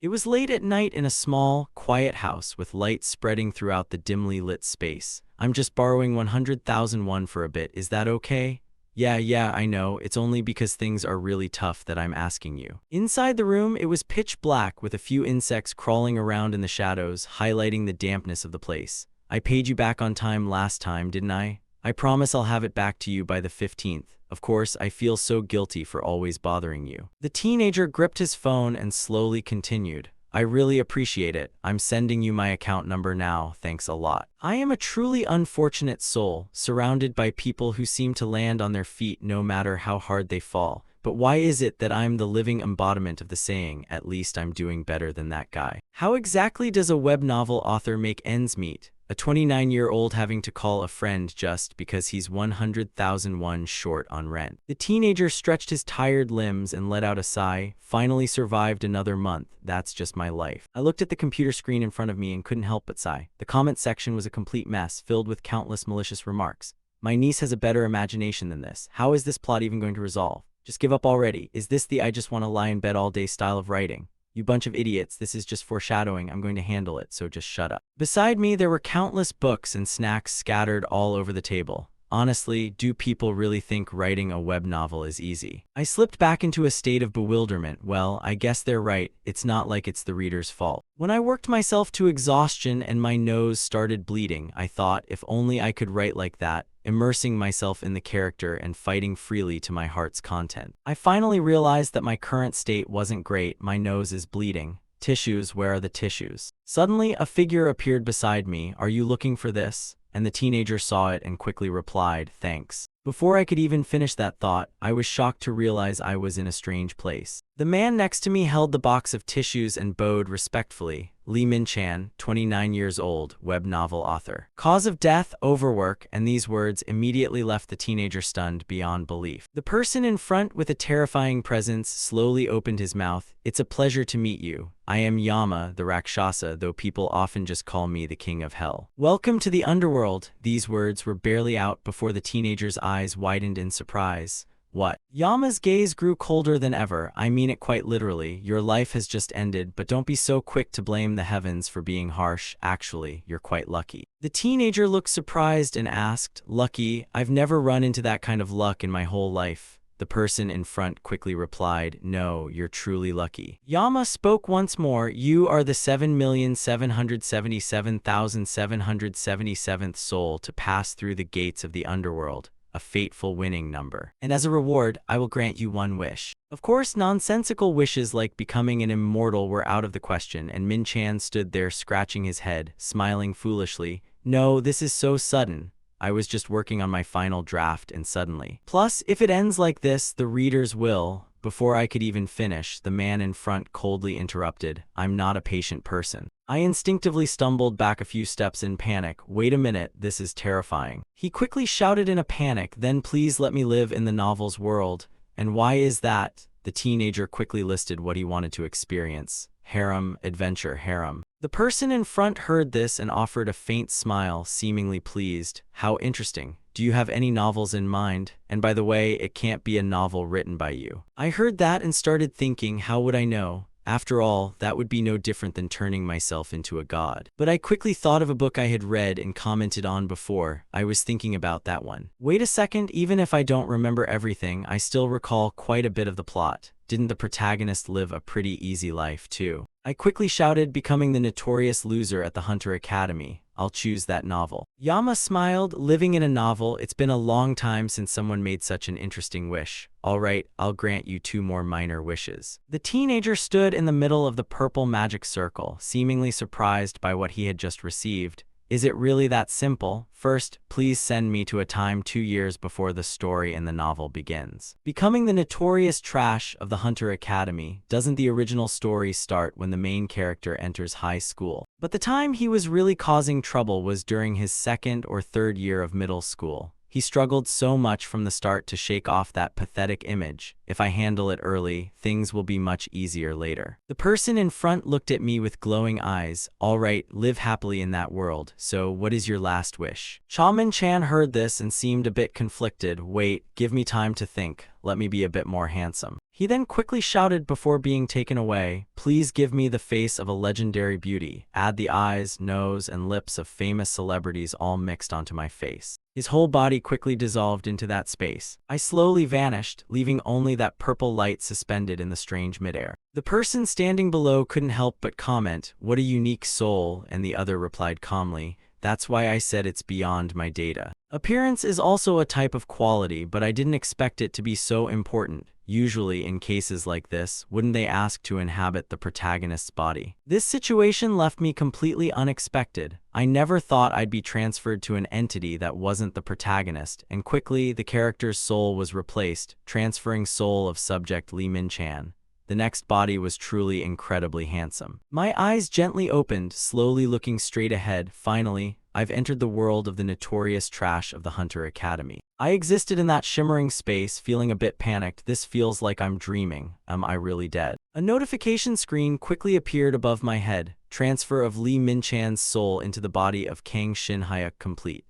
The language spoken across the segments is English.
It was late at night in a small, quiet house with light spreading throughout the dimly lit space. I'm just borrowing 100,000 won for a bit, is that okay? Yeah, I know, it's only because things are really tough that I'm asking you. Inside the room, it was pitch black with a few insects crawling around in the shadows, highlighting the dampness of the place. I paid you back on time last time, didn't I? I promise I'll have it back to you by the 15th. Of course, I feel so guilty for always bothering you. The teenager gripped his phone and slowly continued. I really appreciate it. I'm sending you my account number now, thanks a lot. I am a truly unfortunate soul, surrounded by people who seem to land on their feet no matter how hard they fall. But why is it that I'm the living embodiment of the saying, at least I'm doing better than that guy? How exactly does a web novel author make ends meet? A 29-year-old having to call a friend just because he's 100,000 won short on rent. The teenager stretched his tired limbs and let out a sigh. Finally survived another month. That's just my life. I looked at the computer screen in front of me and couldn't help but sigh. The comment section was a complete mess, filled with countless malicious remarks. My niece has a better imagination than this. How is this plot even going to resolve? Just give up already. Is this the I just want to lie in bed all day style of writing? You bunch of idiots, this is just foreshadowing. I'm going to handle it, so just shut up. Beside me, there were countless books and snacks scattered all over the table. Honestly, do people really think writing a web novel is easy? I slipped back into a state of bewilderment. Well, I guess they're right. It's not like it's the reader's fault. When I worked myself to exhaustion and my nose started bleeding, I thought, if only I could write like that, immersing myself in the character and fighting freely to my heart's content. I finally realized that my current state wasn't great. My nose is bleeding. Tissues, where are the tissues? Suddenly, a figure appeared beside me. Are you looking for this? And the teenager saw it and quickly replied, thanks. Before I could even finish that thought, I was shocked to realize I was in a strange place. The man next to me held the box of tissues and bowed respectfully. Lee Min-chan, 29 years old, web novel author. Cause of death, overwork, and these words immediately left the teenager stunned beyond belief. The person in front with a terrifying presence slowly opened his mouth. It's a pleasure to meet you. I am Yama, the Rakshasa, though people often just call me the king of hell. Welcome to the underworld. These words were barely out before the teenager's eyes widened in surprise. What? Yama's gaze grew colder than ever. I mean it quite literally. Your life has just ended, but don't be so quick to blame the heavens for being harsh. Actually, you're quite lucky. The teenager looked surprised and asked, lucky? I've never run into that kind of luck in my whole life. The person in front quickly replied, no, you're truly lucky. Yama spoke once more, you are the 7,777,777th soul to pass through the gates of the underworld. A fateful winning number. And as a reward, I will grant you one wish. Of course, nonsensical wishes like becoming an immortal were out of the question, and Min-chan stood there scratching his head, smiling foolishly. No, this is so sudden. I was just working on my final draft and suddenly. Plus, if it ends like this, the readers will. Before I could even finish, the man in front coldly interrupted. I'm not a patient person. I instinctively stumbled back a few steps in panic. Wait a minute, this is terrifying. He quickly shouted in a panic, then please let me live in the novel's world. And why is that? The teenager quickly listed what he wanted to experience. Harem, adventure, harem. The person in front heard this and offered a faint smile, seemingly pleased. How interesting. Do you have any novels in mind? And by the way, it can't be a novel written by you. I heard that and started thinking, how would I know? After all, that would be no different than turning myself into a god. But I quickly thought of a book I had read and commented on before. I was thinking about that one. Wait a second, even if I don't remember everything, I still recall quite a bit of the plot. Didn't the protagonist live a pretty easy life too? I quickly shouted, becoming the notorious loser at the Hunter Academy. I'll choose that novel. Yama smiled, living in a novel. It's been a long time since someone made such an interesting wish. All right, I'll grant you 2 more minor wishes. The teenager stood in the middle of the purple magic circle, seemingly surprised by what he had just received. Is it really that simple? First, please send me to a time 2 years before the story in the novel begins. Becoming the notorious trash of the Hunter Academy, doesn't the original story start when the main character enters high school? But the time he was really causing trouble was during his 2nd or 3rd year of middle school. He struggled so much from the start to shake off that pathetic image. If I handle it early, things will be much easier later. The person in front looked at me with glowing eyes. All right, live happily in that world. So what is your last wish? Min-chan heard this and seemed a bit conflicted. Wait, give me time to think. let me be a bit more handsome." He then quickly shouted before being taken away, "Please give me the face of a legendary beauty. Add the eyes, nose, and lips of famous celebrities all mixed onto my face." His whole body quickly dissolved into that space. I slowly vanished, leaving only that purple light suspended in the strange midair. The person standing below couldn't help but comment, "What a unique soul," and the other replied calmly, "That's why I said it's beyond my data." Appearance is also a type of quality, but I didn't expect it to be so important. Usually, in cases like this, wouldn't they ask to inhabit the protagonist's body? This situation left me completely unexpected. I never thought I'd be transferred to an entity that wasn't the protagonist, and quickly, the character's soul was replaced, transferring soul of subject Lee Min-chan. The next body was truly incredibly handsome. My eyes gently opened, slowly looking straight ahead. Finally, I've entered the world of the notorious trash of the Hunter Academy. I existed in that shimmering space, feeling a bit panicked. This feels like I'm dreaming. Am I really dead? A notification screen quickly appeared above my head. Transfer of Lee Min-chan's soul into the body of Kang Shin-hyuk complete.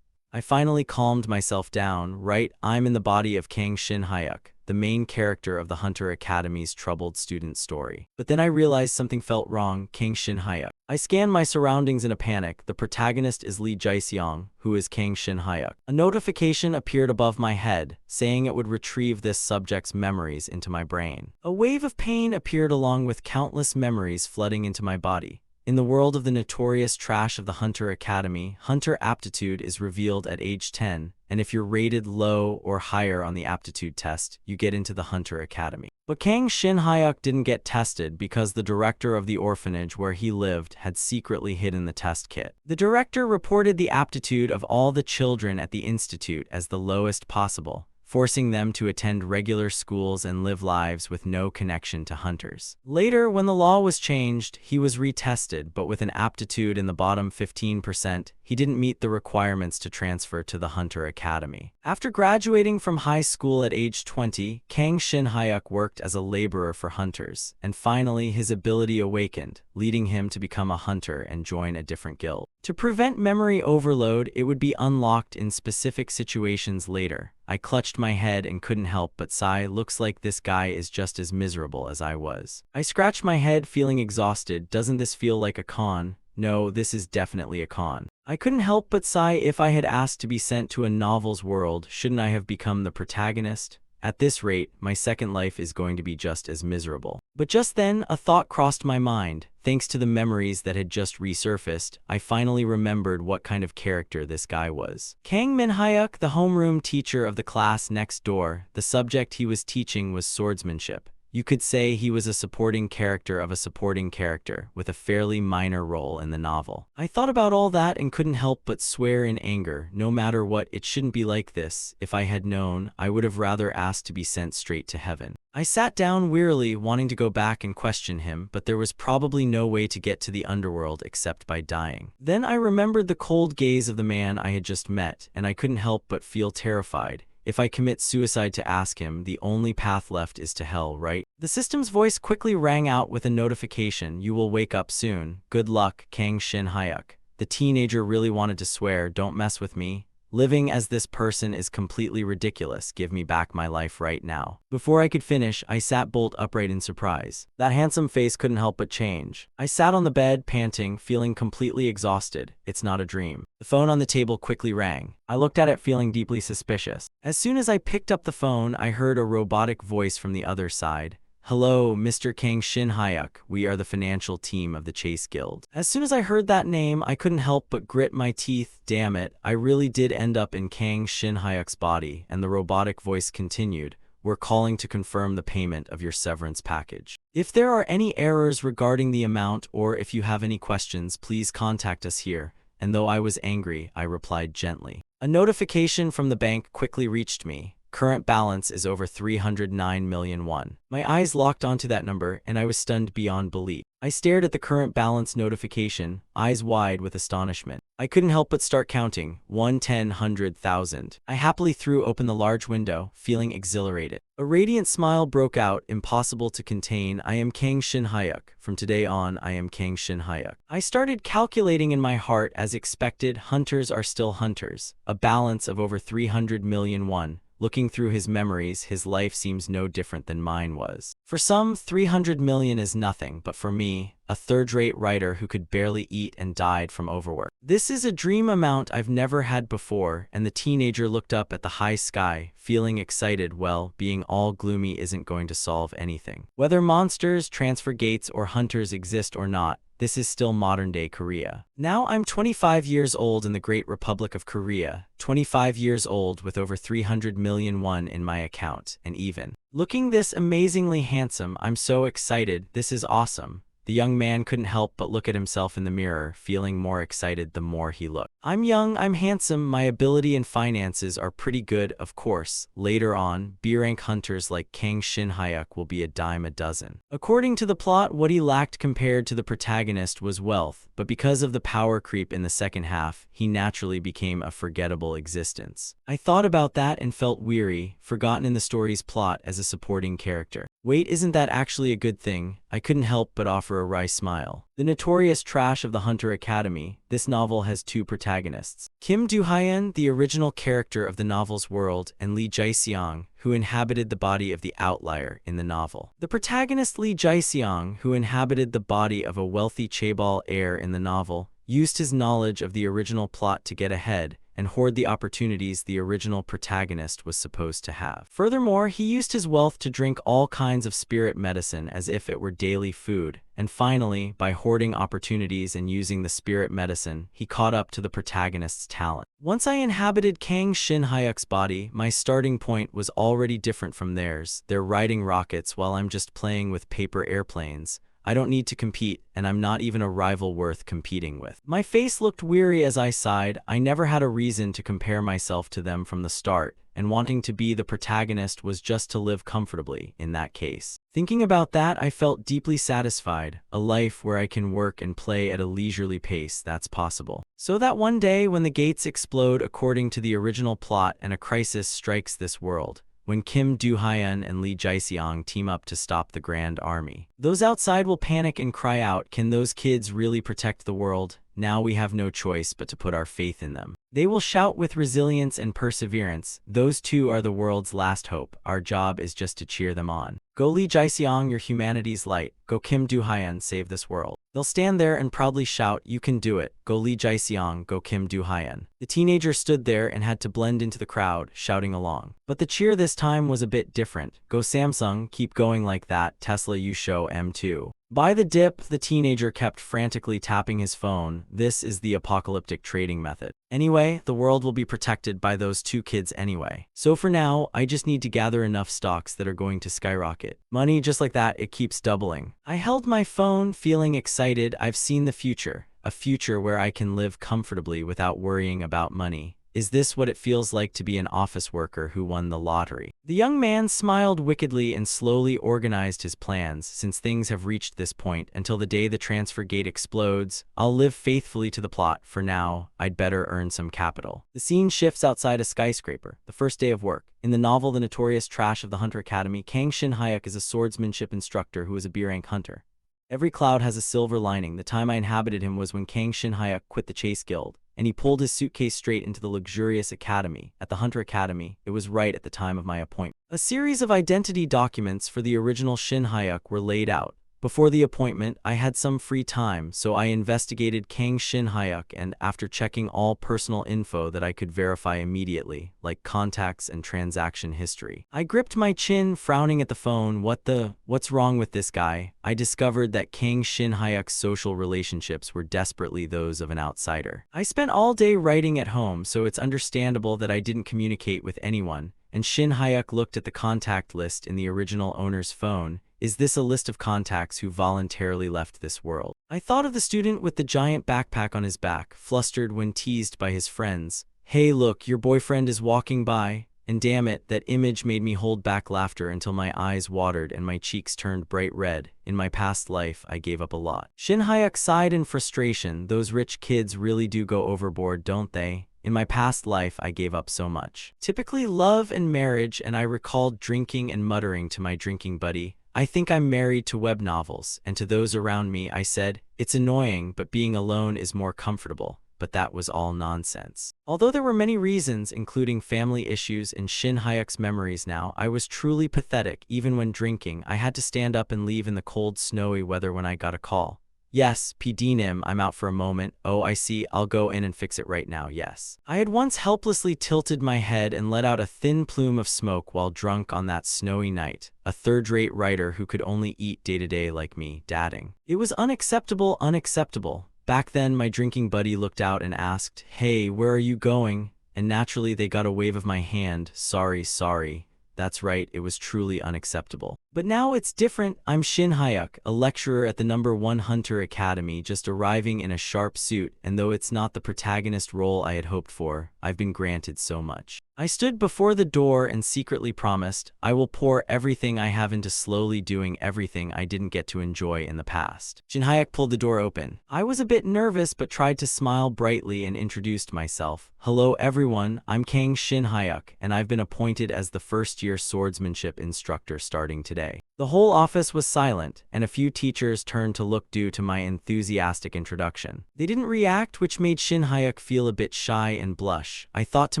I finally calmed myself down. Right, I'm in the body of Kang Shin-hyuk, the main character of the Hunter Academy's troubled student story. But then I realized something felt wrong. Kang Shin-hyuk. I scanned my surroundings in a panic. The protagonist is Lee Jae-seong, who is Kang Shin-hyuk. A notification appeared above my head, saying it would retrieve this subject's memories into my brain. A wave of pain appeared along with countless memories flooding into my body. In the world of the notorious trash of the Hunter Academy, Hunter aptitude is revealed at age 10, and if you're rated low or higher on the aptitude test, you get into the Hunter Academy. But Kang Shin-hyuk didn't get tested because the director of the orphanage where he lived had secretly hidden the test kit. The director reported the aptitude of all the children at the institute as the lowest possible, forcing them to attend regular schools and live lives with no connection to hunters. Later, when the law was changed, he was retested, but with an aptitude in the bottom 15%, he didn't meet the requirements to transfer to the Hunter Academy. After graduating from high school at age 20, Kang Shin-hyuk worked as a laborer for hunters, and finally his ability awakened, leading him to become a hunter and join a different guild. To prevent memory overload, it would be unlocked in specific situations later. I clutched my head and couldn't help but sigh. Looks like this guy is just as miserable as I was. I scratched my head, feeling exhausted. Doesn't this feel like a con? No, this is definitely a con. I couldn't help but sigh. If I had asked to be sent to a novel's world, shouldn't I have become the protagonist? At this rate, my second life is going to be just as miserable. But just then, a thought crossed my mind. Thanks to the memories that had just resurfaced, I finally remembered what kind of character this guy was. Kang Min-hyuk, the homeroom teacher of the class next door, the subject he was teaching was swordsmanship. You could say he was a supporting character of a supporting character, with a fairly minor role in the novel. I thought about all that and couldn't help but swear in anger. No matter what, it shouldn't be like this. If I had known, I would have rather asked to be sent straight to heaven. I sat down wearily, wanting to go back and question him, but there was probably no way to get to the underworld except by dying. Then I remembered the cold gaze of the man I had just met, and I couldn't help but feel terrified. If I commit suicide to ask him, the only path left is to hell, right? The system's voice quickly rang out with a notification. You will wake up soon. Good luck, Kang Shin-hyuk. The teenager really wanted to swear, don't mess with me. Living as this person is completely ridiculous. Give me back my life right now. Before I could finish, I sat bolt upright in surprise. That handsome face couldn't help but change. I sat on the bed, panting, feeling completely exhausted. It's not a dream. The phone on the table quickly rang. I looked at it, feeling deeply suspicious. As soon as I picked up the phone, I heard a robotic voice from the other side. Hello, Mr. Kang Shin-hyuk. We are the financial team of the Chase Guild. As soon as I heard that name, I couldn't help but grit my teeth. Damn it, I really did end up in Kang Shin-hyuk's body, and the robotic voice continued. We're calling to confirm the payment of your severance package. If there are any errors regarding the amount or if you have any questions, please contact us here. And though I was angry, I replied gently. A notification from the bank quickly reached me. Current balance is over 309 million won. My eyes locked onto that number, and I was stunned beyond belief. I stared at the current balance notification, eyes wide with astonishment. I couldn't help but start counting. 1, 10, 100,000. I happily threw open the large window, feeling exhilarated. A radiant smile broke out, impossible to contain. I am Kang Shin-hyuk. From today on, I am Kang Shin-hyuk. I started calculating in my heart. As expected, hunters are still hunters. A balance of over 300 million won. Looking through his memories, his life seems no different than mine was. For some, 300 million is nothing, but for me, a third-rate writer who could barely eat and died from overwork. This is a dream amount I've never had before, and the teenager looked up at the high sky, feeling excited. Well, being all gloomy isn't going to solve anything. Whether monsters, transfer gates, or hunters exist or not, this is still modern-day Korea. Now I'm 25 years old in the Great Republic of Korea, 25 years old with over 300 million won in my account, and even looking this amazingly handsome. I'm so excited, this is awesome. The young man couldn't help but look at himself in the mirror, feeling more excited the more he looked. I'm young, I'm handsome, my ability and finances are pretty good, of course. Later on, B-rank hunters like Kang Shin-hyuk will be a dime a dozen. According to the plot, what he lacked compared to the protagonist was wealth, but because of the power creep in the second half, he naturally became a forgettable existence. I thought about that and felt weary, forgotten in the story's plot as a supporting character. Wait, isn't that actually a good thing? I couldn't help but offer a wry smile. The notorious trash of the Hunter Academy, this novel has two protagonists. Kim Do-hyun, the original character of the novel's world, and Lee Jae-seong, who inhabited the body of the outlier in the novel. The protagonist Lee Jae-seong, who inhabited the body of a wealthy chaebol heir in the novel, used his knowledge of the original plot to get ahead and hoard the opportunities the original protagonist was supposed to have. Furthermore, he used his wealth to drink all kinds of spirit medicine as if it were daily food. And finally, by hoarding opportunities and using the spirit medicine, he caught up to the protagonist's talent. Once I inhabited Kang Shin-hyuk's body, my starting point was already different from theirs. They're riding rockets while I'm just playing with paper airplanes. I don't need to compete, and I'm not even a rival worth competing with. My face looked weary as I sighed. I never had a reason to compare myself to them from the start, and wanting to be the protagonist was just to live comfortably in that case. Thinking about that, I felt deeply satisfied. A life where I can work and play at a leisurely pace, that's possible. So that one day when the gates explode according to the original plot and a crisis strikes this world, when Kim Do-hyun and Lee Jae-seong team up to stop the Grand Army. Those outside will panic and cry out, can those kids really protect the world? Now we have no choice but to put our faith in them. They will shout with resilience and perseverance. Those two are the world's last hope. Our job is just to cheer them on. Go Lee Jae-seong, you're humanity's light. Go Kim Do-hyun, save this world. They'll stand there and proudly shout, you can do it. Go Lee Jae-seong, go Kim Do-hyun. The teenager stood there and had to blend into the crowd, shouting along. But the cheer this time was a bit different. Go Samsung, keep going like that. Tesla, you show M2. By the dip, the teenager kept frantically tapping his phone. This is the apocalyptic trading method. Anyway, the world will be protected by those two kids anyway. So for now, I just need to gather enough stocks that are going to skyrocket. Money, just like that, it keeps doubling. I held my phone, feeling excited. I've seen the future. A future where I can live comfortably without worrying about money. Is this what it feels like to be an office worker who won the lottery? The young man smiled wickedly and slowly organized his plans. Since things have reached this point, until the day the transfer gate explodes, I'll live faithfully to the plot. For now, I'd better earn some capital. The scene shifts outside a skyscraper, the first day of work. In the novel The Notorious Trash of the Hunter Academy, Kang Shin-hyuk is a swordsmanship instructor who is a B-rank hunter. Every cloud has a silver lining. The time I inhabited him was when Kang Shin-hyuk quit the Chase Guild, and he pulled his suitcase straight into the luxurious academy. At the Hunter Academy, it was right at the time of my appointment. A series of identity documents for the original Shin-hyuk were laid out. Before the appointment, I had some free time, so I investigated Kang Shin-hyuk, and after checking all personal info that I could verify immediately, like contacts and transaction history, I gripped my chin, frowning at the phone. What's wrong with this guy? I discovered that Kang Shin-hyuk's social relationships were desperately those of an outsider. I spent all day writing at home, so it's understandable that I didn't communicate with anyone, and Shin-hyuk looked at the contact list in the original owner's phone. Is this a list of contacts who voluntarily left this world? I thought of the student with the giant backpack on his back, flustered when teased by his friends. Hey look, your boyfriend is walking by. And damn it, that image made me hold back laughter until my eyes watered and my cheeks turned bright red. In my past life, I gave up a lot. Shin-hyuk sighed in frustration. Those rich kids really do go overboard, don't they? In my past life, I gave up so much. Typically love and marriage, and I recalled drinking and muttering to my drinking buddy, I think I'm married to web novels, and to those around me I said, it's annoying, but being alone is more comfortable. but that was all nonsense. Although there were many reasons, including family issues and Shin Hyuk's memories now, I was truly pathetic. Even when drinking, I had to stand up and leave in the cold, snowy weather when I got a call. Yes, PD Nim, I'm out for a moment. Oh, I see, I'll go in and fix it right now, yes. I had once helplessly tilted my head and let out a thin plume of smoke while drunk on that snowy night. A third-rate writer who could only eat day-to-day like me, dadding. It was unacceptable, unacceptable. Back then, my drinking buddy looked out and asked, "Hey, where are you going?" And naturally, they got a wave of my hand. Sorry, sorry. That's right, it was truly unacceptable. But now it's different. I'm Shin Hyuk, a lecturer at the #1 Hunter Academy, just arriving in a sharp suit, and though it's not the protagonist role I had hoped for, I've been granted so much. I stood before the door and secretly promised, I will pour everything I have into slowly doing everything I didn't get to enjoy in the past. Shin Hyuk pulled the door open. I was a bit nervous but tried to smile brightly and introduced myself. Hello everyone, I'm Kang Shin Hyuk, and I've been appointed as the first-year swordsmanship instructor starting today. The whole office was silent, and a few teachers turned to look due to my enthusiastic introduction. They didn't react, which made Shin Hyuk feel a bit shy and blush. I thought to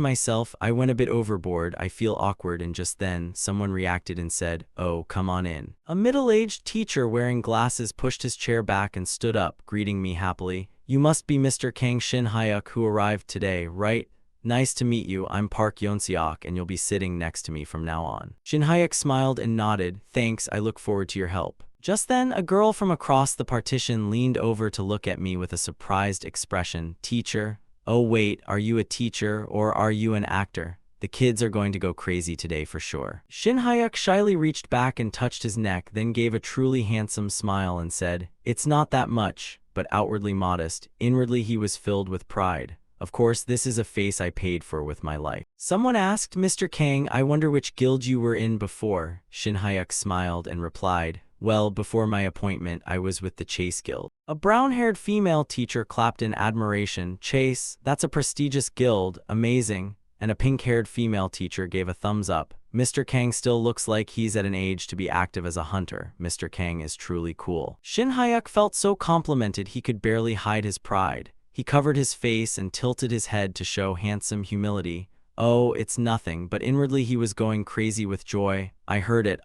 myself, I went a bit overboard, I feel awkward, and just then, someone reacted and said, "Oh, come on in." A middle-aged teacher wearing glasses pushed his chair back and stood up, greeting me happily. "You must be Mr. Kang Shin Hyuk who arrived today, right? Nice to meet you, I'm Park Yeonseok, and you'll be sitting next to me from now on." Shin Hyuk smiled and nodded. Thanks, I look forward to your help. Just then, a girl from across the partition leaned over to look at me with a surprised expression. Teacher? Oh wait, are you a teacher or are you an actor? The kids are going to go crazy today for sure. Shin Hyuk shyly reached back and touched his neck, then gave a truly handsome smile and said, "It's not that much," but outwardly modest. Inwardly he was filled with pride. Of course, this is a face I paid for with my life. Someone asked, "Mr. Kang, I wonder which guild you were in before?" Shin Hyuk smiled and replied, "Well, before my appointment, I was with the Chase Guild." A brown-haired female teacher clapped in admiration. "Chase, that's a prestigious guild, amazing." And a pink-haired female teacher gave a thumbs up. "Mr. Kang still looks like he's at an age to be active as a hunter. Mr. Kang is truly cool." Shin Hyuk felt so complimented he could barely hide his pride. He covered his face and tilted his head to show handsome humility. "Oh, it's nothing," but inwardly he was going crazy with joy. I heard it,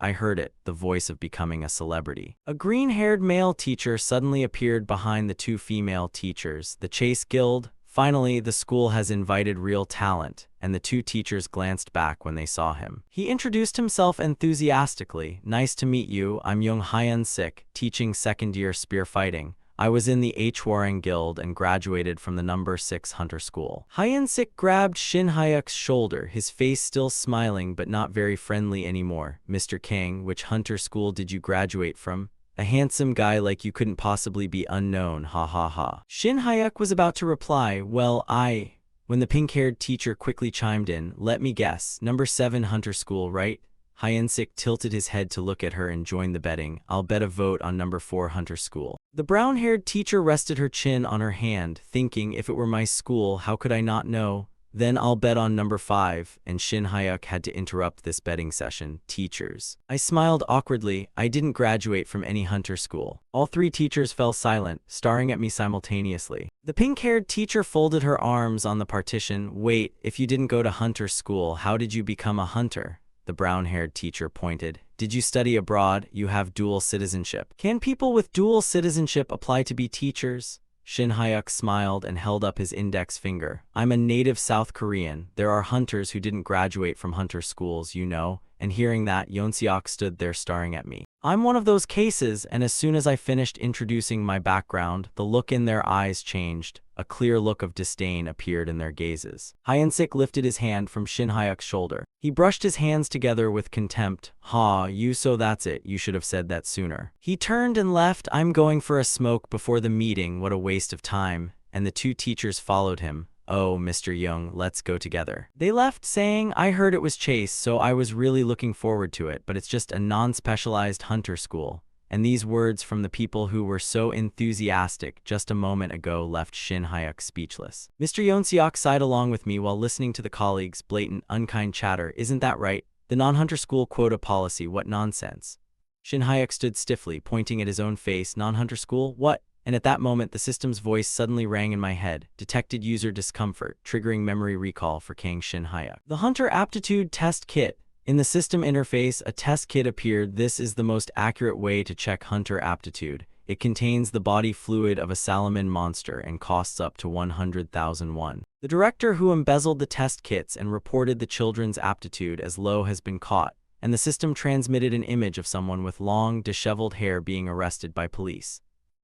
the voice of becoming a celebrity. A green-haired male teacher suddenly appeared behind the two female teachers. The Chase Guild? Finally, the school has invited real talent, and the two teachers glanced back when they saw him. He introduced himself enthusiastically. "Nice to meet you, I'm Young Hyun Sik, teaching second-year spear fighting. I was in the Hwarang Guild and graduated from the #6 Hunter School." Hyun Sik grabbed Shin Hyuk's shoulder, his face still smiling but not very friendly anymore. "Mr. Kang, which Hunter School did you graduate from? A handsome guy like you couldn't possibly be unknown, ha ha ha." Shin Hyuk was about to reply, "Well, when the pink-haired teacher quickly chimed in, "Let me guess, #7 Hunter School, right?" Hyun Sik tilted his head to look at her and joined the betting. "I'll bet a vote on #4 Hunter School." The brown-haired teacher rested her chin on her hand, thinking, if it were my school, how could I not know? "Then I'll bet on #5, and Shin Hyuk had to interrupt this betting session. "Teachers." I smiled awkwardly. I didn't graduate from any Hunter School. All three teachers fell silent, staring at me simultaneously. The pink-haired teacher folded her arms on the partition. "Wait, if you didn't go to Hunter School, how did you become a hunter?" The brown-haired teacher pointed. "Did you study abroad? You have dual citizenship. Can people with dual citizenship apply to be teachers?" Shin Hyuk smiled and held up his index finger. "I'm a native South Korean. There are hunters who didn't graduate from hunter schools, you know." And hearing that, Yeonseok stood there staring at me. I'm one of those cases, and as soon as I finished introducing my background, the look in their eyes changed. A clear look of disdain appeared in their gazes. Hyun Sik lifted his hand from Shin Hyuk's shoulder. He brushed his hands together with contempt. "Ha, you, so that's it. You should have said that sooner." He turned and left. "I'm going for a smoke before the meeting. What a waste of time." And the two teachers followed him. "Oh, Mr. Young, let's go together." They left saying, "I heard it was Chase, so I was really looking forward to it, but it's just a non-specialized hunter school." And these words from the people who were so enthusiastic just a moment ago left Shin Hyuk speechless. Mr. Yeonseok sighed along with me while listening to the colleagues' blatant, unkind chatter. "Isn't that right? The non-hunter school quota policy, what nonsense." Shin Hyuk stood stiffly, pointing at his own face. "Non-hunter school? What? And at that moment, the system's voice suddenly rang in my head, detected user discomfort, triggering memory recall for Kang Shin-hyuk. The Hunter Aptitude Test Kit. In the system interface, a test kit appeared. This is the most accurate way to check hunter aptitude. It contains the body fluid of a salaman monster and costs up to 100,000 won. The director who embezzled the test kits and reported the children's aptitude as low has been caught, and the system transmitted an image of someone with long, disheveled hair being arrested by police.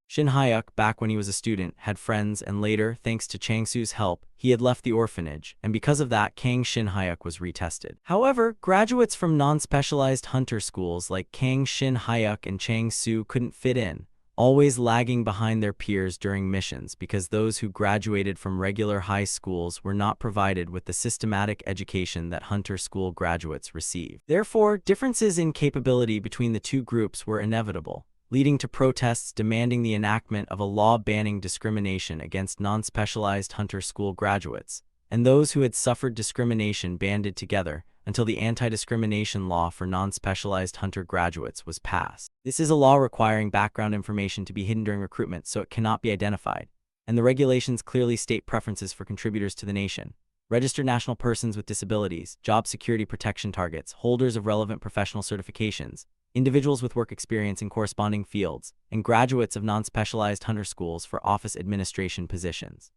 Shin-hyuk, back when he was a student, had friends, and later, thanks to Chang-soo's help, he had left the orphanage, and because of that, Kang Shin-hyuk was retested. However, graduates from non-specialized hunter schools like Kang Shin-hyuk and Chang-soo couldn't fit in, always lagging behind their peers during missions because those who graduated from regular high schools were not provided with the systematic education that hunter school graduates receive. Therefore, differences in capability between the two groups were inevitable, leading to protests demanding the enactment of a law banning discrimination against non-specialized hunter school graduates, and those who had suffered discrimination banded together until the anti-discrimination law for non-specialized hunter graduates was passed. This is a law requiring background information to be hidden during recruitment so it cannot be identified, and the regulations clearly state preferences for contributors to the nation. Registered national persons with disabilities, job security protection targets, holders of relevant professional certifications, individuals with work experience in corresponding fields, and graduates of non-specialized hunter schools for office administration positions.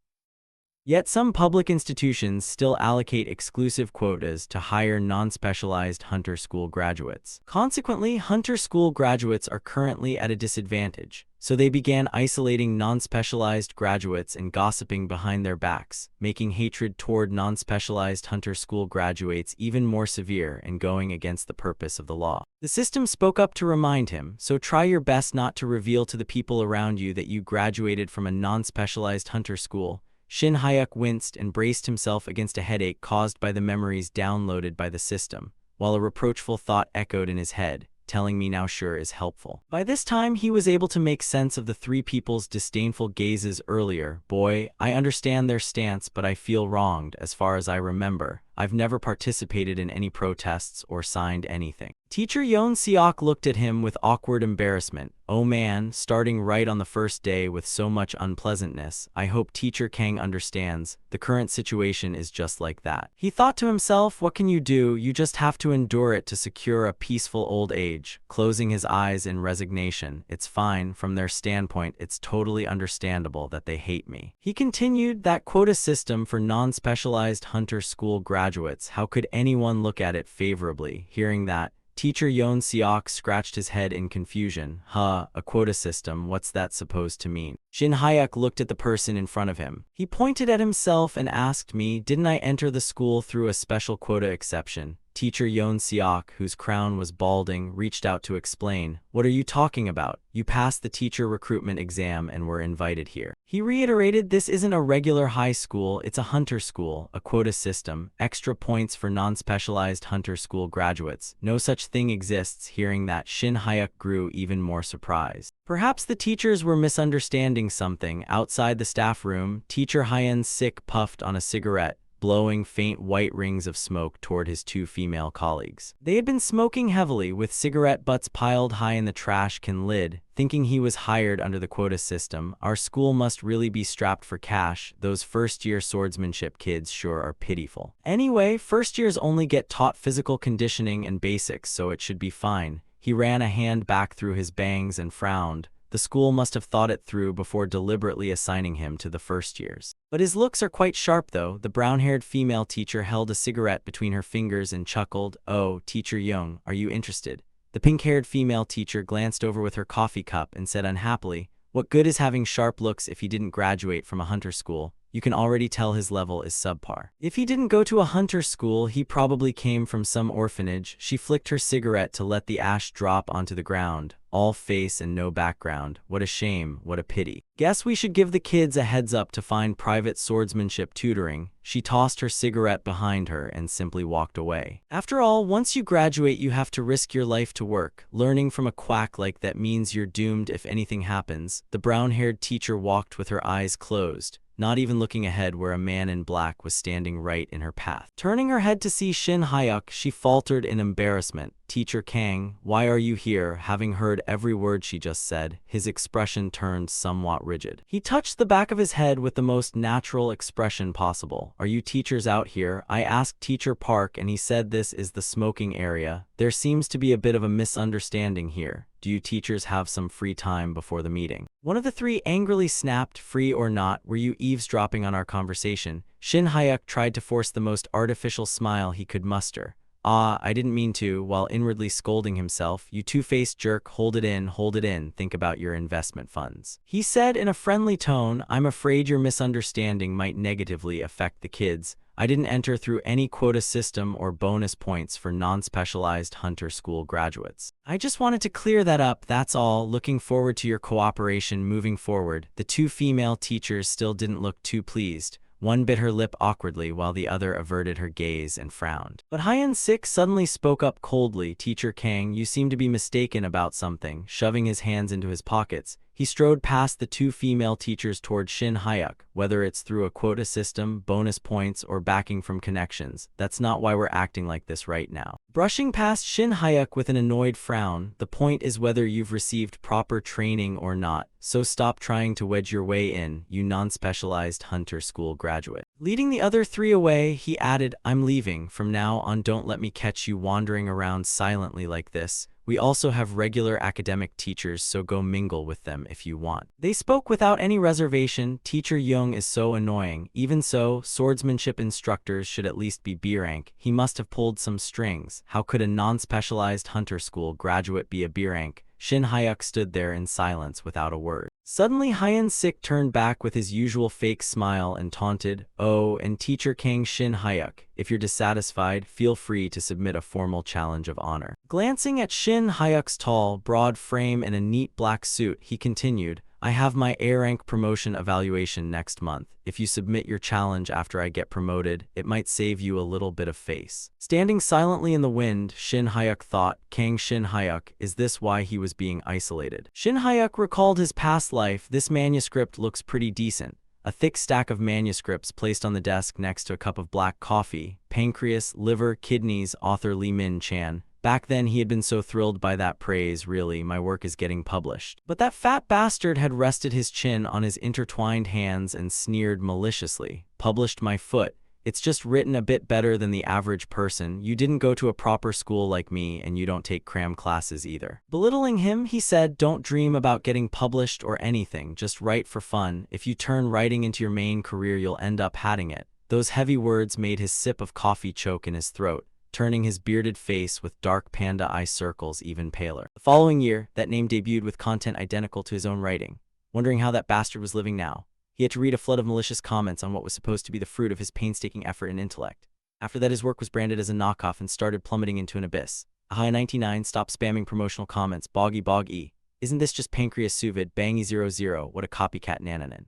Yet some public institutions still allocate exclusive quotas to hire non-specialized hunter school graduates. Consequently, hunter school graduates are currently at a disadvantage, so they began isolating non-specialized graduates and gossiping behind their backs, making hatred toward non-specialized hunter school graduates even more severe and going against the purpose of the law. The system spoke up to remind him, so try your best not to reveal to the people around you that you graduated from a non-specialized hunter school. Shin-hyuk winced and braced himself against a headache caused by the memories downloaded by the system, while a reproachful thought echoed in his head, telling me now sure is helpful. By this time, he was able to make sense of the three people's disdainful gazes earlier. Boy, I understand their stance, but I feel wronged. As far as I remember, I've never participated in any protests or signed anything. Teacher Yoon Seok looked at him with awkward embarrassment. Oh man, starting right on the first day with so much unpleasantness. I hope Teacher Kang understands. The current situation is just like that. He thought to himself, what can you do? You just have to endure it to secure a peaceful old age. Closing his eyes in resignation. It's fine. From their standpoint, it's totally understandable that they hate me. He continued, that quota system for non-specialized hunter school graduates, how could anyone look at it favorably? Hearing that, Teacher Yoon Seok scratched his head in confusion. A quota system, what's that supposed to mean? Shin-hyuk looked at the person in front of him. He pointed at himself and asked me, didn't I enter the school through a special quota exception? Teacher Yoon Seok, whose crown was balding, reached out to explain. What are you talking about? You passed the teacher recruitment exam and were invited here. He reiterated, this isn't a regular high school, it's a hunter school, a quota system, extra points for non-specialized hunter school graduates. No such thing exists. Hearing that, Shin-hyuk grew even more surprised. Perhaps the teachers were misunderstanding something. Outside the staff room, Teacher Hyun-sik puffed on a cigarette, blowing faint white rings of smoke toward his two female colleagues. They had been smoking heavily, with cigarette butts piled high in the trash can lid, thinking he was hired under the quota system. Our school must really be strapped for cash. Those first-year swordsmanship kids sure are pitiful. Anyway, first-years only get taught physical conditioning and basics, so it should be fine. He ran a hand back through his bangs and frowned. The school must have thought it through before deliberately assigning him to the first years. But his looks are quite sharp though. The brown-haired female teacher held a cigarette between her fingers and chuckled. Oh, Teacher Young, are you interested? The pink-haired female teacher glanced over with her coffee cup and said unhappily, what good is having sharp looks if he didn't graduate from a hunter school? You can already tell his level is subpar. If he didn't go to a hunter school, he probably came from some orphanage. She flicked her cigarette to let the ash drop onto the ground. All face and no background. What a shame, what a pity. Guess we should give the kids a heads up to find private swordsmanship tutoring. She tossed her cigarette behind her and simply walked away. After all, once you graduate, you have to risk your life to work. Learning from a quack like that means you're doomed if anything happens. The brown-haired teacher walked with her eyes closed, not even looking ahead where a man in black was standing right in her path. Turning her head to see Shin Hyuk, she faltered in embarrassment. "Teacher Kang, why are you here?" Having heard every word she just said, his expression turned somewhat rigid. He touched the back of his head with the most natural expression possible. "Are you teachers out here?" I asked Teacher Park, and he said this is the smoking area. "There seems to be a bit of a misunderstanding here. Do you teachers have some free time before the meeting?" One of the three angrily snapped, "Free or not, were you eavesdropping on our conversation?" Shin Hyuk tried to force the most artificial smile he could muster. "Ah, I didn't mean to," while inwardly scolding himself. "You two-faced jerk, hold it in, think about your investment funds." He said in a friendly tone, "I'm afraid your misunderstanding might negatively affect the kids. I didn't enter through any quota system or bonus points for non-specialized hunter school graduates. I just wanted to clear that up, that's all. Looking forward to your cooperation moving forward." The two female teachers still didn't look too pleased. One bit her lip awkwardly while the other averted her gaze and frowned. But Hyun-sik suddenly spoke up coldly. "Teacher Kang, you seem to be mistaken about something." Shoving his hands into his pockets, he strode past the two female teachers toward Shin Hyuk. "Whether it's through a quota system, bonus points, or backing from connections, that's not why we're acting like this right now." Brushing past Shin Hyuk with an annoyed frown, "The point is whether you've received proper training or not, so stop trying to wedge your way in, you non-specialized hunter school graduate." Leading the other three away, he added, "I'm leaving. From now on, don't let me catch you wandering around silently like this. We also have regular academic teachers, so go mingle with them if you want." They spoke without any reservation. Teacher Young is so annoying. Even so, swordsmanship instructors should at least be B rank. He must have pulled some strings. How could a non-specialized hunter school graduate be a B rank? Shin Hyuk stood there in silence without a word. Suddenly Hyun-sik turned back with his usual fake smile and taunted, "Oh, and Teacher Kang, Shin Hyuk, if you're dissatisfied, feel free to submit a formal challenge of honor." Glancing at Shin Hyuk's tall, broad frame and a neat black suit, he continued, "I have my A-rank promotion evaluation next month. If you submit your challenge after I get promoted, it might save you a little bit of face." Standing silently in the wind, Shin Hyuk thought, Kang Shin Hyuk, is this why he was being isolated? Shin Hyuk recalled his past life. This manuscript looks pretty decent. A thick stack of manuscripts placed on the desk next to a cup of black coffee. Pancreas, liver, kidneys, author Lee Min Chan. Back then he had been so thrilled by that praise. Really, my work is getting published. But that fat bastard had rested his chin on his intertwined hands and sneered maliciously. "Published my foot. It's just written a bit better than the average person. You didn't go to a proper school like me, and you don't take cram classes either." Belittling him, he said, "Don't dream about getting published or anything. Just write for fun. If you turn writing into your main career, you'll end up hating it." Those heavy words made his sip of coffee choke in his throat, turning his bearded face with dark panda eye circles even paler. The following year, that name debuted with content identical to his own writing. Wondering how that bastard was living now, he had to read a flood of malicious comments on what was supposed to be the fruit of his painstaking effort and intellect. After that, his work was branded as a knockoff and started plummeting into an abyss. Ahai99, stop spamming promotional comments. Boggy. Isn't this just Pancreas Suvid? Bangy00, what a copycat nananin.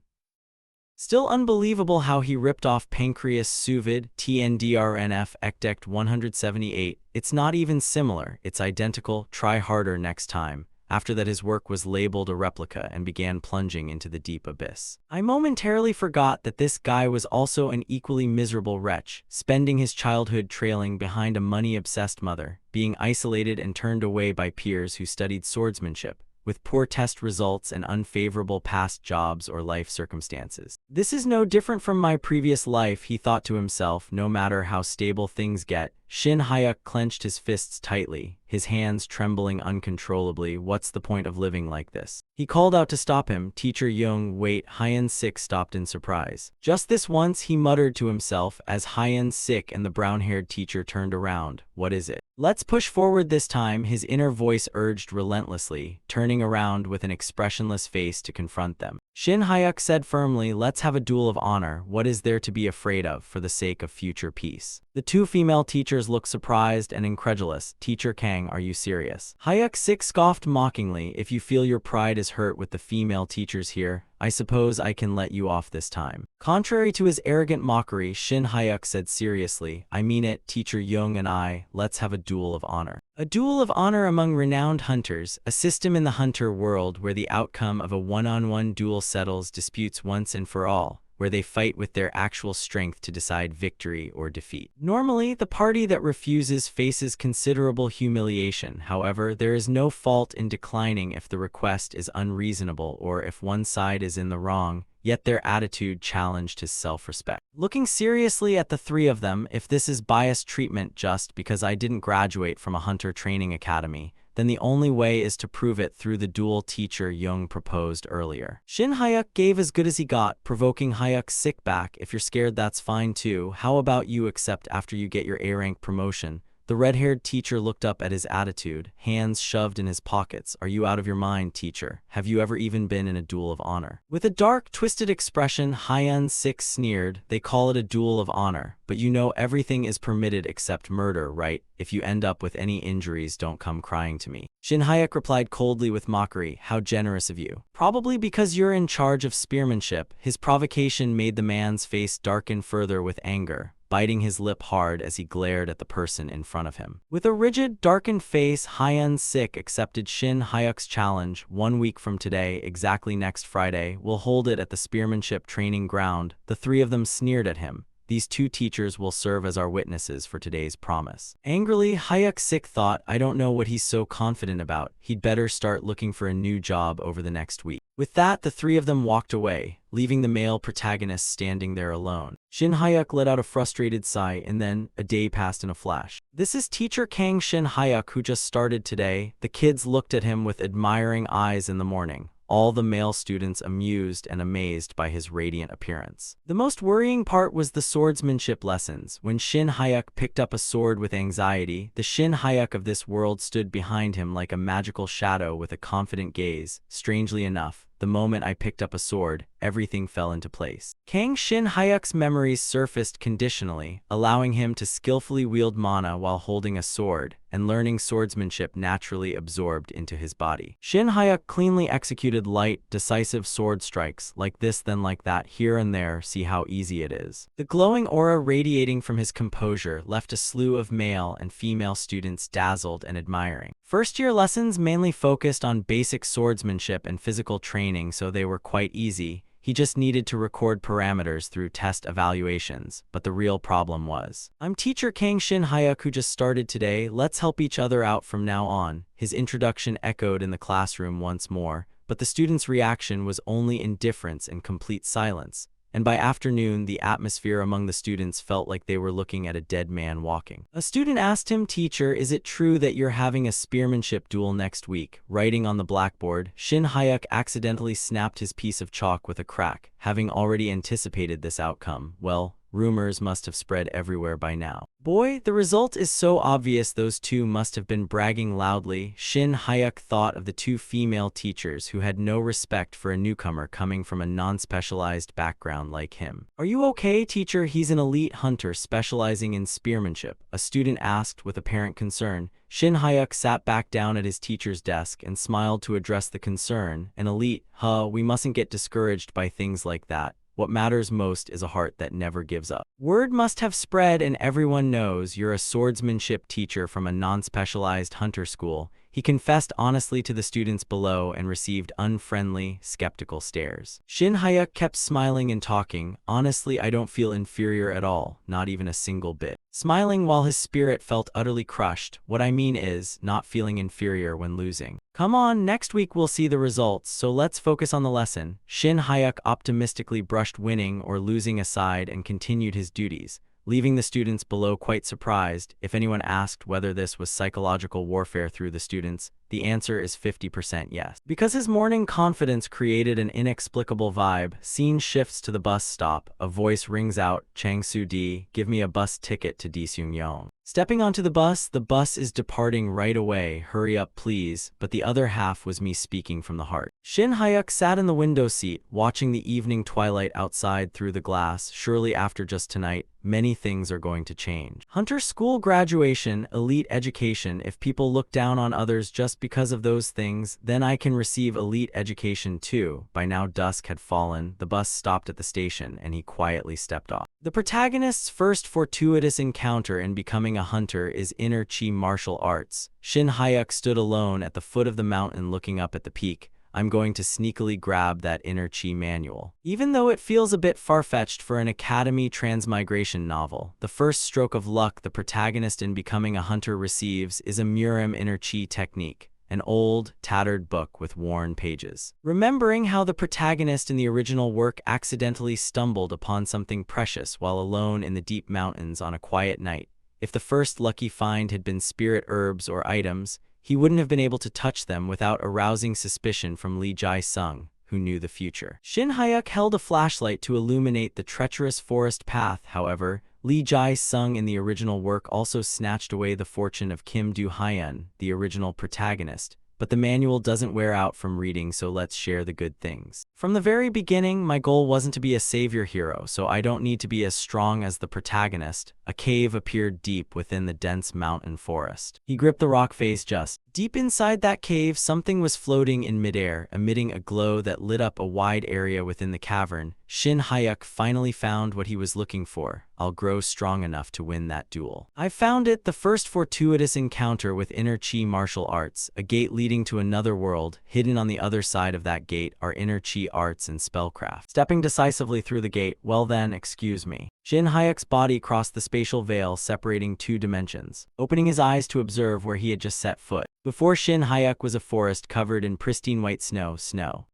Still unbelievable how he ripped off Pancreas Suvid, TNDRNF Ekdect 178. It's not even similar, it's identical. Try harder next time. After that, his work was labeled a replica and began plunging into the deep abyss. I momentarily forgot that this guy was also an equally miserable wretch, spending his childhood trailing behind a money-obsessed mother, being isolated and turned away by peers who studied swordsmanship, with poor test results and unfavorable past jobs or life circumstances. This is no different from my previous life, he thought to himself. No matter how stable things get. Shin Hyuk clenched his fists tightly, his hands trembling uncontrollably. What's the point of living like this? He called out to stop him. Teacher Young, wait. Hyun-sik stopped in surprise. Just this once, he muttered to himself as Hyun-sik and the brown-haired teacher turned around. What is it? Let's push forward this time, his inner voice urged relentlessly, turning around with an expressionless face to confront them. Shin Hyuk said firmly, let's have a duel of honor. What is there to be afraid of for the sake of future peace? The two female teachers looked surprised and incredulous. Teacher Kang, are you serious? Hyuk-sik scoffed mockingly. If you feel your pride is hurt with the female teachers here, I suppose I can let you off this time. Contrary to his arrogant mockery, Shin Hyuk said seriously, I mean it, Teacher Young and I, let's have a duel of honor. A duel of honor among renowned hunters, a system in the hunter world where the outcome of a one-on-one duel settles disputes once and for all. where they fight with their actual strength to decide victory or defeat. Normally, the party that refuses faces considerable humiliation. However, there is no fault in declining if the request is unreasonable or if one side is in the wrong, yet their attitude challenged his self-respect. Looking seriously at the three of them, if this is biased treatment just because I didn't graduate from a hunter training academy, then the only way is to prove it through the dual teacher Young proposed earlier. Shin Hyuk gave as good as he got, provoking Hyuk's sick back. If you're scared, that's fine too. How about you accept after you get your A-rank promotion? The red-haired teacher looked up at his attitude, hands shoved in his pockets. Are you out of your mind, teacher? Have you ever even been in a duel of honor? With a dark, twisted expression, Hyun-sik sneered. They call it a duel of honor, but you know everything is permitted except murder, right? If you end up with any injuries, don't come crying to me. Shin Hyuk replied coldly with mockery. How generous of you. Probably because you're in charge of spearmanship. His provocation made the man's face darken further with anger, biting his lip hard as he glared at the person in front of him. With a rigid, darkened face, Hyun-sik accepted Shin Hyuk's challenge. 1 week from today, exactly next Friday, we'll hold it at the spearmanship training ground. The three of them sneered at him. These two teachers will serve as our witnesses for today's promise. Angrily, Hyuk-sik thought, I don't know what he's so confident about. He'd better start looking for a new job over the next week. With that, the three of them walked away, leaving the male protagonist standing there alone. Shin Hyuk let out a frustrated sigh, and then a day passed in a flash. This is teacher Kang Shin Hyuk who just started today. The kids looked at him with admiring eyes in the morning, all the male students amused and amazed by his radiant appearance. The most worrying part was the swordsmanship lessons. When Shin Hyuk picked up a sword with anxiety, the Shin Hyuk of this world stood behind him like a magical shadow with a confident gaze. Strangely enough, the moment I picked up a sword, everything fell into place. Kang Shin Hyuk's memories surfaced conditionally, allowing him to skillfully wield mana while holding a sword, and learning swordsmanship naturally absorbed into his body. Shin Hyuk cleanly executed light, decisive sword strikes, like this then like that, here and there. See how easy it is. The glowing aura radiating from his composure left a slew of male and female students dazzled and admiring. First-year lessons mainly focused on basic swordsmanship and physical training, so they were quite easy. He just needed to record parameters through test evaluations, but the real problem was, I'm teacher Kang Shin Hyuk who just started today. Let's help each other out from now on. His introduction echoed in the classroom once more, but the students' reaction was only indifference and complete silence. And by afternoon, the atmosphere among the students felt like they were looking at a dead man walking. A student asked him, Teacher, is it true that you're having a spearmanship duel next week? Writing on the blackboard, Shin Hyuk accidentally snapped his piece of chalk with a crack, having already anticipated this outcome. Well, rumors must have spread everywhere by now. Boy, the result is so obvious. Those two must have been bragging loudly. Shin Hyuk thought of the two female teachers who had no respect for a newcomer coming from a non-specialized background like him. Are you okay, teacher? He's an elite hunter specializing in spearmanship, a student asked with apparent concern. Shin Hyuk sat back down at his teacher's desk and smiled to address the concern. An elite? We mustn't get discouraged by things like that. What matters most is a heart that never gives up. Word must have spread and everyone knows you're a swordsmanship teacher from a non-specialized hunter school. He confessed honestly to the students below and received unfriendly, skeptical stares. Shin Hyuk kept smiling and talking. Honestly, I don't feel inferior at all, not even a single bit. Smiling while his spirit felt utterly crushed. What I mean is, not feeling inferior when losing. Come on, next week we'll see the results, so let's focus on the lesson. Shin Hyuk optimistically brushed winning or losing aside and continued his duties, leaving the students below quite surprised. If anyone asked whether this was psychological warfare through the students, the answer is 50% yes. Because his morning confidence created an inexplicable vibe, scene shifts to the bus stop. A voice rings out, Chang Soo-di, give me a bus ticket to Daeseung-yeong. Stepping onto the bus is departing right away. Hurry up, please. But the other half was me speaking from the heart. Shin Hyuk sat in the window seat, watching the evening twilight outside through the glass. Surely after just tonight, many things are going to change. Hunter school graduation, elite education. If people look down on others just because of those things, then I can receive elite education too. By now dusk had fallen, the bus stopped at the station, and he quietly stepped off. The protagonist's first fortuitous encounter in becoming a hunter is inner chi martial arts. Shin Hyuk stood alone at the foot of the mountain looking up at the peak, I'm going to sneakily grab that inner chi manual. Even though it feels a bit far-fetched for an academy transmigration novel, the first stroke of luck the protagonist in becoming a hunter receives is a Murim inner chi technique, an old, tattered book with worn pages. Remembering how the protagonist in the original work accidentally stumbled upon something precious while alone in the deep mountains on a quiet night, if the first lucky find had been spirit herbs or items, he wouldn't have been able to touch them without arousing suspicion from Li Jai-sung, who knew the future. Shin Hyuk held a flashlight to illuminate the treacherous forest path. However, Li Jai-sung in the original work also snatched away the fortune of Kim Do-hyun, the original protagonist. But the manual doesn't wear out from reading, so let's share the good things. From the very beginning, my goal wasn't to be a savior hero, so I don't need to be as strong as the protagonist. A cave appeared deep within the dense mountain forest. He gripped the rock face just. Deep inside that cave, something was floating in midair, emitting a glow that lit up a wide area within the cavern. Shin Hyuk finally found what he was looking for. I'll grow strong enough to win that duel. I found it, the first fortuitous encounter with inner chi martial arts, a gate leading to another world. Hidden on the other side of that gate are inner chi arts and spellcraft. Stepping decisively through the gate, well then, excuse me. Shin Hyuk's body crossed the spatial veil separating two dimensions, opening his eyes to observe where he had just set foot. Before Shin Hyuk was a forest covered in pristine white snow.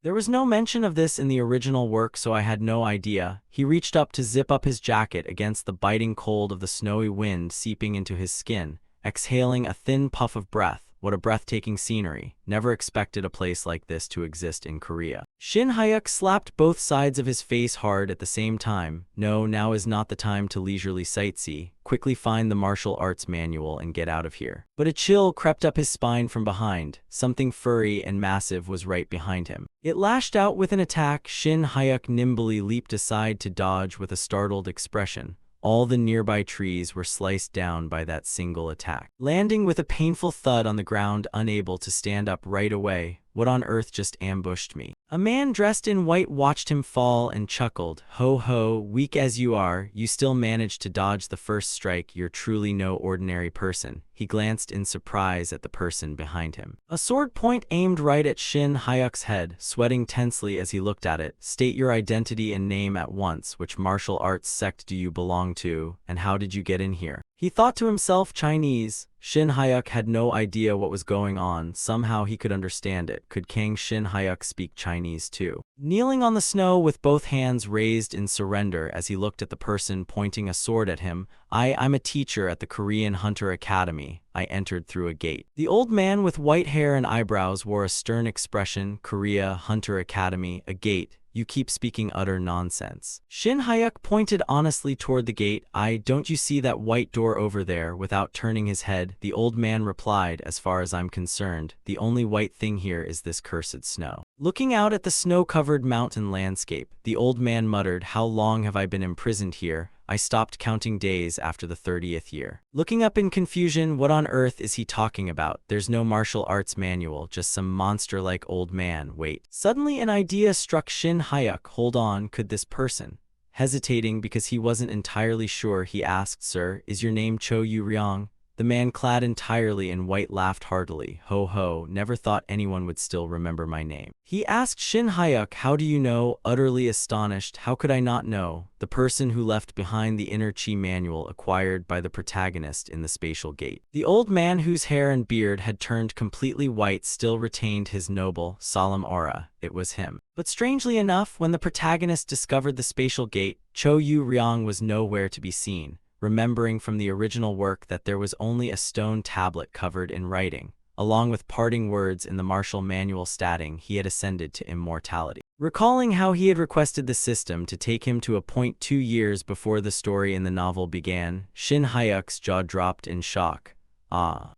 There was no mention of this in the original work, so I had no idea. He reached up to zip up his jacket against the biting cold of the snowy wind seeping into his skin, exhaling a thin puff of breath. What a breathtaking scenery. Never expected a place like this to exist in Korea. Shin Hyuk slapped both sides of his face hard at the same time. No, now is not the time to leisurely sightsee. Quickly find the martial arts manual and get out of here. But a chill crept up his spine from behind. Something furry and massive was right behind him. It lashed out with an attack. Shin Hyuk nimbly leaped aside to dodge with a startled expression. All the nearby trees were sliced down by that single attack. Landing with a painful thud on the ground, unable to stand up right away. What on earth just ambushed me? A man dressed in white watched him fall and chuckled. Ho ho, weak as you are, you still managed to dodge the first strike. You're truly no ordinary person. He glanced in surprise at the person behind him. A sword point aimed right at Shin Hyuk's head, sweating tensely as he looked at it. State your identity and name at once. Which martial arts sect do you belong to, and how did you get in here? He thought to himself, Chinese. Shin Hyuk had no idea what was going on. Somehow he could understand it. Could Kang Shin Hyuk speak Chinese too? Kneeling on the snow with both hands raised in surrender as he looked at the person pointing a sword at him, I'm a teacher at the Korean Hunter Academy. I entered through a gate. The old man with white hair and eyebrows wore a stern expression. Korea Hunter Academy, a gate. You keep speaking utter nonsense. Shin Hyuk pointed honestly toward the gate. Don't you see that white door over there? Without turning his head, the old man replied, as far as I'm concerned, the only white thing here is this cursed snow. Looking out at the snow-covered mountain landscape, the old man muttered, how long have I been imprisoned here? I stopped counting days after the 30th year. Looking up in confusion, what on earth is he talking about? There's no martial arts manual, just some monster-like old man. Wait. Suddenly an idea struck Shin Hyuk. Hold on, could this person? Hesitating because he wasn't entirely sure, he asked, Sir, is your name Cho Yu-ryong? The man clad entirely in white laughed heartily. Ho ho, never thought anyone would still remember my name. He asked Shin Hyuk, how do you know? Utterly astonished, how could I not know? The person who left behind the inner chi manual acquired by the protagonist in the spatial gate. The old man whose hair and beard had turned completely white still retained his noble, solemn aura. It was him. But strangely enough, when the protagonist discovered the spatial gate, Cho Yu-ryong was nowhere to be seen. Remembering from the original work that there was only a stone tablet covered in writing, along with parting words in the martial manual stating he had ascended to immortality. Recalling how he had requested the system to take him to a point 2 years before the story in the novel began, Shin Hyuk's jaw dropped in shock.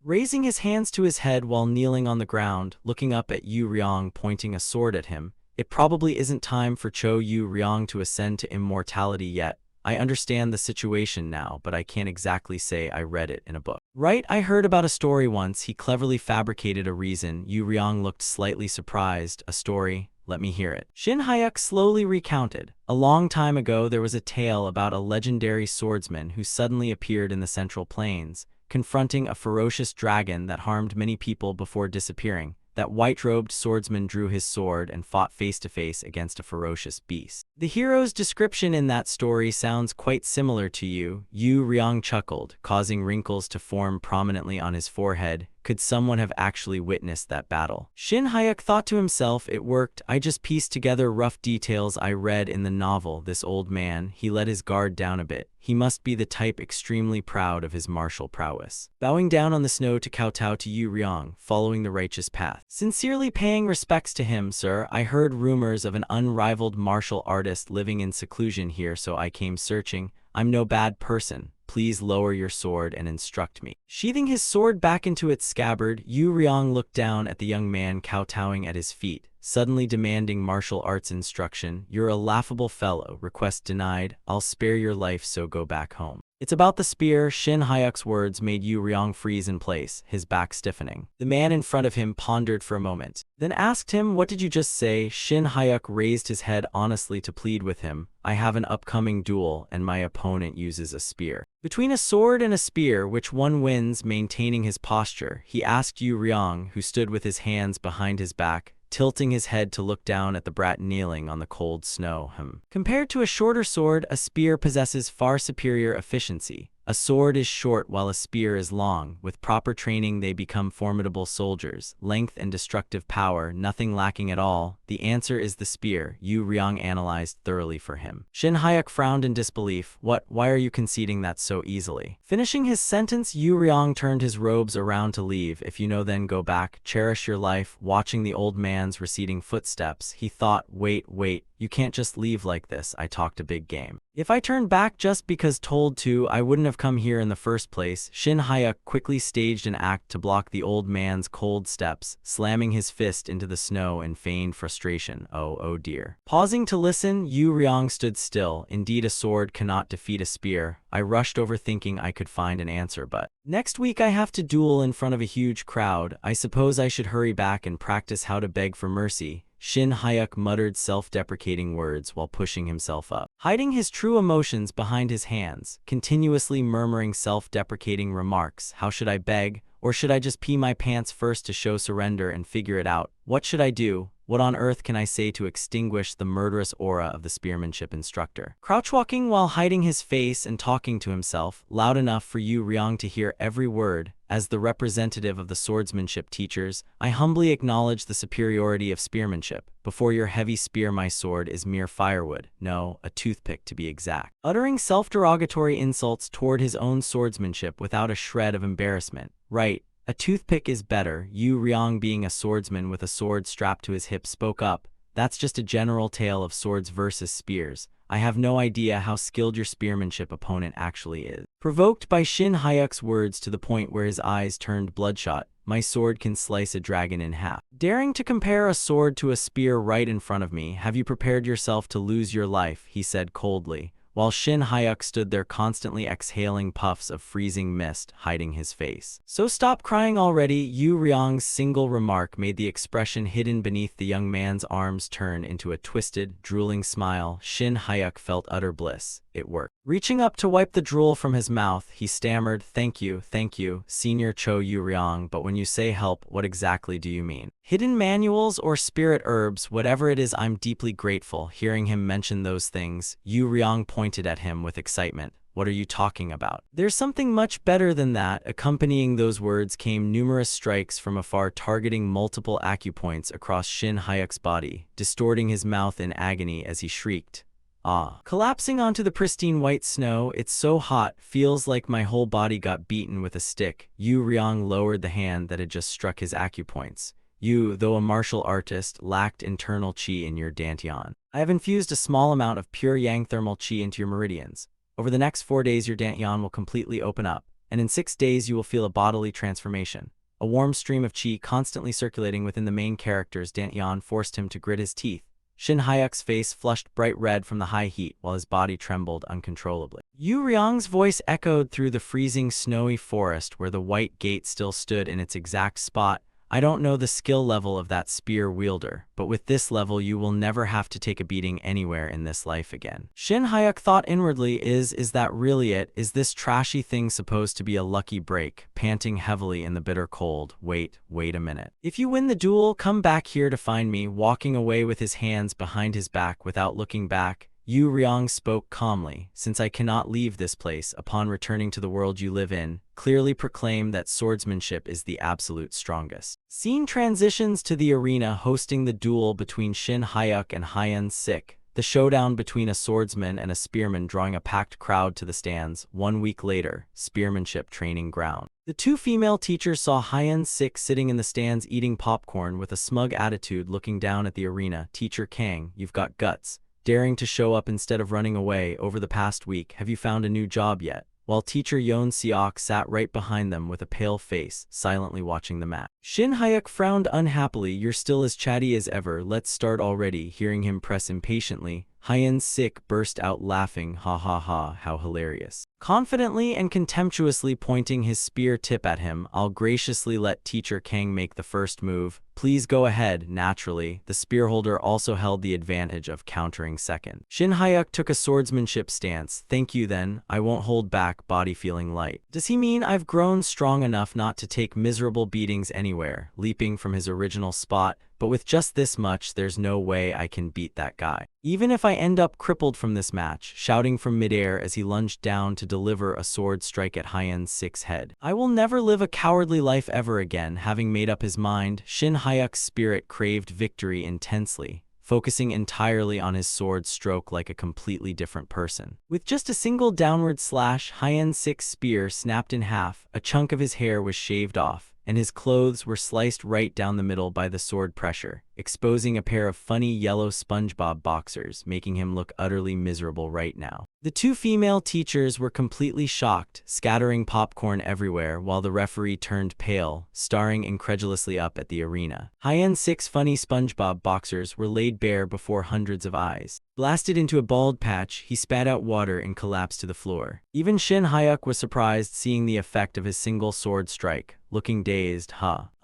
Raising his hands to his head while kneeling on the ground, looking up at Yu-ryong pointing a sword at him, it probably isn't time for Cho Yu-ryong to ascend to immortality yet. I understand the situation now, but I can't exactly say I read it in a book. Right, I heard about a story once. He cleverly fabricated a reason. Yu-ryong looked slightly surprised. A story? Let me hear it. Shin Hyuk slowly recounted. A long time ago, there was a tale about a legendary swordsman who suddenly appeared in the Central Plains, confronting a ferocious dragon that harmed many people before disappearing. that white-robed swordsman drew his sword and fought face-to-face against a ferocious beast. The hero's description in that story sounds quite similar to you. Yu Ryong chuckled, causing wrinkles to form prominently on his forehead. Could someone have actually witnessed that battle? Shin Hyuk thought to himself, it worked. I just pieced together rough details I read in the novel. This old man, he let his guard down a bit. He must be the type extremely proud of his martial prowess. Bowing down on the snow to kowtow to Yu Ryong, following the righteous path. Sincerely paying respects to him, sir. I heard rumors of an unrivaled martial artist living in seclusion here, so I came searching. I'm no bad person. Please lower your sword and instruct me. Sheathing his sword back into its scabbard, Yu Ryong looked down at the young man kowtowing at his feet, suddenly demanding martial arts instruction. You're a laughable fellow. Request denied. I'll spare your life, so go back home. It's about the spear. Shin Hyuk's words made Yu Ryong freeze in place, his back stiffening. The man in front of him pondered for a moment, then asked him, what did you just say? Shin Hyuk raised his head honestly to plead with him. I have an upcoming duel, and my opponent uses a spear. Between a sword and a spear, which one wins? Maintaining his posture, he asked Yu Ryong, who stood with his hands behind his back, tilting his head to look down at the brat kneeling on the cold snow. Compared to a shorter sword, a spear possesses far superior efficiency. A sword is short while a spear is long. With proper training, they become formidable soldiers. Length and destructive power, nothing lacking at all. The answer is the spear. Yu Ryong analyzed thoroughly for him. Shin Hyuk frowned in disbelief. What? Why are you conceding that so easily? Finishing his sentence, Yu Ryong turned his robes around to leave. If you know, then go back. Cherish your life. Watching the old man's receding footsteps, he thought, wait. You can't just leave like this. I talked a big game. If I turned back just because told to, I wouldn't have come here in the first place. Shin Hyuk quickly staged an act to block the old man's cold steps, slamming his fist into the snow in feigned frustration. Oh dear. Pausing to listen, Yu Ryong stood still. Indeed, a sword cannot defeat a spear. I rushed over thinking I could find an answer, but next week I have to duel in front of a huge crowd. I suppose I should hurry back and practice how to beg for mercy. Shin Hyuk muttered self-deprecating words while pushing himself up, hiding his true emotions behind his hands, continuously murmuring self-deprecating remarks. How should I beg? Or should I just pee my pants first to show surrender and figure it out? What should I do? What on earth can I say to extinguish the murderous aura of the spearmanship instructor? Crouch-walking while hiding his face and talking to himself, loud enough for Yu Ryong to hear every word, as the representative of the swordsmanship teachers, I humbly acknowledge the superiority of spearmanship. Before your heavy spear, my sword is mere firewood. No, a toothpick to be exact. Uttering self-derogatory insults toward his own swordsmanship without a shred of embarrassment. Right. A toothpick is better. Yu Ryong, being a swordsman with a sword strapped to his hip, spoke up. That's just a general tale of swords versus spears. I have no idea how skilled your spearmanship opponent actually is. Provoked by Shin Hyuk's words to the point where his eyes turned bloodshot, my sword can slice a dragon in half. Daring to compare a sword to a spear right in front of me, have you prepared yourself to lose your life? He said coldly, while Shin Hyuk stood there constantly exhaling puffs of freezing mist, hiding his face. So stop crying already. Yu Ryong's single remark made the expression hidden beneath the young man's arms turn into a twisted, drooling smile. Shin Hyuk felt utter bliss. It worked. Reaching up to wipe the drool from his mouth, he stammered, thank you, Senior Cho Yu Ryong, but when you say help, what exactly do you mean? Hidden manuals or spirit herbs, whatever it is, I'm deeply grateful. Hearing him mention those things, Yu Ryong pointed at him with excitement. What are you talking about? There's something much better than that. Accompanying those words came numerous strikes from afar, targeting multiple acupoints across Shin Hyuk's body, distorting his mouth in agony as he shrieked. Ah. Collapsing onto the pristine white snow, it's so hot, feels like my whole body got beaten with a stick. Yu Ryong lowered the hand that had just struck his acupoints. You, though a martial artist, lacked internal qi in your dantian. I have infused a small amount of pure yang thermal qi into your meridians. Over the next 4 days, your dantian will completely open up, and in 6 days you will feel a bodily transformation. A warm stream of qi constantly circulating within the main character's dantian forced him to grit his teeth. Shin Hyuk's face flushed bright red from the high heat while his body trembled uncontrollably. Yu Ryong's voice echoed through the freezing snowy forest where the white gate still stood in its exact spot. I don't know the skill level of that spear wielder, but with this level you will never have to take a beating anywhere in this life again. Shin Hyuk thought inwardly, is that really it? Is this trashy thing supposed to be a lucky break? Panting heavily in the bitter cold. Wait a minute. If you win the duel, come back here to find me. Walking away with his hands behind his back without looking back, Yu Ryong spoke calmly. Since I cannot leave this place upon returning to the world you live in, clearly proclaim that swordsmanship is the absolute strongest. Scene transitions to the arena hosting the duel between Shin Hyuk and Hyun Sik, the showdown between a swordsman and a spearman drawing a packed crowd to the stands. 1 week later, spearmanship training ground. The two female teachers saw Hyun Sik sitting in the stands eating popcorn with a smug attitude looking down at the arena. Teacher Kang, you've got guts. Daring to show up instead of running away over the past week. Have you found a new job yet? While teacher Yeon Seok sat right behind them with a pale face, silently watching the match. Shin Hyuk frowned unhappily. You're still as chatty as ever. Let's start already. Hearing him press impatiently, Hyun Sik burst out laughing. Ha ha ha, how hilarious. Confidently and contemptuously pointing his spear tip at him, I'll graciously let teacher Kang make the first move. Please go ahead. Naturally, the spearholder also held the advantage of countering second. Shin Hyuk took a swordsmanship stance. Thank you then, I won't hold back, body feeling light. Does he mean I've grown strong enough not to take miserable beatings anywhere? Leaping from his original spot, but with just this much, there's no way I can beat that guy. Even if I end up crippled from this match, shouting from midair as he lunged down to deliver a sword strike at Hyun Sik's head. I will never live a cowardly life ever again. Having made up his mind, Shin Hyuk's spirit craved victory intensely, focusing entirely on his sword stroke like a completely different person. With just a single downward slash, Hyun Sik's spear snapped in half, a chunk of his hair was shaved off, and his clothes were sliced right down the middle by the sword pressure, exposing a pair of funny yellow SpongeBob boxers, making him look utterly miserable right now. The two female teachers were completely shocked, scattering popcorn everywhere while the referee turned pale, staring incredulously up at the arena. Hyun Sik's funny SpongeBob boxers were laid bare before hundreds of eyes. Blasted into a bald patch, he spat out water and collapsed to the floor. Even Shin Hyuk was surprised seeing the effect of his single sword strike, looking dazed.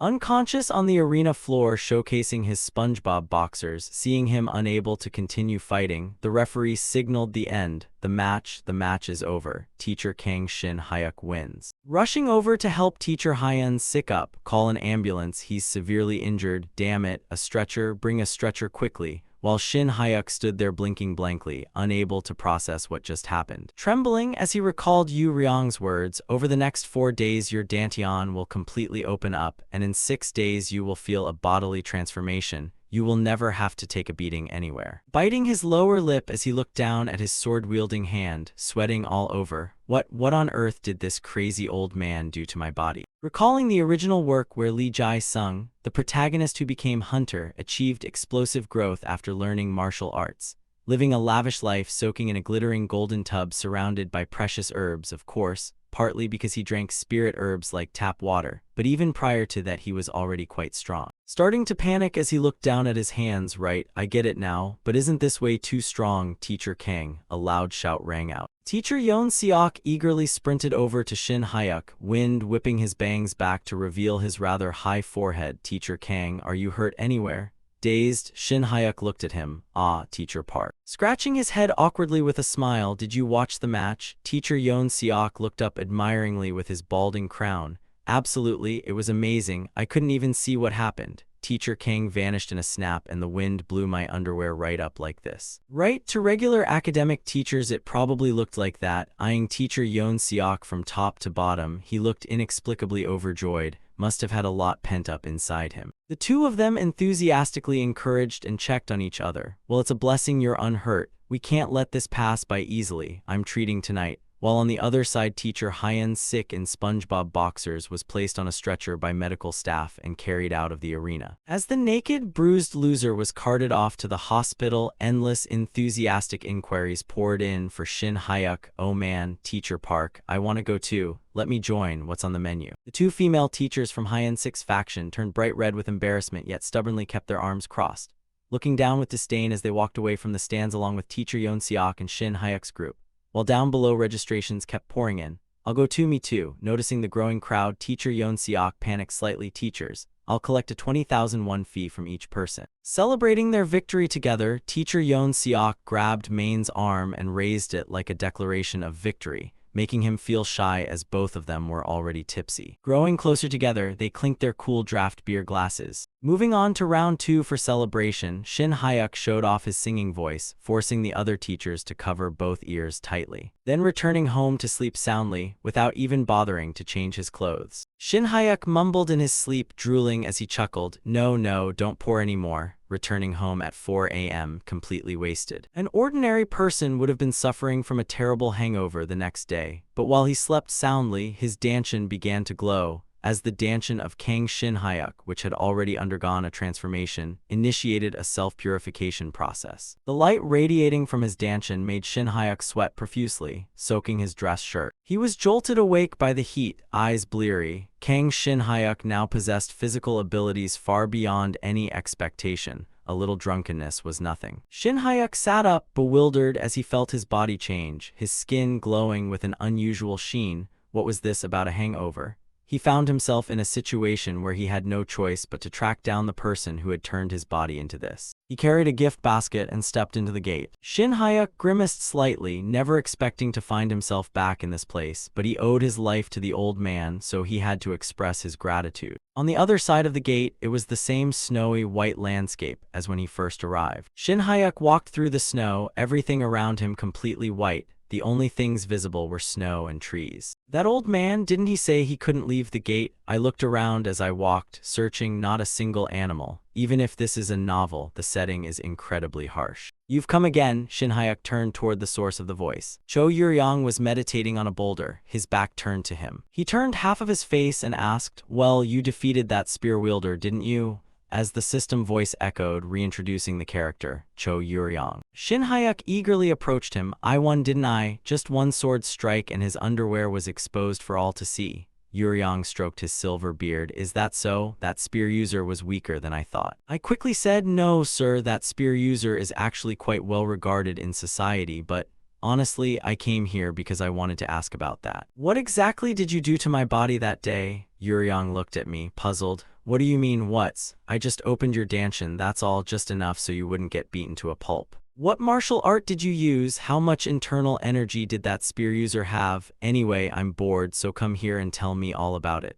Unconscious on the arena floor, showcasing his SpongeBob boxers. Seeing him unable to continue fighting, the referee signaled the end. The match is over. Teacher Kang. Shin Hyuk wins. Rushing over to help teacher Hyun Sik up. Call an ambulance, he's severely injured. Damn it, a stretcher, bring a stretcher quickly. While Shin Hyuk stood there blinking blankly, unable to process what just happened. Trembling as he recalled Yu Ryong's words, over the next 4 days your dantian will completely open up, and in 6 days you will feel a bodily transformation. You will never have to take a beating anywhere. Biting his lower lip as he looked down at his sword-wielding hand, sweating all over. What on earth did this crazy old man do to my body? Recalling the original work where Lee Jae-sung, the protagonist who became Hunter, achieved explosive growth after learning martial arts, living a lavish life soaking in a glittering golden tub surrounded by precious herbs, of course, partly because he drank spirit herbs like tap water, but even prior to that he was already quite strong. Starting to panic as he looked down at his hands. Right, I get it now, but isn't this way too strong, Teacher Kang? A loud shout rang out. Teacher Yeon Seok eagerly sprinted over to Shin Hyuk, wind whipping his bangs back to reveal his rather high forehead. Teacher Kang, are you hurt anywhere? Dazed, Shin Hyuk looked at him. Ah, Teacher Park. Scratching his head awkwardly with a smile. Did you watch the match? Teacher Yeon Seok looked up admiringly with his balding crown. Absolutely, it was amazing. I couldn't even see what happened. Teacher Kang vanished in a snap and the wind blew my underwear right up like this. Right, to regular academic teachers it probably looked like that. Eyeing Teacher Yeon Seok from top to bottom, he looked inexplicably overjoyed. Must have had a lot pent up inside him. The two of them enthusiastically encouraged and checked on each other. Well, it's a blessing you're unhurt. We can't let this pass by easily. I'm treating tonight. While on the other side, Teacher Hyun Sik in SpongeBob boxers was placed on a stretcher by medical staff and carried out of the arena. As the naked, bruised loser was carted off to the hospital, endless enthusiastic inquiries poured in for Shin Hyuk. Oh man, Teacher Park, I want to go too. Let me join. What's on the menu? The two female teachers from Hyun Sik's faction turned bright red with embarrassment yet stubbornly kept their arms crossed, looking down with disdain as they walked away from the stands along with Teacher Yeon Seok and Shin Hyuk's group. While down below registrations kept pouring in. I'll go too, me too. Noticing the growing crowd, Teacher Yeon Seok panicked slightly. Teachers, I'll collect a 20,000 won fee from each person. Celebrating their victory together, teacher Yeon Seok grabbed Main's arm and raised it like a declaration of victory, making him feel shy as both of them were already tipsy. Growing closer together, they clinked their cool draft beer glasses. Moving on to round 2 for celebration, Shin Hyuk showed off his singing voice, forcing the other teachers to cover both ears tightly. Then returning home to sleep soundly, without even bothering to change his clothes. Shin Hyuk mumbled in his sleep, drooling as he chuckled, "No, no, don't pour any more," returning home at 4 a.m. completely wasted. An ordinary person would have been suffering from a terrible hangover the next day, but while he slept soundly, his danchin began to glow, as the danchin of Kang Shin Hyuk, which had already undergone a transformation, initiated a self-purification process. The light radiating from his danchin made Shin Hyuk sweat profusely, soaking his dress shirt. He was jolted awake by the heat, eyes bleary. Kang Shin Hyuk now possessed physical abilities far beyond any expectation. A little drunkenness was nothing. Shin Hyuk sat up, bewildered as he felt his body change, his skin glowing with an unusual sheen. What was this about a hangover? He found himself in a situation where he had no choice but to track down the person who had turned his body into this. He carried a gift basket and stepped into the gate. Shin Hyuk grimaced slightly, never expecting to find himself back in this place, but he owed his life to the old man, so he had to express his gratitude. On the other side of the gate, it was the same snowy white landscape as when he first arrived. Shin Hyuk walked through the snow, everything around him completely white. The only things visible were snow and trees. That old man, didn't he say he couldn't leave the gate? I looked around as I walked, searching not a single animal. Even if this is a novel, the setting is incredibly harsh. You've come again. Shin Hyuk turned toward the source of the voice. Cho Yuryong was meditating on a boulder, his back turned to him. He turned half of his face and asked, "Well, you defeated that spear wielder, didn't you?" As the system voice echoed, reintroducing the character, Cho Yuryong. Shin Hyuk eagerly approached him. "I won, didn't I? Just one sword strike and his underwear was exposed for all to see." Yuryong stroked his silver beard. "Is that so? That spear user was weaker than I thought." I quickly said, "No, sir, that spear user is actually quite well regarded in society, but honestly, I came here because I wanted to ask about that." "What exactly did you do to my body that day?" Yuryong looked at me, puzzled. "What do you mean, what's? I just opened your danchin, that's all, just enough so you wouldn't get beaten to a pulp." "What martial art did you use? How much internal energy did that spear user have? Anyway, I'm bored, so come here and tell me all about it."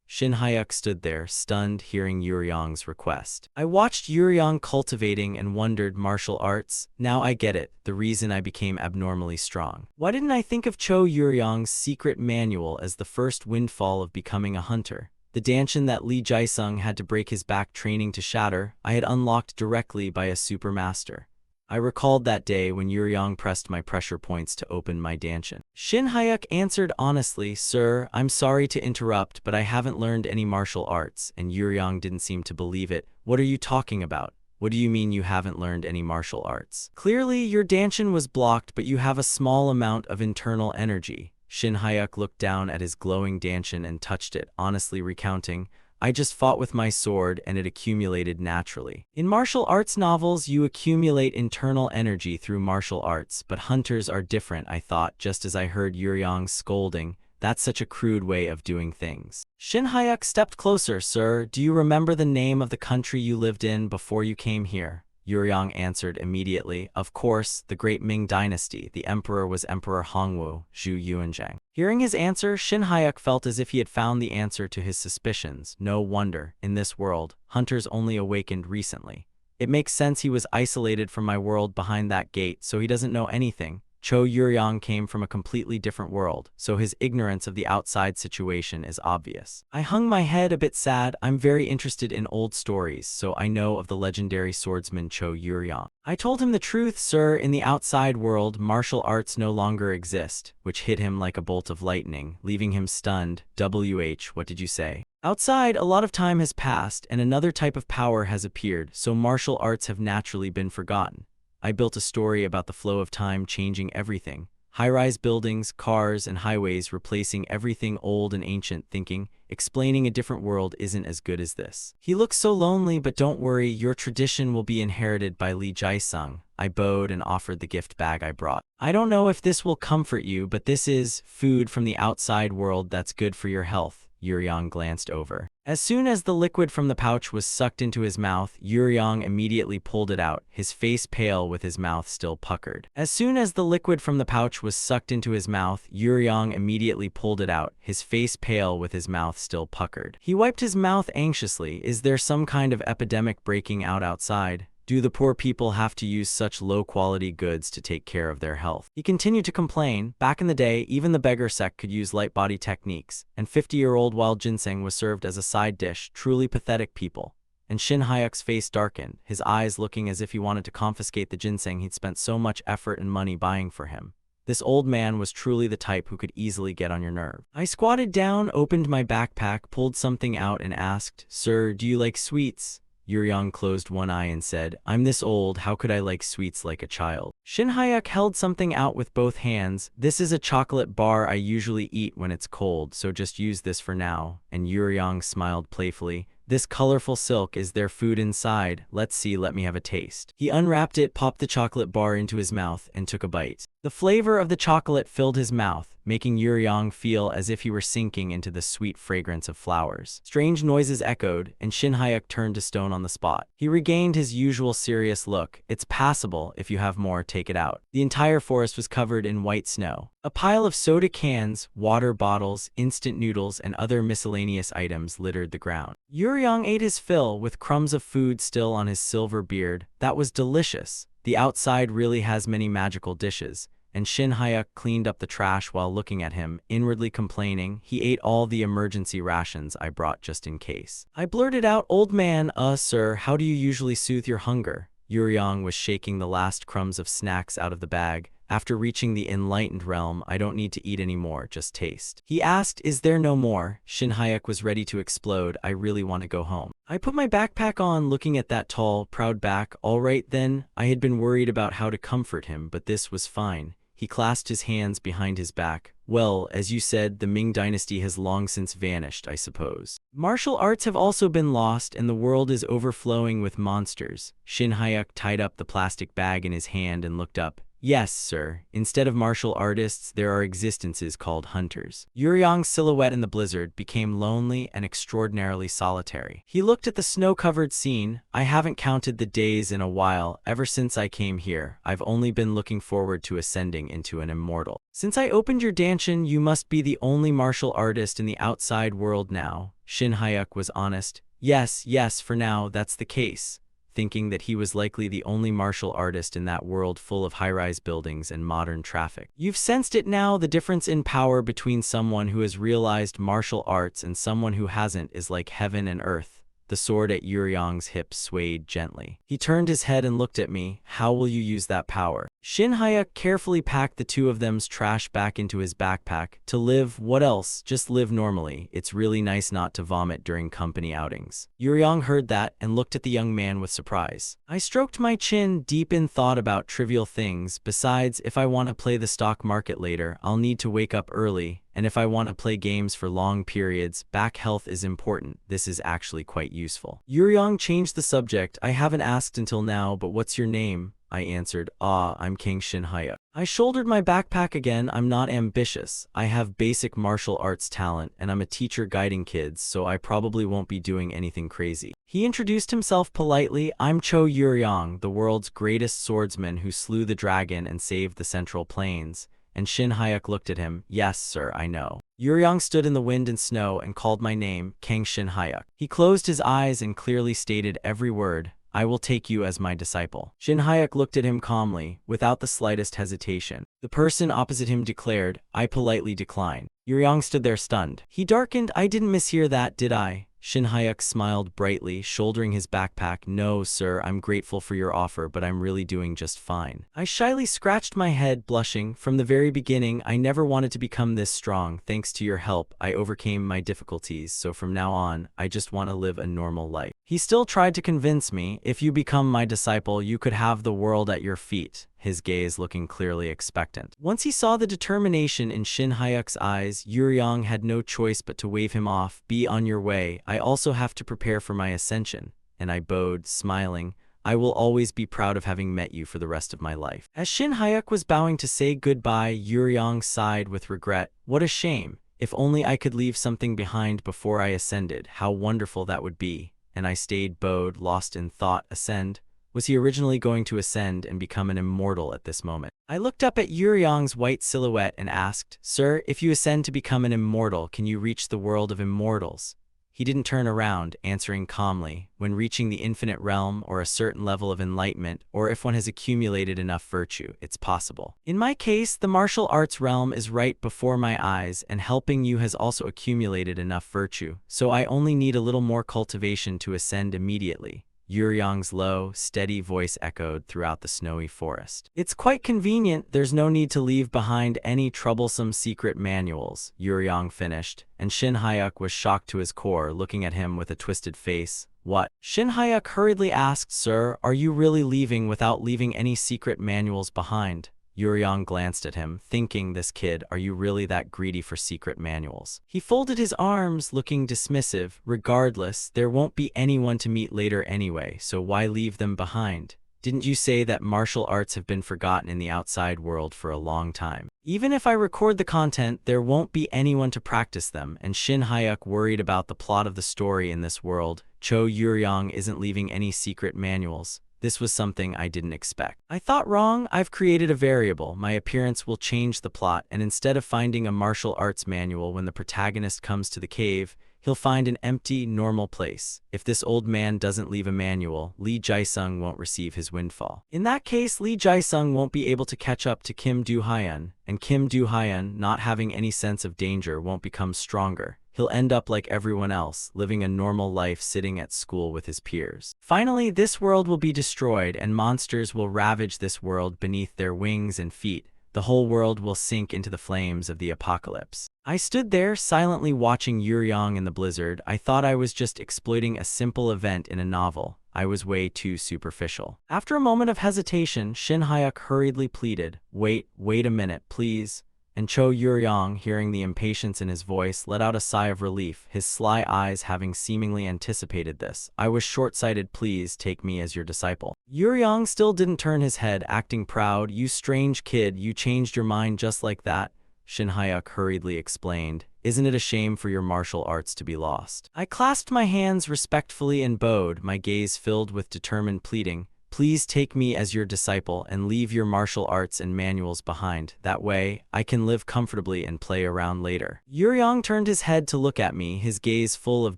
Shin Hyuk stood there, stunned, hearing Yuryong's request. I watched Yuryong cultivating and wondered, martial arts? Now I get it, the reason I became abnormally strong. Why didn't I think of Cho Yuryong's secret manual as the first windfall of becoming a hunter? The danchin that Lee Jae-sung had to break his back training to shatter, I had unlocked directly by a super master. I recalled that day when Yuryong pressed my pressure points to open my danchin. Shin Hyuk answered honestly, "Sir, I'm sorry to interrupt, but I haven't learned any martial arts," and Yuryong didn't seem to believe it. "What are you talking about? What do you mean you haven't learned any martial arts? Clearly, your danchin was blocked, but you have a small amount of internal energy." Shin Hyuk looked down at his glowing danchin and touched it, honestly recounting, "I just fought with my sword and it accumulated naturally." In martial arts novels, you accumulate internal energy through martial arts, but hunters are different, I thought, just as I heard Yuryong scolding. That's such a crude way of doing things. Shin Hyuk stepped closer. "Sir, do you remember the name of the country you lived in before you came here?" Yuryong answered immediately, "Of course, the great Ming dynasty. The emperor was Emperor Hongwu, Zhu Yuanzhang." Hearing his answer, Shin Hyuk felt as if he had found the answer to his suspicions. No wonder, in this world, hunters only awakened recently. It makes sense he was isolated from my world behind that gate, so he doesn't know anything. Cho Yuryong came from a completely different world, so his ignorance of the outside situation is obvious. I hung my head a bit sad. I'm very interested in old stories, so I know of the legendary swordsman Cho Yuryong. I told him the truth, "Sir, in the outside world, martial arts no longer exist," which hit him like a bolt of lightning, leaving him stunned. What did you say? Outside, a lot of time has passed, and another type of power has appeared, so martial arts have naturally been forgotten. I built a story about the flow of time changing everything. High-rise buildings, cars, and highways replacing everything old and ancient, thinking, explaining a different world isn't as good as this. He looks so lonely, but don't worry, your tradition will be inherited by Lee Jae-sung. I bowed and offered the gift bag I brought. "I don't know if this will comfort you, but this is food from the outside world that's good for your health. Yuryong glanced over. As soon as the liquid from the pouch was sucked into his mouth, Yuryong immediately pulled it out, his face pale with his mouth still puckered. As soon as the liquid from the pouch was sucked into his mouth, Yuryong immediately pulled it out, his face pale with his mouth still puckered. He wiped his mouth anxiously. Is there some kind of epidemic breaking out outside? Do the poor people have to use such low-quality goods to take care of their health? He continued to complain. Back in the day, even the beggar sect could use light body techniques, and 50-year-old wild ginseng was served as a side dish. Truly pathetic people. And Shin Hyuk's face darkened, his eyes looking as if he wanted to confiscate the ginseng he'd spent so much effort and money buying for him. This old man was truly the type who could easily get on your nerve. I squatted down, opened my backpack, pulled something out and asked, "Sir, do you like sweets?" Yuryong closed one eye and said, "I'm this old, how could I like sweets like a child?" Shin Hyuk held something out with both hands. "This is a chocolate bar I usually eat when it's cold, so just use this for now." And Yuryong smiled playfully. "This colorful silk, is there food inside? Let's see, let me have a taste." He unwrapped it, popped the chocolate bar into his mouth, and took a bite. The flavor of the chocolate filled his mouth, making Yuryong feel as if he were sinking into the sweet fragrance of flowers. Strange noises echoed, and Shin Hyuk turned to stone on the spot. He regained his usual serious look. "It's passable. If you have more, take it out." The entire forest was covered in white snow. A pile of soda cans, water bottles, instant noodles, and other miscellaneous items littered the ground. Yuryong ate his fill, with crumbs of food still on his silver beard. That was delicious. The outside really has many magical dishes. And Shin Hyuk cleaned up the trash while looking at him, inwardly complaining. He ate all the emergency rations I brought just in case. I blurted out, "Old man, sir, how do you usually soothe your hunger?" Yuryong was shaking the last crumbs of snacks out of the bag. "After reaching the enlightened realm, I don't need to eat anymore, just taste." He asked, "Is there no more?" Shin Hyuk was ready to explode. "I really want to go home." I put my backpack on, looking at that tall, proud back. All right then. I had been worried about how to comfort him, but this was fine. He clasped his hands behind his back. "Well, as you said, the Ming dynasty has long since vanished, I suppose. Martial arts have also been lost, and the world is overflowing with monsters." Shin Hyuk tied up the plastic bag in his hand and looked up. "Yes, sir. Instead of martial artists, there are existences called hunters." Yuryong's silhouette in the blizzard became lonely and extraordinarily solitary. He looked at the snow-covered scene. "I haven't counted the days in a while. Ever since I came here, I've only been looking forward to ascending into an immortal. Since I opened your danchin, you must be the only martial artist in the outside world now." Shin Hyuk was honest. Yes, for now, that's the case," thinking that he was likely the only martial artist in that world full of high-rise buildings and modern traffic. "You've sensed it now, the difference in power between someone who has realized martial arts and someone who hasn't is like heaven and earth." The sword at Yuryong's hip swayed gently. He turned his head and looked at me. "How will you use that power?" Shin Hyuk carefully packed the two of them's trash back into his backpack. "To live, what else? Just live normally. It's really nice not to vomit during company outings." Yuryong heard that and looked at the young man with surprise. I stroked my chin, deep in thought about trivial things. Besides, if I want to play the stock market later, I'll need to wake up early. And if I want to play games for long periods, back health is important. This is actually quite useful. Yuryong changed the subject. "I haven't asked until now, but what's your name?" I answered. "I'm King Shin Hyuk." I shouldered my backpack again. "I'm not ambitious. I have basic martial arts talent, and I'm a teacher guiding kids, so I probably won't be doing anything crazy." He introduced himself politely. "I'm Cho Yuryong, the world's greatest swordsman who slew the dragon and saved the Central Plains." And Shin Hyuk looked at him. "Yes, sir, I know." Yuryong stood in the wind and snow and called my name, King Shin Hyuk. He closed his eyes and clearly stated every word. "I will take you as my disciple." Shin Hyuk looked at him calmly, without the slightest hesitation. The person opposite him declared. "I politely decline." Yuryong stood there stunned. He darkened. "I didn't mishear that, did I?" Shin Hyuk smiled brightly, shouldering his backpack. "No, sir, I'm grateful for your offer, but I'm really doing just fine." I shyly scratched my head, blushing. "From the very beginning, I never wanted to become this strong. Thanks to your help, I overcame my difficulties, so from now on, I just want to live a normal life." He still tried to convince me. "If you become my disciple, you could have the world at your feet," his gaze looking clearly expectant. Once he saw the determination in Shin Hyuk's eyes, Yuryong had no choice but to wave him off. "Be on your way. I also have to prepare for my ascension." And I bowed, smiling. "I will always be proud of having met you for the rest of my life." As Shin Hyuk was bowing to say goodbye, Yuryong sighed with regret. "What a shame. If only I could leave something behind before I ascended, how wonderful that would be. And I stayed bowed, lost in thought. Ascend? Was he originally going to ascend and become an immortal at this moment? I looked up at Yuryong's white silhouette and asked, "Sir, if you ascend to become an immortal, can you reach the world of immortals?" He didn't turn around, answering calmly, "When reaching the infinite realm or a certain level of enlightenment, or if one has accumulated enough virtue, it's possible. In my case, the martial arts realm is right before my eyes, and helping you has also accumulated enough virtue, so I only need a little more cultivation to ascend immediately." Yuryong's low, steady voice echoed throughout the snowy forest. "It's quite convenient, there's no need to leave behind any troublesome secret manuals," Yuryong finished, and Shin Hyuk was shocked to his core, looking at him with a twisted face. "What?" Shin Hyuk hurriedly asked, "Sir, are you really leaving without leaving any secret manuals behind?" Yuryong glanced at him, thinking, this kid, are you really that greedy for secret manuals? He folded his arms, looking dismissive. "Regardless, there won't be anyone to meet later anyway, so why leave them behind? Didn't you say that martial arts have been forgotten in the outside world for a long time? Even if I record the content, there won't be anyone to practice them," and Shin Hyuk worried about the plot of the story in this world. Cho Yuryong isn't leaving any secret manuals. This was something I didn't expect. "I thought wrong. I've created a variable. My appearance will change the plot, and instead of finding a martial arts manual when the protagonist comes to the cave, he'll find an empty, normal place. If this old man doesn't leave a manual, Lee Jae-sung won't receive his windfall. In that case, Lee Jae-sung won't be able to catch up to Kim Do-hyun, and Kim Do-hyun, not having any sense of danger, won't become stronger. He'll end up like everyone else, living a normal life sitting at school with his peers. Finally, this world will be destroyed, and monsters will ravage this world beneath their wings and feet. The whole world will sink into the flames of the apocalypse." I stood there, silently watching Yuryong in the blizzard. I thought I was just exploiting a simple event in a novel. I was way too superficial. After a moment of hesitation, Shin Hyuk hurriedly pleaded, wait a minute, please." And Cho Yuryong, hearing the impatience in his voice, let out a sigh of relief, his sly eyes having seemingly anticipated this. "I was short-sighted, please take me as your disciple." Yuryong still didn't turn his head, acting proud. "You strange kid, you changed your mind just like that?" Shin Hyuk hurriedly explained. "Isn't it a shame for your martial arts to be lost?" I clasped my hands respectfully and bowed, my gaze filled with determined pleading. "Please take me as your disciple and leave your martial arts and manuals behind. That way, I can live comfortably and play around later." Yuryong turned his head to look at me, his gaze full of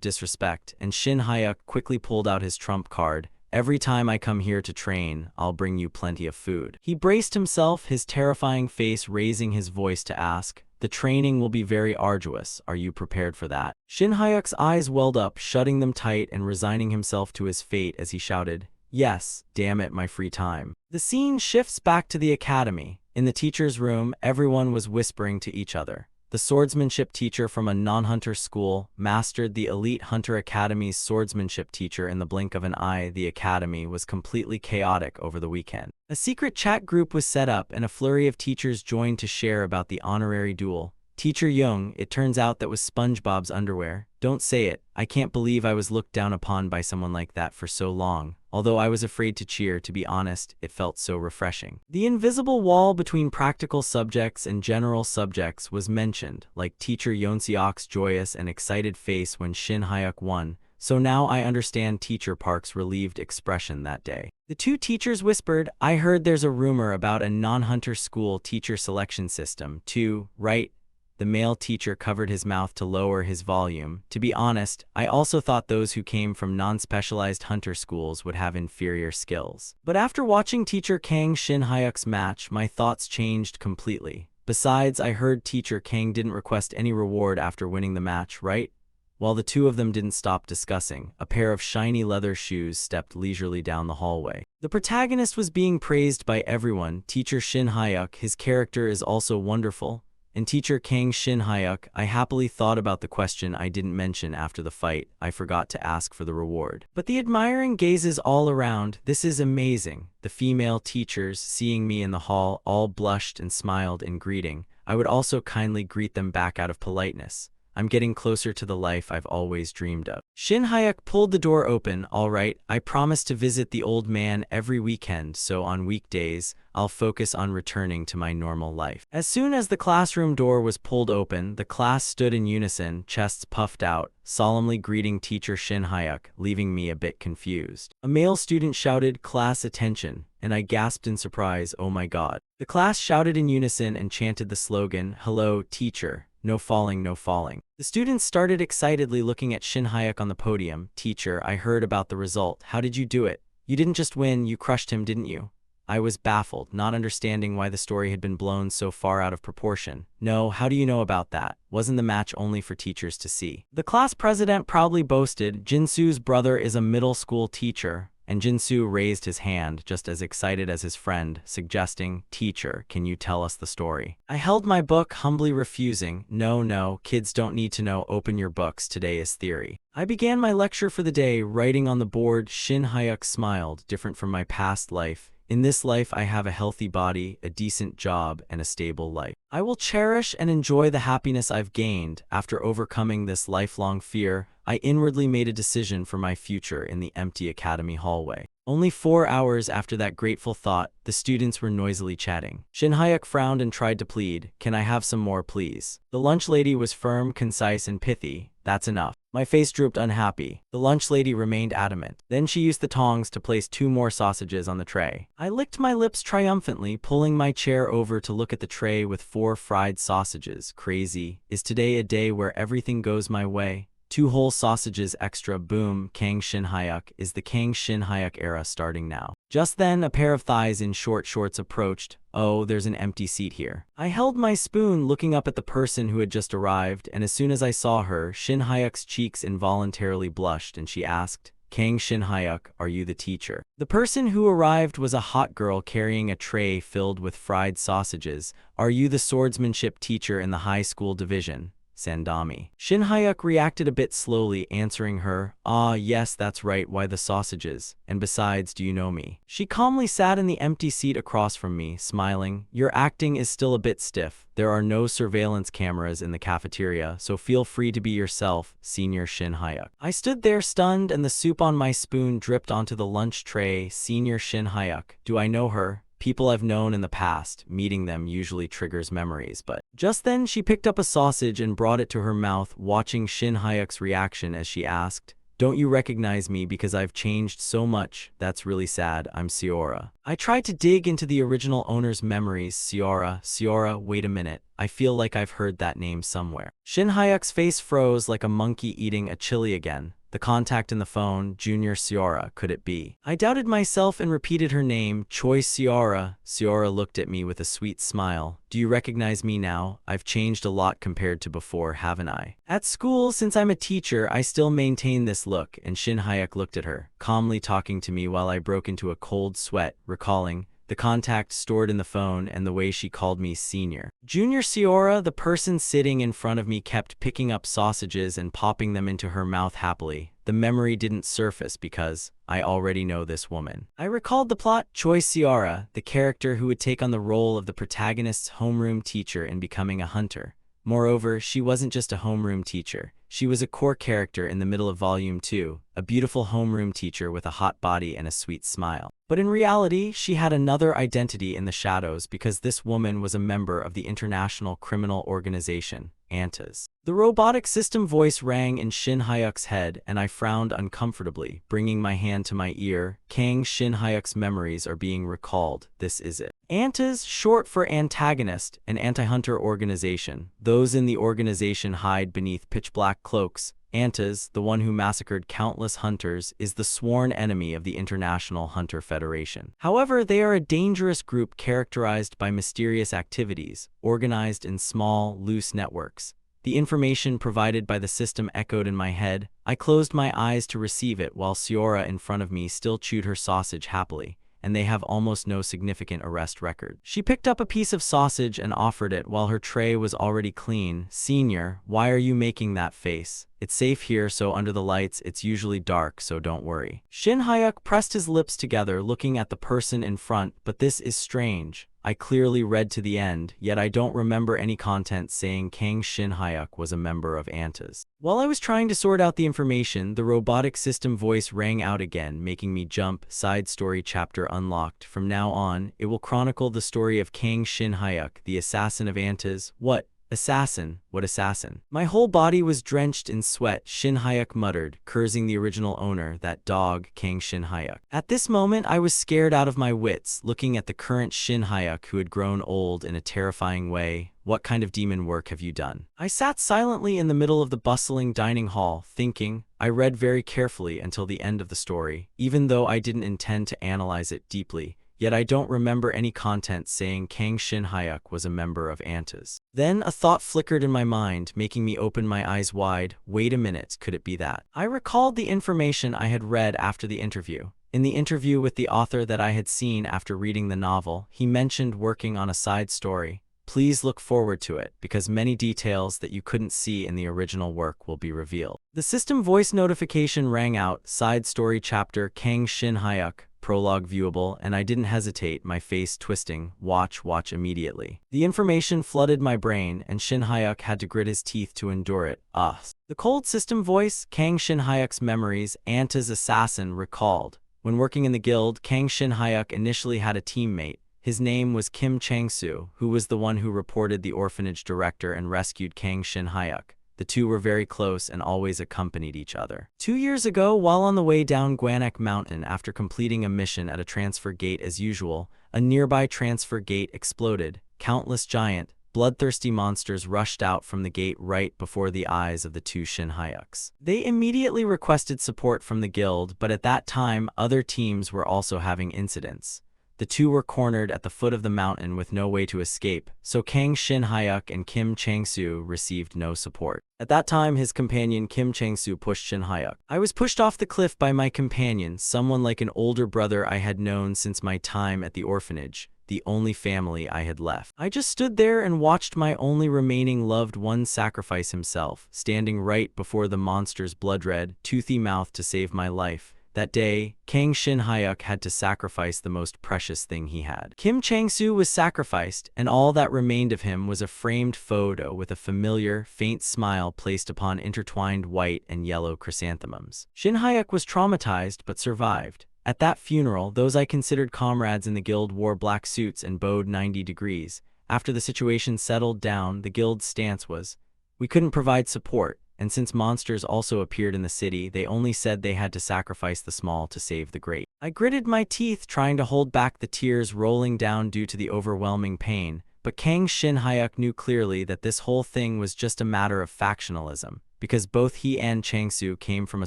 disrespect, and Shin Hyuk quickly pulled out his trump card. "Every time I come here to train, I'll bring you plenty of food." He braced himself, his terrifying face raising his voice to ask, "The training will be very arduous. Are you prepared for that?" Shin Hyuk's eyes welled up, shutting them tight and resigning himself to his fate as he shouted, "Yes, damn it, my free time." The scene shifts back to the academy. In the teacher's room, everyone was whispering to each other. The swordsmanship teacher from a non-hunter school mastered the elite hunter academy's swordsmanship teacher in the blink of an eye. The academy was completely chaotic over the weekend. A secret chat group was set up and a flurry of teachers joined to share about the honorary duel. "Teacher Young, it turns out that was SpongeBob's underwear." "Don't say it. I can't believe I was looked down upon by someone like that for so long." Although I was afraid to cheer, to be honest, it felt so refreshing. The invisible wall between practical subjects and general subjects was mentioned, like Teacher Yeonseok's joyous and excited face when Shin Hyuk won. So now I understand Teacher Park's relieved expression that day. The two teachers whispered, "I heard there's a rumor about a non-hunter school teacher selection system, too, right?" The male teacher covered his mouth to lower his volume. "To be honest, I also thought those who came from non-specialized hunter schools would have inferior skills. But after watching Teacher Kang Shin Hyuk's match, my thoughts changed completely. Besides, I heard Teacher Kang didn't request any reward after winning the match, right?" While the two of them didn't stop discussing, a pair of shiny leather shoes stepped leisurely down the hallway. The protagonist was being praised by everyone. Teacher Shin Hyuk, his character is also wonderful. And Teacher Kang Shin Hyuk, I happily thought about the question I didn't mention after the fight. I forgot to ask for the reward. But the admiring gazes all around, "This is amazing." The female teachers, seeing me in the hall, all blushed and smiled in greeting. I would also kindly greet them back out of politeness. I'm getting closer to the life I've always dreamed of. Shin Hyuk pulled the door open. All right, I promise to visit the old man every weekend, so on weekdays, I'll focus on returning to my normal life. As soon as the classroom door was pulled open, the class stood in unison, chests puffed out, solemnly greeting teacher Shin Hyuk, leaving me a bit confused. A male student shouted, "Class attention," and I gasped in surprise, "Oh my god." The class shouted in unison and chanted the slogan, "Hello, teacher. No falling, no falling." The students started excitedly looking at Shin Hyuk on the podium. "Teacher, I heard about the result. How did you do it? You didn't just win, you crushed him, didn't you?" I was baffled, not understanding why the story had been blown so far out of proportion. "No, how do you know about that? Wasn't the match only for teachers to see?" The class president proudly boasted, "Jinsu's brother is a middle school teacher," and Jinsu raised his hand, just as excited as his friend, suggesting, "Teacher, can you tell us the story?" I held my book, humbly refusing. No, kids don't need to know. Open your books, today is theory." I began my lecture for the day, writing on the board. Shin Hyuk smiled, "Different from my past life. In this life, I have a healthy body, a decent job, and a stable life. I will cherish and enjoy the happiness I've gained. After overcoming this lifelong fear, I inwardly made a decision for my future in the empty academy hallway." Only 4 hours after that grateful thought, the students were noisily chatting. Shin Hyuk frowned and tried to plead, "Can I have some more, please?" The lunch lady was firm, concise, and pithy. "That's enough." My face drooped unhappy. The lunch lady remained adamant. Then she used the tongs to place 2 more sausages on the tray. I licked my lips triumphantly, pulling my chair over to look at the tray with 4 fried sausages. Crazy. Is today a day where everything goes my way? 2 whole sausages extra. Boom. Kang Shin Hyuk. Is the Kang Shin Hyuk era starting now? Just then, a pair of thighs in short shorts approached. "Oh, there's an empty seat here." I held my spoon, looking up at the person who had just arrived, and as soon as I saw her, Shin Hyuk's cheeks involuntarily blushed, and she asked, "Kang Shin Hyuk, are you the teacher?" The person who arrived was a hot girl carrying a tray filled with fried sausages. "Are you the swordsmanship teacher in the high school division?" Sandami. Shin Hyuk reacted a bit slowly, answering her, "Ah, yes, that's right. Why the sausages? And besides, do you know me?" She calmly sat in the empty seat across from me, smiling. "Your acting is still a bit stiff. There are no surveillance cameras in the cafeteria, so feel free to be yourself, Senior Shin Hyuk." I stood there stunned, and the soup on my spoon dripped onto the lunch tray. Senior Shin Hyuk. Do I know her? People I've known in the past. Meeting them usually triggers memories, but just then she picked up a sausage and brought it to her mouth, watching Shin Hyuk's reaction as she asked, "Don't you recognize me because I've changed so much? That's really sad. I'm Seora." I tried to dig into the original owner's memories. Seora, wait a minute. I feel like I've heard that name somewhere. Shin Hyuk's face froze like a monkey eating a chili again. The contact in the phone, Junior Seora, could it be? I doubted myself and repeated her name, Choi Seora. Seora looked at me with a sweet smile. "Do you recognize me now? I've changed a lot compared to before, haven't I? At school, since I'm a teacher, I still maintain this look." And Shin Hyuk looked at her, calmly talking to me while I broke into a cold sweat, recalling the contact stored in the phone and the way she called me Senior. Junior Seora, the person sitting in front of me, kept picking up sausages and popping them into her mouth happily. The memory didn't surface because I already know this woman. I recalled the plot. Choi Seora, the character who would take on the role of the protagonist's homeroom teacher in becoming a hunter. Moreover, she wasn't just a homeroom teacher. She was a core character in the middle of Volume 2, a beautiful homeroom teacher with a hot body and a sweet smile. But in reality, she had another identity in the shadows because this woman was a member of the International Criminal Organization, ANTAS. The robotic system voice rang in Shin Hyuk's head, and I frowned uncomfortably, bringing my hand to my ear. Kang Shin Hyuk's memories are being recalled. This is it. ANTAS, short for antagonist, an anti-hunter organization. Those in the organization hide beneath pitch-black cloaks. ANTAS, the one who massacred countless hunters, is the sworn enemy of the International Hunter Federation. However, they are a dangerous group characterized by mysterious activities, organized in small, loose networks. The information provided by the system echoed in my head. I closed my eyes to receive it while Seora in front of me still chewed her sausage happily, and they have almost no significant arrest record. She picked up a piece of sausage and offered it while her tray was already clean. "Senior, why are you making that face? It's safe here, so under the lights, it's usually dark, so don't worry. Shin Hyuk pressed his lips together, looking at the person in front, but this is strange. I clearly read to the end, yet I don't remember any content saying Kang Shin Hyuk was a member of ANTAS. While I was trying to sort out the information, the robotic system voice rang out again, making me jump. Side story chapter unlocked. From now on, it will chronicle the story of Kang Shin Hyuk, the assassin of ANTAS. What? Assassin? What assassin? My whole body was drenched in sweat, Shin Hyuk muttered, cursing the original owner, that dog, Kang Shin Hyuk. At this moment, I was scared out of my wits, looking at the current Shin Hyuk who had grown old in a terrifying way. What kind of demon work have you done? I sat silently in the middle of the bustling dining hall, thinking. I read very carefully until the end of the story, even though I didn't intend to analyze it deeply. Yet I don't remember any content saying Kang Shin Hyuk was a member of ANTAS. Then a thought flickered in my mind, making me open my eyes wide. Wait a minute, could it be that? I recalled the information I had read after the interview. In the interview with the author that I had seen after reading the novel, he mentioned working on a side story. Please look forward to it, because many details that you couldn't see in the original work will be revealed. The system voice notification rang out, side story chapter, Kang Shin Hyuk, prologue viewable, and I didn't hesitate, my face twisting. Watch immediately. The information flooded my brain, and Shin Hyuk had to grit his teeth to endure it. The cold system voice, Kang Shin Hyuk's memories, ANTA's assassin, recalled. When working in the guild, Kang Shin Hyuk initially had a teammate. His name was Kim Chang-soo, who was the one who reported the orphanage director and rescued Kang Shin Hyuk. The two were very close and always accompanied each other. 2 years ago, while on the way down Gwanak Mountain after completing a mission at a transfer gate as usual, a nearby transfer gate exploded. Countless giant, bloodthirsty monsters rushed out from the gate right before the eyes of the two Shin Hyuks. They immediately requested support from the guild, but at that time, other teams were also having incidents. The two were cornered at the foot of the mountain with no way to escape, so Kang Shin Hyuk and Kim Chang-soo received no support. At that time, his companion Kim Chang-soo pushed Shin Hyuk. I was pushed off the cliff by my companion, someone like an older brother I had known since my time at the orphanage, the only family I had left. I just stood there and watched my only remaining loved one sacrifice himself, standing right before the monster's blood-red, toothy mouth to save my life. That day, Kang Shin Hyuk had to sacrifice the most precious thing he had. Kim Chang-soo was sacrificed, and all that remained of him was a framed photo with a familiar, faint smile placed upon intertwined white and yellow chrysanthemums. Shin Hyuk was traumatized but survived. At that funeral, those I considered comrades in the guild wore black suits and bowed 90 degrees. After the situation settled down, the guild's stance was, we couldn't provide support. And since monsters also appeared in the city, they only said they had to sacrifice the small to save the great. I gritted my teeth, trying to hold back the tears rolling down due to the overwhelming pain, but Kang Shin Hyuk knew clearly that this whole thing was just a matter of factionalism, because both he and Chang-soo came from a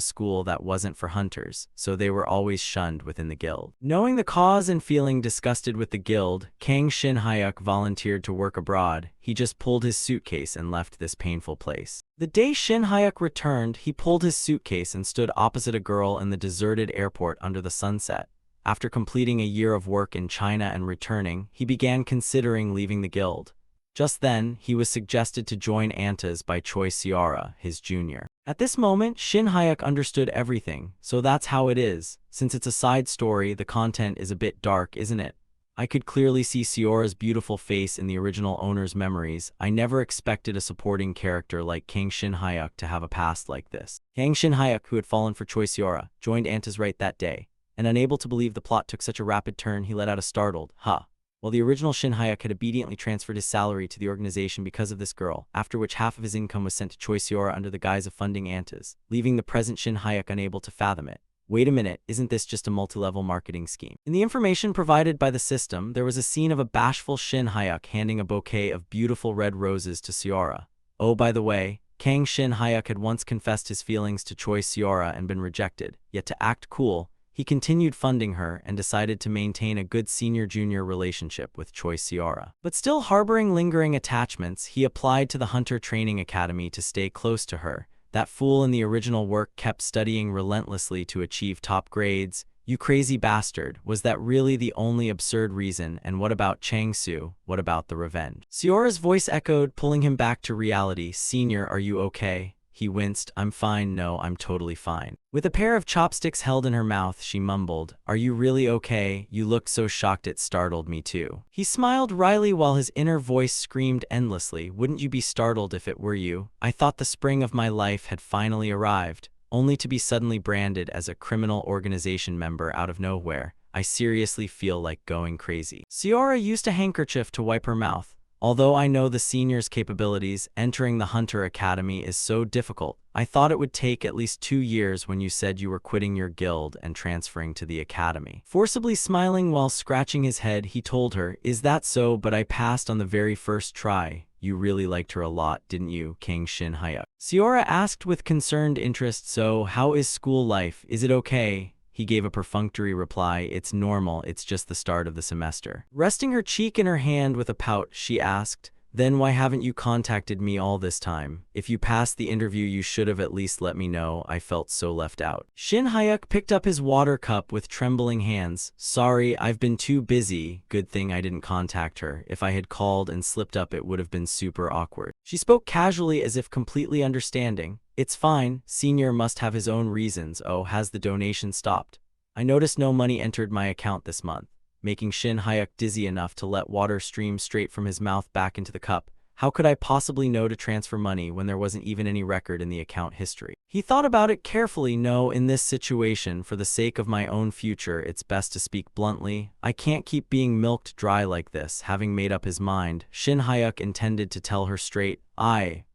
school that wasn't for hunters, so they were always shunned within the guild. Knowing the cause and feeling disgusted with the guild, Kang Shin Hyuk volunteered to work abroad. He just pulled his suitcase and left this painful place. The day Shin Hyuk returned, he pulled his suitcase and stood opposite a girl in the deserted airport under the sunset. After completing a year of work in China and returning, he began considering leaving the guild. Just then, he was suggested to join ANTAS by Choi Seora, his junior. At this moment, Shin Hyuk understood everything, so that's how it is. Since it's a side story, the content is a bit dark, isn't it? I could clearly see Seora's beautiful face in the original owner's memories. I never expected a supporting character like Kang Shin Hyuk to have a past like this. Kang Shin Hyuk, who had fallen for Choi Seora, joined ANTAS right that day. And unable to believe the plot took such a rapid turn, he let out a startled, "Huh." While the original Shin Hyuk had obediently transferred his salary to the organization because of this girl, after which half of his income was sent to Choi Seora under the guise of funding ANTAS, leaving the present Shin Hyuk unable to fathom it. Wait a minute, isn't this just a multi-level marketing scheme? In the information provided by the system, there was a scene of a bashful Shin Hyuk handing a bouquet of beautiful red roses to Seora. Oh, by the way, Kang Shin Hyuk had once confessed his feelings to Choi Seora and been rejected, yet to act cool, he continued funding her and decided to maintain a good senior-junior relationship with Choi Seora. But still harboring lingering attachments, he applied to the Hunter Training Academy to stay close to her. That fool in the original work kept studying relentlessly to achieve top grades. You crazy bastard, was that really the only absurd reason? And what about Chang-soo? What about the revenge? Seora's voice echoed, pulling him back to reality. Senior, are you okay? He winced. I'm fine, no, I'm totally fine. With a pair of chopsticks held in her mouth, she mumbled, Are you really okay? You looked so shocked it startled me too. He smiled wryly while his inner voice screamed endlessly, Wouldn't you be startled if it were you? I thought the spring of my life had finally arrived, only to be suddenly branded as a criminal organization member out of nowhere. I seriously feel like going crazy. Ciara used a handkerchief to wipe her mouth. Although I know the senior's capabilities, entering the Hunter Academy is so difficult. I thought it would take at least 2 years when you said you were quitting your guild and transferring to the academy. Forcibly smiling while scratching his head, he told her, Is that so? But I passed on the very first try. You really liked her a lot, didn't you, Kang Shin-hyuk? Ciara asked with concerned interest, So, how is school life? Is it okay? He gave a perfunctory reply, It's normal, it's just the start of the semester. Resting her cheek in her hand with a pout, she asked, Then why haven't you contacted me all this time? If you passed the interview you should have at least let me know, I felt so left out. Shin-hyuk picked up his water cup with trembling hands. Sorry, I've been too busy. Good thing I didn't contact her. If I had called and slipped up it would have been super awkward. She spoke casually as if completely understanding. It's fine, senior must have his own reasons. Oh, has the donation stopped? I noticed no money entered my account this month, making Shin-hyuk dizzy enough to let water stream straight from his mouth back into the cup. How could I possibly know to transfer money when there wasn't even any record in the account history? He thought about it carefully. No, in this situation, for the sake of my own future, it's best to speak bluntly. I can't keep being milked dry like this. Having made up his mind, Shin-hyuk intended to tell her straight,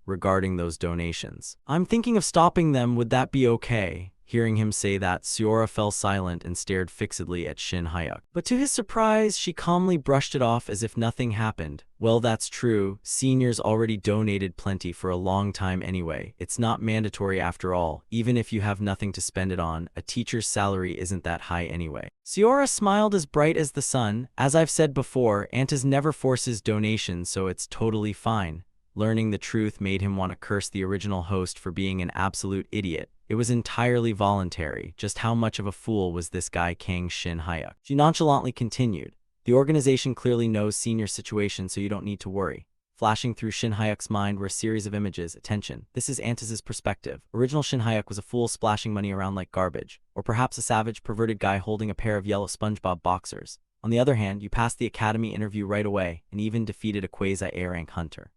regarding those donations. I'm thinking of stopping them, would that be okay? Hearing him say that, Ciara fell silent and stared fixedly at Shin-hyuk. But to his surprise, she calmly brushed it off as if nothing happened. Well, that's true. Seniors already donated plenty for a long time anyway. It's not mandatory after all. Even if you have nothing to spend it on, a teacher's salary isn't that high anyway. Ciara smiled as bright as the sun. As I've said before, Antas never forces donations, so it's totally fine. Learning the truth made him want to curse the original host for being an absolute idiot. It was entirely voluntary. Just how much of a fool was this guy Kang Shin-hyuk? She nonchalantly continued, The organization clearly knows senior's situation, so you don't need to worry. Flashing through Shin-hyuk's mind were a series of images. Attention, this is Antas's perspective. Original Shin-hyuk was a fool splashing money around like garbage, or perhaps a savage, perverted guy holding a pair of yellow SpongeBob boxers. On the other hand, you passed the academy interview right away, and even defeated a quasi-A-rank hunter.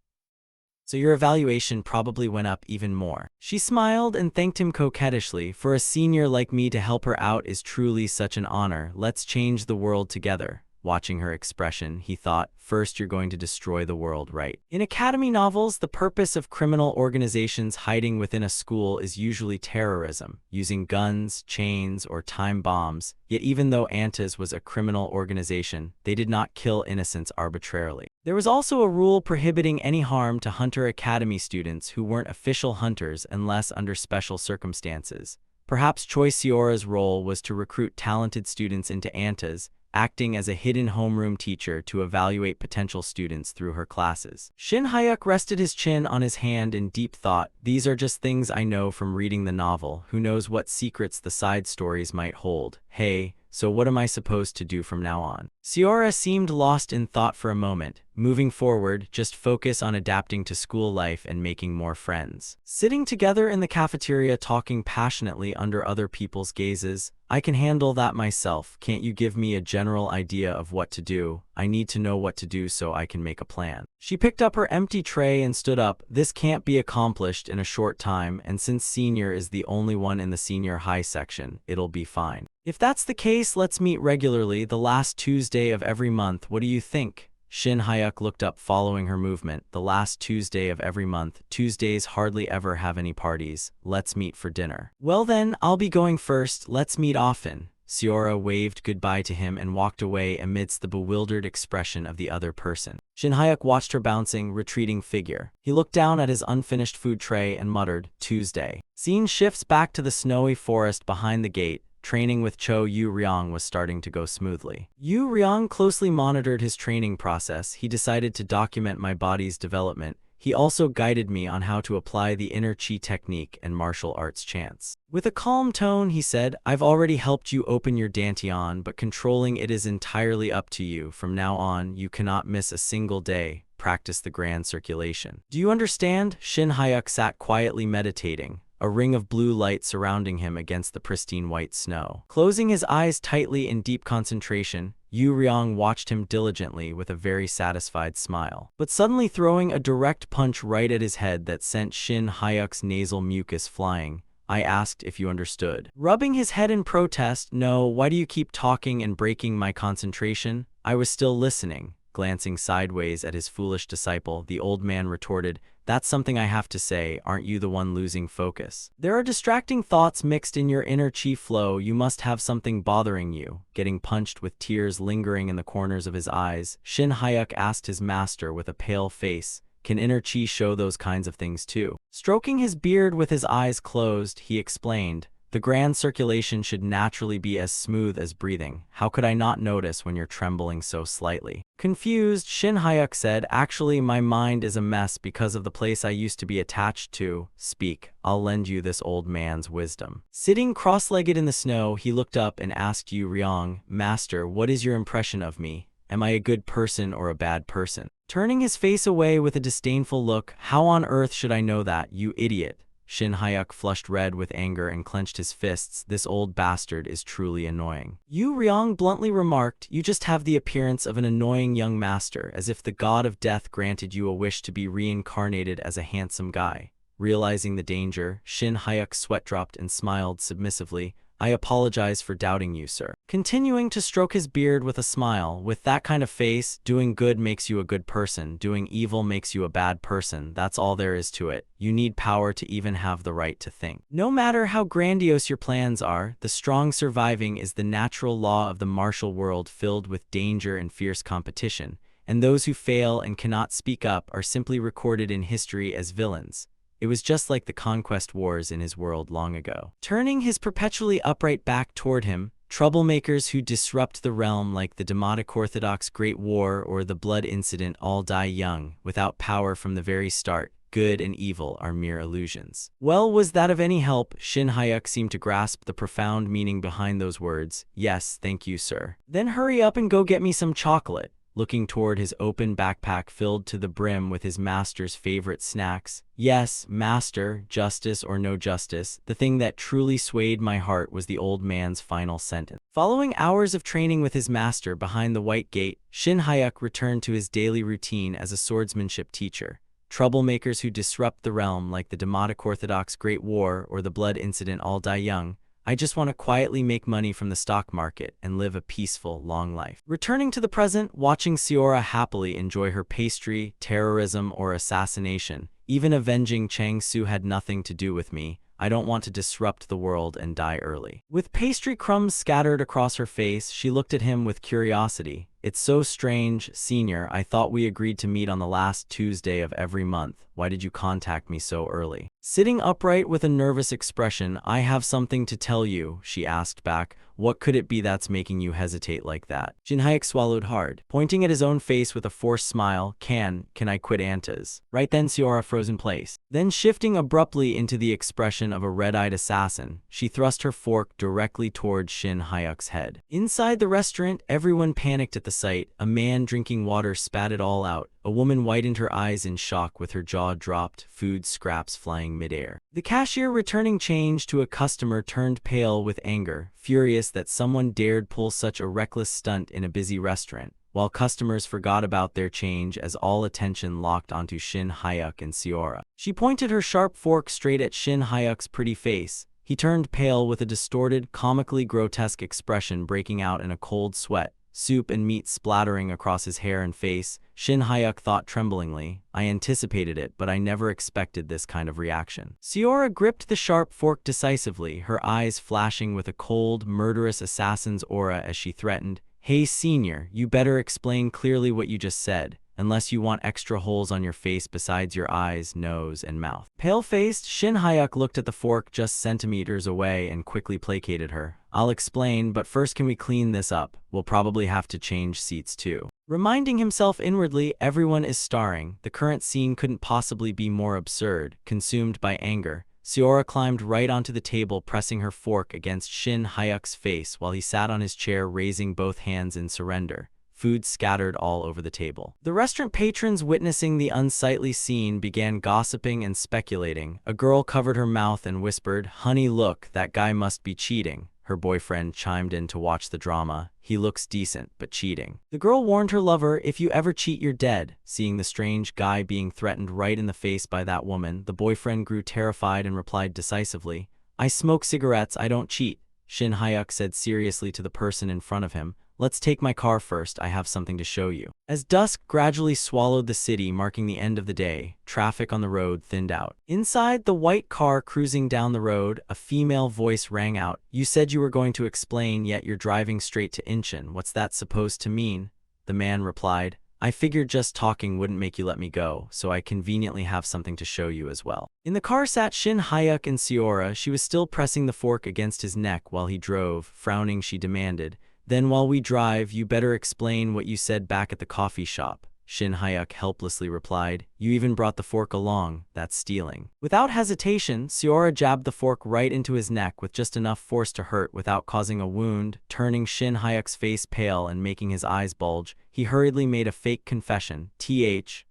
So your evaluation probably went up even more. She smiled and thanked him coquettishly. For a senior like me to help her out is truly such an honor. Let's change the world together. Watching her expression, he thought, First you're going to destroy the world, right? In academy novels, the purpose of criminal organizations hiding within a school is usually terrorism, using guns, chains, or time bombs. Yet even though Antas was a criminal organization, they did not kill innocents arbitrarily. There was also a rule prohibiting any harm to Hunter Academy students who weren't official hunters unless under special circumstances. Perhaps Choi Ciara's role was to recruit talented students into Antas, acting as a hidden homeroom teacher to evaluate potential students through her classes. Shin-hyuk rested his chin on his hand in deep thought. These are just things I know from reading the novel. Who knows what secrets the side stories might hold? Hey, so what am I supposed to do from now on? Ciara seemed lost in thought for a moment. Moving forward, just focus on adapting to school life and making more friends. Sitting together in the cafeteria talking passionately under other people's gazes. I can handle that myself. Can't you give me a general idea of what to do? I need to know what to do so I can make a plan. She picked up her empty tray and stood up. This can't be accomplished in a short time, and since senior is the only one in the senior high section, it'll be fine. If that's the case, let's meet regularly, the last Tuesday of every month. What do you think? Shin-hyuk looked up following her movement. The last Tuesday of every month. Tuesdays hardly ever have any parties. Let's meet for dinner. Well then, I'll be going first. Let's meet often. Ciara waved goodbye to him and walked away amidst the bewildered expression of the other person. Shin-hyuk watched her bouncing, retreating figure. He looked down at his unfinished food tray and muttered, Tuesday. Scene shifts back to the snowy forest behind the gate. Training with Cho Yu-ryong was starting to go smoothly. Yu-ryong closely monitored his training process. He decided to document my body's development. He also guided me on how to apply the inner chi technique and martial arts chants. With a calm tone, he said, I've already helped you open your dantian, but controlling it is entirely up to you. From now on, you cannot miss a single day. Practice the grand circulation. Do you understand? Shin Hyuk sat quietly meditating, a ring of blue light surrounding him against the pristine white snow. Closing his eyes tightly in deep concentration, Yu Ryong watched him diligently with a very satisfied smile. But suddenly throwing a direct punch right at his head that sent Shin Hyuk's nasal mucus flying, I asked if you understood. Rubbing his head in protest, no, why do you keep talking and breaking my concentration? I was still listening. Glancing sideways at his foolish disciple, the old man retorted, that's something I have to say, aren't you the one losing focus? There are distracting thoughts mixed in your inner chi flow, you must have something bothering you. Getting punched with tears lingering in the corners of his eyes, Shin Hyuk asked his master with a pale face, can inner chi show those kinds of things too? Stroking his beard with his eyes closed, he explained, the grand circulation should naturally be as smooth as breathing. How could I not notice when you're trembling so slightly? Confused, Shin Hyuk said, actually my mind is a mess because of the place I used to be attached to. Speak, I'll lend you this old man's wisdom. Sitting cross-legged in the snow, he looked up and asked Yu Ryong, Master, what is your impression of me? Am I a good person or a bad person? Turning his face away with a disdainful look, how on earth should I know that, you idiot? Shin Hyuk flushed red with anger and clenched his fists. This old bastard is truly annoying. Yu Ryong bluntly remarked, you just have the appearance of an annoying young master, as if the god of death granted you a wish to be reincarnated as a handsome guy. Realizing the danger, Shin Hyuk's sweat dropped and smiled submissively. I apologize for doubting you, sir. Continuing to stroke his beard with a smile, with that kind of face, doing good makes you a good person, doing evil makes you a bad person, that's all there is to it. You need power to even have the right to think. No matter how grandiose your plans are, the strong surviving is the natural law of the martial world filled with danger and fierce competition, and those who fail and cannot speak up are simply recorded in history as villains. It was just like the conquest wars in his world long ago. Turning his perpetually upright back toward him, troublemakers who disrupt the realm like the Demotic Orthodox Great War or the Blood Incident all die young, without power from the very start. Good and evil are mere illusions. Well, was that of any help? Shin Hyuk seemed to grasp the profound meaning behind those words. Yes, thank you, sir. Then hurry up and go get me some chocolate. Looking toward his open backpack filled to the brim with his master's favorite snacks. Yes, master, justice or no justice, the thing that truly swayed my heart was the old man's final sentence. Following hours of training with his master behind the white gate, Shin Hyuk returned to his daily routine as a swordsmanship teacher. Troublemakers who disrupt the realm like the Demotic Orthodox Great War or the Blood Incident all die young. I just want to quietly make money from the stock market and live a peaceful, long life. Returning to the present, watching Seora happily enjoy her pastry, terrorism, or assassination, even avenging Chang Su had nothing to do with me. I don't want to disrupt the world and die early. With pastry crumbs scattered across her face, she looked at him with curiosity. It's so strange, Senior. I thought we agreed to meet on the last Tuesday of every month. Why did you contact me so early? Sitting upright with a nervous expression, I have something to tell you, she asked back. What could it be that's making you hesitate like that? Shin Hyuk swallowed hard, pointing at his own face with a forced smile. Can I quit Antas? Right then Seora froze in place. Then shifting abruptly into the expression of a red-eyed assassin, she thrust her fork directly toward Shin Hyuk's head. Inside the restaurant, everyone panicked at the sight. A man drinking water spat it all out. A woman widened her eyes in shock with her jaw dropped, food scraps flying midair. The cashier returning change to a customer turned pale with anger, furious that someone dared pull such a reckless stunt in a busy restaurant, while customers forgot about their change as all attention locked onto Shin Hyuk and Seora. She pointed her sharp fork straight at Shin Hyuk's pretty face. He turned pale with a distorted, comically grotesque expression breaking out in a cold sweat. Soup and meat splattering across his hair and face, Shin Hyuk thought tremblingly, I anticipated it, but I never expected this kind of reaction. Seora gripped the sharp fork decisively, her eyes flashing with a cold, murderous assassin's aura as she threatened, Hey Senior, you better explain clearly what you just said, unless you want extra holes on your face besides your eyes, nose, and mouth. Pale-faced, Shin Hyuk looked at the fork just centimeters away and quickly placated her. I'll explain, but first can we clean this up? We'll probably have to change seats too. Reminding himself inwardly, everyone is starring. The current scene couldn't possibly be more absurd. Consumed by anger, Seora climbed right onto the table, pressing her fork against Shin Hyuk's face while he sat on his chair, raising both hands in surrender. Food scattered all over the table. The restaurant patrons, witnessing the unsightly scene, began gossiping and speculating. A girl covered her mouth and whispered, "Honey, look, that guy must be cheating." Her boyfriend chimed in to watch the drama. "He looks decent, but cheating." The girl warned her lover, "If you ever cheat, you're dead." Seeing the strange guy being threatened right in the face by that woman, the boyfriend grew terrified and replied decisively, "I smoke cigarettes, I don't cheat." Shin Hyuk said seriously to the person in front of him, "Let's take my car first, I have something to show you." As dusk gradually swallowed the city, marking the end of the day, traffic on the road thinned out. Inside the white car cruising down the road, a female voice rang out, "You said you were going to explain, yet you're driving straight to Incheon. What's that supposed to mean?" The man replied, "I figured just talking wouldn't make you let me go, so I conveniently have something to show you as well." In the car sat Shin Hyuk and Seora. She was still pressing the fork against his neck while he drove. Frowning, she demanded, "Then while we drive, you better explain what you said back at the coffee shop." Shin Hyuk helplessly replied, "You even brought the fork along, that's stealing." Without hesitation, Seora jabbed the fork right into his neck with just enough force to hurt without causing a wound. Turning Shin Hyuk's face pale and making his eyes bulge, he hurriedly made a fake confession. "Th.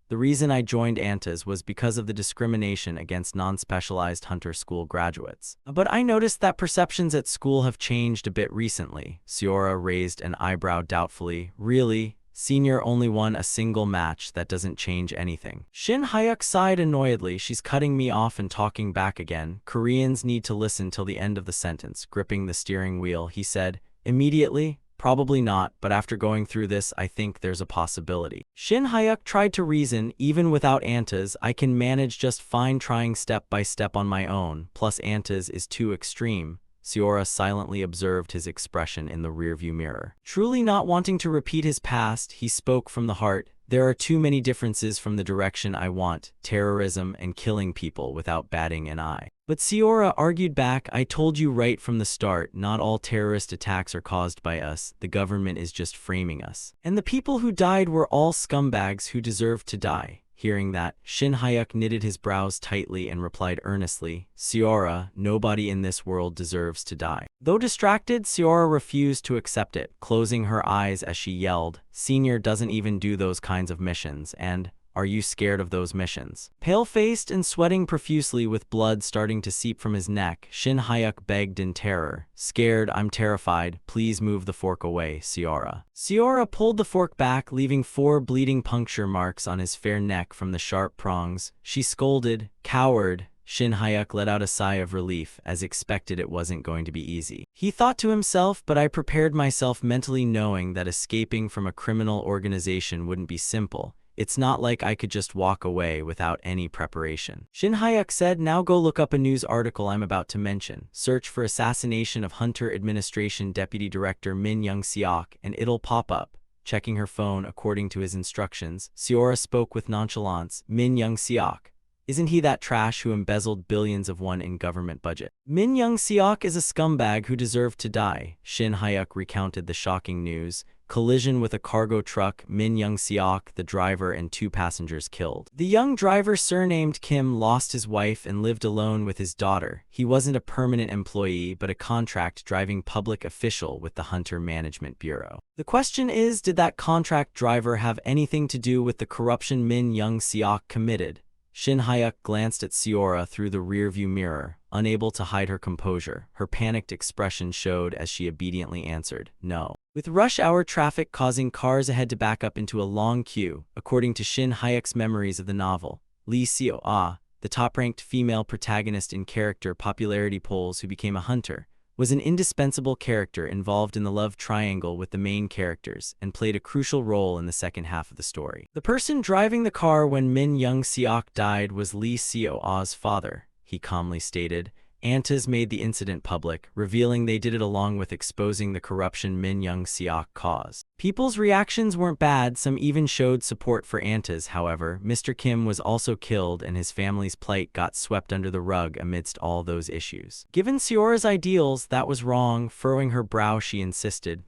The reason I joined ANTAS was because of the discrimination against non-specialized hunter school graduates. But I noticed that perceptions at school have changed a bit recently." Seora raised an eyebrow doubtfully. "Really? Senior only won a single match, that doesn't change anything." Shin Hyuk sighed annoyedly. "She's cutting me off and talking back again. Koreans need to listen till the end of the sentence." Gripping the steering wheel, he said, "Immediately? Probably not, but after going through this, I think there's a possibility." Shin Hyuk tried to reason, "Even without ANTAS, I can manage just fine, trying step by step on my own. Plus ANTAS is too extreme." Seora silently observed his expression in the rearview mirror. Truly not wanting to repeat his past, he spoke from the heart. "There are too many differences from the direction I want, terrorism and killing people without batting an eye." But Seora argued back, "I told you right from the start, not all terrorist attacks are caused by us, the government is just framing us. And the people who died were all scumbags who deserved to die." Hearing that, Shin Hyuk knitted his brows tightly and replied earnestly, "Seora, nobody in this world deserves to die." Though distracted, Seora refused to accept it, closing her eyes as she yelled, "Senior doesn't even do those kinds of missions, and are you scared of those missions?" Pale-faced and sweating profusely with blood starting to seep from his neck, Shin Hyuk begged in terror, "Scared, I'm terrified, please move the fork away, Seora." Seora pulled the fork back, leaving 4 bleeding puncture marks on his fair neck from the sharp prongs. She scolded, "Coward." Shin Hyuk let out a sigh of relief. As expected, it wasn't going to be easy. He thought to himself, "But I prepared myself mentally, knowing that escaping from a criminal organization wouldn't be simple. It's not like I could just walk away without any preparation." Shin Hyuk said, "Now go look up a news article I'm about to mention. Search for assassination of Hunter Administration Deputy Director Min Young-seok and it'll pop up." Checking her phone according to his instructions, Seora spoke with nonchalance, "Min Young-seok. Isn't he that trash who embezzled billions of won in government budget?" "Min Young-seok is a scumbag who deserved to die." Shin Hyuk recounted the shocking news. Collision with a cargo truck, Min Young-seok, the driver and 2 passengers killed. The young driver, surnamed Kim, lost his wife and lived alone with his daughter. He wasn't a permanent employee, but a contract driving public official with the Hunter Management Bureau. The question is, did that contract driver have anything to do with the corruption Min Young-seok committed? Shin Hyuk glanced at Seora through the rearview mirror, unable to hide her composure. Her panicked expression showed as she obediently answered, "No." With rush hour traffic causing cars ahead to back up into a long queue, according to Shin Hyuk's memories of the novel, Lee Seo-ah, the top-ranked female protagonist in character popularity polls who became a hunter, was an indispensable character involved in the love triangle with the main characters and played a crucial role in the second half of the story. The person driving the car when Min Young-seok died was Lee Seo-ah's father, he calmly stated. ANTAS made the incident public, revealing they did it along with exposing the corruption Min Young-seok caused. People's reactions weren't bad, some even showed support for ANTAS. However, Mr. Kim was also killed and his family's plight got swept under the rug amidst all those issues. Given Seora's ideals, that was wrong. Furrowing her brow, she insisted,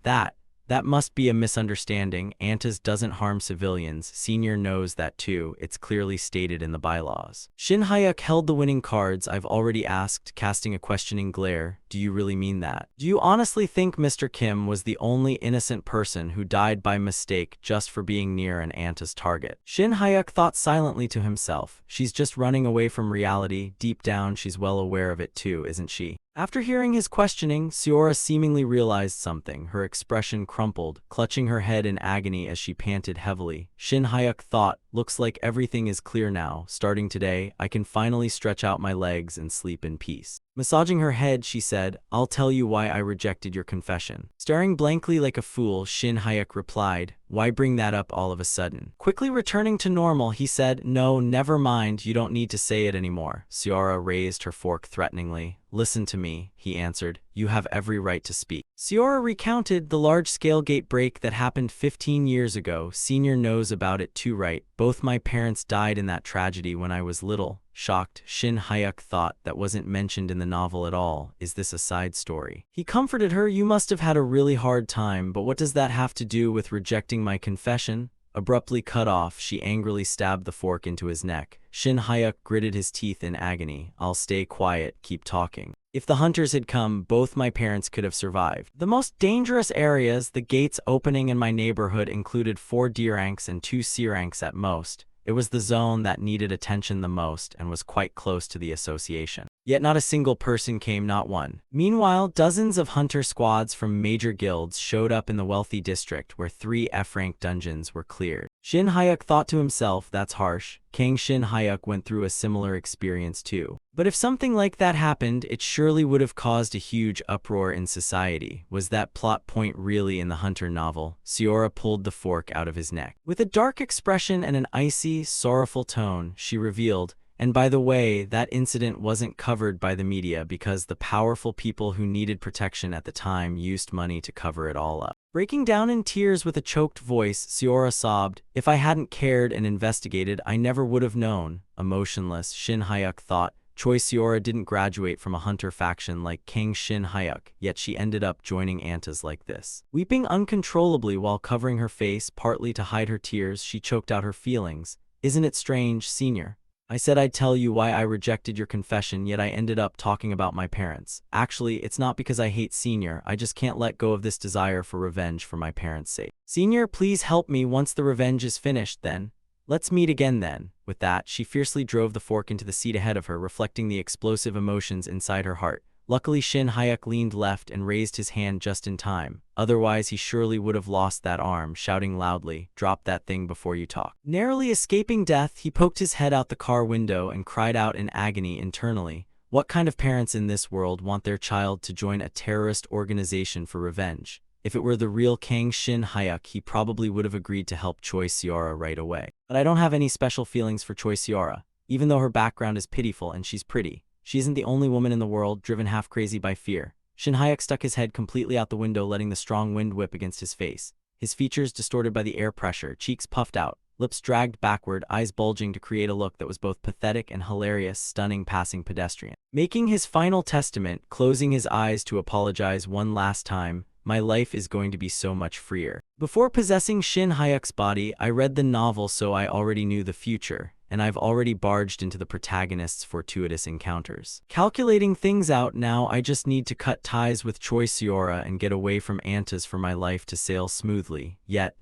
That must be a misunderstanding. Antas doesn't harm civilians. Senior knows that too. It's clearly stated in the bylaws. Shin Hyuk held the winning cards. I've already asked, casting a questioning glare. Do you really mean that? Do you honestly think Mr. Kim was the only innocent person who died by mistake just for being near an Anta's target? Shin Hyuk thought silently to himself. She's just running away from reality. Deep down, she's well aware of it too, isn't she? After hearing his questioning, Seora seemingly realized something. Her expression crumpled, clutching her head in agony as she panted heavily. Shin Hyuk thought, looks like everything is clear now. Starting today, I can finally stretch out my legs and sleep in peace. Massaging her head, she said, I'll tell you why I rejected your confession. Staring blankly like a fool, Shin Hyuk replied, why bring that up all of a sudden? Quickly returning to normal, he said, no, never mind, you don't need to say it anymore. Seora raised her fork threateningly. Listen to me, he answered. You have every right to speak. Seora recounted the large-scale gate break that happened 15 years ago. Senior knows about it too, right? Both my parents died in that tragedy when I was little. Shocked, Shin Hyuk thought that wasn't mentioned in the novel at all. Is this a side story? He comforted her. You must have had a really hard time, but what does that have to do with rejecting my confession? Abruptly cut off, she angrily stabbed the fork into his neck. Shin Hyuk gritted his teeth in agony. I'll stay quiet, keep talking. If the hunters had come, both my parents could have survived. The most dangerous areas, the gates opening in my neighborhood, included 4 D ranks and 2 C ranks at most. It was the zone that needed attention the most and was quite close to the association. Yet not a single person came, not one. Meanwhile, dozens of hunter squads from major guilds showed up in the wealthy district where 3 F-rank dungeons were cleared. Shin Hyuk thought to himself, that's harsh. King Shin Hyuk went through a similar experience too. But if something like that happened, it surely would have caused a huge uproar in society. Was that plot point really in the Hunter novel? Seora pulled the fork out of his neck. With a dark expression and an icy, sorrowful tone, she revealed, and by the way, that incident wasn't covered by the media because the powerful people who needed protection at the time used money to cover it all up. Breaking down in tears with a choked voice, Seora sobbed, if I hadn't cared and investigated, I never would have known. Emotionless, Shin Hyuk thought, Choi Seora didn't graduate from a hunter faction like King Shin Hyuk, yet she ended up joining Antas like this. Weeping uncontrollably while covering her face, partly to hide her tears, she choked out her feelings. Isn't it strange, Senior? I said I'd tell you why I rejected your confession, yet I ended up talking about my parents. Actually, it's not because I hate Senior, I just can't let go of this desire for revenge for my parents' sake. Senior, please help me once the revenge is finished, then. Let's meet again then. With that, she fiercely drove the fork into the seat ahead of her, reflecting the explosive emotions inside her heart. Luckily, Shin Hyuk leaned left and raised his hand just in time. Otherwise, he surely would have lost that arm, shouting loudly, drop that thing before you talk. Narrowly escaping death, he poked his head out the car window and cried out in agony internally. What kind of parents in this world want their child to join a terrorist organization for revenge? If it were the real Kang Shin Hyuk, he probably would have agreed to help Choi Seora right away. But I don't have any special feelings for Choi Seora, even though her background is pitiful and she's pretty. She isn't the only woman in the world driven half crazy by fear. Shin Hyuk stuck his head completely out the window, letting the strong wind whip against his face. His features distorted by the air pressure, cheeks puffed out, lips dragged backward, eyes bulging to create a look that was both pathetic and hilarious, stunning passing pedestrian. Making his final testament, closing his eyes to apologize one last time, my life is going to be so much freer. Before possessing Shin Hyuk's body, I read the novel, so I already knew the future, and I've already barged into the protagonist's fortuitous encounters. Calculating things out now, I just need to cut ties with Choi Seora and get away from Antas for my life to sail smoothly. Yet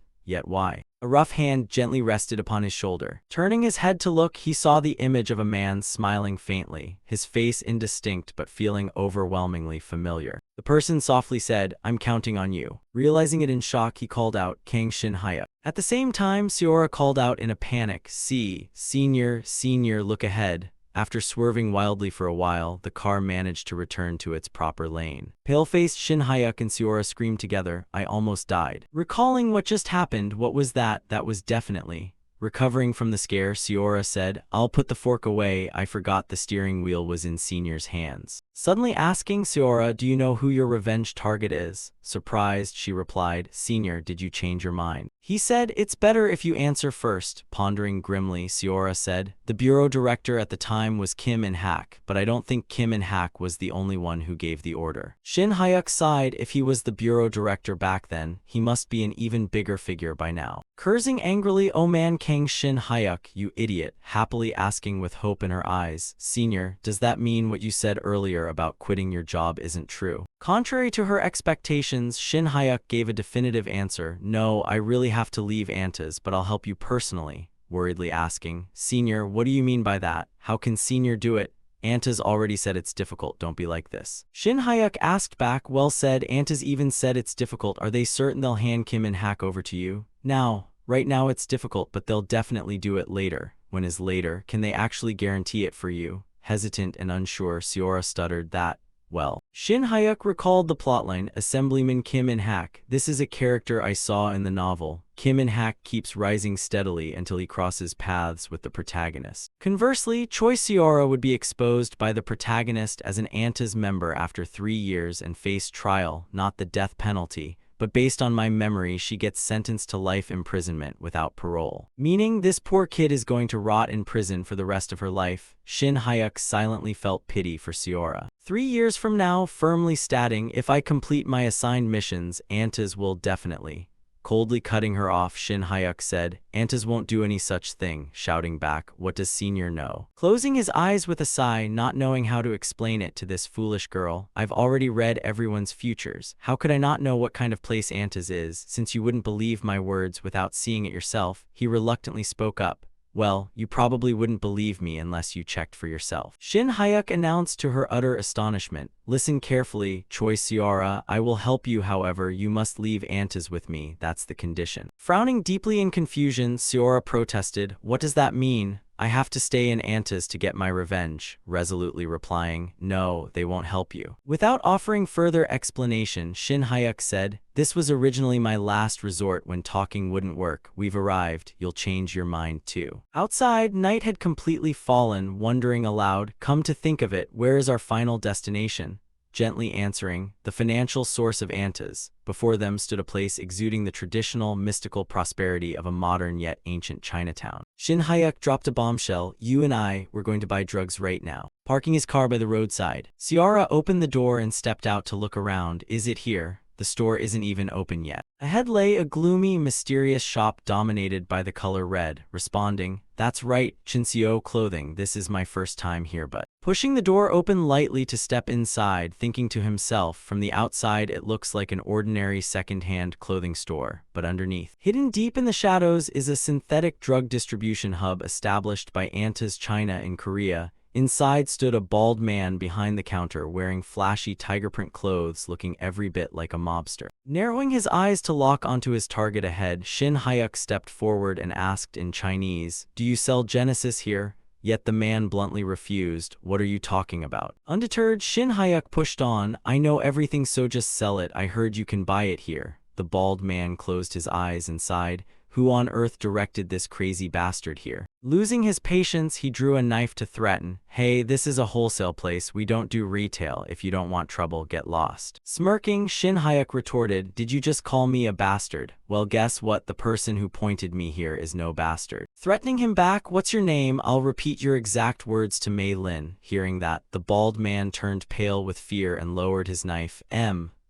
why? A rough hand gently rested upon his shoulder. Turning his head to look, he saw the image of a man smiling faintly, his face indistinct but feeling overwhelmingly familiar. The person softly said, I'm counting on you. Realizing it in shock, he called out, Kang Shin Hyuk. At the same time, Seora called out in a panic, Senior, look ahead. After swerving wildly for a while, the car managed to return to its proper lane. Pale-faced Shin Hyuk and Seora screamed together, I almost died. Recalling what just happened, what was that? That was definitely. Recovering from the scare, Seora said, I'll put the fork away, I forgot the steering wheel was in Senior's hands. Suddenly asking Seora, do you know who your revenge target is? Surprised, she replied, Senior, did you change your mind? He said, "It's better if you answer first." Pondering grimly, Seora said, "The bureau director at the time was Kim In-hak, but I don't think Kim In-hak was the only one who gave the order." Shin Hyuk sighed. If he was the bureau director back then, he must be an even bigger figure by now. Cursing angrily, "Oh man, Kang Shin Hyuk, you idiot," happily asking with hope in her eyes, "Senior, does that mean what you said earlier about quitting your job isn't true?" Contrary to her expectations, Shin Hyuk gave a definitive answer. "No, I really have to leave Antas, but I'll help you personally," worriedly asking, "Senior, what do you mean by that? How can Senior do it? Antas already said it's difficult, don't be like this." Shin Hyuk asked back, "Well said, Antas even said it's difficult. Are they certain they'll hand Kim In-hak over to you?" "Now, right now it's difficult, but they'll definitely do it later." "When is later? Can they actually guarantee it for you?" Hesitant and unsure, Seora stuttered, "That, well." Shin Hyuk recalled the plotline, Assemblyman Kim In-hak. "This is a character I saw in the novel. Kim In-hak keeps rising steadily until he crosses paths with the protagonist. Conversely, Choi Seora would be exposed by the protagonist as an Antas member after 3 years and face trial, not the death penalty, but based on my memory she gets sentenced to life imprisonment without parole. Meaning this poor kid is going to rot in prison for the rest of her life." Shin Hyuk silently felt pity for Seora. 3 years from now, firmly stating, "If I complete my assigned missions, Antas will definitely." Coldly cutting her off, Shin Hyuk said, "Antas won't do any such thing," shouting back, "What does Senior know?" Closing his eyes with a sigh, not knowing how to explain it to this foolish girl, "I've already read everyone's futures. How could I not know what kind of place Antas is, since you wouldn't believe my words without seeing it yourself?" He reluctantly spoke up. "Well, you probably wouldn't believe me unless you checked for yourself." Shin Hyuk announced to her utter astonishment, "Listen carefully, Choi Seora, I will help you, however, you must leave Antas with me, that's the condition." Frowning deeply in confusion, Seora protested, "What does that mean? I have to stay in Antas to get my revenge," resolutely replying, "No, they won't help you." Without offering further explanation, Shin Hyuk said, "This was originally my last resort when talking wouldn't work. We've arrived, you'll change your mind too." Outside, night had completely fallen, wondering aloud, "Come to think of it, where is our final destination?" Gently answering, "The financial source of Antas." Before them stood a place exuding the traditional, mystical prosperity of a modern yet ancient Chinatown. Shin Hyuk dropped a bombshell, "You and I, we're going to buy drugs right now." Parking his car by the roadside, Seora opened the door and stepped out to look around. "Is it here? The store isn't even open yet." Ahead lay a gloomy, mysterious shop dominated by the color red, responding, "That's right, Chinseo Clothing, this is my first time here but." Pushing the door open lightly to step inside, thinking to himself, from the outside it looks like an ordinary second-hand clothing store, but underneath, hidden deep in the shadows, is a synthetic drug distribution hub established by Antas China in Korea. Inside stood a bald man behind the counter wearing flashy tiger print clothes, looking every bit like a mobster. Narrowing his eyes to lock onto his target ahead, Shin Hyuk stepped forward and asked in Chinese, "Do you sell Genesis here?" Yet the man bluntly refused. "What are you talking about?" Undeterred, Shin Hyuk pushed on, "I know everything, so just sell it. I heard you can buy it here." The bald man closed his eyes and sighed. "Who on earth directed this crazy bastard here?" Losing his patience, he drew a knife to threaten, "Hey, this is a wholesale place, we don't do retail. If you don't want trouble, get lost." Smirking, Shin Hyuk retorted, "Did you just call me a bastard? Well, guess what? The person who pointed me here is no bastard." Threatening him back, "What's your name? I'll repeat your exact words to Mei Lin." Hearing that, the bald man turned pale with fear and lowered his knife.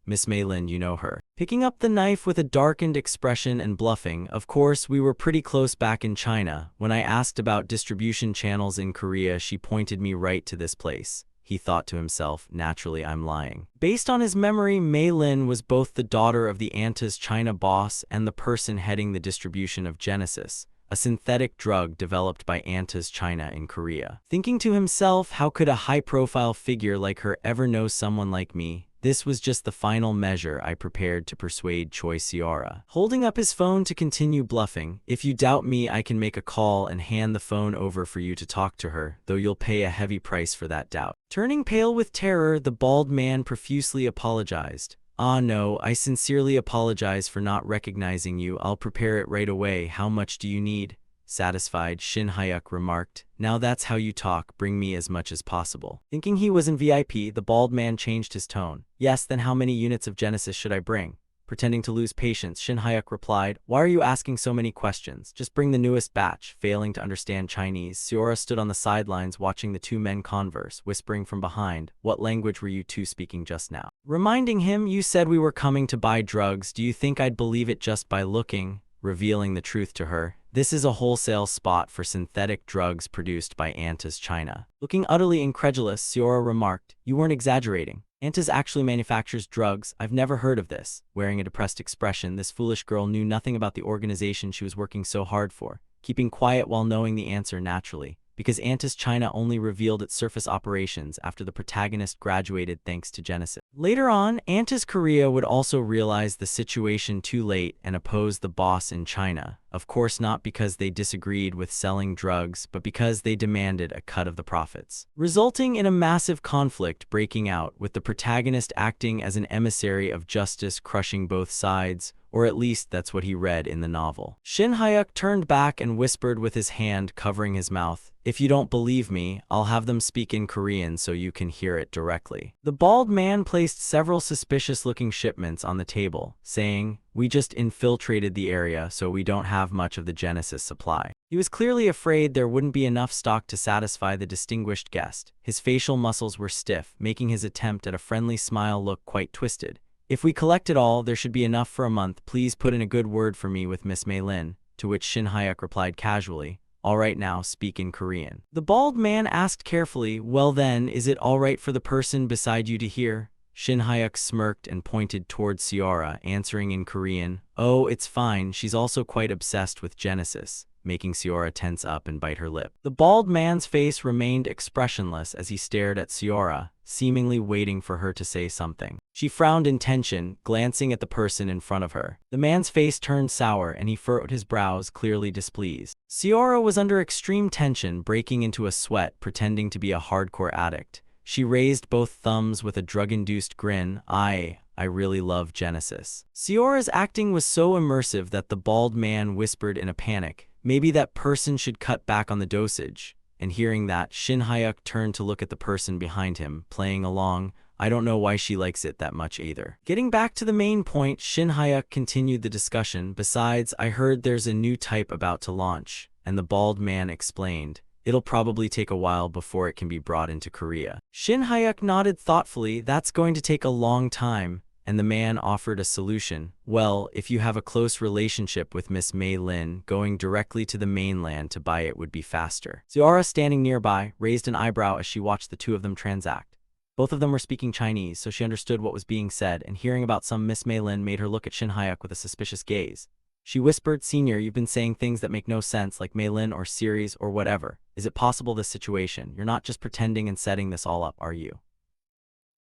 Miss Mei Lin, you know her." Picking up the knife with a darkened expression and bluffing, "Of course, we were pretty close back in China. When I asked about distribution channels in Korea, she pointed me right to this place." He thought to himself, "Naturally, I'm lying." Based on his memory, Mei Lin was both the daughter of the Antas China boss and the person heading the distribution of Genesis, a synthetic drug developed by Antas China in Korea. Thinking to himself, how could a high-profile figure like her ever know someone like me? This was just the final measure I prepared to persuade Choi Seora. Holding up his phone to continue bluffing, "If you doubt me, I can make a call and hand the phone over for you to talk to her, though you'll pay a heavy price for that doubt." Turning pale with terror, the bald man profusely apologized. "Ah no, I sincerely apologize for not recognizing you. I'll prepare it right away. How much do you need?" Satisfied, Shin Hyuk remarked, "Now that's how you talk, bring me as much as possible." Thinking he was in VIP, the bald man changed his tone. "Yes, then how many units of Genesis should I bring?" Pretending to lose patience, Shin Hyuk replied, "Why are you asking so many questions? Just bring the newest batch." Failing to understand Chinese, Seora stood on the sidelines watching the two men converse, whispering from behind, "What language were you two speaking just now?" Reminding him, "You said we were coming to buy drugs. Do you think I'd believe it just by looking?" Revealing the truth to her. This is a wholesale spot for synthetic drugs produced by Anta's China. Looking utterly incredulous, Seora remarked, "You weren't exaggerating. Anta's actually manufactures drugs. I've never heard of this." Wearing a depressed expression, this foolish girl knew nothing about the organization she was working so hard for, keeping quiet while knowing the answer naturally, because Anta's China only revealed its surface operations after the protagonist graduated thanks to Genesis. Later on, Anta's Korea would also realize the situation too late and oppose the boss in China, of course not because they disagreed with selling drugs, but because they demanded a cut of the profits, resulting in a massive conflict breaking out, with the protagonist acting as an emissary of justice, crushing both sides, or at least that's what he read in the novel. Shin Hyuk turned back and whispered with his hand covering his mouth, "If you don't believe me, I'll have them speak in Korean so you can hear it directly." The bald man placed several suspicious-looking shipments on the table, saying, "We just infiltrated the area, so we don't have much of the Genesis supply." He was clearly afraid there wouldn't be enough stock to satisfy the distinguished guest. His facial muscles were stiff, making his attempt at a friendly smile look quite twisted. "If we collect it all, there should be enough for a month. Please put in a good word for me with Miss Mei Lin," to which Shin Hyuk replied casually, "All right, now speak in Korean." The bald man asked carefully, "Well then, is it all right for the person beside you to hear?" Shin Hyuk smirked and pointed towards Seora, answering in Korean, "Oh, it's fine. She's also quite obsessed with Genesis," making Seora tense up and bite her lip. The bald man's face remained expressionless as he stared at Seora, seemingly waiting for her to say something. She frowned in tension, glancing at the person in front of her. The man's face turned sour and he furrowed his brows, clearly displeased. Seora was under extreme tension, breaking into a sweat, pretending to be a hardcore addict. She raised both thumbs with a drug-induced grin. I really love Genesis." Seora's acting was so immersive that the bald man whispered in a panic, "Maybe that person should cut back on the dosage." And hearing that, Shin Hyuk turned to look at the person behind him, playing along. "I don't know why she likes it that much either." Getting back to the main point, Shin Hyuk continued the discussion. "Besides, I heard there's a new type about to launch," and the bald man explained, "It'll probably take a while before it can be brought into Korea." Shin Hyuk nodded thoughtfully. "That's going to take a long time." And the man offered a solution. "Well, if you have a close relationship with Miss Mei Lin, going directly to the mainland to buy it would be faster." Seora, standing nearby, raised an eyebrow as she watched the two of them transact. Both of them were speaking Chinese, so she understood what was being said, and hearing about some Miss Mei Lin made her look at Shin Hyuk with a suspicious gaze. She whispered, "Senior, you've been saying things that make no sense, like Mei Lin or series or whatever. Is it possible this situation? You're not just pretending and setting this all up, are you?"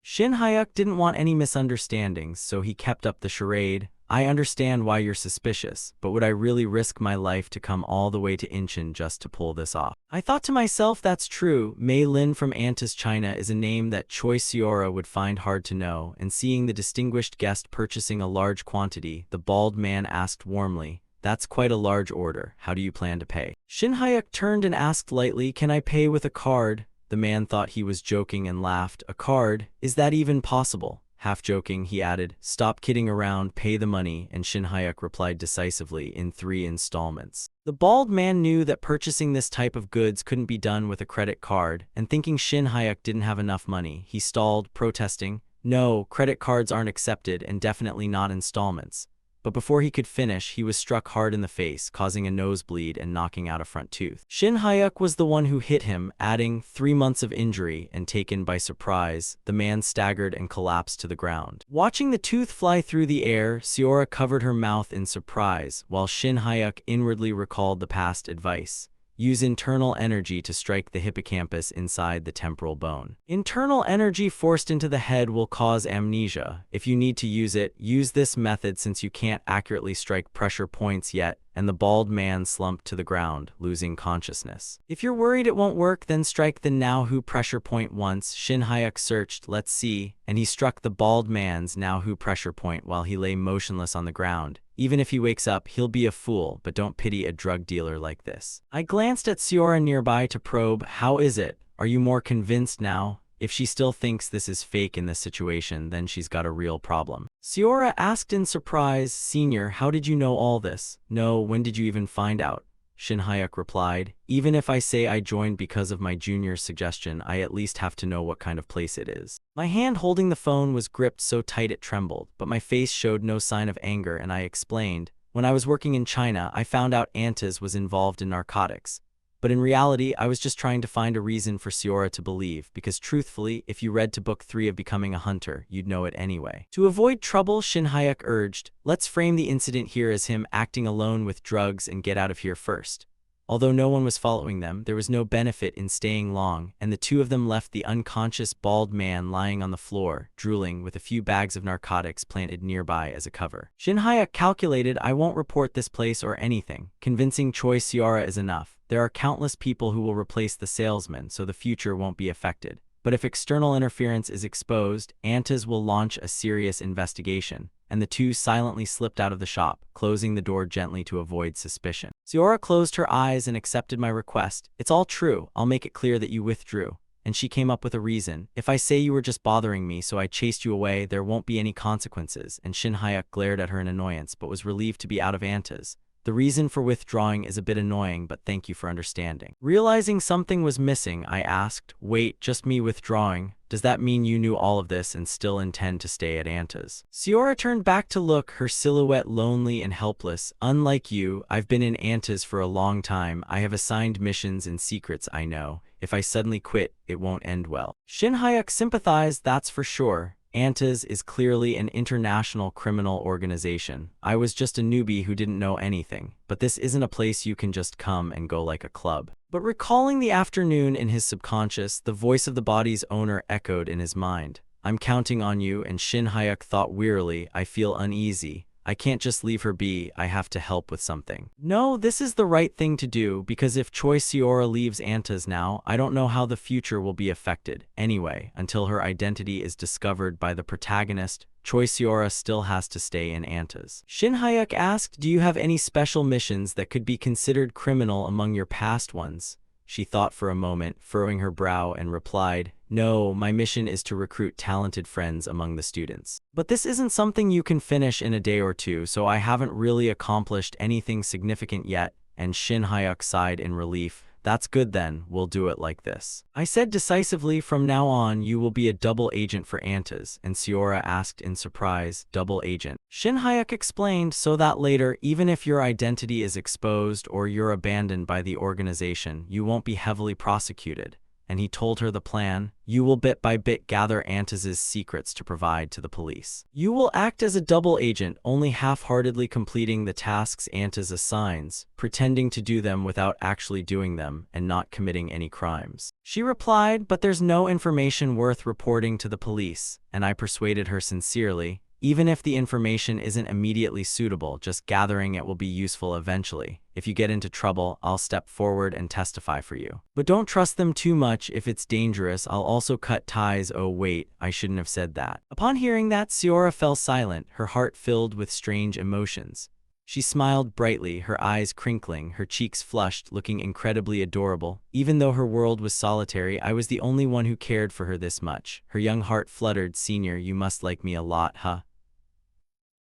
Shin Hyuk didn't want any misunderstandings, so he kept up the charade. "I understand why you're suspicious, but would I really risk my life to come all the way to Incheon just to pull this off?" I thought to myself, that's true. Mei Lin from Anta's China is a name that Choi Seora would find hard to know, and seeing the distinguished guest purchasing a large quantity, the bald man asked warmly, "That's quite a large order. How do you plan to pay?" Shin Hyuk turned and asked lightly, "Can I pay with a card?" The man thought he was joking and laughed. "A card? Is that even possible?" Half joking, he added, "Stop kidding around, pay the money," and Shin Hyuk replied decisively, "In 3 installments." The bald man knew that purchasing this type of goods couldn't be done with a credit card, and thinking Shin Hyuk didn't have enough money, he stalled, protesting, "No, credit cards aren't accepted and definitely not installments." But before he could finish, he was struck hard in the face, causing a nosebleed and knocking out a front tooth. Shin Hyuk was the one who hit him, adding 3 months of injury, and taken by surprise, the man staggered and collapsed to the ground. Watching the tooth fly through the air, Seora covered her mouth in surprise, while Shin Hyuk inwardly recalled the past advice. Use internal energy to strike the hippocampus inside the temporal bone. Internal energy forced into the head will cause amnesia. If you need to use it, use this method since you can't accurately strike pressure points yet, and the bald man slumped to the ground, losing consciousness. If you're worried it won't work, then strike the Now-Hu pressure point once. Shin Hyuk searched, "Let's see," and he struck the bald man's Now-Hu pressure point while he lay motionless on the ground. Even if he wakes up, he'll be a fool, but don't pity a drug dealer like this. I glanced at Seora nearby to probe, "How is it? Are you more convinced now?" If she still thinks this is fake in this situation, then she's got a real problem. Seora asked in surprise, Senior, how did you know all this? No, when did you even find out? Shin Hyuk replied, even if I say I joined because of my junior's suggestion, I at least have to know what kind of place it is. My hand holding the phone was gripped so tight it trembled, but my face showed no sign of anger, and I explained, when I was working in China, I found out Antas was involved in narcotics. But in reality, I was just trying to find a reason for Seora to believe, because truthfully, if you read to book 3 of Becoming a Hunter, you'd know it anyway. To avoid trouble, Shin Hyuk urged, let's frame the incident here as him acting alone with drugs and get out of here first. Although no one was following them, there was no benefit in staying long, and the two of them left the unconscious bald man lying on the floor, drooling, with a few bags of narcotics planted nearby as a cover. Shin Hyuk calculated, I won't report this place or anything. Convincing Choi Seora is enough. There are countless people who will replace the salesman, so the future won't be affected. But if external interference is exposed, Antas will launch a serious investigation. And the two silently slipped out of the shop, closing the door gently to avoid suspicion. Seora closed her eyes and accepted my request. It's all true. I'll make it clear that you withdrew. And she came up with a reason. If I say you were just bothering me, so I chased you away, there won't be any consequences. And Shin Hyuk glared at her in annoyance, but was relieved to be out of Antas. The reason for withdrawing is a bit annoying, but thank you for understanding. Realizing something was missing, I asked, wait, just me withdrawing? Does that mean you knew all of this and still intend to stay at Antas? Seora turned back to look, her silhouette lonely and helpless. Unlike you, I've been in Antas for a long time. I have assigned missions and secrets I know. If I suddenly quit, it won't end well. Shin Hyuk sympathized, that's for sure. Antas is clearly an international criminal organization. I was just a newbie who didn't know anything, but this isn't a place you can just come and go like a club. But recalling the afternoon in his subconscious, the voice of the body's owner echoed in his mind. I'm counting on you, and Shin Hyuk thought wearily, I feel uneasy. I can't just leave her be, I have to help with something. No, this is the right thing to do, because if Choi Seora leaves Antas now, I don't know how the future will be affected. Anyway, until her identity is discovered by the protagonist, Choi Seora still has to stay in Antas. Shin Hyuk asked, do you have any special missions that could be considered criminal among your past ones? She thought for a moment, furrowing her brow, and replied, no, my mission is to recruit talented friends among the students. But this isn't something you can finish in a day or two, so I haven't really accomplished anything significant yet, and Shin Hyuk sighed in relief. That's good then, we'll do it like this. I said decisively, from now on you will be a double agent for Antas, and Seora asked in surprise, double agent. Shin Hyuk explained, so that later, even if your identity is exposed or you're abandoned by the organization, you won't be heavily prosecuted. And he told her the plan. You will bit by bit gather Antas's secrets to provide to the police. You will act as a double agent, only half-heartedly completing the tasks Antas assigns, pretending to do them without actually doing them, and not committing any crimes. She replied, but there's no information worth reporting to the police, and I persuaded her sincerely, even if the information isn't immediately suitable, just gathering it will be useful eventually. If you get into trouble, I'll step forward and testify for you. But don't trust them too much. If it's dangerous, I'll also cut ties. Oh wait, I shouldn't have said that. Upon hearing that, Seora fell silent, her heart filled with strange emotions. She smiled brightly, her eyes crinkling, her cheeks flushed, looking incredibly adorable. Even though her world was solitary, I was the only one who cared for her this much. Her young heart fluttered, Senior, you must like me a lot, huh?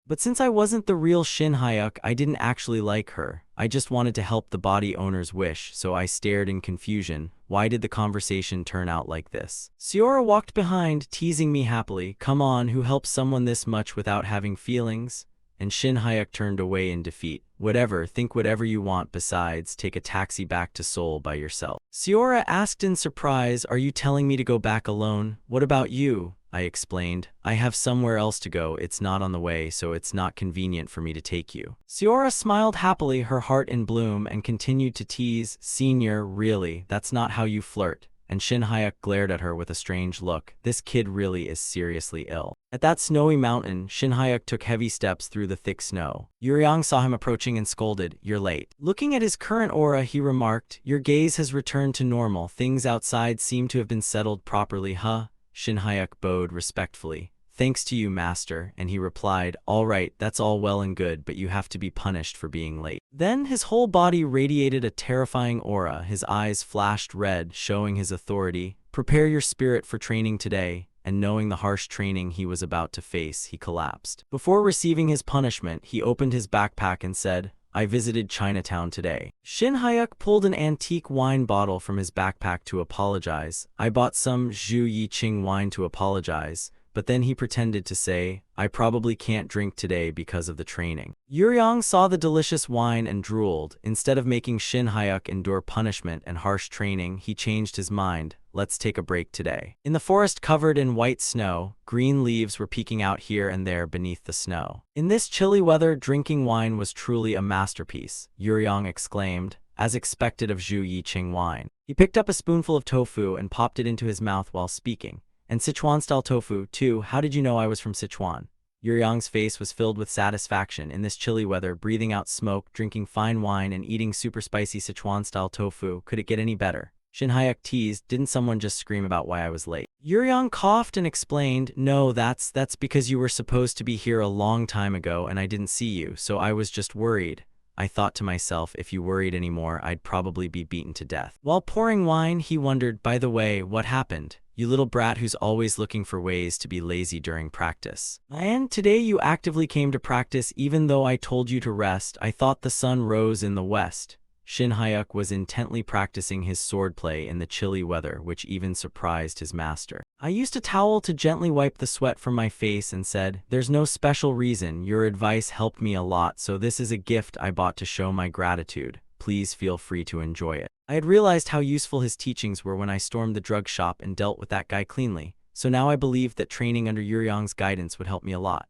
But since I wasn't the real Shin Hyuk, I didn't actually like her. I just wanted to help the body owner's wish, so I stared in confusion. Why did the conversation turn out like this? Seora walked behind, teasing me happily. Come on, who helps someone this much without having feelings? And Shin Hyuk turned away in defeat. Whatever, think whatever you want. Besides, take a taxi back to Seoul by yourself. Seora asked in surprise, are you telling me to go back alone? What about you? I explained, I have somewhere else to go, it's not on the way, so it's not convenient for me to take you. Seora smiled happily, her heart in bloom, and continued to tease, Senior, really, that's not how you flirt. And Shin Hyuk glared at her with a strange look. This kid really is seriously ill. At that snowy mountain, Shin Hyuk took heavy steps through the thick snow. Yuryang saw him approaching and scolded, you're late. Looking at his current aura, he remarked, your gaze has returned to normal, things outside seem to have been settled properly, huh? Shin Hyuk bowed respectfully. Thanks to you, master, and he replied, all right, that's all well and good, but you have to be punished for being late. Then his whole body radiated a terrifying aura, his eyes flashed red, showing his authority. Prepare your spirit for training today. And knowing the harsh training he was about to face, he collapsed. Before receiving his punishment, he opened his backpack and said, I visited Chinatown today. Shin Hyuk pulled an antique wine bottle from his backpack to apologize. I bought some Zhu Yiqing wine to apologize, but then he pretended to say, I probably can't drink today because of the training. Yuryong saw the delicious wine and drooled. Instead of making Shin Hyuk endure punishment and harsh training, he changed his mind. Let's take a break today. In the forest covered in white snow, green leaves were peeking out here and there beneath the snow. In this chilly weather, drinking wine was truly a masterpiece, Yuryong exclaimed, as expected of Zhu Yiqing wine. He picked up a spoonful of tofu and popped it into his mouth while speaking. And Sichuan-style tofu, too. How did you know I was from Sichuan? Yuryong's face was filled with satisfaction. In this chilly weather, breathing out smoke, drinking fine wine, and eating super spicy Sichuan-style tofu, could it get any better? Shin Hyuk teased, didn't someone just scream about why I was late? Yuryong coughed and explained, no, that's because you were supposed to be here a long time ago and I didn't see you, so I was just worried. I thought to myself, if you worried anymore, I'd probably be beaten to death. While pouring wine, he wondered, by the way, what happened? You little brat who's always looking for ways to be lazy during practice. And today you actively came to practice even though I told you to rest. I thought the sun rose in the west. Shin Hyuk was intently practicing his swordplay in the chilly weather, which even surprised his master. I used a towel to gently wipe the sweat from my face and said, there's no special reason. Your advice helped me a lot, so this is a gift I bought to show my gratitude. Please feel free to enjoy it. I had realized how useful his teachings were when I stormed the drug shop and dealt with that guy cleanly, so now I believed that training under Yuryong's guidance would help me a lot.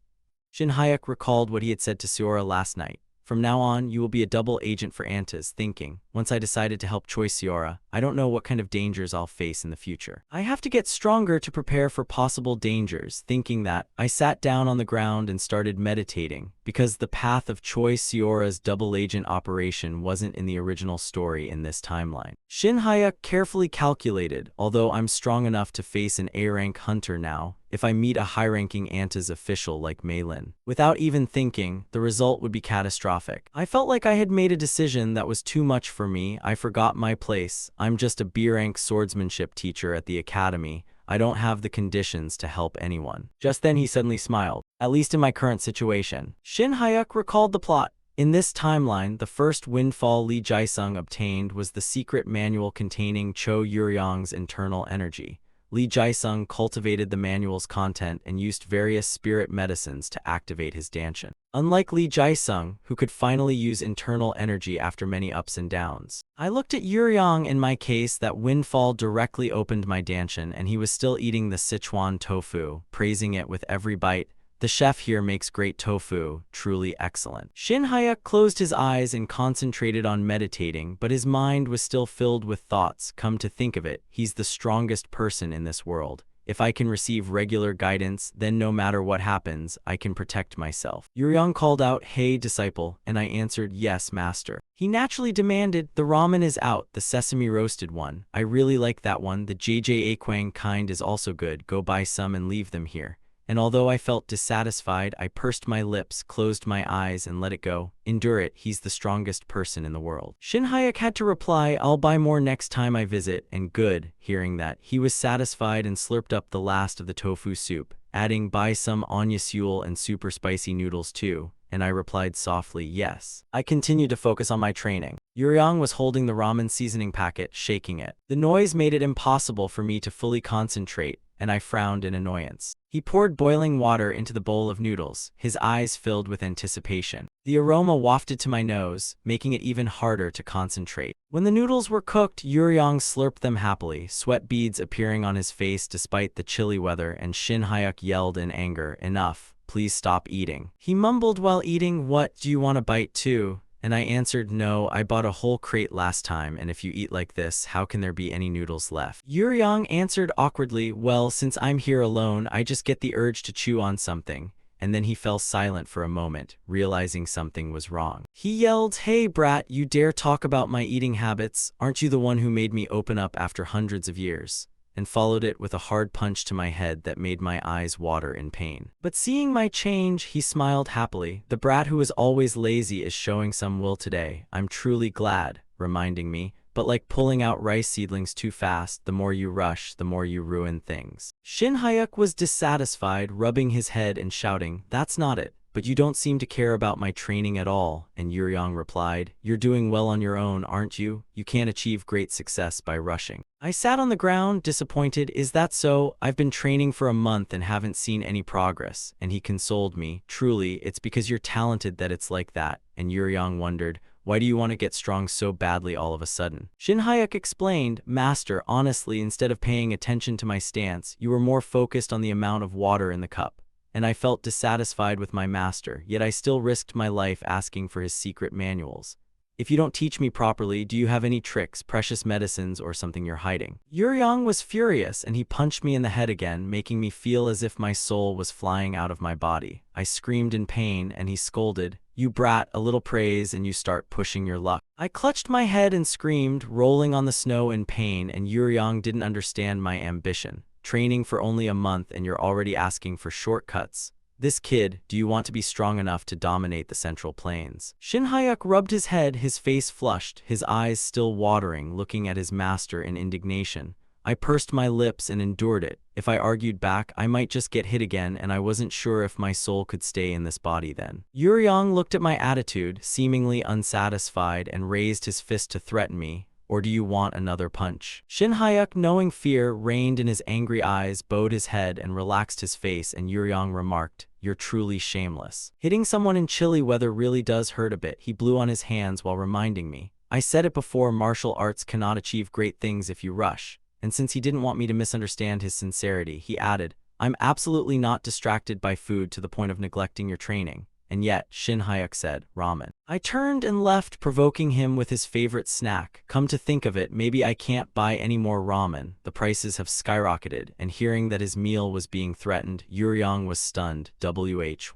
Shin Hyuk recalled what he had said to Seora last night. From now on, you will be a double agent for Antas, thinking, once I decided to help Choi Seora, I don't know what kind of dangers I'll face in the future. I have to get stronger to prepare for possible dangers, thinking that. I sat down on the ground and started meditating, because the path of Choi Seora's double agent operation wasn't in the original story in this timeline. Shin Hyuk carefully calculated, although I'm strong enough to face an A-rank hunter now, if I meet a high-ranking Antas official like Meilin. Without even thinking, the result would be catastrophic. I felt like I had made a decision that was too much for me. I forgot my place. I'm just a B-rank swordsmanship teacher at the academy. I don't have the conditions to help anyone. Just then he suddenly smiled. At least in my current situation. Shin Hyuk recalled the plot. In this timeline, the first windfall Lee Jae-sung obtained was the secret manual containing Cho Yuryong's internal energy. Lee Jae-sung cultivated the manual's content and used various spirit medicines to activate his danshin. Unlike Lee Jae-sung, who could finally use internal energy after many ups and downs. I looked at Yuryong. In my case, that windfall directly opened my danshin and he was still eating the Sichuan tofu, praising it with every bite. The chef here makes great tofu, truly excellent. Shin Hyuk closed his eyes and concentrated on meditating, but his mind was still filled with thoughts. Come to think of it, he's the strongest person in this world. If I can receive regular guidance, then no matter what happens, I can protect myself. Yuryong called out, hey disciple, and I answered, yes master. He naturally demanded, the ramen is out, the sesame roasted one. I really like that one, the JJ Akwang kind is also good, go buy some and leave them here. And although I felt dissatisfied, I pursed my lips, closed my eyes, and let it go. Endure it, he's the strongest person in the world. Shin Hyuk had to reply, I'll buy more next time I visit, and good. Hearing that, he was satisfied and slurped up the last of the tofu soup, adding, buy some anya seul and super spicy noodles too. And I replied softly, yes. I continued to focus on my training. Yuryong was holding the ramen seasoning packet, shaking it. The noise made it impossible for me to fully concentrate, and I frowned in annoyance. He poured boiling water into the bowl of noodles, his eyes filled with anticipation. The aroma wafted to my nose, making it even harder to concentrate. When the noodles were cooked, Yuryong slurped them happily, sweat beads appearing on his face despite the chilly weather, and Shin Hyuk yelled in anger, enough, please stop eating. He mumbled while eating, what, do you want a bite too? And I answered, no, I bought a whole crate last time, and if you eat like this, how can there be any noodles left? Yuryong answered awkwardly, well, since I'm here alone, I just get the urge to chew on something. And then he fell silent for a moment, realizing something was wrong. He yelled, hey brat, you dare talk about my eating habits? Aren't you the one who made me open up after hundreds of years? And followed it with a hard punch to my head that made my eyes water in pain. But seeing my change, he smiled happily. The brat who is always lazy is showing some will today. I'm truly glad, reminding me, but like pulling out rice seedlings too fast, the more you rush, the more you ruin things. Shin Hyuk was dissatisfied, rubbing his head and shouting, "That's not it. But you don't seem to care about my training at all," and Yuryong replied, "You're doing well on your own, aren't you? You can't achieve great success by rushing." I sat on the ground, disappointed. "Is that so? I've been training for a month and haven't seen any progress." And he consoled me, "Truly, it's because you're talented that it's like that." And Yuryong wondered, "Why do you want to get strong so badly all of a sudden?" Shin Hyuk explained, "Master, honestly, instead of paying attention to my stance, you were more focused on the amount of water in the cup. And I felt dissatisfied with my master, yet I still risked my life asking for his secret manuals. If you don't teach me properly, do you have any tricks, precious medicines, or something you're hiding?" Yuryong was furious, and he punched me in the head again, making me feel as if my soul was flying out of my body. I screamed in pain, and he scolded, "You brat, a little praise and you start pushing your luck." I clutched my head and screamed, rolling on the snow in pain, and Yuryong didn't understand my ambition. Training for only a month and you're already asking for shortcuts. This kid, do you want to be strong enough to dominate the Central Plains? Shin Hyuk rubbed his head, his face flushed, his eyes still watering, looking at his master in indignation. I pursed my lips and endured it. If I argued back, I might just get hit again, and I wasn't sure if my soul could stay in this body then. Yuryong looked at my attitude, seemingly unsatisfied, and raised his fist to threaten me. "Or do you want another punch?" Shin Hyuk, knowing fear reigned in his angry eyes, bowed his head and relaxed his face, and Yuryong remarked, "You're truly shameless. Hitting someone in chilly weather really does hurt a bit." He blew on his hands while reminding me, "I said it before, martial arts cannot achieve great things if you rush." And since he didn't want me to misunderstand his sincerity, he added, "I'm absolutely not distracted by food to the point of neglecting your training." And yet, Shin Hyuk said, "Ramen." I turned and left, provoking him with his favorite snack. Come to think of it, maybe I can't buy any more ramen. The prices have skyrocketed, and hearing that his meal was being threatened, Yuryong was stunned.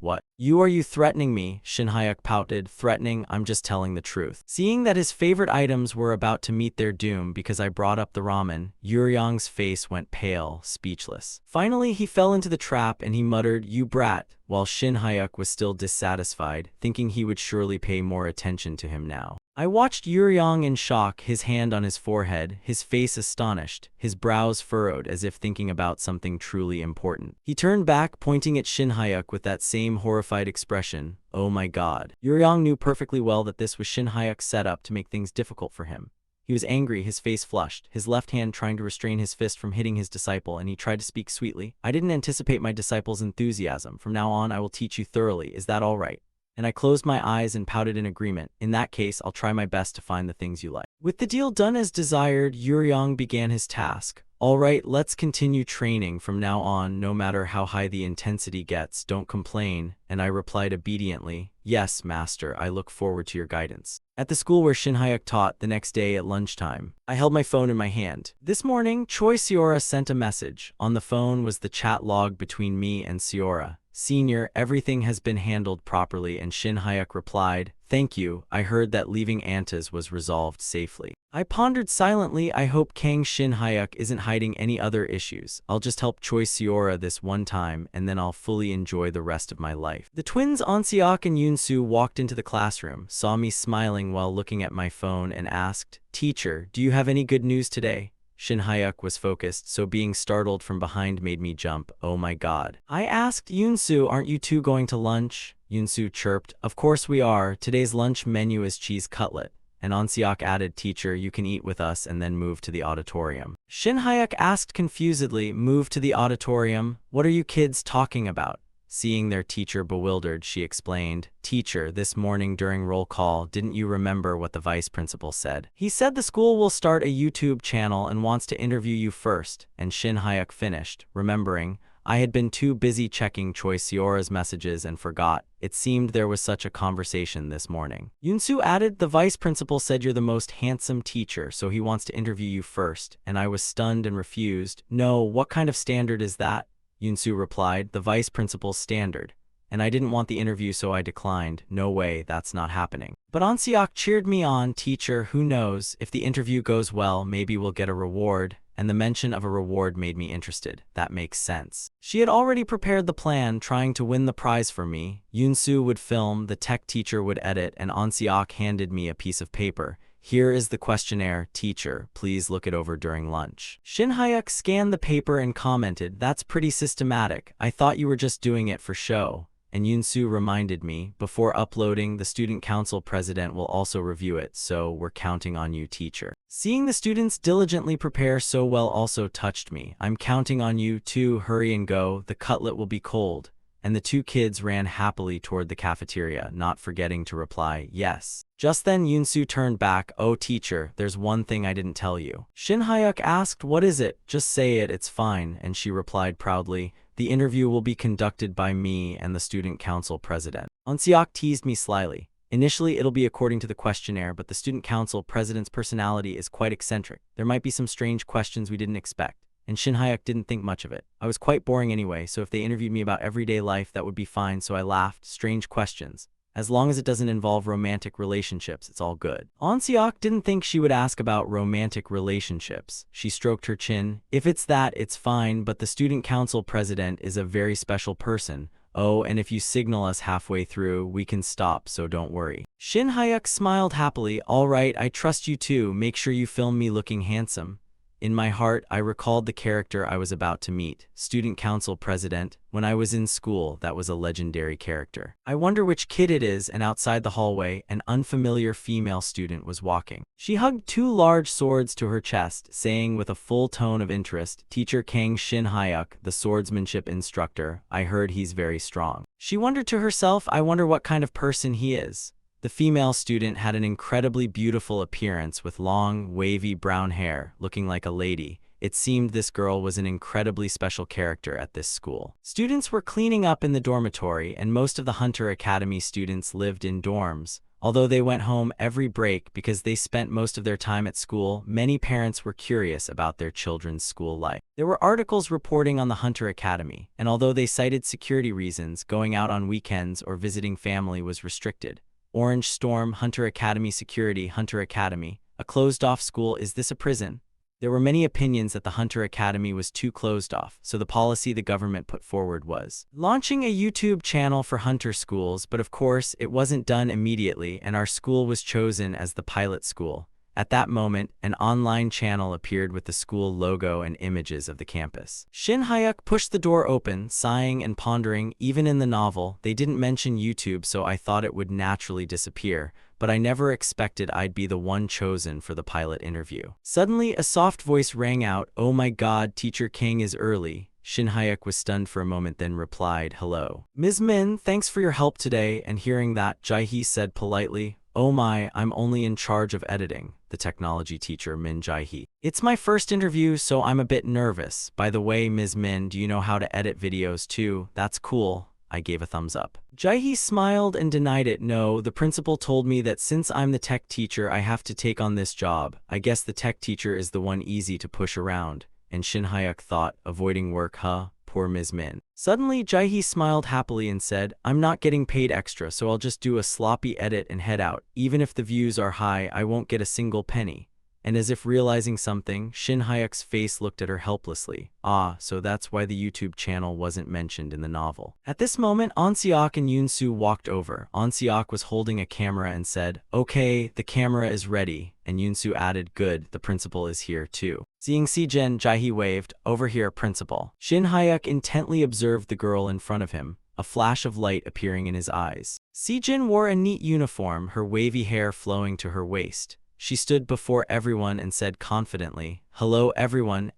What? Are you threatening me?" Shin Hyuk pouted. "Threatening? I'm just telling the truth." Seeing that his favorite items were about to meet their doom because I brought up the ramen, Yuryong's face went pale, speechless. Finally, he fell into the trap and he muttered, "You brat," while Shin Hyuk was still dissatisfied, thinking he would surely pay more attention to him now. I watched Yuryong in shock, his hand on his forehead, his face astonished, his brows furrowed as if thinking about something truly important. He turned back, pointing at Shin Hyuk with that same horrified expression. Oh my god. Yuryong knew perfectly well that this was Shin Hyuk's setup to make things difficult for him. He was angry, his face flushed, his left hand trying to restrain his fist from hitting his disciple, and he tried to speak sweetly. "I didn't anticipate my disciple's enthusiasm. From now on, I will teach you thoroughly. Is that all right?" And I closed my eyes and pouted in agreement. "In that case, I'll try my best to find the things you like." With the deal done as desired, Yuryong began his task. "All right, let's continue training from now on, no matter how high the intensity gets. Don't complain." And I replied obediently, "Yes, master, I look forward to your guidance." At the school where Shin Hyuk taught the next day at lunchtime, I held my phone in my hand. This morning, Choi Seora sent a message. On the phone was the chat log between me and Seora. "Senior, everything has been handled properly," and Shin Hyuk replied, "Thank you, I heard that leaving Antas was resolved safely." I pondered silently. I hope Kang Shin Hyuk isn't hiding any other issues. I'll just help Choi Seora this one time, and then I'll fully enjoy the rest of my life. The twins Onseok and Yoonsu walked into the classroom, saw me smiling while looking at my phone, and asked, "Teacher, do you have any good news today?" Shin Hyuk was focused, so being startled from behind made me jump. "Oh my god." I asked Yoonsu, "Aren't you two going to lunch?" Yoonsu chirped, "Of course we are. Today's lunch menu is cheese cutlet." And Onseok added, "Teacher, you can eat with us and then move to the auditorium." Shin Hyuk asked confusedly, "Move to the auditorium? What are you kids talking about?" Seeing their teacher bewildered, she explained, "Teacher, this morning during roll call, didn't you remember what the vice principal said? He said the school will start a YouTube channel and wants to interview you first." And Shin Hyuk finished, remembering, I had been too busy checking Choi Seora's messages and forgot. It seemed there was such a conversation this morning. Yoonsu added, "The vice principal said you're the most handsome teacher, so he wants to interview you first." And I was stunned and refused. "No, what kind of standard is that?" Yoonsu replied, "The vice principal's standard." And I didn't want the interview, so I declined. "No way, that's not happening." But Onseok cheered me on. "Teacher, who knows? If the interview goes well, maybe we'll get a reward." And the mention of a reward made me interested. That makes sense. She had already prepared the plan, trying to win the prize for me. Yoonsu would film, the tech teacher would edit, and Onseok handed me a piece of paper. Here is the questionnaire, teacher. Please look it over during lunch. Shin Hyuk scanned the paper and commented, that's pretty systematic. I thought you were just doing it for show. And Yoon-soo reminded me, before uploading, the student council president will also review it, so we're counting on you, teacher. Seeing the students diligently prepare so well also touched me. I'm counting on you too, hurry and go, the cutlet will be cold. And the two kids ran happily toward the cafeteria, not forgetting to reply, yes. Just then Yoon-soo turned back, oh teacher, there's one thing I didn't tell you. Shin Hyuk asked, what is it? Just say it, it's fine, and she replied proudly, the interview will be conducted by me and the student council president. Onseok teased me slyly. Initially, it'll be according to the questionnaire, but the student council president's personality is quite eccentric. There might be some strange questions we didn't expect. And Shin Hyuk didn't think much of it. I was quite boring anyway, so if they interviewed me about everyday life, that would be fine, so I laughed. Strange questions. As long as it doesn't involve romantic relationships, it's all good. Onseok didn't think she would ask about romantic relationships. She stroked her chin. If it's that, it's fine, but the student council president is a very special person. Oh, and if you signal us halfway through, we can stop, so don't worry. Shin Hyuk smiled happily. All right, I trust you too. Make sure you film me looking handsome. In my heart, I recalled the character I was about to meet, student council president. When I was in school, that was a legendary character. I wonder which kid it is, and outside the hallway, an unfamiliar female student was walking. She hugged two large swords to her chest, saying with a full tone of interest, Teacher Kang Shin Hyuk, the swordsmanship instructor, I heard he's very strong. She wondered to herself, I wonder what kind of person he is. The female student had an incredibly beautiful appearance with long, wavy brown hair, looking like a lady. It seemed this girl was an incredibly special character at this school. Students were cleaning up in the dormitory, and most of the Hunter Academy students lived in dorms. Although they went home every break because they spent most of their time at school, many parents were curious about their children's school life. There were articles reporting on the Hunter Academy, and although they cited security reasons, going out on weekends or visiting family was restricted. Orange Storm, Hunter Academy Security, Hunter Academy, a closed-off school. Is this a prison? There were many opinions that the Hunter Academy was too closed off, so the policy the government put forward was launching a YouTube channel for Hunter schools, but of course, it wasn't done immediately, and our school was chosen as the pilot school. At that moment, an online channel appeared with the school logo and images of the campus. Shin Hyuk pushed the door open, sighing and pondering. Even in the novel, they didn't mention YouTube, so I thought it would naturally disappear, but I never expected I'd be the one chosen for the pilot interview. Suddenly, a soft voice rang out, oh my god, Teacher Kang is early. Shin Hyuk was stunned for a moment, then replied, hello. Ms. Min, thanks for your help today, and hearing that, Jae-hee said politely, oh my, I'm only in charge of editing, the technology teacher Min Jae-hee. It's my first interview, so I'm a bit nervous. By the way, Ms. Min, do you know how to edit videos too? That's cool. I gave a thumbs up. Jae-hee smiled and denied it. No, the principal told me that since I'm the tech teacher, I have to take on this job. I guess the tech teacher is the one easy to push around. And Shin Hyuk thought, avoiding work, huh? Poor Ms. Min. Suddenly, Jae-hee smiled happily and said, I'm not getting paid extra, so I'll just do a sloppy edit and head out. Even if the views are high, I won't get a single penny. And as if realizing something, Shin Hyuk's face looked at her helplessly. Ah, so that's why the YouTube channel wasn't mentioned in the novel. At this moment, Onseok and Yoon-soo walked over. Onseok was holding a camera and said, okay, the camera is ready. And Yoon-soo added, good, the principal is here too. Seeing Si-jin, Jae-hee waved, over here, principal. Shin Hyuk intently observed the girl in front of him, a flash of light appearing in his eyes. Si-jin wore a neat uniform, her wavy hair flowing to her waist. She stood before everyone and said confidently, hello everyone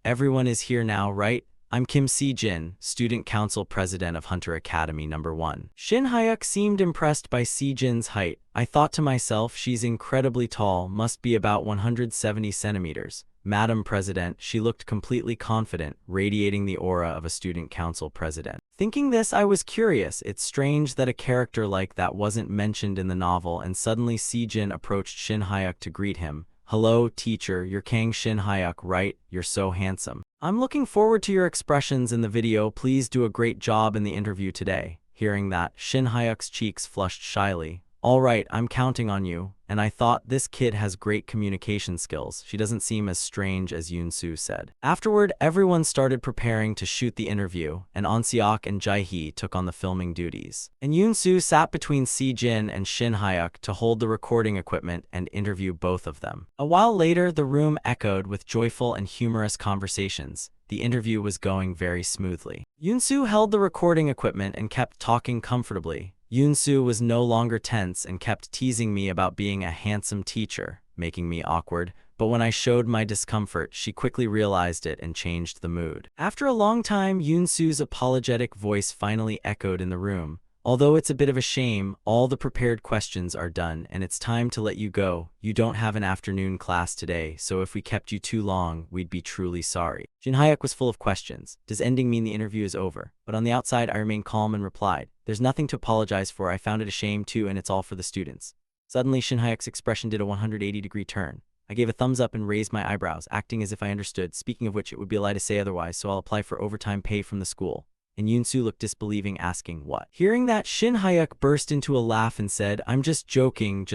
is here now, right? I'm Kim Si-jin, Student Council President of Hunter Academy No. 1. Shin Hyuk seemed impressed by Si-jin's height. I thought to myself, she's incredibly tall, must be about 170 centimeters. Madam President, she looked completely confident, radiating the aura of a student council president. Thinking this, I was curious. It's strange that a character like that wasn't mentioned in the novel, and suddenly Si-jin approached Shin Hyuk to greet him. Hello, teacher, you're Kang Shin Hyuk, right? You're so handsome. I'm looking forward to your expressions in the video. Please do a great job in the interview today. Hearing that, Shin Hyuk's cheeks flushed shyly. All right, I'm counting on you. And I thought, this kid has great communication skills. She doesn't seem as strange as Yoon-soo said. Afterward, everyone started preparing to shoot the interview, and On-seok and Jae-hee took on the filming duties. And Yoon-soo sat between Si-jin and Shin Hyuk to hold the recording equipment and interview both of them. A while later, the room echoed with joyful and humorous conversations. The interview was going very smoothly. Yoon-soo held the recording equipment and kept talking comfortably. Yoon-soo was no longer tense and kept teasing me about being a handsome teacher, making me awkward, but when I showed my discomfort, she quickly realized it and changed the mood. After a long time, Yoon-soo's apologetic voice finally echoed in the room. Although it's a bit of a shame, all the prepared questions are done and it's time to let you go. You don't have an afternoon class today, so if we kept you too long, we'd be truly sorry. Shin Hyuk was full of questions. Does ending mean the interview is over? But on the outside, I remained calm and replied, there's nothing to apologize for. I found it a shame too, and it's all for the students. Suddenly, Shin Hyuk's expression did a 180-degree turn. I gave a thumbs up and raised my eyebrows, acting as if I understood. Speaking of which, it would be a lie to say otherwise, so I'll apply for overtime pay from the school. And Yoon-soo looked disbelieving, asking, what? Hearing that, Shin Hyuk burst into a laugh and said, I'm just joking,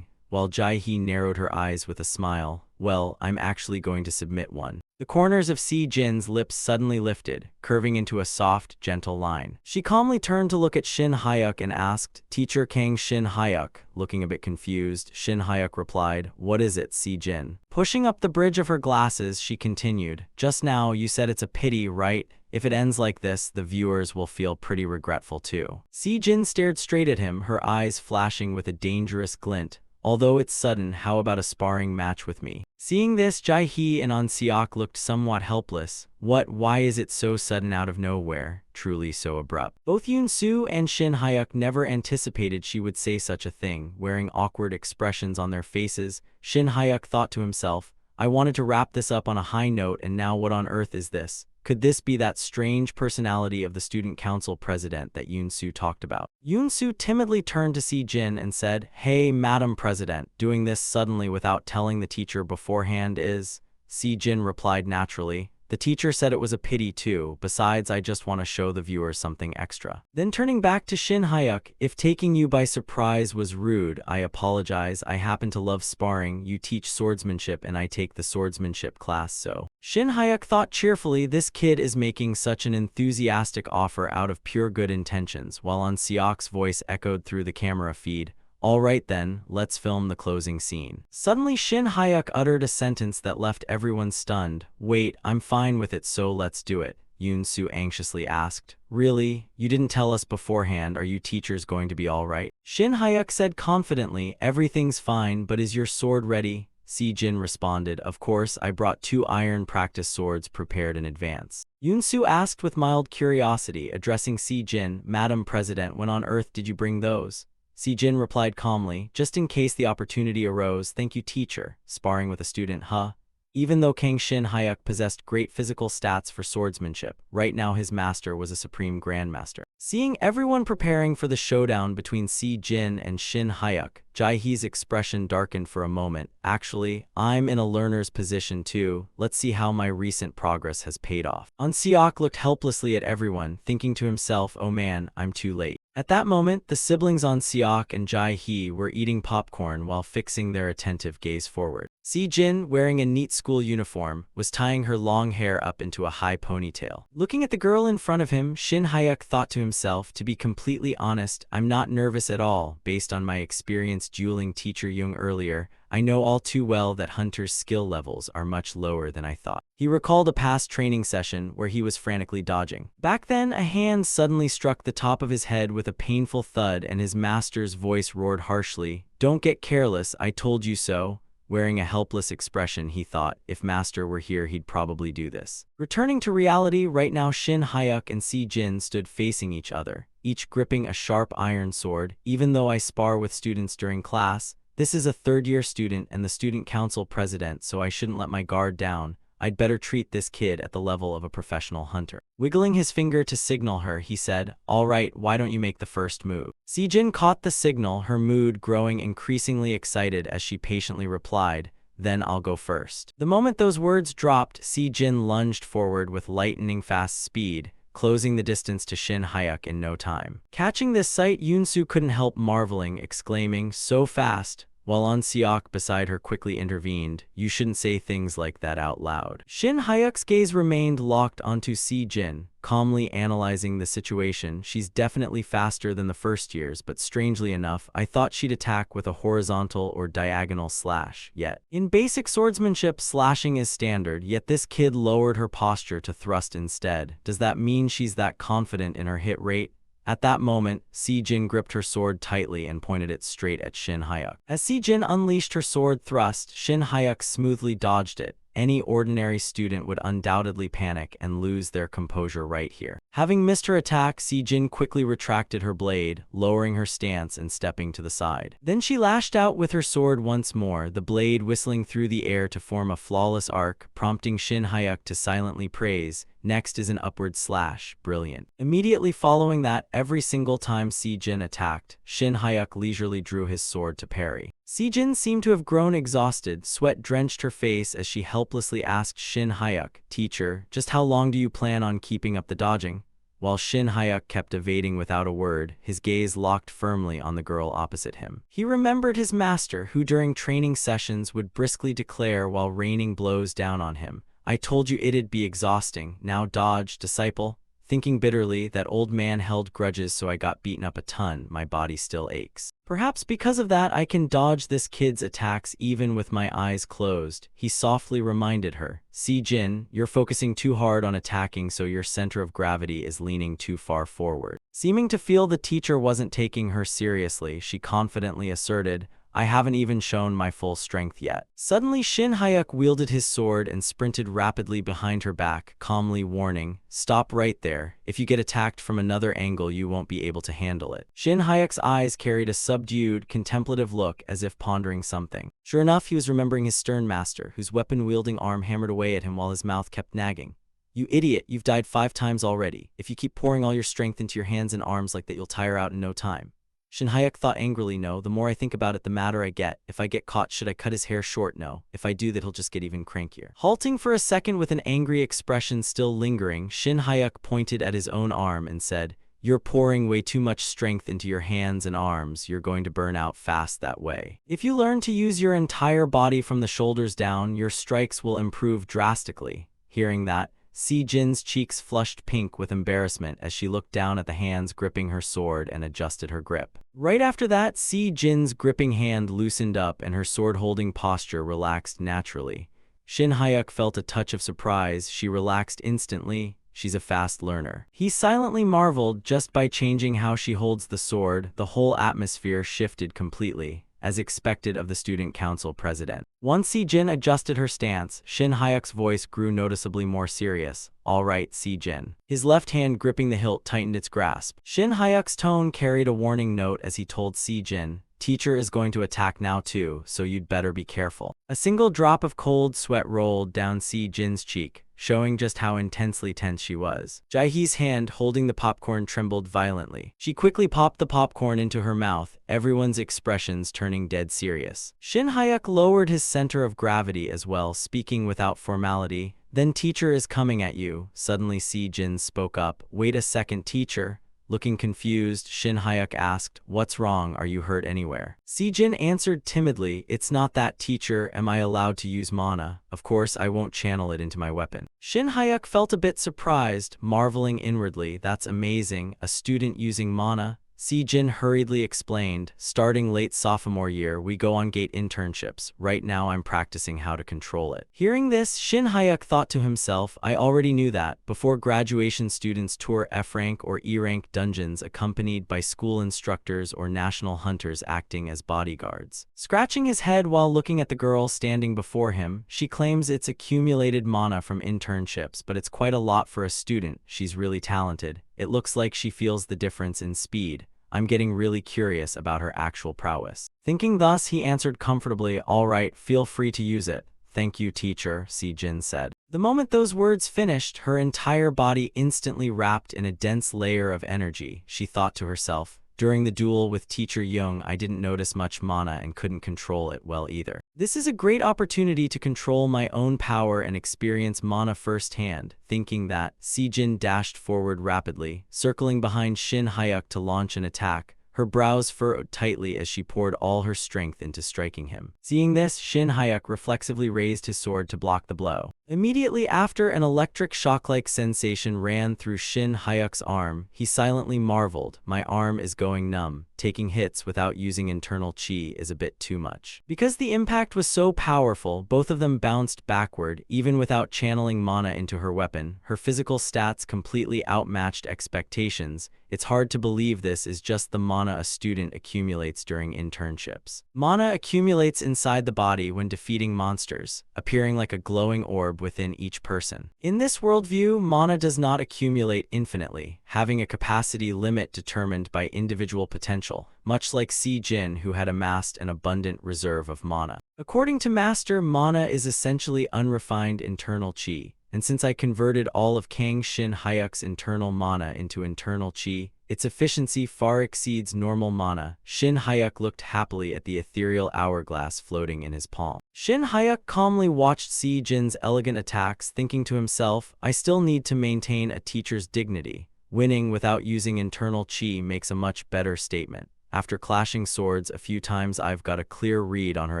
while Jae-hee narrowed her eyes with a smile. Well, I'm actually going to submit one. The corners of Si-jin's lips suddenly lifted, curving into a soft, gentle line. She calmly turned to look at Shin Hyuk and asked, Teacher Kang? Shin Hyuk, looking a bit confused, Shin Hyuk replied, what is it, Si-jin? Pushing up the bridge of her glasses, she continued, just now you said it's a pity, right? If it ends like this, the viewers will feel pretty regretful too. Si-jin stared straight at him, her eyes flashing with a dangerous glint. Although it's sudden, how about a sparring match with me? Seeing this, Jae-hee and On-seok looked somewhat helpless. What? Why is it so sudden out of nowhere? Truly so abrupt. Both Yoon-soo and Shin Hyuk never anticipated she would say such a thing. Wearing awkward expressions on their faces, Shin Hyuk thought to himself, I wanted to wrap this up on a high note, and now what on earth is this? Could this be that strange personality of the student council president that Yoon-soo talked about? Yoon-soo timidly turned to Si-jin and said, Hey, Madam President, doing this suddenly without telling the teacher beforehand is... Si-jin replied naturally, the teacher said it was a pity too, besides I just want to show the viewers something extra. Then turning back to Shin Hyuk, if taking you by surprise was rude, I apologize. I happen to love sparring. You teach swordsmanship and I take the swordsmanship class, so. Shin Hyuk thought cheerfully, this kid is making such an enthusiastic offer out of pure good intentions, while On-seok's voice echoed through the camera feed. All right then, let's film the closing scene. Suddenly Shin Hyuk uttered a sentence that left everyone stunned. Wait, I'm fine with it, so let's do it. Yoon-soo anxiously asked. Really? You didn't tell us beforehand. Are you teachers going to be all right? Shin Hyuk said confidently, everything's fine, but is your sword ready? Si-jin responded, of course, I brought 2 iron practice swords prepared in advance. Yoon-soo asked with mild curiosity, addressing Si-jin, Madam President, when on earth did you bring those? Si-jin replied calmly, just in case the opportunity arose. Thank you, teacher. Sparring with a student, huh? Even though Kang Shin Hyuk possessed great physical stats for swordsmanship, right now his master was a supreme grandmaster. Seeing everyone preparing for the showdown between Si-jin and Shin Hyuk, Jae-hee's expression darkened for a moment. Actually, I'm in a learner's position too. Let's see how my recent progress has paid off. On-seok looked helplessly at everyone, thinking to himself, oh man, I'm too late. At that moment, the siblings On-seok and Jae-hee were eating popcorn while fixing their attentive gaze forward. Si-jin, wearing a neat school uniform, was tying her long hair up into a high ponytail. Looking at the girl in front of him, Shin Hyuk thought to himself, to be completely honest, I'm not nervous at all. Based on my experience dueling teacher Jung earlier, I know all too well that Hunter's skill levels are much lower than I thought. He recalled a past training session where he was frantically dodging. Back then, a hand suddenly struck the top of his head with a painful thud and his master's voice roared harshly, don't get careless, I told you so. Wearing a helpless expression, he thought, if master were here he'd probably do this. Returning to reality, right now Shin Hyuk and Si-jin stood facing each other, each gripping a sharp iron sword. Even though I spar with students during class, this is a third-year student and the student council president, so I shouldn't let my guard down. I'd better treat this kid at the level of a professional hunter. Wiggling his finger to signal her, he said, all right, why don't you make the first move? Si-jin caught the signal, her mood growing increasingly excited as she patiently replied, then I'll go first. The moment those words dropped, Si-jin lunged forward with lightning-fast speed, closing the distance to Shin Hyuk in no time. Catching this sight, Yoonsu couldn't help marveling, exclaiming, "So fast," while An Seok beside her quickly intervened, "You shouldn't say things like that out loud." Shin Hyuk's gaze remained locked onto Si Jin, calmly analyzing the situation. "She's definitely faster than the first years, but strangely enough, I thought she'd attack with a horizontal or diagonal slash. Yet, in basic swordsmanship, slashing is standard, yet this kid lowered her posture to thrust instead. Does that mean she's that confident in her hit rate?" At that moment, Si Jin gripped her sword tightly and pointed it straight at Shin Hyuk. As Si Jin unleashed her sword thrust, Shin Hyuk smoothly dodged it. Any ordinary student would undoubtedly panic and lose their composure right here. Having missed her attack, Si Jin quickly retracted her blade, lowering her stance and stepping to the side. Then she lashed out with her sword once more, the blade whistling through the air to form a flawless arc, prompting Shin Hyuk to silently praise. Next is an upward slash. Brilliant. Immediately following that, every single time Si Jin attacked, Shin Hyuk leisurely drew his sword to parry. Si Jin seemed to have grown exhausted. Sweat drenched her face as she helplessly asked Shin Hyuk, "Teacher, just how long do you plan on keeping up the dodging?" While Shin Hyuk kept evading without a word, his gaze locked firmly on the girl opposite him. He remembered his master, who during training sessions would briskly declare while raining blows down on him, "I told you it'd be exhausting. Now dodge, disciple." Thinking bitterly, "That old man held grudges, so I got beaten up a ton. My body still aches. Perhaps because of that I can dodge this kid's attacks even with my eyes closed," he softly reminded her. "Si Jin, you're focusing too hard on attacking, so your center of gravity is leaning too far forward." Seeming to feel the teacher wasn't taking her seriously, she confidently asserted, "I haven't even shown my full strength yet." Suddenly, Shin Hyuk wielded his sword and sprinted rapidly behind her back, calmly warning, "Stop right there. If you get attacked from another angle, you won't be able to handle it." Shin Hyuk's eyes carried a subdued, contemplative look as if pondering something. Sure enough, he was remembering his stern master, whose weapon-wielding arm hammered away at him while his mouth kept nagging. "You idiot, you've died 5 times already. If you keep pouring all your strength into your hands and arms like that, you'll tire out in no time." Shin Hyuk thought angrily, "No, the more I think about it, the madder I get. If I get caught, should I cut his hair short? No. If I do that, he'll just get even crankier." Halting for a second with an angry expression still lingering, Shin Hyuk pointed at his own arm and said, "You're pouring way too much strength into your hands and arms. You're going to burn out fast that way. If you learn to use your entire body from the shoulders down, your strikes will improve drastically." Hearing that, Si Jin's cheeks flushed pink with embarrassment as she looked down at the hands gripping her sword and adjusted her grip. Right after that, Si Jin's gripping hand loosened up and her sword-holding posture relaxed naturally. Shin Hyuk felt a touch of surprise. She relaxed instantly. She's a fast learner. He silently marveled. Just by changing how she holds the sword, the whole atmosphere shifted completely, as expected of the student council president. Once Si Jin adjusted her stance, Shin Hyuk's voice grew noticeably more serious. "All right, Si Jin." His left hand gripping the hilt tightened its grasp. Shin Hyuk's tone carried a warning note as he told Si Jin, "Teacher is going to attack now too, so you'd better be careful." A single drop of cold sweat rolled down Si Jin's cheek, showing just how intensely tense she was. Jaehee's hand holding the popcorn trembled violently. She quickly popped the popcorn into her mouth, everyone's expressions turning dead serious. Shin Hyuk lowered his center of gravity as well, speaking without formality. "Then teacher is coming at you." Suddenly Si Jin spoke up. "Wait a second, teacher." Looking confused, Shin Hyuk asked, "What's wrong? Are you hurt anywhere?" Si Jin answered timidly, "It's not that, teacher. Am I allowed to use mana? Of course, I won't channel it into my weapon." Shin Hyuk felt a bit surprised, marveling inwardly, "That's amazing, a student using mana." Si Jin hurriedly explained, "Starting late sophomore year, we go on gate internships. Right now I'm practicing how to control it." Hearing this, Shin Hyuk thought to himself, "I already knew that." Before graduation, students tour F-rank or E-rank dungeons accompanied by school instructors or national hunters acting as bodyguards. Scratching his head while looking at the girl standing before him, she claims it's accumulated mana from internships, but it's quite a lot for a student. She's really talented. It looks like she feels the difference in speed. I'm getting really curious about her actual prowess. Thinking thus, he answered comfortably, "All right, feel free to use it." "Thank you, teacher," Si Jin said. The moment those words finished, her entire body instantly wrapped in a dense layer of energy. She thought to herself, During the duel with Teacher Young, I didn't notice much mana and couldn't control it well either. This is a great opportunity to control my own power and experience mana firsthand, thinking that. Si-jin dashed forward rapidly, circling behind Shin Hyuk to launch an attack. Her brows furrowed tightly as she poured all her strength into striking him. Seeing this, Shin Hyuk reflexively raised his sword to block the blow. Immediately after, an electric shock-like sensation ran through Shin Hyuk's arm. He silently marveled, "My arm is going numb. Taking hits without using internal chi is a bit too much." Because the impact was so powerful, both of them bounced backward, even without channeling mana into her weapon. Her physical stats completely outmatched expectations. It's hard to believe this is just the mana a student accumulates during internships. Mana accumulates inside the body when defeating monsters, appearing like a glowing orb within each person. In this worldview, mana does not accumulate infinitely, having a capacity limit determined by individual potential, much like Si-jin, who had amassed an abundant reserve of mana. According to Master, mana is essentially unrefined internal chi, and since I converted all of Kang Shin Hyuk's internal mana into internal chi, its efficiency far exceeds normal mana. Shin Hyuk looked happily at the ethereal hourglass floating in his palm. Shin Hyuk calmly watched Si-jin's elegant attacks, thinking to himself, "I still need to maintain a teacher's dignity. Winning without using internal chi makes a much better statement. After clashing swords a few times, I've got a clear read on her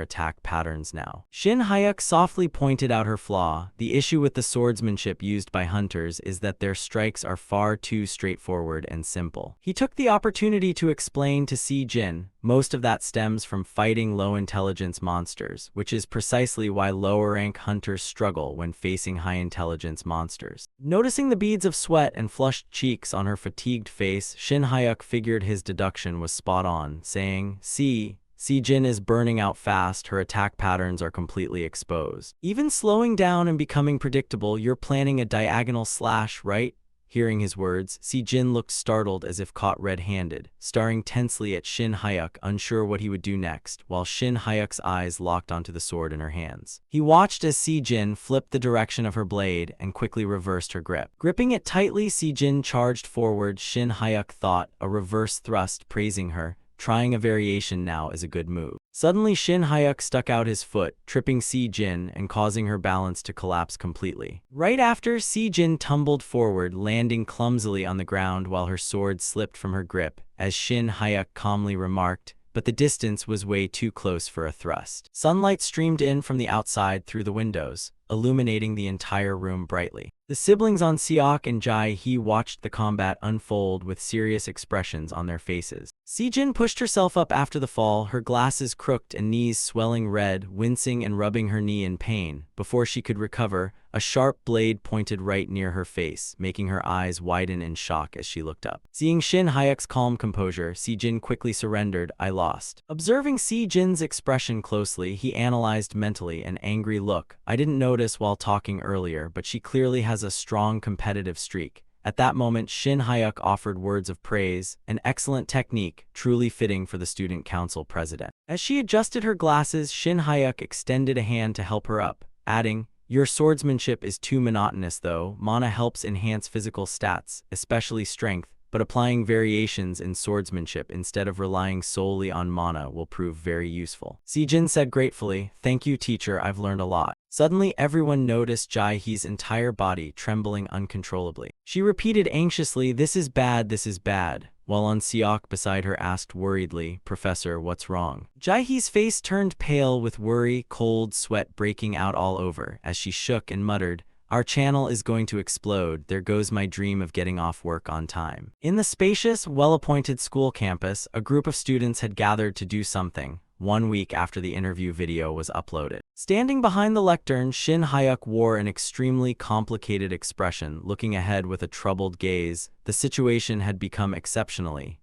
attack patterns now." Shin Hyuk softly pointed out her flaw. The issue with the swordsmanship used by hunters is that their strikes are far too straightforward and simple. He took the opportunity to explain to Si-jin, most of that stems from fighting low-intelligence monsters, which is precisely why lower-rank hunters struggle when facing high-intelligence monsters. Noticing the beads of sweat and flushed cheeks on her fatigued face, Shin Hyuk figured his deduction was spot on, saying, Si-jin is burning out fast, her attack patterns are completely exposed. Even slowing down and becoming predictable, you're planning a diagonal slash, right? Hearing his words, Si-jin looked startled as if caught red-handed, staring tensely at Shin Hyuk, unsure what he would do next, while Shin Hyuk's eyes locked onto the sword in her hands. He watched as Si-jin flipped the direction of her blade and quickly reversed her grip. Gripping it tightly, Si-jin charged forward. Shin Hyuk thought, a reverse thrust, praising her. Trying a variation now is a good move. Suddenly, Shin Hyuk stuck out his foot, tripping Si-jin and causing her balance to collapse completely. Right after, Si-jin tumbled forward, landing clumsily on the ground while her sword slipped from her grip, as Shin Hyuk calmly remarked, "But the distance was way too close for a thrust." Sunlight streamed in from the outside through the windows, illuminating the entire room brightly. The siblings on Seok and Jae-hee watched the combat unfold with serious expressions on their faces. Si-jin pushed herself up after the fall, her glasses crooked and knees swelling red, wincing and rubbing her knee in pain. Before she could recover, a sharp blade pointed right near her face, making her eyes widen in shock as she looked up. Seeing Shin Hyuk's calm composure, Si-jin quickly surrendered. "I lost." Observing Si-jin's expression closely, he analyzed mentally an angry look. "I didn't notice while talking earlier, but she clearly has a strong competitive streak." At that moment, Shin Hyuk offered words of praise, "An excellent technique, truly fitting for the student council president." As she adjusted her glasses, Shin Hyuk extended a hand to help her up, adding, "Your swordsmanship is too monotonous though. Mana helps enhance physical stats, especially strength, but applying variations in swordsmanship instead of relying solely on mana will prove very useful." Si-jin said gratefully, "Thank you, teacher, I've learned a lot." Suddenly, everyone noticed Jae-hee's entire body trembling uncontrollably. She repeated anxiously, this is bad, while on Seok beside her asked worriedly, "Professor, what's wrong?" Jae-hee's face turned pale with worry, cold sweat breaking out all over, as she shook and muttered, "Our channel is going to explode. There goes my dream of getting off work on time." In the spacious, well-appointed school campus, a group of students had gathered to do something, 1 week after the interview video was uploaded. Standing behind the lectern, Shin Hyuk wore an extremely complicated expression, looking ahead with a troubled gaze. The situation had become exceptionally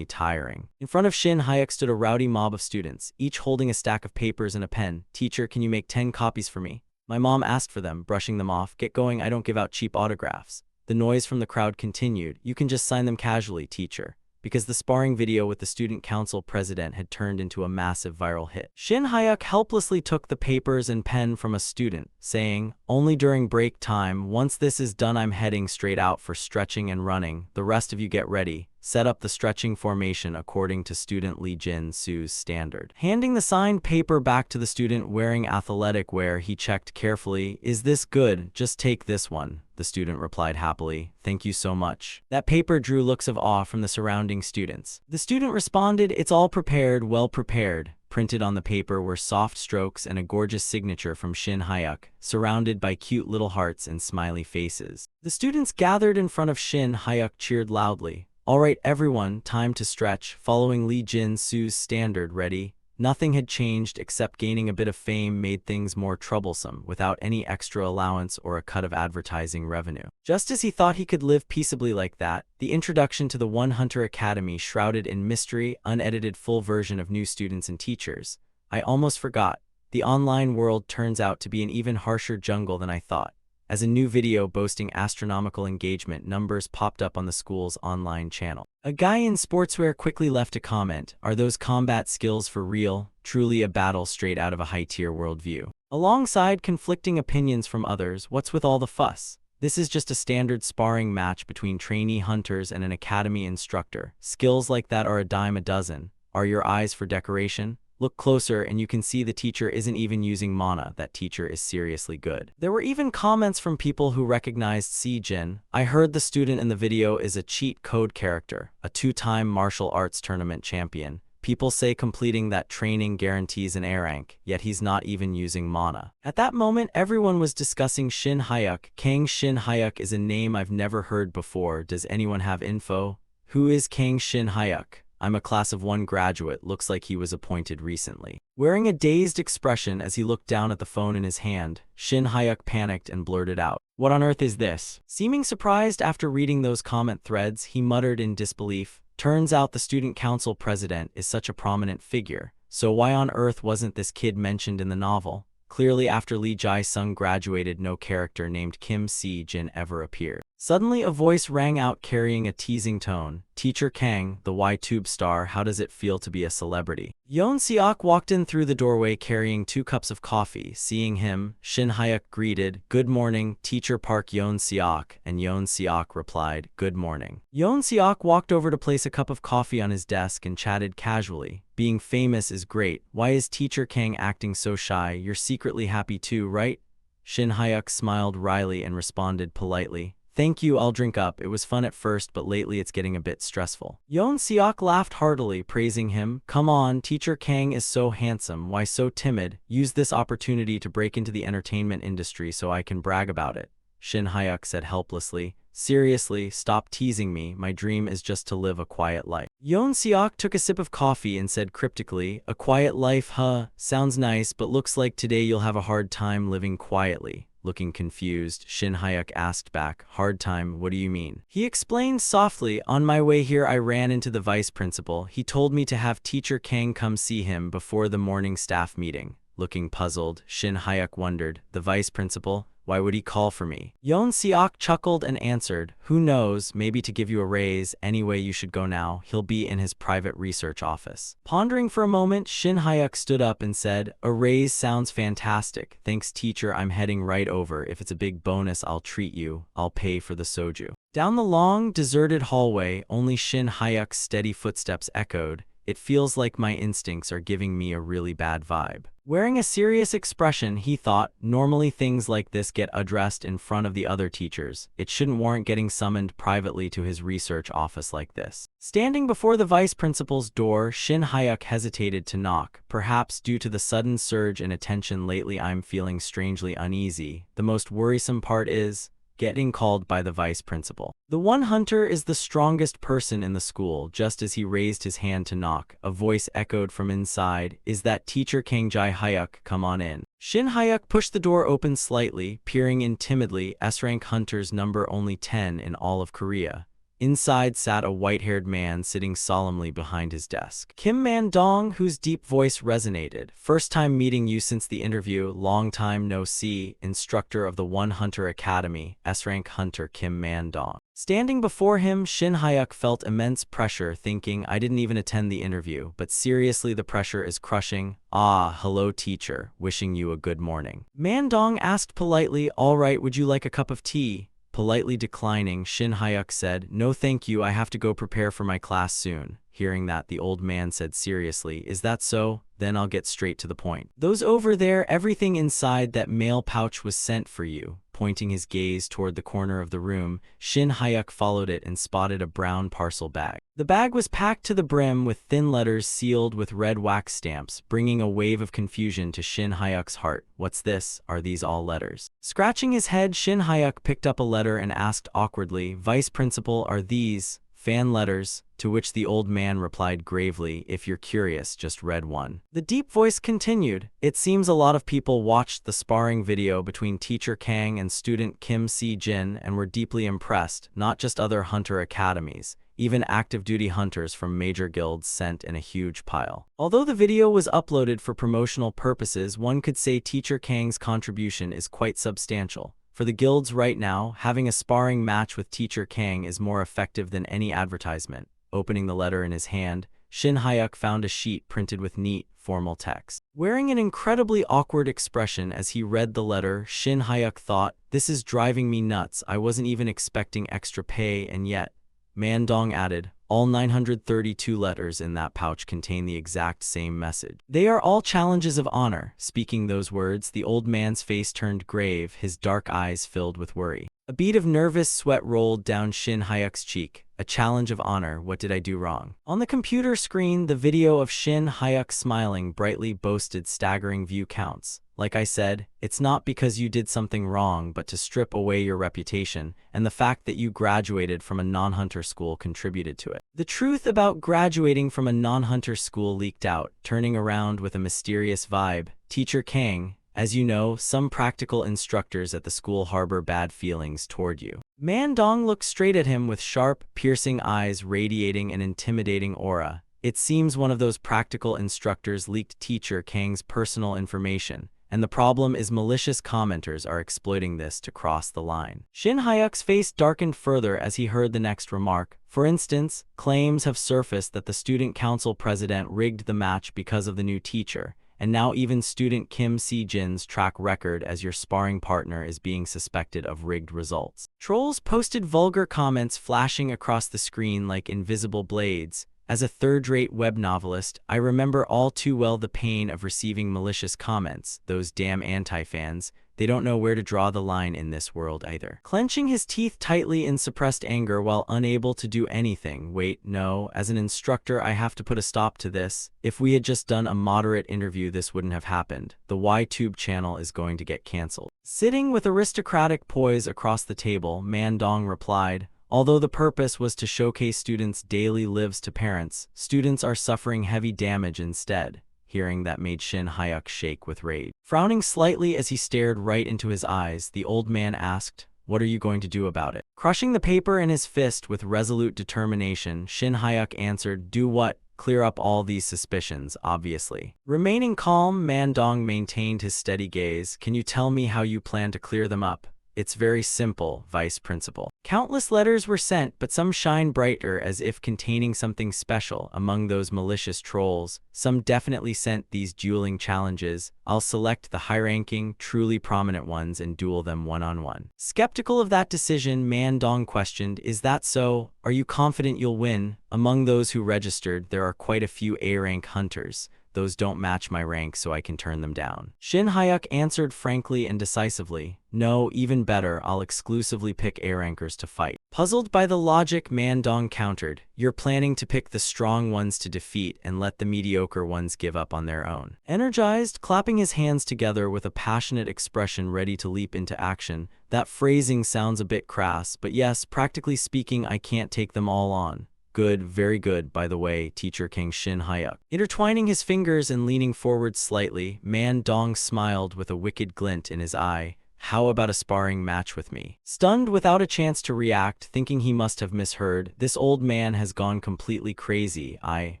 tiring. In front of Shin Hyuk stood a rowdy mob of students, each holding a stack of papers and a pen. "Teacher, can you make 10 copies for me? My mom asked for them," brushing them off. "Get going, I don't give out cheap autographs." The noise from the crowd continued. "You can just sign them casually, teacher." Because the sparring video with the student council president had turned into a massive viral hit. Shin Hyuk helplessly took the papers and pen from a student, saying, "Only during break time. Once this is done, I'm heading straight out for stretching and running. The rest of you get ready." set up the stretching formation according to student Lee Jin-soo's standard. Handing the signed paper back to the student wearing athletic wear, he checked carefully. "Is this good? Just take this one," the student replied happily. "Thank you so much." That paper drew looks of awe from the surrounding students. The student responded, "It's all prepared, well prepared." Printed on the paper were soft strokes and a gorgeous signature from Shin Hyuk, surrounded by cute little hearts and smiley faces. The students gathered in front of Shin Hyuk cheered loudly. "All right, everyone, time to stretch." Following Lee Jin-soo's standard, ready. Nothing had changed except gaining a bit of fame made things more troublesome without any extra allowance or a cut of advertising revenue. Just as he thought he could live peaceably like that, the introduction to the One Hunter Academy shrouded in mystery, unedited full version of new students and teachers. I almost forgot. The online world turns out to be an even harsher jungle than I thought, as a new video boasting astronomical engagement numbers popped up on the school's online channel. A guy in sportswear quickly left a comment, "Are those combat skills for real? Truly a battle straight out of a high-tier worldview." Alongside conflicting opinions from others, "What's with all the fuss? This is just a standard sparring match between trainee hunters and an academy instructor. Skills like that are a dime a dozen. Are your eyes for decoration? Look closer and you can see the teacher isn't even using mana. That teacher is seriously good." There were even comments from people who recognized Si-jin. "I heard the student in the video is a cheat code character, a two-time martial arts tournament champion. People say completing that training guarantees an A rank, yet he's not even using mana." At that moment, everyone was discussing Shin Hyuk. Kang Shin Hyuk is a name I've never heard before. Does anyone have info? Who is Kang Shin Hyuk? I'm a class of 1 graduate, looks like he was appointed recently. Wearing a dazed expression as he looked down at the phone in his hand, Shin Hyuk panicked and blurted out, "What on earth is this?" Seeming surprised after reading those comment threads, he muttered in disbelief, "Turns out the student council president is such a prominent figure, so why on earth wasn't this kid mentioned in the novel?" Clearly after Lee Jae-sung graduated, no character named Kim Si-jin ever appeared. Suddenly a voice rang out carrying a teasing tone. "Teacher Kang, the Y-Tube star, how does it feel to be a celebrity?" Yeon Seok walked in through the doorway carrying 2 cups of coffee. Seeing him, Shin Hyuk greeted, "Good morning, Teacher Park Yeon Seok," and Yeon Seok replied, "Good morning." Yeon Seok walked over to place a cup of coffee on his desk and chatted casually. "Being famous is great. Why is Teacher Kang acting so shy? You're secretly happy too, right?" Shin Hyuk smiled wryly and responded politely, "Thank you, I'll drink up. It was fun at first, but lately it's getting a bit stressful." Yeon Seok laughed heartily, praising him. "Come on, Teacher Kang is so handsome. Why so timid? Use this opportunity to break into the entertainment industry so I can brag about it." Shin Hyuk said helplessly, "Seriously, stop teasing me. My dream is just to live a quiet life." Yeon Seok took a sip of coffee and said cryptically, "A quiet life, huh? Sounds nice, but looks like today you'll have a hard time living quietly." Looking confused, Shin Hyuk asked back, "Hard time, what do you mean?" He explained softly, "On my way here I ran into the vice principal. He told me to have Teacher Kang come see him before the morning staff meeting." Looking puzzled, Shin Hyuk wondered, "The vice principal? Why would he call for me?" Yeon Seok chuckled and answered, "Who knows, maybe to give you a raise. Anyway, you should go now. He'll be in his private research office." Pondering for a moment, Shin Hyuk stood up and said, "A raise sounds fantastic. Thanks, teacher, I'm heading right over. If it's a big bonus, I'll treat you. I'll pay for the soju." Down the long, deserted hallway, only Shin Hyuk's steady footsteps echoed. "It feels like my instincts are giving me a really bad vibe." Wearing a serious expression, he thought, normally things like this get addressed in front of the other teachers. It shouldn't warrant getting summoned privately to his research office like this. Standing before the vice principal's door, Shin Hyuk hesitated to knock. "Perhaps due to the sudden surge in attention lately, I'm feeling strangely uneasy. The most worrisome part is getting called by the vice principal. The One Hunter is the strongest person in the school." Just as he raised his hand to knock, a voice echoed from inside, "Is that Teacher Kang Jae Hyuk? Come on in." Shin Hyuk pushed the door open slightly, peering in timidly. S-rank hunters number only 10 in all of Korea. Inside sat a white-haired man sitting solemnly behind his desk. Kim Man-dong, whose deep voice resonated. "First time meeting you since the interview, long time no see." Instructor of the One Hunter Academy, S-rank hunter Kim Man-dong. Standing before him, Shin Hyuk felt immense pressure, thinking, "I didn't even attend the interview, but seriously the pressure is crushing." "Ah, hello teacher, wishing you a good morning." Man-dong asked politely, "All right, would you like a cup of tea?" Politely declining, Shin Hyuk said, "No thank you, I have to go prepare for my class soon." Hearing that, the old man said seriously, "Is that so? Then I'll get straight to the point. Those over there, everything inside that mail pouch was sent for you." Pointing his gaze toward the corner of the room, Shin Hyuk followed it and spotted a brown parcel bag. The bag was packed to the brim with thin letters sealed with red wax stamps, bringing a wave of confusion to Shin Hyuk's heart. "What's this? Are these all letters?" Scratching his head, Shin Hyuk picked up a letter and asked awkwardly, "Vice Principal, are these fan letters?" To which the old man replied gravely, "If you're curious, just read one." The deep voice continued, "It seems a lot of people watched the sparring video between teacher Kang and student Kim Si-jin and were deeply impressed, not just other hunter academies. Even active-duty hunters from major guilds sent in a huge pile." Although the video was uploaded for promotional purposes, one could say teacher Kang's contribution is quite substantial. For the guilds right now, having a sparring match with teacher Kang is more effective than any advertisement. Opening the letter in his hand, Shin Hyuk found a sheet printed with neat, formal text. Wearing an incredibly awkward expression as he read the letter, Shin Hyuk thought, "This is driving me nuts. I wasn't even expecting extra pay, and yet." Man Dong added, "All 932 letters in that pouch contain the exact same message. They are all challenges of honor." Speaking those words, the old man's face turned grave, his dark eyes filled with worry. A bead of nervous sweat rolled down Shin Hyuk's cheek. "A challenge of honor, what did I do wrong?" On the computer screen, the video of Shin Hyuk smiling brightly boasted staggering view counts. "Like I said, it's not because you did something wrong, but to strip away your reputation, and the fact that you graduated from a non-hunter school contributed to it." The truth about graduating from a non-hunter school leaked out, turning around with a mysterious vibe. "Teacher Kang, as you know, some practical instructors at the school harbor bad feelings toward you." Man Dong looked straight at him with sharp, piercing eyes radiating an intimidating aura. "It seems one of those practical instructors leaked teacher Kang's personal information, and the problem is malicious commenters are exploiting this to cross the line." Shin Hyuk's face darkened further as he heard the next remark. "For instance, claims have surfaced that the student council president rigged the match because of the new teacher, and now even student Kim Si-jin's track record as your sparring partner is being suspected of rigged results." Trolls posted vulgar comments flashing across the screen like invisible blades. As a third-rate web novelist, I remember all too well the pain of receiving malicious comments. Those damn anti-fans, they don't know where to draw the line in this world either. Clenching his teeth tightly in suppressed anger while unable to do anything. "Wait, no, as an instructor I have to put a stop to this. If we had just done a moderate interview this wouldn't have happened. The YTube channel is going to get cancelled." Sitting with aristocratic poise across the table, Man Dong replied, "Although the purpose was to showcase students' daily lives to parents, students are suffering heavy damage instead." Hearing that made Shin Hyuk shake with rage. Frowning slightly as he stared right into his eyes, the old man asked, "What are you going to do about it?" Crushing the paper in his fist with resolute determination, Shin Hyuk answered, "Do what? Clear up all these suspicions, obviously." Remaining calm, Man Dong maintained his steady gaze. "Can you tell me how you plan to clear them up?" "It's very simple, Vice Principal." Countless letters were sent, but some shine brighter as if containing something special. Among those malicious trolls, some definitely sent these dueling challenges. I'll select the high-ranking, truly prominent ones and duel them one-on-one. Skeptical of that decision, Man Dong questioned, "Is that so? Are you confident you'll win?" "Among those who registered, there are quite a few A-rank hunters. Those don't match my rank, so I can turn them down." Shin Hyuk answered frankly and decisively, "No, even better, I'll exclusively pick A-rankers to fight." Puzzled by the logic, Man Dong countered, "You're planning to pick the strong ones to defeat and let the mediocre ones give up on their own." Energized, clapping his hands together with a passionate expression ready to leap into action, "That phrasing sounds a bit crass, but yes, practically speaking, I can't take them all on." "Good, very good, by the way, Teacher King." Shin Hyuk, intertwining his fingers and leaning forward slightly, Man Dong smiled with a wicked glint in his eye. "How about a sparring match with me?" Stunned without a chance to react, thinking he must have misheard, "This old man has gone completely crazy. I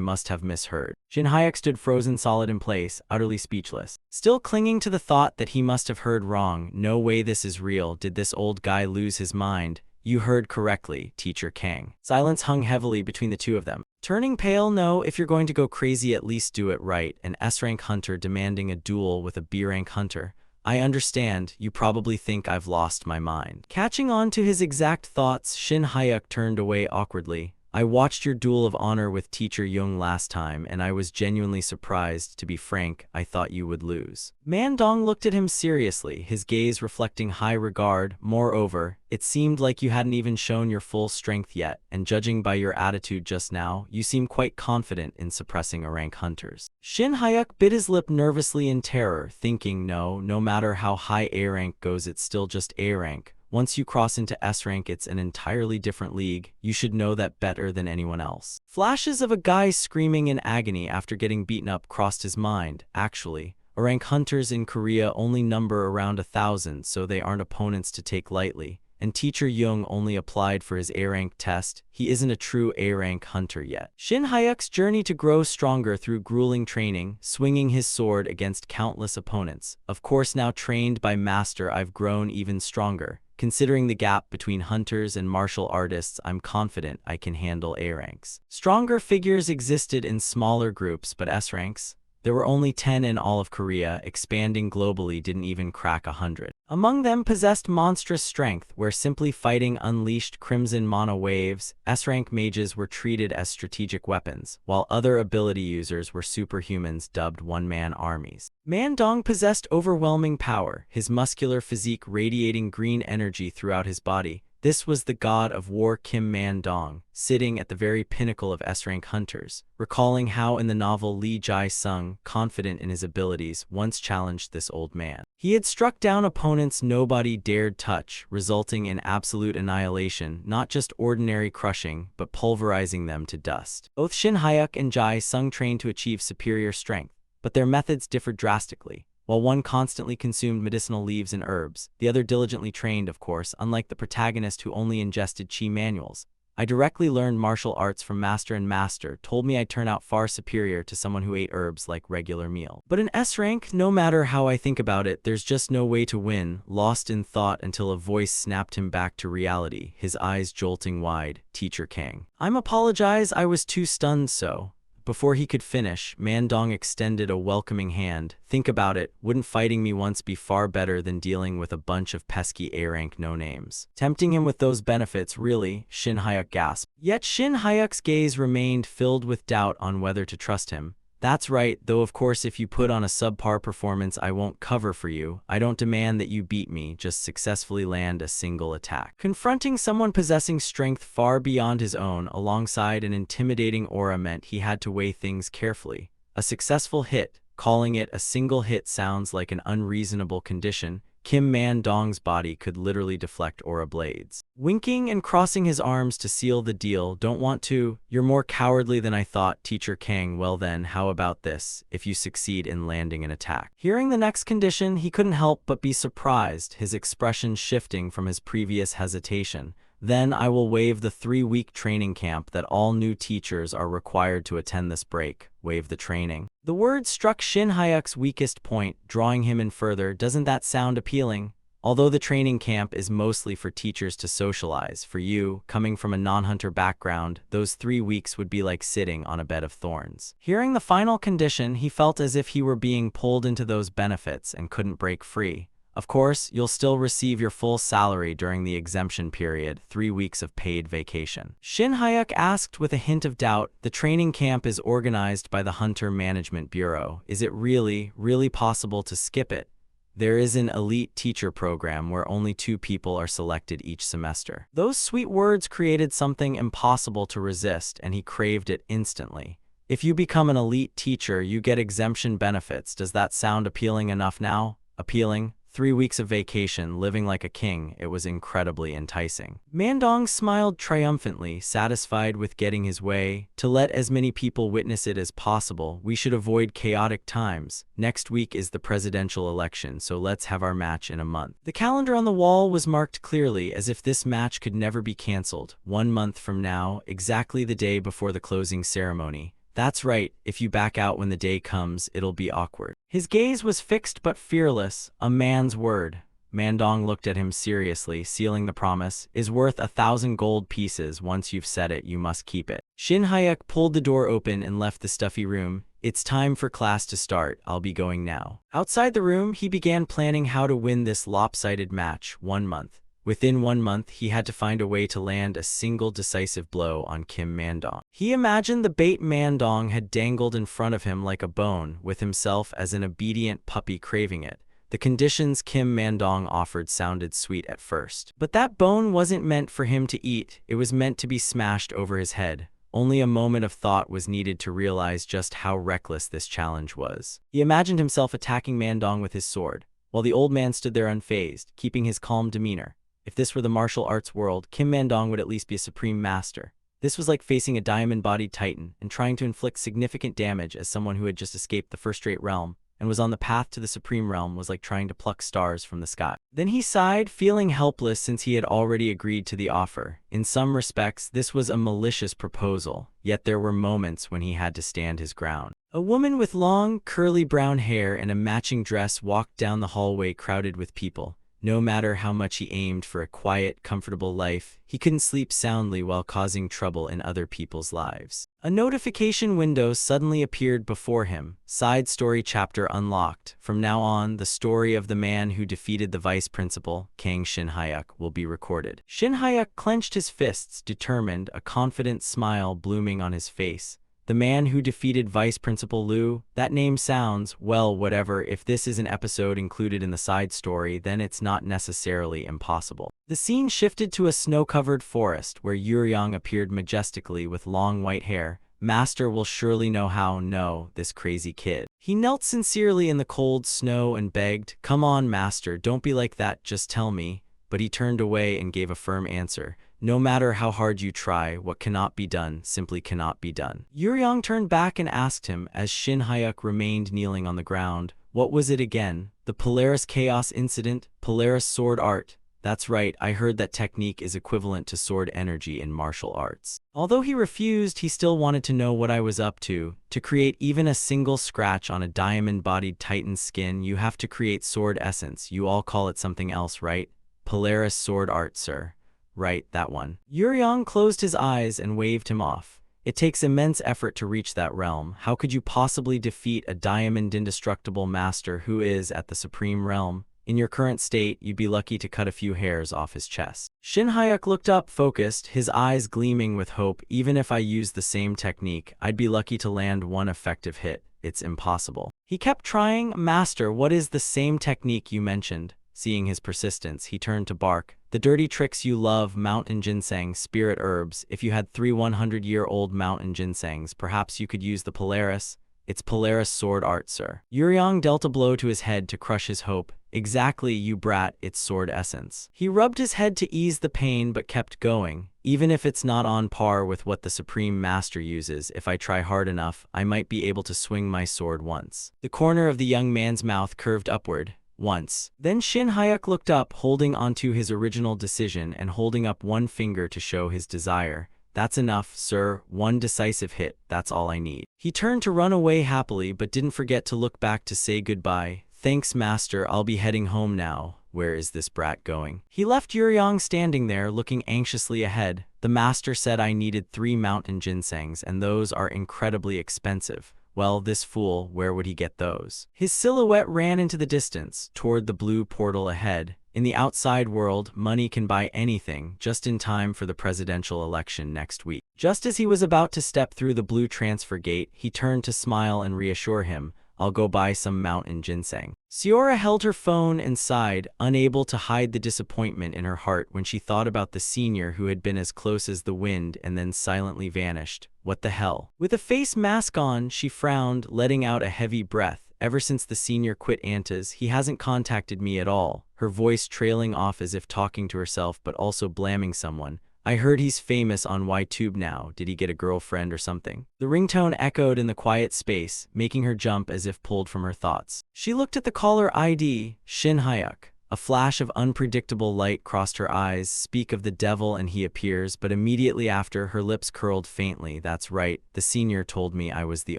must have misheard." Shin Hyuk stood frozen solid in place, utterly speechless. Still clinging to the thought that he must have heard wrong. "No way this is real. Did this old guy lose his mind?" "You heard correctly, Teacher Kang." Silence hung heavily between the two of them. Turning pale, "No, if you're going to go crazy, at least do it right." An S-rank hunter demanding a duel with a B-rank hunter. I understand, you probably think I've lost my mind. Catching on to his exact thoughts, Shin Hyuk turned away awkwardly. I watched your duel of honor with Teacher Young last time, and I was genuinely surprised. To be frank, I thought you would lose. Man Dong looked at him seriously, his gaze reflecting high regard. Moreover, it seemed like you hadn't even shown your full strength yet, and judging by your attitude just now, you seem quite confident in suppressing A-rank hunters. Shin Hyuk bit his lip nervously in terror, thinking no matter how high A-rank goes, it's still just A-rank. Once you cross into S-rank, it's an entirely different league. You should know that better than anyone else. Flashes of a guy screaming in agony after getting beaten up crossed his mind. Actually, A-rank hunters in Korea only number around 1,000, so they aren't opponents to take lightly. And Teacher Young only applied for his A-rank test. He isn't a true A-rank hunter yet. Shin Hyuk's journey to grow stronger through grueling training, swinging his sword against countless opponents. Of course, now trained by Master, I've grown even stronger. Considering the gap between hunters and martial artists, I'm confident I can handle A-ranks. Stronger figures existed in smaller groups, but S-ranks? There were only 10 in all of Korea, expanding globally didn't even crack 100. Among them possessed monstrous strength, where simply fighting unleashed crimson mana waves. S-rank mages were treated as strategic weapons, while other ability users were superhumans dubbed one-man armies. Man Dong possessed overwhelming power, his muscular physique radiating green energy throughout his body. This was the god of war Kim Man Dong, sitting at the very pinnacle of S-rank hunters, recalling how in the novel Lee Jae-sung, confident in his abilities, once challenged this old man. He had struck down opponents nobody dared touch, resulting in absolute annihilation, not just ordinary crushing, but pulverizing them to dust. Both Shin Hyuk and Jae-sung trained to achieve superior strength, but their methods differed drastically. While one constantly consumed medicinal leaves and herbs, the other diligently trained, of course, unlike the protagonist who only ingested chi manuals. I directly learned martial arts from Master, and Master told me I'd turn out far superior to someone who ate herbs like regular meal. But in S-rank, no matter how I think about it, there's just no way to win. Lost in thought until a voice snapped him back to reality, his eyes jolting wide. Teacher Kang. I apologize, I was too stunned so. Before he could finish, Man Dong extended a welcoming hand. Think about it, wouldn't fighting me once be far better than dealing with a bunch of pesky A-rank no-names? Tempting him with those benefits, really, Shin Hyuk gasped. Yet Shin Hyuk's gaze remained filled with doubt on whether to trust him. That's right, though of course if you put on a subpar performance I won't cover for you. I don't demand that you beat me, just successfully land a single attack. Confronting someone possessing strength far beyond his own alongside an intimidating aura meant he had to weigh things carefully. A successful hit, calling it a single hit sounds like an unreasonable condition. Kim Man Dong's body could literally deflect aura blades. Winking and crossing his arms to seal the deal. Don't want to? You're more cowardly than I thought, Teacher Kang. Well then, how about this, if you succeed in landing an attack? Hearing the next condition, he couldn't help but be surprised, his expression shifting from his previous hesitation. Then I will waive the 3-week training camp that all new teachers are required to attend this break. Waive the training. The word struck Shin Hyuk's weakest point, drawing him in further. Doesn't that sound appealing? Although the training camp is mostly for teachers to socialize, for you, coming from a non-hunter background, those 3 weeks would be like sitting on a bed of thorns. Hearing the final condition, he felt as if he were being pulled into those benefits and couldn't break free. Of course, you'll still receive your full salary during the exemption period, 3 weeks of paid vacation. Shin Hyuk asked with a hint of doubt. The training camp is organized by the Hunter Management Bureau. Is it really possible to skip it? There is an elite teacher program where only 2 people are selected each semester. Those sweet words created something impossible to resist, and he craved it instantly. If you become an elite teacher, you get exemption benefits. Does that sound appealing enough now? Appealing? 3 weeks of vacation, living like a king, it was incredibly enticing. Man Dong smiled triumphantly, satisfied with getting his way. To let as many people witness it as possible, we should avoid chaotic times. Next week is the presidential election, so let's have our match in a month. The calendar on the wall was marked clearly, as if this match could never be cancelled. 1 month from now, exactly the day before the closing ceremony. That's right, if you back out when the day comes, it'll be awkward. His gaze was fixed but fearless, a man's word. Mandong looked at him seriously, sealing the promise, is worth 1,000 gold pieces. Once you've said it, you must keep it. Shin Hayek pulled the door open and left the stuffy room. It's time for class to start. I'll be going now. Outside the room, he began planning how to win this lopsided match. 1 month. Within 1 month, he had to find a way to land a single decisive blow on Kim Mandong. He imagined the bait Mandong had dangled in front of him like a bone, with himself as an obedient puppy craving it. The conditions Kim Mandong offered sounded sweet at first. But that bone wasn't meant for him to eat, it was meant to be smashed over his head. Only a moment of thought was needed to realize just how reckless this challenge was. He imagined himself attacking Mandong with his sword, while the old man stood there unfazed, keeping his calm demeanor. If this were the martial arts world, Kim Mandong would at least be a supreme master. This was like facing a diamond-bodied titan and trying to inflict significant damage as someone who had just escaped the first-rate realm and was on the path to the supreme realm was like trying to pluck stars from the sky. Then he sighed, feeling helpless since he had already agreed to the offer. In some respects, this was a malicious proposal, yet there were moments when he had to stand his ground. A woman with long, curly brown hair and a matching dress walked down the hallway crowded with people. No matter how much he aimed for a quiet, comfortable life, he couldn't sleep soundly while causing trouble in other people's lives. A notification window suddenly appeared before him. Side story chapter unlocked. From now on, the story of the man who defeated the vice principal, Kang Shin-hyuk, will be recorded. Shin-hyuk clenched his fists, determined, a confident smile blooming on his face. The man who defeated Vice Principal Liu, that name sounds, well, whatever. If this is an episode included in the side story, then it's not necessarily impossible. The scene shifted to a snow-covered forest where Yuryong appeared majestically with long white hair. Master will surely know how. No, this crazy kid. He knelt sincerely in the cold snow and begged, "Come on, master, don't be like that, just tell me." But he turned away and gave a firm answer. No matter how hard you try, what cannot be done simply cannot be done. Yuryong turned back and asked him, as Shin-hyuk remained kneeling on the ground, what was it again? The Polaris Chaos Incident? Polaris Sword Art? That's right, I heard that technique is equivalent to sword energy in martial arts. Although he refused, he still wanted to know what I was up to. To create even a single scratch on a diamond-bodied titan's skin, you have to create sword essence. You all call it something else, right? Polaris Sword Art, sir. Right, that one. Yuryong closed his eyes and waved him off. It takes immense effort to reach that realm. How could you possibly defeat a diamond indestructible master who is at the supreme realm? In your current state, you'd be lucky to cut a few hairs off his chest. Shin-hyuk looked up, focused, his eyes gleaming with hope. Even if I used the same technique, I'd be lucky to land one effective hit. It's impossible. He kept trying. Master, what is the same technique you mentioned? Seeing his persistence, he turned to bark. The dirty tricks you love, mountain ginseng, spirit herbs. If you had 3 100-year-old mountain ginsengs, perhaps you could use the Polaris. It's Polaris Sword Art, sir. Yuryong dealt a blow to his head to crush his hope. Exactly, you brat, it's sword essence. He rubbed his head to ease the pain but kept going. Even if it's not on par with what the Supreme Master uses, if I try hard enough, I might be able to swing my sword once. The corner of the young man's mouth curved upward. Once. Then Shin-hyuk looked up, holding onto his original decision and holding up one finger to show his desire. That's enough, sir. One decisive hit, that's all I need. He turned to run away happily but didn't forget to look back to say goodbye. Thanks, master, I'll be heading home now. Where is this brat going? He left Yuryong standing there, looking anxiously ahead. The master said I needed 3 mountain ginsengs, and those are incredibly expensive. Well, this fool, where would he get those? His silhouette ran into the distance, toward the blue portal ahead. In the outside world, money can buy anything, just in time for the presidential election next week. Just as he was about to step through the blue transfer gate, he turned to smile and reassure him. I'll go buy some mountain ginseng. Seora held her phone and sighed, unable to hide the disappointment in her heart when she thought about the senior who had been as close as the wind and then silently vanished. What the hell? With a face mask on, she frowned, letting out a heavy breath. Ever since the senior quit Anta's, he hasn't contacted me at all. Her voice trailing off as if talking to herself but also blaming someone. I heard he's famous on YTube now. Did he get a girlfriend or something? The ringtone echoed in the quiet space, making her jump as if pulled from her thoughts. She looked at the caller ID, Shin-hyuk. A flash of unpredictable light crossed her eyes. Speak of the devil and he appears, but immediately after, her lips curled faintly. That's right, the senior told me I was the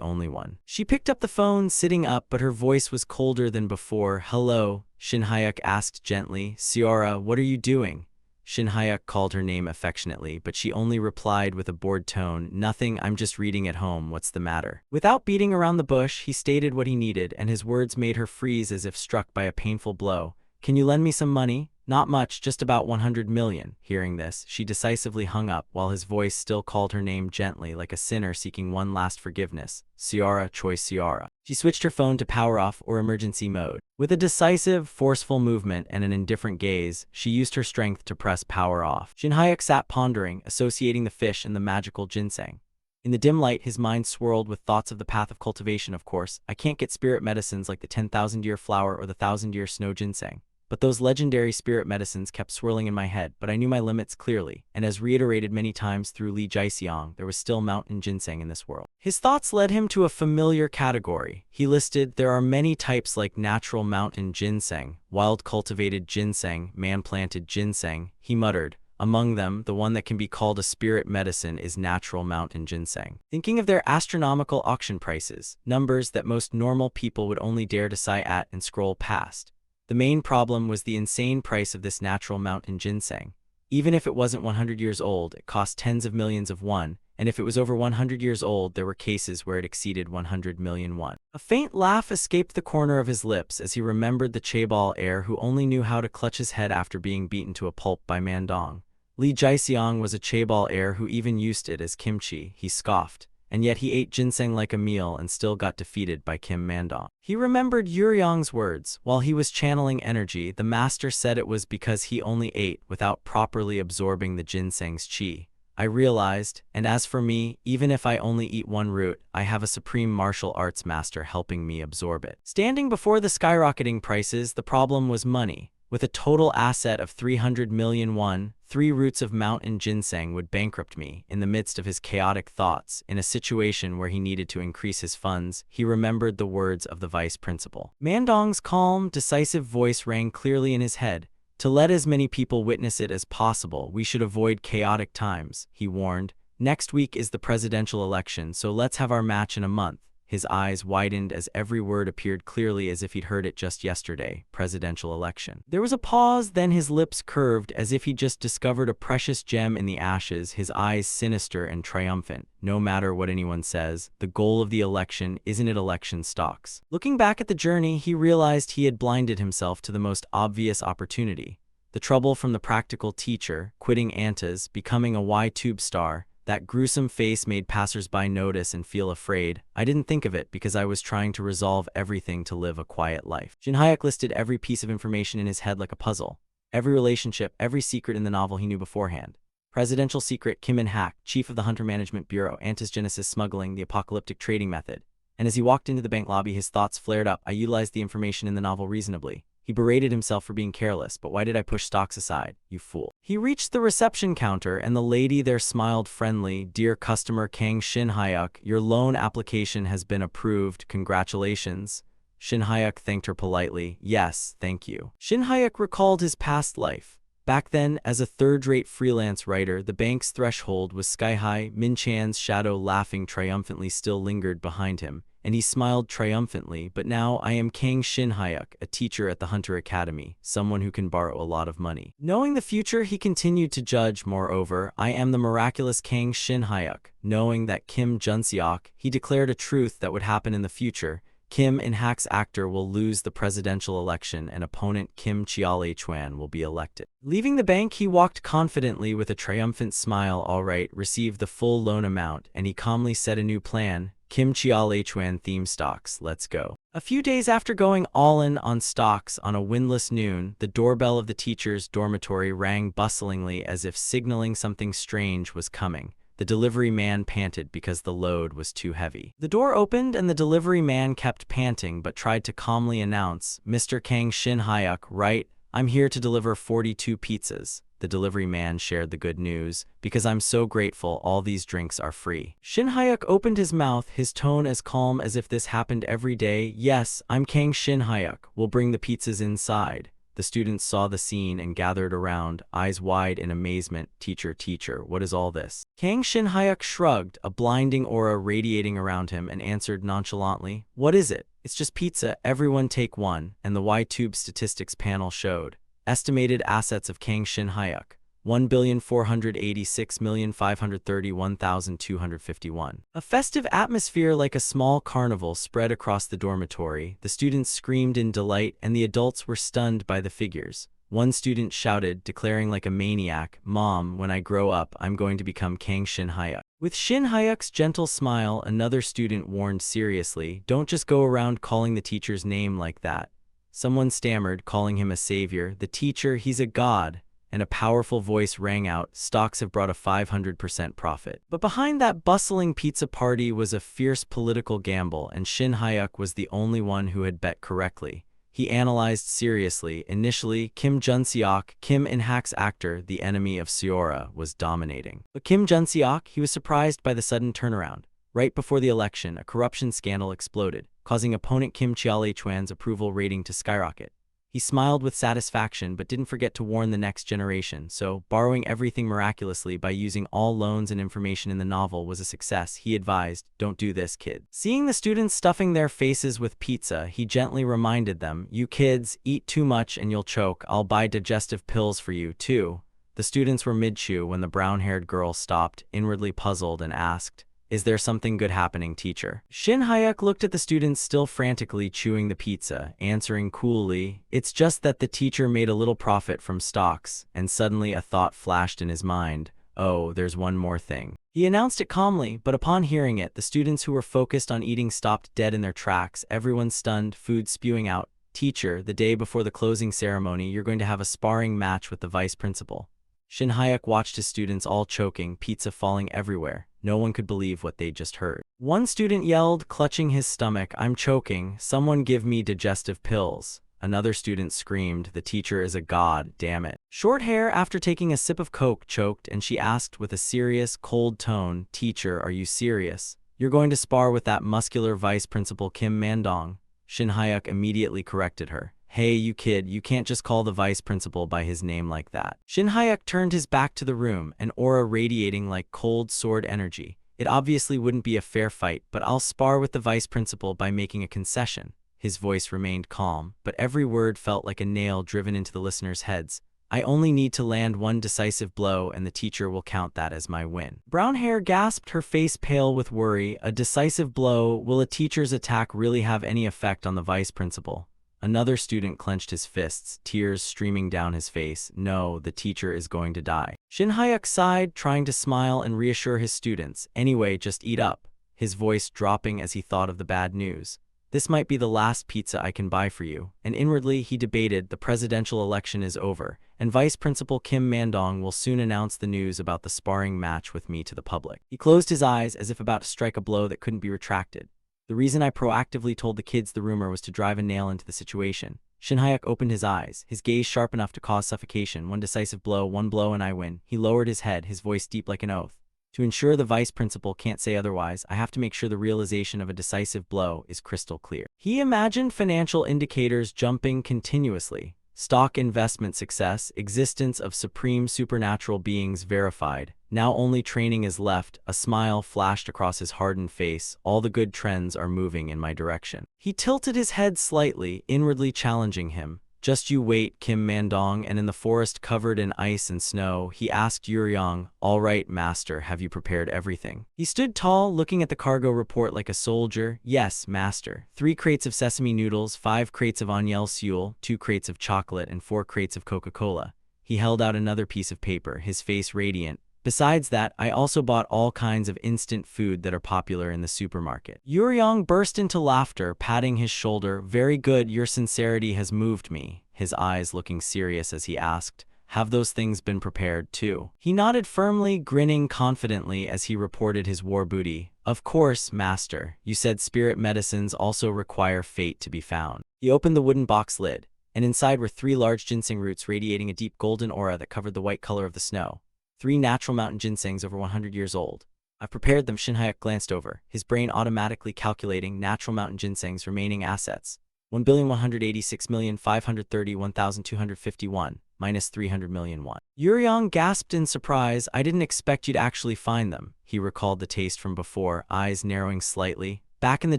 only one. She picked up the phone, sitting up, but her voice was colder than before. Hello, Shin Hyuk asked gently. Seora, what are you doing? Shin Hyuk called her name affectionately, but she only replied with a bored tone, nothing, I'm just reading at home, what's the matter? Without beating around the bush, he stated what he needed, and his words made her freeze as if struck by a painful blow. Can you lend me some money? Not much, just about 100 million. Hearing this, she decisively hung up, while his voice still called her name gently, like a sinner seeking one last forgiveness. Seora, Choi Seora. She switched her phone to power off or emergency mode. With a decisive, forceful movement and an indifferent gaze, she used her strength to press power off. Shin Hyuk sat pondering, associating the fish and the magical ginseng. In the dim light, his mind swirled with thoughts of the path of cultivation. Of course, I can't get spirit medicines like the 10,000-year flower or the 1,000-year snow ginseng. But those legendary spirit medicines kept swirling in my head, but I knew my limits clearly, and as reiterated many times through Li Jiseong, there was still mountain ginseng in this world. His thoughts led him to a familiar category. He listed, there are many types like natural mountain ginseng, wild cultivated ginseng, man-planted ginseng, he muttered. Among them, the one that can be called a spirit medicine is natural mountain ginseng. Thinking of their astronomical auction prices, numbers that most normal people would only dare to sigh at and scroll past. The main problem was the insane price of this natural mountain ginseng. Even if it wasn't 100 years old, it cost tens of millions of won, and if it was over 100 years old, there were cases where it exceeded 100 million won. A faint laugh escaped the corner of his lips as he remembered the chaebol heir who only knew how to clutch his head after being beaten to a pulp by Mandong. Li Jiseong was a chaebol heir who even used it as kimchi, he scoffed. And yet he ate ginseng like a meal and still got defeated by Kim Mandong. He remembered Yuryong's words. While he was channeling energy, the master said it was because he only ate without properly absorbing the ginseng's qi. I realized, and as for me, even if I only eat one root, I have a supreme martial arts master helping me absorb it. Standing before the skyrocketing prices, the problem was money. With a total asset of 300 million won, 3 roots of mountain ginseng would bankrupt me. In the midst of his chaotic thoughts, in a situation where he needed to increase his funds, he remembered the words of the vice principal. Mandong's calm, decisive voice rang clearly in his head. To let as many people witness it as possible, we should avoid chaotic times, he warned. Next week is the presidential election, so let's have our match in a month. His eyes widened as every word appeared clearly as if he'd heard it just yesterday. Presidential election. There was a pause, then his lips curved as if he'd just discovered a precious gem in the ashes, his eyes sinister and triumphant. No matter what anyone says, the goal of the election isn't it election stocks. Looking back at the journey, he realized he had blinded himself to the most obvious opportunity. The trouble from the practical teacher, quitting Antas, becoming a Y-tube star. That gruesome face made passers-by notice and feel afraid. I didn't think of it because I was trying to resolve everything to live a quiet life. Shin Hyuk listed every piece of information in his head like a puzzle. Every relationship, every secret in the novel he knew beforehand. Presidential secret, Kim In-hak, chief of the Hunter Management Bureau, Antis-Genesis smuggling, the apocalyptic trading method. And as he walked into the bank lobby, his thoughts flared up. I utilized the information in the novel reasonably. He berated himself for being careless, but why did I push stocks aside, you fool? He reached the reception counter and the lady there smiled friendly. Dear customer Kang Shin Hyuk, your loan application has been approved. Congratulations. Shin Hyuk thanked her politely. Yes, thank you. Shin Hyuk recalled his past life. Back then, as a third-rate freelance writer, the bank's threshold was sky-high. Min Chan's shadow laughing triumphantly still lingered behind him, and he smiled triumphantly. But now I am Kang Shin Hyuk, a teacher at the Hunter Academy, someone who can borrow a lot of money. Knowing the future, he continued to judge. Moreover, I am the miraculous Kang Shin Hyuk. Knowing that Kim Junseok, he declared a truth that would happen in the future. Kim In-hak's actor will lose the presidential election and opponent Kim Cheol-Chuan will be elected. Leaving the bank, he walked confidently with a triumphant smile. All right, received the full loan amount, and he calmly set a new plan. Kim Cheol-Chuan theme stocks, let's go. A few days after going all in on stocks on a windless noon, the doorbell of the teacher's dormitory rang bustlingly as if signaling something strange was coming. The delivery man panted because the load was too heavy. The door opened and the delivery man kept panting but tried to calmly announce, Mr. Kang Shin Hyuk, right? I'm here to deliver 42 pizzas. The delivery man shared the good news. Because I'm so grateful, all these drinks are free. Shin Hyuk opened his mouth, his tone as calm as if this happened every day. Yes, I'm Kang Shin Hyuk. We'll bring the pizzas inside. The students saw the scene and gathered around, eyes wide in amazement. Teacher, teacher, what is all this? Kang Shin-hyuk shrugged, a blinding aura radiating around him, and answered nonchalantly, what is it? It's just pizza, everyone take one, and the Y-Tube statistics panel showed. Estimated assets of Kang Shin-hyuk, 1,486,531,251. A festive atmosphere like a small carnival spread across the dormitory. The students screamed in delight, and the adults were stunned by the figures. One student shouted, declaring like a maniac, Mom, when I grow up, I'm going to become Kang Shin-hyuk. With Shin-hyuk's gentle smile, another student warned seriously, don't just go around calling the teacher's name like that. Someone stammered, calling him a savior. The teacher, he's a god. And a powerful voice rang out, stocks have brought a 500% profit. But behind that bustling pizza party was a fierce political gamble, and Shin-hyuk was the only one who had bet correctly. He analyzed seriously. Initially, Kim Jun-seok, Kim In-hak's actor, the enemy of Seora, was dominating. But Kim Jun-seok, he was surprised by the sudden turnaround. Right before the election, a corruption scandal exploded, causing opponent Kim Cheol-chuan's approval rating to skyrocket. He smiled with satisfaction but didn't forget to warn the next generation, so borrowing everything miraculously by using all loans and information in the novel was a success. He advised, don't do this, kid. Seeing the students stuffing their faces with pizza, he gently reminded them, you kids, eat too much and you'll choke. I'll buy digestive pills for you, too. The students were mid-chew when the brown-haired girl stopped, inwardly puzzled, and asked, is there something good happening, teacher? Shin-hyuk looked at the students still frantically chewing the pizza, answering coolly, it's just that the teacher made a little profit from stocks, and suddenly a thought flashed in his mind. Oh, there's one more thing. He announced it calmly, but upon hearing it, the students who were focused on eating stopped dead in their tracks, everyone stunned, food spewing out. Teacher, the day before the closing ceremony, you're going to have a sparring match with the vice principal. Shin-hyuk watched his students all choking, pizza falling everywhere. No one could believe what they'd just heard. One student yelled, clutching his stomach, I'm choking, someone give me digestive pills. Another student screamed, the teacher is a god, damn it. Short hair, after taking a sip of Coke, choked, and she asked with a serious, cold tone, teacher, are you serious? You're going to spar with that muscular vice principal Kim Mandong. Shin-hyuk immediately corrected her. Hey, you kid, you can't just call the vice principal by his name like that. Shin-hyuk turned his back to the room, an aura radiating like cold sword energy. It obviously wouldn't be a fair fight, but I'll spar with the vice principal by making a concession. His voice remained calm, but every word felt like a nail driven into the listeners' heads. I only need to land one decisive blow and the teacher will count that as my win. Brown hair gasped, her face pale with worry. A decisive blow? Will a teacher's attack really have any effect on the vice principal? Another student clenched his fists, tears streaming down his face. No, the teacher is going to die. Shin-hyuk sighed, trying to smile and reassure his students. Anyway, just eat up. His voice dropping as he thought of the bad news. This might be the last pizza I can buy for you. And inwardly, he debated, the presidential election is over, and Vice Principal Kim Mandong will soon announce the news about the sparring match with me to the public. He closed his eyes as if about to strike a blow that couldn't be retracted. The reason I proactively told the kids the rumor was to drive a nail into the situation. Shin-hyuk opened his eyes, his gaze sharp enough to cause suffocation. One decisive blow, one blow and I win. He lowered his head, his voice deep like an oath. To ensure the vice principal can't say otherwise, I have to make sure the realization of a decisive blow is crystal clear. He imagined financial indicators jumping continuously. Stock investment success, existence of supreme supernatural beings verified. Now only training is left. A smile flashed across his hardened face. All the good trends are moving in my direction. He tilted his head slightly, inwardly challenging him. Just you wait, Kim Mandong, and in the forest covered in ice and snow, he asked Yuryong, all right, master, have you prepared everything? He stood tall, looking at the cargo report like a soldier. Yes, master. 3 crates of sesame noodles, 5 crates of Anyel Seul, 2 crates of chocolate, and 4 crates of Coca-Cola. He held out another piece of paper, his face radiant. Besides that, I also bought all kinds of instant food that are popular in the supermarket. Yuryong burst into laughter, patting his shoulder. Very good, your sincerity has moved me. His eyes looking serious as he asked, have those things been prepared too? He nodded firmly, grinning confidently as he reported his war booty. Of course, master. You said spirit medicines also require fate to be found. He opened the wooden box lid, and inside were 3 large ginseng roots radiating a deep golden aura that covered the white color of the snow. 3 natural mountain ginsengs over 100 years old. I've prepared them. Shin-hyuk glanced over, his brain automatically calculating natural mountain ginseng's remaining assets. 1,186,531,251, minus 300 million won. Yuryong gasped in surprise. I didn't expect you'd actually find them. He recalled the taste from before, eyes narrowing slightly. Back in the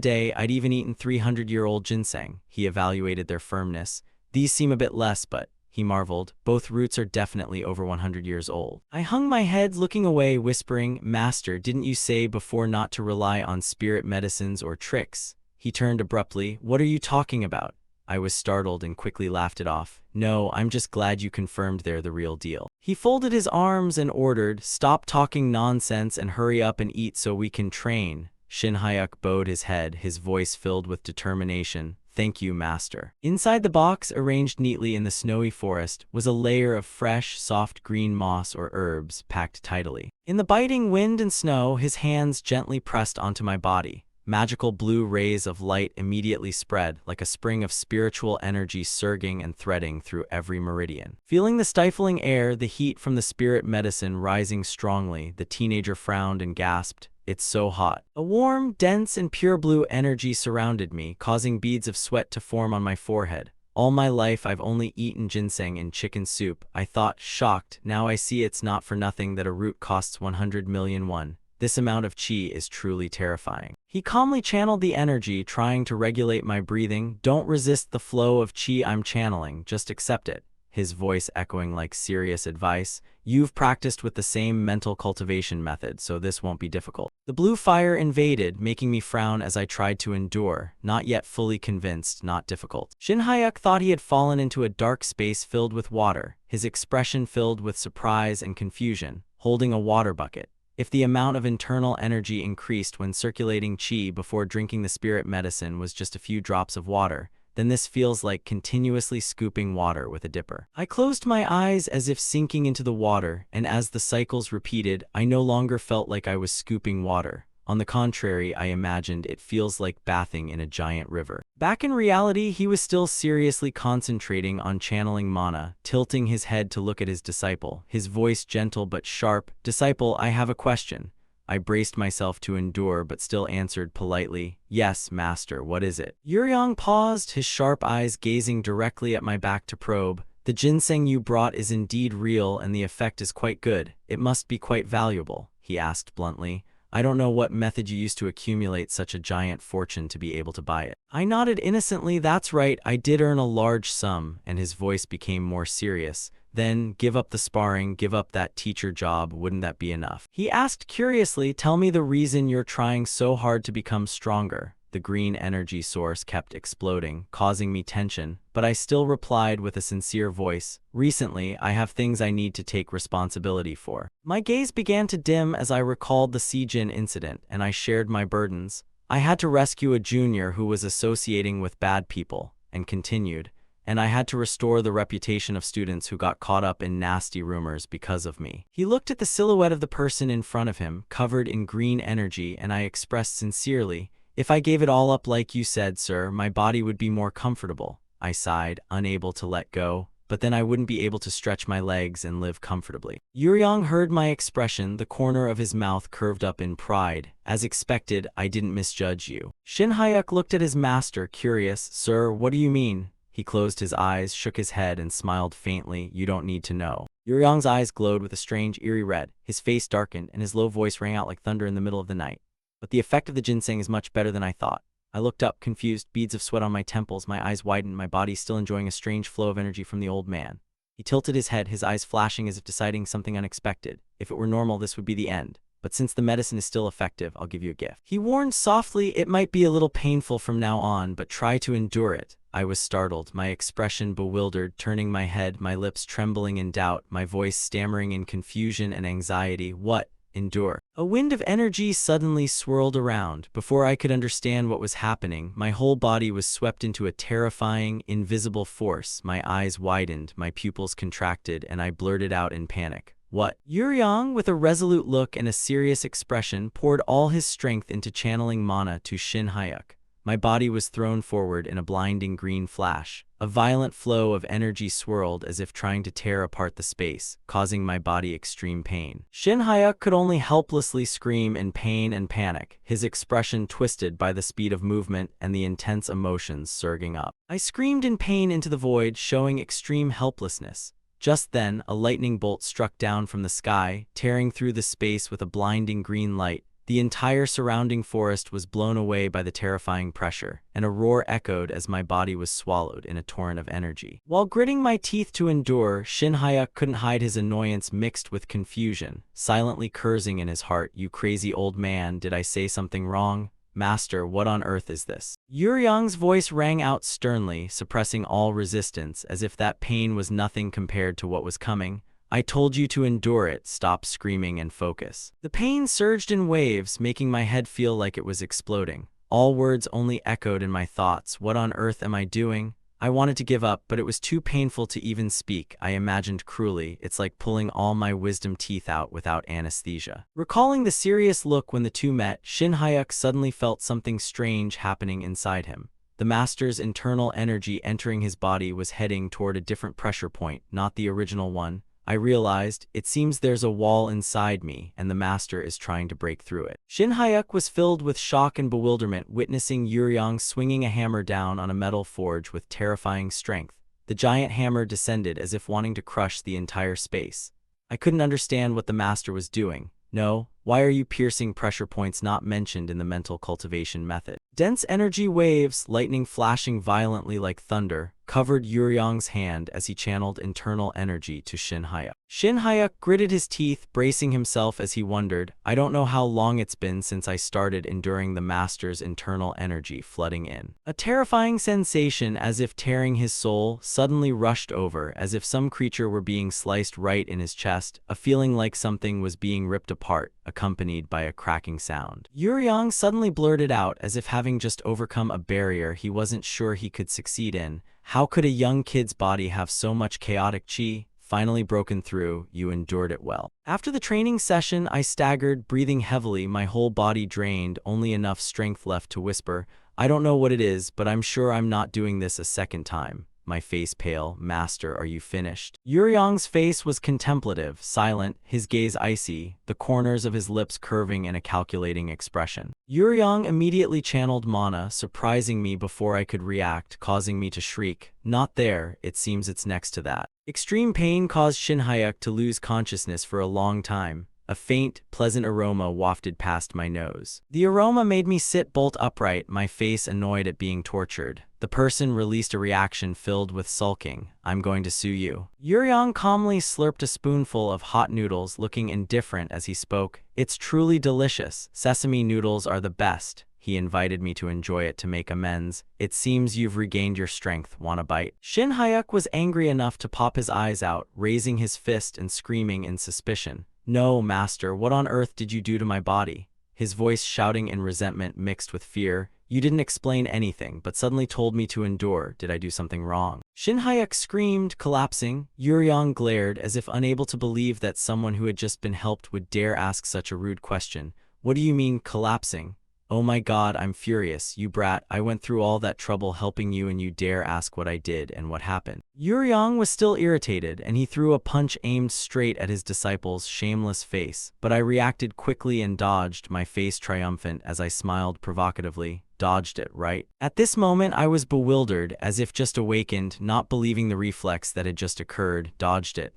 day, I'd even eaten 300-year-old ginseng. He evaluated their firmness. These seem a bit less, but, he marveled, both roots are definitely over 100 years old. I hung my head, looking away, whispering, Master, didn't you say before not to rely on spirit medicines or tricks? He turned abruptly. What are you talking about? I was startled and quickly laughed it off. No, I'm just glad you confirmed they're the real deal. He folded his arms and ordered, Stop talking nonsense and hurry up and eat so we can train. Shin Hyuk bowed his head, his voice filled with determination. Thank you, Master. Inside the box, arranged neatly in the snowy forest, was a layer of fresh, soft green moss or herbs packed tidily. In the biting wind and snow, his hands gently pressed onto my body. Magical blue rays of light immediately spread, like a spring of spiritual energy surging and threading through every meridian. Feeling the stifling air, the heat from the spirit medicine rising strongly, the teenager frowned and gasped. It's so hot. A warm, dense, and pure blue energy surrounded me, causing beads of sweat to form on my forehead. All my life I've only eaten ginseng in chicken soup, I thought, shocked. Now I see it's not for nothing that a root costs 100 million won. This amount of qi is truly terrifying. He calmly channeled the energy, trying to regulate my breathing. Don't resist the flow of qi I'm channeling, just accept it. His voice echoing like serious advice. You've practiced with the same mental cultivation method, so this won't be difficult. The blue fire invaded, making me frown as I tried to endure, not yet fully convinced, not difficult. Shin Hyuk thought he had fallen into a dark space filled with water, his expression filled with surprise and confusion, holding a water bucket. If the amount of internal energy increased when circulating qi before drinking the spirit medicine was just a few drops of water, then this feels like continuously scooping water with a dipper. I closed my eyes as if sinking into the water, and as the cycles repeated, I no longer felt like I was scooping water. On the contrary, I imagined it feels like bathing in a giant river. Back in reality, he was still seriously concentrating on channeling mana, tilting his head to look at his disciple, his voice gentle but sharp. Disciple, I have a question. I braced myself to endure but still answered politely, Yes, Master, what is it? Yuryong paused, his sharp eyes gazing directly at my back to probe. The ginseng you brought is indeed real and the effect is quite good. It must be quite valuable, he asked bluntly. I don't know what method you used to accumulate such a giant fortune to be able to buy it. I nodded innocently. That's right, I did earn a large sum, and his voice became more serious. Then, give up the sparring, give up that teacher job, wouldn't that be enough? He asked curiously, Tell me the reason you're trying so hard to become stronger. The green energy source kept exploding, causing me tension, but I still replied with a sincere voice, Recently, I have things I need to take responsibility for. My gaze began to dim as I recalled the Sijin incident, and I shared my burdens. I had to rescue a junior who was associating with bad people, and continued, and I had to restore the reputation of students who got caught up in nasty rumors because of me. He looked at the silhouette of the person in front of him, covered in green energy, and I expressed sincerely, If I gave it all up like you said, sir, my body would be more comfortable. I sighed, unable to let go, but then I wouldn't be able to stretch my legs and live comfortably. Yuryong heard my expression, the corner of his mouth curved up in pride. As expected, I didn't misjudge you. Shin Hyuk looked at his master, curious, Sir, what do you mean? He closed his eyes, shook his head, and smiled faintly. You don't need to know. Yuryong's eyes glowed with a strange, eerie red. His face darkened, and his low voice rang out like thunder in the middle of the night. But the effect of the ginseng is much better than I thought. I looked up, confused, beads of sweat on my temples, my eyes widened, my body still enjoying a strange flow of energy from the old man. He tilted his head, his eyes flashing as if deciding something unexpected. If it were normal, this would be the end. But since the medicine is still effective, I'll give you a gift. He warned softly, It might be a little painful from now on, but try to endure it. I was startled, my expression bewildered, turning my head, my lips trembling in doubt, my voice stammering in confusion and anxiety. What? Endure. A wind of energy suddenly swirled around. Before I could understand what was happening, my whole body was swept into a terrifying, invisible force. My eyes widened, my pupils contracted, and I blurted out in panic. What? Yuryong, with a resolute look and a serious expression, poured all his strength into channeling mana to Shin Hyuk. My body was thrown forward in a blinding green flash. A violent flow of energy swirled as if trying to tear apart the space, causing my body extreme pain. Shin Hyuk could only helplessly scream in pain and panic, his expression twisted by the speed of movement and the intense emotions surging up. I screamed in pain into the void, showing extreme helplessness. Just then, a lightning bolt struck down from the sky, tearing through the space with a blinding green light. The entire surrounding forest was blown away by the terrifying pressure, and a roar echoed as my body was swallowed in a torrent of energy. While gritting my teeth to endure, Shin Hyuk couldn't hide his annoyance mixed with confusion, silently cursing in his heart, "You crazy old man, did I say something wrong? Master, what on earth is this?" Yuryong's voice rang out sternly, suppressing all resistance, as if that pain was nothing compared to what was coming. "I told you to endure it, stop screaming and focus." The pain surged in waves, making my head feel like it was exploding. All words only echoed in my thoughts. What on earth am I doing? I wanted to give up, but it was too painful to even speak. I imagined cruelly, it's like pulling all my wisdom teeth out without anesthesia. Recalling the serious look when the two met, Shin Hyuk suddenly felt something strange happening inside him. The master's internal energy entering his body was heading toward a different pressure point, not the original one. I realized, it seems there's a wall inside me, and the master is trying to break through it. Shin Hyuk was filled with shock and bewilderment, witnessing Yuryong swinging a hammer down on a metal forge with terrifying strength. The giant hammer descended as if wanting to crush the entire space. I couldn't understand what the master was doing. No, why are you piercing pressure points not mentioned in the mental cultivation method? Dense energy waves, lightning flashing violently like thunder, covered Yuryong's hand as he channeled internal energy to Shin Hyuk. Shin Hyuk gritted his teeth, bracing himself as he wondered, I don't know how long it's been since I started enduring the master's internal energy flooding in. A terrifying sensation, as if tearing his soul, suddenly rushed over, as if some creature were being sliced right in his chest, a feeling like something was being ripped apart, accompanied by a cracking sound. Yuryong suddenly blurted out, as if having just overcome a barrier he wasn't sure he could succeed in. How could a young kid's body have so much chaotic chi? Finally broken through, you endured it well. After the training session, I staggered, breathing heavily, my whole body drained, only enough strength left to whisper, I don't know what it is, but I'm sure I'm not doing this a second time. My face pale. Master, are you finished? Yuryong's face was contemplative, silent, his gaze icy, the corners of his lips curving in a calculating expression. Yuryong immediately channeled mana, surprising me before I could react, causing me to shriek. Not there, it seems it's next to that. Extreme pain caused Shin Hyuk to lose consciousness for a long time. A faint, pleasant aroma wafted past my nose. The aroma made me sit bolt upright, my face annoyed at being tortured. The person released a reaction filled with sulking. I'm going to sue you. Yuryong calmly slurped a spoonful of hot noodles, looking indifferent as he spoke. It's truly delicious. Sesame noodles are the best. He invited me to enjoy it to make amends. It seems you've regained your strength. Want a bite? Shin Hyuk was angry enough to pop his eyes out, raising his fist and screaming in suspicion. No, master, what on earth did you do to my body? His voice shouting in resentment mixed with fear. You didn't explain anything, but suddenly told me to endure. Did I do something wrong? Shin Hyuk screamed, collapsing. Yuryong glared, as if unable to believe that someone who had just been helped would dare ask such a rude question. What do you mean, collapsing? Oh my god, I'm furious. You brat, I went through all that trouble helping you and you dare ask what I did and what happened. Yuryong was still irritated, and he threw a punch aimed straight at his disciple's shameless face, but I reacted quickly and dodged, my face triumphant as I smiled provocatively. Dodged it, right? At this moment I was bewildered, as if just awakened, not believing the reflex that had just occurred. Dodged it.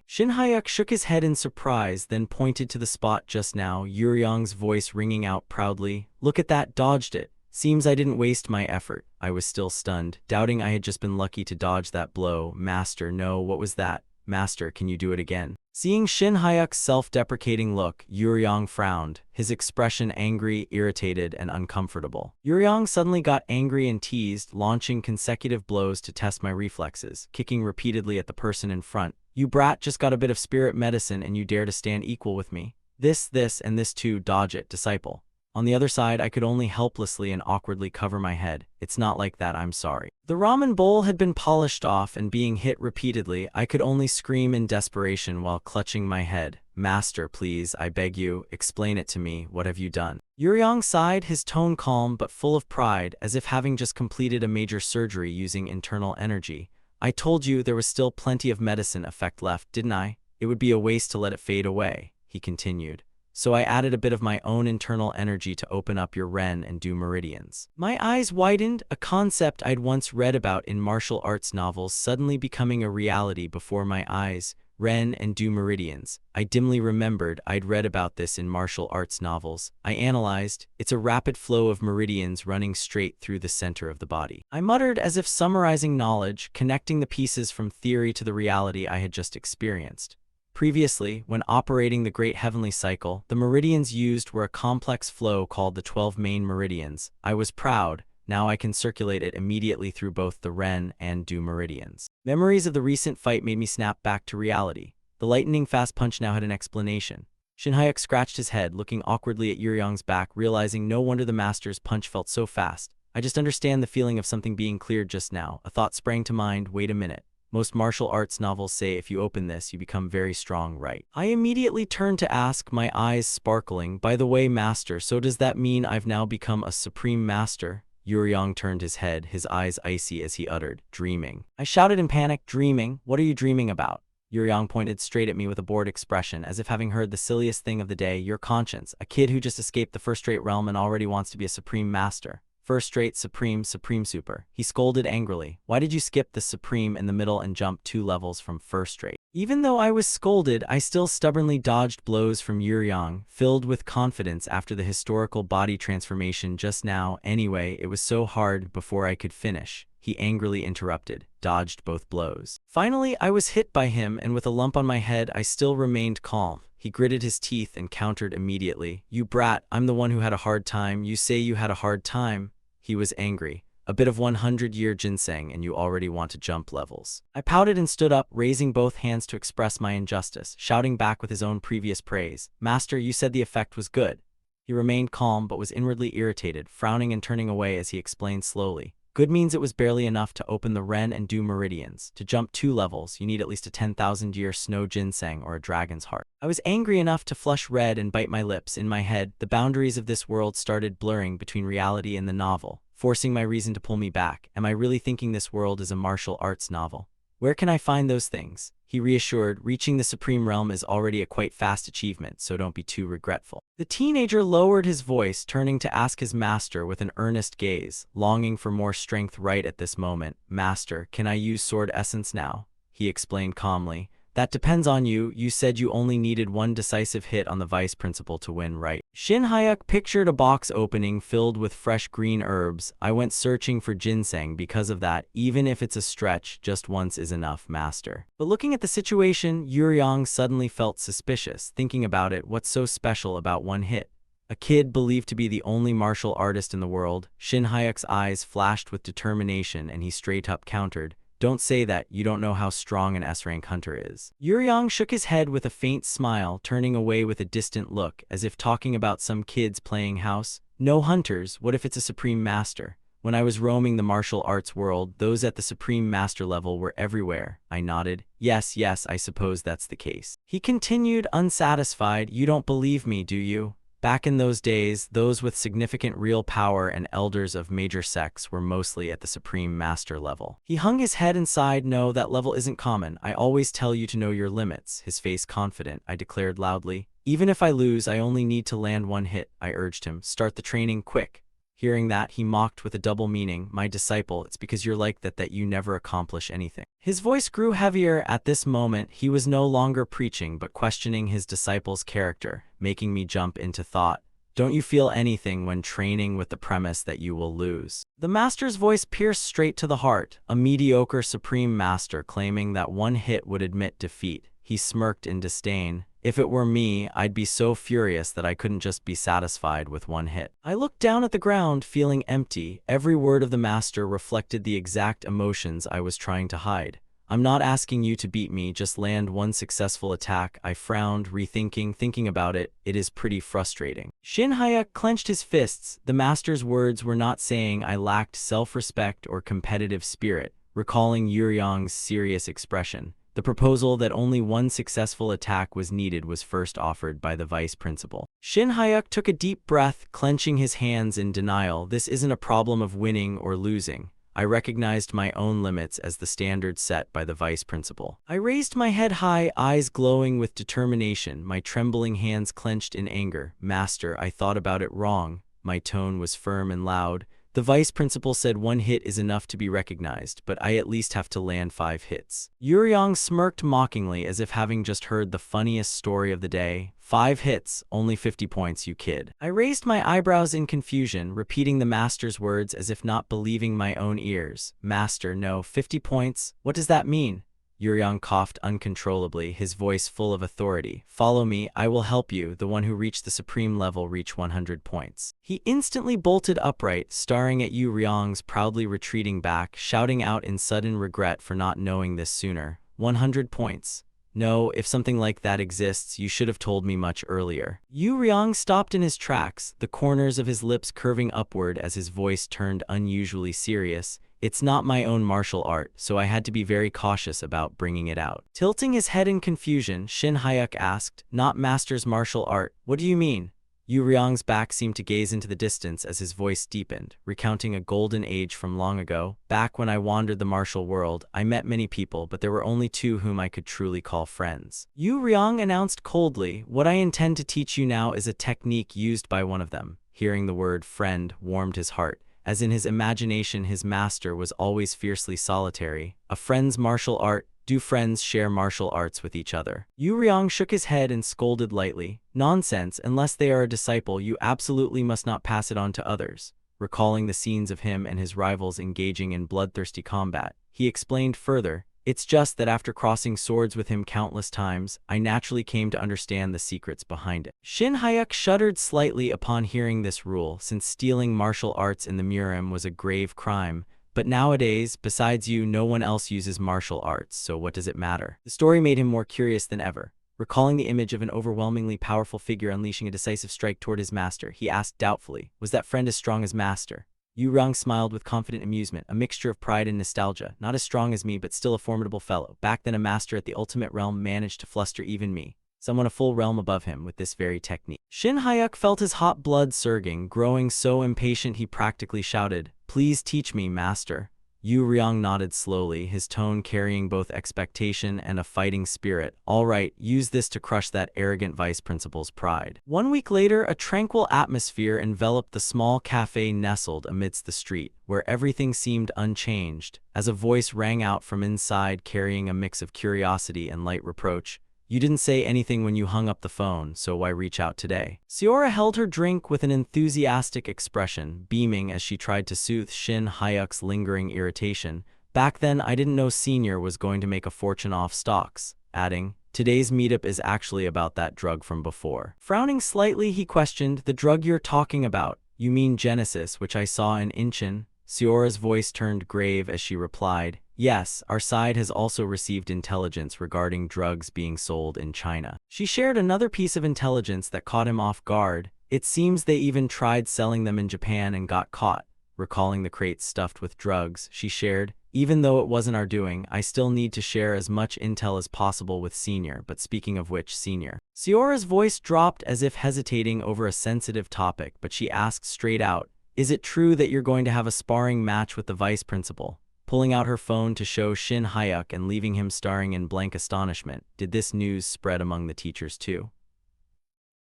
Shin Hyuk shook his head in surprise, then pointed to the spot just now, Yuryong's voice ringing out proudly. Look at that, dodged it. Seems I didn't waste my effort. I was still stunned, doubting I had just been lucky to dodge that blow. Master, no, what was that? Master, can you do it again? Seeing Shin Hyuk's self-deprecating look, Yuryong frowned, his expression angry, irritated, and uncomfortable. Yuryong suddenly got angry and teased, launching consecutive blows to test my reflexes, kicking repeatedly at the person in front. You brat just got a bit of spirit medicine and you dare to stand equal with me? This, and this too, dodge it, disciple. On the other side, I could only helplessly and awkwardly cover my head. It's not like that, I'm sorry. The ramen bowl had been polished off and being hit repeatedly. I could only scream in desperation while clutching my head. Master, please, I beg you, explain it to me. What have you done? Yuryong sighed, his tone calm but full of pride, as if having just completed a major surgery using internal energy. I told you there was still plenty of medicine effect left, didn't I? It would be a waste to let it fade away, he continued. So I added a bit of my own internal energy to open up your Ren and Du meridians. My eyes widened, a concept I'd once read about in martial arts novels suddenly becoming a reality before my eyes. Ren and Du meridians. I dimly remembered I'd read about this in martial arts novels. I analyzed. It's a rapid flow of meridians running straight through the center of the body. I muttered as if summarizing knowledge, connecting the pieces from theory to the reality I had just experienced. Previously, when operating the Great Heavenly Cycle, the meridians used were a complex flow called the 12 main meridians. I was proud. Now I can circulate it immediately through both the Ren and Du meridians. Memories of the recent fight made me snap back to reality. The lightning-fast punch now had an explanation. Shinhyuk scratched his head, looking awkwardly at Yuryong's back, realizing no wonder the master's punch felt so fast. I just understand the feeling of something being cleared just now. A thought sprang to mind. Wait a minute. Most martial arts novels say if you open this, you become very strong, right? I immediately turned to ask, my eyes sparkling, by the way, master, so does that mean I've now become a supreme master? Yuryong turned his head, his eyes icy as he uttered, dreaming. I shouted in panic, dreaming? What are you dreaming about? Yuryong pointed straight at me with a bored expression, as if having heard the silliest thing of the day. Your conscience, a kid who just escaped the first-rate realm and already wants to be a supreme master. First-rate, supreme super. He scolded angrily. Why did you skip the supreme in the middle and jump 2 levels from first-rate? Even though I was scolded, I still stubbornly dodged blows from Yuryong, filled with confidence after the historical body transformation just now. Anyway, it was so hard before I could finish. He angrily interrupted, dodged both blows. Finally, I was hit by him, and with a lump on my head, I still remained calm. He gritted his teeth and countered immediately. You brat, I'm the one who had a hard time. You say you had a hard time? He was angry. A bit of 100-year ginseng and you already want to jump levels. I pouted and stood up, raising both hands to express my injustice, shouting back with his own previous praise. Master, you said the effect was good. He remained calm but was inwardly irritated, frowning and turning away as he explained slowly. Good means it was barely enough to open the Ren and Du meridians. To jump 2 levels, you need at least a 10,000-year snow ginseng or a dragon's heart. I was angry enough to flush red and bite my lips. In my head, the boundaries of this world started blurring between reality and the novel, forcing my reason to pull me back. Am I really thinking this world is a martial arts novel? Where can I find those things? He reassured, reaching the Supreme Realm is already a quite fast achievement, so don't be too regretful. The teenager lowered his voice, turning to ask his master with an earnest gaze, longing for more strength right at this moment. Master, can I use sword essence now? He explained calmly. That depends on you. You said you only needed 1 decisive hit on the vice principal to win, right? Shin-hyuk pictured a box opening filled with fresh green herbs. I went searching for ginseng because of that. Even if it's a stretch, just once is enough, master. But looking at the situation, Yuryong suddenly felt suspicious. Thinking about it, what's so special about 1 hit? A kid believed to be the only martial artist in the world. Shin-hyuk's eyes flashed with determination and he straight up countered. Don't say that, you don't know how strong an S-rank hunter is. Yuryong shook his head with a faint smile, turning away with a distant look, as if talking about some kids playing house. No hunters, what if it's a supreme master? When I was roaming the martial arts world, those at the supreme master level were everywhere. I nodded. Yes, I suppose that's the case. He continued, unsatisfied. You don't believe me, do you? Back in those days, those with significant real power and elders of major sects were mostly at the Supreme Master level. He hung his head and sighed. No, that level isn't common. I always tell you to know your limits. His face confident, I declared loudly. Even if I lose, I only need to land 1 hit, I urged him. Start the training, quick. Hearing that, he mocked with a double meaning. My disciple, it's because you're like that you never accomplish anything. His voice grew heavier. At this moment, he was no longer preaching but questioning his disciple's character, making me jump into thought. Don't you feel anything when training with the premise that you will lose? The master's voice pierced straight to the heart, a mediocre supreme master claiming that 1 hit would admit defeat. He smirked in disdain. If it were me, I'd be so furious that I couldn't just be satisfied with 1 hit. I looked down at the ground, feeling empty. Every word of the master reflected the exact emotions I was trying to hide. I'm not asking you to beat me, just land 1 successful attack. I frowned, thinking about it. It is pretty frustrating. Shin-hyuk clenched his fists. The master's words were not saying I lacked self-respect or competitive spirit, recalling Yuryong's serious expression. The proposal that only one successful attack was needed was first offered by the vice principal. Shin Hyuk took a deep breath, clenching his hands in denial. This isn't a problem of winning or losing. I recognized my own limits as the standard set by the vice principal. I raised my head high, eyes glowing with determination, my trembling hands clenched in anger. Master, I thought about it wrong. My tone was firm and loud. The vice principal said 1 hit is enough to be recognized, but I at least have to land 5 hits. Yuryong smirked mockingly as if having just heard the funniest story of the day. 5 hits, only 50 points, you kid. I raised my eyebrows in confusion, repeating the master's words as if not believing my own ears. Master, no, 50 points? What does that mean? Yuryong coughed uncontrollably, his voice full of authority. Follow me, I will help you. The one who reached the supreme level reach 100 points. He instantly bolted upright, staring at Yuryong's proudly retreating back, shouting out in sudden regret for not knowing this sooner. 100 points. No, if something like that exists, you should have told me much earlier. Yuryong stopped in his tracks, the corners of his lips curving upward as his voice turned unusually serious. It's not my own martial art, so I had to be very cautious about bringing it out. Tilting his head in confusion, Shin Hyuk asked, not master's martial art, what do you mean? Yuryong's back seemed to gaze into the distance as his voice deepened, recounting a golden age from long ago. Back when I wandered the martial world, I met many people, but there were only 2 whom I could truly call friends. Yuryong announced coldly, what I intend to teach you now is a technique used by one of them. Hearing the word friend warmed his heart, as in his imagination his master was always fiercely solitary. A friend's martial art. Do friends share martial arts with each other? Yuryong shook his head and scolded lightly. Nonsense, unless they are a disciple, you absolutely must not pass it on to others. Recalling the scenes of him and his rivals engaging in bloodthirsty combat, he explained further, it's just that after crossing swords with him countless times, I naturally came to understand the secrets behind it. Shin Hyuk shuddered slightly upon hearing this rule, since stealing martial arts in the Murim was a grave crime. But nowadays, besides you, no one else uses martial arts, so what does it matter? The story made him more curious than ever. Recalling the image of an overwhelmingly powerful figure unleashing a decisive strike toward his master, he asked doubtfully, was that friend as strong as master? Yuryong smiled with confident amusement, a mixture of pride and nostalgia. Not as strong as me, but still a formidable fellow. Back then a master at the ultimate realm managed to fluster even me, someone a full realm above him, with this very technique. Shin Hyuk felt his hot blood surging, growing so impatient he practically shouted, please teach me, master. Yuryong nodded slowly, his tone carrying both expectation and a fighting spirit. All right, use this to crush that arrogant vice principal's pride. 1 week later, a tranquil atmosphere enveloped the small cafe nestled amidst the street, where everything seemed unchanged, as a voice rang out from inside carrying a mix of curiosity and light reproach. You didn't say anything when you hung up the phone, so why reach out today? Seora held her drink with an enthusiastic expression, beaming as she tried to soothe Shin Hyuk's lingering irritation. Back then, I didn't know Senior was going to make a fortune off stocks, adding, today's meetup is actually about that drug from before. Frowning slightly, he questioned, the drug you're talking about? You mean Genesis, which I saw in Incheon? Seora's voice turned grave as she replied, yes, our side has also received intelligence regarding drugs being sold in China. She shared another piece of intelligence that caught him off guard. It seems they even tried selling them in Japan and got caught. Recalling the crates stuffed with drugs, she shared, even though it wasn't our doing, I still need to share as much intel as possible with Senior, but speaking of which, Senior. Seora's voice dropped as if hesitating over a sensitive topic, but she asked straight out, is it true that you're going to have a sparring match with the vice principal? Pulling out her phone to show Shin Hyuk and leaving him staring in blank astonishment, did this news spread among the teachers too?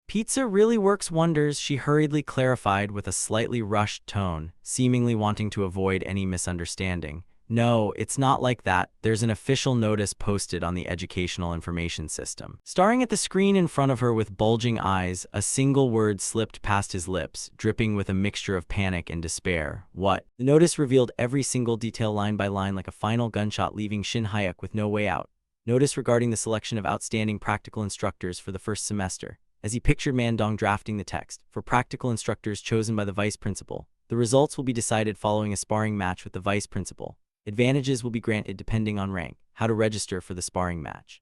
Pizza really works wonders, she hurriedly clarified with a slightly rushed tone, seemingly wanting to avoid any misunderstanding. No, it's not like that. There's an official notice posted on the educational information system. Staring at the screen in front of her with bulging eyes, a single word slipped past his lips, dripping with a mixture of panic and despair. What? The notice revealed every single detail line by line like a final gunshot, leaving Shin Hyuk with no way out. Notice regarding the selection of outstanding practical instructors for the first semester. As he pictured Mandong drafting the text, for practical instructors chosen by the vice principal, the results will be decided following a sparring match with the vice principal. Advantages will be granted depending on rank. How to register for the sparring match.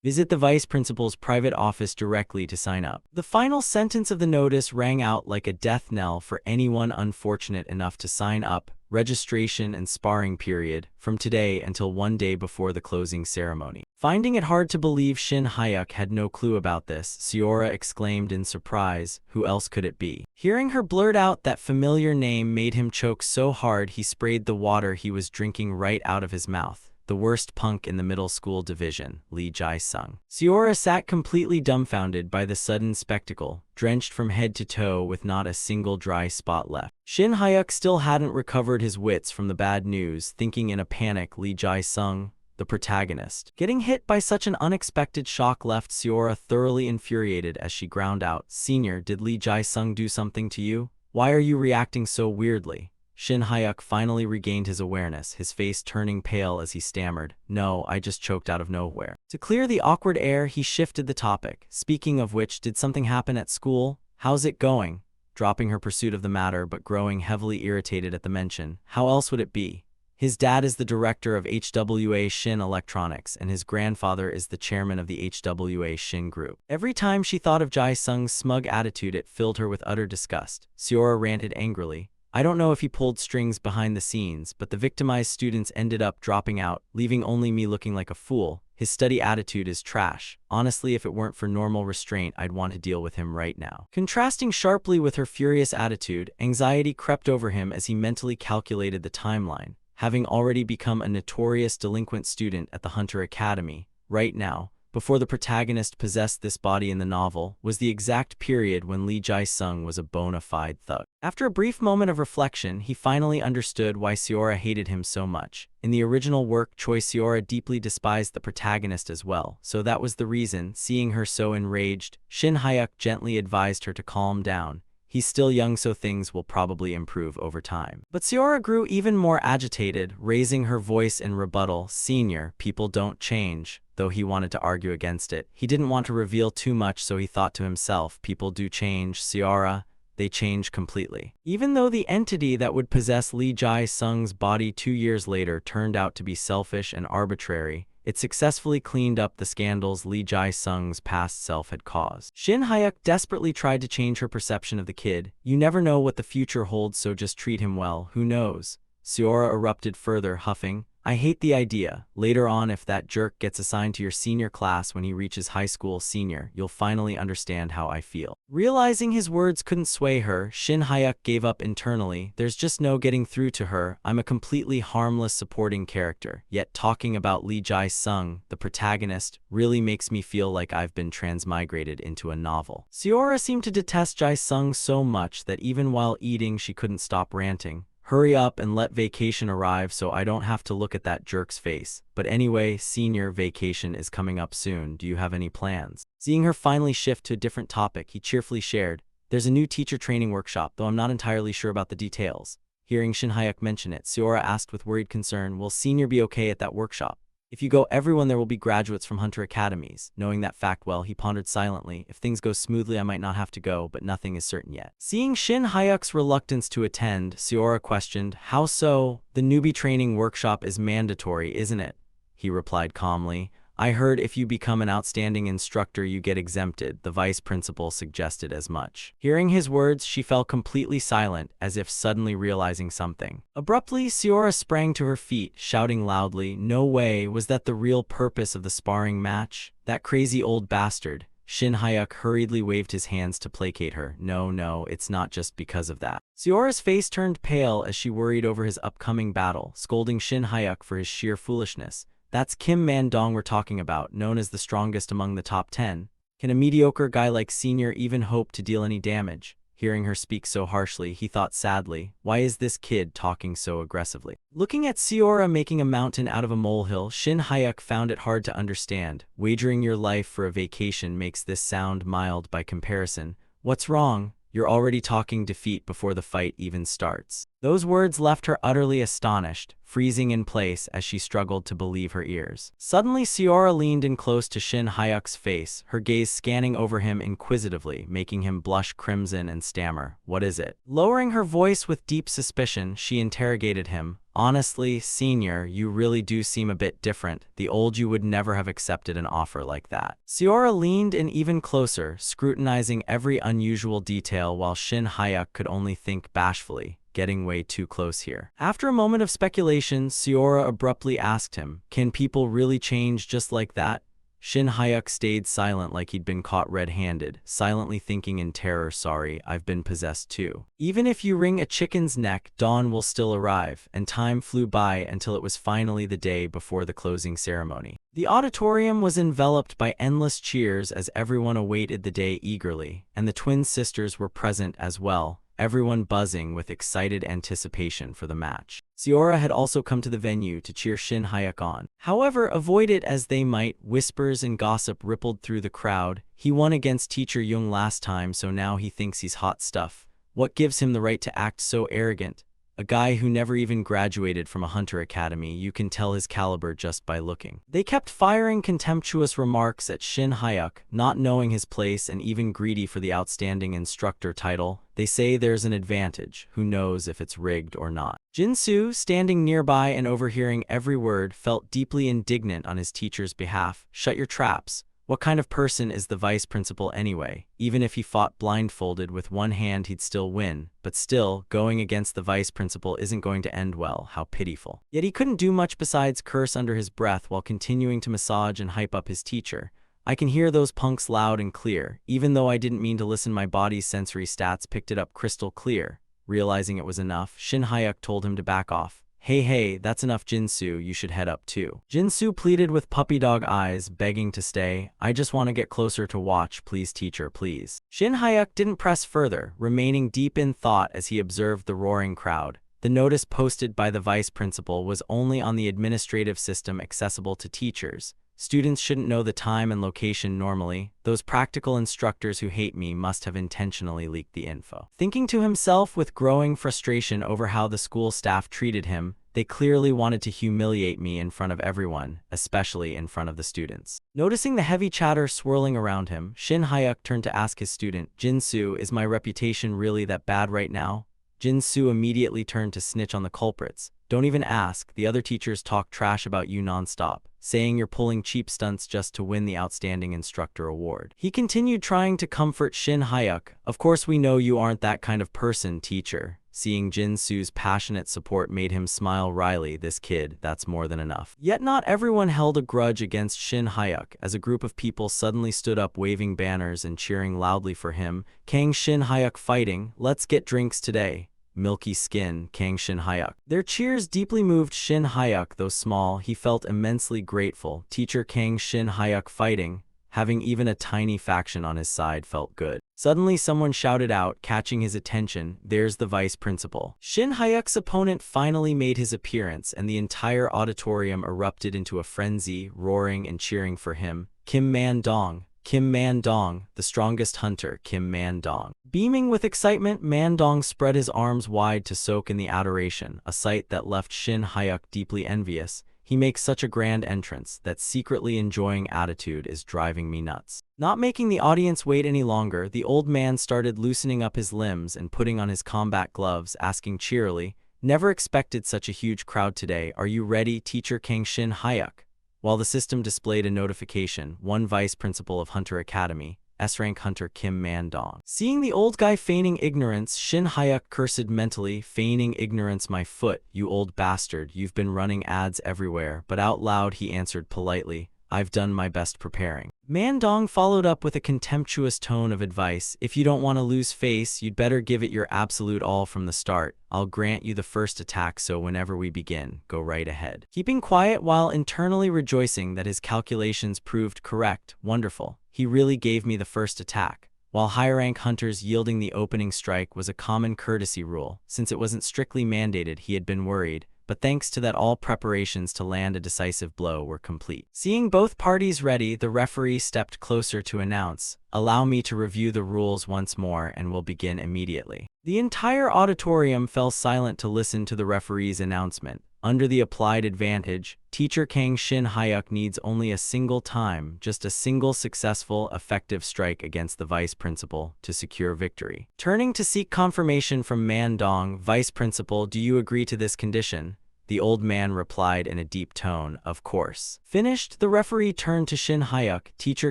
Visit the vice principal's private office directly to sign up. The final sentence of the notice rang out like a death knell for anyone unfortunate enough to sign up. Registration and sparring period, from today until one day before the closing ceremony. Finding it hard to believe Shin Hyuk had no clue about this, Seora exclaimed in surprise, who else could it be? Hearing her blurt out that familiar name made him choke so hard he sprayed the water he was drinking right out of his mouth. The worst punk in the middle school division, Lee Jae-sung. Seora sat completely dumbfounded by the sudden spectacle, drenched from head to toe with not a single dry spot left. Shin Hyuk still hadn't recovered his wits from the bad news, thinking in a panic Lee Jae-sung, the protagonist. Getting hit by such an unexpected shock left Seora thoroughly infuriated as she ground out, "Senior, did Lee Jae-sung do something to you? Why are you reacting so weirdly?" Shin Hyuk finally regained his awareness, his face turning pale as he stammered, "No, I just choked out of nowhere." To clear the awkward air, he shifted the topic. "Speaking of which, did something happen at school? How's it going?" Dropping her pursuit of the matter but growing heavily irritated at the mention. How else would it be? His dad is the director of HWA Shin Electronics, and his grandfather is the chairman of the HWA Shin Group. Every time she thought of Jae-sung's smug attitude, it filled her with utter disgust. Seora ranted angrily. "I don't know if he pulled strings behind the scenes, but the victimized students ended up dropping out, leaving only me looking like a fool. His study attitude is trash. Honestly, if it weren't for normal restraint, I'd want to deal with him right now." Contrasting sharply with her furious attitude, anxiety crept over him as he mentally calculated the timeline. Having already become a notorious delinquent student at the Hunter Academy, right now, before the protagonist possessed this body in the novel, was the exact period when Lee Jae-sung was a bona fide thug. After a brief moment of reflection, he finally understood why Seora hated him so much. In the original work, Choi Seora deeply despised the protagonist as well, so that was the reason. Seeing her so enraged, Shin Hyuk gently advised her to calm down. He's still young, so things will probably improve over time. But Seora grew even more agitated, raising her voice in rebuttal. "Senior, people don't change." Though he wanted to argue against it, he didn't want to reveal too much, so he thought to himself, "People do change, Seora. They change completely." Even though the entity that would possess Lee Jae-sung's body 2 years later turned out to be selfish and arbitrary, it successfully cleaned up the scandals Lee Jae-sung's past self had caused. Shin Hyuk desperately tried to change her perception of the kid. "You never know what the future holds, so just treat him well. Who knows?" Seora erupted further, huffing, "I hate the idea. Later on, if that jerk gets assigned to your senior class when he reaches high school, senior, you'll finally understand how I feel." Realizing his words couldn't sway her, Shin Hyuk gave up internally. "There's just no getting through to her. I'm a completely harmless supporting character. Yet talking about Lee Jae-sung, the protagonist, really makes me feel like I've been transmigrated into a novel." Seora seemed to detest Jae-sung so much that even while eating she couldn't stop ranting. "Hurry up and let vacation arrive so I don't have to look at that jerk's face. But anyway, senior, vacation is coming up soon. Do you have any plans?" Seeing her finally shift to a different topic, he cheerfully shared, "There's a new teacher training workshop, though I'm not entirely sure about the details." Hearing Shin Hyuk mention it, Seora asked with worried concern, "Will senior be okay at that workshop?" "If you go, everyone there will be graduates from Hunter Academies." Knowing that fact well, he pondered silently. "If things go smoothly, I might not have to go, but nothing is certain yet." Seeing Shin Hyuk's reluctance to attend, Seora questioned, "How so? The newbie training workshop is mandatory, isn't it?" He replied calmly, "I heard if you become an outstanding instructor, you get exempted." The vice principal suggested as much. Hearing his words, she fell completely silent, as if suddenly realizing something. Abruptly, Seora sprang to her feet, shouting loudly, "No way, was that the real purpose of the sparring match? That crazy old bastard." Shin Hyuk hurriedly waved his hands to placate her. No, it's not just because of that." Seora's face turned pale as she worried over his upcoming battle, scolding Shin Hyuk for his sheer foolishness. "That's Kim Man-dong we're talking about, known as the strongest among the top 10. Can a mediocre guy like senior even hope to deal any damage?" Hearing her speak so harshly, he thought sadly, why is this kid talking so aggressively? Looking at Seora making a mountain out of a molehill, Shin Hyuk found it hard to understand. "Wagering your life for a vacation makes this sound mild by comparison. What's wrong? You're already talking defeat before the fight even starts." Those words left her utterly astonished, freezing in place as she struggled to believe her ears. Suddenly, Seora leaned in close to Shin Hyuk's face, her gaze scanning over him inquisitively, making him blush crimson and stammer, "What is it?" Lowering her voice with deep suspicion, she interrogated him, Honestly, senior, you really do seem a bit different. The old you would never have accepted an offer like that. Seora leaned in even closer, scrutinizing every unusual detail while Shin Hyuk could only think bashfully, getting way too close here. After a moment of speculation, Seora abruptly asked him, "Can people really change just like that?" Shin Hyuk stayed silent like he'd been caught red-handed, silently thinking in terror, "Sorry, I've been possessed too." Even if you wring a chicken's neck, dawn will still arrive, and time flew by until it was finally the day before the closing ceremony. The auditorium was enveloped by endless cheers as everyone awaited the day eagerly, and the twin sisters were present as well, everyone buzzing with excited anticipation for the match. Seora had also come to the venue to cheer Shin Hyuk on. However, avoid it as they might, whispers and gossip rippled through the crowd. He won against Teacher Jung last time, so now he thinks he's hot stuff. What gives him the right to act so arrogant? A guy who never even graduated from a hunter academy, you can tell his caliber just by looking. They kept firing contemptuous remarks at Shin Hyuk, not knowing his place and even greedy for the outstanding instructor title. They say there's an advantage, who knows if it's rigged or not. Jin-soo, standing nearby and overhearing every word, felt deeply indignant on his teacher's behalf. Shut your traps. What kind of person is the vice principal anyway? Even if he fought blindfolded with one hand, he'd still win. But still, going against the vice principal isn't going to end well. How pitiful. Yet he couldn't do much besides curse under his breath while continuing to massage and hype up his teacher. I can hear those punks loud and clear. Even though I didn't mean to listen, my body's sensory stats picked it up crystal clear. Realizing it was enough, Shin Hyuk told him to back off. Hey, that's enough, Jin-soo, you should head up too. Jin-soo pleaded with puppy dog eyes, begging to stay. I just want to get closer to watch, please teacher, please. Shin Hyuk didn't press further, remaining deep in thought as he observed the roaring crowd. The notice posted by the vice principal was only on the administrative system accessible to teachers. Students shouldn't know the time and location normally. Those practical instructors who hate me must have intentionally leaked the info. Thinking to himself with growing frustration over how the school staff treated him, they clearly wanted to humiliate me in front of everyone, especially in front of the students. Noticing the heavy chatter swirling around him, Shin Hyuk turned to ask his student, "Jin-soo, is my reputation really that bad right now?" Jin-soo immediately turned to snitch on the culprits. "Don't even ask, the other teachers talk trash about you nonstop, saying you're pulling cheap stunts just to win the Outstanding Instructor award." He continued trying to comfort Shin Hyuk. "Of course we know you aren't that kind of person, teacher." Seeing Jin-soo's passionate support made him smile wryly. This kid, that's more than enough. Yet not everyone held a grudge against Shin Hyuk, as a group of people suddenly stood up waving banners and cheering loudly for him. "Kang Shin Hyuk fighting, let's get drinks today. Milky skin, Kang Shin Hyuk." Their cheers deeply moved Shin Hyuk. Though small, he felt immensely grateful. Teacher Kang Shin Hyuk fighting. Having even a tiny faction on his side felt good. Suddenly someone shouted out, catching his attention, "There's the vice principal." Shin Hyuk's opponent finally made his appearance, and the entire auditorium erupted into a frenzy, roaring and cheering for him. Kim Man-dong. Kim Man-dong, the strongest hunter, Kim Man-dong. Beaming with excitement, Man-dong spread his arms wide to soak in the adoration, a sight that left Shin Hyuk deeply envious. He makes such a grand entrance, that secretly enjoying attitude is driving me nuts. Not making the audience wait any longer, the old man started loosening up his limbs and putting on his combat gloves, asking cheerily, "Never expected such a huge crowd today. Are you ready, teacher Kang Shin Hyuk?" While the system displayed a notification, one vice principal of Hunter Academy, S-rank hunter Kim Man-dong. Seeing the old guy feigning ignorance, Shin Hyuk cursed mentally, "Feigning ignorance, my foot, you old bastard, you've been running ads everywhere." But out loud he answered politely, "I've done my best preparing." Man-dong followed up with a contemptuous tone of advice, "If you don't want to lose face, you'd better give it your absolute all from the start. I'll grant you the first attack, so whenever we begin, go right ahead." Keeping quiet while internally rejoicing that his calculations proved correct, wonderful. He really gave me the first attack. While high-rank hunters yielding the opening strike was a common courtesy rule, since it wasn't strictly mandated, he had been worried. But thanks to that, all preparations to land a decisive blow were complete. Seeing both parties ready, the referee stepped closer to announce, "Allow me to review the rules once more and we'll begin immediately." The entire auditorium fell silent to listen to the referee's announcement. Under the applied advantage, teacher Kang Shin Hyuk needs only a single time, just a single successful, effective strike against the vice principal to secure victory. Turning to seek confirmation from Man-dong, "Vice principal, do you agree to this condition?" The old man replied in a deep tone, "Of course." Finished, the referee turned to Shin Hyuk. "Teacher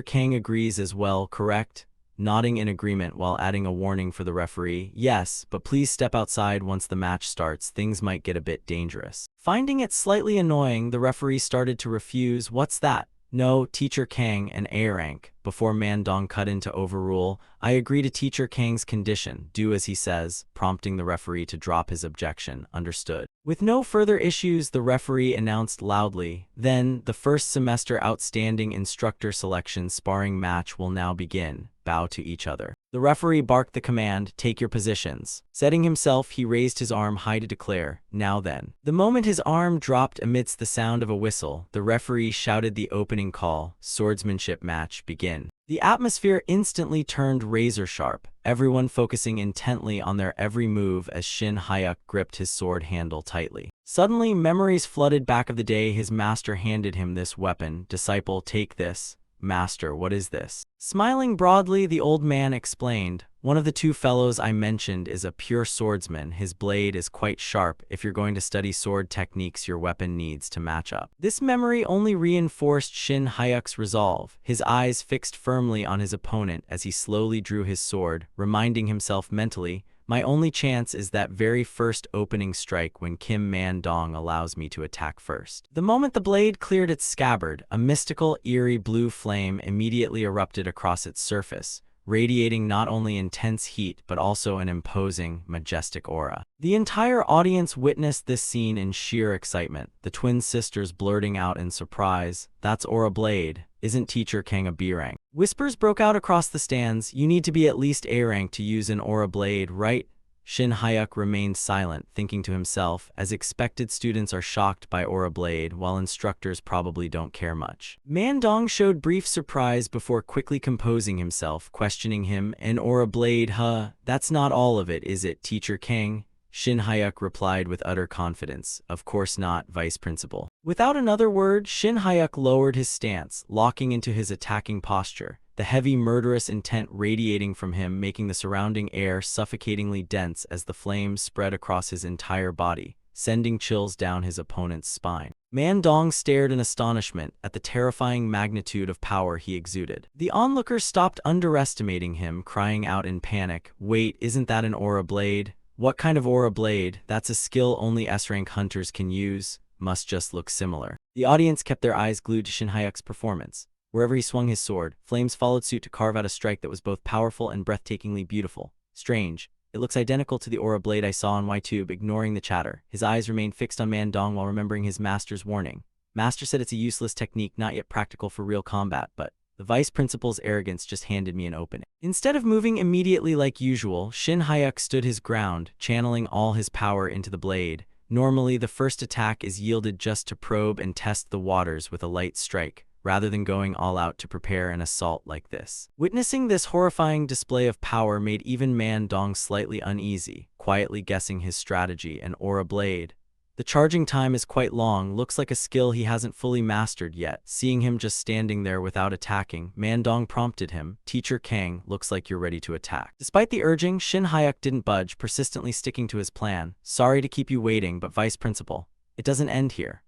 Kang agrees as well, correct?" Nodding in agreement while adding a warning for the referee, "Yes, but please step outside once the match starts, things might get a bit dangerous." Finding it slightly annoying, the referee started to refuse. "What's that?" "No, Teacher Kang, an A rank." Before Man Dong cut in to overrule, "I agree to Teacher Kang's condition. Do as he says," prompting the referee to drop his objection. "Understood." With no further issues, the referee announced loudly, "Then, the first semester outstanding instructor selection sparring match will now begin. Bow to each other." The referee barked the command, "Take your positions." Setting himself, he raised his arm high to declare, "Now then." The moment his arm dropped amidst the sound of a whistle, the referee shouted the opening call, "Swordsmanship match, begin." The atmosphere instantly turned razor-sharp, everyone focusing intently on their every move as Shin Hyuk gripped his sword handle tightly. Suddenly, memories flooded back of the day his master handed him this weapon. "Disciple, take this." "Master, what is this?" Smiling broadly, the old man explained, "One of the two fellows I mentioned is a pure swordsman. His blade is quite sharp. If you're going to study sword techniques, your weapon needs to match up." This memory only reinforced Shin Hyuk's resolve, his eyes fixed firmly on his opponent as he slowly drew his sword, reminding himself mentally, "My only chance is that very first opening strike when Kim Man Dong allows me to attack first." The moment the blade cleared its scabbard, a mystical, eerie blue flame immediately erupted across its surface, radiating not only intense heat but also an imposing, majestic aura. The entire audience witnessed this scene in sheer excitement, the twin sisters blurting out in surprise, "That's Aura Blade. Isn't Teacher Kang a B rank?" Whispers broke out across the stands, "You need to be at least A rank to use an Aura Blade, right?" Shin Hyuk remained silent, thinking to himself, as expected, students are shocked by Aura Blade, while instructors probably don't care much. Man Dong showed brief surprise before quickly composing himself, questioning him, "An Aura Blade, huh? That's not all of it, is it, Teacher Kang?" Shin Hyuk replied with utter confidence, "Of course not, Vice Principal." Without another word, Shin Hyuk lowered his stance, locking into his attacking posture, the heavy murderous intent radiating from him, making the surrounding air suffocatingly dense as the flames spread across his entire body, sending chills down his opponent's spine. Man Dong stared in astonishment at the terrifying magnitude of power he exuded. The onlookers stopped underestimating him, crying out in panic, "Wait, isn't that an Aura Blade? What kind of Aura Blade? That's a skill only S-rank hunters can use. Must just look similar." The audience kept their eyes glued to Shin Hyuk's performance. Wherever he swung his sword, flames followed suit to carve out a strike that was both powerful and breathtakingly beautiful. "Strange. It looks identical to the Aura Blade I saw on YTube." Ignoring the chatter, his eyes remained fixed on Man Dong while remembering his master's warning. "Master said it's a useless technique, not yet practical for real combat, but the Vice Principal's arrogance just handed me an opening." Instead of moving immediately like usual, Shin Hyuk stood his ground, channeling all his power into the blade. Normally, the first attack is yielded just to probe and test the waters with a light strike, rather than going all out to prepare an assault like this. Witnessing this horrifying display of power made even Man Dong slightly uneasy, quietly guessing his strategy. "An Aura Blade. The charging time is quite long, looks like a skill he hasn't fully mastered yet." Seeing him just standing there without attacking, Man Dong prompted him, "Teacher Kang, looks like you're ready to attack." Despite the urging, Shin Hyuk didn't budge, persistently sticking to his plan. "Sorry to keep you waiting, but Vice Principal, it doesn't end here."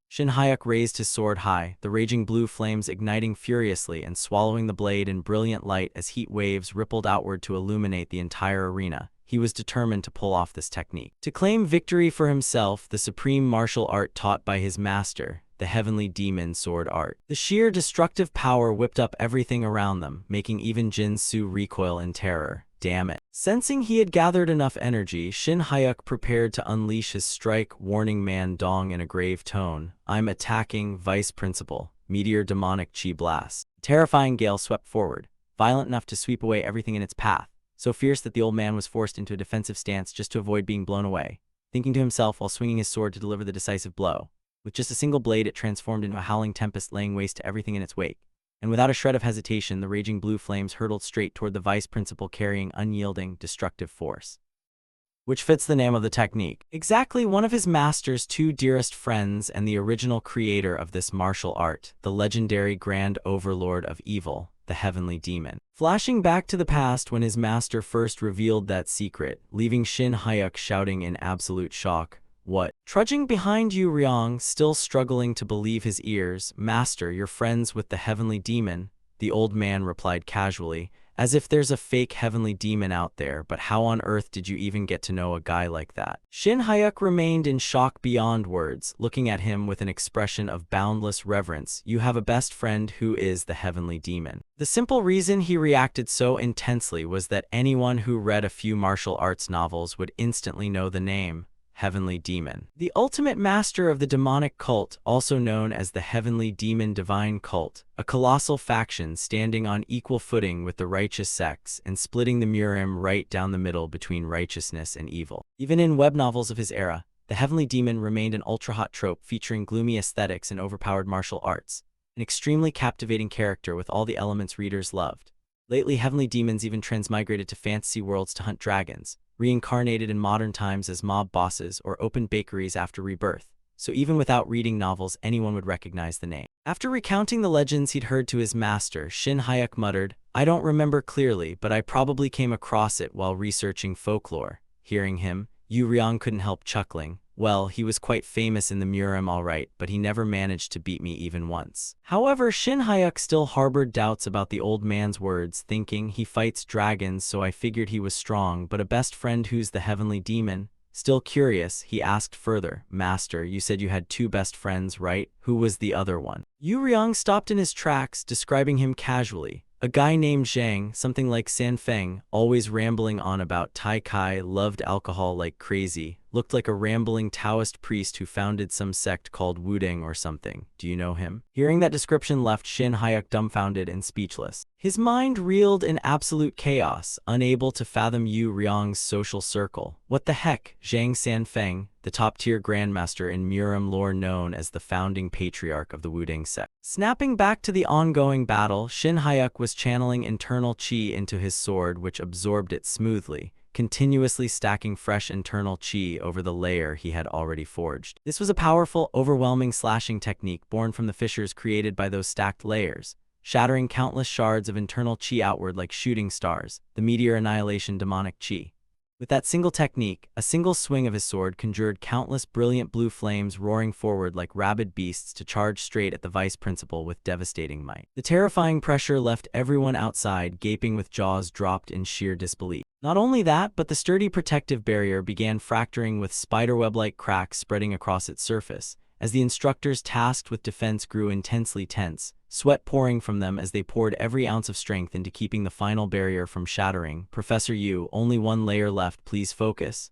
Shin Hyuk raised his sword high, the raging blue flames igniting furiously and swallowing the blade in brilliant light as heat waves rippled outward to illuminate the entire arena. He was determined to pull off this technique. To claim victory for himself, the supreme martial art taught by his master, the heavenly demon sword art. The sheer destructive power whipped up everything around them, making even Jin Su recoil in terror. Damn it. Sensing he had gathered enough energy, Shin Hyuk prepared to unleash his strike, warning Man Dong in a grave tone, "I'm attacking, Vice Principal." Meteor demonic chi blast. A terrifying gale swept forward, violent enough to sweep away everything in its path, so fierce that the old man was forced into a defensive stance just to avoid being blown away, thinking to himself while swinging his sword to deliver the decisive blow. With just a single blade, it transformed into a howling tempest, laying waste to everything in its wake. And without a shred of hesitation, the raging blue flames hurtled straight toward the Vice Principal, carrying unyielding, destructive force. Which fits the name of the technique. Exactly one of his master's two dearest friends and the original creator of this martial art, the legendary Grand Overlord of Evil, the Heavenly Demon. Flashing back to the past when his master first revealed that secret, leaving Shin Hyuk shouting in absolute shock, What? Trudging behind Yu Ryong, still struggling to believe his ears. Master, you're friends with the heavenly demon, the old man replied casually, as if there's a fake heavenly demon out there, but how on earth did you even get to know a guy like that? Shin Hyuk remained in shock beyond words, looking at him with an expression of boundless reverence. You have a best friend who is the heavenly demon. The simple reason he reacted so intensely was that anyone who read a few martial arts novels would instantly know the name. Heavenly Demon. The ultimate master of the demonic cult, also known as the Heavenly Demon Divine Cult, a colossal faction standing on equal footing with the righteous sects and splitting the Murim right down the middle between righteousness and evil. Even in web novels of his era, the Heavenly Demon remained an ultra-hot trope featuring gloomy aesthetics and overpowered martial arts, an extremely captivating character with all the elements readers loved. Lately, heavenly demons even transmigrated to fantasy worlds to hunt dragons, reincarnated in modern times as mob bosses, or opened bakeries after rebirth, so even without reading novels anyone would recognize the name. After recounting the legends he'd heard to his master, Shin Hyuk muttered, I don't remember clearly, but I probably came across it while researching folklore. Hearing him, Yu Ryong couldn't help chuckling. Well, he was quite famous in the Murim alright, but he never managed to beat me even once. However, Shin Hyuk still harbored doubts about the old man's words, thinking he fights dragons, so I figured he was strong, but a best friend who's the heavenly demon? Still curious, he asked further, Master, you said you had two best friends, right? Who was the other one? Yu Ryong stopped in his tracks, describing him casually. A guy named Zhang, something like San Feng, always rambling on about Tai Kai, loved alcohol like crazy, looked like a rambling Taoist priest who founded some sect called Wudang or something. Do you know him? Hearing that description left Shin Hyuk dumbfounded and speechless. His mind reeled in absolute chaos, unable to fathom Yu Ryong's social circle. What the heck? Zhang San Feng, the top-tier grandmaster in Murim lore known as the founding patriarch of the Wudang sect. Snapping back to the ongoing battle, Shin Hyuk was channeling internal chi into his sword, which absorbed it smoothly, continuously stacking fresh internal chi over the layer he had already forged. This was a powerful, overwhelming slashing technique born from the fissures created by those stacked layers, shattering countless shards of internal chi outward like shooting stars, the meteor annihilation demonic chi. With that single technique, a single swing of his sword conjured countless brilliant blue flames roaring forward like rabid beasts to charge straight at the vice principal with devastating might. The terrifying pressure left everyone outside gaping with jaws dropped in sheer disbelief. Not only that, but the sturdy protective barrier began fracturing with spiderweb-like cracks spreading across its surface, as the instructors tasked with defense grew intensely tense, sweat pouring from them as they poured every ounce of strength into keeping the final barrier from shattering. Professor Yu, only one layer left, please focus.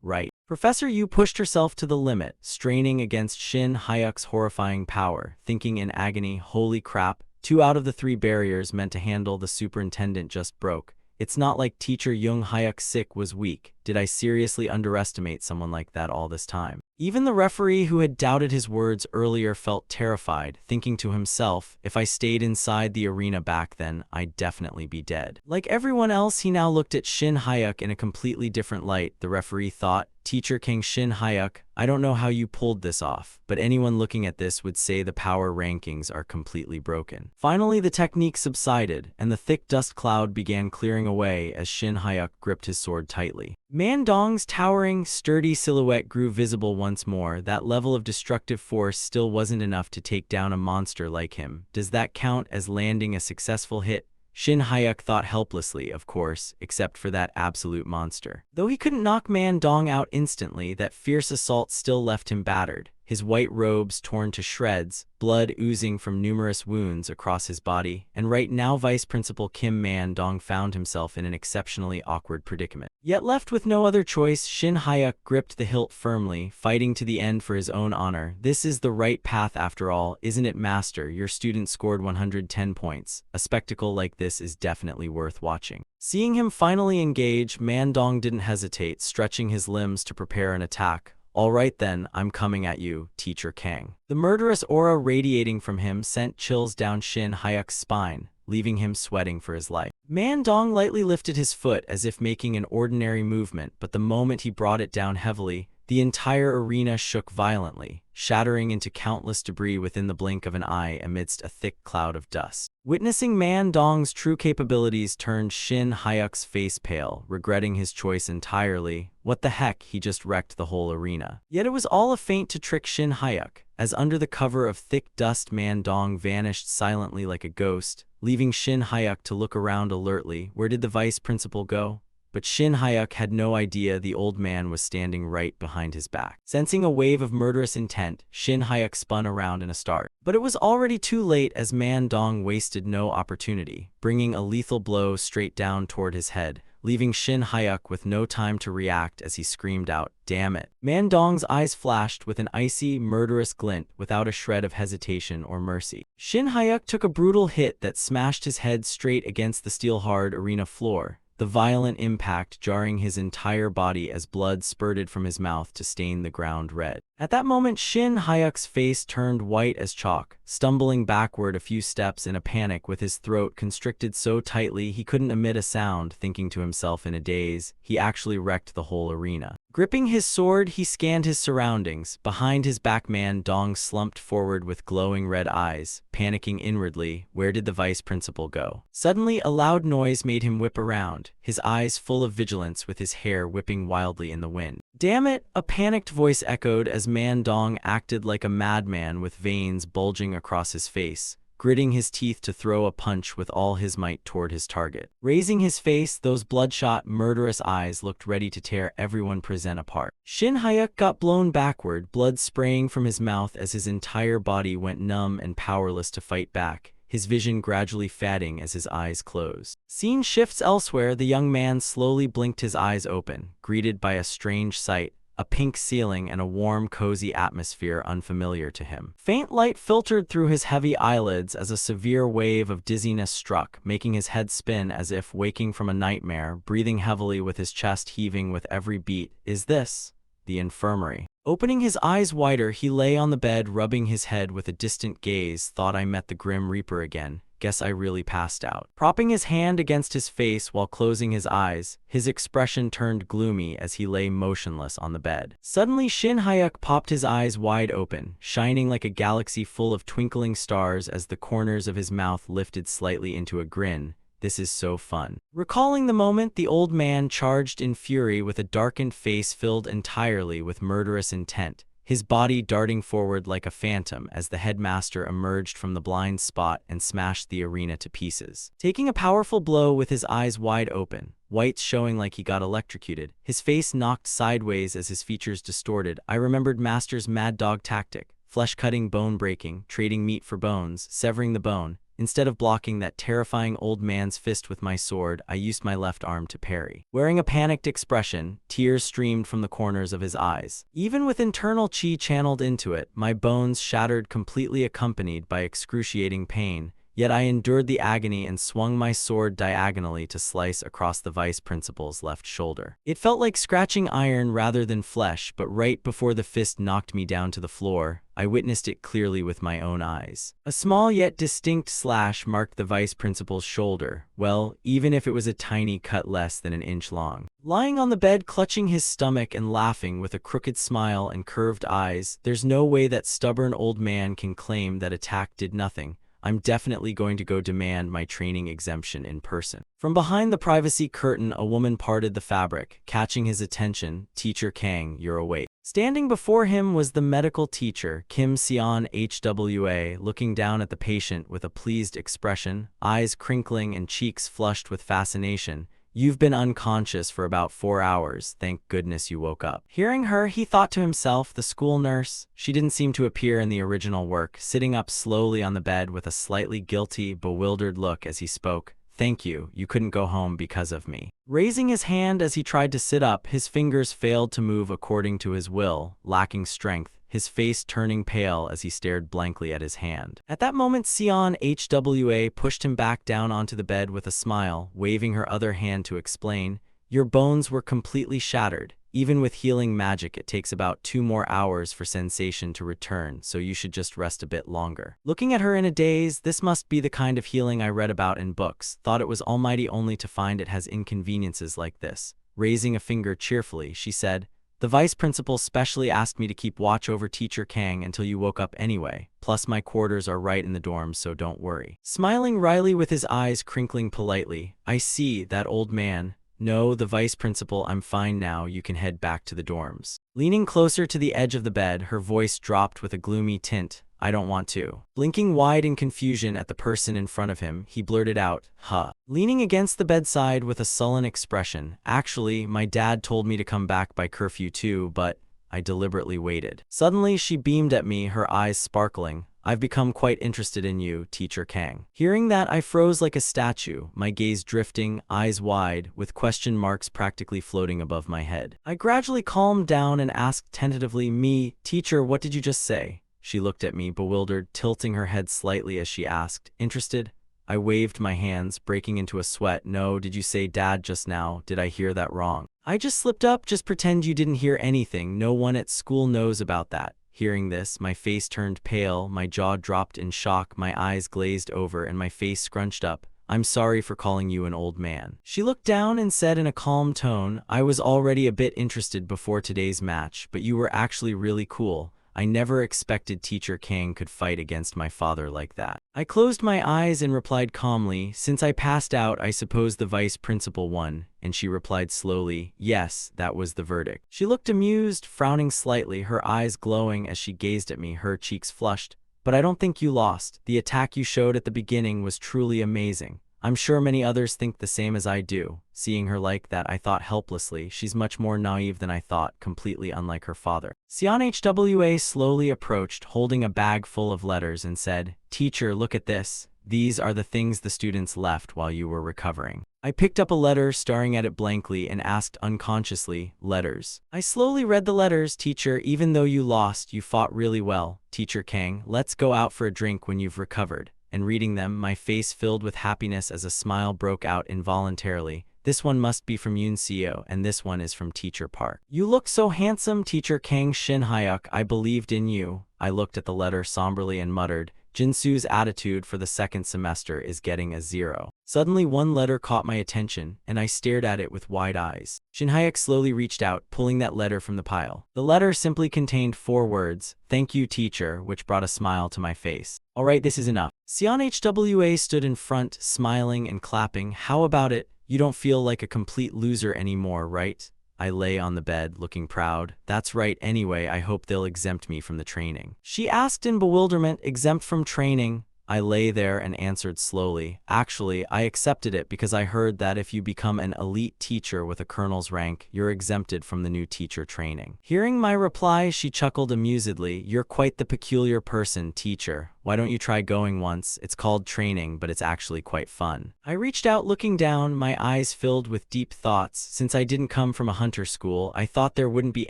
Right. Professor Yu pushed herself to the limit, straining against Shin Hyuk's horrifying power, thinking in agony, holy crap, 2 out of the 3 barriers meant to handle the superintendent just broke. It's not like teacher Jung Hyuk's sick was weak. Did I seriously underestimate someone like that all this time? Even the referee who had doubted his words earlier felt terrified, thinking to himself, if I stayed inside the arena back then, I'd definitely be dead. Like everyone else, he now looked at Shin Hyuk in a completely different light. The referee thought, Teacher King Shin Hyuk, I don't know how you pulled this off, but anyone looking at this would say the power rankings are completely broken. Finally, the technique subsided, and the thick dust cloud began clearing away as Shin Hyuk gripped his sword tightly. Man Dong's towering, sturdy silhouette grew visible once more. That level of destructive force still wasn't enough to take down a monster like him. Does that count as landing a successful hit? Shin Hyuk thought helplessly, of course, except for that absolute monster. Though he couldn't knock Man Dong out instantly, that fierce assault still left him battered, his white robes torn to shreds, blood oozing from numerous wounds across his body, and right now Vice Principal Kim Man Dong found himself in an exceptionally awkward predicament. Yet left with no other choice, Shin Hyuk gripped the hilt firmly, fighting to the end for his own honor. This is the right path after all, isn't it, Master? Your student scored 110 points. A spectacle like this is definitely worth watching. Seeing him finally engage, Man Dong didn't hesitate, stretching his limbs to prepare an attack. All right then, I'm coming at you, Teacher Kang. The murderous aura radiating from him sent chills down Shin Hyuk's spine, leaving him sweating for his life. Man Dong lightly lifted his foot as if making an ordinary movement, but the moment he brought it down heavily, the entire arena shook violently, shattering into countless debris within the blink of an eye amidst a thick cloud of dust. Witnessing Man Dong's true capabilities turned Shin Hyuk's face pale, regretting his choice entirely. What the heck, he just wrecked the whole arena. Yet it was all a feint to trick Shin Hyuk, as under the cover of thick dust Man Dong vanished silently like a ghost, leaving Shin Hyuk to look around alertly. Where did the vice principal go? But Shin Hyuk had no idea the old man was standing right behind his back. Sensing a wave of murderous intent, Shin Hyuk spun around in a start. But it was already too late, as Man Dong wasted no opportunity, bringing a lethal blow straight down toward his head, leaving Shin Hyuk with no time to react as he screamed out, "Damn it!" Man Dong's eyes flashed with an icy, murderous glint without a shred of hesitation or mercy. Shin Hyuk took a brutal hit that smashed his head straight against the steel-hard arena floor, the violent impact jarring his entire body as blood spurted from his mouth to stain the ground red. At that moment, Shin Hyuk's face turned white as chalk, stumbling backward a few steps in a panic with his throat constricted so tightly he couldn't emit a sound, thinking to himself in a daze, he actually wrecked the whole arena. Gripping his sword, he scanned his surroundings. Behind his back, Man Dong slumped forward with glowing red eyes, panicking inwardly. Where did the vice principal go? Suddenly, a loud noise made him whip around, his eyes full of vigilance with his hair whipping wildly in the wind. "Damn it!" a panicked voice echoed as Man Dong acted like a madman with veins bulging across his face, gritting his teeth to throw a punch with all his might toward his target. Raising his face, those bloodshot, murderous eyes looked ready to tear everyone present apart. Shin Hyuk got blown backward, blood spraying from his mouth as his entire body went numb and powerless to fight back, his vision gradually fading as his eyes closed. Scene shifts elsewhere. The young man slowly blinked his eyes open, greeted by a strange sight, a pink ceiling and a warm, cozy atmosphere unfamiliar to him. Faint light filtered through his heavy eyelids as a severe wave of dizziness struck, making his head spin as if waking from a nightmare, breathing heavily with his chest heaving with every beat. Is this the infirmary? Opening his eyes wider, he lay on the bed, rubbing his head with a distant gaze. Thought I met the Grim Reaper again. Guess I really passed out. Propping his hand against his face while closing his eyes, his expression turned gloomy as he lay motionless on the bed. Suddenly, Shin Hyuk popped his eyes wide open, shining like a galaxy full of twinkling stars as the corners of his mouth lifted slightly into a grin. "This is so fun." Recalling the moment, the old man charged in fury with a darkened face filled entirely with murderous intent, his body darting forward like a phantom as the headmaster emerged from the blind spot and smashed the arena to pieces. Taking a powerful blow with his eyes wide open, whites showing like he got electrocuted, his face knocked sideways as his features distorted, I remembered Master's mad dog tactic, flesh-cutting, bone-breaking, trading meat for bones, severing the bone. Instead of blocking that terrifying old man's fist with my sword, I used my left arm to parry. Wearing a panicked expression, tears streamed from the corners of his eyes. Even with internal chi channeled into it, my bones shattered completely, accompanied by excruciating pain. Yet I endured the agony and swung my sword diagonally to slice across the vice principal's left shoulder. It felt like scratching iron rather than flesh, but right before the fist knocked me down to the floor, I witnessed it clearly with my own eyes. A small yet distinct slash marked the vice principal's shoulder, well, even if it was a tiny cut less than an inch long. Lying on the bed, clutching his stomach and laughing with a crooked smile and curved eyes, there's no way that stubborn old man can claim that attack did nothing. I'm definitely going to go demand my training exemption in person. From behind the privacy curtain, a woman parted the fabric, catching his attention. "Teacher Kang, you're awake." Standing before him was the medical teacher, Kim Seon HWA, looking down at the patient with a pleased expression, eyes crinkling and cheeks flushed with fascination. "You've been unconscious for about 4 hours. Thank goodness you woke up." Hearing her, he thought to himself, the school nurse. She didn't seem to appear in the original work, sitting up slowly on the bed with a slightly guilty, bewildered look as he spoke. "Thank you, you couldn't go home because of me." Raising his hand as he tried to sit up, his fingers failed to move according to his will, lacking strength, his face turning pale as he stared blankly at his hand. At that moment, Seon HWA pushed him back down onto the bed with a smile, waving her other hand to explain, "Your bones were completely shattered. Even with healing magic, it takes about 2 more hours for sensation to return, so you should just rest a bit longer." Looking at her in a daze, "This must be the kind of healing I read about in books. Thought it was almighty only to find it has inconveniences like this." Raising a finger cheerfully, she said, The vice principal specially asked me to keep watch over Teacher Kang until you woke up anyway. Plus my quarters are right in the dorms, so don't worry." Smiling wryly with his eyes crinkling politely, "I see, that old man. No, the vice principal, I'm fine now, you can head back to the dorms." Leaning closer to the edge of the bed, her voice dropped with a gloomy tint. "I don't want to." Blinking wide in confusion at the person in front of him, he blurted out, "Huh." Leaning against the bedside with a sullen expression, "Actually, my dad told me to come back by curfew too, but I deliberately waited." Suddenly, she beamed at me, her eyes sparkling. "I've become quite interested in you, Teacher Kang." Hearing that, I froze like a statue, my gaze drifting, eyes wide, with question marks practically floating above my head. I gradually calmed down and asked tentatively, "Teacher, what did you just say?" She looked at me, bewildered, tilting her head slightly as she asked, "Interested?" I waved my hands, breaking into a sweat. "No, did you say dad just now? Did I hear that wrong?" "I just slipped up, just pretend you didn't hear anything. No one at school knows about that." Hearing this, my face turned pale, my jaw dropped in shock, my eyes glazed over, and my face scrunched up. "I'm sorry for calling you an old man." She looked down and said in a calm tone, "I was already a bit interested before today's match, but you were actually really cool. I never expected Teacher Kang could fight against my father like that." I closed my eyes and replied calmly, "Since I passed out, I suppose the vice principal won." And she replied slowly, "Yes, that was the verdict." She looked amused, frowning slightly, her eyes glowing as she gazed at me, her cheeks flushed. "But I don't think you lost. The attack you showed at the beginning was truly amazing. I'm sure many others think the same as I do." Seeing her like that, I thought helplessly, she's much more naive than I thought, completely unlike her father. Hwa slowly approached, holding a bag full of letters, and said, "Teacher, look at this. These are the things the students left while you were recovering." I picked up a letter, staring at it blankly, and asked unconsciously, "Letters?" I slowly read the letters. "Teacher, even though you lost, you fought really well. Teacher Kang, let's go out for a drink when you've recovered." And reading them, my face filled with happiness as a smile broke out involuntarily. "This one must be from Yoon Seo, and this one is from Teacher Park. You look so handsome, Teacher Kang Shin Hyuk. I believed in you." I looked at the letter somberly and muttered, "Jinsu's attitude for the second semester is getting a 0. Suddenly one letter caught my attention, and I stared at it with wide eyes. Shin Hyuk slowly reached out, pulling that letter from the pile. The letter simply contained 4 words, "Thank you, teacher," which brought a smile to my face. "Alright, this is enough." Hwa stood in front, smiling and clapping. "How about it? You don't feel like a complete loser anymore, right?" I lay on the bed, looking proud. "That's right. Anyway, I hope they'll exempt me from the training." She asked in bewilderment, "Exempt from training?" I lay there and answered slowly, "Actually, I accepted it because I heard that if you become an elite teacher with a colonel's rank, you're exempted from the new teacher training." Hearing my reply, she chuckled amusedly. "You're quite the peculiar person, teacher. Why don't you try going once? It's called training, but it's actually quite fun." I reached out, looking down, my eyes filled with deep thoughts. Since I didn't come from a hunter school, I thought there wouldn't be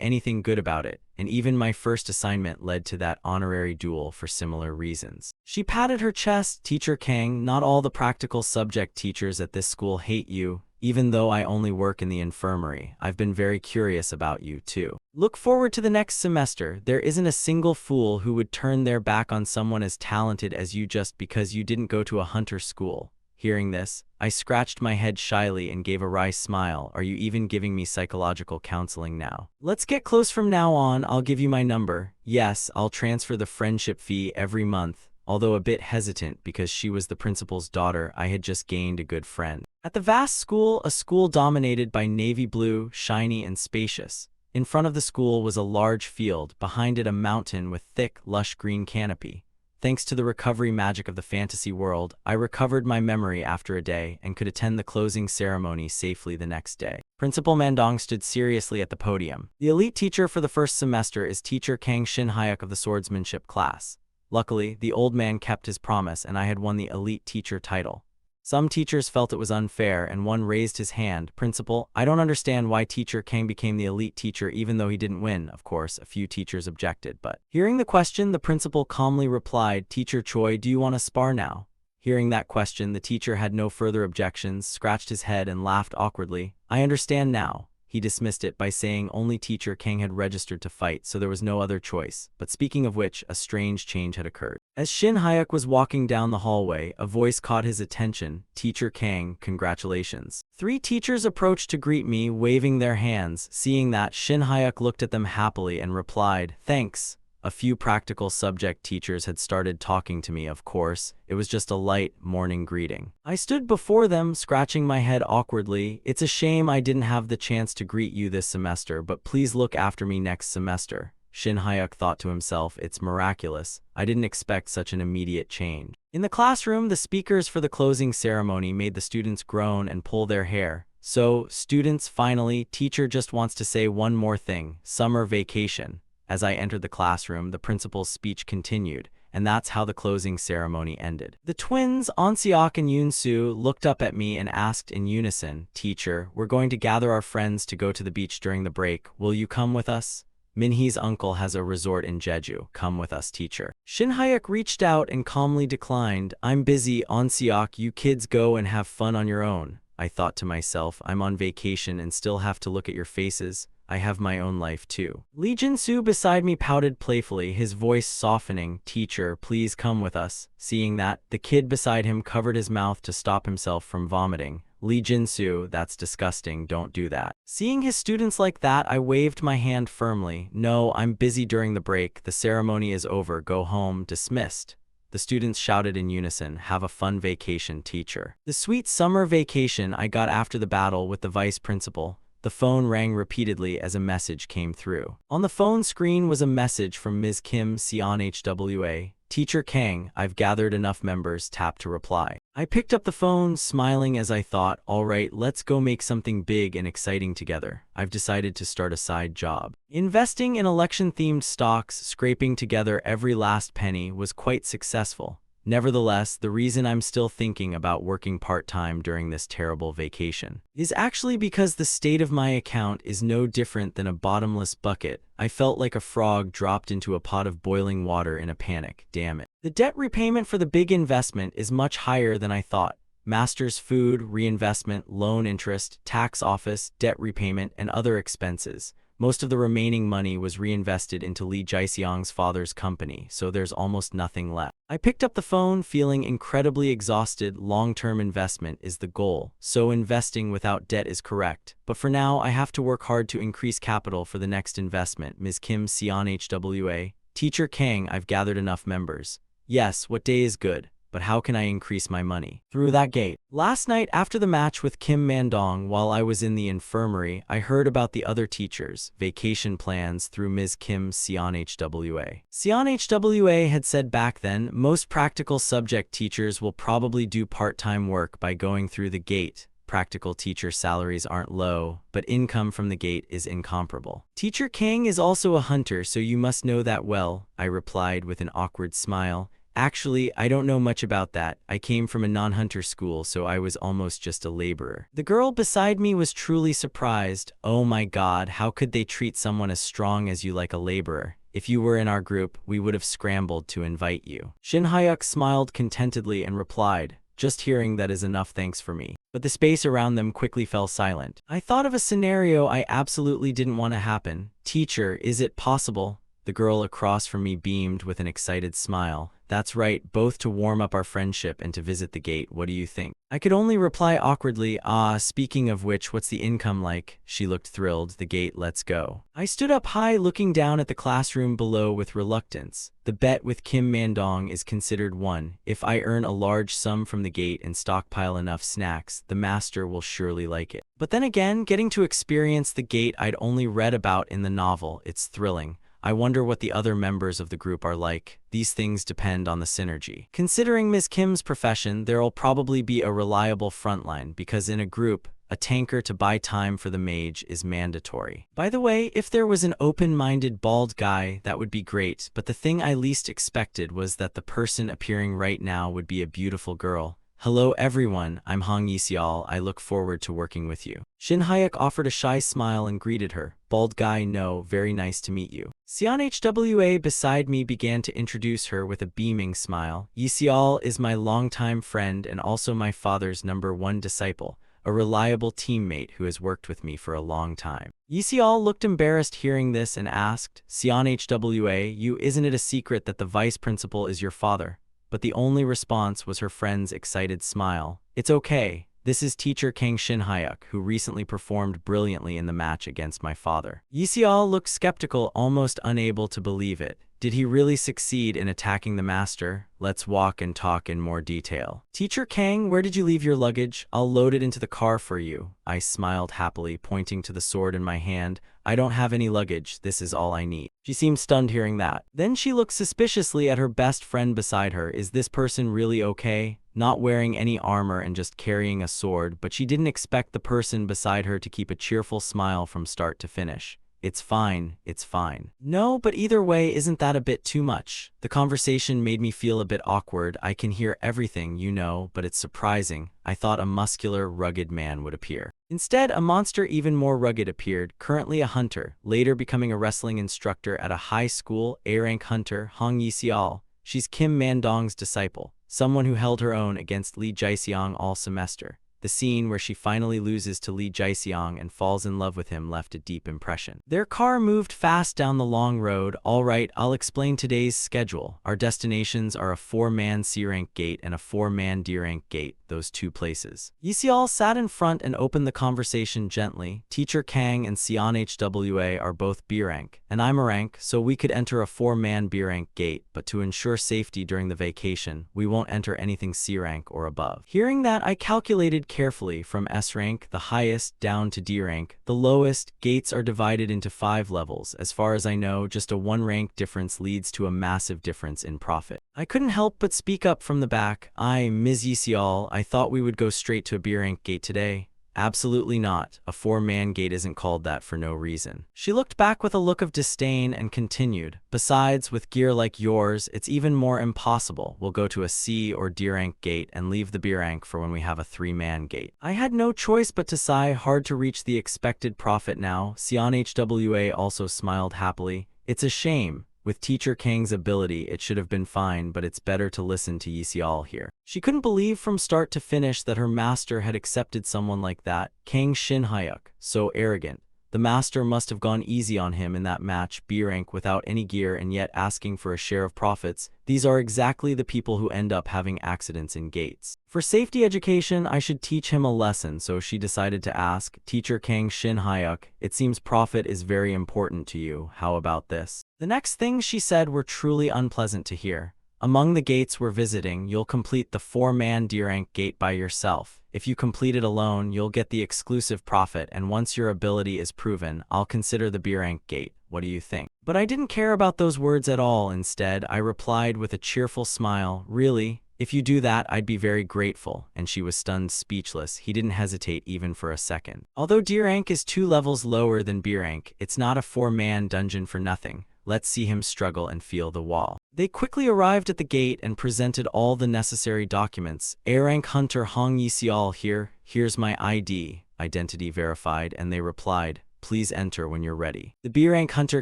anything good about it, and even my first assignment led to that honorary duel for similar reasons. She patted her chest. "Teacher Kang, not all the practical subject teachers at this school hate you. Even though I only work in the infirmary, I've been very curious about you too. Look forward to the next semester. There isn't a single fool who would turn their back on someone as talented as you just because you didn't go to a hunter school." Hearing this, I scratched my head shyly and gave a wry smile. "Are you even giving me psychological counseling now? Let's get close from now on. I'll give you my number. Yes, I'll transfer the friendship fee every month." Although a bit hesitant because she was the principal's daughter, I had just gained a good friend. At the vast school, a school dominated by navy blue, shiny and spacious. In front of the school was a large field, behind it a mountain with thick, lush green canopy. Thanks to the recovery magic of the fantasy world, I recovered my memory after a day and could attend the closing ceremony safely the next day. Principal Mandong stood seriously at the podium. "The elite teacher for the first semester is Teacher Kang Shin Hyuk of the swordsmanship class." Luckily, the old man kept his promise and I had won the elite teacher title. Some teachers felt it was unfair and one raised his hand. "Principal, I don't understand why Teacher Kang became the elite teacher even though he didn't win." Of course, a few teachers objected, but hearing the question, the principal calmly replied, "Teacher Choi, do you want to spar now?" Hearing that question, the teacher had no further objections, scratched his head and laughed awkwardly. "I understand now. he dismissed it by saying only teacher Kang had registered to fight, so there was no other choice. But speaking of which, a strange change had occurred. As Shin Hyuk was walking down the hallway, a voice caught his attention. Teacher Kang, congratulations. 3 teachers approached to greet me, waving their hands. Seeing that, Shin Hyuk looked at them happily and replied, thanks. A few practical subject teachers had started talking to me, of course. It was just a light morning greeting. I stood before them, scratching my head awkwardly. It's a shame I didn't have the chance to greet you this semester, but please look after me next semester. Shin Hyuk thought to himself, it's miraculous. I didn't expect such an immediate change. In the classroom, the speakers for the closing ceremony made the students groan and pull their hair. So, students, finally, teacher just wants to say one more thing. Summer vacation. As I entered the classroom, the principal's speech continued, and that's how the closing ceremony ended. The twins, Onseok and Yoon-soo, looked up at me and asked in unison, teacher, we're going to gather our friends to go to the beach during the break. Will you come with us? Minhee's uncle has a resort in Jeju. Come with us, teacher. Shin Hyuk reached out and calmly declined. I'm busy, Onseok. You kids go and have fun on your own. I thought to myself, I'm on vacation and still have to look at your faces. I have my own life too. Lee Jin-soo beside me pouted playfully, his voice softening. Teacher, please come with us. Seeing that, the kid beside him covered his mouth to stop himself from vomiting. Lee Jin-soo, that's disgusting, don't do that. Seeing his students like that, I waved my hand firmly. No, I'm busy during the break. The ceremony is over. Go home. Dismissed. The students shouted in unison, have a fun vacation, teacher. The sweet summer vacation I got after the battle with the vice principal. The phone rang repeatedly as a message came through. On the phone screen was a message from Ms. Kim Seonhwa. Teacher Kang, I've gathered enough members. Tap to reply. I picked up the phone, smiling as I thought, all right, let's go make something big and exciting together. I've decided to start a side job. Investing in election-themed stocks, scraping together every last penny, was quite successful. Nevertheless, the reason I'm still thinking about working part-time during this terrible vacation is actually because the state of my account is no different than a bottomless bucket. I felt like a frog dropped into a pot of boiling water in a panic. Damn it. The debt repayment for the big investment is much higher than I thought. Master's food, reinvestment, loan interest, tax office, debt repayment, and other expenses. Most of the remaining money was reinvested into Lee Jae-seong's father's company, so there's almost nothing left. I picked up the phone, feeling incredibly exhausted. Long-term investment is the goal, so investing without debt is correct. But for now, I have to work hard to increase capital for the next investment. Ms. Kim Seonhwa. Teacher Kang, I've gathered enough members. Yes, what day is good? But how can I increase my money? Through that gate. Last night, after the match with Kim Mandong, while I was in the infirmary, I heard about the other teachers' vacation plans through Ms. Kim Seonhwa. Seonhwa had said back then, most practical subject teachers will probably do part-time work by going through the gate. Practical teacher salaries aren't low, but income from the gate is incomparable. Teacher Kang is also a hunter, so you must know that well, I replied with an awkward smile. Actually, I don't know much about that. I came from a non-hunter school, so I was almost just a laborer. The girl beside me was truly surprised. Oh my god, how could they treat someone as strong as you like a laborer? If you were in our group, we would have scrambled to invite you. Shin Hyuk smiled contentedly and replied, just hearing that is enough thanks for me. But the space around them quickly fell silent. I thought of a scenario I absolutely didn't want to happen. Teacher, is it possible? The girl across from me beamed with an excited smile. That's right, both to warm up our friendship and to visit the gate. What do you think? I could only reply awkwardly, speaking of which, what's the income like? She looked thrilled. The gate, let's go. I stood up high, looking down at the classroom below with reluctance. The bet with Kim Mandong is considered won. If I earn a large sum from the gate and stockpile enough snacks, the master will surely like it. But then again, getting to experience the gate I'd only read about in the novel, it's thrilling. I wonder what the other members of the group are like. These things depend on the synergy. Considering Ms. Kim's profession, there'll probably be a reliable frontline because in a group, a tanker to buy time for the mage is mandatory. By the way, if there was an open-minded bald guy, that would be great, but the thing I least expected was that the person appearing right now would be a beautiful girl. Hello everyone, I'm Hong Yi-seol. I look forward to working with you. Shin Hyuk offered a shy smile and greeted her. Bald guy, no, very nice to meet you. Seonhwa beside me began to introduce her with a beaming smile. Yi-seol is my longtime friend and also my father's #1 disciple. a reliable teammate who has worked with me for a long time. Yisial looked embarrassed hearing this and asked, "Hwa, you isn't it a secret that the vice principal is your father?" But the only response was her friend's excited smile. "It's okay. This is teacher Kang Shin-hyuk, who recently performed brilliantly in the match against my father." Yisial looked skeptical, almost unable to believe it. Did he really succeed in attacking the master? Let's walk and talk in more detail. "Teacher Kang, where did you leave your luggage? I'll load it into the car for you." I smiled happily, pointing to the sword in my hand. "I don't have any luggage. This is all I need." She seemed stunned hearing that. Then she looked suspiciously at her best friend beside her. Is this person really okay? Not wearing any armor and just carrying a sword, but she didn't expect the person beside her to keep a cheerful smile from start to finish. "It's fine, it's fine." "No, but either way, isn't that a bit too much?" The conversation made me feel a bit awkward. I can hear everything, you know, but it's surprising. I thought a muscular, rugged man would appear. Instead, a monster even more rugged appeared, currently a hunter, later becoming a wrestling instructor at a high school, A-rank hunter, Hong Yisial. She's Kim Man-dong's disciple, someone who held her own against Lee Jae-seong all semester. The scene where she finally loses to Lee Jae-seong and falls in love with him left a deep impression. Their car moved fast down the long road. "All right, I'll explain today's schedule. Our destinations are a 4-man C-rank gate and a 4-man D-rank gate, those two places." Yisial sat in front and opened the conversation gently. "Teacher Kang and Hwa are both B-rank, and I'm a rank, so we could enter a 4-man B-rank gate, but to ensure safety during the vacation, we won't enter anything C-rank or above." Hearing that, I calculated carefully from S-rank, the highest, down to D-rank, the lowest. Gates are divided into 5 levels. As far as I know, just a 1-rank difference leads to a massive difference in profit. I couldn't help but speak up from the back. "Ms. Yisial, I thought we would go straight to a B-rank gate today." "Absolutely not. A 4-man gate isn't called that for no reason." She looked back with a look of disdain and continued, "Besides, with gear like yours, it's even more impossible. We'll go to a C or D rank gate and leave the B rank for when we have a 3-man gate." I had no choice but to sigh. Hard to reach the expected profit now. Hwa also smiled happily. "It's a shame. With Teacher Kang's ability, it should have been fine, but it's better to listen to Yisial here." She couldn't believe from start to finish that her master had accepted someone like that. Kang Shin-hyuk, so arrogant. The master must have gone easy on him in that match, B-rank without any gear and yet asking for a share of profits. These are exactly the people who end up having accidents in gates. For safety education, I should teach him a lesson, so she decided to ask, "Teacher Kang Shin-hyuk, it seems profit is very important to you. How about this?" The next things she said were truly unpleasant to hear. "Among the gates we're visiting, you'll complete the 4-man D-rank gate by yourself. If you complete it alone, you'll get the exclusive profit, and once your ability is proven, I'll consider the B-rank gate. What do you think?" But I didn't care about those words at all. Instead, I replied with a cheerful smile, "Really? If you do that, I'd be very grateful." And she was stunned speechless. He didn't hesitate even for a second. Although D rank is 2 levels lower than B rank, it's not a 4-man dungeon for nothing. Let's see him struggle and feel the wall. They quickly arrived at the gate and presented all the necessary documents. "A-rank hunter Hong Yisial here. Here's my ID, identity verified," and they replied, "Please enter when you're ready. The B-rank hunter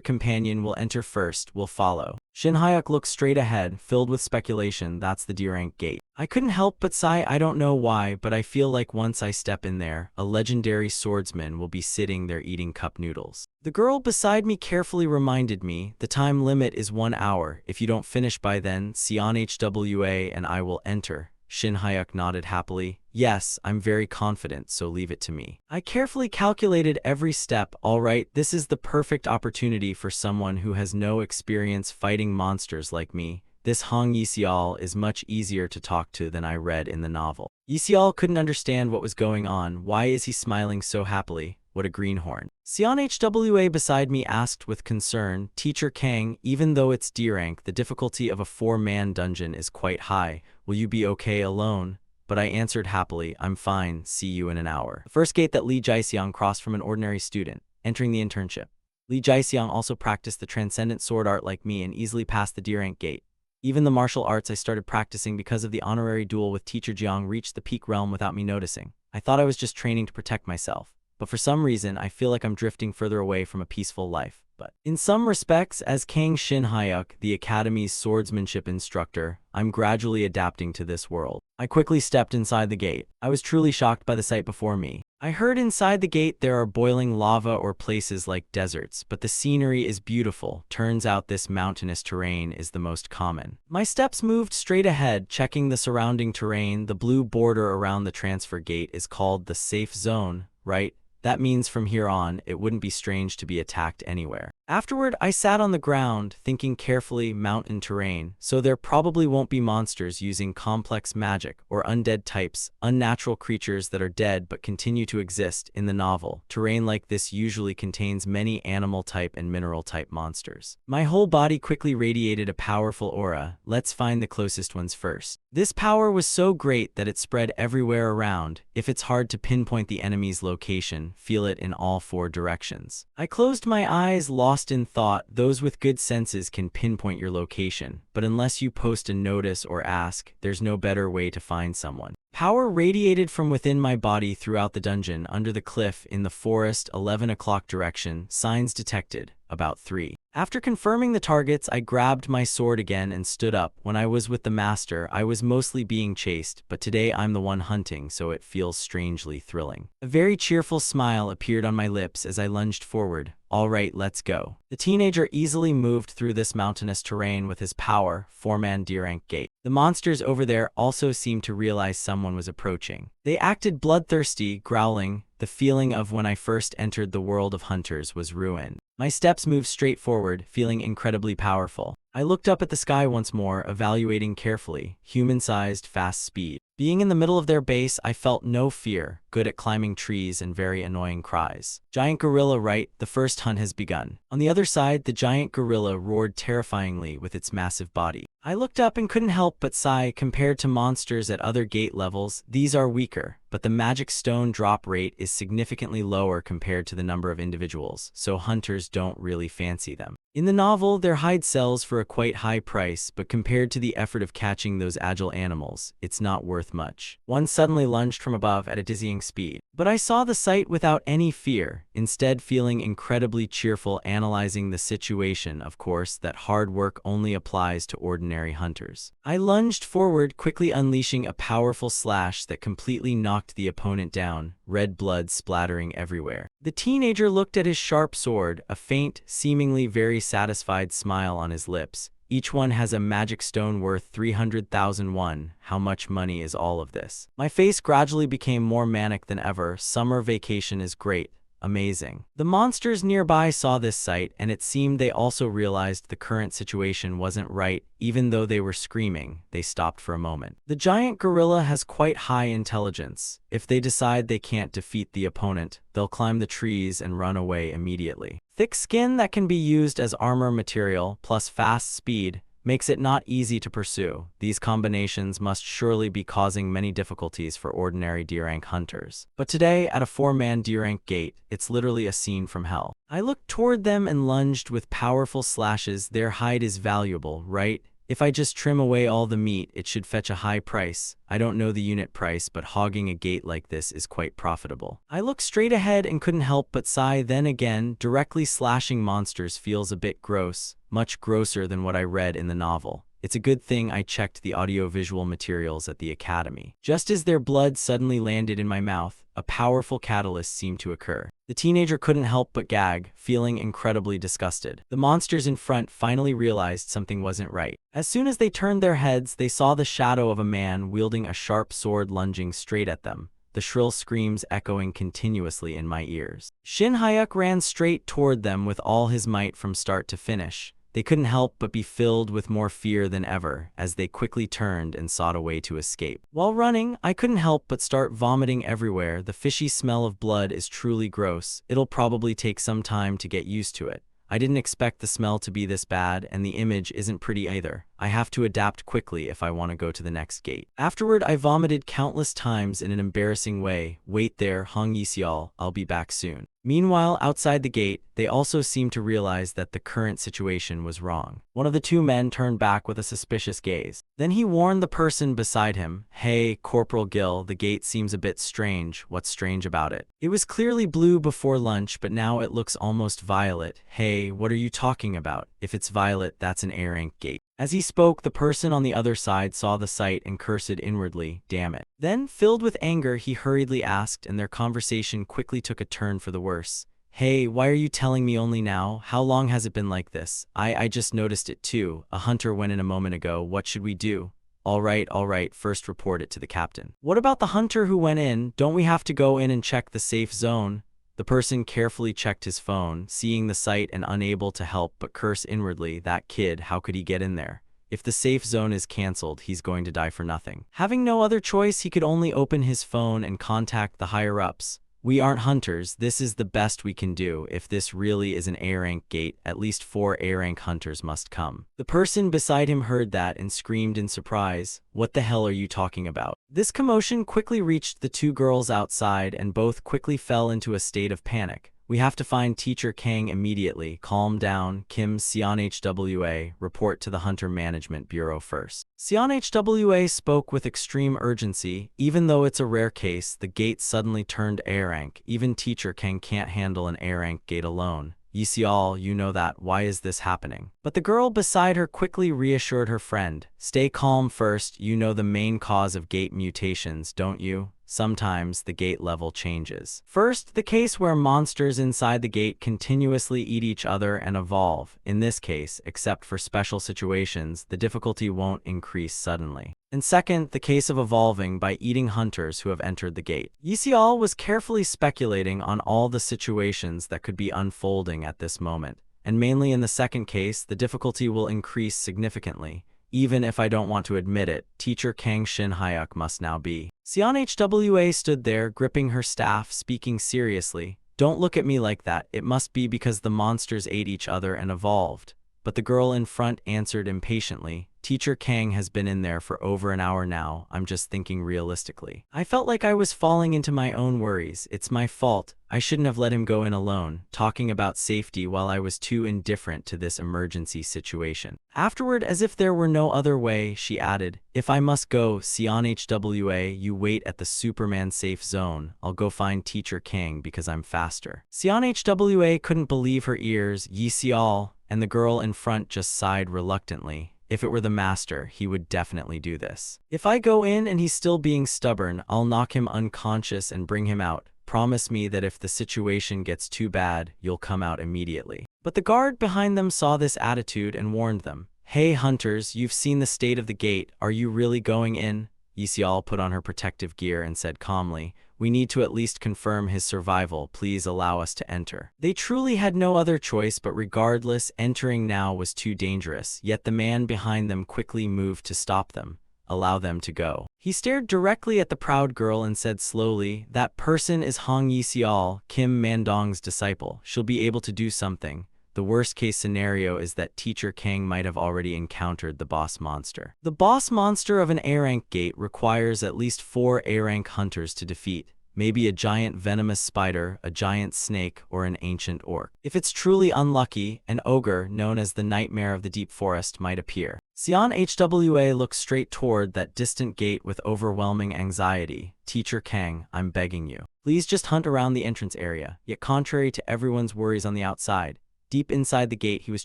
companion will enter first, we'll follow." Shin-hyuk looked straight ahead, filled with speculation. "That's the D-rank gate." I couldn't help but sigh. I don't know why, but I feel like once I step in there, a legendary swordsman will be sitting there eating cup noodles. The girl beside me carefully reminded me, "The time limit is 1 hour. If you don't finish by then, Hwa and I will enter." Shin-hyuk nodded happily. "Yes, I'm very confident, so leave it to me." I carefully calculated every step. All right, this is the perfect opportunity for someone who has no experience fighting monsters like me. This Hong Yisial is much easier to talk to than I read in the novel. Yisial couldn't understand what was going on. Why is he smiling so happily? What a greenhorn. Hwa beside me asked with concern, "Teacher Kang, even though it's D rank, the difficulty of a 4-man dungeon is quite high. Will you be okay alone?" But I answered happily, "I'm fine, see you in an hour." The first gate that Lee Jae-seong crossed from an ordinary student, entering the internship. Lee Jae-seong also practiced the transcendent sword art like me and easily passed the D rank gate. Even the martial arts I started practicing because of the honorary duel with Teacher Jeong reached the peak realm without me noticing. I thought I was just training to protect myself. but for some reason I feel like I'm drifting further away from a peaceful life. But in some respects, as Kang Shin-hyuk, the Academy's swordsmanship instructor, I'm gradually adapting to this world. I quickly stepped inside the gate. I was truly shocked by the sight before me. I heard inside the gate there are boiling lava or places like deserts, but the scenery is beautiful. Turns out this mountainous terrain is the most common. My steps moved straight ahead, checking the surrounding terrain. The blue border around the transfer gate is called the safe zone, right? That means from here on, it wouldn't be strange to be attacked anywhere. Afterward, I sat on the ground, thinking carefully, mountain terrain, so there probably won't be monsters using complex magic or undead types, unnatural creatures that are dead but continue to exist in the novel. Terrain like this usually contains many animal type and mineral type monsters. My whole body quickly radiated a powerful aura. Let's find the closest ones first. This power was so great that it spread everywhere around. If it's hard to pinpoint the enemy's location, feel it in all four directions. I closed my eyes, lost in thought. Those with good senses can pinpoint your location, but unless you post a notice or ask, there's no better way to find someone. Power radiated from within my body throughout the dungeon, under the cliff, in the forest, 11 o'clock direction, signs detected, about 3. After confirming the targets, I grabbed my sword again and stood up. When I was with the master, I was mostly being chased, but today I'm the one hunting, so it feels strangely thrilling. A very cheerful smile appeared on my lips as I lunged forward. All right, let's go. The teenager easily moved through this mountainous terrain with his power, 4-man D-rank gate. The monsters over there also seemed to realize someone was approaching. They acted bloodthirsty, growling. The feeling of when I first entered the world of hunters was ruined. My steps moved straight forward, feeling incredibly powerful. I looked up at the sky once more, evaluating carefully. Human-sized, fast speed. Being in the middle of their base, I felt no fear, good at climbing trees and very annoying cries. Giant gorilla right, the first hunt has begun. On the other side, the giant gorilla roared terrifyingly with its massive body. I looked up and couldn't help but sigh. Compared to monsters at other gate levels, these are weaker, but the magic stone drop rate is significantly lower compared to the number of individuals, so hunters don't really fancy them. In the novel, their hide sells for a quite high price, but compared to the effort of catching those agile animals, it's not worth much. One suddenly lunged from above at a dizzying speed. But I saw the sight without any fear, instead feeling incredibly cheerful, analyzing the situation. Of course, that hard work only applies to ordinary hunters. I lunged forward, quickly unleashing a powerful slash that completely knocked the opponent down, red blood splattering everywhere. The teenager looked at his sharp sword, a faint, seemingly very satisfied smile on his lips. Each one has a magic stone worth 300,000 won. How much money is all of this? My face gradually became more manic than ever. Summer vacation is great. Amazing. The monsters nearby saw this sight, and it seemed they also realized the current situation wasn't right. Even though they were screaming, they stopped for a moment. The giant gorilla has quite high intelligence. If they decide they can't defeat the opponent, they'll climb the trees and run away immediately. Thick skin that can be used as armor material, plus fast speed, makes it not easy to pursue. These combinations must surely be causing many difficulties for ordinary D-rank hunters. But today, at a 4-man D-rank gate, it's literally a scene from hell. I looked toward them and lunged with powerful slashes. Their hide is valuable, right? If I just trim away all the meat, it should fetch a high price. I don't know the unit price, but hogging a gate like this is quite profitable. I looked straight ahead and couldn't help but sigh. Then again, directly slashing monsters feels a bit gross, much grosser than what I read in the novel. It's a good thing I checked the audiovisual materials at the Academy. Just as their blood suddenly landed in my mouth, a powerful catalyst seemed to occur. The teenager couldn't help but gag, feeling incredibly disgusted. The monsters in front finally realized something wasn't right. As soon as they turned their heads, they saw the shadow of a man wielding a sharp sword lunging straight at them, the shrill screams echoing continuously in my ears. Shin-hyuk ran straight toward them with all his might from start to finish. They couldn't help but be filled with more fear than ever as they quickly turned and sought a way to escape. While running, I couldn't help but start vomiting everywhere. The fishy smell of blood is truly gross. It'll probably take some time to get used to it. I didn't expect the smell to be this bad, and the image isn't pretty either. I have to adapt quickly if I want to go to the next gate. Afterward, I vomited countless times in an embarrassing way. Wait there, Hong Yisial, I'll be back soon. Meanwhile, outside the gate, they also seemed to realize that the current situation was wrong. One of the two men turned back with a suspicious gaze. Then he warned the person beside him, "Hey, Corporal Gill, the gate seems a bit strange. What's strange about it? It was clearly blue before lunch, but now it looks almost violet. Hey, what are you talking about? If it's violet, that's an A-rank gate." As he spoke, the person on the other side saw the sight and cursed inwardly, "Damn it." Then, filled with anger, he hurriedly asked, and their conversation quickly took a turn for the worse. "Hey, why are you telling me only now? How long has it been like this? I just noticed it too. A hunter went in a moment ago. What should we do?" All right, first report it to the captain." "What about the hunter who went in? Don't we have to go in and check the safe zone?" The person carefully checked his phone, seeing the sight and unable to help but curse inwardly, "That kid, how could he get in there? If the safe zone is cancelled, he's going to die for nothing." Having no other choice, he could only open his phone and contact the higher-ups. "We aren't hunters. This is the best we can do. If this really is an A-rank gate, at least 4 A-rank hunters must come." The person beside him heard that and screamed in surprise, "What the hell are you talking about?" This commotion quickly reached the two girls outside, and both quickly fell into a state of panic. "We have to find Teacher Kang immediately. Calm down, Kim. CNHWA, report to the Hunter Management Bureau first." CNHWA spoke with extreme urgency. Even though it's a rare case, the gate suddenly turned A-rank. Even Teacher Kang can't handle an A-rank gate alone. "Yisial, you know that. Why is this happening?" But the girl beside her quickly reassured her friend. "Stay calm first. You know the main cause of gate mutations, don't you? Sometimes the gate level changes. First, the case where monsters inside the gate continuously eat each other and evolve. In this case, except for special situations, the difficulty won't increase suddenly. And second, the case of evolving by eating hunters who have entered the gate." Yisial was carefully speculating on all the situations that could be unfolding at this moment. "And mainly in the second case, the difficulty will increase significantly. Even if I don't want to admit it, Teacher Kang Shin Hyuk must now be." CNHWA stood there, gripping her staff, speaking seriously. "Don't look at me like that. It must be because the monsters ate each other and evolved." But the girl in front answered impatiently, "Teacher Kang has been in there for over an hour now. I'm just thinking realistically. I felt like I was falling into my own worries. It's my fault. I shouldn't have let him go in alone, talking about safety while I was too indifferent to this emergency situation." Afterward, as if there were no other way, she added, "If I must go, CNHWA, you wait at the Superman safe zone. I'll go find Teacher Kang because I'm faster." CNHWA couldn't believe her ears. "Yisial," and the girl in front just sighed reluctantly. "If it were the master, he would definitely do this. If I go in and he's still being stubborn, I'll knock him unconscious and bring him out. Promise me that if the situation gets too bad, you'll come out immediately." But the guard behind them saw this attitude and warned them. "Hey hunters, you've seen the state of the gate. Are you really going in?" Yisial put on her protective gear and said calmly, "We need to at least confirm his survival. Please allow us to enter." They truly had no other choice, but regardless, entering now was too dangerous. Yet the man behind them quickly moved to stop them. "Allow them to go." He stared directly at the proud girl and said slowly, "That person is Hong Yisial, Kim Mandong's disciple. She'll be able to do something. The worst-case scenario is that Teacher Kang might have already encountered the boss monster. The boss monster of an A-rank gate requires at least 4 A-rank hunters to defeat. Maybe a giant venomous spider, a giant snake, or an ancient orc. If it's truly unlucky, an ogre, known as the Nightmare of the Deep Forest, might appear." CNHWA looked straight toward that distant gate with overwhelming anxiety. "Teacher Kang, I'm begging you. Please just hunt around the entrance area." Yet contrary to everyone's worries on the outside, deep inside the gate he was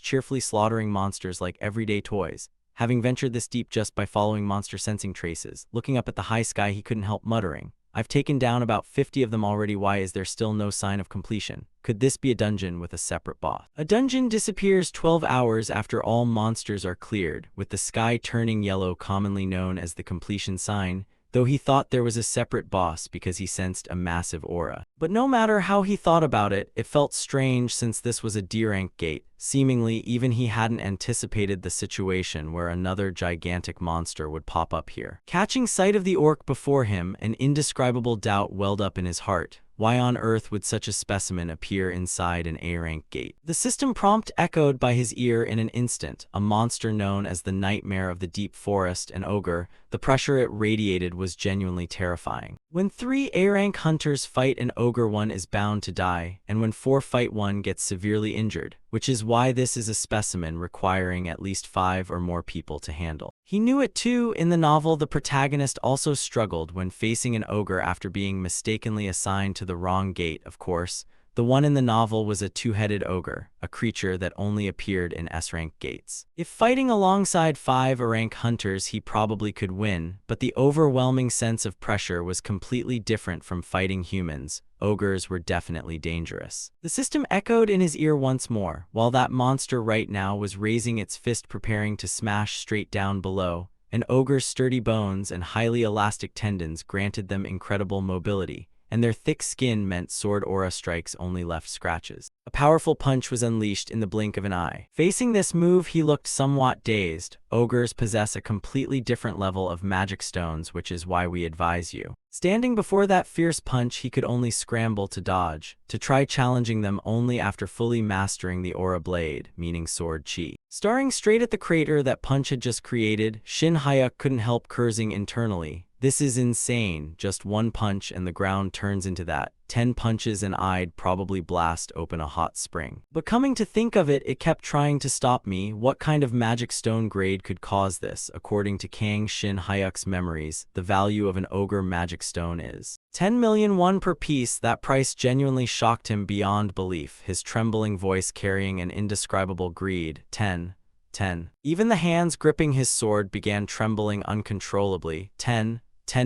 cheerfully slaughtering monsters like everyday toys. Having ventured this deep just by following monster sensing traces, looking up at the high sky he couldn't help muttering, "I've taken down about 50 of them already. Why is there still no sign of completion? Could this be a dungeon with a separate boss?" A dungeon disappears 12 hours after all monsters are cleared, with the sky turning yellow, commonly known as the completion sign, though he thought there was a separate boss because he sensed a massive aura. But no matter how he thought about it, it felt strange since this was a D-rank gate. Seemingly, even he hadn't anticipated the situation where another gigantic monster would pop up here. Catching sight of the orc before him, an indescribable doubt welled up in his heart. Why on earth would such a specimen appear inside an A-rank gate? The system prompt echoed by his ear in an instant, a monster known as the nightmare of the deep forest and ogre. The pressure it radiated was genuinely terrifying. When 3 A-rank hunters fight an ogre, one is bound to die, and when 4 fight, one gets severely injured, which is why this is a specimen requiring at least 5 or more people to handle. He knew it too. In the novel, the protagonist also struggled when facing an ogre after being mistakenly assigned to the wrong gate, of course. The one in the novel was a two-headed ogre, a creature that only appeared in S-rank gates. If fighting alongside 5 A-rank hunters, he probably could win, but the overwhelming sense of pressure was completely different from fighting humans. Ogres were definitely dangerous. The system echoed in his ear once more, while that monster right now was raising its fist preparing to smash straight down below. An ogre's sturdy bones and highly elastic tendons granted them incredible mobility, and their thick skin meant sword aura strikes only left scratches. A powerful punch was unleashed in the blink of an eye. Facing this move, he looked somewhat dazed. Ogres possess a completely different level of magic stones, which is why we advise you. Standing before that fierce punch, he could only scramble to dodge, to try challenging them only after fully mastering the aura blade, meaning sword chi. Staring straight at the crater that punch had just created, Shin Hyuk couldn't help cursing internally. This is insane. Just one punch and the ground turns into that. 10 punches and I'd probably blast open a hot spring. But coming to think of it, it kept trying to stop me. What kind of magic stone grade could cause this? According to Kang Shin Hyuk's memories, the value of an ogre magic stone is 10 million won per piece. That price genuinely shocked him beyond belief, his trembling voice carrying an indescribable greed. 10. Even the hands gripping his sword began trembling uncontrollably. 10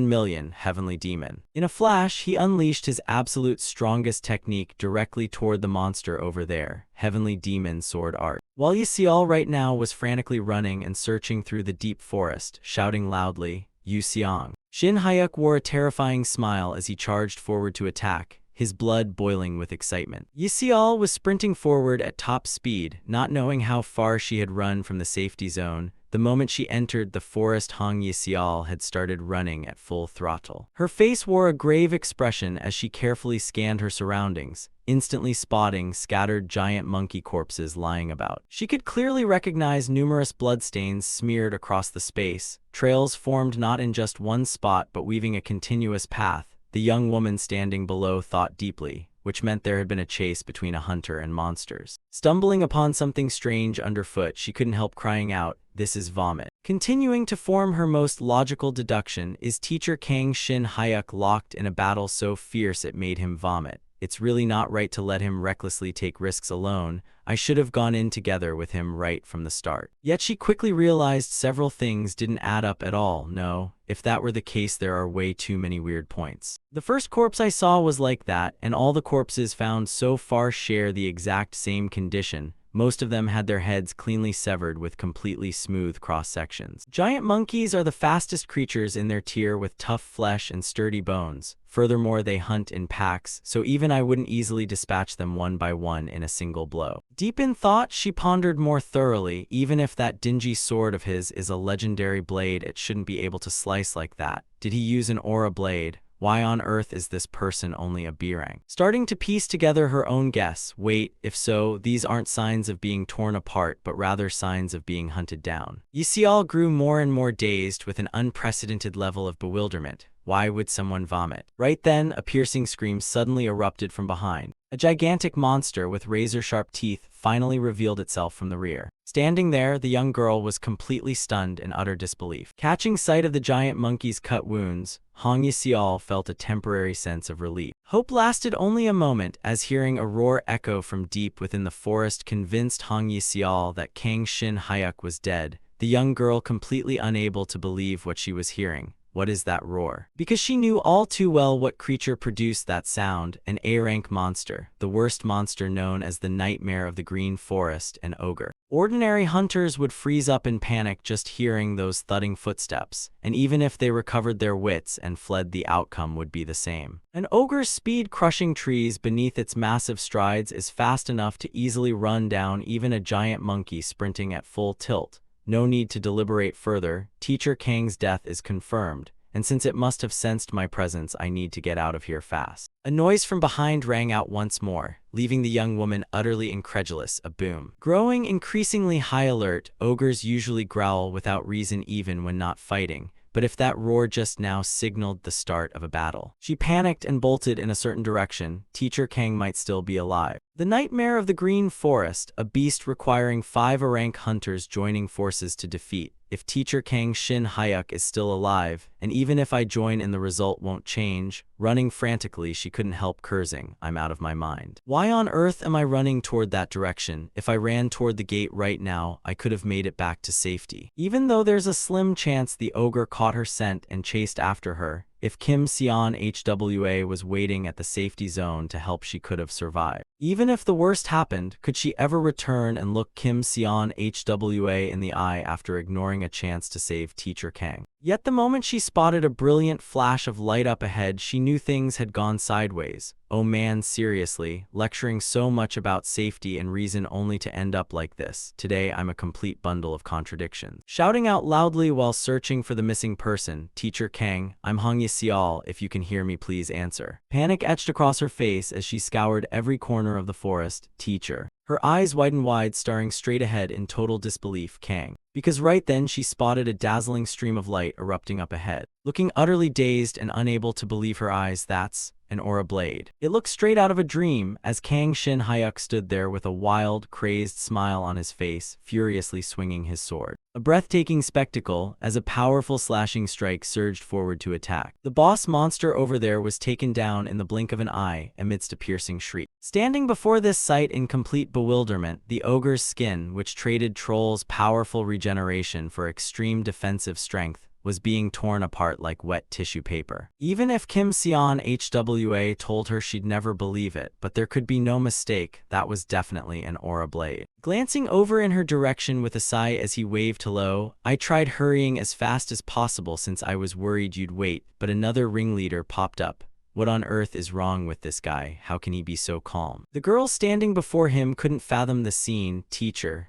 million, heavenly demon. In a flash, he unleashed his absolute strongest technique directly toward the monster over there, heavenly demon sword art. While Yseol right now was frantically running and searching through the deep forest, shouting loudly, Yu Seong. Shin Hyuk wore a terrifying smile as he charged forward to attack, his blood boiling with excitement. Yseol was sprinting forward at top speed, not knowing how far she had run from the safety zone. The moment she entered the forest, Hong Yseol had started running at full throttle. Her face wore a grave expression as she carefully scanned her surroundings, instantly spotting scattered giant monkey corpses lying about. She could clearly recognize numerous bloodstains smeared across the space, trails formed not in just one spot but weaving a continuous path. The young woman standing below thought deeply, which meant there had been a chase between a hunter and monsters. Stumbling upon something strange underfoot, she couldn't help crying out, "This is vomit." Continuing to form her most logical deduction, is teacher Kang Shin Hyuk locked in a battle so fierce it made him vomit? It's really not right to let him recklessly take risks alone. I should have gone in together with him right from the start. Yet she quickly realized several things didn't add up at all. No, if that were the case, there are way too many weird points. The first corpse I saw was like that, and all the corpses found so far share the exact same condition. Most of them had their heads cleanly severed with completely smooth cross-sections. Giant monkeys are the fastest creatures in their tier with tough flesh and sturdy bones. Furthermore, they hunt in packs, so even I wouldn't easily dispatch them one by one in a single blow. Deep in thought, she pondered more thoroughly. Even if that dingy sword of his is a legendary blade, it shouldn't be able to slice like that. Did he use an aura blade? Why on earth is this person only a B-rank? Starting to piece together her own guess. Wait, if so, these aren't signs of being torn apart, but rather signs of being hunted down. Yseol grew more and more dazed with an unprecedented level of bewilderment. Why would someone vomit? Right then, a piercing scream suddenly erupted from behind. A gigantic monster with razor-sharp teeth finally revealed itself from the rear. Standing there, the young girl was completely stunned in utter disbelief. Catching sight of the giant monkey's cut wounds, Hong Yseol felt a temporary sense of relief. Hope lasted only a moment, as hearing a roar echo from deep within the forest convinced Hong Yseol that Kang Shin Hyuk was dead, the young girl completely unable to believe what she was hearing. What is that roar? Because she knew all too well what creature produced that sound, an A-rank monster, the worst monster known as the nightmare of the green forest, an ogre. Ordinary hunters would freeze up in panic just hearing those thudding footsteps, and even if they recovered their wits and fled, the outcome would be the same. An ogre's speed crushing trees beneath its massive strides is fast enough to easily run down even a giant monkey sprinting at full tilt. No need to deliberate further. Teacher Kang's death is confirmed, and since it must have sensed my presence, I need to get out of here fast. A noise from behind rang out once more, leaving the young woman utterly incredulous, a boom. Growing increasingly high alert, ogres usually growl without reason even when not fighting, but if that roar just now signaled the start of a battle. She panicked and bolted in a certain direction. Teacher Kang might still be alive. The Nightmare of the Green Forest, a beast requiring 5 rank hunters joining forces to defeat. If Teacher Kang Shin Hyuk is still alive, and even if I join in the result won't change, running frantically she couldn't help cursing, I'm out of my mind. Why on earth am I running toward that direction? If I ran toward the gate right now, I could have made it back to safety. Even though there's a slim chance the ogre caught her scent and chased after her, if Kim Seon HWA was waiting at the safety zone to help, she could have survived. Even if the worst happened, could she ever return and look Kim Seon HWA in the eye after ignoring a chance to save Teacher Kang? Yet the moment she spotted a brilliant flash of light up ahead, she knew things had gone sideways. Oh man, seriously, lecturing so much about safety and reason only to end up like this. Today I'm a complete bundle of contradictions. Shouting out loudly while searching for the missing person, Teacher Kang, I'm Hong Yi-seol, if you can hear me please answer. Panic etched across her face as she scoured every corner of the forest. Teacher. Her eyes widened wide, staring straight ahead in total disbelief. Kang. Because right then she spotted a dazzling stream of light erupting up ahead. Looking utterly dazed and unable to believe her eyes, that's an aura blade. It looked straight out of a dream as Kang Shin Hyuk stood there with a wild, crazed smile on his face, furiously swinging his sword. A breathtaking spectacle as a powerful slashing strike surged forward to attack. The boss monster over there was taken down in the blink of an eye amidst a piercing shriek. Standing before this sight in complete bewilderment, the ogre's skin, which traded Troll's powerful regeneration for extreme defensive strength, was being torn apart like wet tissue paper. Even if Kim Seon HWA told her she'd never believe it, but there could be no mistake, that was definitely an aura blade. Glancing over in her direction with a sigh as he waved hello, I tried hurrying as fast as possible since I was worried you'd wait, but another ringleader popped up. What on earth is wrong with this guy? How can he be so calm? The girl standing before him couldn't fathom the scene. Teacher,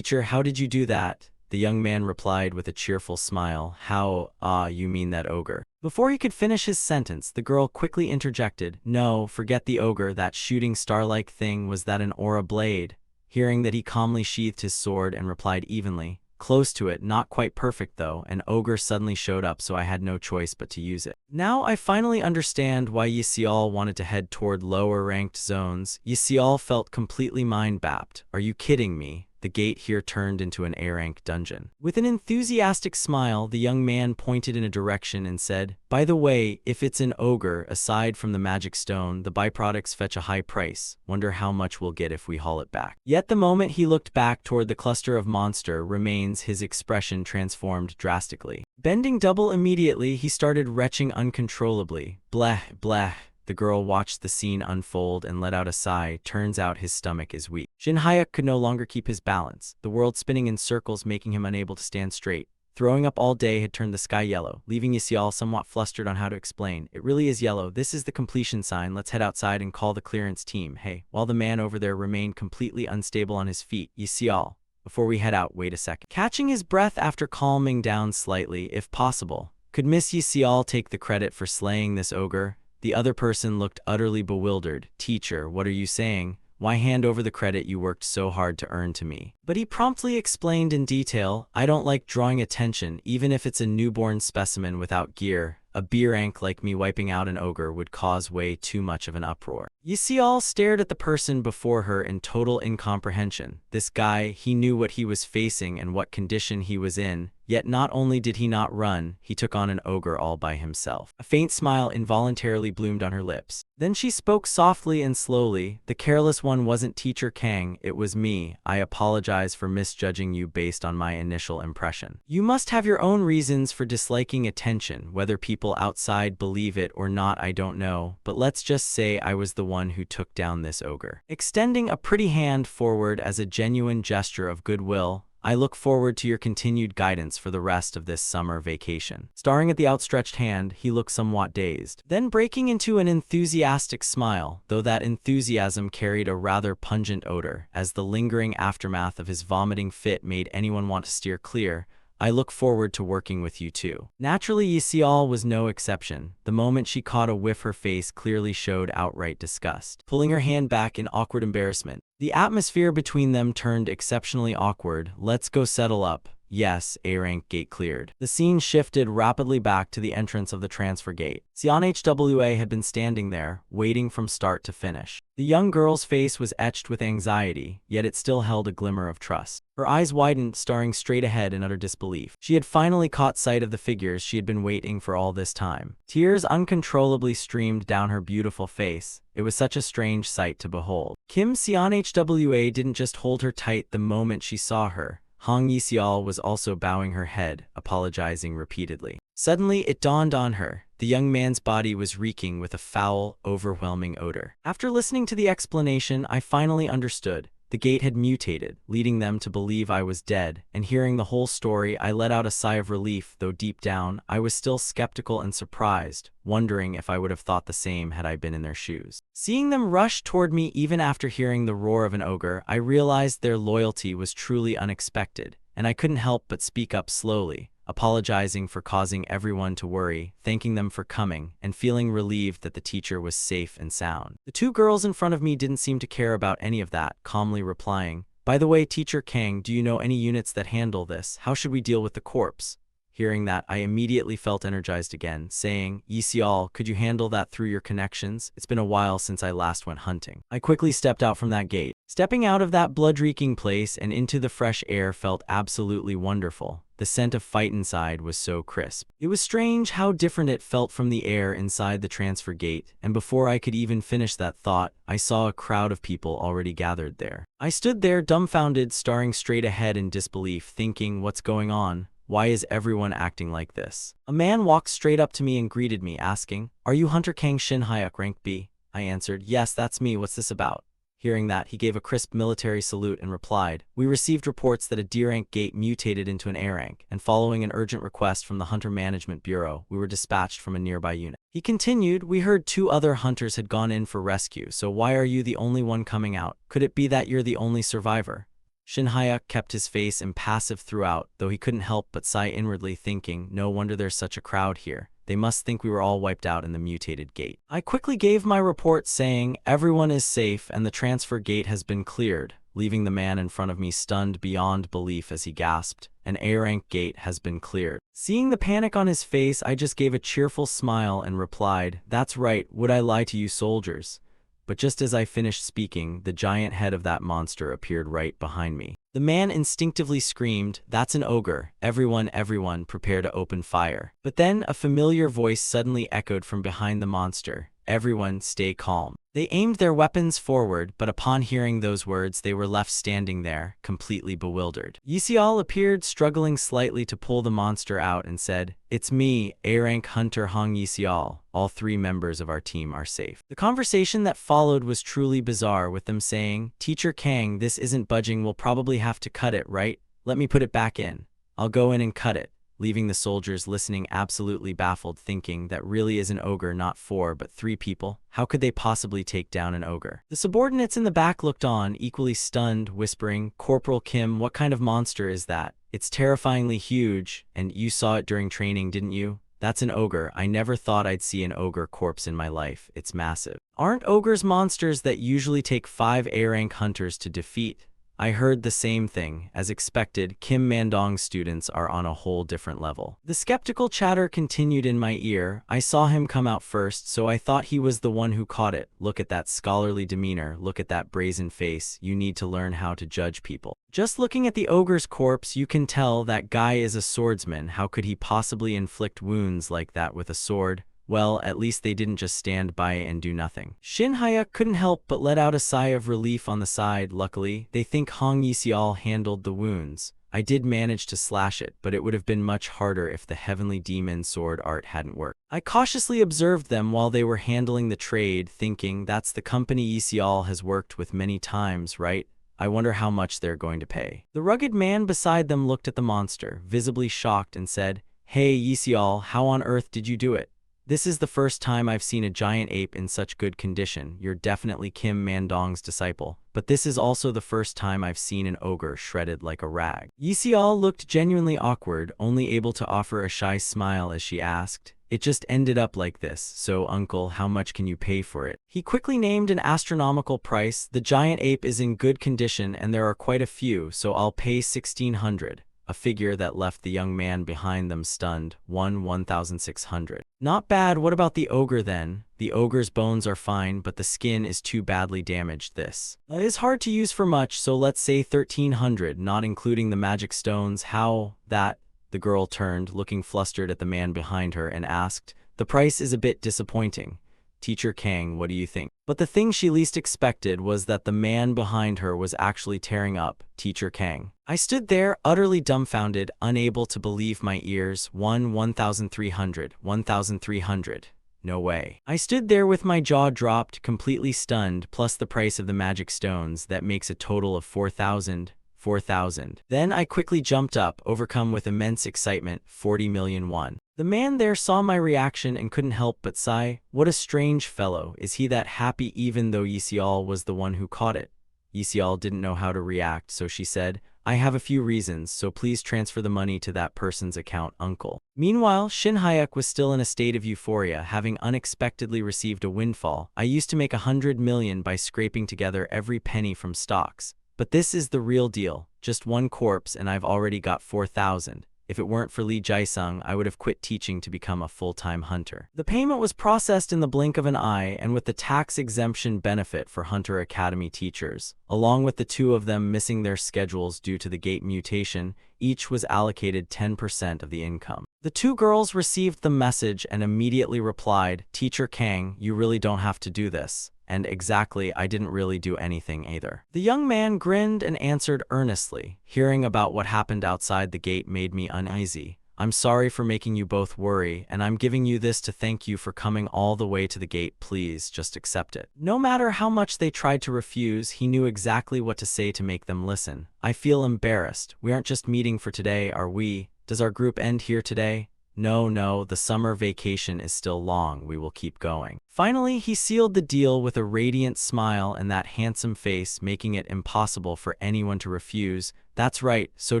how did you do that? The young man replied with a cheerful smile. How, you mean that ogre? Before he could finish his sentence, the girl quickly interjected. No, forget the ogre, that shooting star-like thing, was that an aura blade? Hearing that, he calmly sheathed his sword and replied evenly. Close to it, not quite perfect though. An ogre suddenly showed up, so I had no choice but to use it. Now I finally understand why Yi-seol wanted to head toward lower-ranked zones. Yi-seol felt completely mind-bapped. Are you kidding me? The gate here turned into an A-rank dungeon. With an enthusiastic smile, the young man pointed in a direction and said, by the way, if it's an ogre, aside from the magic stone, the byproducts fetch a high price. Wonder how much we'll get if we haul it back. Yet the moment he looked back toward the cluster of monster remains, his expression transformed drastically. Bending double immediately, he started retching uncontrollably. Bleh, bleh. The girl watched the scene unfold and let out a sigh. Turns out his stomach is weak. Shin Hyuk could no longer keep his balance, the world spinning in circles, making him unable to stand straight. Throwing up all day had turned the sky yellow, leaving Yi-seol somewhat flustered on how to explain. It really is yellow. This is the completion sign. Let's head outside and call the clearance team. Hey, while the man over there remained completely unstable on his feet. Yi-seol, before we head out, wait a second. Catching his breath after calming down slightly, if possible, could Miss Yi-seol take the credit for slaying this ogre? The other person looked utterly bewildered. Teacher, what are you saying? Why hand over the credit you worked so hard to earn to me? But he promptly explained in detail, I don't like drawing attention, even if it's a newborn specimen without gear. A B-rank like me wiping out an ogre would cause way too much of an uproar. Yi-seol stared at the person before her in total incomprehension. This guy, he knew what he was facing and what condition he was in, yet not only did he not run, he took on an ogre all by himself. A faint smile involuntarily bloomed on her lips. Then she spoke softly and slowly. The careless one wasn't Teacher Kang, it was me. I apologize for misjudging you based on my initial impression. You must have your own reasons for disliking attention, whether people outside believe it or not I don't know, but let's just say I was the one who took down this ogre. Extending a pretty hand forward as a genuine gesture of goodwill, I look forward to your continued guidance for the rest of this summer vacation. Staring at the outstretched hand, he looked somewhat dazed, then breaking into an enthusiastic smile, though that enthusiasm carried a rather pungent odor, as the lingering aftermath of his vomiting fit made anyone want to steer clear. I look forward to working with you too. Naturally, Yisial was no exception. The moment she caught a whiff, her face clearly showed outright disgust, pulling her hand back in awkward embarrassment. The atmosphere between them turned exceptionally awkward. Let's go settle up. Yes, A-rank gate cleared. The scene shifted rapidly back to the entrance of the transfer gate. CNHWA had been standing there, waiting from start to finish. The young girl's face was etched with anxiety, yet it still held a glimmer of trust. Her eyes widened, staring straight ahead in utter disbelief. She had finally caught sight of the figures she had been waiting for all this time. Tears uncontrollably streamed down her beautiful face. It was such a strange sight to behold. Kim CNHWA didn't just hold her tight the moment she saw her. Hong Yisial was also bowing her head, apologizing repeatedly. Suddenly, it dawned on her. The young man's body was reeking with a foul, overwhelming odor. After listening to the explanation, I finally understood. The gate had mutated, leading them to believe I was dead, and hearing the whole story, I let out a sigh of relief, though deep down, I was still skeptical and surprised, wondering if I would have thought the same had I been in their shoes. Seeing them rush toward me even after hearing the roar of an ogre, I realized their loyalty was truly unexpected, and I couldn't help but speak up slowly, apologizing for causing everyone to worry, thanking them for coming, and feeling relieved that the teacher was safe and sound. The two girls in front of me didn't seem to care about any of that, calmly replying, "By the way, Teacher Kang, do you know any units that handle this? How should we deal with the corpse?" Hearing that, I immediately felt energized again, saying, "Yisial, could you handle that through your connections? It's been a while since I last went hunting." I quickly stepped out from that gate. Stepping out of that blood-reeking place and into the fresh air felt absolutely wonderful. The scent of fight inside was so crisp. It was strange how different it felt from the air inside the transfer gate, and before I could even finish that thought, I saw a crowd of people already gathered there. I stood there dumbfounded, staring straight ahead in disbelief, thinking, what's going on? Why is everyone acting like this? A man walked straight up to me and greeted me, asking, "Are you Hunter Kang Shin Hyuk rank B?" I answered, "Yes, that's me. What's this about?" Hearing that, he gave a crisp military salute and replied, "We received reports that a D rank gate mutated into an A rank, and following an urgent request from the Hunter Management Bureau, we were dispatched from a nearby unit." He continued, "We heard 2 other hunters had gone in for rescue, so why are you the only one coming out? Could it be that you're the only survivor?" Shin Hyuk kept his face impassive throughout, though he couldn't help but sigh inwardly, thinking, no wonder there's such a crowd here. They must think we were all wiped out in the mutated gate. I quickly gave my report saying, everyone is safe and the transfer gate has been cleared, leaving the man in front of me stunned beyond belief as he gasped, an A-rank gate has been cleared. Seeing the panic on his face, I just gave a cheerful smile and replied, "That's right, would I lie to you soldiers?" But just as I finished speaking, the giant head of that monster appeared right behind me. The man instinctively screamed, "That's an ogre. Everyone, prepare to open fire." But then a familiar voice suddenly echoed from behind the monster, "Everyone, stay calm." They aimed their weapons forward, but upon hearing those words, they were left standing there, completely bewildered. Yisial appeared, struggling slightly to pull the monster out, and said, "It's me, A-rank Hunter Hong Yisial. All 3 members of our team are safe." The conversation that followed was truly bizarre, with them saying, "Teacher Kang, this isn't budging. We'll probably have to cut it, right? Let me put it back in. I'll go in and cut it." Leaving the soldiers listening absolutely baffled, thinking that really is an ogre, not 4 but 3 people. How could they possibly take down an ogre? The subordinates in the back looked on, equally stunned, whispering, "Corporal Kim, what kind of monster is that? It's terrifyingly huge, and you saw it during training, didn't you? That's an ogre. I never thought I'd see an ogre corpse in my life. It's massive." "Aren't ogres monsters that usually take 5 A-rank hunters to defeat?" I heard the same thing. As expected, Kim Mandong's students are on a whole different level. The skeptical chatter continued in my ear. "I saw him come out first, so I thought he was the one who caught it. Look at that scholarly demeanor, look at that brazen face. You need to learn how to judge people. Just looking at the ogre's corpse, you can tell that guy is a swordsman. How could he possibly inflict wounds like that with a sword? Well, at least they didn't just stand by and do nothing." Shin Hyuk couldn't help but let out a sigh of relief on the side. Luckily, they think Hong Yisial handled the wounds. I did manage to slash it, but it would have been much harder if the heavenly demon sword art hadn't worked. I cautiously observed them while they were handling the trade, thinking, that's the company Yisial has worked with many times, right? I wonder how much they're going to pay. The rugged man beside them looked at the monster, visibly shocked, and said, "Hey Yisial, how on earth did you do it?" This is the first time I've seen a giant ape in such good condition. You're definitely Kim Mandong's disciple. But this is also the first time I've seen an ogre shredded like a rag. Yi Xiao looked genuinely awkward, only able to offer a shy smile as she asked, "It just ended up like this, so uncle, how much can you pay for it?" He quickly named an astronomical price. "The giant ape is in good condition and there are quite a few, so I'll pay 1,600. A figure that left the young man behind them stunned. 1,600. Not bad. What about the ogre then? The ogre's bones are fine, but the skin is too badly damaged. This is hard to use for much, so let's say 1,300, not including the magic stones. How that? The girl turned, looking flustered at the man behind her, and asked, "The price is a bit disappointing. Teacher Kang, what do you think?" But the thing she least expected was that the man behind her was actually tearing up Teacher Kang. I stood there, utterly dumbfounded, unable to believe my ears. 1,300. 1,300. No way. I stood there with my jaw dropped, completely stunned, plus the price of the magic stones. That makes a total of 4,000. 4,000. Then I quickly jumped up, overcome with immense excitement. 40 million won. The man there saw my reaction and couldn't help but sigh. What a strange fellow. Is he that happy even though Yi Xiao was the one who caught it? Yi Xiao didn't know how to react, so she said, "I have a few reasons, so please transfer the money to that person's account, uncle." Meanwhile, Shin Hayek was still in a state of euphoria, having unexpectedly received a windfall. I used to make 100 million by scraping together every penny from stocks. But this is the real deal. Just one corpse and I've already got 4,000. If it weren't for Li Jaisung, I would have quit teaching to become a full-time hunter. The payment was processed in the blink of an eye, and with the tax exemption benefit for Hunter Academy teachers, along with the two of them missing their schedules due to the gate mutation, each was allocated 10% of the income. The two girls received the message and immediately replied, "Teacher Kang, you really don't have to do this." And exactly, I didn't really do anything either. The young man grinned and answered earnestly, "Hearing about what happened outside the gate made me uneasy. I'm sorry for making you both worry, and I'm giving you this to thank you for coming all the way to the gate. Please, just accept it." No matter how much they tried to refuse, he knew exactly what to say to make them listen. "I feel embarrassed. We aren't just meeting for today, are we? Does our group end here today?" No, the summer vacation is still long. We will keep going." Finally, he sealed the deal with a radiant smile and that handsome face, making it impossible for anyone to refuse. "That's right, so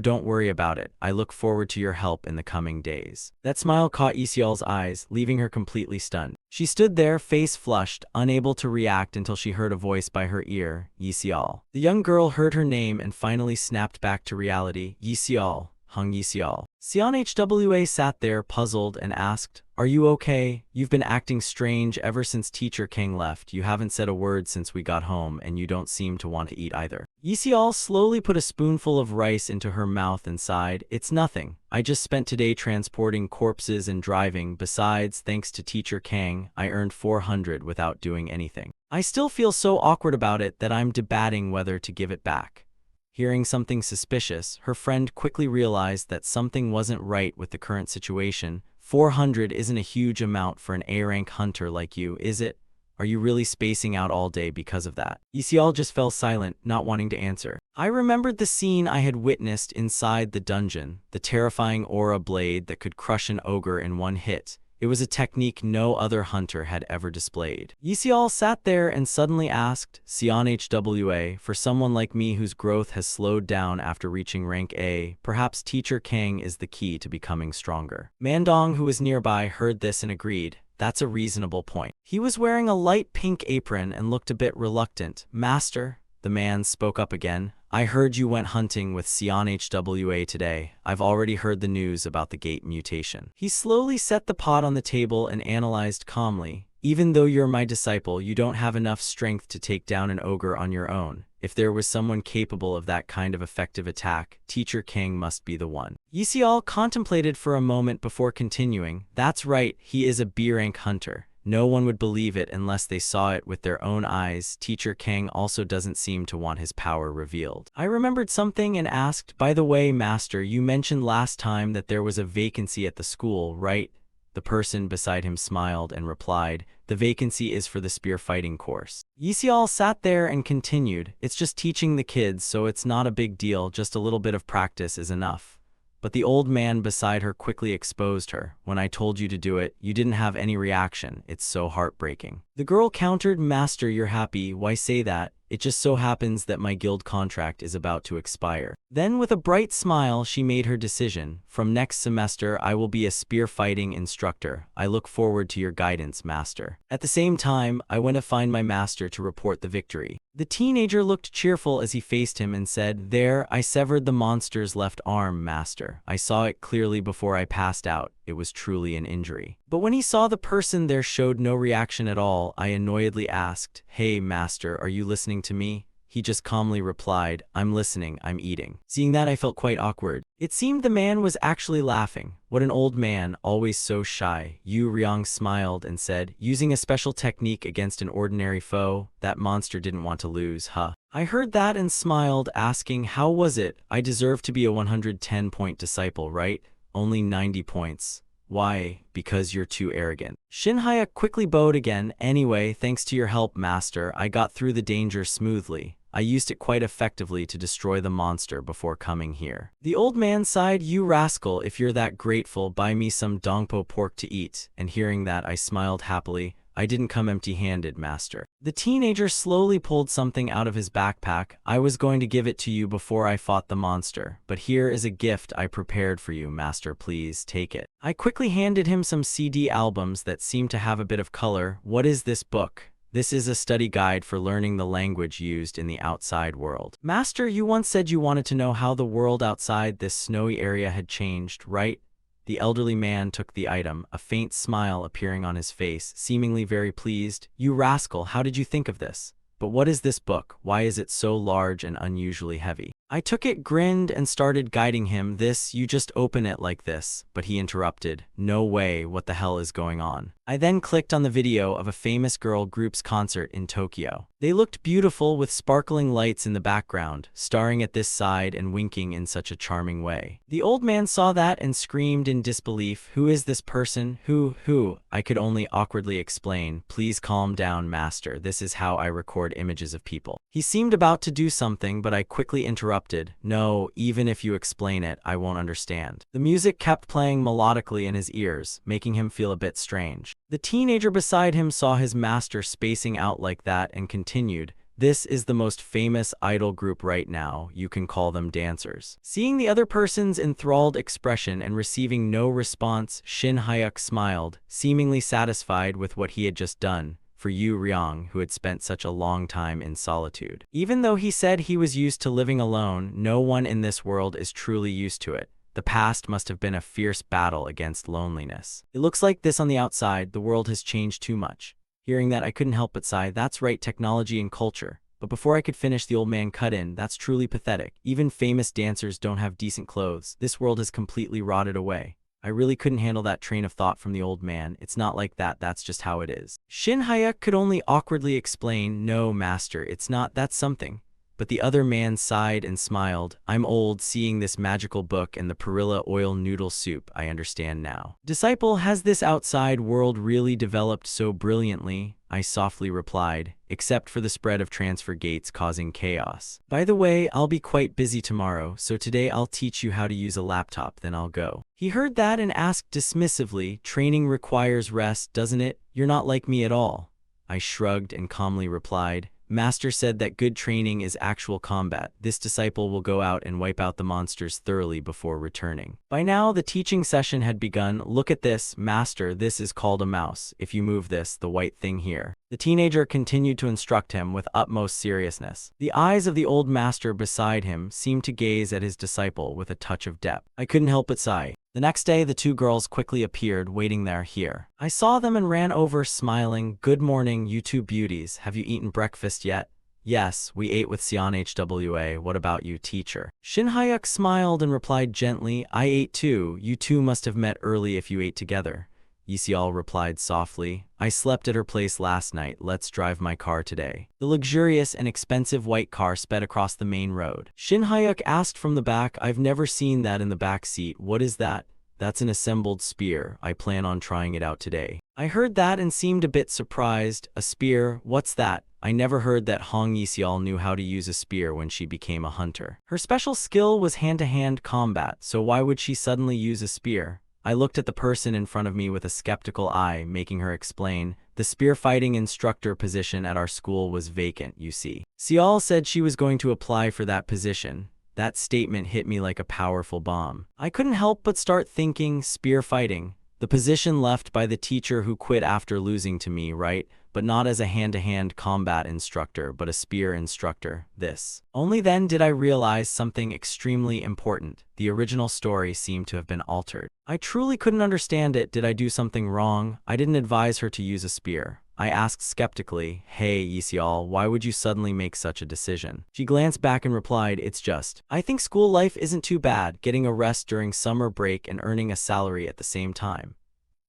don't worry about it. I look forward to your help in the coming days." That smile caught Yi Xiao's eyes, leaving her completely stunned. She stood there, face flushed, unable to react until she heard a voice by her ear, "Yi Xiao." The young girl heard her name and finally snapped back to reality. "Yi Xiao. Hung Yi Xiao." Xian Hwa sat there puzzled and asked, "Are you okay? You've been acting strange ever since Teacher Kang left. You haven't said a word since we got home, and you don't seem to want to eat either." Yi Xiao slowly put a spoonful of rice into her mouth and sighed. "It's nothing. I just spent today transporting corpses and driving. Besides, thanks to Teacher Kang, I earned 400 without doing anything. I still feel so awkward about it that I'm debating whether to give it back." Hearing something suspicious, her friend quickly realized that something wasn't right with the current situation. 400 isn't a huge amount for an A-rank hunter like you, is it? Are you really spacing out all day because of that? Yi Xiao just fell silent, not wanting to answer. I remembered the scene I had witnessed inside the dungeon, the terrifying aura blade that could crush an ogre in one hit. It was a technique no other hunter had ever displayed. Yi Xiao sat there and suddenly asked, "Xian Hwa, for someone like me whose growth has slowed down after reaching rank A, perhaps Teacher Kang is the key to becoming stronger." Mandong, who was nearby, heard this and agreed. "That's a reasonable point." He was wearing a light pink apron and looked a bit reluctant. "Master," the man spoke up again, "I heard you went hunting with Xian Hwa today. I've already heard the news about the gate mutation." He slowly set the pot on the table and analyzed calmly. "Even though you're my disciple, you don't have enough strength to take down an ogre on your own. If there was someone capable of that kind of effective attack, Teacher Kang must be the one." Yi Xiao contemplated for a moment before continuing. "That's right, he is a B-rank hunter. No one would believe it unless they saw it with their own eyes. Teacher Kang also doesn't seem to want his power revealed." I remembered something and asked, "By the way, Master, you mentioned last time that there was a vacancy at the school, right?" The person beside him smiled and replied, "The vacancy is for the spear fighting course." Yi Xiao sat there and continued, "It's just teaching the kids, so it's not a big deal, just a little bit of practice is enough." But the old man beside her quickly exposed her. When I told you to do it, you didn't have any reaction. It's so heartbreaking. The girl countered, Master, you're happy. Why say that? It just so happens that my guild contract is about to expire. Then with a bright smile, she made her decision. From next semester, I will be a spear fighting instructor. I look forward to your guidance, Master. At the same time, I went to find my master to report the victory. The teenager looked cheerful as he faced him and said, There, I severed the monster's left arm, Master. I saw it clearly before I passed out. It was truly an injury. But when he saw the person there showed no reaction at all, I annoyedly asked, Hey, Master, are you listening to me? He just calmly replied, I'm listening, I'm eating. Seeing that, I felt quite awkward. It seemed the man was actually laughing. What an old man, always so shy. Yu Ryong smiled and said, Using a special technique against an ordinary foe, that monster didn't want to lose, huh? I heard that and smiled, asking, How was it? I deserve to be a 110-point disciple, right? Only 90 points. Why? Because you're too arrogant. Shinhaya quickly bowed again. Anyway, thanks to your help, Master, I got through the danger smoothly. I used it quite effectively to destroy the monster before coming here. The old man sighed, You rascal, if you're that grateful, buy me some dongpo pork to eat. And hearing that, I smiled happily. I didn't come empty-handed, Master. The teenager slowly pulled something out of his backpack. I was going to give it to you before I fought the monster, but here is a gift I prepared for you, Master. Please take it. I quickly handed him some CD albums that seemed to have a bit of color. What is this book? This is a study guide for learning the language used in the outside world. Master, you once said you wanted to know how the world outside this snowy area had changed, right? The elderly man took the item, a faint smile appearing on his face, seemingly very pleased. You rascal, how did you think of this? But what is this book? Why is it so large and unusually heavy? I took it, grinned, and started guiding him. You just open it like this. But he interrupted. No way, what the hell is going on? I then clicked on the video of a famous girl group's concert in Tokyo. They looked beautiful with sparkling lights in the background, staring at this side and winking in such a charming way. The old man saw that and screamed in disbelief. Who is this person? Who? I could only awkwardly explain. Please calm down, Master. This is how I record images of people. He seemed about to do something, but I quickly interrupted. No, even if you explain it, I won't understand. The music kept playing melodically in his ears, making him feel a bit strange. The teenager beside him saw his master spacing out like that and continued, This is the most famous idol group right now. You can call them dancers. Seeing the other person's enthralled expression and receiving no response, Shin Hyuk smiled, seemingly satisfied with what he had just done. For Yu Ryong, who had spent such a long time in solitude. Even though he said he was used to living alone, no one in this world is truly used to it. The past must have been a fierce battle against loneliness. It looks like this on the outside. The world has changed too much. Hearing that, I couldn't help but sigh. That's right, technology and culture. But before I could finish, the old man cut in. That's truly pathetic. Even famous dancers don't have decent clothes. This world has completely rotted away. I really couldn't handle that train of thought from the old man. It's not like that, that's just how it is. Shin Hyuk could only awkwardly explain, No, Master, it's not, that's something. But the other man sighed and smiled. I'm old, seeing this magical book and the perilla oil noodle soup, I understand now. Disciple, has this outside world really developed so brilliantly? I softly replied, except for the spread of transfer gates causing chaos. By the way, I'll be quite busy tomorrow, so today I'll teach you how to use a laptop, then I'll go. He heard that and asked dismissively, Training requires rest, doesn't it? You're not like me at all. I shrugged and calmly replied, Master said that good training is actual combat. This disciple will go out and wipe out the monsters thoroughly before returning. By now, the teaching session had begun. Look at this, Master, this is called a mouse. If you move this, the white thing here. The teenager continued to instruct him with utmost seriousness. The eyes of the old master beside him seemed to gaze at his disciple with a touch of depth. I couldn't help but sigh. The next day, the two girls quickly appeared, waiting there here. I saw them and ran over, smiling. Good morning, you two beauties. Have you eaten breakfast yet? Yes, we ate with Sion Hwa. What about you, teacher? Shin Hyuk smiled and replied gently, I ate too. You two must have met early if you ate together. Yseol replied softly, I slept at her place last night. Let's drive my car today. The luxurious and expensive white car sped across the main road. Shin Hyuk asked from the back, I've never seen that in the back seat. What is that? That's an assembled spear. I plan on trying it out today. I heard that and seemed a bit surprised. A spear? What's that? I never heard that Hong Yisial knew how to use a spear when she became a hunter. Her special skill was hand-to-hand combat, so why would she suddenly use a spear? I looked at the person in front of me with a skeptical eye, making her explain. The spear fighting instructor position at our school was vacant, you see. Sial said she was going to apply for that position. That statement hit me like a powerful bomb. I couldn't help but start thinking, spear fighting. The position left by the teacher who quit after losing to me, right? But not as a hand-to-hand combat instructor, but a spear instructor. This. Only then did I realize something extremely important. The original story seemed to have been altered. I truly couldn't understand it. Did I do something wrong? I didn't advise her to use a spear. I asked skeptically, "Hey, Yisial, why would you suddenly make such a decision?" She glanced back and replied, "It's just, I think school life isn't too bad, getting a rest during summer break and earning a salary at the same time."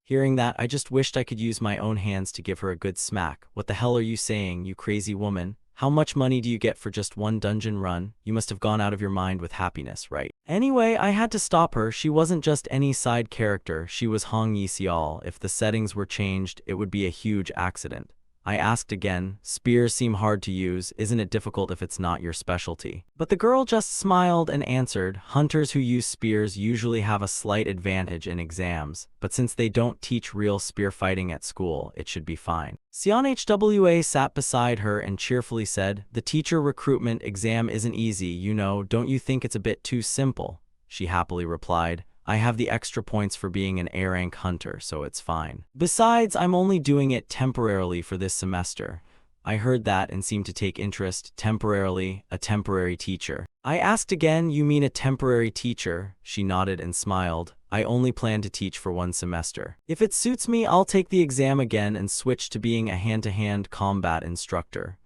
Hearing that, I just wished I could use my own hands to give her a good smack. What the hell are you saying, you crazy woman? How much money do you get for just one dungeon run? You must have gone out of your mind with happiness, right? Anyway, I had to stop her. She wasn't just any side character. She was Hong Yisial. If the settings were changed, it would be a huge accident. I asked again, "Spears seem hard to use. Isn't it difficult if it's not your specialty?" But the girl just smiled and answered, "Hunters who use spears usually have a slight advantage in exams, but since they don't teach real spear fighting at school, it should be fine." CNHWA sat beside her and cheerfully said, "The teacher recruitment exam isn't easy, you know, don't you think it's a bit too simple?" She happily replied, "I have the extra points for being an A-rank hunter, so it's fine. Besides, I'm only doing it temporarily for this semester." I heard that and seemed to take interest. Temporarily, a temporary teacher. I asked again, "You mean a temporary teacher?" She nodded and smiled. "I only plan to teach for one semester. If it suits me, I'll take the exam again and switch to being a hand-to-hand combat instructor."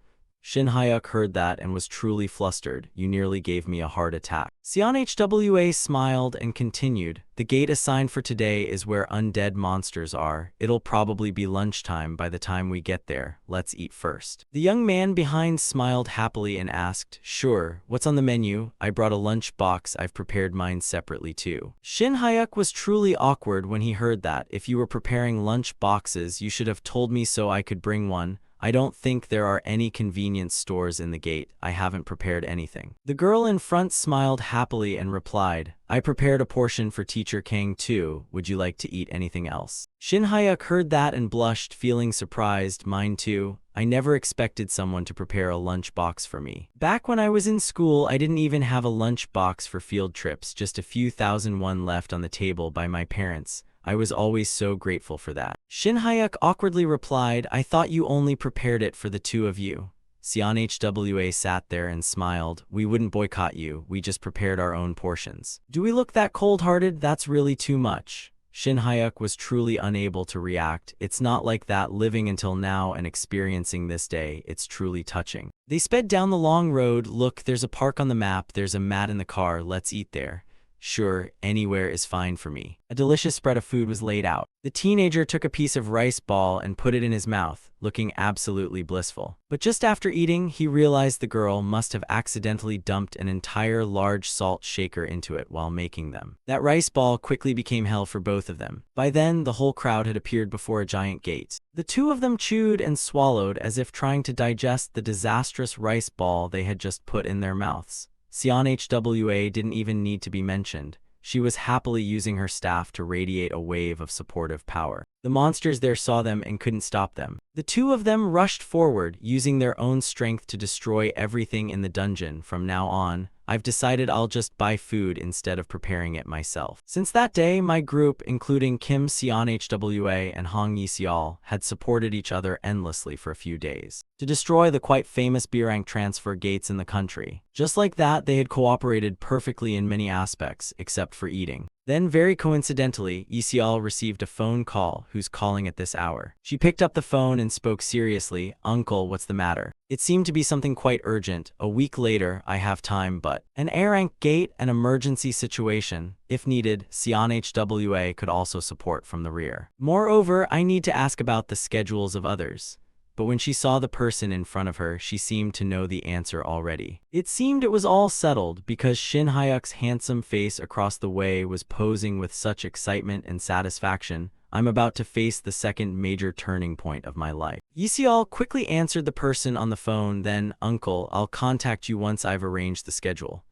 Shin Hyuk heard that and was truly flustered. "You nearly gave me a heart attack." CNHWA smiled and continued, "The gate assigned for today is where undead monsters are. It'll probably be lunchtime by the time we get there. Let's eat first." The young man behind smiled happily and asked, "Sure, what's on the menu?" "I brought a lunch box. I've prepared mine separately too." Shin Hyuk was truly awkward when he heard that. "If you were preparing lunch boxes, you should have told me so I could bring one. I don't think there are any convenience stores in the gate. I haven't prepared anything." The girl in front smiled happily and replied, "I prepared a portion for Teacher Kang too. Would you like to eat anything else?" Shin Hyuk heard that and blushed, feeling surprised. "Mine too. I never expected someone to prepare a lunch box for me. Back when I was in school, I didn't even have a lunch box for field trips, just a few thousand won left on the table by my parents. I was always so grateful for that." Shin Hyuk awkwardly replied, "I thought you only prepared it for the two of you." CNHWA sat there and smiled. "We wouldn't boycott you, we just prepared our own portions." "Do we look that cold-hearted? That's really too much." Shin Hyuk was truly unable to react. "It's not like that, living until now and experiencing this day. It's truly touching." They sped down the long road. "Look, there's a park on the map, there's a mat in the car, let's eat there." "Sure, anywhere is fine for me." A delicious spread of food was laid out. The teenager took a piece of rice ball and put it in his mouth, looking absolutely blissful. But just after eating, he realized the girl must have accidentally dumped an entire large salt shaker into it while making them. That rice ball quickly became hell for both of them. By then, the whole crowd had appeared before a giant gate. The two of them chewed and swallowed as if trying to digest the disastrous rice ball they had just put in their mouths. CNHWA didn't even need to be mentioned. She was happily using her staff to radiate a wave of supportive power. The monsters there saw them and couldn't stop them. The two of them rushed forward, using their own strength to destroy everything in the dungeon. "From now on, I've decided I'll just buy food instead of preparing it myself." Since that day, my group, including Kim CNHWA and Hong Yisial, had supported each other endlessly for a few days to destroy the quite famous B-rank transfer gates in the country. Just like that, they had cooperated perfectly in many aspects, except for eating. Then, very coincidentally, Yisial received a phone call. "Who's calling at this hour?" She picked up the phone and spoke seriously. "Uncle, what's the matter?" It seemed to be something quite urgent. "A week later, I have time, but..." An A-rank gate, an emergency situation. If needed, CNHWA could also support from the rear. Moreover, I need to ask about the schedules of others. but when she saw the person in front of her, she seemed to know the answer already. It seemed it was all settled because Shin Hyuk's handsome face across the way was posing with such excitement and satisfaction. I'm about to face the second major turning point of my life. Yiseol quickly answered the person on the phone, then, "Uncle, I'll contact you once I've arranged the schedule."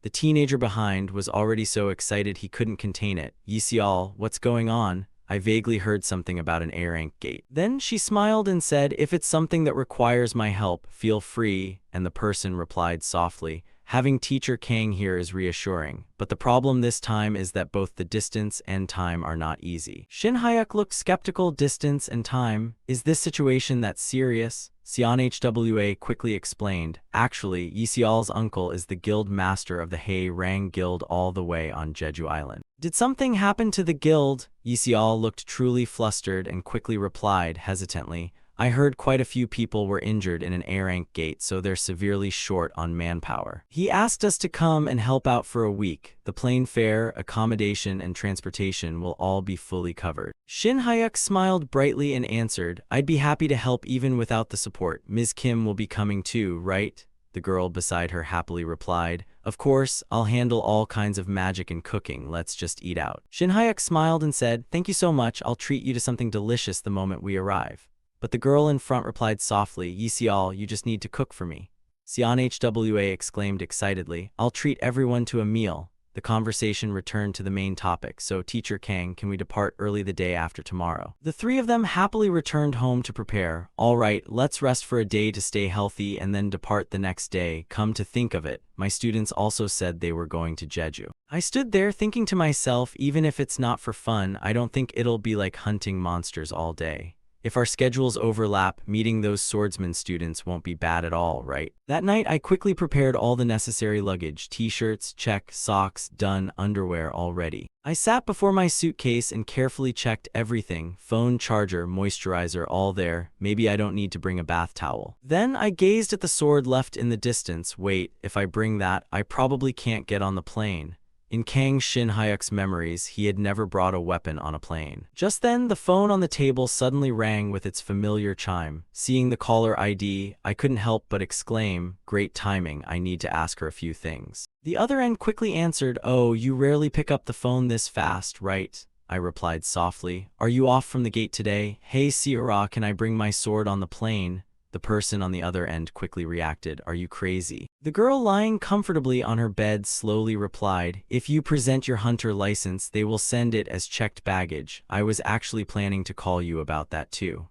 The teenager behind was already so excited he couldn't contain it. "Yiseol, what's going on? I vaguely heard something about an A-rank gate." Then she smiled and said, "If it's something that requires my help, feel free," and the person replied softly, "Having teacher Kang here is reassuring, but the problem this time is that both the distance and time are not easy." Shin Hyuk looked skeptical. "Distance and time? Is this situation that serious?" Hwa quickly explained, "Actually, Yiseol's uncle is the guild master of the Hae Rang Guild all the way on Jeju Island." "Did something happen to the guild?" Yiseol looked truly flustered and quickly replied, hesitantly, "I heard quite a few people were injured in an A-rank gate, so they're severely short on manpower. He asked us to come and help out for a week. The plane fare, accommodation, and transportation will all be fully covered." Shin Hyuk smiled brightly and answered, "I'd be happy to help even without the support. Ms. Kim will be coming too, right?" The girl beside her happily replied, "Of course, I'll handle all kinds of magic and cooking. Let's just eat out." Shin Hyuk smiled and said, "Thank you so much. I'll treat you to something delicious the moment we arrive." But the girl in front replied softly, "Yiseol, you just need to cook for me." Hwa exclaimed excitedly, "I'll treat everyone to a meal." The conversation returned to the main topic. "So, Teacher Kang, can we depart early the day after tomorrow?" The three of them happily returned home to prepare. "All right, let's rest for a day to stay healthy and then depart the next day. Come to think of it, my students also said they were going to Jeju." I stood there thinking to myself, even if it's not for fun, I don't think it'll be like hunting monsters all day. If our schedules overlap, meeting those swordsman students won't be bad at all, right? That night, I quickly prepared all the necessary luggage. T-shirts, check, socks, done, underwear, all ready. I sat before my suitcase and carefully checked everything. Phone, charger, moisturizer, all there. Maybe I don't need to bring a bath towel. Then I gazed at the sword left in the distance. Wait, if I bring that, I probably can't get on the plane. In Kang Shin Hyuk's memories, he had never brought a weapon on a plane. Just then, the phone on the table suddenly rang with its familiar chime. Seeing the caller ID, I couldn't help but exclaim, "Great timing, I need to ask her a few things." The other end quickly answered, "Oh, you rarely pick up the phone this fast, right?" I replied softly. "Are you off from the gate today? Hey Sierra, can I bring my sword on the plane?" The person on the other end quickly reacted, "Are you crazy?" The girl lying comfortably on her bed slowly replied, "If you present your hunter license, they will send it as checked baggage. I was actually planning to call you about that too."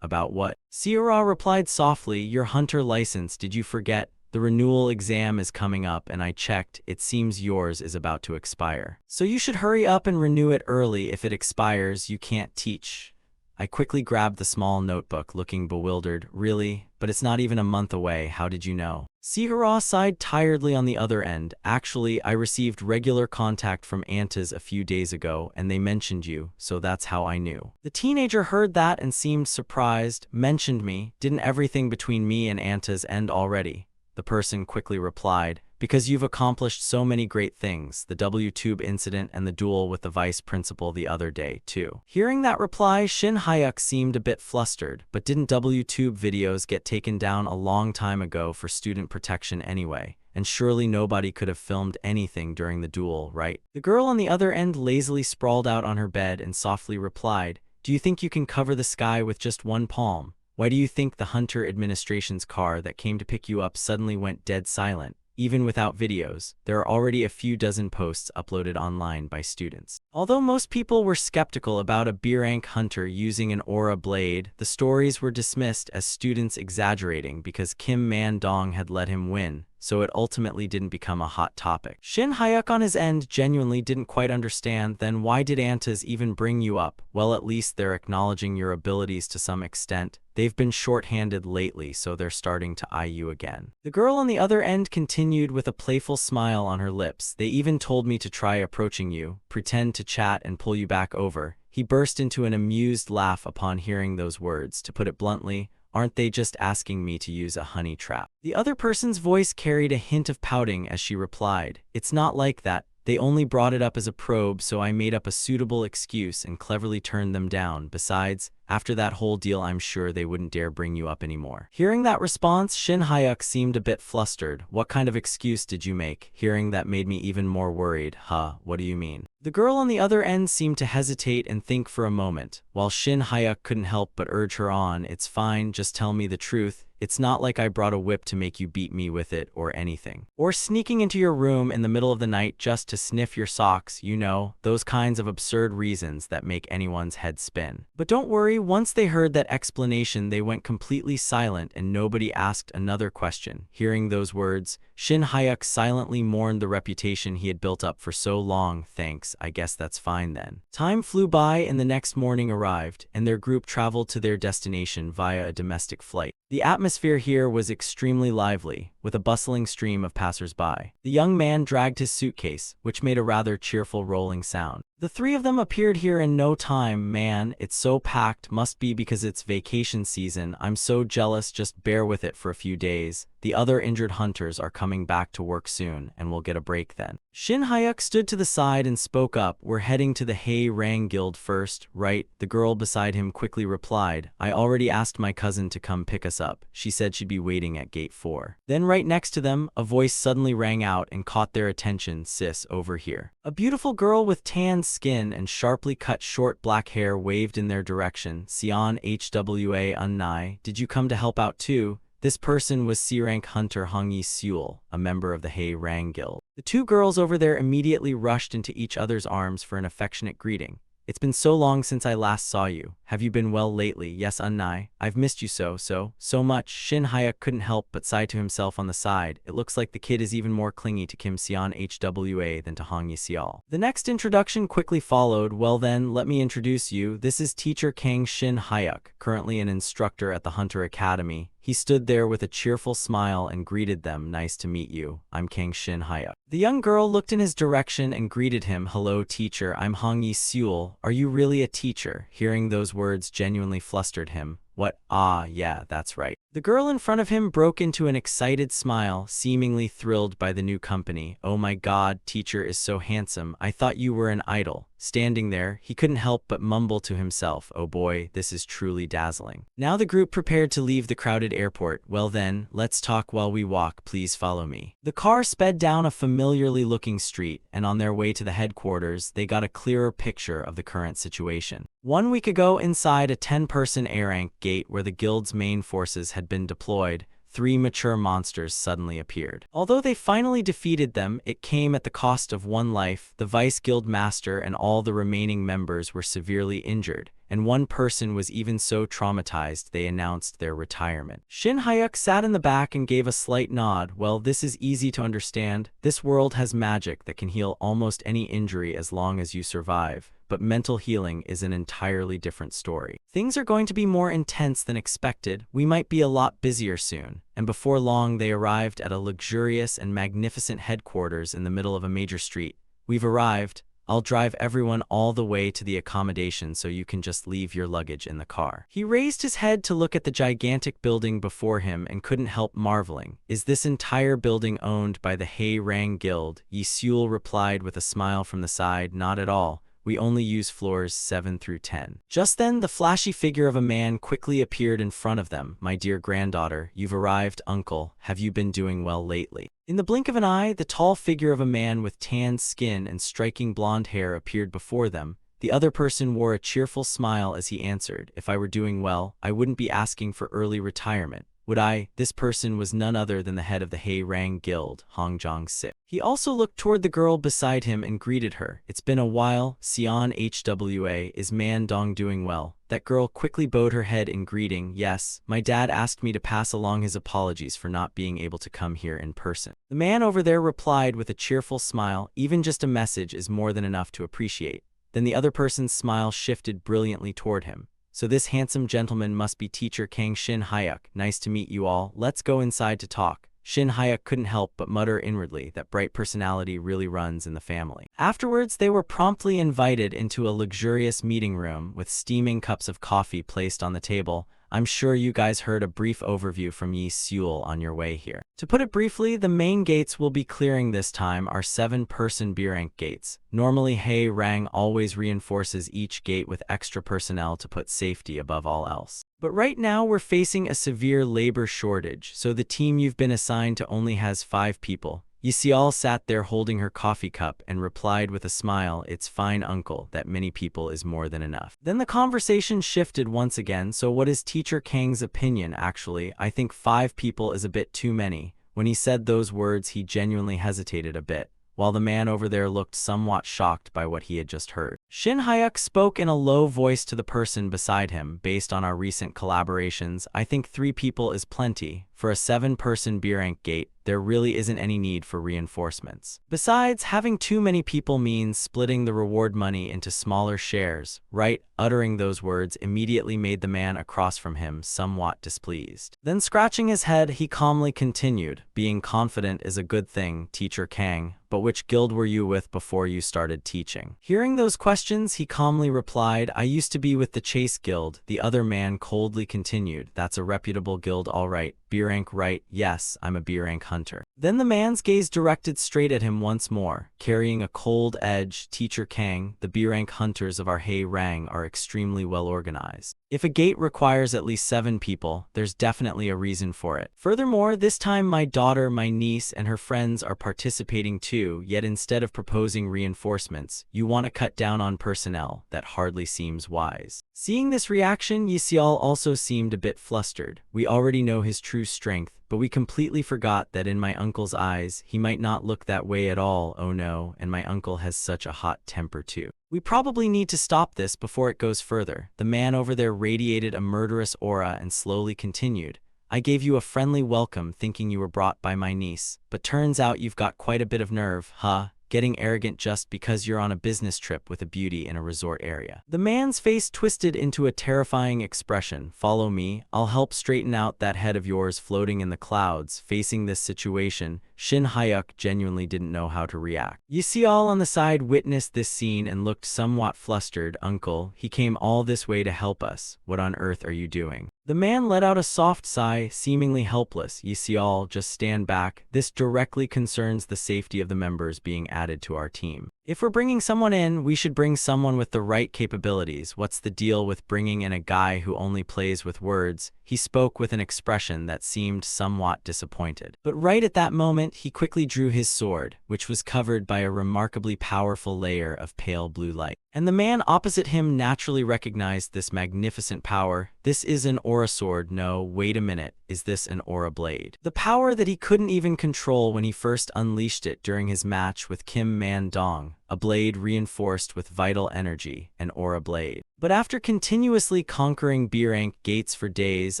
"About what?" Sierra replied softly, "Your hunter license, did you forget? The renewal exam is coming up and I checked, it seems yours is about to expire. So you should hurry up and renew it early. If it expires, you can't teach." I quickly grabbed the small notebook, looking bewildered. "Really? But it's not even a month away. How did you know?" Sihara sighed tiredly on the other end. "Actually, I received regular contact from Antas a few days ago, and they mentioned you, so that's how I knew." The teenager heard that and seemed surprised. "Mentioned me? Didn't everything between me and Antas end already?" The person quickly replied, "Because you've accomplished so many great things, the W-Tube incident and the duel with the vice principal the other day, too." Hearing that reply, Shin Hyuk seemed a bit flustered, but didn't W-Tube videos get taken down a long time ago for student protection anyway? And surely nobody could have filmed anything during the duel, right? The girl on the other end lazily sprawled out on her bed and softly replied, "Do you think you can cover the sky with just one palm? Why do you think the Hunter administration's car that came to pick you up suddenly went dead silent? Even without videos, there are already a few dozen posts uploaded online by students." Although most people were skeptical about a B-rank hunter using an aura blade, the stories were dismissed as students exaggerating because Kim Man-dong had let him win, so it ultimately didn't become a hot topic. Shin Hyuk on his end genuinely didn't quite understand. "Then why did Antas even bring you up?" "Well, at least they're acknowledging your abilities to some extent. They've been short-handed lately, so they're starting to eye you again." The girl on the other end continued with a playful smile on her lips. "They even told me to try approaching you, pretend to chat and pull you back over." He burst into an amused laugh upon hearing those words. "To put it bluntly, aren't they just asking me to use a honey trap?" The other person's voice carried a hint of pouting as she replied, "It's not like that. They only brought it up as a probe, so I made up a suitable excuse and cleverly turned them down. Besides, After that whole deal, I'm sure they wouldn't dare bring you up anymore. Hearing that response, Shin Hyuk seemed a bit flustered. What kind of excuse did you make? Hearing that made me even more worried. Huh, what do you mean? The girl on the other end seemed to hesitate and think for a moment, while Shin Hyuk couldn't help but urge her on. It's fine, just tell me the truth. It's not like I brought a whip to make you beat me with it or anything. Or sneaking into your room in the middle of the night just to sniff your socks, you know, those kinds of absurd reasons that make anyone's head spin. But don't worry, once they heard that explanation, they went completely silent and nobody asked another question. Hearing those words, Shin Hyuk silently mourned the reputation he had built up for so long. Thanks, I guess that's fine then. Time flew by and the next morning arrived, and their group traveled to their destination via a domestic flight. The atmosphere here was extremely lively, with a bustling stream of passers-by. The young man dragged his suitcase, which made a rather cheerful rolling sound. The three of them appeared here in no time. Man, it's so packed, must be because it's vacation season. I'm so jealous, just bear with it for a few days. The other injured hunters are coming back to work soon, and we'll get a break then. Shin Hyuk stood to the side and spoke up. We're heading to the Hae Rang Guild first, right? The girl beside him quickly replied, I already asked my cousin to come pick us up. She said she'd be waiting at gate 4. Then right next to them, a voice suddenly rang out and caught their attention. Sis, over here. A beautiful girl with tan skin and sharply cut short black hair waved in their direction. Sion Hwa Unnai, did you come to help out too? This person was C-rank hunter Hong Yi-seul, a member of the Hae Rang Guild. The two girls over there immediately rushed into each other's arms for an affectionate greeting. It's been so long since I last saw you. Have you been well lately? Yes, Unnai. I've missed you so much. Shin Hyuk couldn't help but sigh to himself on the side. It looks like the kid is even more clingy to Kim Sion Hwa than to Hong Yi-seul. The next introduction quickly followed. Well then, let me introduce you. This is teacher Kang Shin Hyuk, currently an instructor at the Hunter Academy. He stood there with a cheerful smile and greeted them. Nice to meet you. I'm Kang Shin Hyuk. The young girl looked in his direction and greeted him. Hello, teacher. I'm Hong Yi-seul. Are you really a teacher? Hearing those words genuinely flustered him. What? Ah, yeah, that's right. The girl in front of him broke into an excited smile, seemingly thrilled by the new company. Oh my god, teacher is so handsome. I thought you were an idol. Standing there, he couldn't help but mumble to himself, oh boy, this is truly dazzling. Now the group prepared to leave the crowded airport. Well then, let's talk while we walk, please follow me. The car sped down a familiarly looking street, and on their way to the headquarters, they got a clearer picture of the current situation. 1 week ago, inside a 10-person A-rank gate where the guild's main forces had been deployed, 3 mature monsters suddenly appeared. Although they finally defeated them, it came at the cost of 1 life. The vice guild master and all the remaining members were severely injured, and 1 person was even so traumatized they announced their retirement. Shin Hyuk sat in the back and gave a slight nod. Well, this is easy to understand. This world has magic that can heal almost any injury as long as you survive. But mental healing is an entirely different story. Things are going to be more intense than expected. We might be a lot busier soon. And before long, they arrived at a luxurious and magnificent headquarters in the middle of a major street. We've arrived. I'll drive everyone all the way to the accommodation so you can just leave your luggage in the car. He raised his head to look at the gigantic building before him and couldn't help marveling. Is this entire building owned by the Hae Rang Guild? Yi-seul replied with a smile from the side. Not at all. We only use floors 7 through 10. Just then, the flashy figure of a man quickly appeared in front of them. My dear granddaughter, you've arrived, uncle. Have you been doing well lately? In the blink of an eye, the tall figure of a man with tanned skin and striking blonde hair appeared before them. The other person wore a cheerful smile as he answered, if I were doing well, I wouldn't be asking for early retirement. Would I? This person was none other than the head of the Hae Rang Guild, Hong Jong-sik. He also looked toward the girl beside him and greeted her. It's been a while. Sion Hwa, is Man Dong doing well? That girl quickly bowed her head in greeting. Yes, my dad asked me to pass along his apologies for not being able to come here in person. The man over there replied with a cheerful smile. Even just a message is more than enough to appreciate. Then the other person's smile shifted brilliantly toward him. So this handsome gentleman must be teacher Kang Shin Hyuk. Nice to meet you all. Let's go inside to talk. Shin Hyuk couldn't help but mutter inwardly that bright personality really runs in the family. Afterwards, they were promptly invited into a luxurious meeting room with steaming cups of coffee placed on the table. I'm sure you guys heard a brief overview from Yi Seul on your way here. To put it briefly, the main gates we'll be clearing this time are 7-person B rank gates. Normally, Hei Rang always reinforces each gate with extra personnel to put safety above all else. But right now, we're facing a severe labor shortage, so the team you've been assigned to only has 5 people. Yisial sat there holding her coffee cup and replied with a smile, "It's fine, uncle, that many people is more than enough." Then the conversation shifted once again, so what is Teacher Kang's opinion actually? I think 5 people is a bit too many. When he said those words, he genuinely hesitated a bit, while the man over there looked somewhat shocked by what he had just heard. Shin Hyuk spoke in a low voice to the person beside him. Based on our recent collaborations, I think 3 people is plenty. For a 7-person B rank gate, there really isn't any need for reinforcements. Besides, having too many people means splitting the reward money into smaller shares, right? Uttering those words immediately made the man across from him somewhat displeased. Then scratching his head, he calmly continued, "Being confident is a good thing, Teacher Kang, but which guild were you with before you started teaching?" Hearing those questions, he calmly replied, "I used to be with the Chase Guild." The other man coldly continued, "That's a reputable guild, all right. B rank, right? Yes, I'm a B rank hunter." Then the man's gaze directed straight at him once more, carrying a cold edge. "Teacher Kang, the B rank hunters of our Hei Rang are extremely well organized. If a gate requires at least 7 people, there's definitely a reason for it. Furthermore, this time my daughter, my niece, and her friends are participating too, yet instead of proposing reinforcements, you want to cut down on personnel. That hardly seems wise." Seeing this reaction, Yisial also seemed a bit flustered. We already know his true strength, but we completely forgot that in my uncle's eyes, he might not look that way at all. Oh no, and my uncle has such a hot temper too. We probably need to stop this before it goes further. The man over there radiated a murderous aura and slowly continued, "I gave you a friendly welcome thinking you were brought by my niece, but turns out you've got quite a bit of nerve, huh? Getting arrogant just because you're on a business trip with a beauty in a resort area." The man's face twisted into a terrifying expression. "Follow me, I'll help straighten out that head of yours floating in the clouds." Facing this situation, Shin Hyuk genuinely didn't know how to react. Yisial on the side witnessed this scene and looked somewhat flustered. "Uncle, he came all this way to help us. What on earth are you doing?" The man let out a soft sigh, seemingly helpless. "Yisial, just stand back. This directly concerns the safety of the members being added to our team. If we're bringing someone in, we should bring someone with the right capabilities. What's the deal with bringing in a guy who only plays with words?" He spoke with an expression that seemed somewhat disappointed. But right at that moment, he quickly drew his sword, which was covered by a remarkably powerful layer of pale blue light. And the man opposite him naturally recognized this magnificent power. "This is an aura sword." "No, wait a minute. Is this an aura blade?" The power that he couldn't even control when he first unleashed it during his match with Kim Man-dong. A blade reinforced with vital energy, an aura blade. "But after continuously conquering B rank gates for days,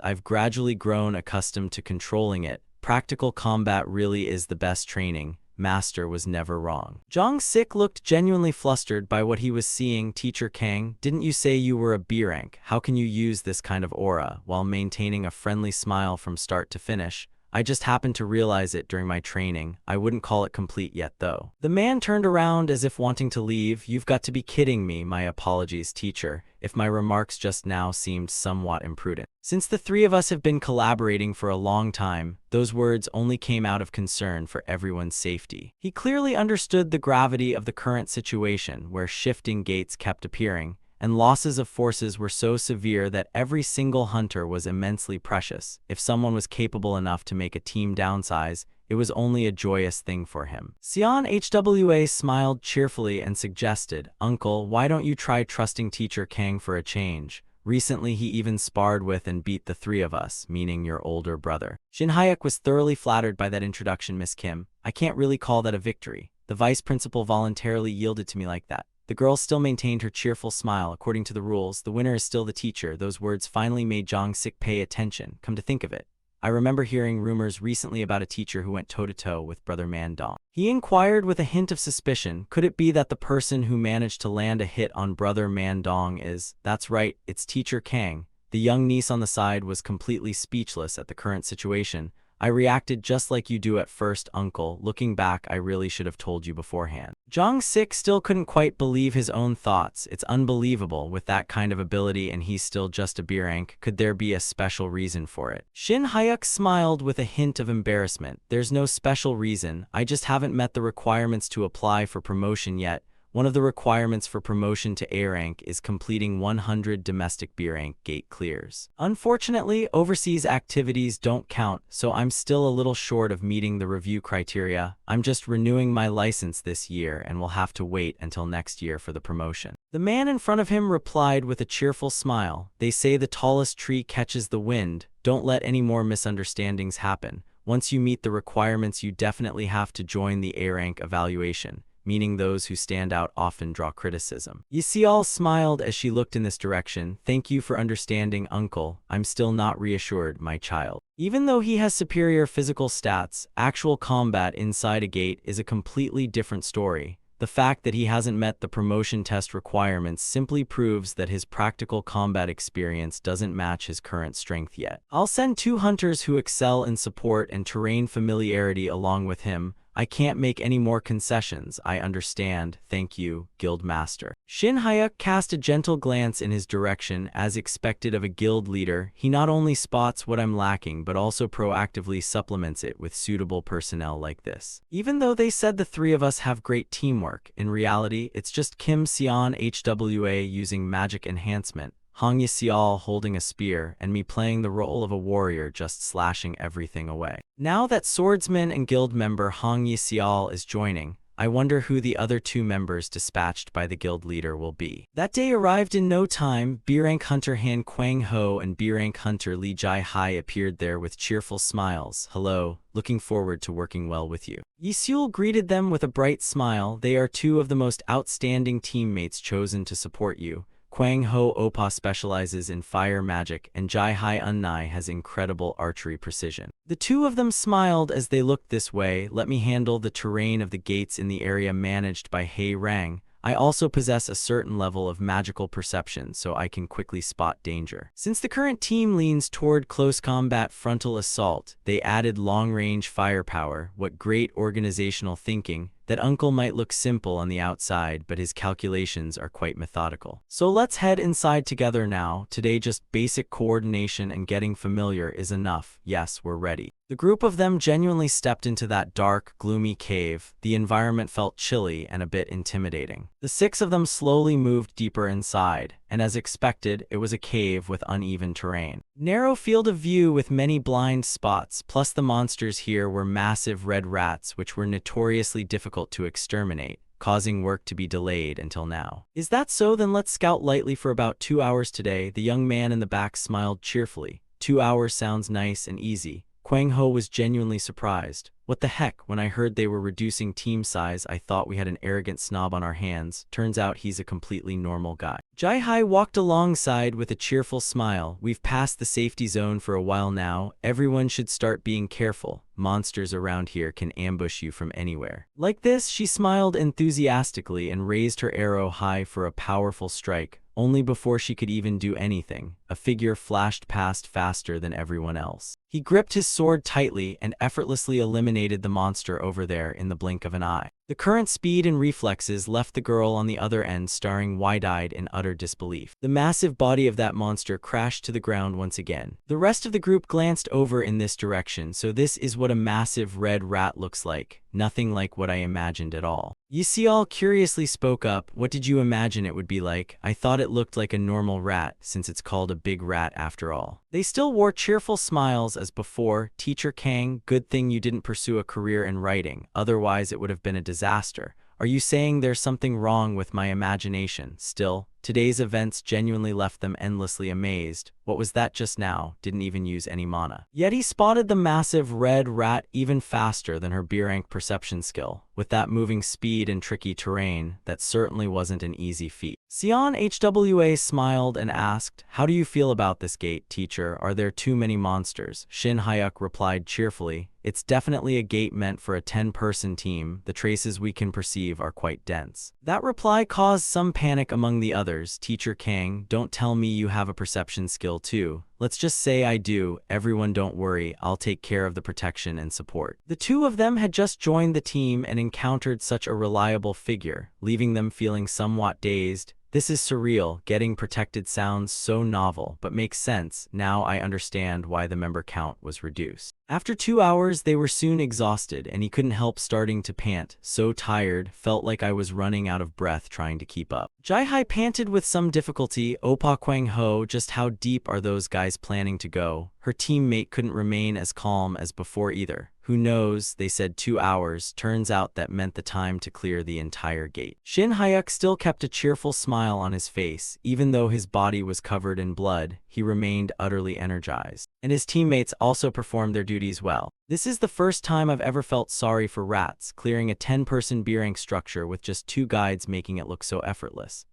I've gradually grown accustomed to controlling it. Practical combat really is the best training. Master was never wrong." Jong Sik looked genuinely flustered by what he was seeing. "Teacher Kang, didn't you say you were a B rank? How can you use this kind of aura?" While maintaining a friendly smile from start to finish, "I just happened to realize it during my training. I wouldn't call it complete yet though." The man turned around as if wanting to leave. "You've got to be kidding me." "My apologies, teacher, if my remarks just now seemed somewhat imprudent. Since the 3 of us have been collaborating for a long time, those words only came out of concern for everyone's safety." He clearly understood the gravity of the current situation, where shifting gates kept appearing, and losses of forces were so severe that every single hunter was immensely precious. If someone was capable enough to make a team downsize, it was only a joyous thing for him. Sion Hwa smiled cheerfully and suggested, "Uncle, why don't you try trusting Teacher Kang for a change? Recently he even sparred with and beat the 3 of us," meaning your older brother. Shin Hyuk was thoroughly flattered by that introduction. "Miss Kim, I can't really call that a victory. The vice principal voluntarily yielded to me like that." The girl still maintained her cheerful smile. "According to the rules, the winner is still the teacher." Those words finally made Jong Sik pay attention. "Come to think of it, I remember hearing rumors recently about a teacher who went toe-to-toe with Brother Man-dong." He inquired with a hint of suspicion. Could it be that the person who managed to land a hit on Brother Man-dong is— "That's right, it's Teacher Kang." The young niece on the side was completely speechless at the current situation. I reacted just like you do at first, uncle. Looking back, I really should have told you beforehand. Jong Sik still couldn't quite believe his own thoughts. It's unbelievable, with that kind of ability and he's still just a B-rank. Could there be a special reason for it? Shin Hyuk smiled with a hint of embarrassment. There's no special reason, I just haven't met the requirements to apply for promotion yet. One of the requirements for promotion to A rank is completing 100 domestic B rank gate clears. Unfortunately, overseas activities don't count, so I'm still a little short of meeting the review criteria. I'm just renewing my license this year and will have to wait until next year for the promotion. The man in front of him replied with a cheerful smile. They say the tallest tree catches the wind. Don't let any more misunderstandings happen. Once you meet the requirements, you definitely have to join the A rank evaluation, meaning those who stand out often draw criticism. Yeseol smiled as she looked in this direction. Thank you for understanding, uncle. I'm still not reassured, my child. Even though he has superior physical stats, actual combat inside a gate is a completely different story. The fact that he hasn't met the promotion test requirements simply proves that his practical combat experience doesn't match his current strength yet. I'll send 2 hunters who excel in support and terrain familiarity along with him. I can't make any more concessions. I understand. Thank you, Guild Master. Shin Hyuk cast a gentle glance in his direction. As expected of a guild leader, he not only spots what I'm lacking but also proactively supplements it with suitable personnel like this. Even though they said the 3 of us have great teamwork, in reality, it's just Kim Seon HWA using magic enhancement, Hong Yeseol holding a spear, and me playing the role of a warrior just slashing everything away. Now that swordsman and guild member Hong Yeseol is joining, I wonder who the other 2 members dispatched by the guild leader will be. That day arrived in no time. B-rank hunter Han Kwang Ho and B-rank hunter Lee Jai Hai appeared there with cheerful smiles. Hello, looking forward to working well with you. Yeseol greeted them with a bright smile. They are 2 of the most outstanding teammates chosen to support you. Kwang Ho Opa specializes in fire magic, and Jai Hai Unnai has incredible archery precision. The 2 of them smiled as they looked this way. Let me handle the terrain of the gates in the area managed by Hei Rang. I also possess a certain level of magical perception, so I can quickly spot danger. Since the current team leans toward close combat frontal assault, they added long-range firepower. What great organizational thinking! That uncle might look simple on the outside, but his calculations are quite methodical. So let's head inside together now. Today just basic coordination and getting familiar is enough. Yes, we're ready. The group of them genuinely stepped into that dark, gloomy cave. The environment felt chilly and a bit intimidating. The 6 of them slowly moved deeper inside, and as expected, it was a cave with uneven terrain. Narrow field of view with many blind spots, plus the monsters here were massive red rats which were notoriously difficult to exterminate, causing work to be delayed until now. Is that so? Then let's scout lightly for about 2 hours today. The young man in the back smiled cheerfully. 2 hours sounds nice and easy. Kwang Ho was genuinely surprised. What the heck, when I heard they were reducing team size, I thought we had an arrogant snob on our hands. Turns out he's a completely normal guy. Jai Hai walked alongside with a cheerful smile. We've passed the safety zone for a while now. Everyone should start being careful. Monsters around here can ambush you from anywhere. Like this, she smiled enthusiastically and raised her arrow high for a powerful strike. Only before she could even do anything, a figure flashed past faster than everyone else. He gripped his sword tightly and effortlessly eliminated the monster over there in the blink of an eye. The current speed and reflexes left the girl on the other end staring wide-eyed in utter disbelief. The massive body of that monster crashed to the ground once again. The rest of the group glanced over in this direction, so this is what a massive red rat looks like. Nothing like what I imagined at all. Yeseol curiously spoke up. What did you imagine it would be like? I thought it looked like a normal rat, since it's called a big rat after all. They still wore cheerful smiles as before. Teacher Kang, good thing you didn't pursue a career in writing, otherwise it would have been a disaster. Are you saying there's something wrong with my imagination? Still, today's events genuinely left them endlessly amazed. What was that just now? Didn't even use any mana. Yet he spotted the massive red rat even faster than her B-rank perception skill. With that moving speed and tricky terrain, that certainly wasn't an easy feat. Seon HWA smiled and asked, how do you feel about this gate, teacher? Are there too many monsters? Shin Hyuk replied cheerfully, It's definitely a gate meant for a 10-person team. The traces we can perceive are quite dense. That reply caused some panic among the others. Teacher Kang, don't tell me you have a perception skill too. Let's just say I do. Everyone don't worry, I'll take care of the protection and support. The two of them had just joined the team and encountered such a reliable figure, leaving them feeling somewhat dazed. This is surreal. Getting protected sounds so novel, but makes sense. Now I understand why the member count was reduced. After 2 hours, they were soon exhausted, and he couldn't help starting to pant. So tired, felt like I was running out of breath trying to keep up. Jai-hai panted with some difficulty. Opa Kwang-ho, just how deep are those guys planning to go? Her teammate couldn't remain as calm as before either. Who knows, they said 2 hours. Turns out that meant the time to clear the entire gate. Shin Hyuk still kept a cheerful smile on his face. Even though his body was covered in blood, he remained utterly energized. And his teammates also performed their duties well. This is the first time I've ever felt sorry for rats, clearing a 10-person B-rank structure with just 2 guides making it look so effortless.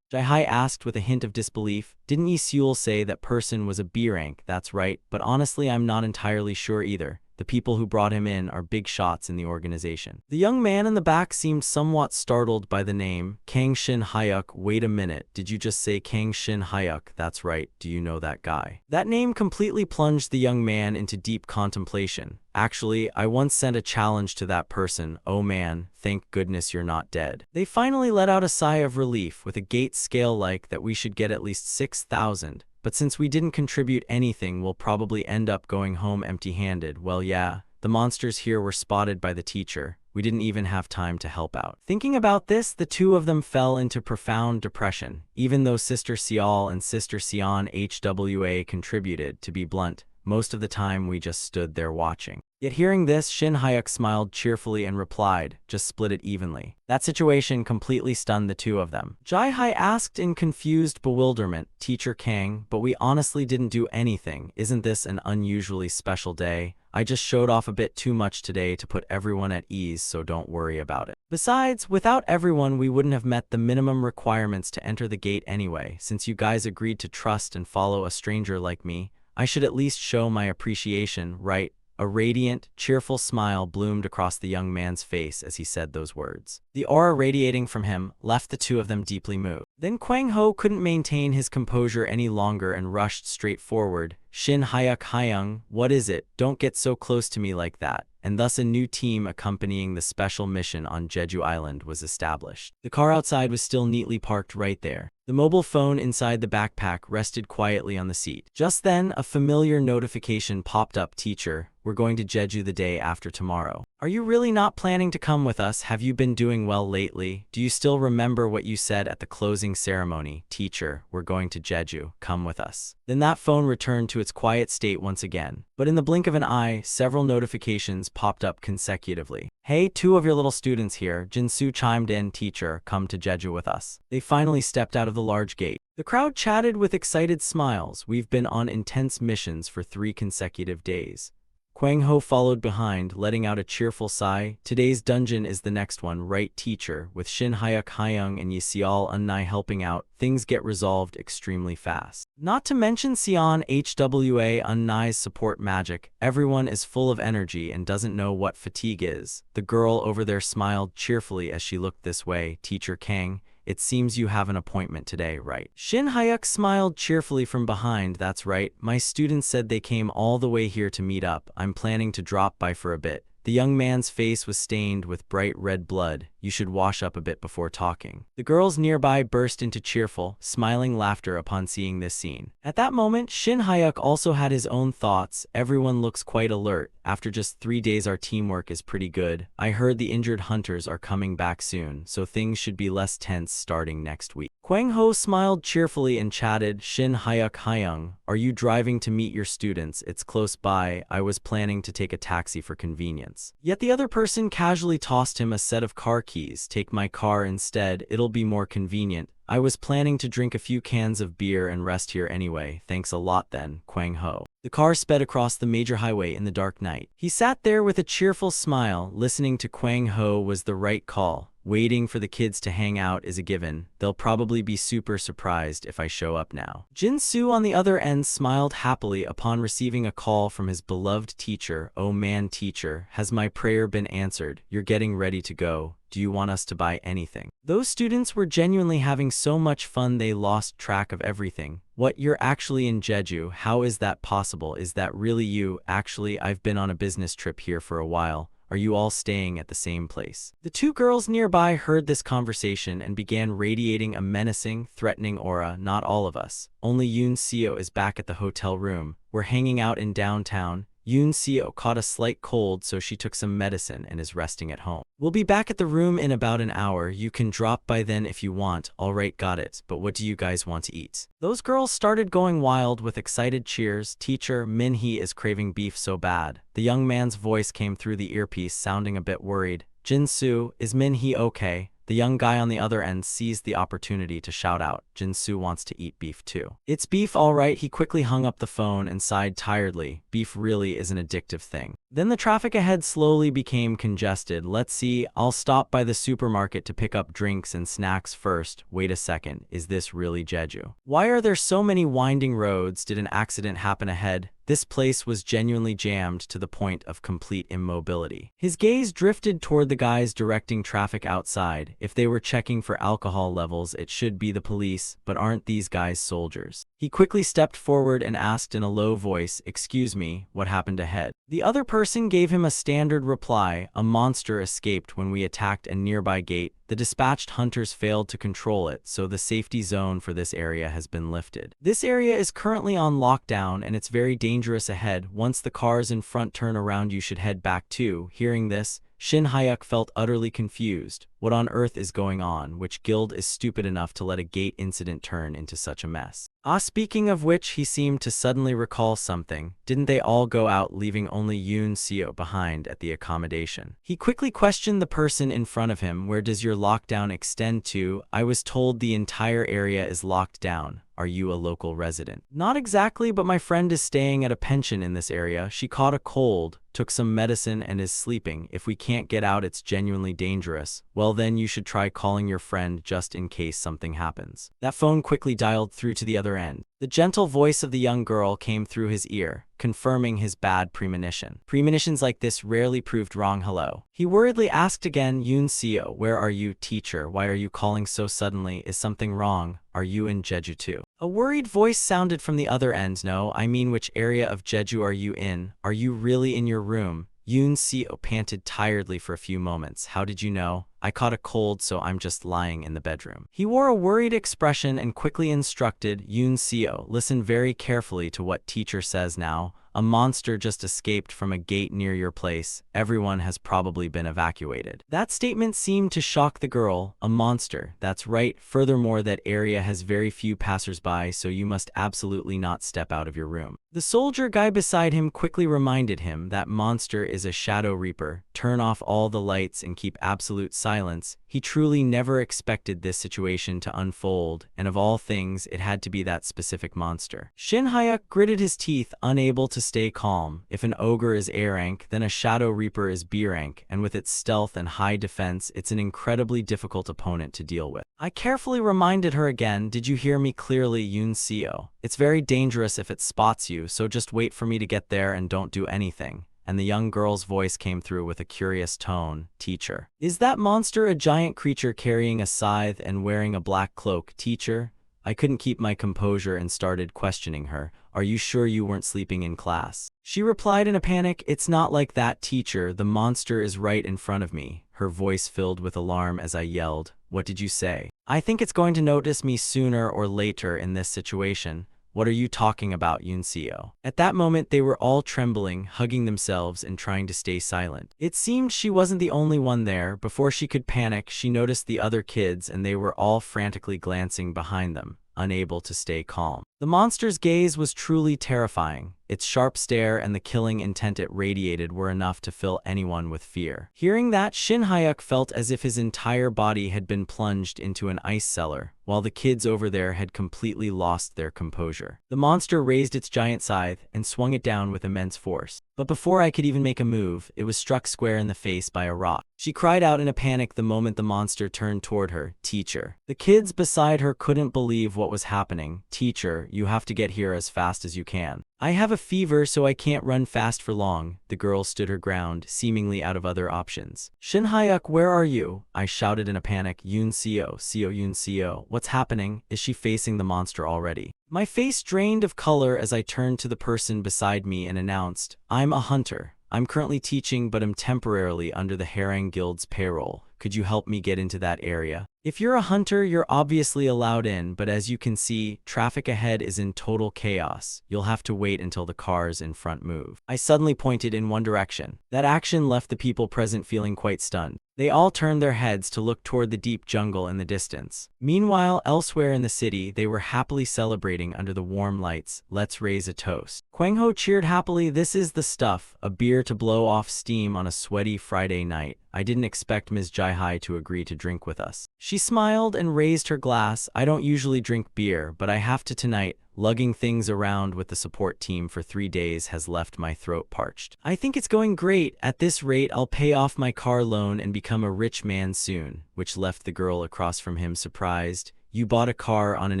Jai-hai asked with a hint of disbelief. Didn't Yi Seul say that person was a B-rank? That's right, but honestly I'm not entirely sure either. The people who brought him in are big shots in the organization. The young man in the back seemed somewhat startled by the name. Kang Shin Hyuk, wait a minute, did you just say Kang Shin Hyuk? That's right, do you know that guy? That name completely plunged the young man into deep contemplation. Actually, I once sent a challenge to that person. Oh man, thank goodness you're not dead. They finally let out a sigh of relief with a gate scale like that we should get at least 6,000. But since we didn't contribute anything, we'll probably end up going home empty-handed. Well, yeah, the monsters here were spotted by the teacher. We didn't even have time to help out. Thinking about this, the two of them fell into profound depression. Even though Sister Seol and Sister Sion HWA contributed, to be blunt, most of the time we just stood there watching. Yet hearing this, Shin Hyuk smiled cheerfully and replied, just split it evenly. That situation completely stunned the two of them. Jai-hai asked in confused bewilderment, Teacher Kang, but we honestly didn't do anything. Isn't this an unusually special day? I just showed off a bit too much today to put everyone at ease, so don't worry about it. Besides, without everyone we wouldn't have met the minimum requirements to enter the gate anyway. Since you guys agreed to trust and follow a stranger like me, I should at least show my appreciation, right? A radiant, cheerful smile bloomed across the young man's face as he said those words. The aura radiating from him left the two of them deeply moved. Then Kwang Ho couldn't maintain his composure any longer and rushed straight forward. Shin Hyuk Hyung, what is it? Don't get so close to me like that. And thus a new team accompanying the special mission on Jeju Island was established. The car outside was still neatly parked right there. The mobile phone inside the backpack rested quietly on the seat. Just then, a familiar notification popped up. Teacher, we're going to Jeju the day after tomorrow. Are you really not planning to come with us? Have you been doing well lately? Do you still remember what you said at the closing ceremony? Teacher, we're going to Jeju. Come with us. Then that phone returned to its quiet state once again. But in the blink of an eye, several notifications popped up consecutively. Hey, 2 of your little students here. Jinsu chimed in, Teacher, come to Jeju with us. They finally stepped out of the large gate. The crowd chatted with excited smiles. We've been on intense missions for 3 consecutive days. Kwang Ho followed behind, letting out a cheerful sigh. Today's dungeon is the next one, right, Teacher? With Shin Hyuk Hyung and Yi Seol Unnai helping out, things get resolved extremely fast. Not to mention Sion HWA Unnai's support magic. Everyone is full of energy and doesn't know what fatigue is. The girl over there smiled cheerfully as she looked this way. Teacher Kang, it seems you have an appointment today, right? Shin Hyuk smiled cheerfully from behind. That's right. My students said they came all the way here to meet up. I'm planning to drop by for a bit. The young man's face was stained with bright red blood. You should wash up a bit before talking. The girls nearby burst into cheerful, smiling laughter upon seeing this scene. At that moment, Shin Hyuk also had his own thoughts. Everyone looks quite alert. After just 3 days our teamwork is pretty good. I heard the injured hunters are coming back soon, so things should be less tense starting next week. Kwang Ho smiled cheerfully and chatted, Shin Hyuk Hyung, are you driving to meet your students? It's close by. I was planning to take a taxi for convenience. Yet the other person casually tossed him a set of car keys. Take my car instead, it'll be more convenient. I was planning to drink a few cans of beer and rest here anyway. Thanks a lot then, Kwang Ho. The car sped across the major highway in the dark night. He sat there with a cheerful smile, listening to Kwang Ho was the right call. Waiting for the kids to hang out is a given. They'll probably be super surprised if I show up now. Jin-soo on the other end smiled happily upon receiving a call from his beloved teacher. Oh man, teacher, has my prayer been answered? You're getting ready to go. Do you want us to buy anything? Those students were genuinely having so much fun they lost track of everything. What, you're actually in Jeju? How is that possible? Is that really you? Actually, I've been on a business trip here for a while. Are you all staying at the same place? The two girls nearby heard this conversation and began radiating a menacing, threatening aura. Not all of us. Only Yoon Seo is back at the hotel room. We're hanging out in downtown. Yoon Seo caught a slight cold, so she took some medicine and is resting at home. We'll be back at the room in about an hour. You can drop by then if you want. Alright, got it. But what do you guys want to eat? Those girls started going wild with excited cheers. Teacher, Min-hee is craving beef so bad. The young man's voice came through the earpiece, sounding a bit worried. Jin-soo, is Min-hee okay? The young guy on the other end seized the opportunity to shout out, Jin-soo wants to eat beef too. It's beef all right. He quickly hung up the phone and sighed tiredly. Beef really is an addictive thing. Then the traffic ahead slowly became congested. Let's see, I'll stop by the supermarket to pick up drinks and snacks first. Wait a second, is this really Jeju? Why are there so many winding roads? Did an accident happen ahead? This place was genuinely jammed to the point of complete immobility. His gaze drifted toward the guys directing traffic outside. If they were checking for alcohol levels, it should be the police, but aren't these guys soldiers? He quickly stepped forward and asked in a low voice, excuse me, what happened ahead? The other person gave him a standard reply, a monster escaped when we attacked a nearby gate. The dispatched hunters failed to control it, so the safety zone for this area has been lifted. This area is currently on lockdown and it's very dangerous ahead. Once the cars in front turn around, you should head back too. Hearing this, Shin Hyuk felt utterly confused. What on earth is going on? Which guild is stupid enough to let a gate incident turn into such a mess? Speaking of which, he seemed to suddenly recall something. Didn't they all go out, leaving only Yoon Seo behind at the accommodation? He quickly questioned the person in front of him. Where does your lockdown extend to? I was told the entire area is locked down. Are you a local resident? Not exactly, but my friend is staying at a pension in this area. She caught a cold, took some medicine and is sleeping. If we can't get out, it's genuinely dangerous. Well then, you should try calling your friend just in case something happens. That phone quickly dialed through to the other end. The gentle voice of the young girl came through his ear, confirming his bad premonition. Premonitions like this rarely proved wrong. Hello. He worriedly asked again, Yoon Seo, where are you? Teacher, why are you calling so suddenly? Is something wrong? Are you in Jeju too? A worried voice sounded from the other end. No, I mean, which area of Jeju are you in? Are you really in your room? Yoon Seo panted tiredly for a few moments. How did you know? I caught a cold, so I'm just lying in the bedroom. He wore a worried expression and quickly instructed, Yoon Seo, listen very carefully to what teacher says now. A monster just escaped from a gate near your place. Everyone has probably been evacuated. That statement seemed to shock the girl. A monster, that's right. Furthermore, that area has very few passersby, so you must absolutely not step out of your room. The soldier guy beside him quickly reminded him that monster is a shadow reaper. Turn off all the lights and keep absolute silence. He truly never expected this situation to unfold, and of all things, it had to be that specific monster. Shin Hyuk gritted his teeth, unable to stay calm. If an ogre is A rank, then a shadow reaper is B rank, and with its stealth and high defense, it's an incredibly difficult opponent to deal with. I carefully reminded her again, did you hear me clearly, Yoon Seo? It's very dangerous if it spots you, so just wait for me to get there and don't do anything. And the young girl's voice came through with a curious tone, teacher. Is that monster a giant creature carrying a scythe and wearing a black cloak? Teacher? I couldn't keep my composure and started questioning her. Are you sure you weren't sleeping in class? She replied in a panic, it's not like that, teacher. The monster is right in front of me. Her voice filled with alarm as I yelled, what did you say? I think it's going to notice me sooner or later in this situation. What are you talking about, Yoon Seo? At that moment, they were all trembling, hugging themselves and trying to stay silent. It seemed she wasn't the only one there. Before she could panic, she noticed the other kids and they were all frantically glancing behind them, unable to stay calm. The monster's gaze was truly terrifying. Its sharp stare and the killing intent it radiated were enough to fill anyone with fear. Hearing that, Shin Hyuk felt as if his entire body had been plunged into an ice cellar, while the kids over there had completely lost their composure. The monster raised its giant scythe and swung it down with immense force. But before I could even make a move, it was struck square in the face by a rock. She cried out in a panic the moment the monster turned toward her. "Teacher." The kids beside her couldn't believe what was happening. "Teacher, you have to get here as fast as you can." "I have a fever, so I can't run fast for long." The girl stood her ground, seemingly out of other options. "Shin Hyuk, where are you?" I shouted in a panic. Yoon-seo, what's happening? Is she facing the monster already?" My face drained of color as I turned to the person beside me and announced, "I'm a hunter. I'm currently teaching, but am temporarily under the Harang Guild's payroll. Could you help me get into that area?" If you're a hunter, you're obviously allowed in, but as you can see, traffic ahead is in total chaos. You'll have to wait until the cars in front move. I suddenly pointed in one direction. That action left the people present feeling quite stunned. They all turned their heads to look toward the deep jungle in the distance. Meanwhile, elsewhere in the city, they were happily celebrating under the warm lights. "Let's raise a toast." Kwang Ho cheered happily. "This is the stuff, a beer to blow off steam on a sweaty Friday night." I didn't expect Ms. Jai-hai to agree to drink with us. She smiled and raised her glass. "I don't usually drink beer, but I have to tonight. Lugging things around with the support team for 3 days has left my throat parched." "I think it's going great. At this rate, I'll pay off my car loan and become a rich man soon," which left the girl across from him surprised. "You bought a car on an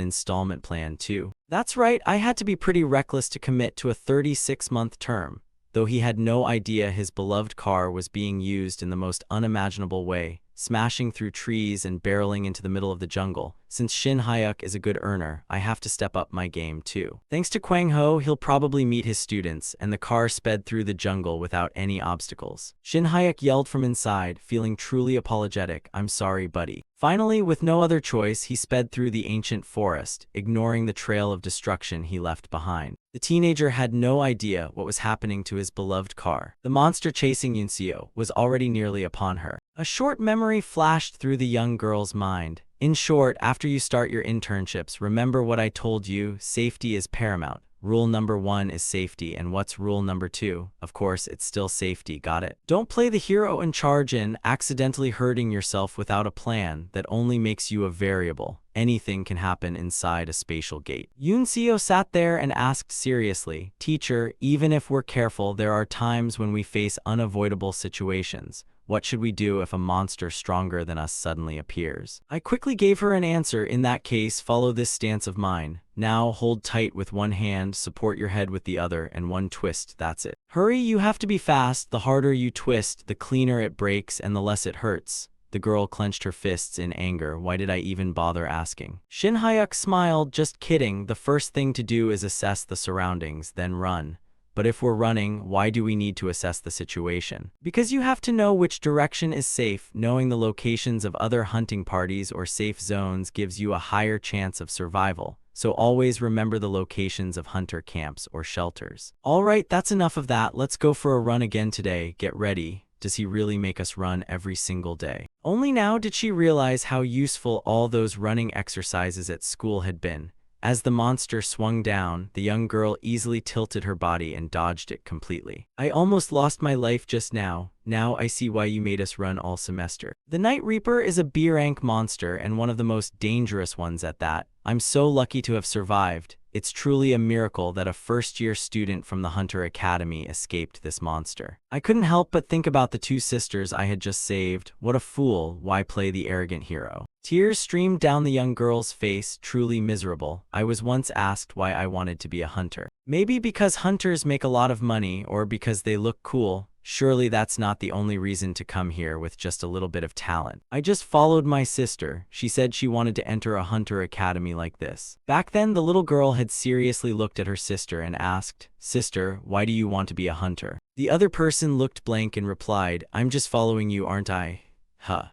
installment plan too?" "That's right. I had to be pretty reckless to commit to a 36-month term." Though he had no idea his beloved car was being used in the most unimaginable way, smashing through trees and barreling into the middle of the jungle. Since Shin Hyuk is a good earner, I have to step up my game too. Thanks to Kwang Ho, he'll probably meet his students, and the car sped through the jungle without any obstacles. Shin Hyuk yelled from inside, feeling truly apologetic. "I'm sorry, buddy." Finally, with no other choice, he sped through the ancient forest, ignoring the trail of destruction he left behind. The teenager had no idea what was happening to his beloved car. The monster chasing Yoon-seo was already nearly upon her. A short memory flashed through the young girl's mind. "In short, after you start your internships, remember what I told you. Safety is paramount. Rule number 1 is safety, and what's rule number 2? Of course, it's still safety, got it? Don't play the hero and charge in, accidentally hurting yourself without a plan that only makes you a variable. Anything can happen inside a spatial gate." Yoon-seo sat there and asked seriously, "Teacher, even if we're careful, there are times when we face unavoidable situations. What should we do if a monster stronger than us suddenly appears?" I quickly gave her an answer. "In that case, follow this stance of mine. Now hold tight with one hand, support your head with the other, and one twist, that's it. Hurry, you have to be fast. The harder you twist, the cleaner it breaks and the less it hurts." The girl clenched her fists in anger. Why did I even bother asking? Shin Hyuk smiled. "Just kidding. The first thing to do is assess the surroundings, then run." "But if we're running, why do we need to assess the situation?" "Because you have to know which direction is safe. Knowing the locations of other hunting parties or safe zones gives you a higher chance of survival. So always remember the locations of hunter camps or shelters." "All right, that's enough of that. Let's go for a run again today. Get ready." Does he really make us run every single day? Only now did she realize how useful all those running exercises at school had been. As the monster swung down, the young girl easily tilted her body and dodged it completely. "I almost lost my life just now. Now I see why you made us run all semester." The Night Reaper is a B-rank monster and one of the most dangerous ones at that. I'm so lucky to have survived. It's truly a miracle that a first-year student from the Hunter Academy escaped this monster. I couldn't help but think about the 2 sisters I had just saved. What a fool. Why play the arrogant hero? Tears streamed down the young girl's face, truly miserable. I was once asked why I wanted to be a hunter. Maybe because hunters make a lot of money, or because they look cool. Surely that's not the only reason to come here with just a little bit of talent. I just followed my sister. She said she wanted to enter a hunter academy like this. Back then, the little girl had seriously looked at her sister and asked, "Sister, why do you want to be a hunter?" The other person looked blank and replied, "I'm just following you, aren't I?"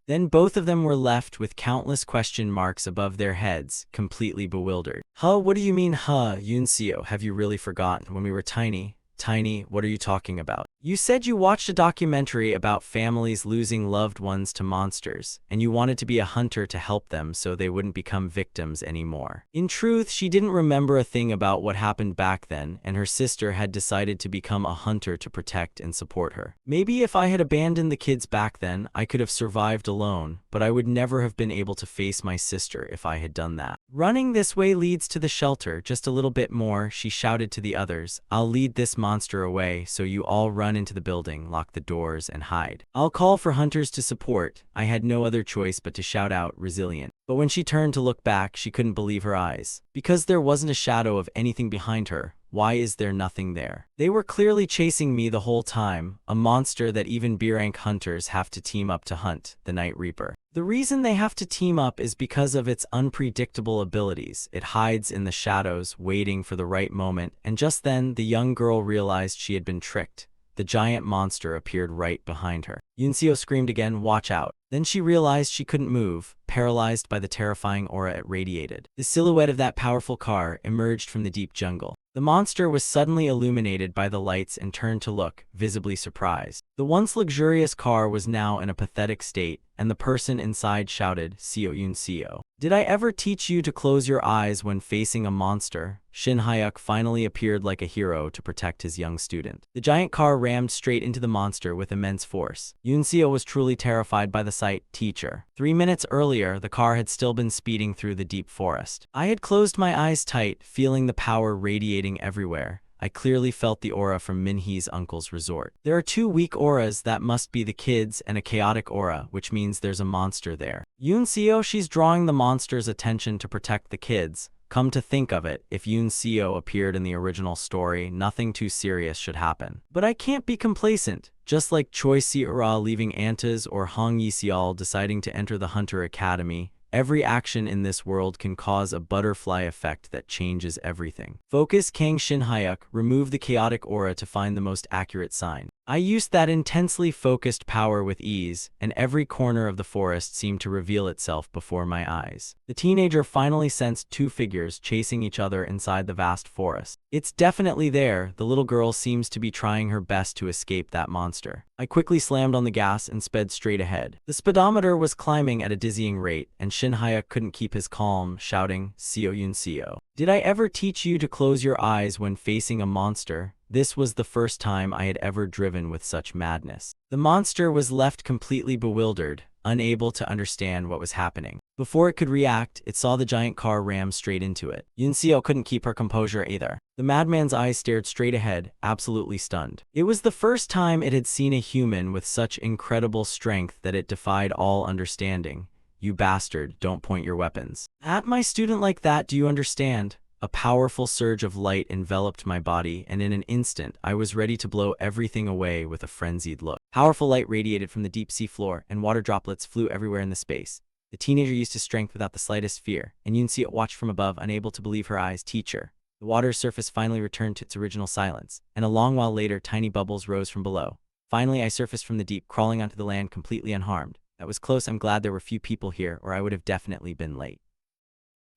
Then both of them were left with countless question marks above their heads, completely bewildered. What do you mean, Yoon-seo, have you really forgotten when we were tiny? Tiny, what are you talking about? You said you watched a documentary about families losing loved ones to monsters, and you wanted to be a hunter to help them so they wouldn't become victims anymore. In truth, she didn't remember a thing about what happened back then, and her sister had decided to become a hunter to protect and support her. Maybe if I had abandoned the kids back then, I could have survived alone, but I would never have been able to face my sister if I had done that. Running this way leads to the shelter, just a little bit more, she shouted to the others. I'll lead this monster away, so you all run into the building, lock the doors, and hide. I'll call for hunters to support. I had no other choice but to shout out, resilient. But when she turned to look back, she couldn't believe her eyes. Because there wasn't a shadow of anything behind her. Why is there nothing there? They were clearly chasing me the whole time, a monster that even B-rank hunters have to team up to hunt, the Night Reaper. The reason they have to team up is because of its unpredictable abilities. It hides in the shadows, waiting for the right moment, and just then, the young girl realized she had been tricked. The giant monster appeared right behind her. Yunseo screamed again, watch out. Then she realized she couldn't move, paralyzed by the terrifying aura it radiated. The silhouette of that powerful car emerged from the deep jungle. The monster was suddenly illuminated by the lights and turned to look, visibly surprised. The once luxurious car was now in a pathetic state, and the person inside shouted, Seo Yunseo. Did I ever teach you to close your eyes when facing a monster? Shin Hyuk finally appeared like a hero to protect his young student. The giant car rammed straight into the monster with immense force. Yunseo was truly terrified by the sight. Teacher. 3 minutes earlier, the car had still been speeding through the deep forest. I had closed my eyes tight, feeling the power radiating everywhere. I clearly felt the aura from Minhee's uncle's resort. There are 2 weak auras that must be the kids and a chaotic aura, which means there's a monster there. Yunseo, she's drawing the monster's attention to protect the kids. Come to think of it, if Yunseo appeared in the original story, nothing too serious should happen. But I can't be complacent. Just like Choi Si-ra leaving Antas or Hong Yi-seol deciding to enter the Hunter Academy, every action in this world can cause a butterfly effect that changes everything. Focus Kang Shin Hyuk, remove the chaotic aura to find the most accurate sign. I used that intensely focused power with ease, and every corner of the forest seemed to reveal itself before my eyes. The teenager finally sensed 2 figures chasing each other inside the vast forest. It's definitely there. The little girl seems to be trying her best to escape that monster. I quickly slammed on the gas and sped straight ahead. The speedometer was climbing at a dizzying rate, and Shin Hyuk couldn't keep his calm, shouting, Seo Yunseo. Did I ever teach you to close your eyes when facing a monster? This was the first time I had ever driven with such madness. The monster was left completely bewildered, unable to understand what was happening. Before it could react, it saw the giant car ram straight into it. Yunseo couldn't keep her composure either. The madman's eyes stared straight ahead, absolutely stunned. It was the first time it had seen a human with such incredible strength that it defied all understanding. You bastard, don't point your weapons at my student like that, do you understand? A powerful surge of light enveloped my body, and in an instant, I was ready to blow everything away with a frenzied look. Powerful light radiated from the deep sea floor, and water droplets flew everywhere in the space. The teenager used his strength without the slightest fear, and Yunseo watched from above, unable to believe her eyes. Teacher. The water's surface finally returned to its original silence, and a long while later, tiny bubbles rose from below. Finally, I surfaced from the deep, crawling onto the land completely unharmed. That was close. I'm glad there were few people here, or I would have definitely been late.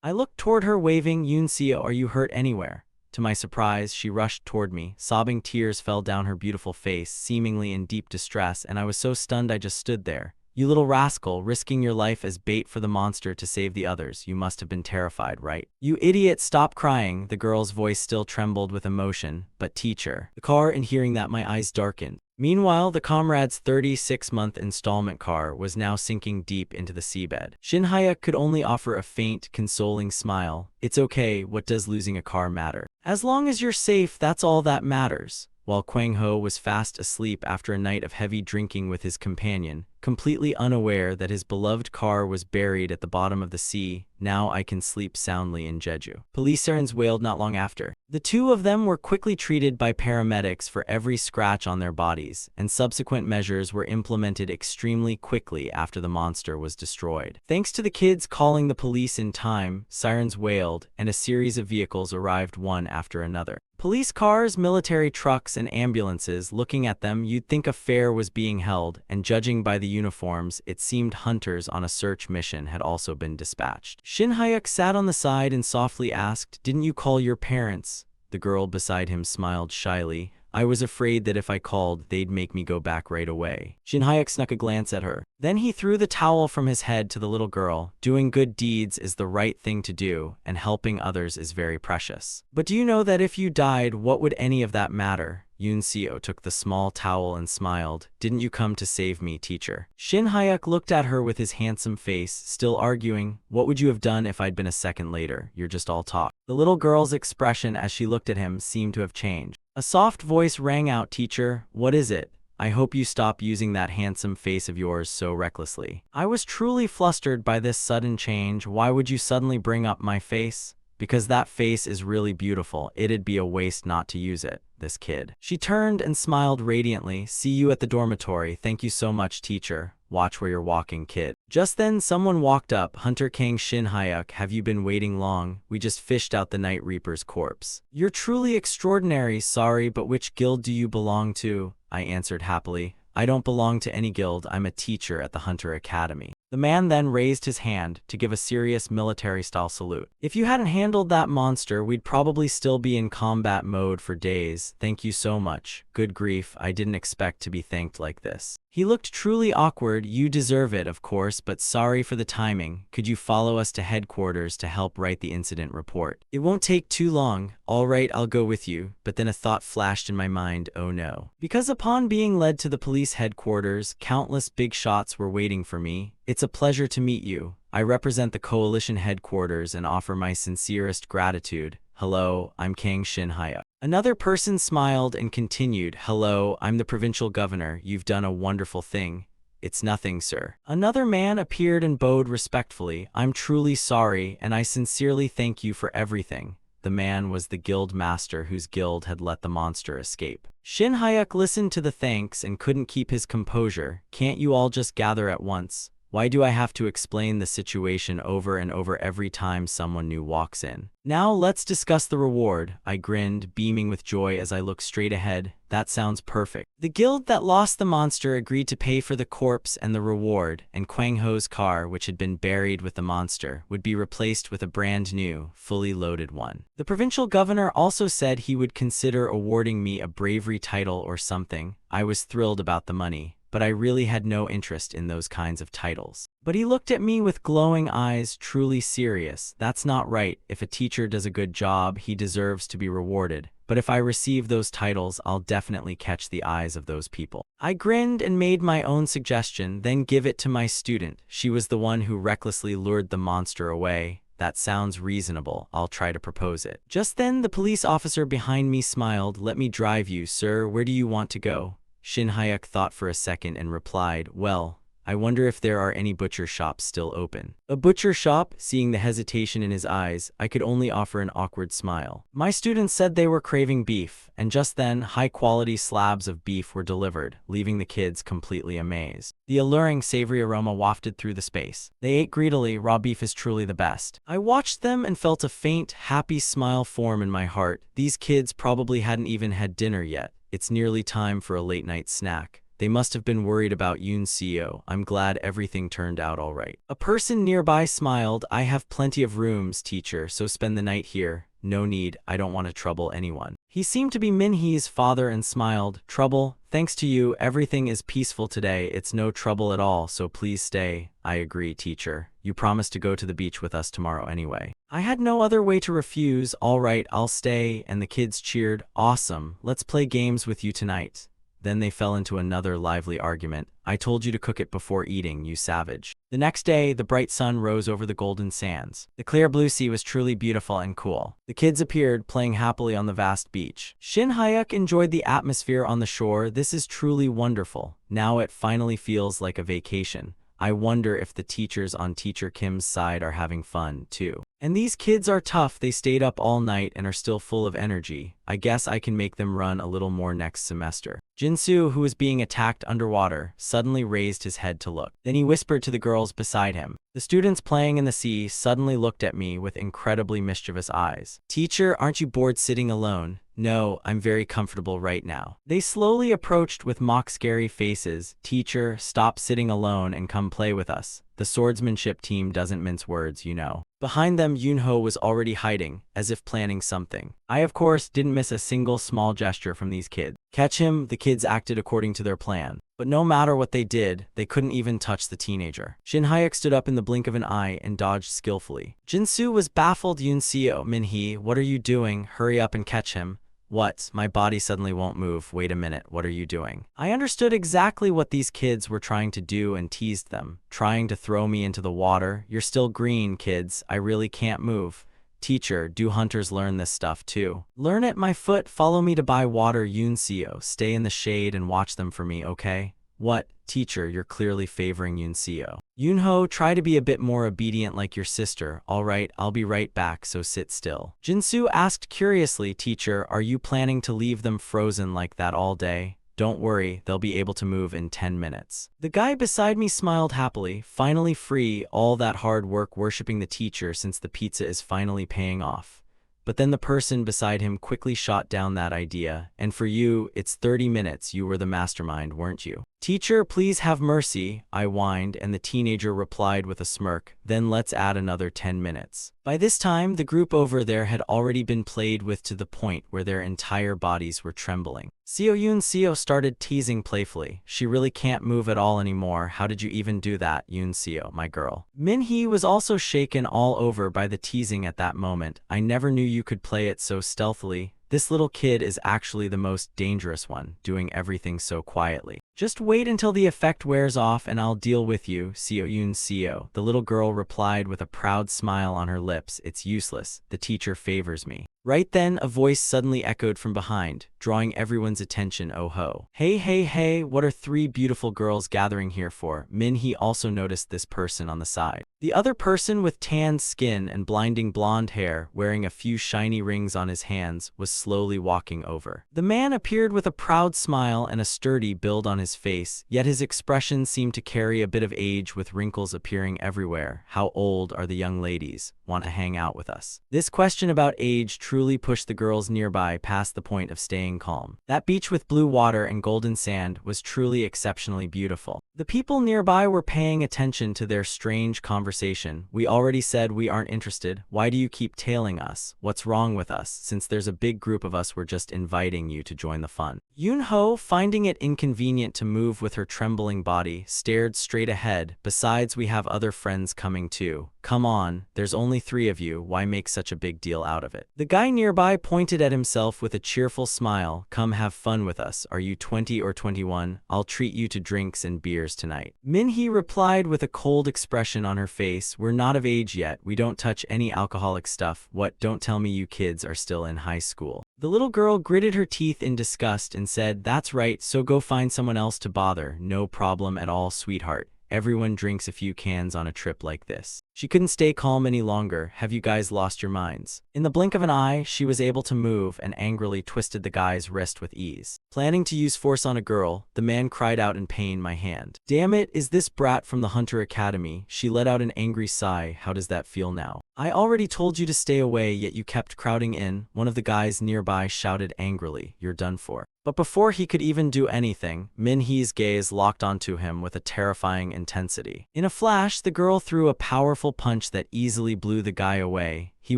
I looked toward her, waving, Yunseo, are you hurt anywhere? To my surprise, she rushed toward me. Sobbing tears fell down her beautiful face, seemingly in deep distress, and I was so stunned I just stood there. You little rascal, risking your life as bait for the monster to save the others. You must have been terrified, right? You idiot, stop crying. The girl's voice still trembled with emotion. But teacher. The car, and hearing that, my eyes darkened. Meanwhile, the comrade's 36-month installment car was now sinking deep into the seabed. Shin Hyuk could only offer a faint, consoling smile. It's okay, what does losing a car matter? As long as you're safe, that's all that matters. While Kwang Ho was fast asleep after a night of heavy drinking with his companion, completely unaware that his beloved car was buried at the bottom of the sea, now I can sleep soundly in Jeju. Police sirens wailed not long after. The 2 of them were quickly treated by paramedics for every scratch on their bodies, and subsequent measures were implemented extremely quickly after the monster was destroyed. Thanks to the kids calling the police in time, sirens wailed, and a series of vehicles arrived one after another. Police cars, military trucks, and ambulances. Looking at them, you'd think a fair was being held, and judging by the uniforms, it seemed hunters on a search mission had also been dispatched. Shin Hyuk sat on the side and softly asked, didn't you call your parents? The girl beside him smiled shyly. I was afraid that if I called, they'd make me go back right away. Shin Hyuk snuck a glance at her. Then he threw the towel from his head to the little girl. Doing good deeds is the right thing to do, and helping others is very precious. But do you know that if you died, what would any of that matter? Yoon Seo took the small towel and smiled. Didn't you come to save me, teacher? Shin Hyuk looked at her with his handsome face, still arguing. What would you have done if I'd been a second later? You're just all talk. The little girl's expression as she looked at him seemed to have changed. A soft voice rang out, teacher, what is it? I hope you stop using that handsome face of yours so recklessly. I was truly flustered by this sudden change. Why would you suddenly bring up my face? Because that face is really beautiful. It'd be a waste not to use it. This kid. She turned and smiled radiantly. See you at the dormitory. Thank you so much, teacher. Watch where you're walking, kid. Just then, someone walked up. Hunter Kang Shin Hyuk, have you been waiting long? We just fished out the Night Reaper's corpse. You're truly extraordinary. Sorry, but which guild do you belong to? I answered happily. I don't belong to any guild. I'm a teacher at the Hunter Academy. The man then raised his hand to give a serious military-style salute. If you hadn't handled that monster, we'd probably still be in combat mode for days. Thank you so much. Good grief, I didn't expect to be thanked like this. He looked truly awkward. You deserve it, of course, but sorry for the timing. Could you follow us to headquarters to help write the incident report? It won't take too long. All right, I'll go with you. But then a thought flashed in my mind, oh no. Because upon being led to the police headquarters, countless big shots were waiting for me. It's a pleasure to meet you. I represent the coalition headquarters and offer my sincerest gratitude. Hello, I'm Kang Shin Hyuk. Another person smiled and continued, hello, I'm the provincial governor. You've done a wonderful thing. It's nothing, sir. Another man appeared and bowed respectfully. I'm truly sorry, and I sincerely thank you for everything. The man was the guild master whose guild had let the monster escape. Shin Hyuk listened to the thanks and couldn't keep his composure. Can't you all just gather at once? Why do I have to explain the situation over and over every time someone new walks in? Now let's discuss the reward. I grinned, beaming with joy as I looked straight ahead. That sounds perfect. The guild that lost the monster agreed to pay for the corpse and the reward, and Kwang Ho's car, which had been buried with the monster, would be replaced with a brand new, fully loaded one. The provincial governor also said he would consider awarding me a bravery title or something. I was thrilled about the money, but I really had no interest in those kinds of titles. But he looked at me with glowing eyes, truly serious. That's not right. If a teacher does a good job, he deserves to be rewarded. But if I receive those titles, I'll definitely catch the eyes of those people. I grinned and made my own suggestion, then give it to my student. She was the one who recklessly lured the monster away. That sounds reasonable. I'll try to propose it. Just then, the police officer behind me smiled. Let me drive you, sir. Where do you want to go? Shin Hyuk thought for a second and replied, well, I wonder if there are any butcher shops still open. A butcher shop? Seeing the hesitation in his eyes, I could only offer an awkward smile. My students said they were craving beef, and just then, high-quality slabs of beef were delivered, leaving the kids completely amazed. The alluring, savory aroma wafted through the space. They ate greedily. Raw beef is truly the best. I watched them and felt a faint, happy smile form in my heart. These kids probably hadn't even had dinner yet. It's nearly time for a late-night snack. They must have been worried about Yoon Seo. I'm glad everything turned out all right. A person nearby smiled. I have plenty of rooms, teacher, so spend the night here. No need, I don't want to trouble anyone. He seemed to be Minhee's father and smiled. Trouble? Thanks to you, everything is peaceful today. It's no trouble at all, so please stay. I agree, teacher. You promised to go to the beach with us tomorrow anyway. I had no other way to refuse. All right, I'll stay, and the kids cheered. Awesome, let's play games with you tonight. Then they fell into another lively argument. I told you to cook it before eating, you savage. The next day, the bright sun rose over the golden sands. The clear blue sea was truly beautiful and cool. The kids appeared, playing happily on the vast beach. Shin Hyuk enjoyed the atmosphere on the shore. This is truly wonderful. Now it finally feels like a vacation. I wonder if the teachers on Teacher Kim's side are having fun, too. And these kids are tough. They stayed up all night and are still full of energy. I guess I can make them run a little more next semester. Jinsu, who was being attacked underwater, suddenly raised his head to look. Then he whispered to the girls beside him. The students playing in the sea suddenly looked at me with incredibly mischievous eyes. Teacher, aren't you bored sitting alone? No, I'm very comfortable right now. They slowly approached with mock-scary faces. Teacher, stop sitting alone and come play with us. The swordsmanship team doesn't mince words, you know. Behind them, Yunho was already hiding, as if planning something. I, of course, didn't miss a single small gesture from these kids. Catch him, the kids acted according to their plan. But no matter what they did, they couldn't even touch the teenager. Shin Hayek stood up in the blink of an eye and dodged skillfully. Jinsu was baffled. Yunseo, Minhee, what are you doing? Hurry up and catch him. What? My body suddenly won't move. Wait a minute, what are you doing? I understood exactly what these kids were trying to do and teased them. Trying to throw me into the water. You're still green, kids. I really can't move. Teacher, do hunters learn this stuff too? Learn it, my foot. Follow me to buy water, Yunseo. Stay in the shade and watch them for me, okay? What? Teacher, you're clearly favoring Yunseo. Yunho, try to be a bit more obedient like your sister. All right, I'll be right back, so sit still. Jinsu asked curiously, Teacher, are you planning to leave them frozen like that all day? Don't worry, they'll be able to move in 10 minutes. The guy beside me smiled happily, finally free, all that hard work worshipping the teacher since the pizza is finally paying off. But then the person beside him quickly shot down that idea, and for you, it's 30 minutes, you were the mastermind, weren't you? Teacher, please have mercy, I whined, and the teenager replied with a smirk, then let's add another 10 minutes. By this time, the group over there had already been played with to the point where their entire bodies were trembling. Yunseo started teasing playfully. She really can't move at all anymore. How did you even do that, Yunseo, my girl? Minhee was also shaken all over by the teasing at that moment. I never knew you could play it so stealthily. This little kid is actually the most dangerous one, doing everything so quietly. Just wait until the effect wears off and I'll deal with you, Yunseo. The little girl replied with a proud smile on her lips. It's useless. The teacher favors me. Right then, a voice suddenly echoed from behind, drawing everyone's attention. Oh ho. Hey, hey, hey, what are three beautiful girls gathering here for? Minhee also noticed this person on the side. The other person with tanned skin and blinding blonde hair, wearing a few shiny rings on his hands, was slowly walking over. The man appeared with a proud smile and a sturdy build on his face, yet his expression seemed to carry a bit of age with wrinkles appearing everywhere. How old are the young ladies? Want to hang out with us? This question about age truly pushed the girls nearby past the point of staying calm. That beach with blue water and golden sand was truly exceptionally beautiful. The people nearby were paying attention to their strange conversation. We already said we aren't interested. Why do you keep tailing us? What's wrong with us? Since there's a big group of us, we're just inviting you to join the fun. Yunho, finding it inconvenient to move with her trembling body, stared straight ahead. Besides, we have other friends coming too. Come on, there's only 3 of you. Why make such a big deal out of it? The guy nearby pointed at himself with a cheerful smile. Come have fun with us. Are you 20 or 21? I'll treat you to drinks and beers tonight. Minhee replied with a cold expression on her face. We're not of age yet. We don't touch any alcoholic stuff. What? Don't tell me you kids are still in high school. The little girl gritted her teeth in disgust and said, That's right, so go find someone else to bother. No problem at all, sweetheart. Everyone drinks a few cans on a trip like this. She couldn't stay calm any longer. Have you guys lost your minds? In the blink of an eye, she was able to move and angrily twisted the guy's wrist with ease. Planning to use force on a girl, the man cried out in pain, my hand. Damn it, is this brat from the Hunter Academy? She let out an angry sigh. How does that feel now? I already told you to stay away, yet you kept crowding in. One of the guys nearby shouted angrily. You're done for. But before he could even do anything, Minhee's gaze locked onto him with a terrifying intensity. In a flash, the girl threw a powerful punch that easily blew the guy away. He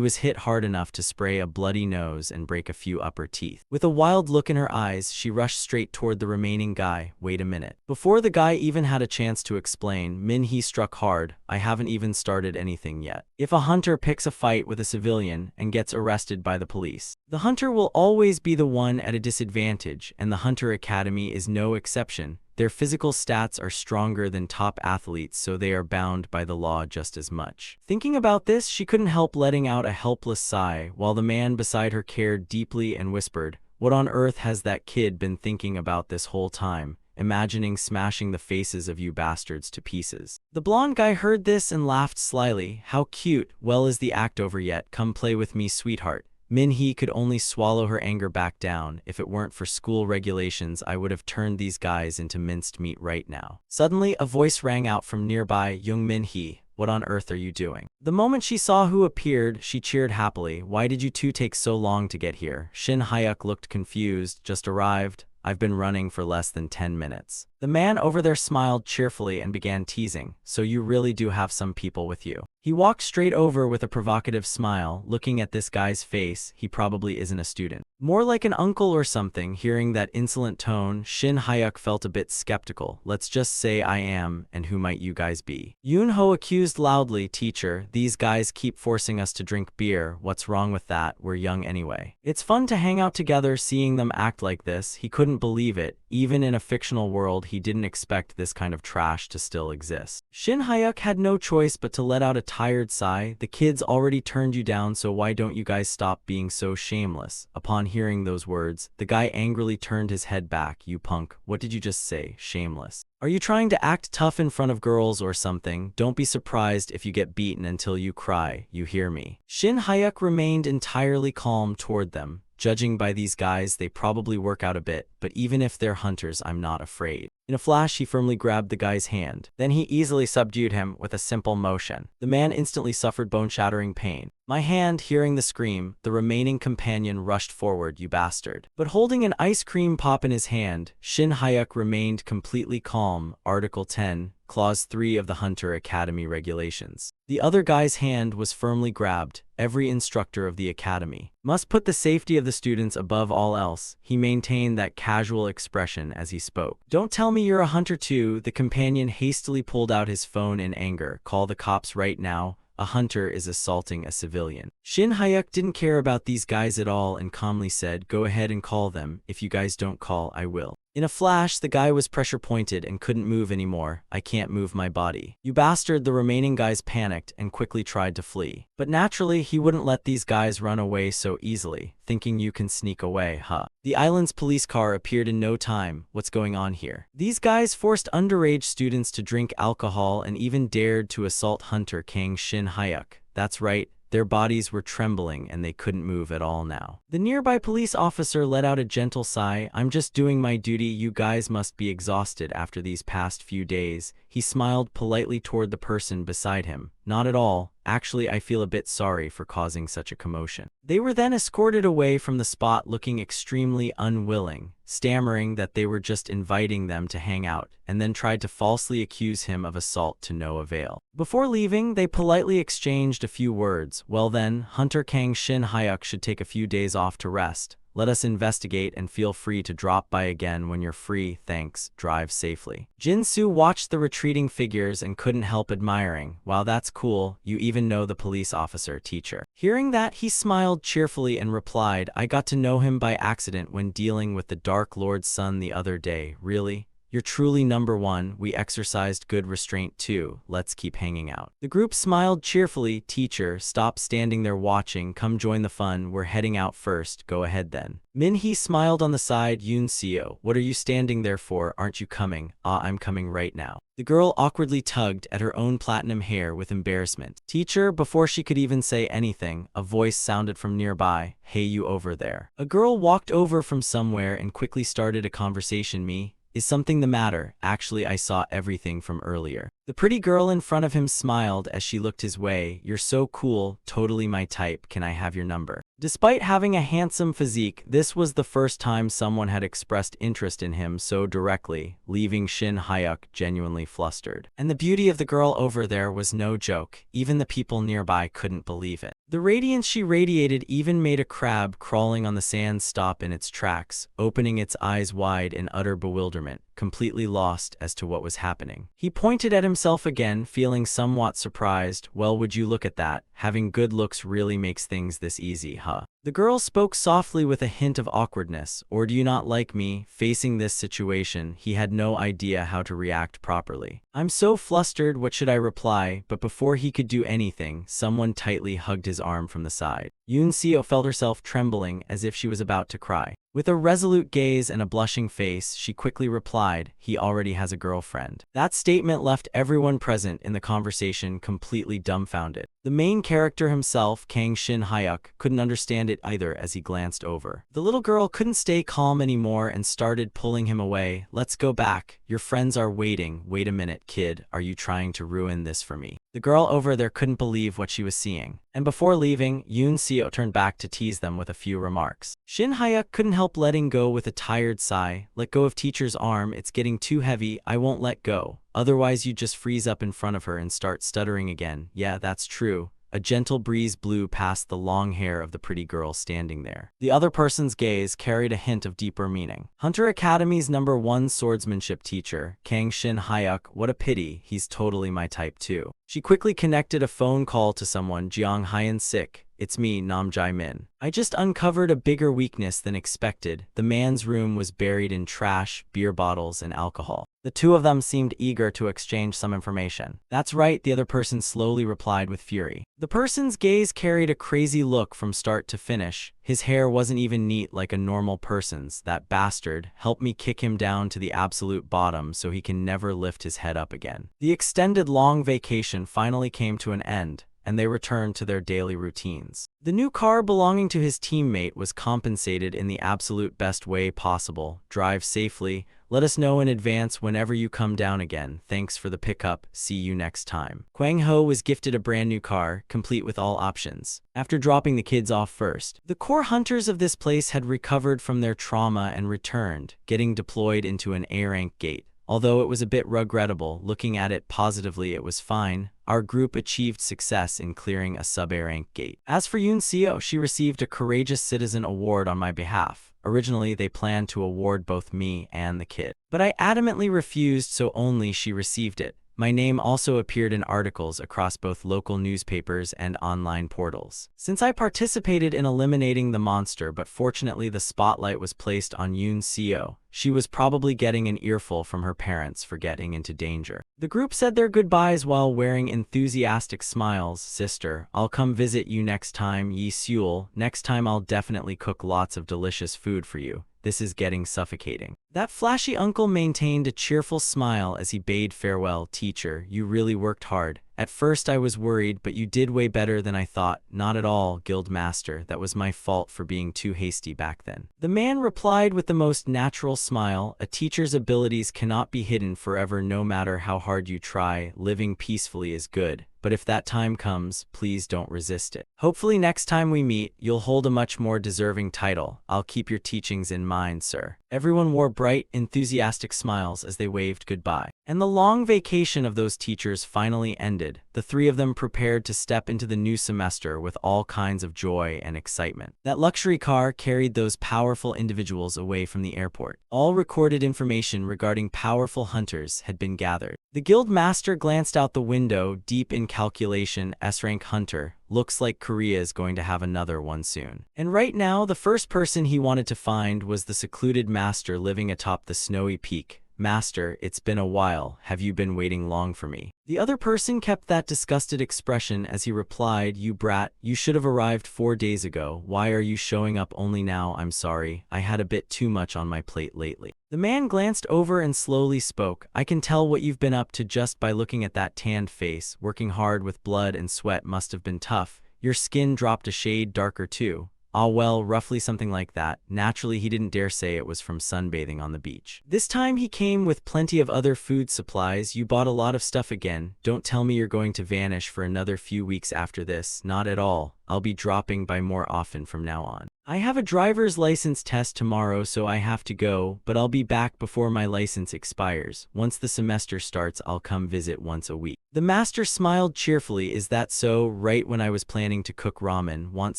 was hit hard enough to spray a bloody nose and break a few upper teeth. With a wild look in her eyes, she rushed straight toward the remaining guy. Wait a minute. Before the guy even had a chance to explain, Minhee struck hard. I haven't even started anything yet. If a hunter picks a fight with a civilian and gets arrested by the police, the hunter will always be the one at a disadvantage, and the Hunter Academy is no exception. Their physical stats are stronger than top athletes, so they are bound by the law just as much. Thinking about this, she couldn't help letting out a helpless sigh, while the man beside her cared deeply and whispered, What on earth has that kid been thinking about this whole time? Imagining smashing the faces of you bastards to pieces. The blonde guy heard this and laughed slyly. How cute. Well, is the act over yet? Come play with me, sweetheart. Minhee could only swallow her anger back down. If it weren't for school regulations, I would have turned these guys into minced meat right now. Suddenly, a voice rang out from nearby. Young Minhee, what on earth are you doing? The moment she saw who appeared, she cheered happily. Why did you two take so long to get here? Shin Hyuk looked confused. Just arrived. I've been running for less than 10 minutes. The man over there smiled cheerfully and began teasing. So you really do have some people with you. He walked straight over with a provocative smile. Looking at this guy's face, he probably isn't a student. More like an uncle or something. Hearing that insolent tone, Shin Hyuk felt a bit skeptical. Let's just say I am, and who might you guys be? Yoon-ho accused loudly. Teacher, these guys keep forcing us to drink beer. What's wrong with that? We're young anyway. It's fun to hang out together. Seeing them act like this, he couldn't believe it. Even in a fictional world, he didn't expect this kind of trash to still exist. Shin Hyuk had no choice but to let out a tired sigh. The kids already turned you down, so why don't you guys stop being so shameless? Upon hearing those words, the guy angrily turned his head back. You punk, what did you just say? Shameless. Are you trying to act tough in front of girls or something? Don't be surprised if you get beaten until you cry, you hear me? Shin Hyuk remained entirely calm toward them. Judging by these guys, they probably work out a bit, but even if they're hunters, I'm not afraid. In a flash, he firmly grabbed the guy's hand. Then he easily subdued him with a simple motion. The man instantly suffered bone-shattering pain. My hand, hearing the scream, the remaining companion rushed forward. You bastard. But holding an ice cream pop in his hand, Shin Hyuk remained completely calm. Article 10, Clause 3 of the Hunter Academy Regulations. The other guy's hand was firmly grabbed. Every instructor of the academy must put the safety of the students above all else. He maintained that casual expression as he spoke. Don't tell me you're a hunter too. The companion hastily pulled out his phone in anger. Call the cops right now. A hunter is assaulting a civilian. Shin Hyuk didn't care about these guys at all and calmly said, go ahead and call them. If you guys don't call, I will. In a flash, the guy was pressure pointed and couldn't move anymore. I can't move my body. You bastard. The remaining guys panicked and quickly tried to flee. But naturally, he wouldn't let these guys run away so easily, thinking you can sneak away, huh? The island's police car appeared in no time. What's going on here? These guys forced underage students to drink alcohol and even dared to assault Hunter Kang Shin Hyuk. That's right. Their bodies were trembling and they couldn't move at all now. The nearby police officer let out a gentle sigh. I'm just doing my duty. You guys must be exhausted after these past few days. He smiled politely toward the person beside him. Not at all. Actually, I feel a bit sorry for causing such a commotion. They were then escorted away from the spot looking extremely unwilling, stammering that they were just inviting them to hang out, and then tried to falsely accuse him of assault to no avail. Before leaving, they politely exchanged a few words. Well then, Hunter Kang Shin Hyuk should take a few days off to rest. Let us investigate and feel free to drop by again when you're free. Thanks. Drive safely. Jin-soo watched the retreating figures and couldn't help admiring. Wow, that's cool. You even know the police officer, teacher. Hearing that, he smiled cheerfully and replied, I got to know him by accident when dealing with the Dark Lord's son the other day. Really? You're truly number one. We exercised good restraint too. Let's keep hanging out. The group smiled cheerfully. Teacher, stop standing there watching. Come join the fun. We're heading out first. Go ahead then. Min-hee smiled on the side. Yoon-seo, what are you standing there for? Aren't you coming? I'm coming right now. The girl awkwardly tugged at her own platinum hair with embarrassment. Teacher, before she could even say anything, a voice sounded from nearby. Hey, you over there. A girl walked over from somewhere and quickly started a conversation. Me? Is something the matter? Actually, I saw everything from earlier. The pretty girl in front of him smiled as she looked his way. You're so cool, totally my type. Can I have your number? Despite having a handsome physique, this was the first time someone had expressed interest in him so directly, leaving Shin Hyuk genuinely flustered. And the beauty of the girl over there was no joke. Even the people nearby couldn't believe it. The radiance she radiated even made a crab crawling on the sand stop in its tracks, opening its eyes wide in utter bewilderment, completely lost as to what was happening. He pointed at himself again, feeling somewhat surprised. Well, would you look at that? Having good looks really makes things this easy, huh? The girl spoke softly with a hint of awkwardness. Or do you not like me? Facing this situation, he had no idea how to react properly. I'm so flustered, what should I reply? But before he could do anything, someone tightly hugged his arm from the side. Yoon-seo felt herself trembling as if she was about to cry. With a resolute gaze and a blushing face, she quickly replied, he already has a girlfriend. That statement left everyone present in the conversation completely dumbfounded. The main character himself, Kang Shin Hyuk, couldn't understand it it either as he glanced over. The little girl couldn't stay calm anymore and started pulling him away. Let's go back. Your friends are waiting. Wait a minute, kid. Are you trying to ruin this for me? The girl over there couldn't believe what she was seeing. And before leaving, Yoon Seo turned back to tease them with a few remarks. Shin Hyuk couldn't help letting go with a tired sigh. Let go of teacher's arm. It's getting too heavy. I won't let go. Otherwise you just freeze up in front of her and start stuttering again. Yeah, that's true. A gentle breeze blew past the long hair of the pretty girl standing there. The other person's gaze carried a hint of deeper meaning. Hunter Academy's #1 swordsmanship teacher, Kang Shin Hyuk, what a pity, he's totally my type too. She quickly connected a phone call to someone. Jeong Hyun Sik. It's me, Nam Jae Min. I just uncovered a bigger weakness than expected. The man's room was buried in trash, beer bottles, and alcohol. The two of them seemed eager to exchange some information. That's right, the other person slowly replied with fury. The person's gaze carried a crazy look from start to finish. His hair wasn't even neat like a normal person's. That bastard. Help me kick him down to the absolute bottom so he can never lift his head up again. The extended long vacation finally came to an end, and they returned to their daily routines. The new car belonging to his teammate was compensated in the absolute best way possible. Drive safely. Let us know in advance whenever you come down again. Thanks for the pickup. See you next time. Kwang Ho was gifted a brand new car, complete with all options. After dropping the kids off first, the core hunters of this place had recovered from their trauma and returned, getting deployed into an A-rank gate. Although it was a bit regrettable, looking at it positively it was fine. Our group achieved success in clearing a sub-A rank gate. As for Yoon Seo, she received a Courageous Citizen award on my behalf. Originally, they planned to award both me and the kid, but I adamantly refused, so only she received it. My name also appeared in articles across both local newspapers and online portals. Since I participated in eliminating the monster, but fortunately the spotlight was placed on Yoon Seo, she was probably getting an earful from her parents for getting into danger. The group said their goodbyes while wearing enthusiastic smiles. Sister, I'll come visit you next time. Yi Seul, next time I'll definitely cook lots of delicious food for you. This is getting suffocating. That flashy uncle maintained a cheerful smile as he bade farewell. Teacher, you really worked hard. At first I was worried, but you did way better than I thought. Not at all, Guild Master. That was my fault for being too hasty back then. The man replied with the most natural smile. A teacher's abilities cannot be hidden forever no matter how hard you try. Living peacefully is good, but if that time comes, please don't resist it. Hopefully next time we meet, you'll hold a much more deserving title. I'll keep your teachings in mind, sir. Everyone wore bright, enthusiastic smiles as they waved goodbye. And the long vacation of those teachers finally ended. The three of them prepared to step into the new semester with all kinds of joy and excitement. That luxury car carried those powerful individuals away from the airport. All recorded information regarding powerful hunters had been gathered. The guild master glanced out the window, deep in calculation. S-rank hunter. Looks like Korea is going to have another one soon. And right now, the first person he wanted to find was the secluded master living atop the snowy peak. Master, it's been a while. Have you been waiting long for me? The other person kept that disgusted expression as he replied, You brat, you should have arrived 4 days ago. Why are you showing up only now? I'm sorry, I had a bit too much on my plate lately. The man glanced over and slowly spoke. I can tell what you've been up to just by looking at that tanned face. Working hard with blood and sweat must have been tough. Your skin dropped a shade darker too. Ah well, roughly something like that. Naturally, he didn't dare say it was from sunbathing on the beach. This time he came with plenty of other food supplies. You bought a lot of stuff again. Don't tell me you're going to vanish for another few weeks after this. Not at all. I'll be dropping by more often from now on. I have a driver's license test tomorrow, so I have to go, but I'll be back before my license expires. Once the semester starts, I'll come visit once a week. The master smiled cheerfully. Is that so? Right when I was planning to cook ramen. Want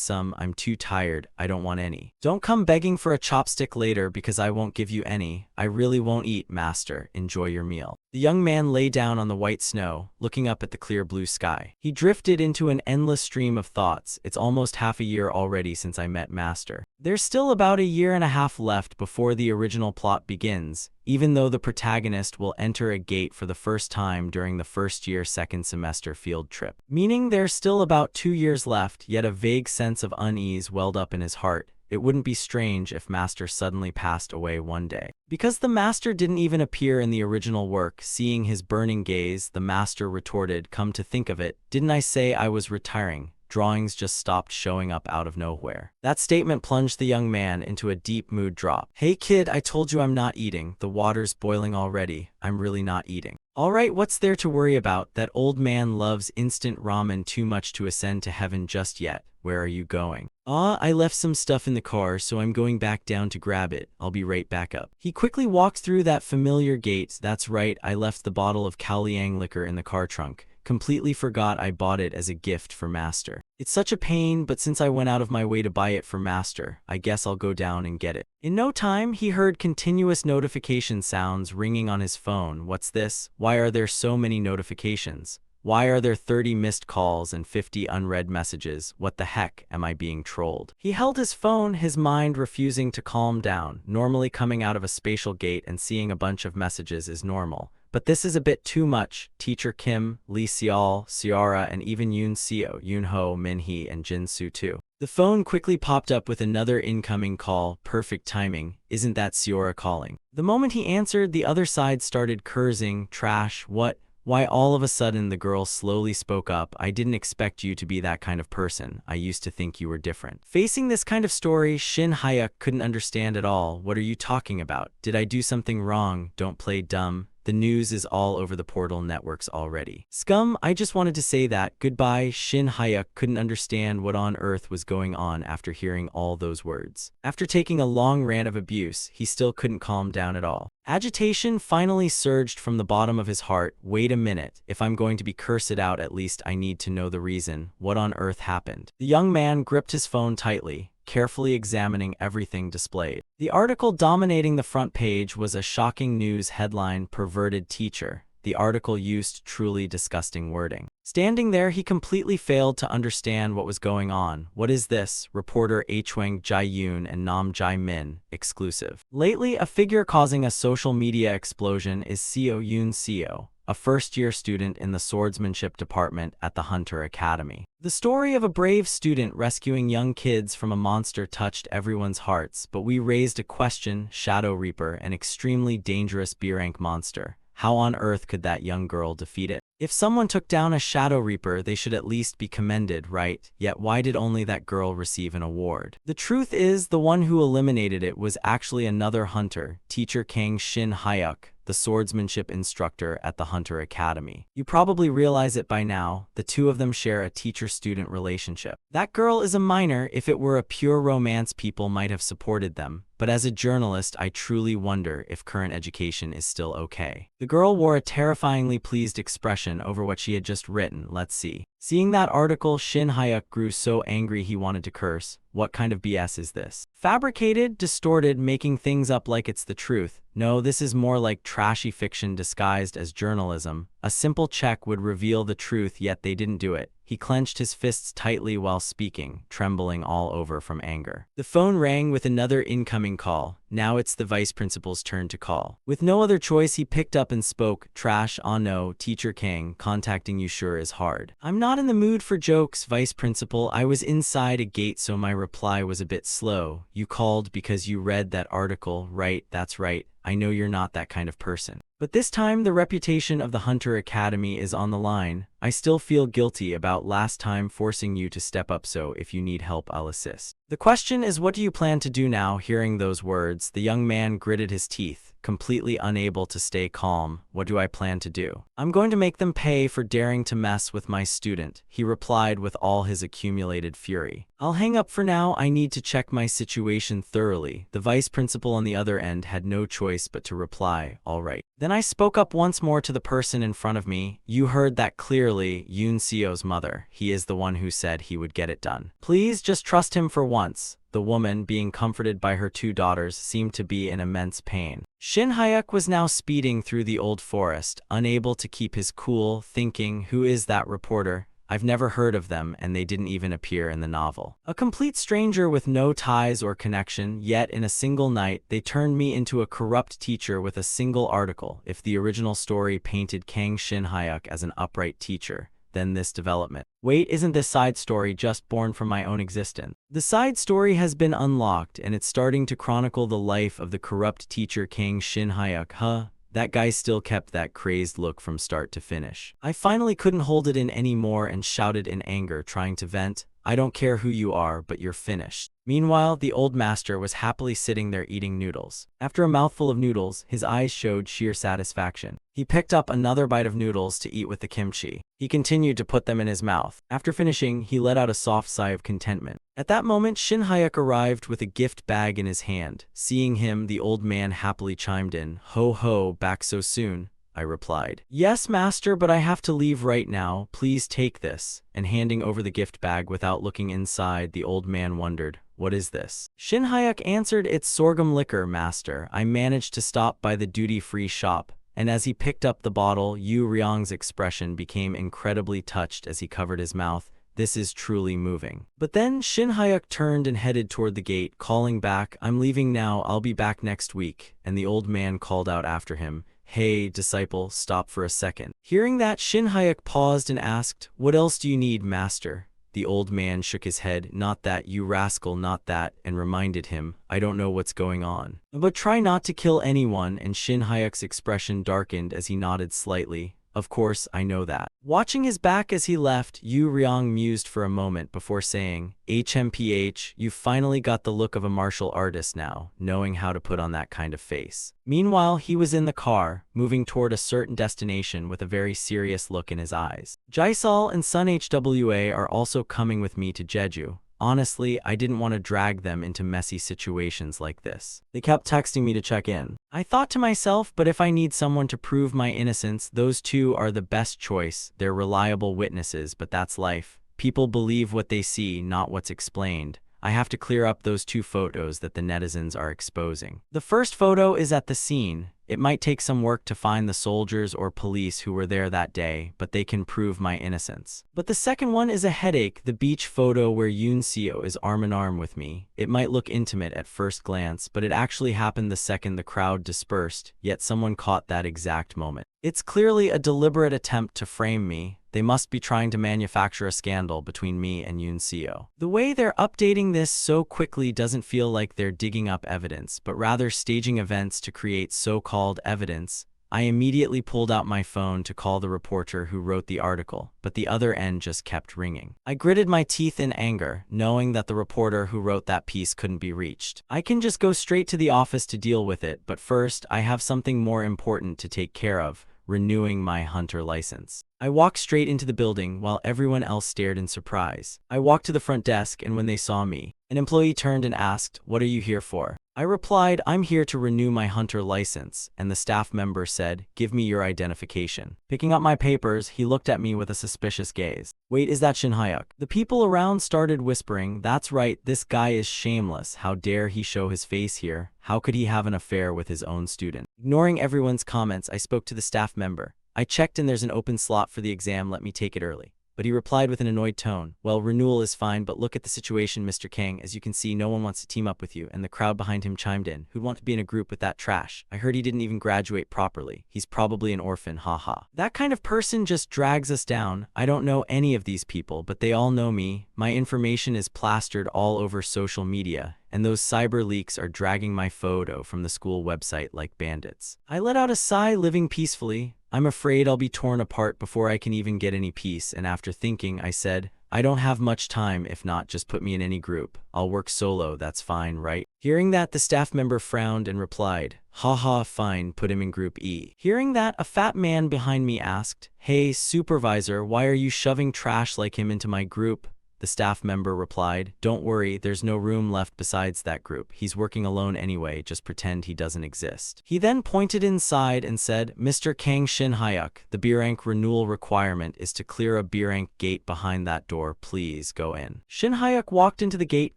some? I'm too tired. I don't want any. Don't come begging for a chopstick later because I won't give you any. I really won't eat, master. Enjoy your meal. The young man lay down on the white snow, looking up at the clear blue sky. He drifted into an endless stream of thoughts. It's almost half a year already since I met Master. There's still about a year and a half left before the original plot begins, even though the protagonist will enter a gate for the first time during the first year second semester field trip. Meaning there's still about 2 years left, yet a vague sense of unease welled up in his heart. It wouldn't be strange if Master suddenly passed away one day. Because the Master didn't even appear in the original work, seeing his burning gaze, the Master retorted, Come to think of it, didn't I say I was retiring? drawings just stopped showing up out of nowhere. That statement plunged the young man into a deep mood drop. Hey kid, I told you I'm not eating. The water's boiling already. I'm really not eating. Alright, what's there to worry about? That old man loves instant ramen too much to ascend to heaven just yet. Where are you going? I left some stuff in the car, so I'm going back down to grab it. I'll be right back up. He quickly walked through that familiar gate. That's right, I left the bottle of Kaoliang liquor in the car trunk. Completely forgot I bought it as a gift for Master. It's such a pain, but since I went out of my way to buy it for Master, I guess I'll go down and get it. In no time, he heard continuous notification sounds ringing on his phone. What's this? Why are there so many notifications? Why are there 30 missed calls and 50 unread messages? What the heck, am I being trolled? He held his phone, his mind refusing to calm down. Normally coming out of a spatial gate and seeing a bunch of messages is normal. But this is a bit too much. Teacher Kim, Lee Seol, Ciara, and even Yoon Seo, Yoon Ho, Min Hee, and Jin Soo too. The phone quickly popped up with another incoming call. Perfect timing. Isn't that Ciara calling? The moment he answered, the other side started cursing. Trash, what? Why all of a sudden the girl slowly spoke up. I didn't expect you to be that kind of person. I used to think you were different. Facing this kind of story, Shin Hyuk couldn't understand at all. What are you talking about? Did I do something wrong? Don't play dumb. The news is all over the portal networks already. Scum, I just wanted to say that. Goodbye. Shin Hyuk couldn't understand what on earth was going on after hearing all those words. After taking a long rant of abuse, he still couldn't calm down at all. Agitation finally surged from the bottom of his heart. Wait a minute. If I'm going to be cursed out, at least I need to know the reason. What on earth happened? The young man gripped his phone tightly, carefully examining everything displayed. The article dominating the front page was a shocking news headline: Perverted Teacher. The article used truly disgusting wording. Standing there, he completely failed to understand what was going on. What is this? Reporter Hwang Jae-yoon and Nam Jae-min, exclusive. Lately, a figure causing a social media explosion is Seo Yoon Seo, a first-year student in the swordsmanship department at the Hunter Academy. The story of a brave student rescuing young kids from a monster touched everyone's hearts, but we raised a question: Shadow Reaper, an extremely dangerous B-rank monster. How on earth could that young girl defeat it? If someone took down a Shadow Reaper, they should at least be commended, right? Yet why did only that girl receive an award? The truth is, the one who eliminated it was actually another hunter, Teacher Kang Shin Hyuk, the swordsmanship instructor at the Hunter Academy. You probably realize it by now, the two of them share a teacher-student relationship. That girl is a minor. If it were a pure romance, people might have supported them. But as a journalist, I truly wonder if current education is still okay. The girl wore a terrifyingly pleased expression over what she had just written. Let's see. Seeing that article, Shin Hyuk grew so angry he wanted to curse. What kind of BS is this? Fabricated, distorted, making things up like it's the truth. No, this is more like trashy fiction disguised as journalism. A simple check would reveal the truth, yet they didn't do it. He clenched his fists tightly while speaking, trembling all over from anger. The phone rang with another incoming call. Now it's the vice principal's turn to call. With no other choice, he picked up and spoke. Trash, oh no, Teacher Kang, contacting you sure is hard. I'm not in the mood for jokes, vice principal. I was inside a gate, so my reply was a bit slow. You called because you read that article, right? That's right. I know you're not that kind of person. But this time, the reputation of the Hunter Academy is on the line. I still feel guilty about last time forcing you to step up, so if you need help, I'll assist. The question is, what do you plan to do now? Hearing those words, the young man gritted his teeth, completely unable to stay calm. What do I plan to do? I'm going to make them pay for daring to mess with my student, he replied with all his accumulated fury. I'll hang up for now. I need to check my situation thoroughly. The vice principal on the other end had no choice but to reply, all right. Then I spoke up once more to the person in front of me. You heard that clearly, Yoon Seo's mother. He is the one who said he would get it done. Please just trust him for once. The woman, being comforted by her two daughters, seemed to be in immense pain. Shin Hyuk was now speeding through the old forest, unable to keep his cool, thinking, who is that reporter? I've never heard of them, and they didn't even appear in the novel. A complete stranger with no ties or connection, yet in a single night, they turned me into a corrupt teacher with a single article. If the original story painted Kang Shin Hyuk as an upright teacher, then this development. Wait, isn't this side story just born from my own existence? The side story has been unlocked, and it's starting to chronicle the life of the corrupt teacher Kang Shin Hyuk. That guy still kept that crazed look from start to finish. I finally couldn't hold it in anymore and shouted in anger, trying to vent, "I don't care who you are, but you're finished." Meanwhile, the old master was happily sitting there eating noodles. After a mouthful of noodles, his eyes showed sheer satisfaction. He picked up another bite of noodles to eat with the kimchi. He continued to put them in his mouth. After finishing, he let out a soft sigh of contentment. At that moment, Shin Hayek arrived with a gift bag in his hand. Seeing him, the old man happily chimed in, "Ho ho, back so soon?" I replied, "Yes, master, but I have to leave right now. Please take this." And handing over the gift bag without looking inside, the old man wondered, "What is this?" Shin Hayek answered, "It's sorghum liquor, master. I managed to stop by the duty-free shop." And as he picked up the bottle, Yu Ryong's expression became incredibly touched as he covered his mouth. This is truly moving. But then Shin Hayek turned and headed toward the gate, calling back, "I'm leaving now, I'll be back next week." And the old man called out after him, "Hey, disciple, stop for a second." Hearing that, Shin Hayek paused and asked, "What else do you need, master?" The old man shook his head, "Not that, you rascal, not that," and reminded him, "I don't know what's going on. But try not to kill anyone." And Shin Hayek's expression darkened as he nodded slightly. "Of course, I know that." Watching his back as he left, Yu Ryong mused for a moment before saying, "HMPH, you've finally got the look of a martial artist now, knowing how to put on that kind of face." Meanwhile, he was in the car, moving toward a certain destination with a very serious look in his eyes. Jaisal and Sun Hwa are also coming with me to Jeju. Honestly, I didn't want to drag them into messy situations like this. They kept texting me to check in. I thought to myself, but if I need someone to prove my innocence, those two are the best choice. They're reliable witnesses, but that's life. People believe what they see, not what's explained. I have to clear up those two photos that the netizens are exposing. The first photo is at the scene. It might take some work to find the soldiers or police who were there that day, but they can prove my innocence. But the second one is a headache, the beach photo where Yoon Seo is arm in arm with me. It might look intimate at first glance, but it actually happened the second the crowd dispersed, yet someone caught that exact moment. It's clearly a deliberate attempt to frame me. They must be trying to manufacture a scandal between me and Yoon Seo. The way they're updating this so quickly doesn't feel like they're digging up evidence, but rather staging events to create so-called evidence. I immediately pulled out my phone to call the reporter who wrote the article, but the other end just kept ringing. I gritted my teeth in anger, knowing that the reporter who wrote that piece couldn't be reached. I can just go straight to the office to deal with it, but first, I have something more important to take care of: renewing my hunter license. I walked straight into the building while everyone else stared in surprise. I walked to the front desk, and when they saw me, an employee turned and asked, "What are you here for?" I replied, "I'm here to renew my hunter license," and the staff member said, "Give me your identification." Picking up my papers, he looked at me with a suspicious gaze. "Wait, is that Shin Hayek?" The people around started whispering, "That's right, this guy is shameless. How dare he show his face here? How could he have an affair with his own student?" Ignoring everyone's comments, I spoke to the staff member. "I checked and there's an open slot for the exam, let me take it early." But he replied with an annoyed tone, "Well, renewal is fine, but look at the situation, Mr. Kang. As you can see, no one wants to team up with you." And the crowd behind him chimed in, "Who'd want to be in a group with that trash? I heard he didn't even graduate properly. He's probably an orphan, haha. That kind of person just drags us down." I don't know any of these people, but they all know me. My information is plastered all over social media, and those cyber leaks are dragging my photo from the school website like bandits. I let out a sigh, living peacefully. I'm afraid I'll be torn apart before I can even get any peace, and after thinking, I said, "I don't have much time. If not, just put me in any group. I'll work solo, that's fine, right?" Hearing that, the staff member frowned and replied, "Haha, fine, put him in group E." Hearing that, a fat man behind me asked, "Hey, supervisor, why are you shoving trash like him into my group?" The staff member replied, "Don't worry, there's no room left besides that group. He's working alone anyway, just pretend he doesn't exist." He then pointed inside and said, "Mr. Kang Shin Hayek, the B rank renewal requirement is to clear a B rank gate behind that door. Please go in." Shin Hayek walked into the gate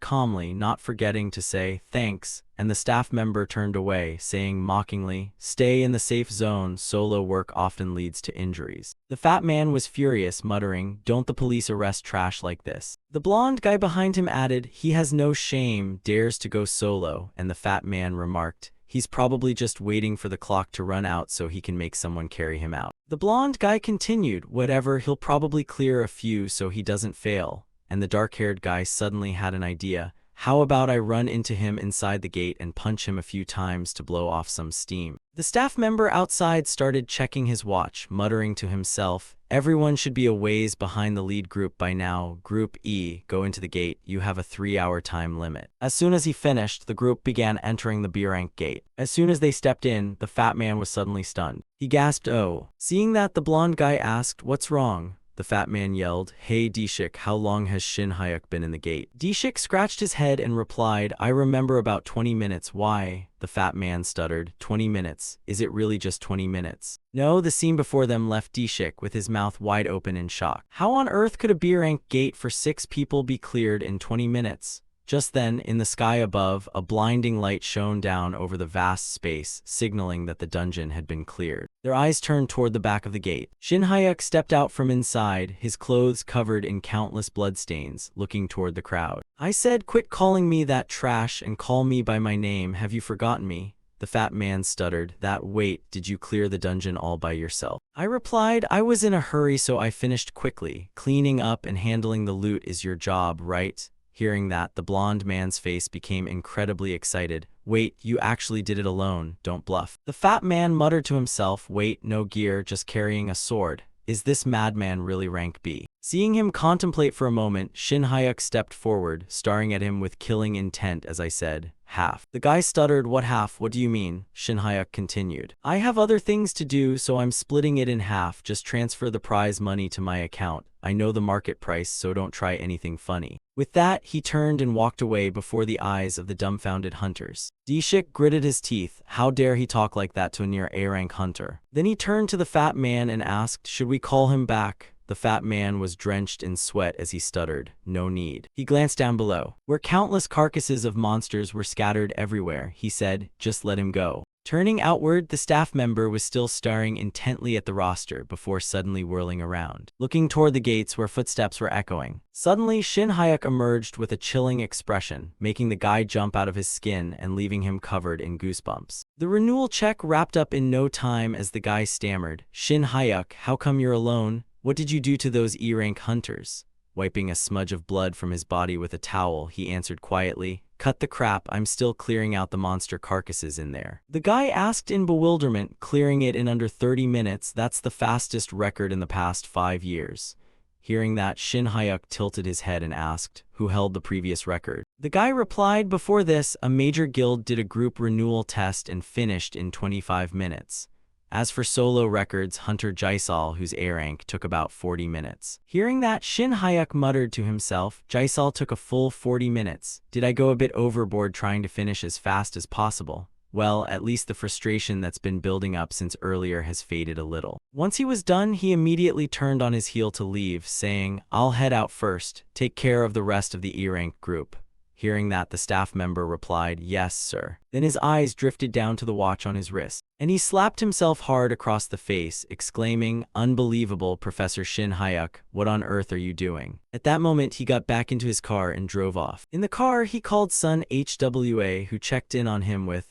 calmly, not forgetting to say, "Thanks," and the staff member turned away, saying mockingly, "Stay in the safe zone, solo work often leads to injuries." The fat man was furious, muttering, "Don't the police arrest trash like this?" The blonde guy behind him added, "He has no shame, dares to go solo," and the fat man remarked, "He's probably just waiting for the clock to run out so he can make someone carry him out." The blonde guy continued, "Whatever, he'll probably clear a few so he doesn't fail." And the dark-haired guy suddenly had an idea. How about I run into him inside the gate and punch him a few times to blow off some steam? The staff member outside started checking his watch, muttering to himself, everyone should be a ways behind the lead group by now. Group E, go into the gate. You have a 3-hour time limit. As soon as he finished, the group began entering the B-rank gate. As soon as they stepped in, the fat man was suddenly stunned. He gasped, oh. Seeing that, the blonde guy asked, what's wrong? The fat man yelled, hey Dishik, how long has Shin Hyuk been in the gate? Dishik scratched his head and replied, I remember about 20 minutes. Why? The fat man stuttered, 20 minutes? Is it really just 20 minutes? No, the scene before them left Dishik with his mouth wide open in shock. How on earth could a B-rank gate for 6 people be cleared in 20 minutes? Just then, in the sky above, a blinding light shone down over the vast space, signaling that the dungeon had been cleared. Their eyes turned toward the back of the gate. Shin Hyuk stepped out from inside, his clothes covered in countless bloodstains, looking toward the crowd. I said, quit calling me that trash and call me by my name. Have you forgotten me? The fat man stuttered, wait, did you clear the dungeon all by yourself? I replied, I was in a hurry so I finished quickly. Cleaning up and handling the loot is your job, right? Hearing that, the blonde man's face became incredibly excited. Wait, you actually did it alone, don't bluff. The fat man muttered to himself, wait, no gear, just carrying a sword. Is this madman really rank B? Seeing him contemplate for a moment, Shin Hyuk stepped forward, staring at him with killing intent as I said, half. The guy stuttered, what half? What do you mean? Shin Hyuk continued. I have other things to do, so I'm splitting it in half. Just transfer the prize money to my account. I know the market price, so don't try anything funny. With that, he turned and walked away before the eyes of the dumbfounded hunters. Dishik gritted his teeth. How dare he talk like that to a near A-rank hunter? Then he turned to the fat man and asked, should we call him back? The fat man was drenched in sweat as he stuttered, no need. He glanced down below, where countless carcasses of monsters were scattered everywhere. He said, just let him go. Turning outward, the staff member was still staring intently at the roster before suddenly whirling around, looking toward the gates where footsteps were echoing. Suddenly, Shin Hyuk emerged with a chilling expression, making the guy jump out of his skin and leaving him covered in goosebumps. The renewal check wrapped up in no time as the guy stammered, Shin Hyuk, how come you're alone? What did you do to those E-rank hunters? Wiping a smudge of blood from his body with a towel, he answered quietly, cut the crap, I'm still clearing out the monster carcasses in there. The guy asked in bewilderment, clearing it in under 30 minutes, that's the fastest record in the past 5 years. Hearing that, Shin Hyuk tilted his head and asked, who held the previous record? The guy replied, before this, a major guild did a group renewal test and finished in 25 minutes. As for solo records, Hunter Jaisal, whose A-rank, took about 40 minutes. Hearing that, Shin Hyuk muttered to himself, Jaisal took a full 40 minutes. Did I go a bit overboard trying to finish as fast as possible? Well, at least the frustration that's been building up since earlier has faded a little. Once he was done, he immediately turned on his heel to leave, saying, I'll head out first. Take care of the rest of the E-rank group. Hearing that, the staff member replied, yes, sir. Then his eyes drifted down to the watch on his wrist, and he slapped himself hard across the face, exclaiming, unbelievable, Professor Shin Hyuk, what on earth are you doing? At that moment, he got back into his car and drove off. In the car, he called son HWA, who checked in on him with,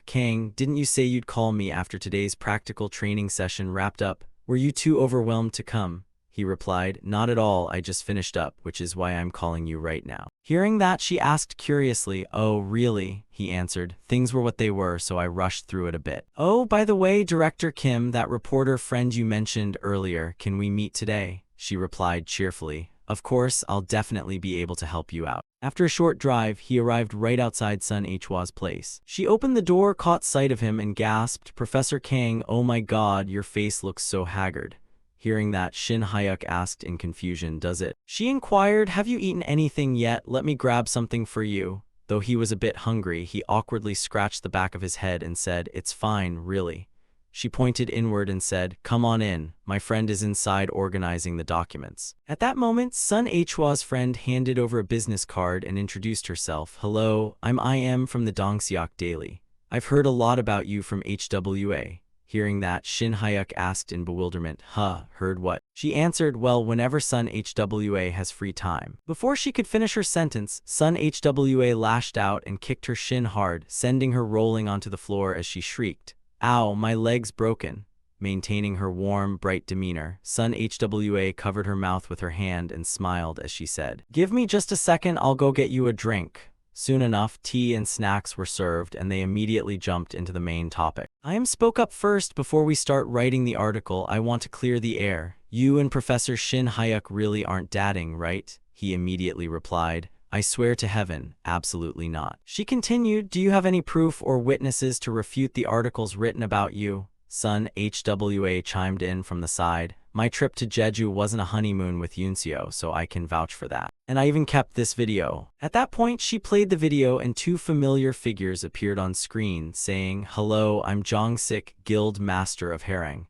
Kang, didn't you say you'd call me after today's practical training session wrapped up? Were you too overwhelmed to come? He replied, not at all, I just finished up, which is why I'm calling you right now. Hearing that, she asked curiously, oh, really? He answered, things were what they were, so I rushed through it a bit. Oh, by the way, Director Kim, that reporter friend you mentioned earlier, can we meet today? She replied cheerfully, of course, I'll definitely be able to help you out. After a short drive, he arrived right outside Sun Hwa's place. She opened the door, caught sight of him, and gasped, Professor Kang, oh my god, your face looks so haggard. Hearing that, Shin Hyuk asked in confusion, does it? She inquired, have you eaten anything yet? Let me grab something for you. Though he was a bit hungry, he awkwardly scratched the back of his head and said, it's fine, really. She pointed inward and said, come on in, my friend is inside organizing the documents. At that moment, Sun Hwa's friend handed over a business card and introduced herself. Hello, I'm IM from the Dongseok Daily. I've heard a lot about you from HWA. Hearing that, Shin Hyuk asked in bewilderment, heard what? She answered, well, whenever Sun Hwa has free time. Before she could finish her sentence, Sun Hwa lashed out and kicked her shin hard, sending her rolling onto the floor as she shrieked, ow, my leg's broken. Maintaining her warm, bright demeanor, Sun Hwa covered her mouth with her hand and smiled as she said, give me just a second, I'll go get you a drink. Soon enough, tea and snacks were served and they immediately jumped into the main topic. I spoke up first before we start writing the article. I want to clear the air. You and Professor Shin Hyuk really aren't dating, right? He immediately replied. I swear to heaven, absolutely not. She continued, do you have any proof or witnesses to refute the articles written about you? Sun HWA chimed in from the side. My trip to Jeju wasn't a honeymoon with Yunseo, so I can vouch for that. And I even kept this video. At that point, she played the video and two familiar figures appeared on screen, saying, hello, I'm Jong-sik, Guild Master of Hareng.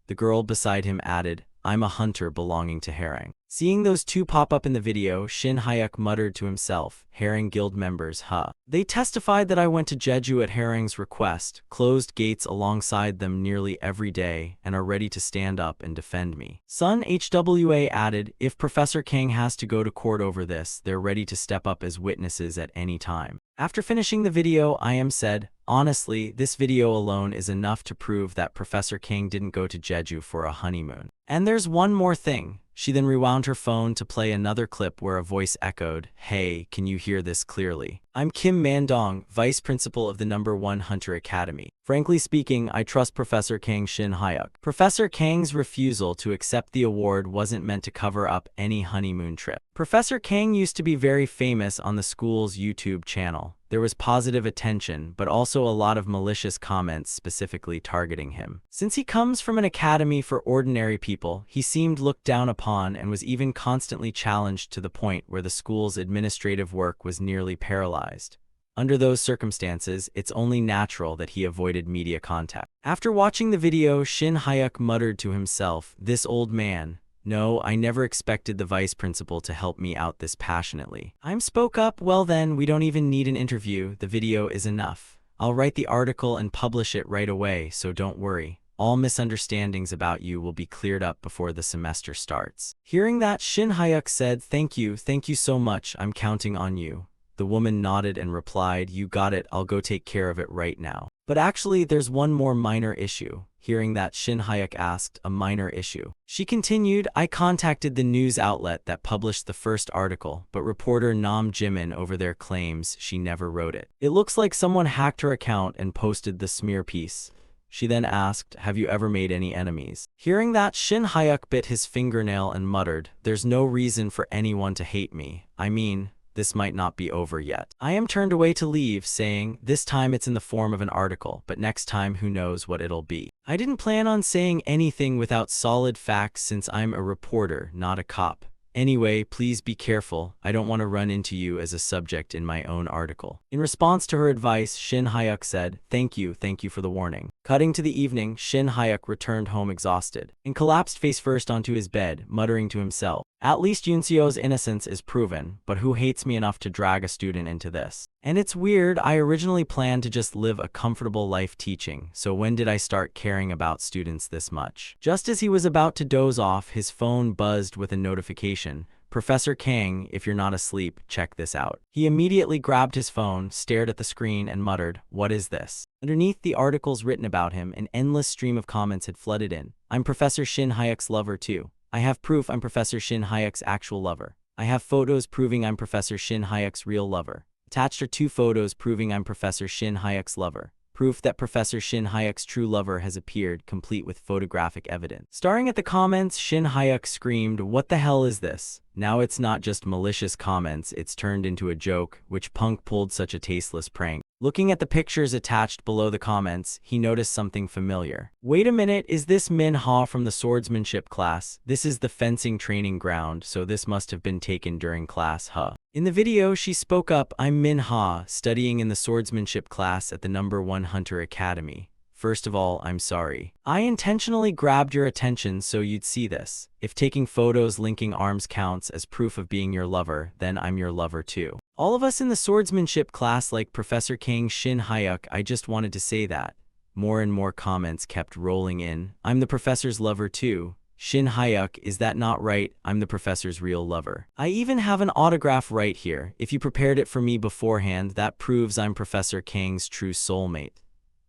The girl beside him added, I'm a hunter belonging to Hareng. Seeing those two pop up in the video, Shin Hyuk muttered to himself, Hareng Guild members, huh? They testified that I went to Jeju at Hareng's request, closed gates alongside them nearly every day, and are ready to stand up and defend me. Sun HWA added, if Professor Kang has to go to court over this, they're ready to step up as witnesses at any time. After finishing the video, I said, honestly, this video alone is enough to prove that Professor Kang didn't go to Jeju for a honeymoon. And there's one more thing. She then rewound her phone to play another clip where a voice echoed, hey, can you hear this clearly? I'm Kim Man-dong, Vice Principal of the #1 Hunter Academy. Frankly speaking, I trust Professor Kang Shin Hyuk. Professor Kang's refusal to accept the award wasn't meant to cover up any honeymoon trip. Professor Kang used to be very famous on the school's YouTube channel. There was positive attention, but also a lot of malicious comments specifically targeting him. Since he comes from an academy for ordinary people, he seemed looked down upon and was even constantly challenged to the point where the school's administrative work was nearly paralyzed. Under those circumstances, it's only natural that he avoided media contact. After watching the video, Shin Hyuk muttered to himself, this old man. No, I never expected the vice principal to help me out this passionately. I spoke up, well then, we don't even need an interview, the video is enough. I'll write the article and publish it right away, so don't worry. All misunderstandings about you will be cleared up before the semester starts. Hearing that, Shin Hyuk said, thank you so much, I'm counting on you. The woman nodded and replied, you got it, I'll go take care of it right now. But actually, there's one more minor issue. Hearing that, Shin Hyuk asked, a minor issue. She continued, I contacted the news outlet that published the first article, but reporter Nam Jimin over their claims she never wrote it. It looks like someone hacked her account and posted the smear piece. She then asked, have you ever made any enemies? Hearing that, Shin Hyuk bit his fingernail and muttered, there's no reason for anyone to hate me. I mean, this might not be over yet. I turned away to leave, saying, this time it's in the form of an article, but next time who knows what it'll be. I didn't plan on saying anything without solid facts since I'm a reporter, not a cop. Anyway, please be careful. I don't want to run into you as a subject in my own article. In response to her advice, Shin Hyuk said, thank you for the warning. Cutting to the evening, Shin Hyuk returned home exhausted and collapsed face first onto his bed, muttering to himself, at least Yunseo's innocence is proven, but who hates me enough to drag a student into this? And it's weird, I originally planned to just live a comfortable life teaching, so when did I start caring about students this much? Just as he was about to doze off, his phone buzzed with a notification. Professor Kang, if you're not asleep, check this out. He immediately grabbed his phone, stared at the screen, and muttered, what is this? Underneath the articles written about him, an endless stream of comments had flooded in. I'm Professor Shin Hyuk's lover too. I have proof I'm Professor Shin Hyuk's actual lover. I have photos proving I'm Professor Shin Hyuk's real lover. Attached are 2 photos proving I'm Professor Shin Hyuk's lover. Proof that Professor Shin Hyuk's true lover has appeared, complete with photographic evidence. Staring at the comments, Shin Hyuk screamed, what the hell is this? Now it's not just malicious comments, it's turned into a joke, which punk pulled such a tasteless prank. Looking at the pictures attached below the comments, he noticed something familiar. Wait a minute, is this Manhua from the swordsmanship class? This is the fencing training ground, so this must have been taken during class, huh? In the video, she spoke up, I'm Manhua, studying in the swordsmanship class at the #1 Hunter Academy. First of all, I'm sorry. I intentionally grabbed your attention so you'd see this. If taking photos linking arms counts as proof of being your lover, then I'm your lover too. All of us in the swordsmanship class like Professor Kang Shin Hyuk, I just wanted to say that. More and more comments kept rolling in. I'm the professor's lover too. Shin Hyuk, is that not right? I'm the professor's real lover. I even have an autograph right here. If you prepared it for me beforehand, that proves I'm Professor Kang's true soulmate.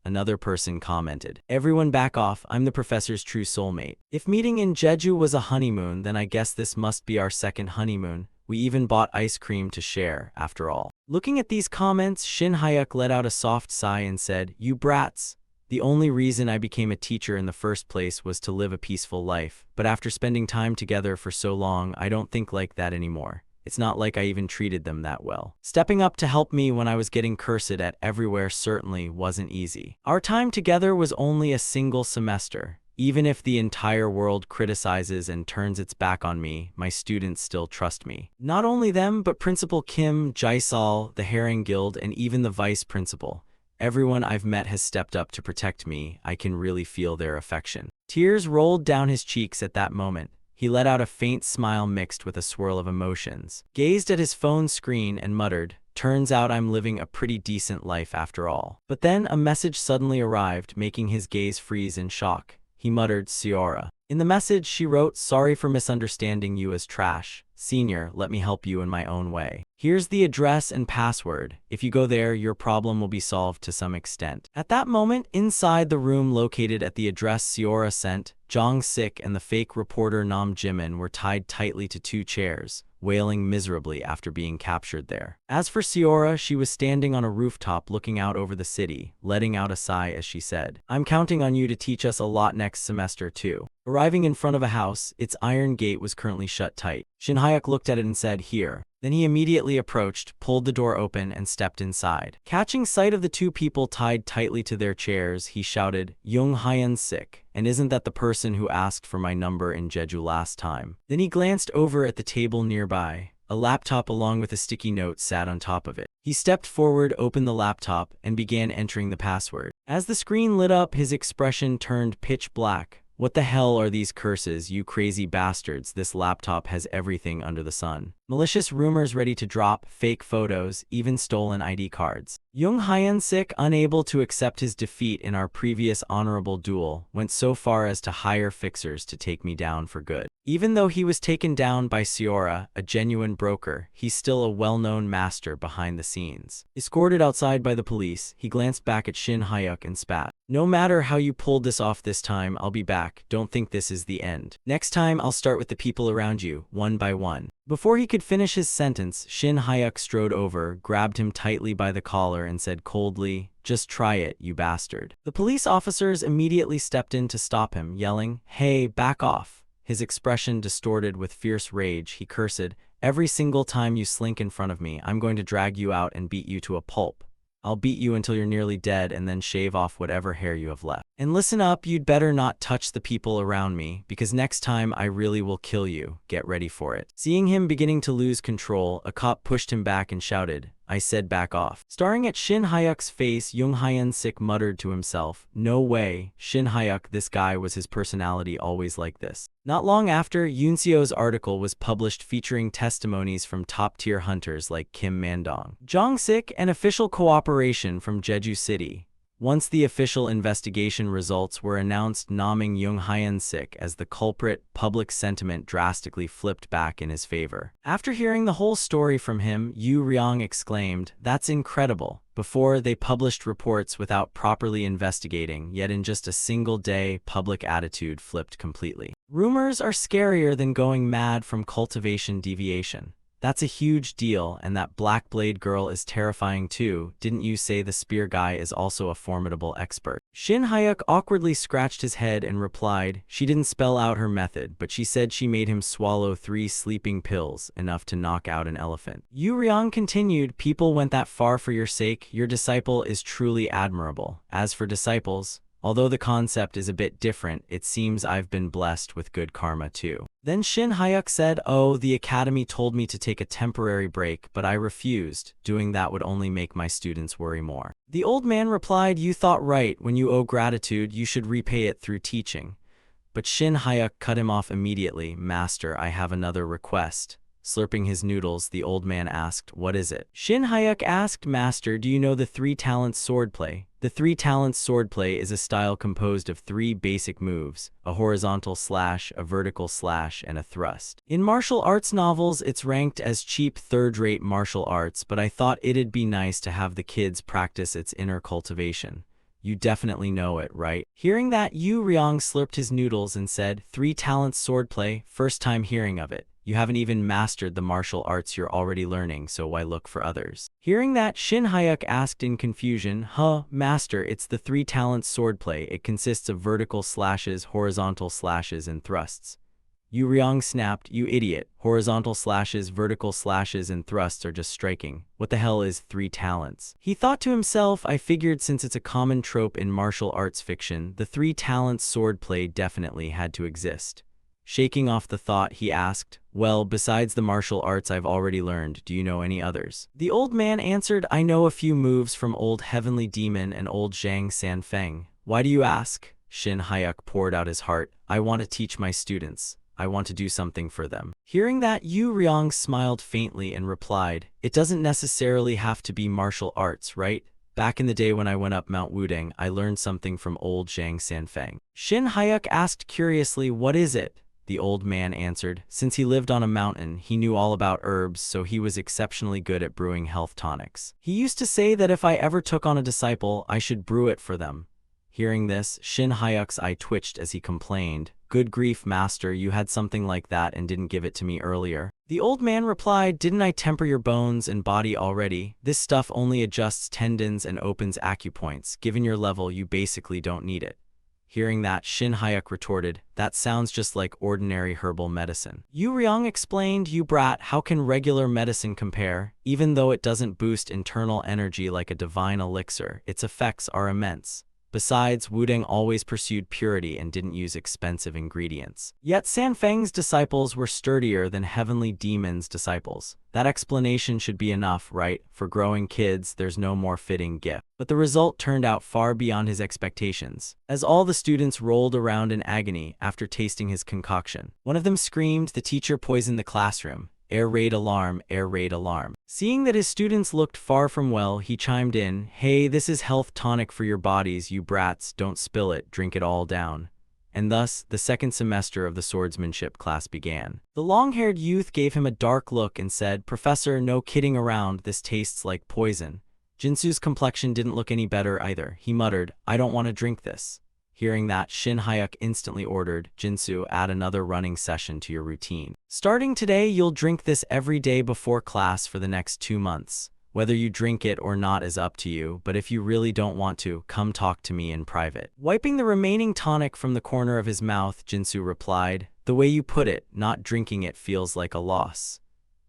Another person commented, everyone back off, I'm the professor's true soulmate. If meeting in Jeju was a honeymoon, then I guess this must be our second honeymoon. We even bought ice cream to share, after all. Looking at these comments, Shin Hyuk let out a soft sigh and said, "You brats. The only reason I became a teacher in the first place was to live a peaceful life, but after spending time together for so long, I don't think like that anymore. It's not like I even treated them that well. Stepping up to help me when I was getting cursed at everywhere certainly wasn't easy. Our time together was only a single semester. Even if the entire world criticizes and turns its back on me, my students still trust me. Not only them, but Principal Kim, Jaisal, the Herring Guild, and even the Vice Principal. Everyone I've met has stepped up to protect me. I can really feel their affection." Tears rolled down his cheeks at that moment. He let out a faint smile mixed with a swirl of emotions, gazed at his phone screen and muttered, "Turns out I'm living a pretty decent life after all." But then a message suddenly arrived, making his gaze freeze in shock. He muttered, "Seora." In the message, she wrote, "Sorry for misunderstanding you as trash. Senior, let me help you in my own way. Here's the address and password. If you go there, your problem will be solved to some extent." At that moment, inside the room located at the address Seora sent, Jong Sik and the fake reporter Nam Jimin were tied tightly to 2 chairs, wailing miserably after being captured there. As for Seora, she was standing on a rooftop looking out over the city, letting out a sigh as she said, "I'm counting on you to teach us a lot next semester too." Arriving in front of a house, its iron gate was currently shut tight. Shin Hyuk looked at it and said, "Here." Then he immediately approached, pulled the door open, and stepped inside. Catching sight of the 2 people tied tightly to their chairs, he shouted, "Young Hyun Sik, and isn't that the person who asked for my number in Jeju last time?" Then he glanced over at the table nearby. A laptop along with a sticky note sat on top of it. He stepped forward, opened the laptop, and began entering the password. As the screen lit up, his expression turned pitch black. "What the hell are these curses, you crazy bastards? This laptop has everything under the sun. Malicious rumors ready to drop, fake photos, even stolen ID cards." Jung Hyun Sik, unable to accept his defeat in our previous honorable duel, went so far as to hire fixers to take me down for good. Even though he was taken down by Seora, a genuine broker, he's still a well-known master behind the scenes. Escorted outside by the police, he glanced back at Shin Hyuk and spat, "No matter how you pulled this off this time, I'll be back. Don't think this is the end. Next time, I'll start with the people around you, one by one." Before he could finish his sentence, Shin Hyuk strode over, grabbed him tightly by the collar, and said coldly, "Just try it, you bastard." The police officers immediately stepped in to stop him, yelling, "Hey, back off." His expression distorted with fierce rage, he cursed, "Every single time you slink in front of me, I'm going to drag you out and beat you to a pulp. I'll beat you until you're nearly dead and then shave off whatever hair you have left. And listen up, you'd better not touch the people around me, because next time I really will kill you. Get ready for it." Seeing him beginning to lose control, a cop pushed him back and shouted, "I said back off." Staring at Shin Hyuk's face, Jung Hyun Sik muttered to himself, "No way, Shin Hyuk, this guy was his personality always like this." Not long after, Yoonseo's article was published featuring testimonies from top-tier hunters like Kim Mandong, Jong Sik, and official cooperation from Jeju City. Once the official investigation results were announced naming Jung Hyun Sik as the culprit, public sentiment drastically flipped back in his favor. After hearing the whole story from him, Yu Ryong exclaimed, "That's incredible." Before, they published reports without properly investigating, yet in just a single day, public attitude flipped completely. Rumors are scarier than going mad from cultivation deviation. That's a huge deal, and that Black Blade girl is terrifying too. Didn't you say the spear guy is also a formidable expert? Shin Hyuk awkwardly scratched his head and replied, "She didn't spell out her method, but she said she made him swallow 3 sleeping pills, enough to knock out an elephant." Yu Ryong continued, "People went that far for your sake. Your disciple is truly admirable. As for disciples, although the concept is a bit different, it seems I've been blessed with good karma too." Then Shin Hyuk said, "Oh, the academy told me to take a temporary break, but I refused. Doing that would only make my students worry more." The old man replied, "You thought right. When you owe gratitude, you should repay it through teaching." But Shin Hyuk cut him off immediately. "Master, I have another request." Slurping his noodles, the old man asked, "What is it?" Shin Hyuk asked, "Master, do you know the 3 talents swordplay?" The 3 talents swordplay is a style composed of 3 basic moves: a horizontal slash, a vertical slash, and a thrust. In martial arts novels, it's ranked as cheap third-rate martial arts, but I thought it'd be nice to have the kids practice its inner cultivation. You definitely know it, right? Hearing that, Yu Ryong slurped his noodles and said, 3 talents swordplay, first time hearing of it. You haven't even mastered the martial arts you're already learning, so why look for others? Hearing that, Shin Hyuk asked in confusion, Master, it's the three talents swordplay. It consists of vertical slashes, horizontal slashes, and thrusts. Yu Ryong snapped, you idiot. Horizontal slashes, vertical slashes, and thrusts are just striking. What the hell is three talents? He thought to himself, I figured since it's a common trope in martial arts fiction, the three talents swordplay definitely had to exist. Shaking off the thought, he asked, well, besides the martial arts I've already learned, do you know any others? The old man answered, I know a few moves from old Heavenly Demon and old Zhang Sanfeng. Why do you ask? Shin Hyuk poured out his heart. I want to teach my students. I want to do something for them. Hearing that, Yu Ryong smiled faintly and replied, it doesn't necessarily have to be martial arts, right? Back in the day when I went up Mount Wudang, I learned something from old Zhang Sanfeng. Shin Hyuk asked curiously, what is it? The old man answered, since he lived on a mountain, he knew all about herbs, so he was exceptionally good at brewing health tonics. He used to say that if I ever took on a disciple, I should brew it for them. Hearing this, Shin Hyuk's eye twitched as he complained, good grief, master, you had something like that and didn't give it to me earlier. The old man replied, didn't I temper your bones and body already? This stuff only adjusts tendons and opens acupoints. Given your level, you basically don't need it. Hearing that, Shin Hyuk retorted, that sounds just like ordinary herbal medicine. Yu Ryong explained, you brat, how can regular medicine compare? Even though it doesn't boost internal energy like a divine elixir, its effects are immense. Besides, Wudang always pursued purity and didn't use expensive ingredients. Yet Sanfeng's disciples were sturdier than Heavenly Demon's disciples. That explanation should be enough, right? For growing kids, there's no more fitting gift. But the result turned out far beyond his expectations, as all the students rolled around in agony after tasting his concoction. One of them screamed, the teacher poisoned the classroom. Air raid alarm, air raid alarm. Seeing that his students looked far from well, he chimed in, hey, this is health tonic for your bodies, you brats, don't spill it, drink it all down. And thus, the second semester of the swordsmanship class began. The long-haired youth gave him a dark look and said, Professor, no kidding around, this tastes like poison. Jinsu's complexion didn't look any better either. He muttered, I don't want to drink this. Hearing that, Shin Hyuk instantly ordered, Jinsu, add another running session to your routine. Starting today, you'll drink this every day before class for the next 2 months. Whether you drink it or not is up to you, but if you really don't want to, come talk to me in private. Wiping the remaining tonic from the corner of his mouth, Jinsu replied, the way you put it, not drinking it feels like a loss.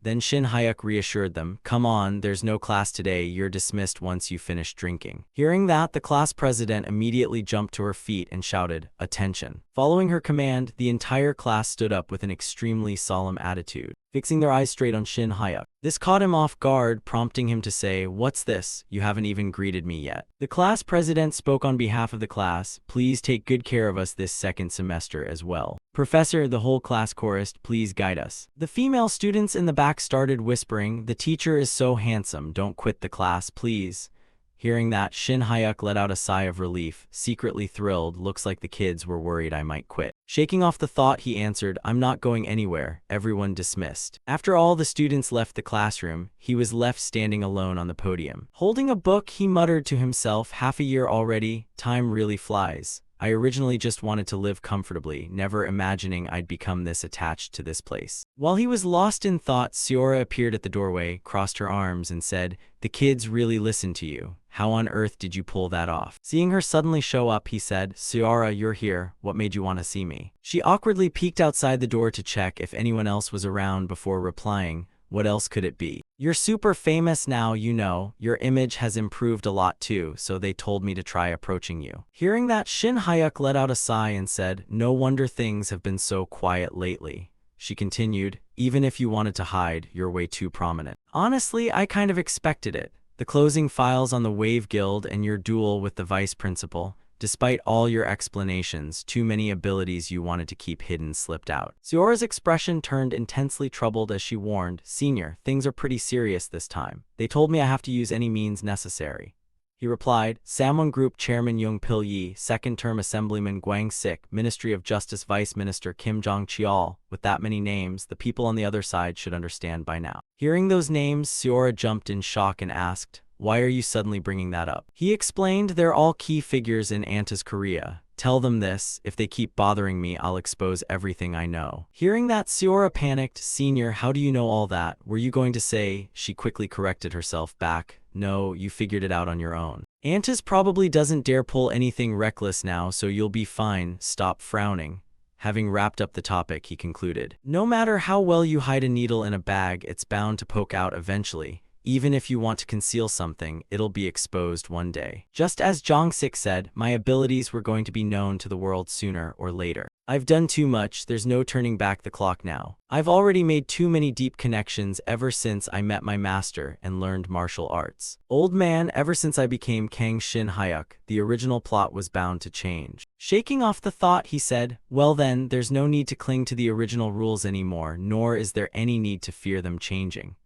Then Shin Hyuk reassured them, come on, there's no class today, you're dismissed once you finish drinking. Hearing that, the class president immediately jumped to her feet and shouted, attention. Following her command, the entire class stood up with an extremely solemn attitude, fixing their eyes straight on Shin Hyuk. This caught him off guard, prompting him to say, what's this? You haven't even greeted me yet. The class president spoke on behalf of the class, please take good care of us this second semester as well. Professor, the whole class chorused, please guide us. The female students in the back started whispering, the teacher is so handsome, don't quit the class, please. Hearing that, Shin Hyuk let out a sigh of relief, secretly thrilled, looks like the kids were worried I might quit. Shaking off the thought, he answered, I'm not going anywhere, everyone dismissed. After all the students left the classroom, he was left standing alone on the podium. Holding a book, he muttered to himself, half a year already, time really flies. I originally just wanted to live comfortably, never imagining I'd become this attached to this place. While he was lost in thought, Seora appeared at the doorway, crossed her arms, and said, the kids really listened to you. How on earth did you pull that off? Seeing her suddenly show up, he said, Seora, you're here. What made you want to see me? She awkwardly peeked outside the door to check if anyone else was around before replying, what else could it be? You're super famous now, you know. Your image has improved a lot too, so they told me to try approaching you. Hearing that, Shin Hyuk let out a sigh and said, no wonder things have been so quiet lately. She continued, even if you wanted to hide, you're way too prominent. Honestly, I kind of expected it. The closing files on the Wave Guild and your duel with the vice principal. Despite all your explanations, too many abilities you wanted to keep hidden slipped out. Seora's expression turned intensely troubled as she warned, Senior, things are pretty serious this time. They told me I have to use any means necessary. He replied, Samwon Group Chairman Young Pil-yi, Second-Term Assemblyman Gwang Sik, Ministry of Justice Vice Minister Kim Jong-cheol. With that many names, the people on the other side should understand by now. Hearing those names, Seora jumped in shock and asked, why are you suddenly bringing that up? He explained they're all key figures in Anta's Korea. Tell them this, if they keep bothering me, I'll expose everything I know. Hearing that, Seora panicked. Senior, how do you know all that? Were you going to say? She quickly corrected herself back. No, you figured it out on your own. Antis probably doesn't dare pull anything reckless now, so you'll be fine. Stop frowning. Having wrapped up the topic, he concluded. No matter how well you hide a needle in a bag, it's bound to poke out eventually. Even if you want to conceal something, it'll be exposed one day. Just as Jong-sik said, my abilities were going to be known to the world sooner or later. I've done too much, there's no turning back the clock now. I've already made too many deep connections ever since I met my master and learned martial arts. Old man, ever since I became Kang Shin Hyuk, the original plot was bound to change. Shaking off the thought, he said, well then, there's no need to cling to the original rules anymore, nor is there any need to fear them changing.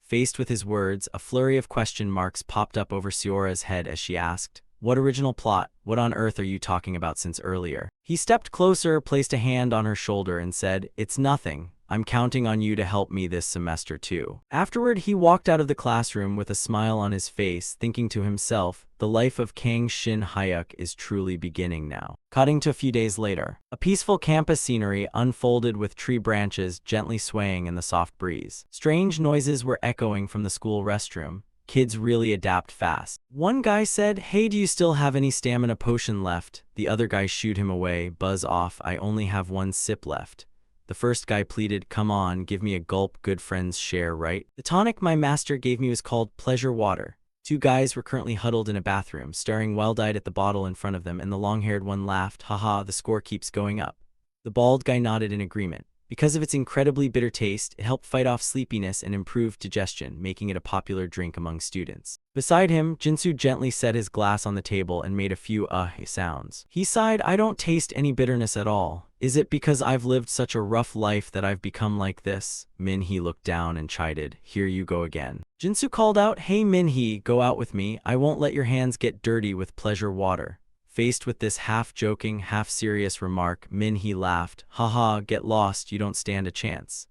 Faced with his words, a flurry of question marks popped up over Seora's head as she asked, what original plot? What on earth are you talking about since earlier? He stepped closer, placed a hand on her shoulder and said, it's nothing. I'm counting on you to help me this semester too. Afterward, he walked out of the classroom with a smile on his face, thinking to himself, the life of Kang Shin Hyuk is truly beginning now. Cutting to a few days later, a peaceful campus scenery unfolded with tree branches gently swaying in the soft breeze. Strange noises were echoing from the school restroom. Kids really adapt fast. One guy said, hey, do you still have any stamina potion left? The other guy shooed him away, buzz off, I only have one sip left. The first guy pleaded, come on, give me a gulp, good friends share, right? The tonic my master gave me was called Pleasure Water. Two guys were currently huddled in a bathroom, staring wild-eyed at the bottle in front of them, and the long-haired one laughed, haha, the score keeps going up. The bald guy nodded in agreement. Because of its incredibly bitter taste, it helped fight off sleepiness and improve digestion, making it a popular drink among students. Beside him, Jinsu gently set his glass on the table and made a few sounds. He sighed, I don't taste any bitterness at all. Is it because I've lived such a rough life that I've become like this? Min-hee looked down and chided, here you go again. Jinsu called out, hey Min-hee, go out with me, I won't let your hands get dirty with pleasure water. Faced with this half-joking, half-serious remark, Min-hee laughed, haha, get lost, you don't stand a chance.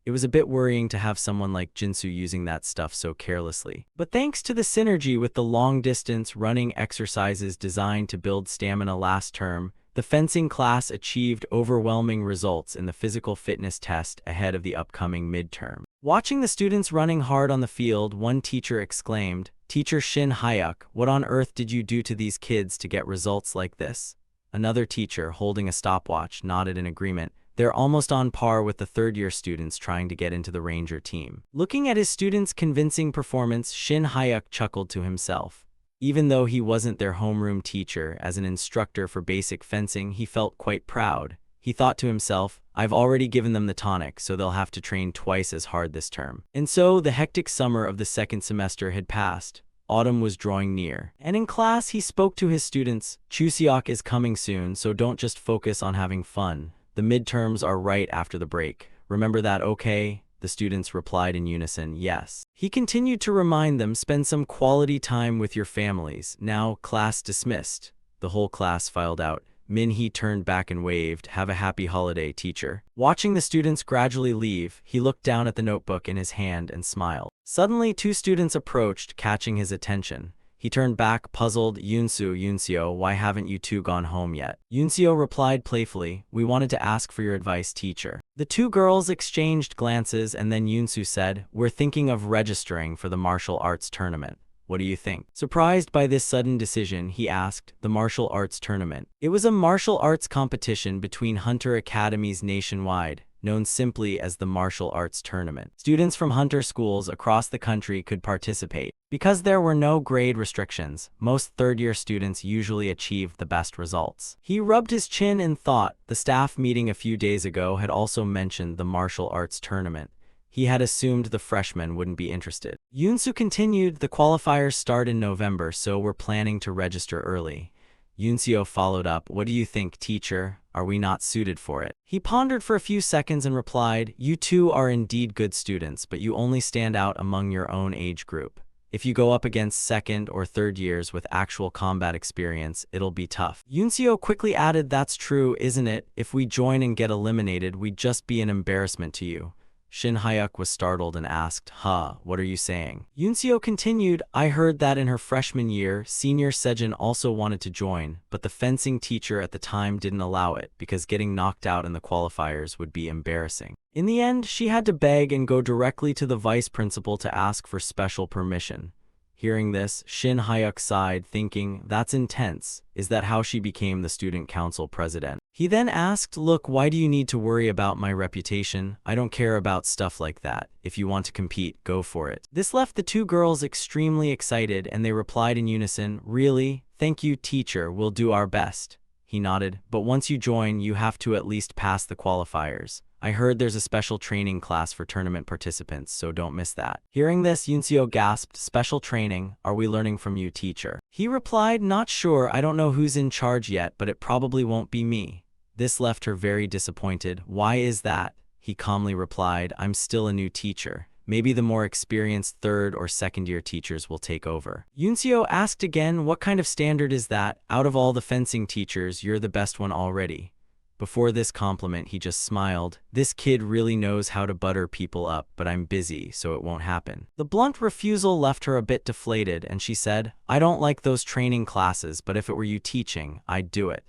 It was a bit worrying to have someone like Jinsu using that stuff so carelessly. But thanks to the synergy with the long-distance running exercises designed to build stamina last term, the fencing class achieved overwhelming results in the physical fitness test ahead of the upcoming midterm. Watching the students running hard on the field, one teacher exclaimed, Teacher Shin Hyuk, what on earth did you do to these kids to get results like this? Another teacher, holding a stopwatch, nodded in agreement. They're almost on par with the third-year students trying to get into the Ranger team. Looking at his students' convincing performance, Shin Hyuk chuckled to himself. Even though he wasn't their homeroom teacher, as an instructor for basic fencing, he felt quite proud. He thought to himself, I've already given them the tonic, so they'll have to train twice as hard this term. And so, the hectic summer of the second semester had passed. Autumn was drawing near. And in class, he spoke to his students, Chuseok is coming soon, so don't just focus on having fun. The midterms are right after the break. Remember that, okay? The students replied in unison, yes. He continued to remind them, spend some quality time with your families. Now, class dismissed. The whole class filed out. Min-hee turned back and waved, have a happy holiday, teacher. Watching the students gradually leave, he looked down at the notebook in his hand and smiled. Suddenly, two students approached, catching his attention. He turned back, puzzled, Yunseo, why haven't you two gone home yet? Yunseo replied playfully, we wanted to ask for your advice, teacher. The two girls exchanged glances and then Yunseo said, we're thinking of registering for the martial arts tournament. What do you think? Surprised by this sudden decision, he asked, the martial arts tournament. It was a martial arts competition between Hunter academies nationwide, known simply as the martial arts tournament. Students from Hunter schools across the country could participate. Because there were no grade restrictions, most third-year students usually achieved the best results. He rubbed his chin in thought. The staff meeting a few days ago had also mentioned the martial arts tournament. He had assumed the freshmen wouldn't be interested. Yunseo continued, the qualifiers start in November, so we're planning to register early. Yunseo followed up, what do you think, teacher? Are we not suited for it? He pondered for a few seconds and replied, you two are indeed good students, but you only stand out among your own age group. If you go up against second or third years with actual combat experience, it'll be tough. Yunseo quickly added, that's true, isn't it? If we join and get eliminated, we'd just be an embarrassment to you. Shin Hyuk was startled and asked, "Huh, what are you saying?" Yoonseo continued, "I heard that in her freshman year, senior Sejin also wanted to join, but the fencing teacher at the time didn't allow it because getting knocked out in the qualifiers would be embarrassing. In the end, she had to beg and go directly to the vice principal to ask for special permission." Hearing this, Shin Hyuk sighed, thinking, "That's intense. Is that how she became the student council president?" He then asked, "Look, why do you need to worry about my reputation? I don't care about stuff like that. If you want to compete, go for it." This left the two girls extremely excited, and they replied in unison, "Really? Thank you, teacher. We'll do our best." He nodded, "But once you join, you have to at least pass the qualifiers. I heard there's a special training class for tournament participants, so don't miss that." Hearing this, Yoonseo gasped, "Special training? Are we learning from you, teacher?" He replied, "Not sure. I don't know who's in charge yet, but it probably won't be me." This left her very disappointed. "Why is that?" He calmly replied, "I'm still a new teacher. Maybe the more experienced third or second year teachers will take over." Yoonseo asked again, "What kind of standard is that? Out of all the fencing teachers, you're the best one already." Before this compliment, he just smiled. "This kid really knows how to butter people up, but I'm busy, so it won't happen." The blunt refusal left her a bit deflated, and she said, "I don't like those training classes, but if it were you teaching, I'd do it."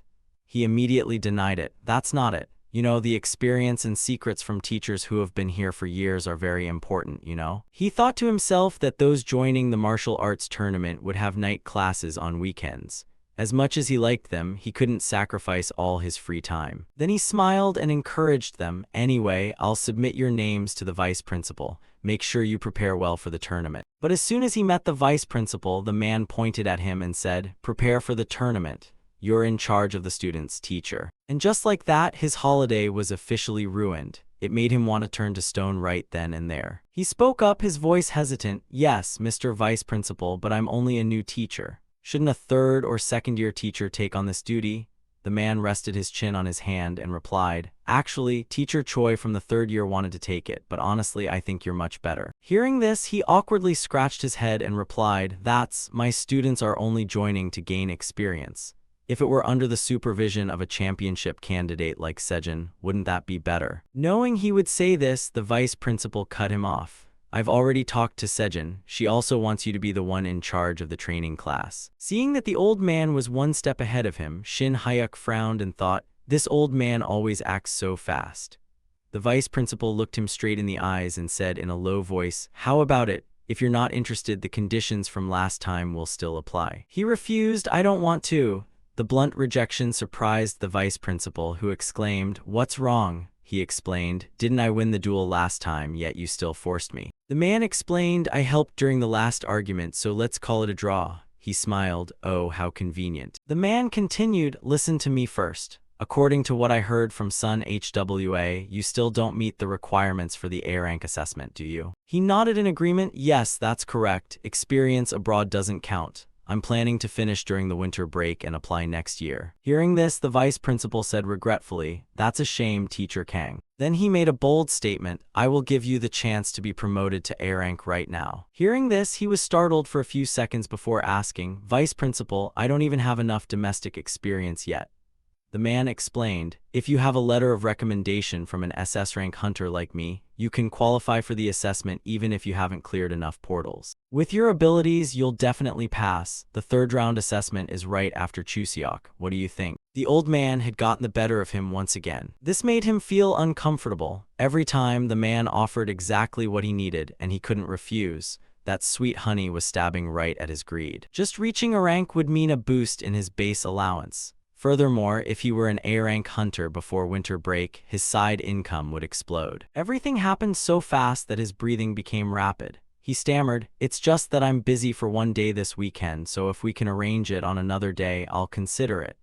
He immediately denied it. "That's not it. You know, the experience and secrets from teachers who have been here for years are very important, you know?" He thought to himself that those joining the martial arts tournament would have night classes on weekends. As much as he liked them, he couldn't sacrifice all his free time. Then he smiled and encouraged them, "Anyway, I'll submit your names to the vice principal. Make sure you prepare well for the tournament." But as soon as he met the vice principal, the man pointed at him and said, "Prepare for the tournament. You're in charge of the students, teacher." And just like that, his holiday was officially ruined. It made him want to turn to stone right then and there. He spoke up, his voice hesitant, "Yes, Mr. Vice Principal, but I'm only a new teacher. Shouldn't a third or second year teacher take on this duty?" The man rested his chin on his hand and replied, "Actually, Teacher Choi from the third year wanted to take it, but honestly, I think you're much better." Hearing this, he awkwardly scratched his head and replied, my students are only joining to gain experience. If it were under the supervision of a championship candidate like Sejin, wouldn't that be better?" Knowing he would say this, the vice principal cut him off. "I've already talked to Sejin. She also wants you to be the one in charge of the training class." Seeing that the old man was one step ahead of him, Shin Hyuk frowned and thought, "This old man always acts so fast." The vice principal looked him straight in the eyes and said in a low voice, "How about it? If you're not interested, the conditions from last time will still apply." He refused, "I don't want to." The blunt rejection surprised the vice principal, who exclaimed, "What's wrong?" He explained, "Didn't I win the duel last time, yet you still forced me?" The man explained, "I helped during the last argument, so let's call it a draw." He smiled, "Oh, how convenient." The man continued, "Listen to me first. According to what I heard from Sun HWA, you still don't meet the requirements for the A rank assessment, do you?" He nodded in agreement. "Yes, that's correct. Experience abroad doesn't count. I'm planning to finish during the winter break and apply next year." Hearing this, the vice principal said regretfully, "That's a shame, Teacher Kang." Then he made a bold statement, "I will give you the chance to be promoted to A rank right now." Hearing this, he was startled for a few seconds before asking, "Vice principal, I don't even have enough domestic experience yet." The man explained, "If you have a letter of recommendation from an SS rank hunter like me, you can qualify for the assessment even if you haven't cleared enough portals. With your abilities, you'll definitely pass. The third round assessment is right after Chuseok. What do you think?" The old man had gotten the better of him once again. This made him feel uncomfortable. Every time, the man offered exactly what he needed, and he couldn't refuse. That sweet honey was stabbing right at his greed. Just reaching a rank would mean a boost in his base allowance. Furthermore, if he were an A-rank hunter before winter break, his side income would explode. Everything happened so fast that his breathing became rapid. He stammered, "It's just that I'm busy for one day this weekend, so if we can arrange it on another day, I'll consider it."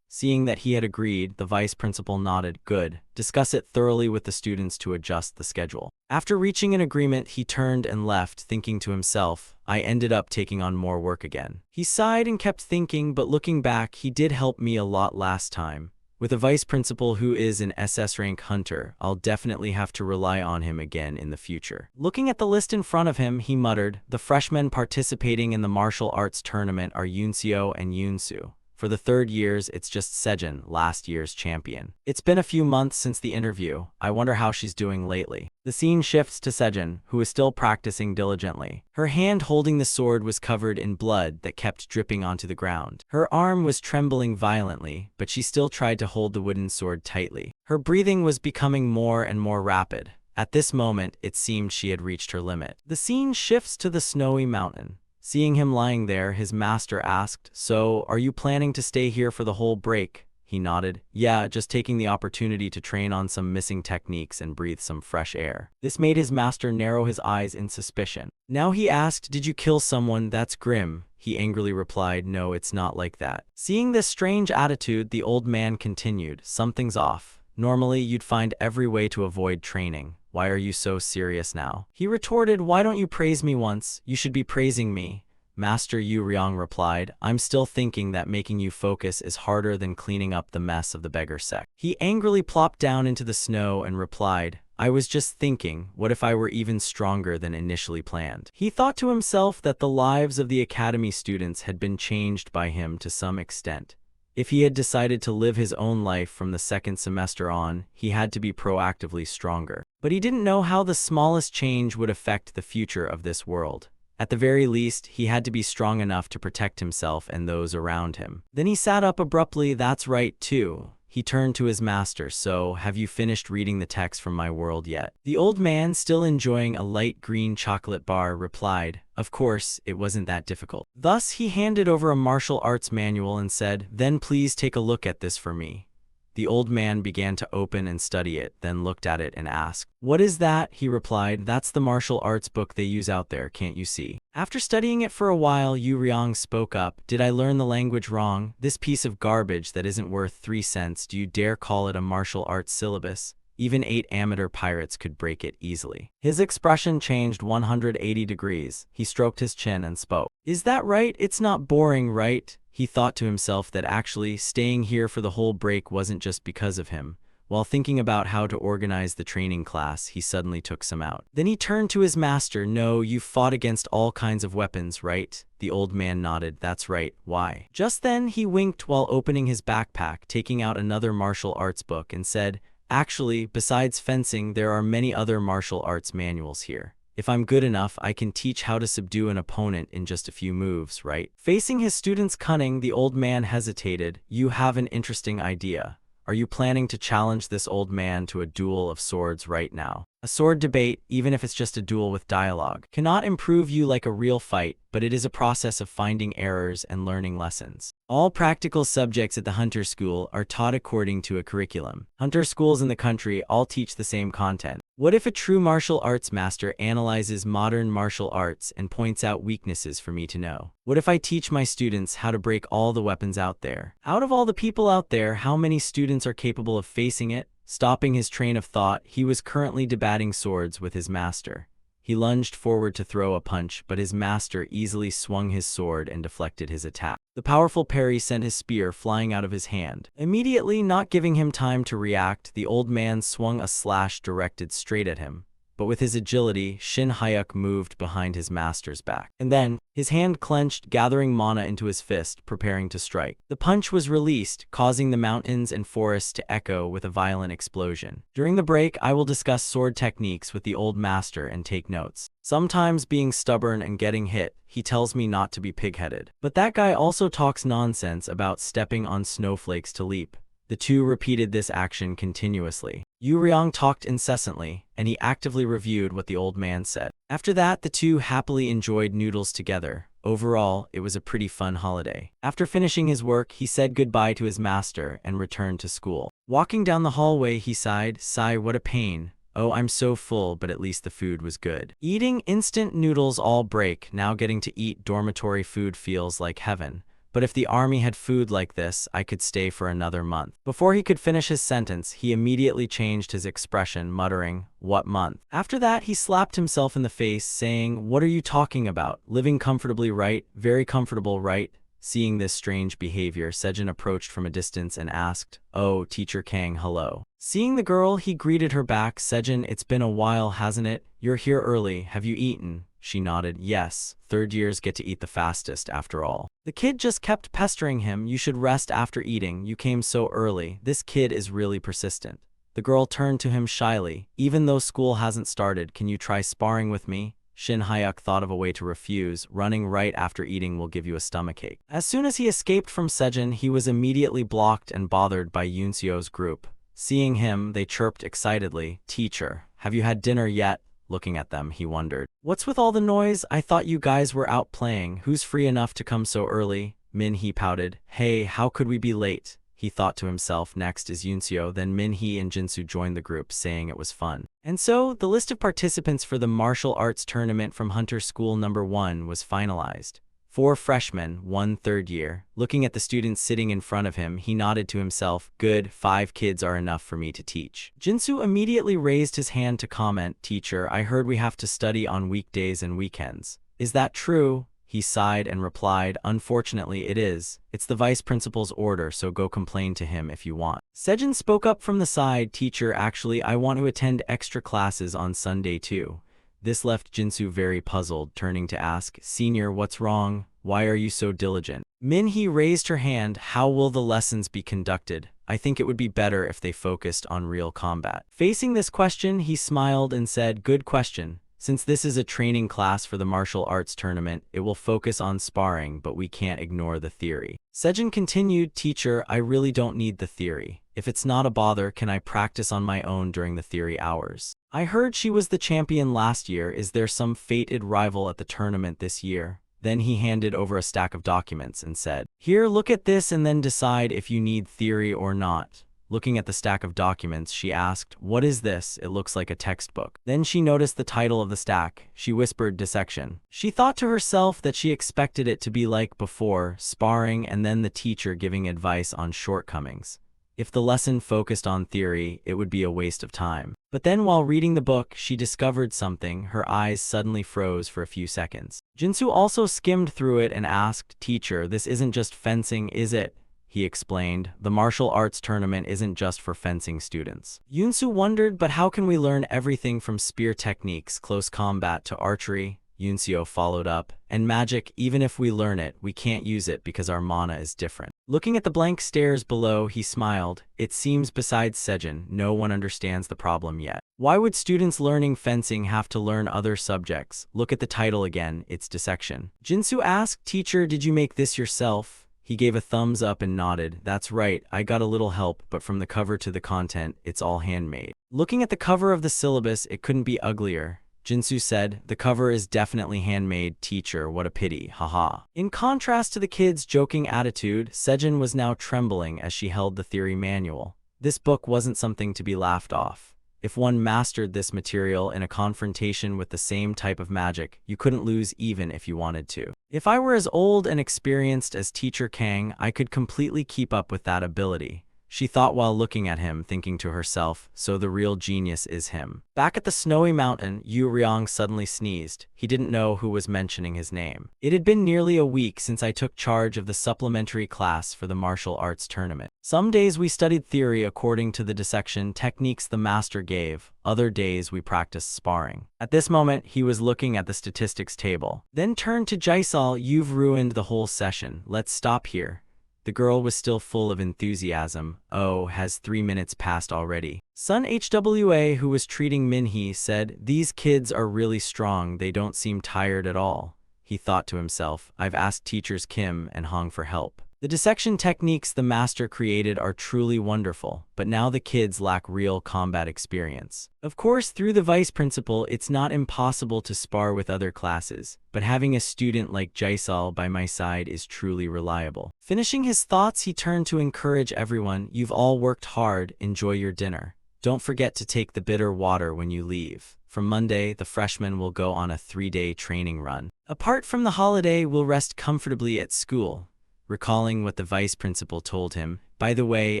Seeing that he had agreed, the vice principal nodded, "Good. Discuss it thoroughly with the students to adjust the schedule." After reaching an agreement, he turned and left, thinking to himself, "I ended up taking on more work again." He sighed and kept thinking, but looking back, he did help me a lot last time. With a vice principal who is an SS rank hunter, I'll definitely have to rely on him again in the future. Looking at the list in front of him, he muttered, "The freshmen participating in the martial arts tournament are Yoonseo and Yoonsu. For the third years, it's just Sejin, last year's champion. It's been a few months since the interview. I wonder how she's doing lately. The scene shifts to Sejin, who is still practicing diligently. Her hand holding the sword was covered in blood that kept dripping onto the ground. Her arm was trembling violently, but she still tried to hold the wooden sword tightly. Her breathing was becoming more and more rapid. At this moment, it seemed she had reached her limit. The scene shifts to the snowy mountain. Seeing him lying there, his master asked, "So, are you planning to stay here for the whole break?" He nodded. "Yeah, just taking the opportunity to train on some missing techniques and breathe some fresh air." This made his master narrow his eyes in suspicion. Now he asked, "Did you kill someone? That's grim." He angrily replied, "No, it's not like that." Seeing this strange attitude, the old man continued, "Something's off. Normally, you'd find every way to avoid training. Why are you so serious now?" He retorted, "Why don't you praise me once? You should be praising me." Master Yu Ryong replied, "I'm still thinking that making you focus is harder than cleaning up the mess of the beggar sect." He angrily plopped down into the snow and replied, "I was just thinking, what if I were even stronger than initially planned?" He thought to himself that the lives of the academy students had been changed by him to some extent. If he had decided to live his own life from the second semester on, he had to be proactively stronger. But he didn't know how the smallest change would affect the future of this world. At the very least, he had to be strong enough to protect himself and those around him. Then he sat up abruptly. "That's right, too." He turned to his master. "So, have you finished reading the text from my world yet?" The old man, still enjoying a light green chocolate bar, replied, "Of course, it wasn't that difficult." Thus, he handed over a martial arts manual and said, "Then please take a look at this for me." The old man began to open and study it, then looked at it and asked, "What is that?" He replied, "That's the martial arts book they use out there, can't you see?" After studying it for a while, Yu Ryong spoke up, "Did I learn the language wrong? This piece of garbage that isn't worth 3 cents, do you dare call it a martial arts syllabus? Even 8 amateur pirates could break it easily." His expression changed 180 degrees. He stroked his chin and spoke. "Is that right? It's not boring, right?" He thought to himself that actually staying here for the whole break wasn't just because of him. While thinking about how to organize the training class, he suddenly took some out. Then he turned to his master. "No, you've fought against all kinds of weapons, right?" The old man nodded. "That's right. Why?" Just then, he winked while opening his backpack, taking out another martial arts book, and said, "Actually, besides fencing, there are many other martial arts manuals here. If I'm good enough, I can teach how to subdue an opponent in just a few moves, right?" Facing his student's cunning, the old man hesitated. "You have an interesting idea. Are you planning to challenge this old man to a duel of swords right now?" A sword debate, even if it's just a duel with dialogue, cannot improve you like a real fight, but it is a process of finding errors and learning lessons. All practical subjects at the Hunter School are taught according to a curriculum. Hunter schools in the country all teach the same content. What if a true martial arts master analyzes modern martial arts and points out weaknesses for me to know? What if I teach my students how to break all the weapons out there? Out of all the people out there, how many students are capable of facing it? Stopping his train of thought, he was currently debating swords with his master. He lunged forward to throw a punch, but his master easily swung his sword and deflected his attack. The powerful parry sent his spear flying out of his hand. Immediately, not giving him time to react, the old man swung a slash directed straight at him. But with his agility, Shin Hyuk moved behind his master's back. And then, his hand clenched, gathering mana into his fist, preparing to strike. The punch was released, causing the mountains and forests to echo with a violent explosion. During the break, I will discuss sword techniques with the old master and take notes. Sometimes being stubborn and getting hit, he tells me not to be pig-headed. But that guy also talks nonsense about stepping on snowflakes to leap. The two repeated this action continuously. Yu Ryong talked incessantly, and he actively reviewed what the old man said. After that, the two happily enjoyed noodles together. Overall, it was a pretty fun holiday. After finishing his work, he said goodbye to his master and returned to school. Walking down the hallway, he sighed, "Sigh, what a pain. Oh, I'm so full, but at least the food was good." Eating instant noodles all break, now getting to eat dormitory food feels like heaven. But if the army had food like this, I could stay for another month. Before he could finish his sentence, he immediately changed his expression, muttering, "What month?" After that, he slapped himself in the face, saying, "What are you talking about? Living comfortably, right? Very comfortable, right?" Seeing this strange behavior, Sejin approached from a distance and asked, "Oh, Teacher Kang, hello." Seeing the girl, he greeted her back. "Sejin, it's been a while, hasn't it? You're here early. Have you eaten?" She nodded. Yes, third years get to eat the fastest after all. The kid just kept pestering him. You should rest after eating. You came so early. This kid is really persistent. The girl turned to him shyly. Even though school hasn't started, can you try sparring with me? Shin Hyuk thought of a way to refuse. Running right after eating will give you a stomachache. As soon as he escaped from Sejin, he was immediately blocked and bothered by Yoonseo's group. Seeing him, they chirped excitedly. Teacher, have you had dinner yet? Looking at them, he wondered. What's with all the noise? I thought you guys were out playing. Who's free enough to come so early? Min-hee pouted. Hey, how could we be late? He thought to himself. Next is Yoonseo. Then Min-hee and Jinsu joined the group, saying it was fun. And so, the list of participants for the martial arts tournament from Hunter School number 1 was finalized. 4 freshmen, 1 third year. Looking at the students sitting in front of him, he nodded to himself. Good, 5 kids are enough for me to teach. Jinsu immediately raised his hand to comment. Teacher, I heard we have to study on weekdays and weekends. Is that true? He sighed and replied, unfortunately it is. It's the vice principal's order, so go complain to him if you want. Sejin spoke up from the side. Teacher, actually I want to attend extra classes on Sunday too. This left Jinsu very puzzled, turning to ask, Senior, what's wrong? Why are you so diligent? Min-hee raised her hand. How will the lessons be conducted? I think it would be better if they focused on real combat. Facing this question, he smiled and said, good question. Since this is a training class for the martial arts tournament, it will focus on sparring, but we can't ignore the theory. Sejin continued, Teacher, I really don't need the theory. If it's not a bother, can I practice on my own during the theory hours? I heard she was the champion last year. Is there some fated rival at the tournament this year? Then he handed over a stack of documents and said, Here, look at this and then decide if you need theory or not. Looking at the stack of documents, she asked, What is this? It looks like a textbook. Then she noticed the title of the stack. She whispered, Dissection. She thought to herself that she expected it to be like before, sparring and then the teacher giving advice on shortcomings. If the lesson focused on theory, it would be a waste of time. But then while reading the book, she discovered something. Her eyes suddenly froze for a few seconds. Jinsu also skimmed through it and asked, Teacher, this isn't just fencing, is it? He explained, the martial arts tournament isn't just for fencing students. Yoonsu wondered, but how can we learn everything from spear techniques, close combat to archery? Yoonseo followed up, and magic, even if we learn it, we can't use it because our mana is different. Looking at the blank stares below, he smiled. It seems besides Sejin, no one understands the problem yet. Why would students learning fencing have to learn other subjects? Look at the title again, it's dissection. Jinsu asked, Teacher, did you make this yourself? He gave a thumbs up and nodded. That's right, I got a little help, but from the cover to the content, it's all handmade. Looking at the cover of the syllabus, it couldn't be uglier. Jinsu said, the cover is definitely handmade. Teacher, what a pity, haha. In contrast to the kid's joking attitude, Sejin was now trembling as she held the theory manual. This book wasn't something to be laughed off. If one mastered this material in a confrontation with the same type of magic, you couldn't lose even if you wanted to. If I were as old and experienced as Teacher Kang, I could completely keep up with that ability. She thought while looking at him, thinking to herself, so the real genius is him. Back at the snowy mountain, Yu Ryong suddenly sneezed. He didn't know who was mentioning his name. It had been nearly a week since I took charge of the supplementary class for the martial arts tournament. Some days we studied theory according to the dissection techniques the master gave. Other days we practiced sparring. At this moment, he was looking at the statistics table. Then turned to Jaisal, you've ruined the whole session. Let's stop here. The girl was still full of enthusiasm. Oh, has 3 minutes passed already? Sun HWA, who was treating Min-hee, said, these kids are really strong, they don't seem tired at all. He thought to himself, I've asked teachers Kim and Hong for help. The dissection techniques the master created are truly wonderful, but now the kids lack real combat experience. Of course, through the vice principal, it's not impossible to spar with other classes, but having a student like Jaisal by my side is truly reliable. Finishing his thoughts, he turned to encourage everyone, you've all worked hard, enjoy your dinner. Don't forget to take the bitter water when you leave. From Monday, the freshmen will go on a 3-day training run. Apart from the holiday, we'll rest comfortably at school. Recalling what the vice principal told him, by the way,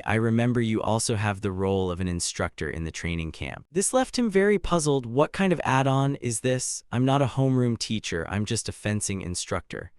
I remember you also have the role of an instructor in the training camp. This left him very puzzled. What kind of add-on is this? I'm not a homeroom teacher, I'm just a fencing instructor.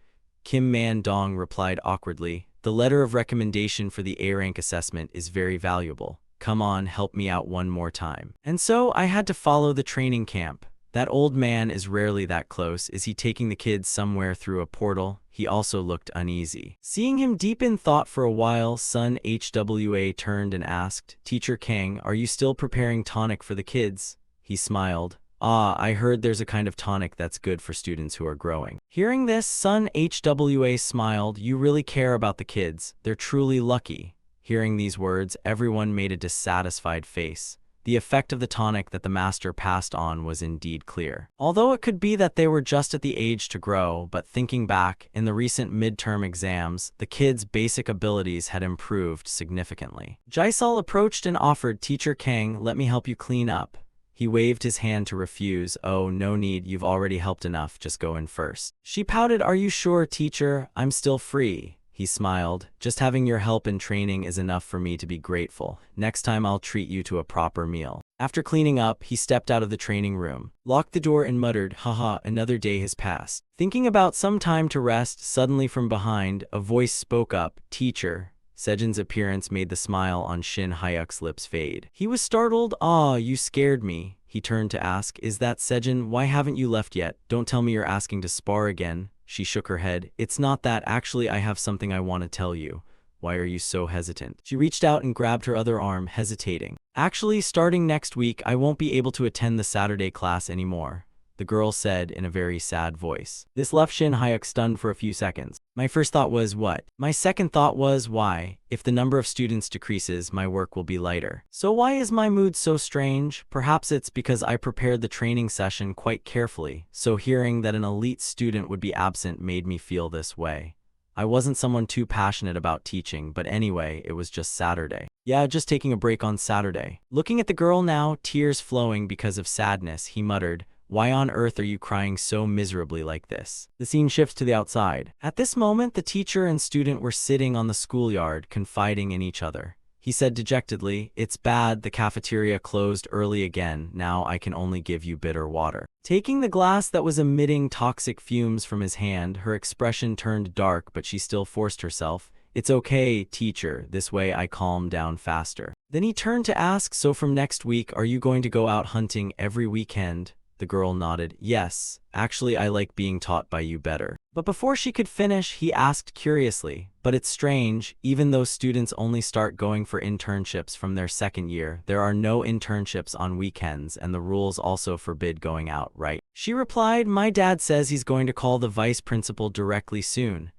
Kim Man-dong replied awkwardly, the letter of recommendation for the A-rank assessment is very valuable. Come on, help me out one more time. And so I had to follow the training camp. That old man is rarely that close. Is he taking the kids somewhere through a portal? He also looked uneasy. Seeing him deep in thought for a while, son Hwa turned and asked, Teacher Kang, are you still preparing tonic for the kids? He smiled. Ah, I heard there's a kind of tonic that's good for students who are growing. Hearing this, son Hwa smiled. You really care about the kids. They're truly lucky. Hearing these words, everyone made a dissatisfied face. The effect of the tonic that the master passed on was indeed clear. Although it could be that they were just at the age to grow, but thinking back, in the recent midterm exams, the kids' basic abilities had improved significantly. Jaisal approached and offered, Teacher Kang, let me help you clean up. He waved his hand to refuse. Oh, no need, you've already helped enough, just go in first. She pouted, Are you sure, teacher? I'm still free. He smiled. Just having your help and training is enough for me to be grateful. Next time I'll treat you to a proper meal. After cleaning up, he stepped out of the training room, locked the door and muttered, Haha, another day has passed. Thinking about some time to rest, suddenly from behind, a voice spoke up, Teacher. Sejin's appearance made the smile on Shin Hyuk's lips fade. He was startled. Ah, you scared me. He turned to ask, Is that Sejin? Why haven't you left yet? Don't tell me you're asking to spar again. She shook her head. It's not that, actually I have something I want to tell you. Why are you so hesitant? She reached out and grabbed her other arm, hesitating. Actually, starting next week, I won't be able to attend the Saturday class anymore, the girl said in a very sad voice. This left Shin Hyuk stunned for a few seconds. My first thought was, what? My second thought was, why? If the number of students decreases, my work will be lighter. So why is my mood so strange? Perhaps it's because I prepared the training session quite carefully, so hearing that an elite student would be absent made me feel this way. I wasn't someone too passionate about teaching, but anyway, it was just Saturday. Yeah, just taking a break on Saturday. Looking at the girl now, tears flowing because of sadness, he muttered, Why on earth are you crying so miserably like this? The scene shifts to the outside. At this moment, the teacher and student were sitting on the schoolyard, confiding in each other. He said dejectedly, It's bad, the cafeteria closed early again, now I can only give you bitter water. Taking the glass that was emitting toxic fumes from his hand, her expression turned dark, but she still forced herself. It's okay, teacher, this way I calm down faster. Then he turned to ask, So from next week, are you going to go out hunting every weekend? The girl nodded. Yes, actually I like being taught by you better. But before she could finish, he asked curiously, But it's strange, even though students only start going for internships from their second year, there are no internships on weekends and the rules also forbid going out, right? She replied, My dad says he's going to call the vice principal directly soon.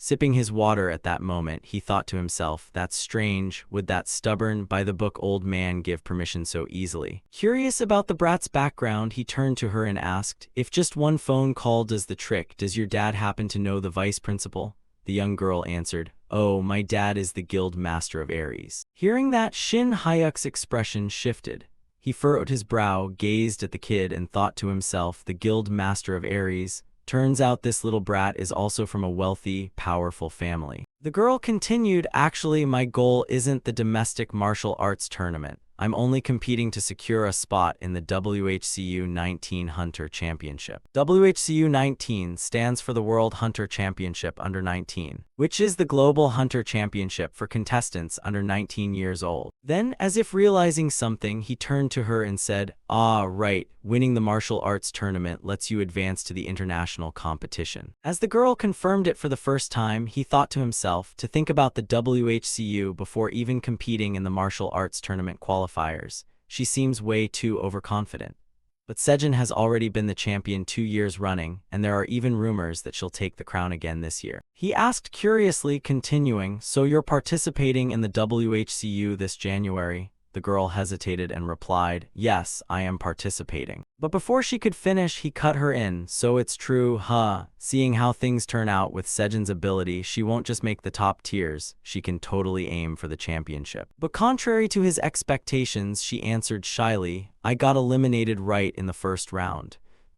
Sipping his water at that moment, he thought to himself, That's strange, would that stubborn, by-the-book old man give permission so easily? Curious about the brat's background, he turned to her and asked, If just one phone call does the trick, does your dad happen to know the vice principal? The young girl answered, Oh, my dad is the guild master of Aries. Hearing that, Shin Hyuk's expression shifted. He furrowed his brow, gazed at the kid, and thought to himself, The guild master of Aries? Turns out this little brat is also from a wealthy, powerful family. The girl continued, Actually, my goal isn't the domestic martial arts tournament. I'm only competing to secure a spot in the WHCU 19 Hunter Championship. WHCU 19 stands for the World Hunter Championship Under 19, which is the global hunter championship for contestants under 19 years old. Then, as if realizing something, he turned to her and said, Ah, right, winning the martial arts tournament lets you advance to the international competition. As the girl confirmed it for the first time, he thought to himself to think about the WHCU before even competing in the martial arts tournament qualifiers. She seems way too overconfident. But Sejin has already been the champion 2 years running, and there are even rumors that she'll take the crown again this year. He asked curiously, continuing, So you're participating in the WHCU this January? The girl hesitated and replied, Yes, I am participating. But before she could finish, he cut her in, So it's true, huh? Seeing how things turn out with Sejin's ability, she won't just make the top tiers, she can totally aim for the championship. But contrary to his expectations, she answered shyly, I got eliminated right in the first round.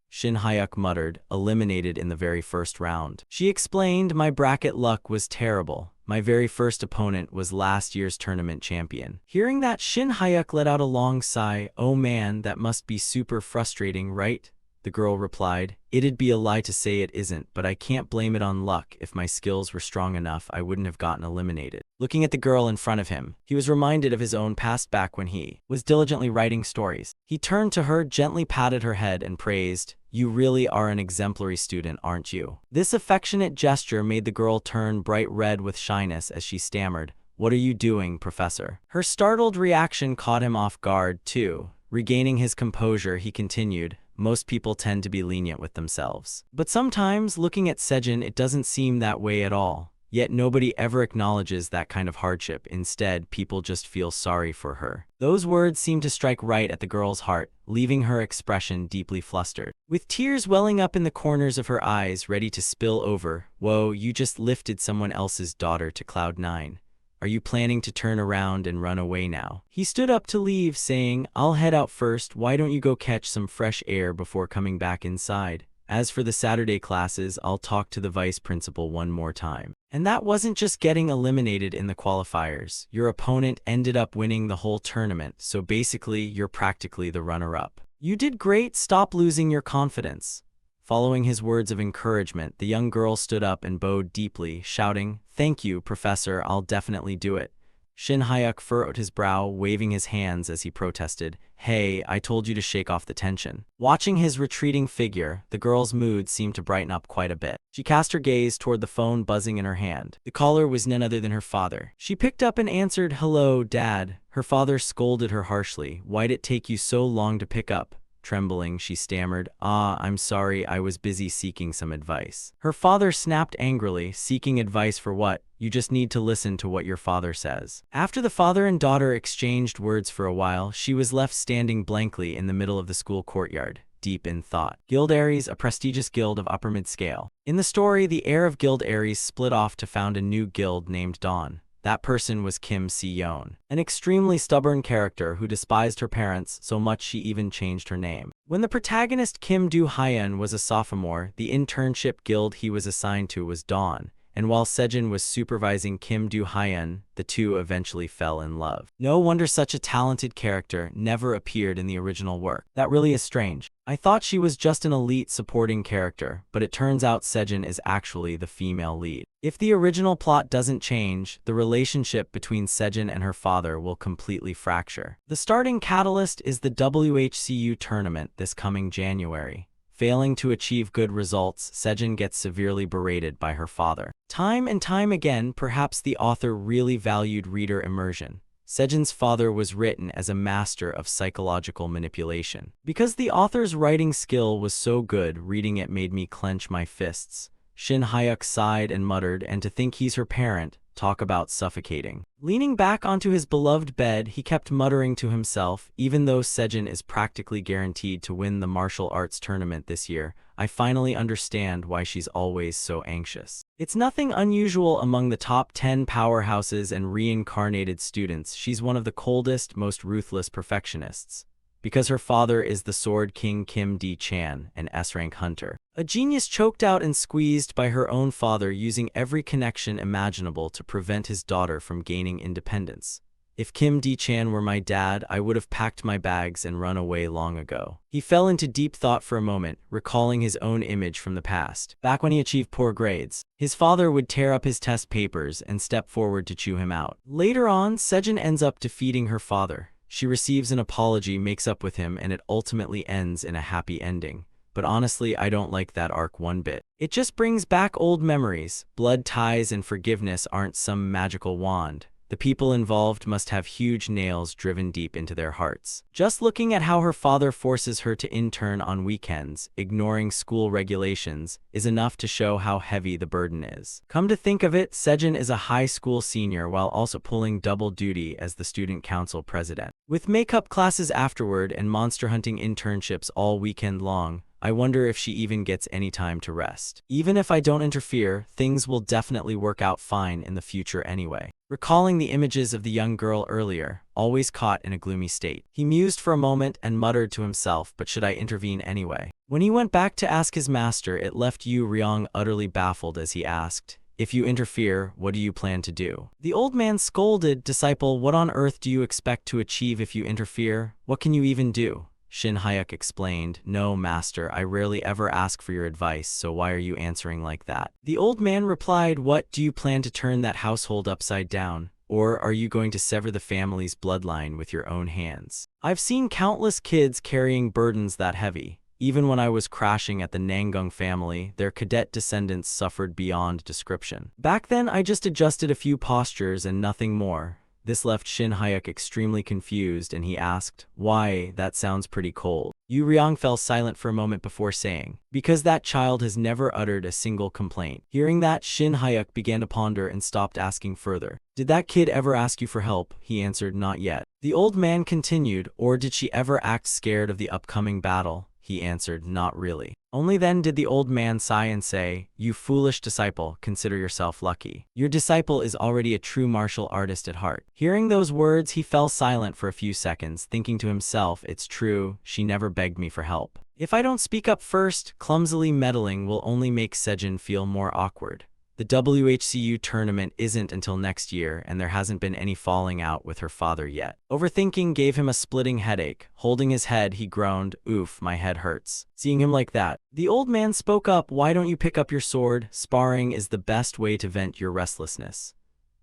Shin Hyuk muttered, Eliminated in the very first round. She explained, My bracket luck was terrible. My very first opponent was last year's tournament champion. Hearing that, Shin Hyuk let out a long sigh. Oh man, that must be super frustrating, right? the girl replied. It'd be a lie to say it isn't, but I can't blame it on luck. If my skills were strong enough, I wouldn't have gotten eliminated. Looking at the girl in front of him, he was reminded of his own past back when he was diligently writing stories. He turned to her, gently patted her head, and praised, "You really are an exemplary student, aren't you?" This affectionate gesture made the girl turn bright red with shyness as she stammered, "What are you doing, Professor?" Her startled reaction caught him off guard, too. Regaining his composure, he continued, "Most people tend to be lenient with themselves. But sometimes, looking at Sejin, it doesn't seem that way at all. Yet nobody ever acknowledges that kind of hardship. Instead, people just feel sorry for her." Those words seemed to strike right at the girl's heart, leaving her expression deeply flustered. With tears welling up in the corners of her eyes, ready to spill over, "Whoa, you just lifted someone else's daughter to cloud 9. Are you planning to turn around and run away now?" He stood up to leave, saying, "I'll head out first. Why don't you go catch some fresh air before coming back inside? As for the Saturday classes, I'll talk to the vice principal one more time." And that wasn't just getting eliminated in the qualifiers. Your opponent ended up winning the whole tournament, so basically, you're practically the runner-up. "You did great. Stop losing your confidence." Following his words of encouragement, the young girl stood up and bowed deeply, shouting, "Thank you, Professor, I'll definitely do it." Shin Hyuk furrowed his brow, waving his hands as he protested, "Hey, I told you to shake off the tension." Watching his retreating figure, the girl's mood seemed to brighten up quite a bit. She cast her gaze toward the phone buzzing in her hand. The caller was none other than her father. She picked up and answered, "Hello, Dad." Her father scolded her harshly. "Why'd it take you so long to pick up?" Trembling, she stammered, I'm sorry, I was busy seeking some advice." Her father snapped angrily, "Seeking advice for what? You just need to listen to what your father says." After the father and daughter exchanged words for a while, she was left standing blankly in the middle of the school courtyard, deep in thought. Guild Aries, a prestigious guild of upper mid-scale. In the story, the heir of Guild Aries split off to found a new guild named Dawn. That person was Kim Si-yeon, an extremely stubborn character who despised her parents so much she even changed her name. When the protagonist Kim Do-hyun was a sophomore, the internship guild he was assigned to was Dawn, and while Sejin was supervising Kim Do-hyun, the two eventually fell in love. No wonder such a talented character never appeared in the original work. That really is strange. I thought she was just an elite supporting character, but it turns out Sejin is actually the female lead. If the original plot doesn't change, the relationship between Sejin and her father will completely fracture. The starting catalyst is the WHCU tournament this coming January. Failing to achieve good results, Sejin gets severely berated by her father. Time and time again, perhaps the author really valued reader immersion. Sejin's father was written as a master of psychological manipulation. Because the author's writing skill was so good, reading it made me clench my fists. Shin Hyuk sighed and muttered, "And to think he's her parent. Talk about suffocating." Leaning back onto his beloved bed, he kept muttering to himself, "Even though Sejin is practically guaranteed to win the martial arts tournament this year, I finally understand why she's always so anxious. It's nothing unusual among the top 10 powerhouses and reincarnated students. She's one of the coldest, most ruthless perfectionists. Because her father is the Sword King Kim D-chan, an S-rank hunter. A genius choked out and squeezed by her own father, using every connection imaginable to prevent his daughter from gaining independence. If Kim D-chan were my dad, I would have packed my bags and run away long ago." He fell into deep thought for a moment, recalling his own image from the past. Back when he achieved poor grades, his father would tear up his test papers and step forward to chew him out. Later on, Sejin ends up defeating her father. She receives an apology, makes up with him, and it ultimately ends in a happy ending. But honestly, I don't like that arc one bit. It just brings back old memories. Blood ties and forgiveness aren't some magical wand. The people involved must have huge nails driven deep into their hearts. Just looking at how her father forces her to intern on weekends, ignoring school regulations, is enough to show how heavy the burden is. Come to think of it, Sejin is a high school senior while also pulling double duty as the student council president. With makeup classes afterward and monster hunting internships all weekend long, I wonder if she even gets any time to rest. Even if I don't interfere, things will definitely work out fine in the future anyway. Recalling the images of the young girl earlier, always caught in a gloomy state, he mused for a moment and muttered to himself, "But should I intervene anyway?" When he went back to ask his master, it left Yu Ryong utterly baffled as he asked, "If you interfere, what do you plan to do?" The old man scolded, "Disciple, what on earth do you expect to achieve if you interfere? What can you even do?" Shin Hyuk explained. No, master, I rarely ever ask for your advice, so why are you answering like that? The old man replied, what, do you plan to turn that household upside down? Or are you going to sever the family's bloodline with your own hands? I've seen countless kids carrying burdens that heavy. Even when I was crashing at the Nangung family, their cadet descendants suffered beyond description. Back then, I just adjusted a few postures and nothing more. This left Shin Hyuk extremely confused, and he asked, why, that sounds pretty cold. Yu Ryong fell silent for a moment before saying, because that child has never uttered a single complaint. Hearing that, Shin Hyuk began to ponder and stopped asking further. Did that kid ever ask you for help? He answered, not yet. The old man continued, or did she ever act scared of the upcoming battle? He answered, not really. Only then did the old man sigh and say, you foolish disciple, consider yourself lucky. Your disciple is already a true martial artist at heart. Hearing those words, he fell silent for a few seconds, thinking to himself, it's true, she never begged me for help. If I don't speak up first, clumsily meddling will only make Sejin feel more awkward. The WHCU tournament isn't until next year, and there hasn't been any falling out with her father yet. Overthinking gave him a splitting headache. Holding his head, he groaned, oof, my head hurts. Seeing him like that, the old man spoke up, why don't you pick up your sword? Sparring is the best way to vent your restlessness.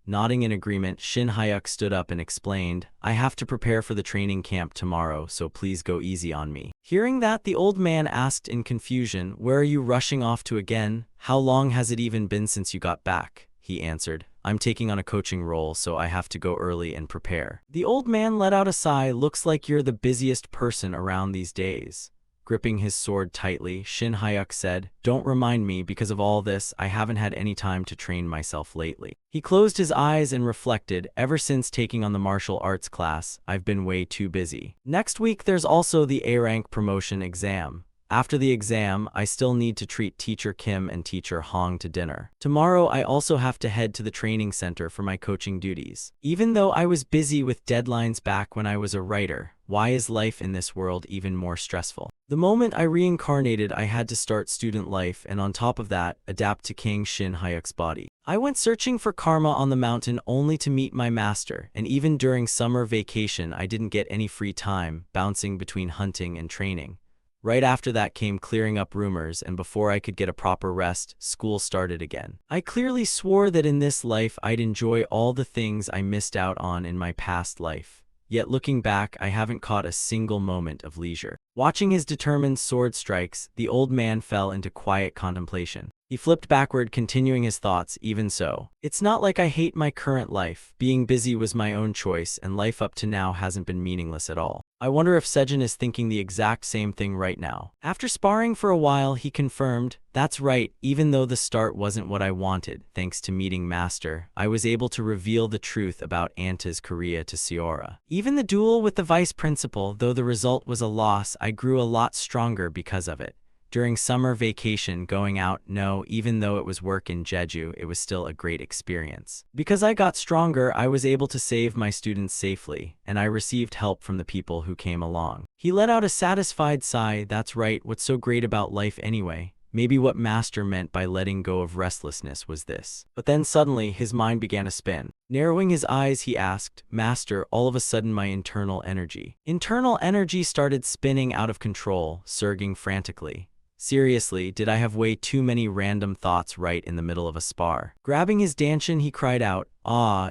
Nodding in agreement, Shin Hyuk stood up and explained, I have to prepare for the training camp tomorrow, so please go easy on me. Hearing that, the old man asked in confusion, where are you rushing off to again? How long has it even been since you got back? He answered, I'm taking on a coaching role, so I have to go early and prepare. The old man let out a sigh, looks like you're the busiest person around these days. Gripping his sword tightly, Shin Hyuk said, don't remind me, because of all this, I haven't had any time to train myself lately. He closed his eyes and reflected, ever since taking on the martial arts class, I've been way too busy. Next week there's also the A-rank promotion exam. After the exam, I still need to treat Teacher Kim and Teacher Hong to dinner. Tomorrow I also have to head to the training center for my coaching duties. Even though I was busy with deadlines back when I was a writer, why is life in this world even more stressful? The moment I reincarnated, I had to start student life, and on top of that, adapt to King Shin Hyuk's body. I went searching for karma on the mountain only to meet my master, and even during summer vacation I didn't get any free time, bouncing between hunting and training. Right after that came clearing up rumors, and before I could get a proper rest, school started again. I clearly swore that in this life I'd enjoy all the things I missed out on in my past life. Yet looking back, I haven't caught a single moment of leisure. Watching his determined sword strikes, the old man fell into quiet contemplation. He flipped backward, continuing his thoughts, even so. It's not like I hate my current life. Being busy was my own choice, and life up to now hasn't been meaningless at all. I wonder if Sejin is thinking the exact same thing right now. After sparring for a while, he confirmed, that's right, even though the start wasn't what I wanted, thanks to meeting Master, I was able to reveal the truth about Anta's Korea to Seora. Even the duel with the vice principal, though the result was a loss, I grew a lot stronger because of it. During summer vacation, going out, no, even though it was work in Jeju, it was still a great experience. Because I got stronger, I was able to save my students safely, and I received help from the people who came along. He let out a satisfied sigh, that's right, what's so great about life anyway? Maybe what Master meant by letting go of restlessness was this. But then suddenly, his mind began to spin. Narrowing his eyes, he asked, Master, all of a sudden my internal energy started spinning out of control, surging frantically. Seriously, did I have way too many random thoughts right in the middle of a spar? Grabbing his danchin, he cried out,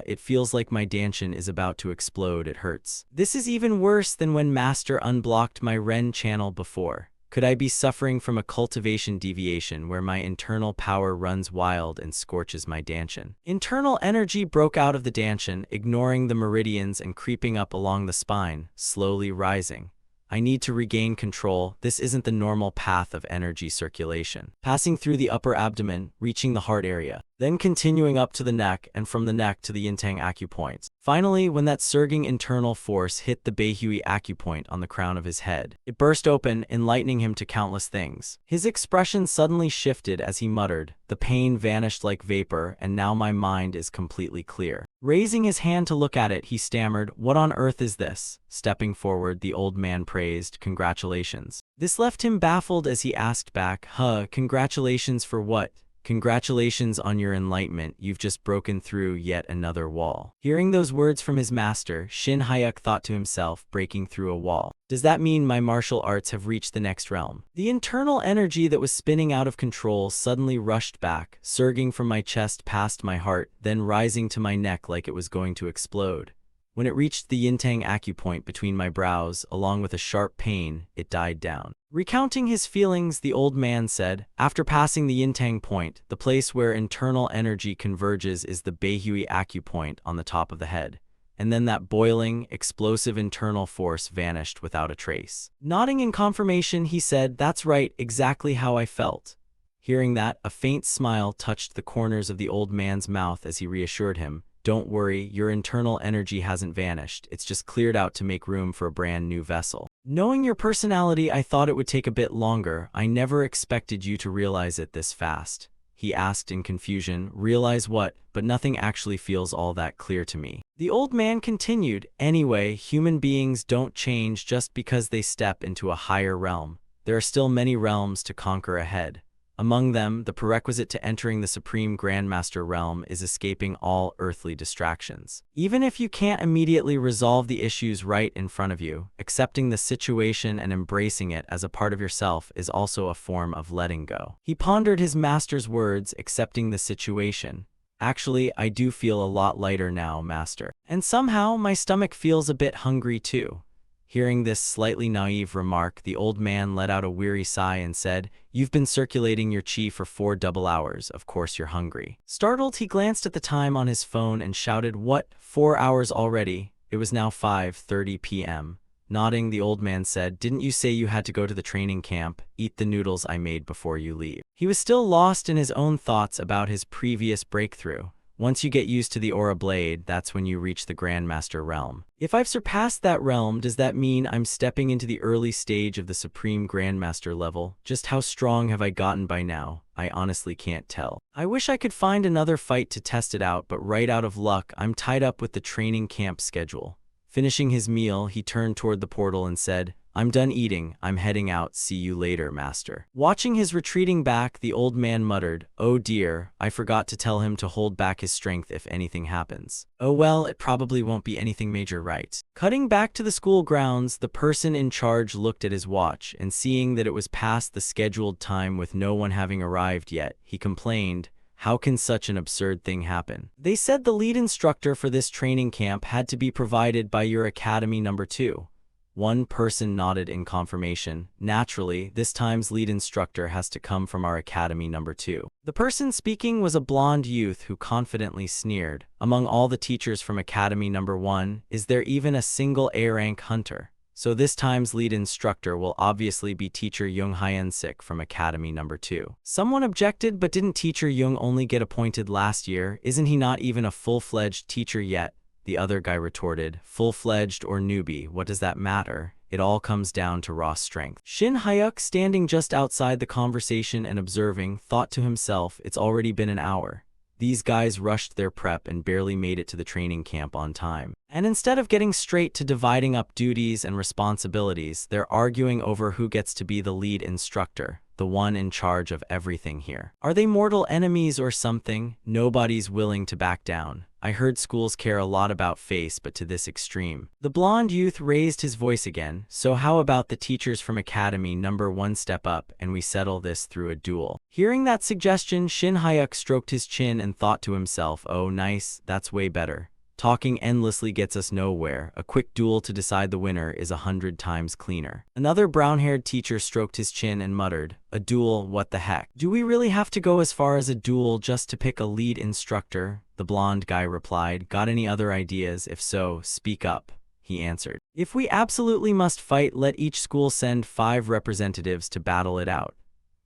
it feels like my danchin is about to explode, it hurts. This is even worse than when Master unblocked my Ren channel before. Could I be suffering from a cultivation deviation where my internal power runs wild and scorches my danchin? Internal energy broke out of the danchin, ignoring the meridians and creeping up along the spine, slowly rising. I need to regain control. This isn't the normal path of energy circulation. Passing through the upper abdomen, reaching the heart area, then continuing up to the neck, and from the neck to the yintang acupoints. Finally, when that surging internal force hit the Beihui acupoint on the crown of his head, it burst open, enlightening him to countless things. His expression suddenly shifted as he muttered, the pain vanished like vapor, and now my mind is completely clear. Raising his hand to look at it, he stammered, what on earth is this? Stepping forward, the old man praised, congratulations. This left him baffled as he asked back, congratulations for what? Congratulations on your enlightenment, you've just broken through yet another wall. Hearing those words from his master, Shin Hyuk thought to himself, breaking through a wall. Does that mean my martial arts have reached the next realm? The internal energy that was spinning out of control suddenly rushed back, surging from my chest past my heart, then rising to my neck like it was going to explode. When it reached the yin-tang acupoint between my brows, along with a sharp pain, it died down. Recounting his feelings, the old man said, after passing the yin-tang point, the place where internal energy converges is the Beihui acupoint on the top of the head. And then that boiling, explosive internal force vanished without a trace. Nodding in confirmation, he said, that's right, exactly how I felt. Hearing that, a faint smile touched the corners of the old man's mouth as he reassured him, don't worry, your internal energy hasn't vanished, it's just cleared out to make room for a brand new vessel. Knowing your personality, I thought it would take a bit longer. I never expected you to realize it this fast. He asked in confusion, realize what? But nothing actually feels all that clear to me. The old man continued, anyway, human beings don't change just because they step into a higher realm. There are still many realms to conquer ahead. Among them, the prerequisite to entering the Supreme Grandmaster realm is escaping all earthly distractions. Even if you can't immediately resolve the issues right in front of you, accepting the situation and embracing it as a part of yourself is also a form of letting go. He pondered his master's words, accepting the situation. Actually, I do feel a lot lighter now, master. And somehow, my stomach feels a bit hungry too. Hearing this slightly naive remark, the old man let out a weary sigh and said, you've been circulating your chi for 4 double hours, of course you're hungry. Startled, he glanced at the time on his phone and shouted, what, 4 hours already? It was now 5:30 p.m. Nodding, the old man said, didn't you say you had to go to the training camp? Eat the noodles I made before you leave. He was still lost in his own thoughts about his previous breakthrough. Once you get used to the aura blade, that's when you reach the Grandmaster realm. If I've surpassed that realm, does that mean I'm stepping into the early stage of the Supreme Grandmaster level? Just how strong have I gotten by now? I honestly can't tell. I wish I could find another fight to test it out, but right out of luck, I'm tied up with the training camp schedule. Finishing his meal, he turned toward the portal and said, I'm done eating, I'm heading out, see you later, master. Watching his retreating back, the old man muttered, oh dear, I forgot to tell him to hold back his strength if anything happens. Oh well, it probably won't be anything major, right? Cutting back to the school grounds, the person in charge looked at his watch, and seeing that it was past the scheduled time with no one having arrived yet, he complained, how can such an absurd thing happen? They said the lead instructor for this training camp had to be provided by your Academy number 2. One person nodded in confirmation. Naturally, this time's lead instructor has to come from our Academy number 2. The person speaking was a blonde youth who confidently sneered, among all the teachers from Academy number 1, is there even a single A-rank hunter? So this time's lead instructor will obviously be teacher Jung Hyun-sik from Academy number 2. Someone objected, but didn't teacher Jung only get appointed last year? Isn't he not even a full-fledged teacher yet? The other guy retorted, full-fledged or newbie, what does that matter? It all comes down to raw strength. Shin Hyuk, standing just outside the conversation and observing, thought to himself, it's already been an hour. These guys rushed their prep and barely made it to the training camp on time. And instead of getting straight to dividing up duties and responsibilities, they're arguing over who gets to be the lead instructor, the one in charge of everything here. Are they mortal enemies or something? Nobody's willing to back down. I heard schools care a lot about face, but to this extreme. The blonde youth raised his voice again, so how about the teachers from Academy number 1 step up and we settle this through a duel? Hearing that suggestion, Shin Hyuk stroked his chin and thought to himself, oh nice, that's way better. Talking endlessly gets us nowhere. A quick duel to decide the winner is 100 times cleaner. Another brown-haired teacher stroked his chin and muttered, a duel, what the heck? Do we really have to go as far as a duel just to pick a lead instructor? The blonde guy replied, got any other ideas? If so, speak up. He answered, if we absolutely must fight, let each school send 5 representatives to battle it out.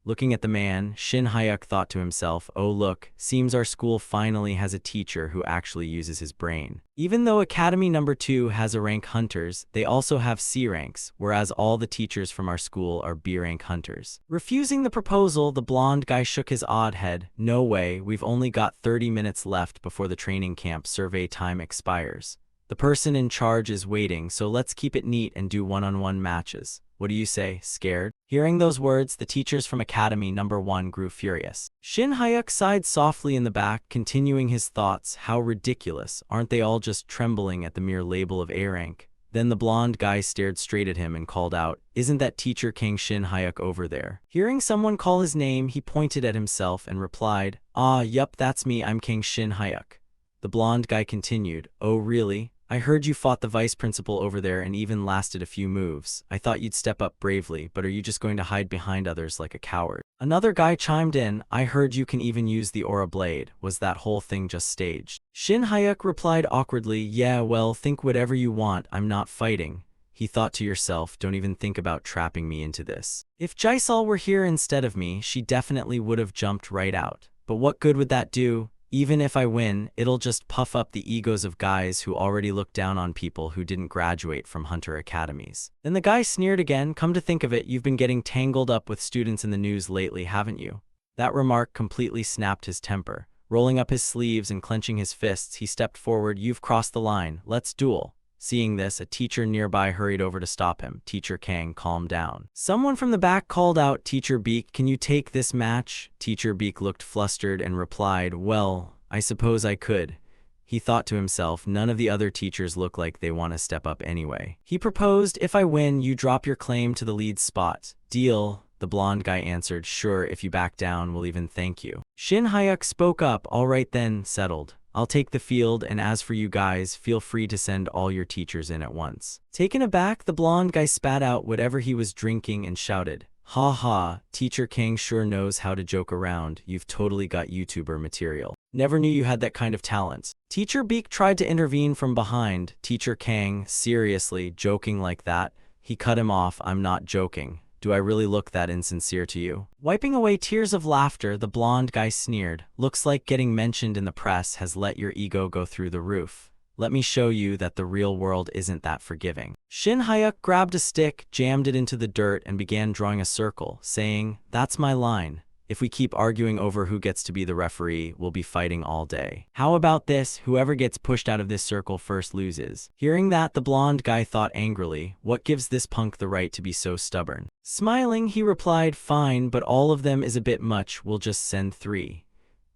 Looking at the man, Shin Hyuk thought to himself, oh look, seems our school finally has a teacher who actually uses his brain. Even though Academy number 2 has A-rank hunters, they also have C-ranks, whereas all the teachers from our school are B-rank hunters. Refusing the proposal, the blonde guy shook his odd head, no way, we've only got 30 minutes left before the training camp survey time expires. The person in charge is waiting, so let's keep it neat and do one-on-one matches. What do you say, scared? Hearing those words, the teachers from Academy Number 1 grew furious. Shin Hyuk sighed softly in the back, continuing his thoughts. How ridiculous. Aren't they all just trembling at the mere label of A rank? Then the blonde guy stared straight at him and called out, "Isn't that teacher Kang Shin Hyuk over there?" Hearing someone call his name, he pointed at himself and replied, "Ah, yup, that's me, I'm Kang Shin Hyuk." The blonde guy continued, "Oh really? I heard you fought the vice principal over there and even lasted a few moves. I thought you'd step up bravely, but are you just going to hide behind others like a coward?" Another guy chimed in, "I heard you can even use the aura blade. Was that whole thing just staged?" Shin Hyuk replied awkwardly, "Yeah, well, think whatever you want, I'm not fighting." He thought to yourself, don't even think about trapping me into this. If Jaisal were here instead of me, she definitely would have jumped right out. But what good would that do? Even if I win, it'll just puff up the egos of guys who already look down on people who didn't graduate from Hunter Academies. Then the guy sneered again, "Come to think of it, you've been getting tangled up with students in the news lately, haven't you?" That remark completely snapped his temper. Rolling up his sleeves and clenching his fists, he stepped forward. "You've crossed the line. Let's duel." Seeing this, a teacher nearby hurried over to stop him. Teacher Kang, calm down. Someone from the back called out, "Teacher Beak, can you take this match?" Teacher Beak looked flustered and replied, "Well, I suppose I could." He thought to himself, none of the other teachers look like they want to step up anyway. He proposed, "If I win, you drop your claim to the lead spot." "Deal." The blonde guy answered, "Sure, if you back down, we'll even thank you." Shin Hyuk spoke up, "All right then, settled. I'll take the field, and as for you guys, feel free to send all your teachers in at once." Taken aback, the blonde guy spat out whatever he was drinking and shouted, "Ha ha, Teacher Kang sure knows how to joke around. You've totally got YouTuber material. Never knew you had that kind of talent." Teacher Beak tried to intervene from behind. Teacher Kang, seriously, joking like that? He cut him off, "I'm not joking. Do I really look that insincere to you?" Wiping away tears of laughter, the blonde guy sneered, "Looks like getting mentioned in the press has let your ego go through the roof. Let me show you that the real world isn't that forgiving." Shin Hyuk grabbed a stick, jammed it into the dirt, and began drawing a circle, saying, "That's my line. If we keep arguing over who gets to be the referee, we'll be fighting all day. How about this? Whoever gets pushed out of this circle first loses." Hearing that, the blonde guy thought angrily, what gives this punk the right to be so stubborn? Smiling, he replied, "Fine, but all of them is a bit much. We'll just send 3.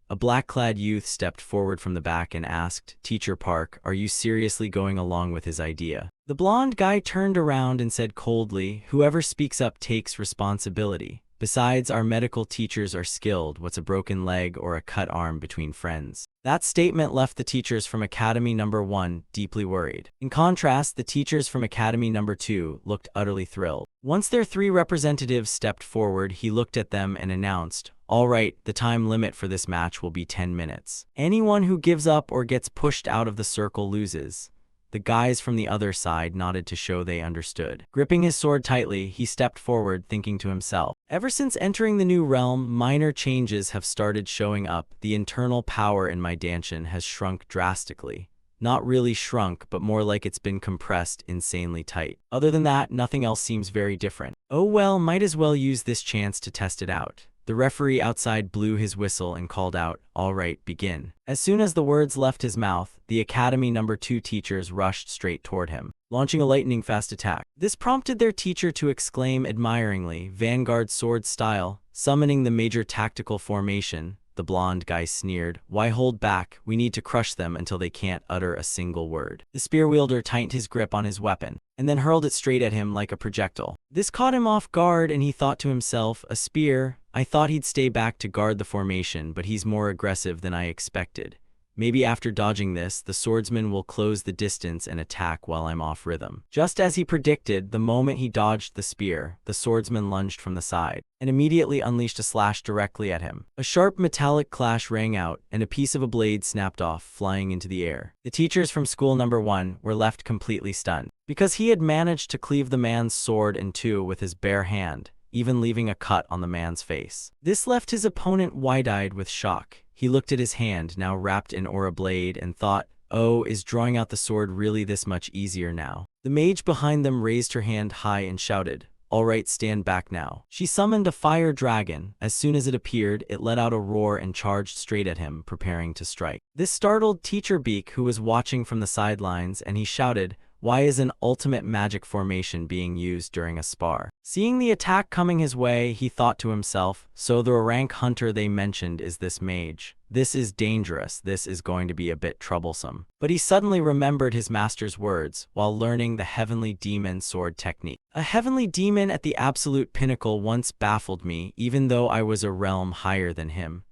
A black-clad youth stepped forward from the back and asked, "Teacher Park, are you seriously going along with his idea?" The blonde guy turned around and said coldly, "Whoever speaks up takes responsibility. Besides, our medical teachers are skilled. What's a broken leg or a cut arm between friends?" That statement left the teachers from Academy Number 1 deeply worried. In contrast, the teachers from Academy Number 2 looked utterly thrilled. Once their 3 representatives stepped forward, he looked at them and announced, "All right, the time limit for this match will be 10 minutes. Anyone who gives up or gets pushed out of the circle loses." The guys from the other side nodded to show they understood. Gripping his sword tightly, he stepped forward, thinking to himself, "Ever since entering the new realm, minor changes have started showing up. The internal power in my danchin has shrunk drastically. Not really shrunk, but more like it's been compressed insanely tight. Other than that, nothing else seems very different. Oh well, might as well use this chance to test it out." The referee outside blew his whistle and called out, "All right, begin." As soon as the words left his mouth, the Academy Number 2 teachers rushed straight toward him, launching a lightning-fast attack. This prompted their teacher to exclaim admiringly, "Vanguard sword style," summoning the major tactical formation. The blonde guy sneered, "Why hold back? We need to crush them until they can't utter a single word." The spear wielder tightened his grip on his weapon, and then hurled it straight at him like a projectile. This caught him off guard, and he thought to himself, "A spear? I thought he'd stay back to guard the formation, but he's more aggressive than I expected. Maybe after dodging this, the swordsman will close the distance and attack while I'm off rhythm." Just as he predicted, the moment he dodged the spear, the swordsman lunged from the side and immediately unleashed a slash directly at him. A sharp metallic clash rang out, and a piece of a blade snapped off, flying into the air. The teachers from school number 1 were left completely stunned, because he had managed to cleave the man's sword in 2 with his bare hand, even leaving a cut on the man's face. This left his opponent wide-eyed with shock. He looked at his hand, now wrapped in aura blade, and thought, "Oh, is drawing out the sword really this much easier now?" The mage behind them raised her hand high and shouted, Alright, stand back now. She summoned a fire dragon. As soon as it appeared, it let out a roar and charged straight at him, preparing to strike. This startled Teacher Beak, who was watching from the sidelines, and he shouted, "Why is an ultimate magic formation being used during a spar?" Seeing the attack coming his way, he thought to himself, so the rank hunter they mentioned is this mage. This is dangerous, this is going to be a bit troublesome. But he suddenly remembered his master's words while learning the heavenly demon sword technique. A heavenly demon at the absolute pinnacle once baffled me, even though I was a realm higher than him.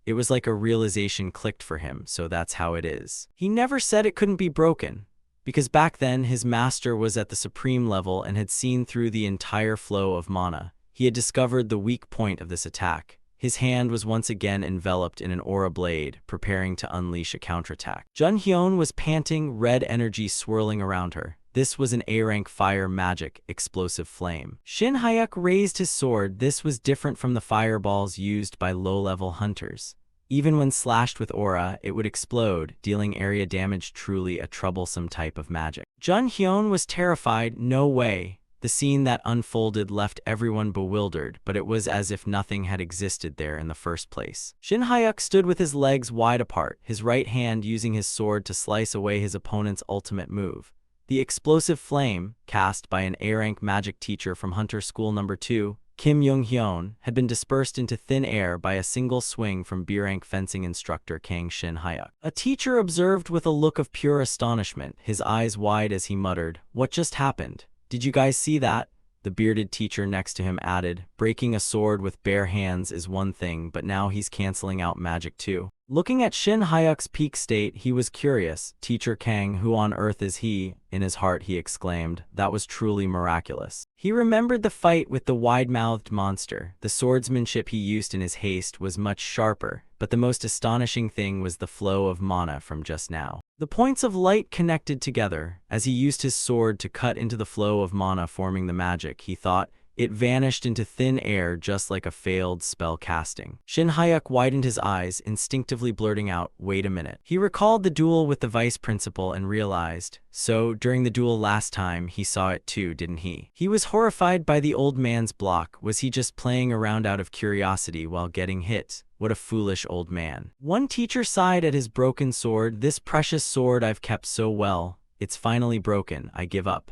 It was like a realization clicked for him, so that's how it is. He never said it couldn't be broken, because back then his master was at the supreme level and had seen through the entire flow of mana. He had discovered the weak point of this attack. His hand was once again enveloped in an aura blade, preparing to unleash a counterattack. Jun Hyun was panting, red energy swirling around her. This was an A-rank fire magic, explosive flame. Shin Hyuk raised his sword. This was different from the fireballs used by low-level hunters. Even when slashed with aura, it would explode, dealing area damage, truly a troublesome type of magic. Jun Hyun was terrified. No way. The scene that unfolded left everyone bewildered, but it was as if nothing had existed there in the first place. Shin Hyuk stood with his legs wide apart, his right hand using his sword to slice away his opponent's ultimate move. The explosive flame, cast by an A-rank magic teacher from Hunter School No. 2, Kim Young-hyun, had been dispersed into thin air by a single swing from B-rank fencing instructor Kang Shin Hyuk. A teacher observed with a look of pure astonishment, his eyes wide as he muttered, "What just happened? Did you guys see that?" The bearded teacher next to him added, "Breaking a sword with bare hands is one thing, but now he's canceling out magic too." Looking at Shin Hyuk's peak state, he was curious. "Teacher Kang, who on earth is he?" In his heart he exclaimed, "That was truly miraculous." He remembered the fight with the wide-mouthed monster. The swordsmanship he used in his haste was much sharper, but the most astonishing thing was the flow of mana from just now. The points of light connected together. As he used his sword to cut into the flow of mana forming the magic, he thought, it vanished into thin air just like a failed spell casting. Shin Hyuk widened his eyes, instinctively blurting out, "Wait a minute." He recalled the duel with the vice principal and realized, so during the duel last time, he saw it too, didn't he? He was horrified by the old man's block. Was he just playing around out of curiosity while getting hit? What a foolish old man. One teacher sighed at his broken sword. "This precious sword I've kept so well. It's finally broken. I give up."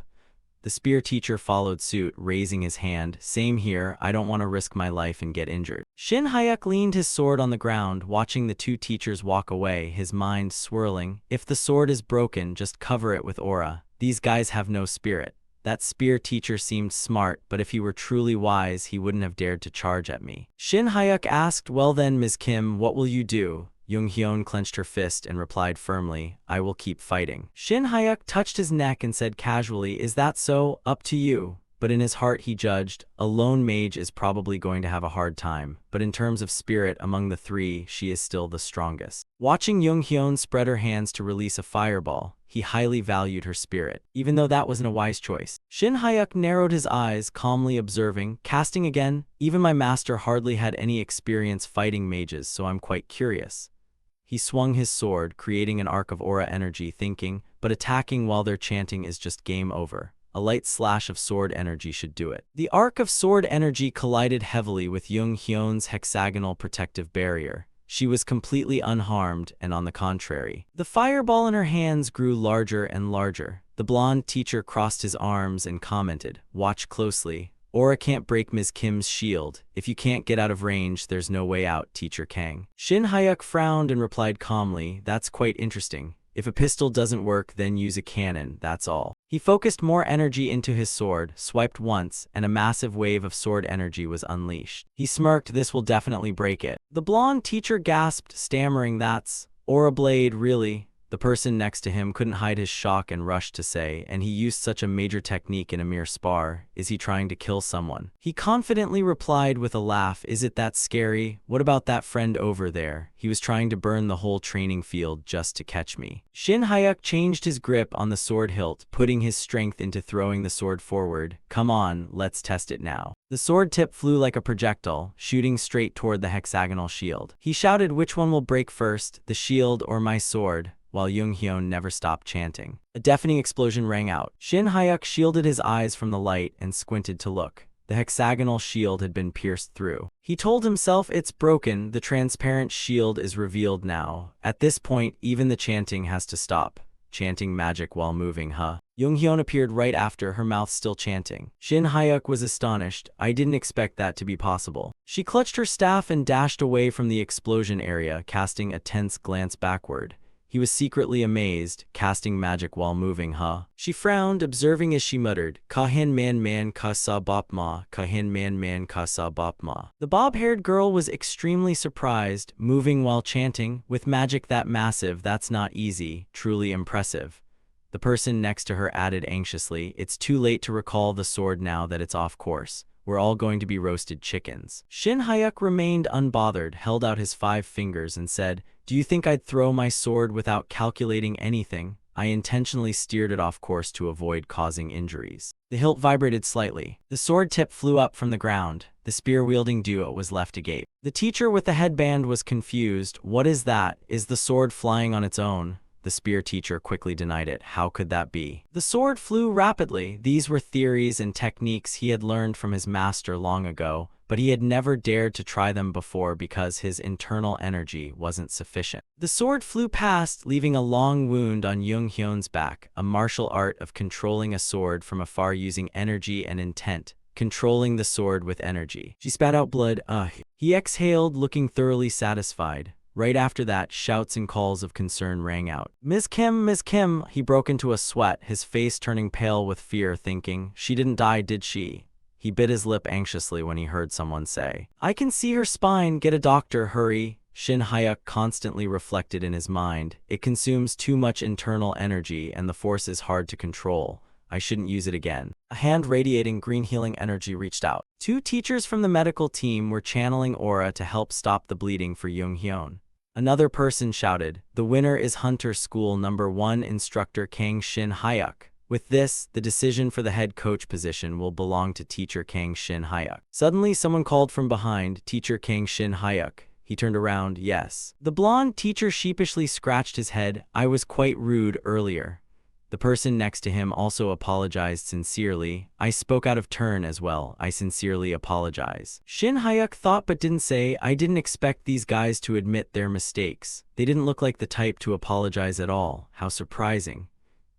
The spear teacher followed suit, raising his hand. "Same here, I don't want to risk my life and get injured." Shin Hyuk leaned his sword on the ground, watching the two teachers walk away, his mind swirling. If the sword is broken, just cover it with aura. These guys have no spirit. That spear teacher seemed smart, but if he were truly wise, he wouldn't have dared to charge at me. Shin Hyuk asked, "Well then, Ms. Kim, what will you do?" Young-hyun clenched her fist and replied firmly, "I will keep fighting." Shin Hyuk touched his neck and said casually, "Is that so? Up to you." But in his heart he judged, a lone mage is probably going to have a hard time, but in terms of spirit among the three, she is still the strongest. Watching Young-hyun spread her hands to release a fireball, he highly valued her spirit, even though that wasn't a wise choice. Shin Hyuk narrowed his eyes, calmly observing, "Casting again? Even my master hardly had any experience fighting mages, so I'm quite curious." He swung his sword, creating an arc of aura energy, thinking, but attacking while they're chanting is just game over. A light slash of sword energy should do it. The arc of sword energy collided heavily with Young-hyun's hexagonal protective barrier. She was completely unharmed, and on the contrary, the fireball in her hands grew larger and larger. The blonde teacher crossed his arms and commented, "Watch closely. Aura can't break Ms. Kim's shield. If you can't get out of range, there's no way out, Teacher Kang." Shin Hyuk frowned and replied calmly, "That's quite interesting. If a pistol doesn't work, then use a cannon, that's all." He focused more energy into his sword, swiped once, and a massive wave of sword energy was unleashed. He smirked, "This will definitely break it." The blonde teacher gasped, stammering, "That's Aura Blade, really?" The person next to him couldn't hide his shock and rushed to say, "And he used such a major technique in a mere spar. Is he trying to kill someone?" He confidently replied with a laugh, "Is it that scary? What about that friend over there? He was trying to burn the whole training field just to catch me." Shin Hyuk changed his grip on the sword hilt, putting his strength into throwing the sword forward. "Come on, let's test it now." The sword tip flew like a projectile, shooting straight toward the hexagonal shield. He shouted, "Which one will break first, the shield or my sword?" While Young-hyun never stopped chanting. A deafening explosion rang out. Shin Hyuk shielded his eyes from the light and squinted to look. The hexagonal shield had been pierced through. He told himself it's broken, the transparent shield is revealed now. At this point, even the chanting has to stop. Chanting magic while moving, huh? Young-hyun appeared right after, her mouth still chanting. Shin Hyuk was astonished. I didn't expect that to be possible. She clutched her staff and dashed away from the explosion area, casting a tense glance backward. He was secretly amazed, casting magic while moving, huh? She frowned, observing as she muttered, Kahin man ka sa bop ma, Kahin man ka sa bop ma. The bob-haired girl was extremely surprised, moving while chanting, with magic that massive, that's not easy, truly impressive. The person next to her added anxiously, it's too late to recall the sword now that it's off course. We're all going to be roasted chickens. Shin Hyuk remained unbothered, held out his 5 fingers and said, do you think I'd throw my sword without calculating anything? I intentionally steered it off course to avoid causing injuries. The hilt vibrated slightly. The sword tip flew up from the ground. The spear-wielding duo was left agape. The teacher with the headband was confused. What is that? Is the sword flying on its own? The spear teacher quickly denied it. How could that be? The sword flew rapidly. These were theories and techniques he had learned from his master long ago, but he had never dared to try them before because his internal energy wasn't sufficient. The sword flew past, leaving a long wound on Young-hyun's back, a martial art of controlling a sword from afar using energy and intent. Controlling the sword with energy. She spat out blood. He exhaled, looking thoroughly satisfied. Right after that, shouts and calls of concern rang out. Ms. Kim, Ms. Kim! He broke into a sweat, his face turning pale with fear, thinking, she didn't die, did she? He bit his lip anxiously when he heard someone say, I can see her spine, get a doctor, hurry. Shin Hyuk constantly reflected in his mind, it consumes too much internal energy and the force is hard to control. I shouldn't use it again. A hand radiating green healing energy reached out. 2 teachers from the medical team were channeling aura to help stop the bleeding for Young-hyun. Another person shouted, the winner is Hunter School number 1 instructor Kang Shin Hyuk. With this, the decision for the head coach position will belong to teacher Kang Shin Hyuk. Suddenly, someone called from behind, teacher Kang Shin Hyuk. He turned around, yes. The blonde teacher sheepishly scratched his head. I was quite rude earlier. The person next to him also apologized sincerely. I spoke out of turn as well. I sincerely apologize. Shin Hyuk thought but didn't say, I didn't expect these guys to admit their mistakes. They didn't look like the type to apologize at all. How surprising.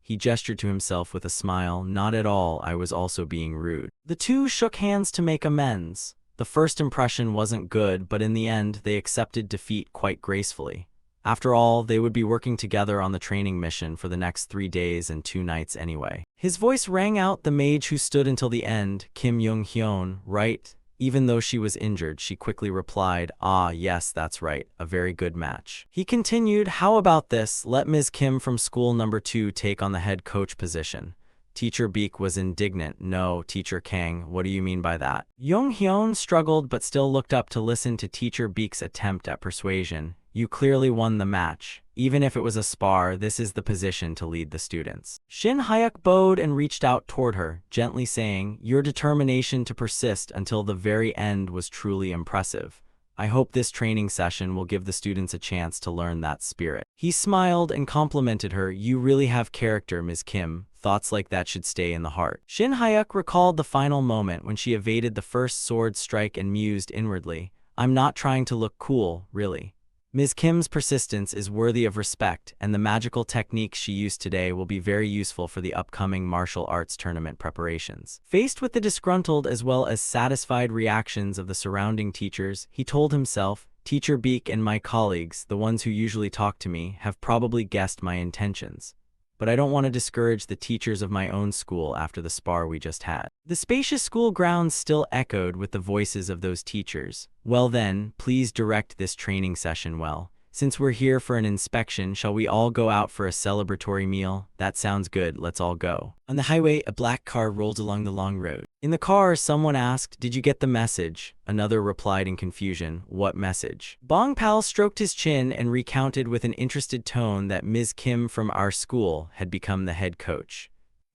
He gestured to himself with a smile. Not at all, I was also being rude. The 2 shook hands to make amends. The first impression wasn't good, but in the end, they accepted defeat quite gracefully. After all, they would be working together on the training mission for the next 3 days and 2 nights anyway. His voice rang out, the mage who stood until the end, Kim Young-hyun, right? Even though she was injured, she quickly replied, ah, yes, that's right, a very good match. He continued, how about this, let Ms. Kim from school number 2 take on the head coach position. Teacher Beek was indignant. No, Teacher Kang, what do you mean by that? Young-hyun struggled but still looked up to listen to Teacher Beek's attempt at persuasion. You clearly won the match. Even if it was a spar, this is the position to lead the students. Shin Hyuk bowed and reached out toward her, gently saying, your determination to persist until the very end was truly impressive. I hope this training session will give the students a chance to learn that spirit. He smiled and complimented her. You really have character, Ms. Kim. Thoughts like that should stay in the heart. Shin Hyuk recalled the final moment when she evaded the first sword strike and mused inwardly, I'm not trying to look cool, really. Ms. Kim's persistence is worthy of respect, and the magical techniques she used today will be very useful for the upcoming martial arts tournament preparations. Faced with the disgruntled as well as satisfied reactions of the surrounding teachers, he told himself, Teacher Beek and my colleagues, the ones who usually talk to me, have probably guessed my intentions. But I don't want to discourage the teachers of my own school after the spar we just had. The spacious school grounds still echoed with the voices of those teachers. Well then, please direct this training session well. Since we're here for an inspection, shall we all go out for a celebratory meal? That sounds good, let's all go. On the highway, a black car rolled along the long road. In the car, someone asked, did you get the message? Another replied in confusion, what message? Bong Pal stroked his chin and recounted with an interested tone that Ms. Kim from our school had become the head coach.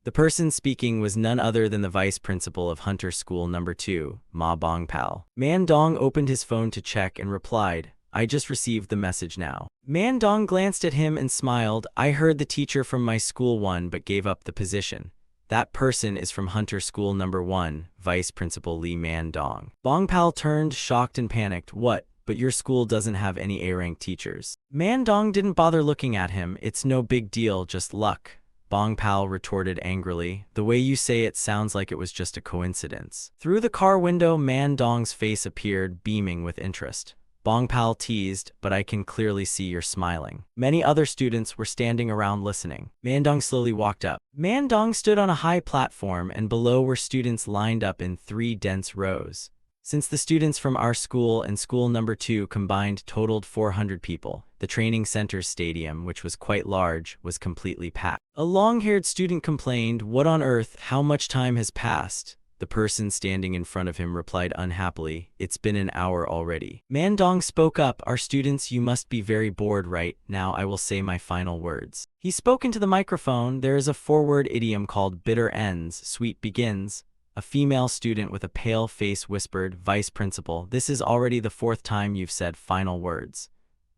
The person speaking was none other than the vice principal of Hunter School number 2, Ma Bong Pal. Man Dong opened his phone to check and replied, I just received the message now. Man Dong glanced at him and smiled. I heard the teacher from my school won but gave up the position. That person is from Hunter School Number 1, Vice Principal Lee Man-dong. Bong-pal turned, shocked and panicked. What? But your school doesn't have any A-rank teachers. Man-dong didn't bother looking at him. It's no big deal, just luck. Bong-pal retorted angrily. The way you say it sounds like it was just a coincidence. Through the car window, Man-dong's face appeared, beaming with interest. Bong-pal teased, but I can clearly see you're smiling. Many other students were standing around listening. Man-dong slowly walked up. Man-dong stood on a high platform, and below were students lined up in 3 dense rows. Since the students from our school and school number 2 combined totaled 400 people, the training center's stadium, which was quite large, was completely packed. A long-haired student complained, "What on earth? How much time has passed?" The person standing in front of him replied unhappily, "It's been an hour already." Man-dong spoke up, "Our students, you must be very bored right now. I will say my final words." He spoke into the microphone. There is a 4-word idiom called bitter ends, sweet begins. A female student with a pale face whispered, "Vice Principal, this is already the 4th time you've said final words."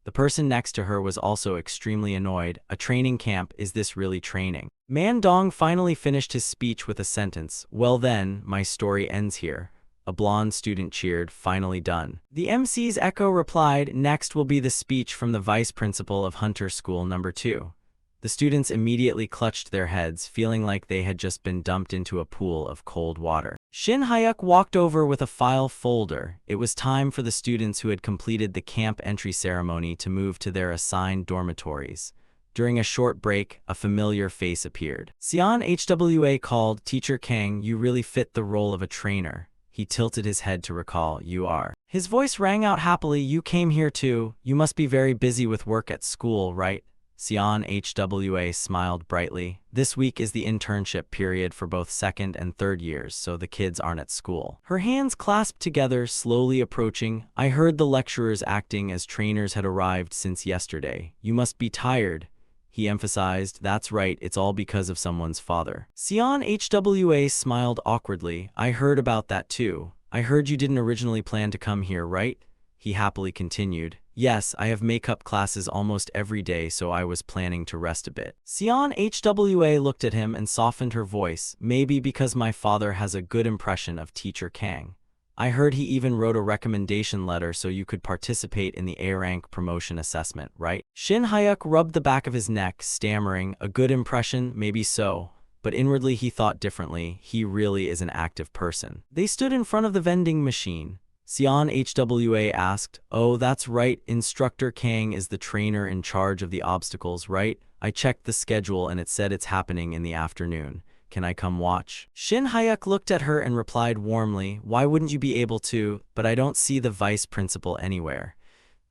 The person next to her was also extremely annoyed. "A training camp, is this really training?" Man-dong finally finished his speech with a sentence, "Well then, my story ends here." A blonde student cheered, "Finally done." The MC's echo replied, "Next will be the speech from the vice principal of Hunter School Number 2. The students immediately clutched their heads, feeling like they had just been dumped into a pool of cold water. Shin Hyuk walked over with a file folder. It was time for the students who had completed the camp entry ceremony to move to their assigned dormitories. During a short break, a familiar face appeared. Sion Hwa called, "Teacher Kang, you really fit the role of a trainer." He tilted his head to recall, "You are." His voice rang out happily, "You came here too. You must be very busy with work at school, right?" Sion Hwa smiled brightly. "This week is the internship period for both 2nd and 3rd years, so the kids aren't at school." Her hands clasped together, slowly approaching. "I heard the lecturers acting as trainers had arrived since yesterday. You must be tired." He emphasized, "That's right, it's all because of someone's father." Sion Hwa smiled awkwardly. "I heard about that too. I heard you didn't originally plan to come here, right?" He happily continued, "Yes, I have makeup classes almost every day, so I was planning to rest a bit." Sion Hwa looked at him and softened her voice, "Maybe because my father has a good impression of Teacher Kang. I heard he even wrote a recommendation letter so you could participate in the A-rank promotion assessment, right?" Shin Hyuk rubbed the back of his neck, stammering, "A good impression, maybe so." But inwardly he thought differently. He really is an active person. They stood in front of the vending machine. Sion Hwa asked, "Oh, that's right, Instructor Kang is the trainer in charge of the obstacles, right? I checked the schedule and it said it's happening in the afternoon. Can I come watch?" Shin Hyuk looked at her and replied warmly, "Why wouldn't you be able to? But I don't see the vice principal anywhere."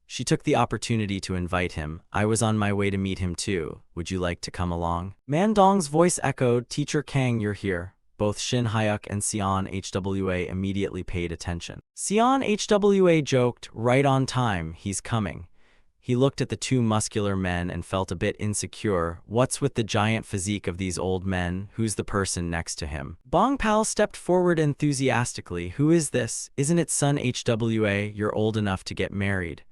She took the opportunity to invite him. "I was on my way to meet him too. Would you like to come along?" Man-dong's voice echoed, "Teacher Kang, you're here." Both Shin Hyuk and Sion Hwa immediately paid attention. Sion Hwa joked, "Right on time, he's coming." He looked at the 2 muscular men and felt a bit insecure. What's with the giant physique of these old men? Who's the person next to him? Bong-pal stepped forward enthusiastically. "Who is this? Isn't it Son Hwa? You're old enough to get married."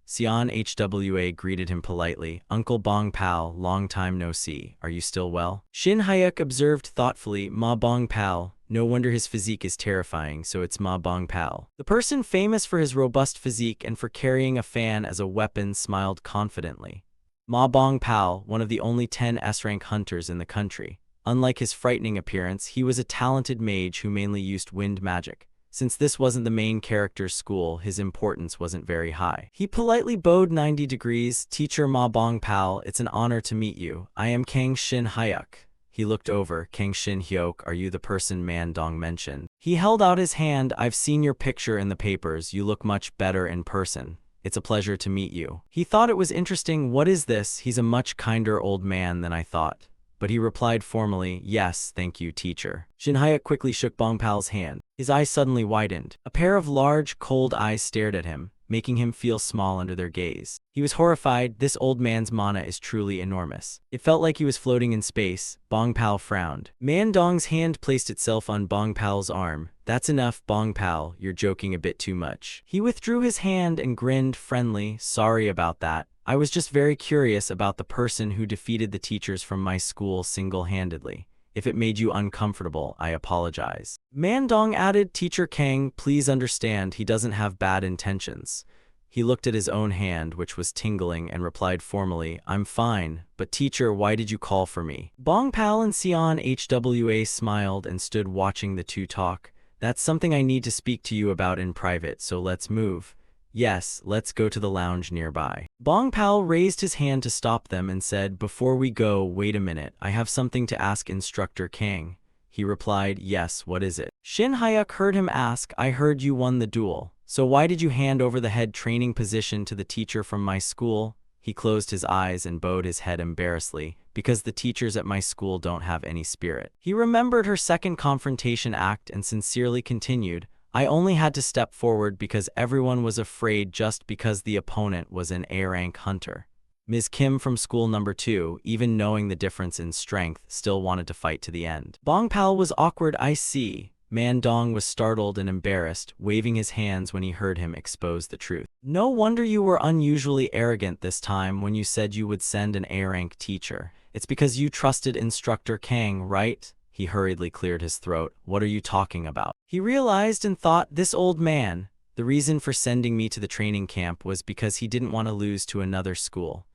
Sion Hwa greeted him politely. "Uncle Bong-pal, long time no see. Are you still well?" Shin Hyuk observed thoughtfully, "Ma Bong-pal. No wonder his physique is terrifying, so it's Ma Bong-pal." The person famous for his robust physique and for carrying a fan as a weapon smiled confidently. Ma Bong-pal, one of the only 10 S-rank hunters in the country. Unlike his frightening appearance, he was a talented mage who mainly used wind magic. Since this wasn't the main character's school, his importance wasn't very high. He politely bowed 90 degrees. "Teacher Ma Bong-pal, it's an honor to meet you. I am Kang Shin Hyuk." He looked over. "Kang Shin Hyuk, are you the person Man-dong mentioned?" He held out his hand. "I've seen your picture in the papers. You look much better in person. It's a pleasure to meet you." He thought it was interesting. "What is this? He's a much kinder old man than I thought." But he replied formally, "Yes, thank you, teacher." Shin Hyuk quickly shook Bong-pal's hand. His eyes suddenly widened. A pair of large, cold eyes stared at him, making him feel small under their gaze. He was horrified. This old man's mana is truly enormous. It felt like he was floating in space. Bong-pal frowned. Man-dong's hand placed itself on Bong-pal's arm. "That's enough, Bong-pal, you're joking a bit too much." He withdrew his hand and grinned friendly. "Sorry about that. I was just very curious about the person who defeated the teachers from my school single-handedly." If it made you uncomfortable, I apologize. Mandong added, Teacher Kang, please understand he doesn't have bad intentions. He looked at his own hand, which was tingling, and replied formally, I'm fine, but teacher, why did you call for me? Bong Pal and Sion Hwa smiled and stood watching the two talk. That's something I need to speak to you about in private, so let's move. Yes, let's go to the lounge nearby. Bong Pal raised his hand to stop them and said, Before we go, wait a minute, I have something to ask Instructor Kang. He replied, Yes, what is it? Shin Hyuk heard him ask, I heard you won the duel. So why did you hand over the head training position to the teacher from my school? He closed his eyes and bowed his head embarrassedly, because the teachers at my school don't have any spirit. He remembered her second confrontation act and sincerely continued, I only had to step forward because everyone was afraid just because the opponent was an A-rank hunter. Ms. Kim from school number 2, even knowing the difference in strength, still wanted to fight to the end. Bong Pal was awkward, I see. Mandong was startled and embarrassed, waving his hands when he heard him expose the truth. No wonder you were unusually arrogant this time when you said you would send an A-rank teacher. It's because you trusted Instructor Kang, right? He hurriedly cleared his throat. What are you talking about? He realized and thought, this old man. The reason for sending me to the training camp was because he didn't want to lose to another school.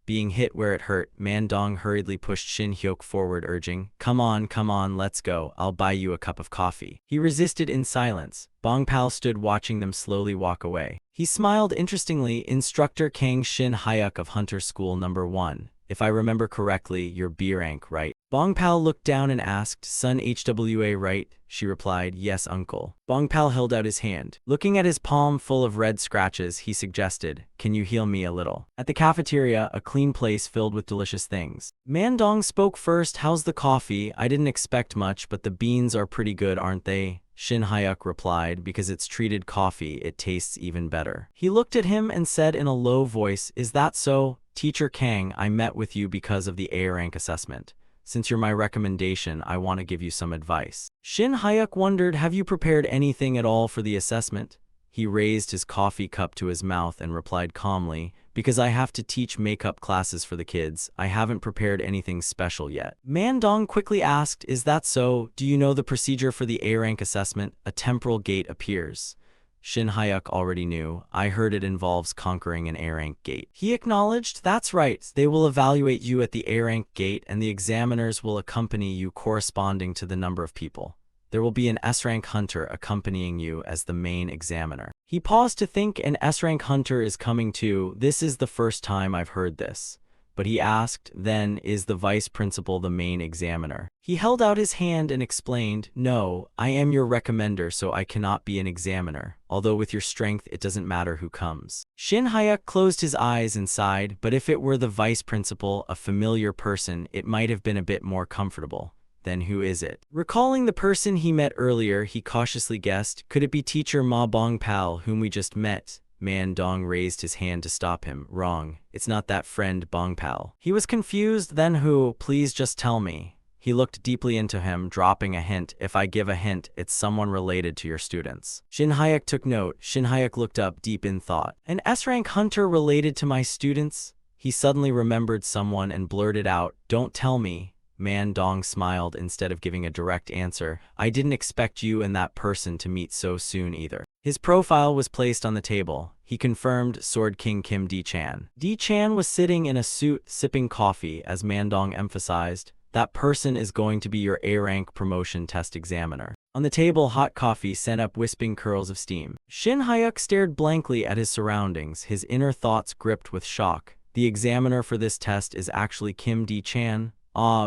Being hit where it hurt, Mandong hurriedly pushed Shin Hyuk forward, urging, come on, let's go, I'll buy you a cup of coffee. He resisted in silence. Bong Pal stood watching them slowly walk away. He smiled interestingly, Instructor Kang Shin Hyuk of Hunter School number 1. If I remember correctly, you're B rank, right? Bong Pal looked down and asked, Son Hwa, right? She replied, yes, uncle. Bong Pal held out his hand. Looking at his palm full of red scratches, he suggested, can you heal me a little? At the cafeteria, a clean place filled with delicious things. Mandong spoke first, how's the coffee? I didn't expect much, but the beans are pretty good, aren't they? Shin Hyuk replied, because it's treated coffee, it tastes even better. He looked at him and said in a low voice, is that so? Teacher Kang, I met with you because of the A-rank assessment. Since you're my recommendation, I want to give you some advice. Shin Hyuk wondered, have you prepared anything at all for the assessment? He raised his coffee cup to his mouth and replied calmly, because I have to teach makeup classes for the kids, I haven't prepared anything special yet. Mandong quickly asked, is that so? Do you know the procedure for the A-rank assessment? A temporal gate appears. Shin Hyuk already knew. I heard it involves conquering an A-rank gate. He acknowledged, that's right, they will evaluate you at the A-rank gate and the examiners will accompany you corresponding to the number of people. There will be an S-rank hunter accompanying you as the main examiner. He paused to think, an S-rank hunter is coming too. This is the first time I've heard this. But he asked, then, is the vice principal the main examiner? He held out his hand and explained, no, I am your recommender so I cannot be an examiner, although with your strength it doesn't matter who comes. Shin Hyuk closed his eyes and sighed, but if it were the vice principal, a familiar person, it might have been a bit more comfortable. Then who is it? Recalling the person he met earlier, he cautiously guessed, could it be teacher Ma Bong Pal, whom we just met? Mandong raised his hand to stop him. Wrong. It's not that friend Bong Pal. He was confused. Then who? Please just tell me. He looked deeply into him, dropping a hint. If I give a hint, it's someone related to your students. Shin Hyuk took note. Shin Hyuk looked up, deep in thought. An S-rank hunter related to my students? He suddenly remembered someone and blurted out, don't tell me. Mandong smiled instead of giving a direct answer. I didn't expect you and that person to meet so soon either. His profile was placed on the table. He confirmed Sword King Kim D-chan. D-chan was sitting in a suit, sipping coffee, as Mandong emphasized. That person is going to be your A-rank promotion test examiner. On the table, hot coffee sent up wisping curls of steam. Shin Hyuk stared blankly at his surroundings, his inner thoughts gripped with shock. The examiner for this test is actually Kim D-chan.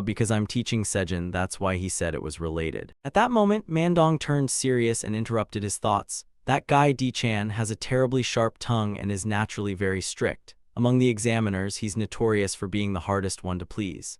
Because I'm teaching Sejin, that's why he said it was related. At that moment, Mandong turned serious and interrupted his thoughts. That guy D-chan has a terribly sharp tongue and is naturally very strict. Among the examiners, he's notorious for being the hardest one to please.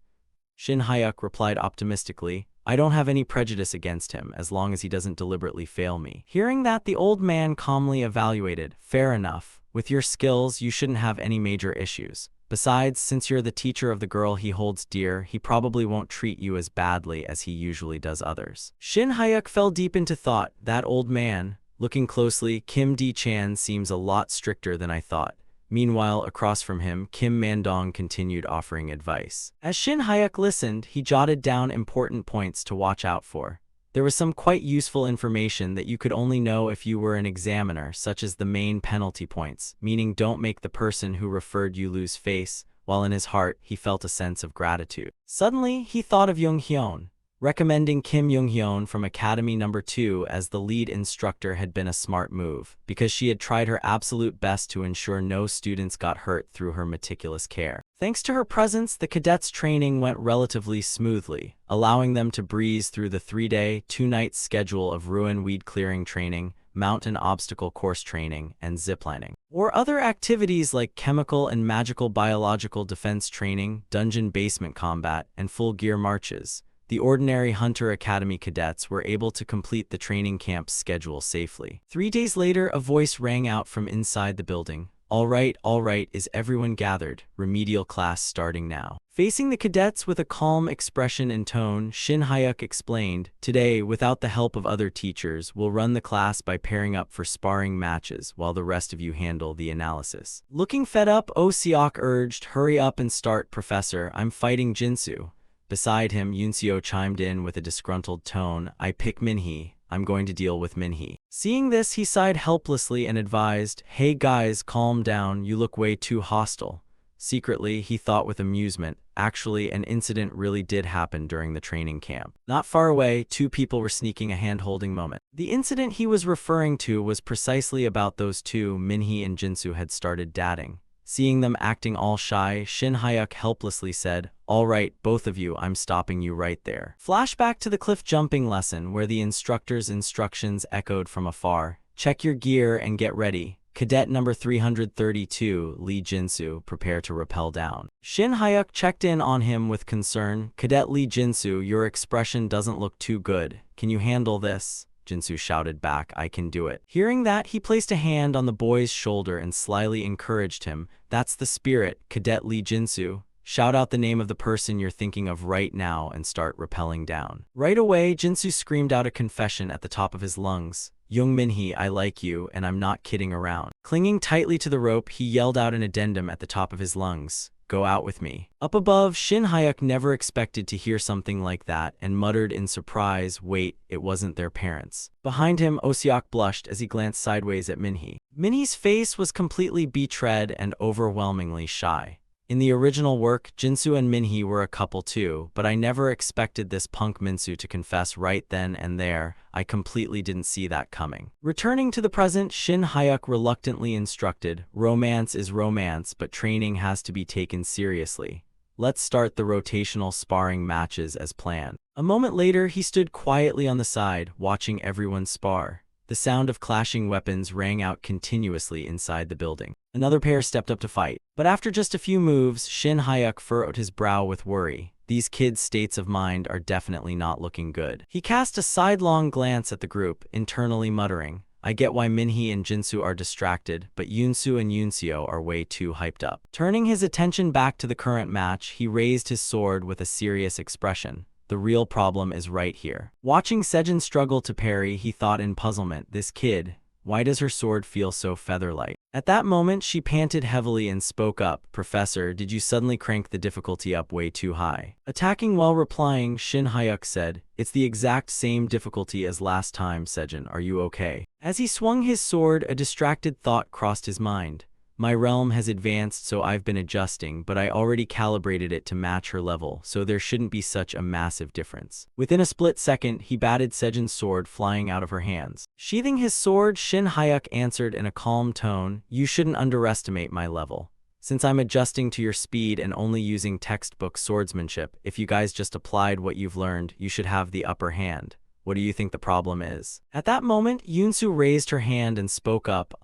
Shin Hyuk replied optimistically, I don't have any prejudice against him as long as he doesn't deliberately fail me. Hearing that, the old man calmly evaluated, fair enough. With your skills, you shouldn't have any major issues. Besides, since you're the teacher of the girl he holds dear, he probably won't treat you as badly as he usually does others. Shin Hyuk fell deep into thought. That old man. Looking closely, Kim D-chan seems a lot stricter than I thought. Meanwhile, across from him, Kim Man-dong continued offering advice. As Shin Hyuk listened, he jotted down important points to watch out for. There was some quite useful information that you could only know if you were an examiner, such as the main penalty points, meaning don't make the person who referred you lose face, while in his heart, he felt a sense of gratitude. Suddenly, he thought of Young-hyun. Recommending Kim Young-hyun from Academy No. 2 as the lead instructor had been a smart move, because she had tried her absolute best to ensure no students got hurt through her meticulous care. Thanks to her presence, the cadets' training went relatively smoothly, allowing them to breeze through the 3-day, 2-night schedule of ruin weed clearing training, mountain obstacle course training, and ziplining. Or other activities like chemical and magical biological defense training, dungeon basement combat, and full gear marches. The ordinary Hunter Academy cadets were able to complete the training camp's schedule safely. 3 days later, a voice rang out from inside the building. All right, is everyone gathered? Remedial class starting now. Facing the cadets with a calm expression and tone, Shin Hyuk explained, today, without the help of other teachers, we'll run the class by pairing up for sparring matches while the rest of you handle the analysis. Looking fed up, Oh Seok urged, hurry up and start, Professor, I'm fighting Jinsu. Beside him, Yunseo chimed in with a disgruntled tone, I pick Minhee. I'm going to deal with Minhee. Seeing this, he sighed helplessly and advised, hey guys, calm down, you look way too hostile. Secretly, he thought with amusement, actually, an incident really did happen during the training camp. Not far away, 2 people were sneaking a hand-holding moment. The incident he was referring to was precisely about those two. Minhee and Jinsu had started dating. Seeing them acting all shy, Shin Hyuk helplessly said, all right, both of you, I'm stopping you right there. Flashback to the cliff jumping lesson where the instructor's instructions echoed from afar. Check your gear and get ready. Cadet number 332, Lee Jinsu, prepare to rappel down. Shin Hyuk checked in on him with concern. Cadet Lee Jinsu, your expression doesn't look too good. Can you handle this? Jinsu shouted back, I can do it. Hearing that, he placed a hand on the boy's shoulder and slyly encouraged him. That's the spirit, Cadet Lee Jinsu. Shout out the name of the person you're thinking of right now and start rappelling down. Right away, Jinsu screamed out a confession at the top of his lungs. Young Minhee, I like you, and I'm not kidding around. Clinging tightly to the rope, he yelled out an addendum at the top of his lungs. Go out with me. Up above, Shin Hyuk never expected to hear something like that and muttered in surprise, wait, it wasn't their parents. Behind him, Osiok blushed as he glanced sideways at Minhee. Minhee's face was completely betrayed and overwhelmingly shy. In the original work, Jinsu and Minhee were a couple too, but I never expected this punk Minsu to confess right then and there. I completely didn't see that coming. Returning to the present, Shin Hyuk reluctantly instructed, romance is romance, but training has to be taken seriously. Let's start the rotational sparring matches as planned. A moment later, he stood quietly on the side, watching everyone spar. The sound of clashing weapons rang out continuously inside the building. Another pair stepped up to fight. But after just a few moves, Shin Hyuk furrowed his brow with worry. These kids' states of mind are definitely not looking good. He cast a sidelong glance at the group, internally muttering, I get why Minhee and Jinsu are distracted, but Yoonsu and Yunseo are way too hyped up. Turning his attention back to the current match, he raised his sword with a serious expression. The real problem is right here. Watching Sejin struggle to parry, he thought in puzzlement, this kid, why does her sword feel so feather-light? At that moment, she panted heavily and spoke up, Professor, did you suddenly crank the difficulty up way too high? Attacking while replying, Shin Hyuk said, it's the exact same difficulty as last time, Sejin, are you okay? As he swung his sword, a distracted thought crossed his mind. My realm has advanced, so I've been adjusting, but I already calibrated it to match her level, so there shouldn't be such a massive difference. Within a split second, he batted Sejin's sword flying out of her hands. Sheathing his sword, Shin Hyuk answered in a calm tone, you shouldn't underestimate my level. Since I'm adjusting to your speed and only using textbook swordsmanship, if you guys just applied what you've learned, you should have the upper hand. What do you think the problem is? At that moment, Yoonsu raised her hand and spoke up,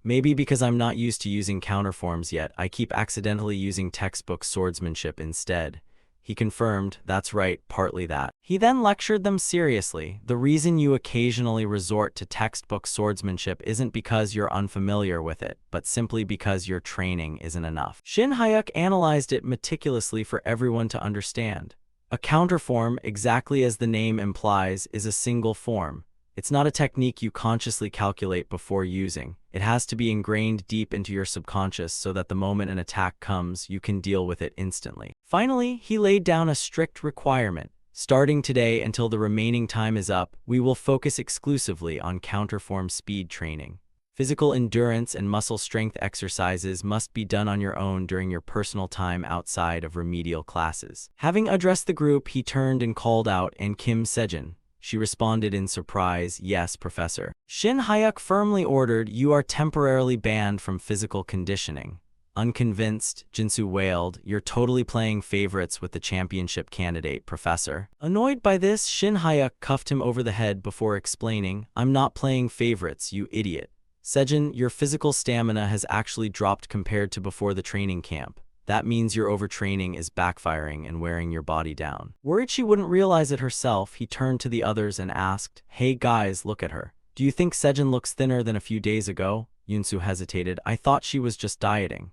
maybe because I'm not used to using counterforms yet, I keep accidentally using textbook swordsmanship instead. He confirmed, that's right, partly that. He then lectured them seriously. The reason you occasionally resort to textbook swordsmanship isn't because you're unfamiliar with it, but simply because your training isn't enough. Shin Hyuk analyzed it meticulously for everyone to understand. A counterform, exactly as the name implies, is a single form. It's not a technique you consciously calculate before using. It has to be ingrained deep into your subconscious so that the moment an attack comes, you can deal with it instantly. Finally, he laid down a strict requirement. Starting today until the remaining time is up, we will focus exclusively on counterform speed training. Physical endurance and muscle strength exercises must be done on your own during your personal time outside of remedial classes. Having addressed the group, he turned and called out, "And Kim Sejin?" She responded in surprise, "Yes, Professor." Shin Hyuk firmly ordered, "You are temporarily banned from physical conditioning." Unconvinced, Jinsu wailed, "You're totally playing favorites with the championship candidate, Professor." Annoyed by this, Shin Hyuk cuffed him over the head before explaining, "I'm not playing favorites, you idiot. Sejin, your physical stamina has actually dropped compared to before the training camp. That means your overtraining is backfiring and wearing your body down." Worried she wouldn't realize it herself, he turned to the others and asked, "Hey guys, look at her. Do you think Sejin looks thinner than a few days ago?" Yunsu hesitated. "I thought she was just dieting."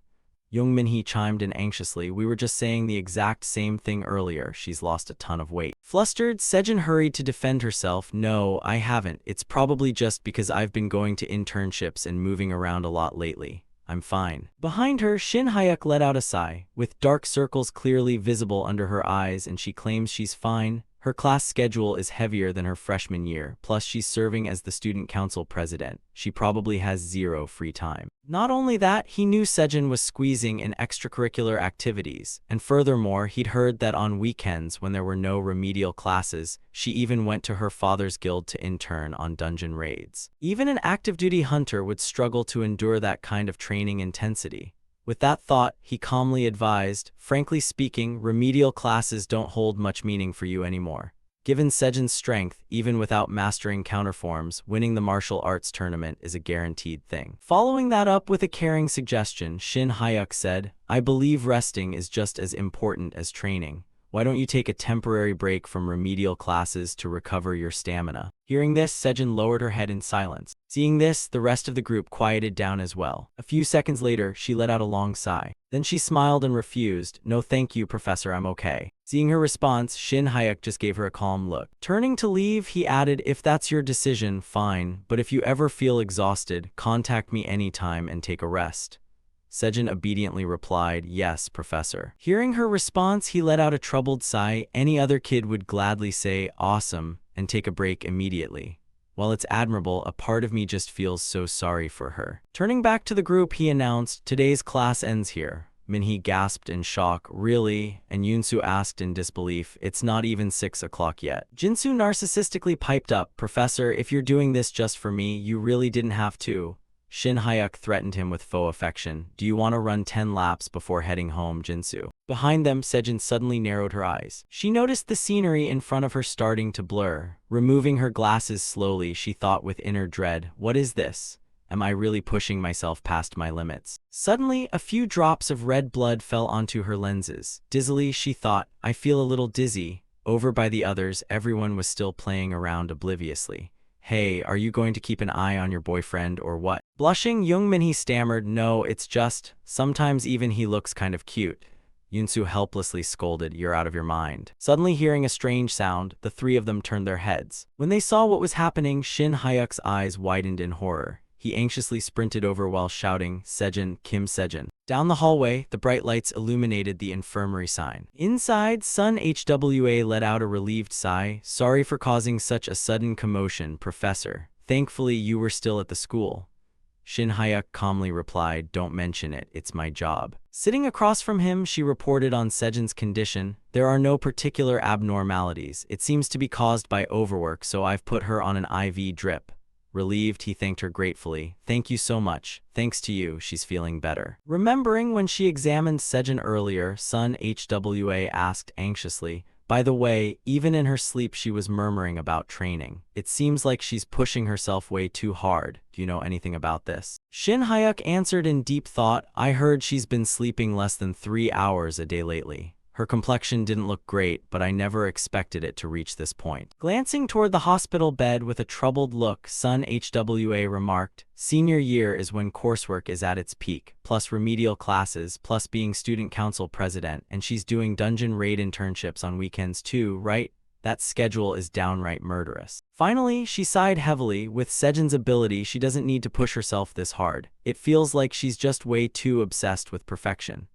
Young Minhee chimed in anxiously, "We were just saying the exact same thing earlier. She's lost a ton of weight." Flustered, Sejin hurried to defend herself. "No, I haven't. It's probably just because I've been going to internships and moving around a lot lately. I'm fine." Behind her, Shin Hyuk let out a sigh, with dark circles clearly visible under her eyes, and she claims she's fine. Her class schedule is heavier than her freshman year, plus she's serving as the student council president. She probably has zero free time. Not only that, he knew Sejin was squeezing in extracurricular activities, and furthermore, he'd heard that on weekends when there were no remedial classes, she even went to her father's guild to intern on dungeon raids. Even an active-duty hunter would struggle to endure that kind of training intensity. With that thought, he calmly advised, "Frankly speaking, remedial classes don't hold much meaning for you anymore. Given Sejin's strength, even without mastering counterforms, winning the martial arts tournament is a guaranteed thing." Following that up with a caring suggestion, Shin Hyuk said, "I believe resting is just as important as training. Why don't you take a temporary break from remedial classes to recover your stamina?" Hearing this, Sejin lowered her head in silence. Seeing this, the rest of the group quieted down as well. A few seconds later, she let out a long sigh. Then she smiled and refused, "No thank you, Professor, I'm okay." Seeing her response, Shin Hyuk just gave her a calm look. Turning to leave, he added, "If that's your decision, fine, but if you ever feel exhausted, contact me anytime and take a rest." Sejin obediently replied, "Yes, Professor." Hearing her response, he let out a troubled sigh. Any other kid would gladly say, "Awesome," and take a break immediately. While it's admirable, a part of me just feels so sorry for her. Turning back to the group, he announced, "Today's class ends here." Minhee gasped in shock, "Really?" And Yunsu asked in disbelief, "It's not even 6 o'clock yet." Jinsu narcissistically piped up, "Professor, if you're doing this just for me, you really didn't have to." Shin Hyuk threatened him with faux affection. "Do you want to run 10 laps before heading home, Jinsu?" Behind them, Sejin suddenly narrowed her eyes. She noticed the scenery in front of her starting to blur. Removing her glasses slowly, she thought with inner dread, "What is this? Am I really pushing myself past my limits?" Suddenly, a few drops of red blood fell onto her lenses. Dizzily, she thought, "I feel a little dizzy." Over by the others, everyone was still playing around obliviously. "Hey, are you going to keep an eye on your boyfriend or what?" Blushing, Young Minhee stammered, "No, it's just, sometimes even he looks kind of cute." Yunsu helplessly scolded, "You're out of your mind." Suddenly hearing a strange sound, the three of them turned their heads. When they saw what was happening, Shin Hyuk's eyes widened in horror. He anxiously sprinted over while shouting, "Sejin, Kim Sejin." Down the hallway, the bright lights illuminated the infirmary sign. Inside, Sun Hwa let out a relieved sigh. "Sorry for causing such a sudden commotion, Professor. Thankfully, you were still at the school." Shin Hyuk calmly replied, "Don't mention it, it's my job." Sitting across from him, she reported on Sejin's condition. "There are no particular abnormalities. It seems to be caused by overwork, so I've put her on an IV drip." Relieved, he thanked her gratefully. "Thank you so much. Thanks to you, she's feeling better." Remembering when she examined Sejin earlier, Sun Hwa asked anxiously, "By the way, even in her sleep she was murmuring about training. It seems like she's pushing herself way too hard. Do you know anything about this?" Shin Hyuk answered in deep thought, "I heard she's been sleeping less than 3 hours a day lately. Her complexion didn't look great, but I never expected it to reach this point." Glancing toward the hospital bed with a troubled look, Sun Hwa remarked, "Senior year is when coursework is at its peak, plus remedial classes, plus being student council president, and she's doing dungeon raid internships on weekends too, right? That schedule is downright murderous. Finally, she sighed heavily. With Sejin's ability, she doesn't need to push herself this hard. It feels like she's just way too obsessed with perfection.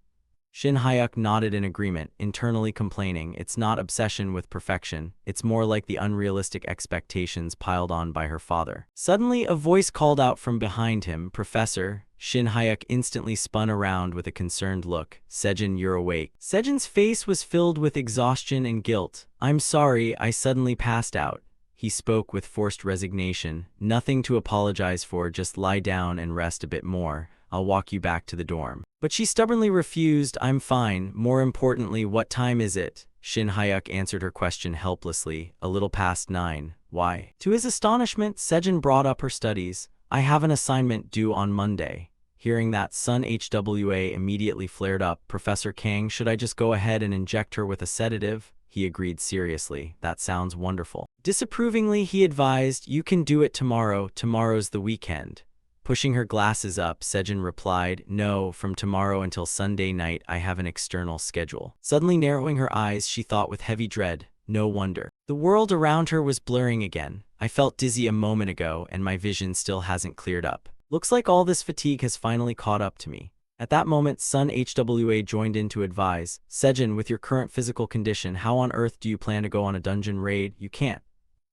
Shin Hyuk nodded in agreement, internally complaining, it's not obsession with perfection, it's more like the unrealistic expectations piled on by her father. Suddenly, a voice called out from behind him, Professor. Shin Hyuk instantly spun around with a concerned look. Sejin, you're awake. Sejin's face was filled with exhaustion and guilt. I'm sorry, I suddenly passed out. He spoke with forced resignation. Nothing to apologize for, just lie down and rest a bit more. I'll walk you back to the dorm. But she stubbornly refused. I'm fine. More importantly, what time is it? Shin Hyuk answered her question helplessly. A little past 9. Why? To his astonishment, Sejin brought up her studies. I have an assignment due on Monday. Hearing that, Sun Hwa immediately flared up. Professor Kang, should I just go ahead and inject her with a sedative? He agreed seriously. That sounds wonderful. Disapprovingly, he advised, you can do it tomorrow. Tomorrow's the weekend. Pushing her glasses up, Sejin replied, no, from tomorrow until Sunday night I have an external schedule. Suddenly narrowing her eyes, she thought with heavy dread, no wonder. The world around her was blurring again. I felt dizzy a moment ago, and my vision still hasn't cleared up. Looks like all this fatigue has finally caught up to me. At that moment, Sun Hwa joined in to advise, Sejin, with your current physical condition, how on earth do you plan to go on a dungeon raid? You can't.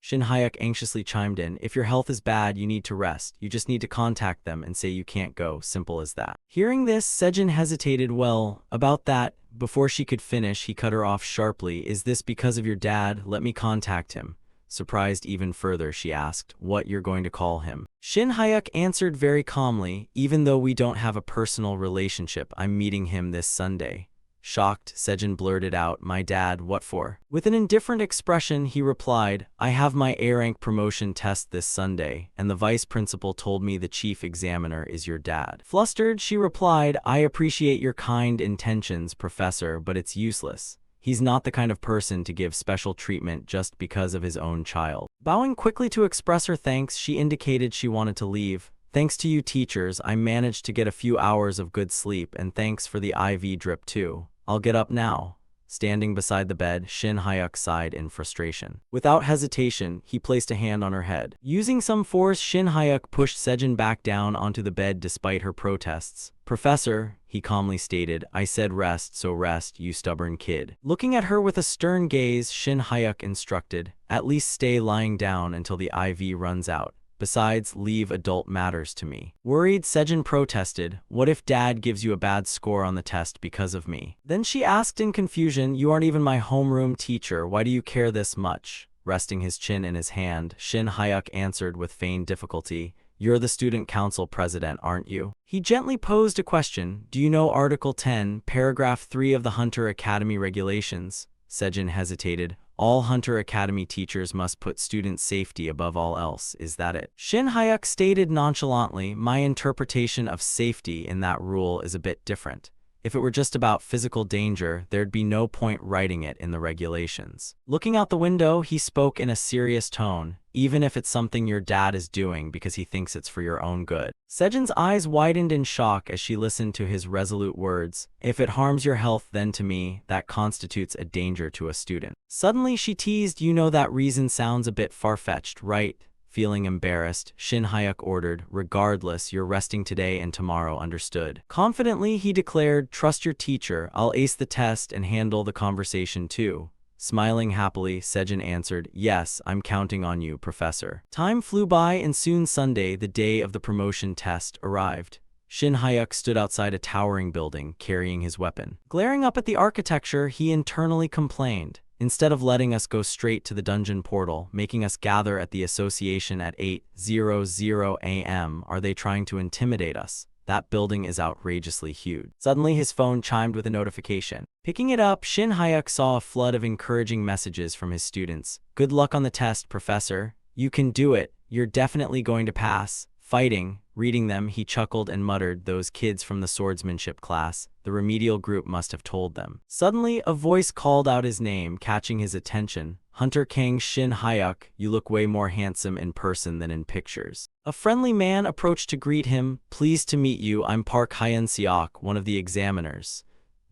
Shin Hyuk anxiously chimed in, if your health is bad, you need to rest. You just need to contact them and say you can't go, simple as that. Hearing this, Sejin hesitated. Well, about that. Before she could finish, he cut her off sharply. Is this because of your dad? Let me contact him. Surprised even further, she asked, what you're going to call him? Shin Hyuk answered very calmly, even though we don't have a personal relationship, I'm meeting him this Sunday. Shocked, Sejin blurted out, my dad, what for? With an indifferent expression, he replied, I have my A-rank promotion test this Sunday, and the vice principal told me the chief examiner is your dad. Flustered, she replied, I appreciate your kind intentions, Professor, but it's useless. He's not the kind of person to give special treatment just because of his own child. Bowing quickly to express her thanks, she indicated she wanted to leave. Thanks to you teachers, I managed to get a few hours of good sleep, and thanks for the IV drip too. I'll get up now. Standing beside the bed, Shin Hyuk sighed in frustration. Without hesitation, he placed a hand on her head. Using some force, Shin Hyuk pushed Sejin back down onto the bed despite her protests. Professor, he calmly stated, I said rest, so rest, you stubborn kid. Looking at her with a stern gaze, Shin Hyuk instructed, at least stay lying down until the IV runs out. Besides, leave adult matters to me. Worried, Sejin protested, what if dad gives you a bad score on the test because of me? Then she asked in confusion, you aren't even my homeroom teacher, why do you care this much? Resting his chin in his hand, Shin Hyuk answered with feigned difficulty, you're the student council president, aren't you? He gently posed a question, do you know Article 10, Paragraph 3 of the Hunter Academy Regulations? Sejin hesitated. All Hunter Academy teachers must put student safety above all else, is that it? Shin Hyuk stated nonchalantly, my interpretation of safety in that rule is a bit different. If it were just about physical danger, there'd be no point writing it in the regulations. Looking out the window, he spoke in a serious tone, even if it's something your dad is doing because he thinks it's for your own good. Sejin's eyes widened in shock as she listened to his resolute words. If it harms your health, then to me, that constitutes a danger to a student. Suddenly she teased, you know that reason sounds a bit far-fetched, right? Feeling embarrassed, Shin Hyuk ordered, regardless, you're resting today and tomorrow, understood. Confidently, he declared, trust your teacher, I'll ace the test and handle the conversation too. Smiling happily, Sejin answered, yes, I'm counting on you, Professor. Time flew by and soon Sunday, the day of the promotion test, arrived. Shin Hyuk stood outside a towering building, carrying his weapon. Glaring up at the architecture, he internally complained. Instead of letting us go straight to the dungeon portal, making us gather at the association at 8:00 a.m., are they trying to intimidate us? That building is outrageously huge. Suddenly his phone chimed with a notification. Picking it up, Shin Hyuk saw a flood of encouraging messages from his students. Good luck on the test, Professor. You can do it. You're definitely going to pass. Fighting. Reading them, he chuckled and muttered, those kids from the swordsmanship class. The remedial group must have told them. Suddenly, a voice called out his name, catching his attention. Hunter Kang Shin Hyuk, you look way more handsome in person than in pictures. A friendly man approached to greet him. Pleased to meet you, I'm Park Hyun Seok, one of the examiners.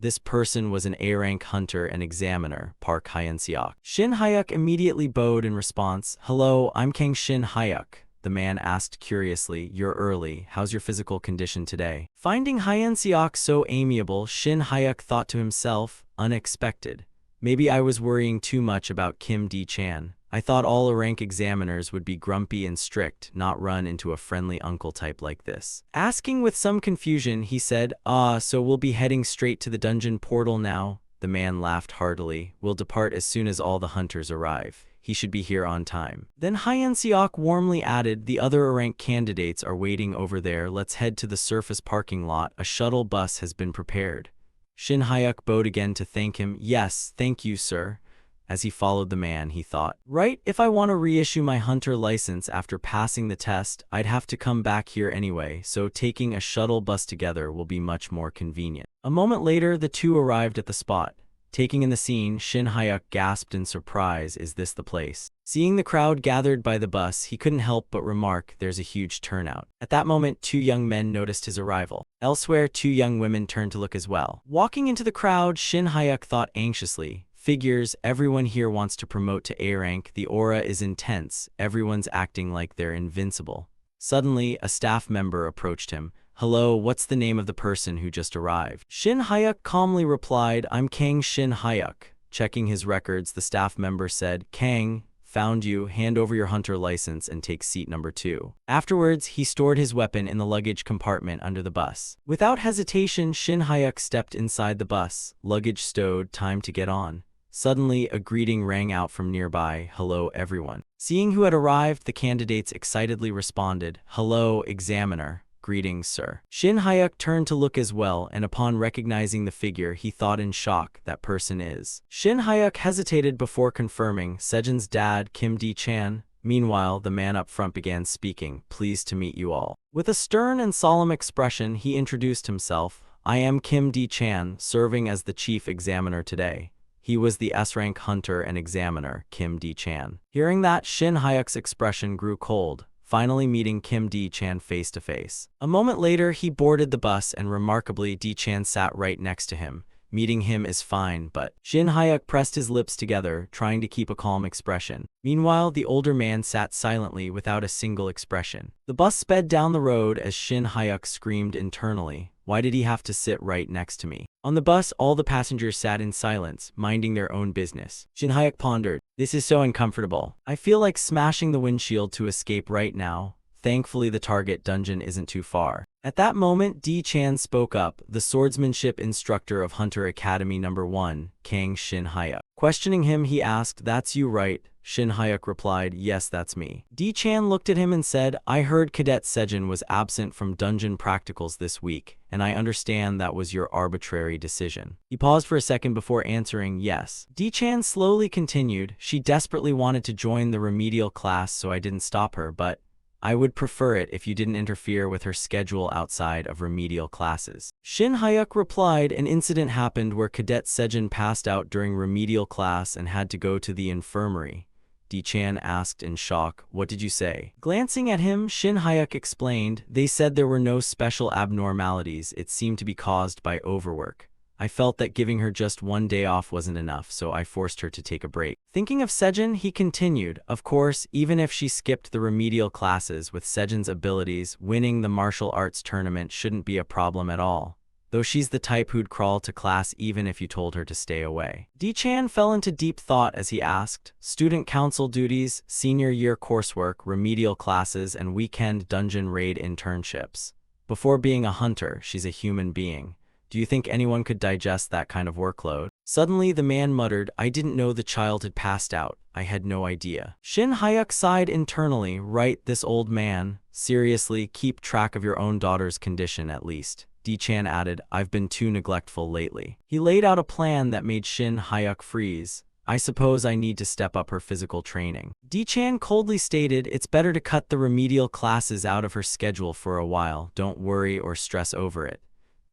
This person was an A-rank hunter and examiner, Park Hyun-seok. Shin Hyuk immediately bowed in response. "Hello, I'm Kang Shin Hyuk." The man asked curiously. "You're early. How's your physical condition today?" Finding Hyun-seok so amiable, Shin Hyuk thought to himself, "Unexpected. Maybe I was worrying too much about Kim D-chan. I thought all A-rank examiners would be grumpy and strict, not run into a friendly uncle type like this." Asking with some confusion, he said, So we'll be heading straight to the dungeon portal now?" The man laughed heartily. "We'll depart as soon as all the hunters arrive. He should be here on time." Then Hyun-seok warmly added, "The other A-rank candidates are waiting over there. Let's head to the surface parking lot. A shuttle bus has been prepared." Shin Hyuk bowed again to thank him. "Yes, thank you, sir." As he followed the man, he thought, "Right, if I want to reissue my hunter license after passing the test, I'd have to come back here anyway, so taking a shuttle bus together will be much more convenient." A moment later, the two arrived at the spot. Taking in the scene, Shin Hyuk gasped in surprise. "Is this the place?" Seeing the crowd gathered by the bus, he couldn't help but remark, "There's a huge turnout." At that moment, two young men noticed his arrival. Elsewhere, two young women turned to look as well. Walking into the crowd, Shin Hyuk thought anxiously, "Figures, everyone here wants to promote to A-rank. The aura is intense. Everyone's acting like they're invincible." Suddenly, a staff member approached him. "Hello, what's the name of the person who just arrived?" Shin Hyuk calmly replied, "I'm Kang Shin Hyuk." Checking his records, the staff member said, "Kang, found you. Hand over your hunter license and take seat number 2. Afterwards, he stored his weapon in the luggage compartment under the bus. Without hesitation, Shin Hyuk stepped inside the bus. Luggage stowed, time to get on. Suddenly, a greeting rang out from nearby. "Hello, everyone." Seeing who had arrived, the candidates excitedly responded, "Hello, examiner." "Greetings, sir." Shin Hyuk turned to look as well, and upon recognizing the figure, he thought in shock, "That person is..." Shin Hyuk hesitated before confirming, "Sejun's dad, Kim D-chan." Meanwhile, the man up front began speaking, "Pleased to meet you all." With a stern and solemn expression, he introduced himself. "I am Kim D-chan, serving as the chief examiner today." He was the S-rank hunter and examiner, Kim D-chan. Hearing that, Shin Hyuk's expression grew cold, finally meeting Kim D-chan face to face. A moment later, he boarded the bus and remarkably, D-chan sat right next to him. Meeting him is fine, but... Shin Hyuk pressed his lips together, trying to keep a calm expression. Meanwhile, the older man sat silently without a single expression. The bus sped down the road as Shin Hyuk screamed internally, "Why did he have to sit right next to me?" On the bus, all the passengers sat in silence, minding their own business. Shin Hyuk pondered, "This is so uncomfortable. I feel like smashing the windshield to escape right now. Thankfully, the target dungeon isn't too far." At that moment, D-chan spoke up, the swordsmanship instructor of Hunter Academy No. 1, Kang Shin Hyuk. Questioning him, he asked, "That's you, right?" Shin Hyuk replied, "Yes, that's me." D-chan looked at him and said, "I heard Cadet Sejun was absent from dungeon practicals this week, and I understand that was your arbitrary decision." He paused for a second before answering, "Yes." D-chan slowly continued, "She desperately wanted to join the remedial class, so I didn't stop her, but I would prefer it if you didn't interfere with her schedule outside of remedial classes." Shin Hyuk replied, "An incident happened where Cadet Sejun passed out during remedial class and had to go to the infirmary." D-chan asked in shock, "What did you say?" Glancing at him, Shin Hyuk explained, "They said there were no special abnormalities. It seemed to be caused by overwork. I felt that giving her just one day off wasn't enough, so I forced her to take a break." Thinking of Sejun, he continued, "Of course, even if she skipped the remedial classes, with Sejun's abilities, winning the martial arts tournament shouldn't be a problem at all. Though she's the type who'd crawl to class even if you told her to stay away." D-chan fell into deep thought as he asked, "Student council duties, senior year coursework, remedial classes, and weekend dungeon raid internships. Before being a hunter, she's a human being. Do you think anyone could digest that kind of workload?" Suddenly, the man muttered, "I didn't know the child had passed out. I had no idea." Shin Hyuk sighed internally, "Right, this old man. Seriously, keep track of your own daughter's condition at least." D-chan added, "I've been too neglectful lately." He laid out a plan that made Shin Hyuk freeze. "I suppose I need to step up her physical training." D-chan coldly stated, "It's better to cut the remedial classes out of her schedule for a while. Don't worry or stress over it.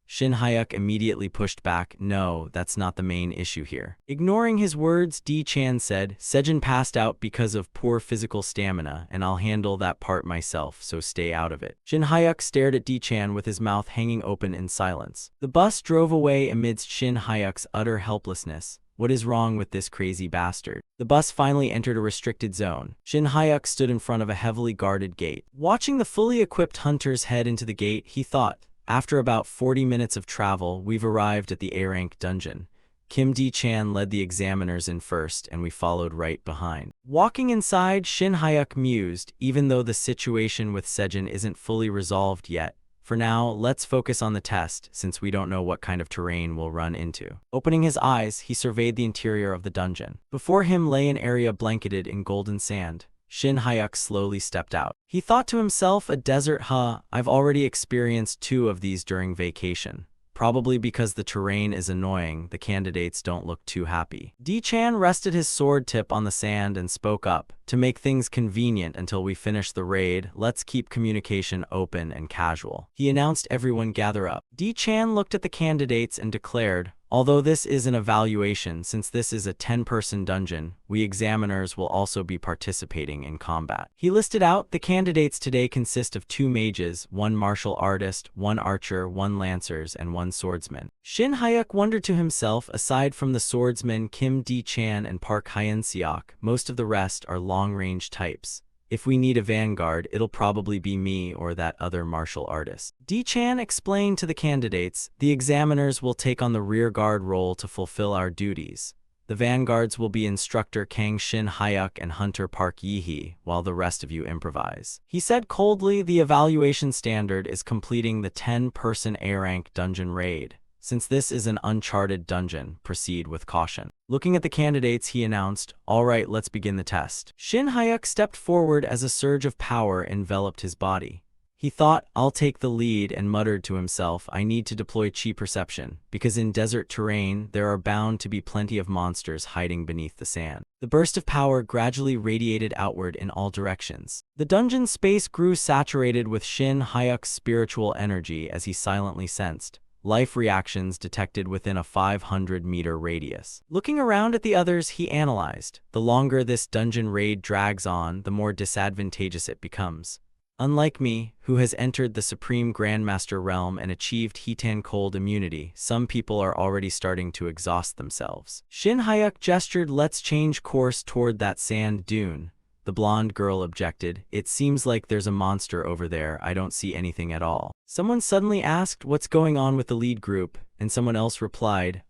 Shin Hyuk immediately pushed back, no, that's not the main issue here. Ignoring his words, Di-chan said, Sejin passed out because of poor physical stamina, and I'll handle that part myself, so stay out of it. Shin Hyuk stared at Di-chan with his mouth hanging open in silence. The bus drove away amidst Shin Hyuk's utter helplessness. What is wrong with this crazy bastard? The bus finally entered a restricted zone. Shin Hyuk stood in front of a heavily guarded gate. Watching the fully equipped hunters head into the gate, he thought, after about 40 minutes of travel, we've arrived at the A-rank dungeon. Kim Di-chan led the examiners in first, and we followed right behind. Walking inside, Shin Hyuk mused, even though the situation with Sejin isn't fully resolved yet. For now, let's focus on the test, since we don't know what kind of terrain we'll run into. Opening his eyes, he surveyed the interior of the dungeon. Before him lay an area blanketed in golden sand. Shin Hyuk slowly stepped out. He thought to himself, a desert, huh? I've already experienced 2 of these during vacation. Probably because the terrain is annoying, the candidates don't look too happy. Di-chan rested his sword tip on the sand and spoke up. To make things convenient until we finish the raid, let's keep communication open and casual. He announced everyone gather up. Di-chan looked at the candidates and declared, although this is an evaluation, since this is a 10-person dungeon, we examiners will also be participating in combat. He listed out, the candidates today consist of 2 mages, 1 martial artist, 1 archer, 1 lancers, and 1 swordsman. Shin Hyuk wondered to himself, aside from the swordsmen Kim Di-chan and Park Hyun-seok, most of the rest are long-range types. If we need a vanguard, it'll probably be me or that other martial artist. Di-chan explained to the candidates, the examiners will take on the rearguard role to fulfill our duties. The vanguards will be instructor Kang Shin Hyuk and hunter Park Yi-hee, while the rest of you improvise. He said coldly, the evaluation standard is completing the 10-person A-rank dungeon raid. Since this is an uncharted dungeon, proceed with caution. Looking at the candidates, he announced, all right, let's begin the test. Shin Hyuk stepped forward as a surge of power enveloped his body. He thought, I'll take the lead, and muttered to himself, I need to deploy chi perception, because in desert terrain, there are bound to be plenty of monsters hiding beneath the sand. The burst of power gradually radiated outward in all directions. The dungeon space grew saturated with Shin Hyuk's spiritual energy as he silently sensed life reactions detected within a 500-meter radius. Looking around at the others, he analyzed. The longer this dungeon raid drags on, the more disadvantageous it becomes. Unlike me, who has entered the Supreme Grandmaster realm and achieved Hitan cold immunity, some people are already starting to exhaust themselves. Shin Hyuk gestured, let's change course toward that sand dune. The blonde girl objected, it seems like there's a monster over there, I don't see anything at all. Someone suddenly asked, what's going on with the lead group? And someone else replied,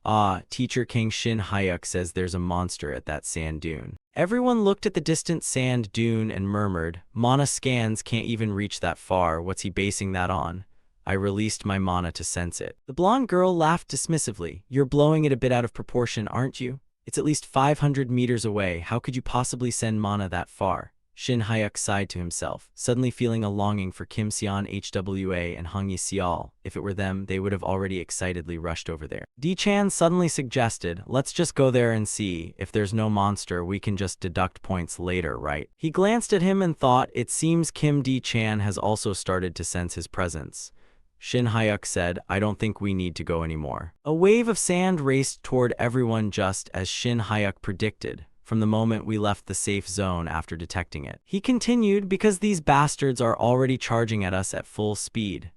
teacher King Shin Hyuk says there's a monster at that sand dune. Everyone looked at the distant sand dune and murmured, mana scans can't even reach that far, what's he basing that on? I released my mana to sense it. The blonde girl laughed dismissively, you're blowing it a bit out of proportion, aren't you? It's at least 500 meters away, how could you possibly send mana that far? Shin Hyuk sighed to himself, suddenly feeling a longing for Kim Seon Hwa and Hong Yi-seol. If it were them, they would have already excitedly rushed over there. Di-chan suddenly suggested, let's just go there and see. If there's no monster, we can just deduct points later, right? He glanced at him and thought, it seems Kim Di-chan has also started to sense his presence. Shin Hyuk said, I don't think we need to go anymore. A wave of sand raced toward everyone just as Shin Hyuk predicted, from the moment we left the safe zone after detecting it. He continued, because these bastards are already charging at us at full speed.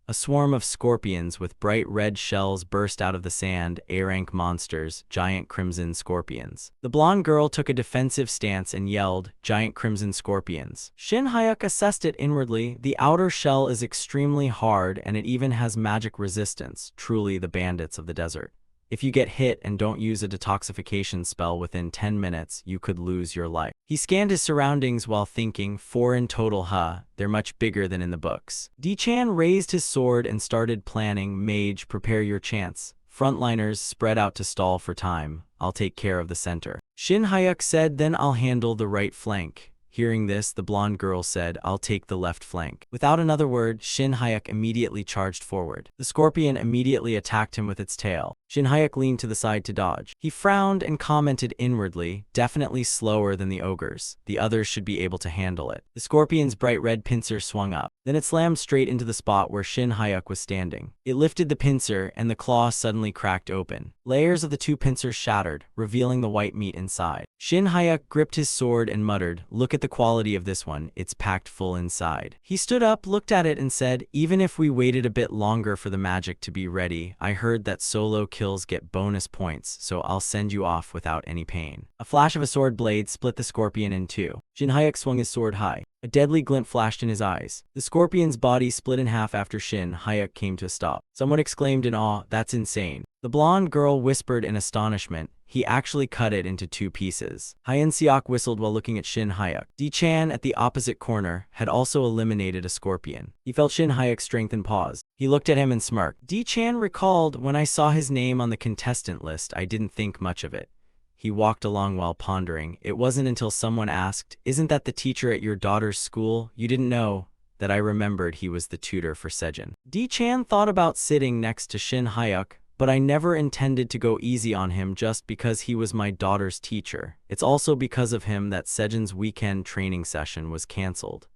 A swarm of scorpions with bright red shells burst out of the sand, A-rank monsters, giant crimson scorpions. The blonde girl took a defensive stance and yelled, giant crimson scorpions. Shin Hyuk assessed it inwardly. The outer shell is extremely hard and it even has magic resistance, truly the bandits of the desert. If you get hit and don't use a detoxification spell within 10 minutes, you could lose your life. He scanned his surroundings while thinking, 4 in total, they're much bigger than in the books. Di-chan raised his sword and started planning, mage, prepare your chance. Frontliners, spread out to stall for time. I'll take care of the center. Shin Hyuk said, then I'll handle the right flank. Hearing this, the blonde girl said, I'll take the left flank. Without another word, Shin Hayek immediately charged forward. The scorpion immediately attacked him with its tail. Shin Hayek leaned to the side to dodge. He frowned and commented inwardly, definitely slower than the ogres. The others should be able to handle it. The scorpion's bright red pincer swung up. Then it slammed straight into the spot where Shin Hayek was standing. It lifted the pincer, and the claw suddenly cracked open. Layers of the two pincers shattered, revealing the white meat inside. Shin Hayek gripped his sword and muttered, look at the quality of this one, it's packed full inside. He stood up, looked at it, and said, even if we waited a bit longer for the magic to be ready, I heard that solo kills get bonus points, so I'll send you off without any pain. A flash of a sword blade split the scorpion in two. Shin Hayek swung his sword high. A deadly glint flashed in his eyes. The scorpion's body split in half after Shin Hayek came to a stop. Someone exclaimed in awe, that's insane. The blonde girl whispered in astonishment, he actually cut it into two pieces. Hyen Seok whistled while looking at Shin Hayek. Di-chan at the opposite corner had also eliminated a scorpion. He felt Shin Hayek's strength and pause. He looked at him and smirked. Di-chan recalled, when I saw his name on the contestant list, I didn't think much of it. He walked along while pondering. It wasn't until someone asked, isn't that the teacher at your daughter's school? You didn't know, that I remembered he was the tutor for Sejin. Di-chan thought about sitting next to Shin Hayek, but I never intended to go easy on him just because he was my daughter's teacher. It's also because of him that Sejin's weekend training session was cancelled.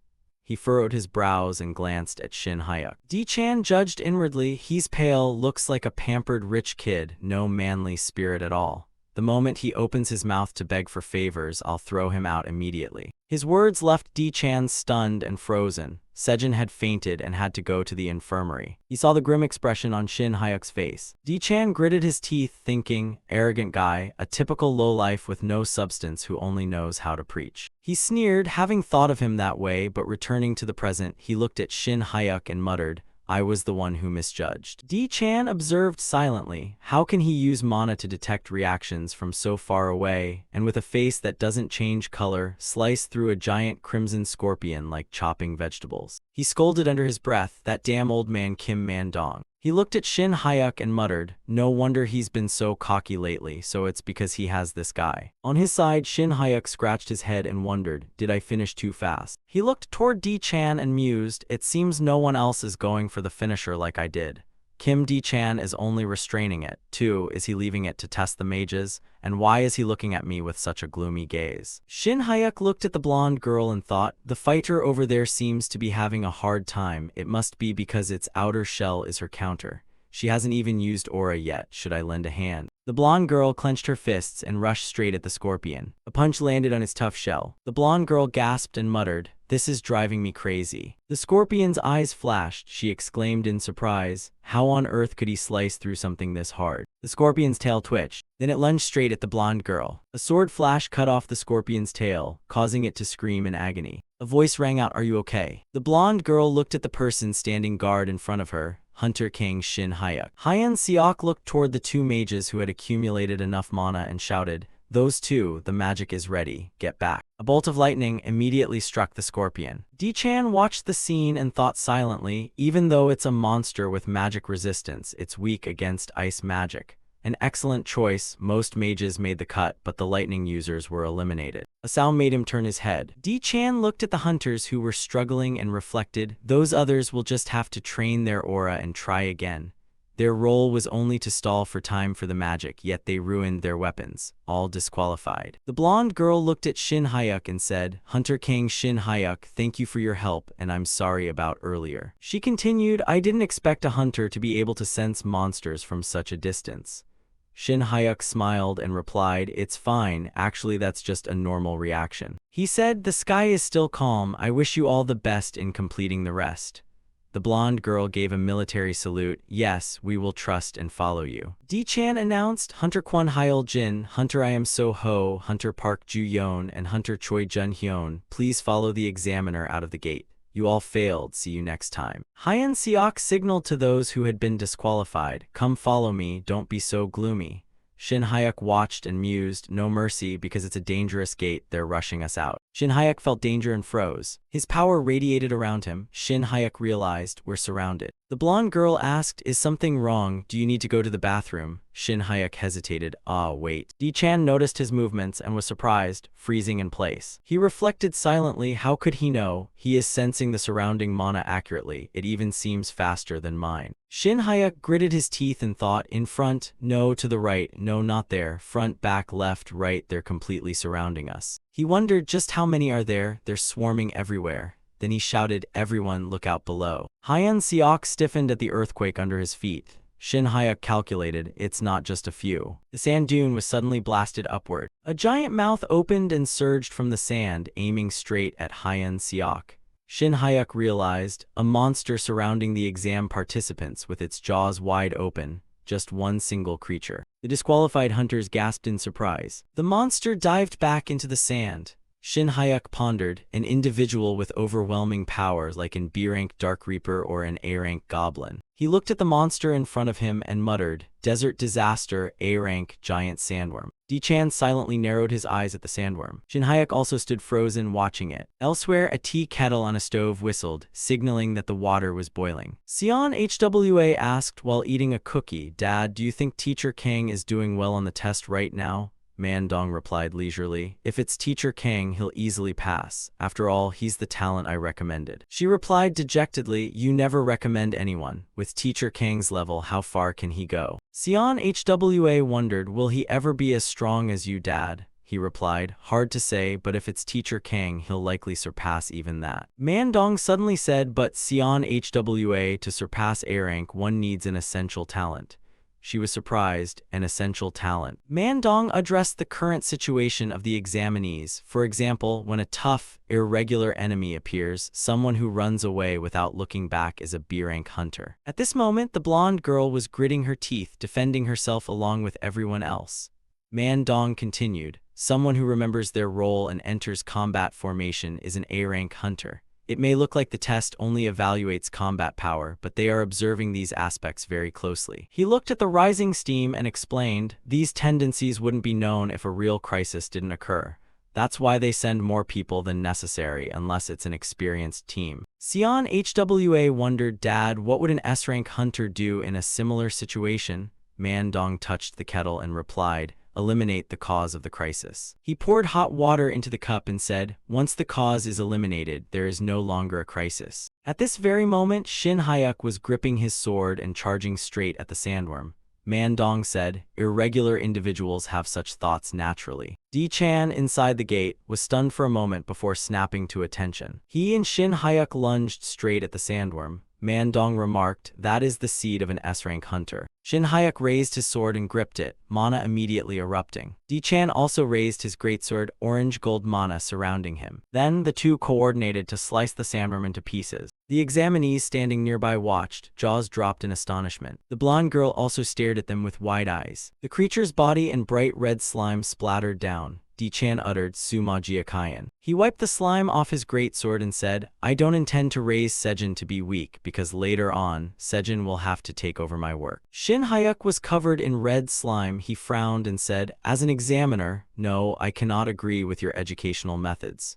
He furrowed his brows and glanced at Shin Hayek. Di-chan judged inwardly, he's pale, looks like a pampered rich kid, no manly spirit at all. The moment he opens his mouth to beg for favors, I'll throw him out immediately. His words left Di-chan stunned and frozen. Sejin had fainted and had to go to the infirmary. He saw the grim expression on Shin Hayek's face. Di-chan gritted his teeth, thinking, arrogant guy, a typical lowlife with no substance who only knows how to preach. He sneered, having thought of him that way, but returning to the present, he looked at Shin Hayek and muttered, I was the one who misjudged. Di-chan observed silently. How can he use mana to detect reactions from so far away, and with a face that doesn't change color, slice through a giant crimson scorpion like chopping vegetables? He scolded under his breath, that damn old man Kim Man-dong. He looked at Shin Hayek and muttered, no wonder he's been so cocky lately, so it's because he has this guy. On his side, Shin Hayek scratched his head and wondered, did I finish too fast? He looked toward Di-chan and mused, it seems no one else is going for the finisher like I did. Kim Di-chan is only restraining it. Too, is he leaving it to test the mages? And why is he looking at me with such a gloomy gaze? Shin Hayek looked at the blonde girl and thought, the fighter over there seems to be having a hard time. It must be because its outer shell is her counter. She hasn't even used aura yet. Should I lend a hand? The blonde girl clenched her fists and rushed straight at the scorpion. A punch landed on its tough shell. The blonde girl gasped and muttered, this is driving me crazy. The scorpion's eyes flashed. She exclaimed in surprise, how on earth could he slice through something this hard? The scorpion's tail twitched. Then it lunged straight at the blonde girl. A sword flash cut off the scorpion's tail, causing it to scream in agony. A voice rang out, are you okay? The blonde girl looked at the person standing guard in front of her, Hunter King Shin Hayek. Hyen Seok looked toward the two mages who had accumulated enough mana and shouted, those two, the magic is ready, get back. A bolt of lightning immediately struck the scorpion. Di-chan watched the scene and thought silently, even though it's a monster with magic resistance, it's weak against ice magic. An excellent choice, most mages made the cut, but the lightning users were eliminated. A sound made him turn his head. Di-chan looked at the hunters who were struggling and reflected, those others will just have to train their aura and try again. Their role was only to stall for time for the magic, yet they ruined their weapons, all disqualified. The blonde girl looked at Shin Hayek and said, Hunter King Shin Hayek, thank you for your help, and I'm sorry about earlier. She continued, I didn't expect a hunter to be able to sense monsters from such a distance. Shin Hayek smiled and replied, it's fine, actually that's just a normal reaction. He said, the sky is still calm, I wish you all the best in completing the rest. The blonde girl gave a military salute. Yes, we will trust and follow you. Di-chan announced, Hunter Kwon Hyul Jin, Hunter I am So Ho, Hunter Park Ju Yeon, and Hunter Choi Jun Hyun. Please follow the examiner out of the gate. You all failed, see you next time. Hyen Seok signaled to those who had been disqualified, come follow me, don't be so gloomy. Shin Hayek watched and mused, no mercy because it's a dangerous gate, they're rushing us out. Shin Hayek felt danger and froze. His power radiated around him. Shin Hayek realized, we're surrounded. The blonde girl asked, is something wrong? Do you need to go to the bathroom? Shin Hyuk hesitated. Ah, wait. Di-chan noticed his movements and was surprised, freezing in place. He reflected silently. How could he know? He is sensing the surrounding mana accurately. It even seems faster than mine. Shin Hyuk gritted his teeth and thought, in front, no, to the right, no, not there, front, back, left, right, they're completely surrounding us. He wondered just how many are there. They're swarming everywhere. Then he shouted, everyone, look out below. Hyun Seok stiffened at the earthquake under his feet. Shin Hyuk calculated, it's not just a few. The sand dune was suddenly blasted upward. A giant mouth opened and surged from the sand, aiming straight at Hyun Seok. Shin Hyuk realized, a monster surrounding the exam participants with its jaws wide open, just one single creature. The disqualified hunters gasped in surprise. The monster dived back into the sand. Shin Hyuk pondered, an individual with overwhelming powers like an B-rank Dark Reaper or an A-rank Goblin. He looked at the monster in front of him and muttered, Desert Disaster, A-rank Giant Sandworm. Di-chan silently narrowed his eyes at the sandworm. Shin Hyuk also stood frozen, watching it. Elsewhere, a tea kettle on a stove whistled, signaling that the water was boiling. Sion HWA asked while eating a cookie, Dad, do you think Teacher Kang is doing well on the test right now? Man-dong replied leisurely, if it's Teacher Kang, he'll easily pass. After all, he's the talent I recommended. She replied dejectedly, you never recommend anyone. With Teacher Kang's level, how far can he go? Sion HWA wondered, will he ever be as strong as you, Dad? He replied, hard to say, but if it's Teacher Kang, he'll likely surpass even that. Man-dong suddenly said, but Sion HWA, to surpass A-rank, one needs an essential talent. She was surprised, an essential talent. Man-dong addressed the current situation of the examinees. For example, when a tough, irregular enemy appears, someone who runs away without looking back is a B-rank hunter. At this moment, the blonde girl was gritting her teeth, defending herself along with everyone else. Man-dong continued, someone who remembers their role and enters combat formation is an A-rank hunter. It may look like the test only evaluates combat power, but they are observing these aspects very closely. He looked at the rising steam and explained, these tendencies wouldn't be known if a real crisis didn't occur. That's why they send more people than necessary unless it's an experienced team. Sion HWA wondered, Dad, what would an S-rank hunter do in a similar situation? Man-dong touched the kettle and replied, eliminate the cause of the crisis. He poured hot water into the cup and said, once the cause is eliminated, there is no longer a crisis. At this very moment, Shin Hyuk was gripping his sword and charging straight at the sandworm. Man-dong said, irregular individuals have such thoughts naturally. Di-chan, inside the gate, was stunned for a moment before snapping to attention. He and Shin Hyuk lunged straight at the sandworm. Man-dong remarked, that is the seed of an S-rank hunter. Shin Hyuk raised his sword and gripped it, mana immediately erupting. Di-chan also raised his greatsword, orange-gold mana surrounding him. Then, the two coordinated to slice the sandworm into pieces. The examinees standing nearby watched, jaws dropped in astonishment. The blonde girl also stared at them with wide eyes. The creature's body and bright red slime splattered down. Di-chan uttered, Suma Jiakayan. He wiped the slime off his greatsword and said, I don't intend to raise Sejin to be weak, because later on, Sejin will have to take over my work. Shin Hyuk was covered in red slime. He frowned and said, as an examiner, no, I cannot agree with your educational methods.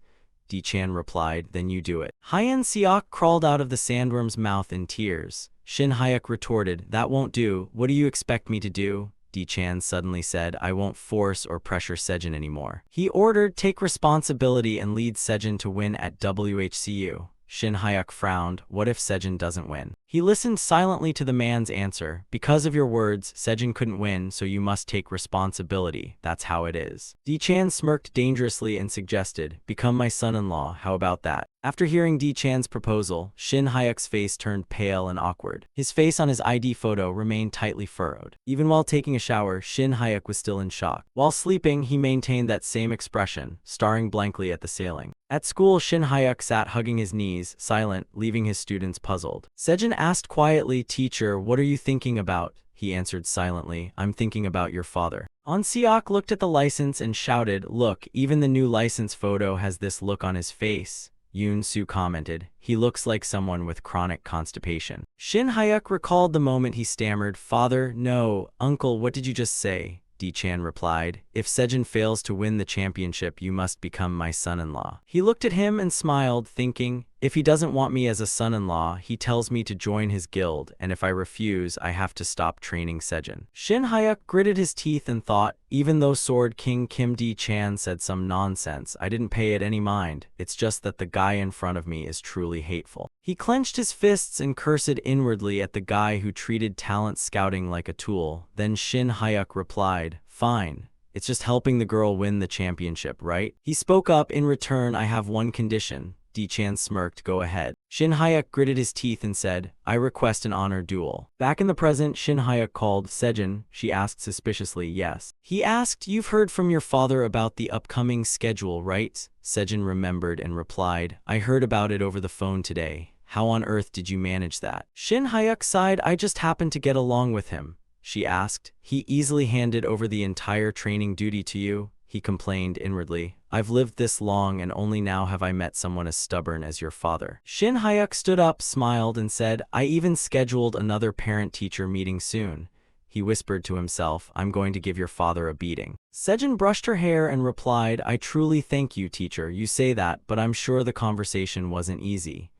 Di-chan replied, then you do it. Hyun Seok crawled out of the sandworm's mouth in tears. Shin Hyuk retorted, that won't do. What do you expect me to do? Di-chan suddenly said, I won't force or pressure Sejin anymore. He ordered, take responsibility and lead Sejin to win at WHCU. Shin Hyuk frowned, what if Sejin doesn't win? He listened silently to the man's answer. Because of your words, Sejin couldn't win, so you must take responsibility. That's how it is. Di-chan smirked dangerously and suggested, become my son-in-law, how about that? After hearing Di-chan's proposal, Shin Hyuk's face turned pale and awkward. His face on his ID photo remained tightly furrowed. Even while taking a shower, Shin Hyuk was still in shock. While sleeping, he maintained that same expression, staring blankly at the ceiling. At school, Shin Hyuk sat hugging his knees, silent, leaving his students puzzled. Sejin asked quietly, teacher, what are you thinking about? He answered silently, I'm thinking about your father. On Seok looked at the license and shouted, look, even the new license photo has this look on his face. Yoon Soo commented, he looks like someone with chronic constipation. Shin Hyuk recalled the moment he stammered, father, no, uncle, what did you just say? Di-chan replied, if Sejin fails to win the championship, you must become my son-in-law. He looked at him and smiled, thinking, If he doesn't want me as a son-in-law, he tells me to join his guild, and if I refuse, I have to stop training Sejin. Shin Hyuk gritted his teeth and thought, even though Sword King Kim Di-chan said some nonsense, I didn't pay it any mind. It's just that the guy in front of me is truly hateful. He clenched his fists and cursed inwardly at the guy who treated talent scouting like a tool. Then Shin Hyuk replied, fine. It's just helping the girl win the championship, right? He spoke up, in return, I have one condition. Di-chan smirked, go ahead. Shin Hyuk gritted his teeth and said, I request an honor duel. Back in the present, Shin Hyuk called Sejin. She asked suspiciously, yes. He asked, you've heard from your father about the upcoming schedule, right? Sejin remembered and replied, I heard about it over the phone today. How on earth did you manage that? Shin Hyuk sighed, I just happened to get along with him. She asked, he easily handed over the entire training duty to you? He complained inwardly, I've lived this long and only now have I met someone as stubborn as your father. Shin Hyuk stood up, smiled, and said, I even scheduled another parent-teacher meeting soon. He whispered to himself, I'm going to give your father a beating. Sejin brushed her hair and replied, I truly thank you, teacher. You say that, but I'm sure the conversation wasn't easy.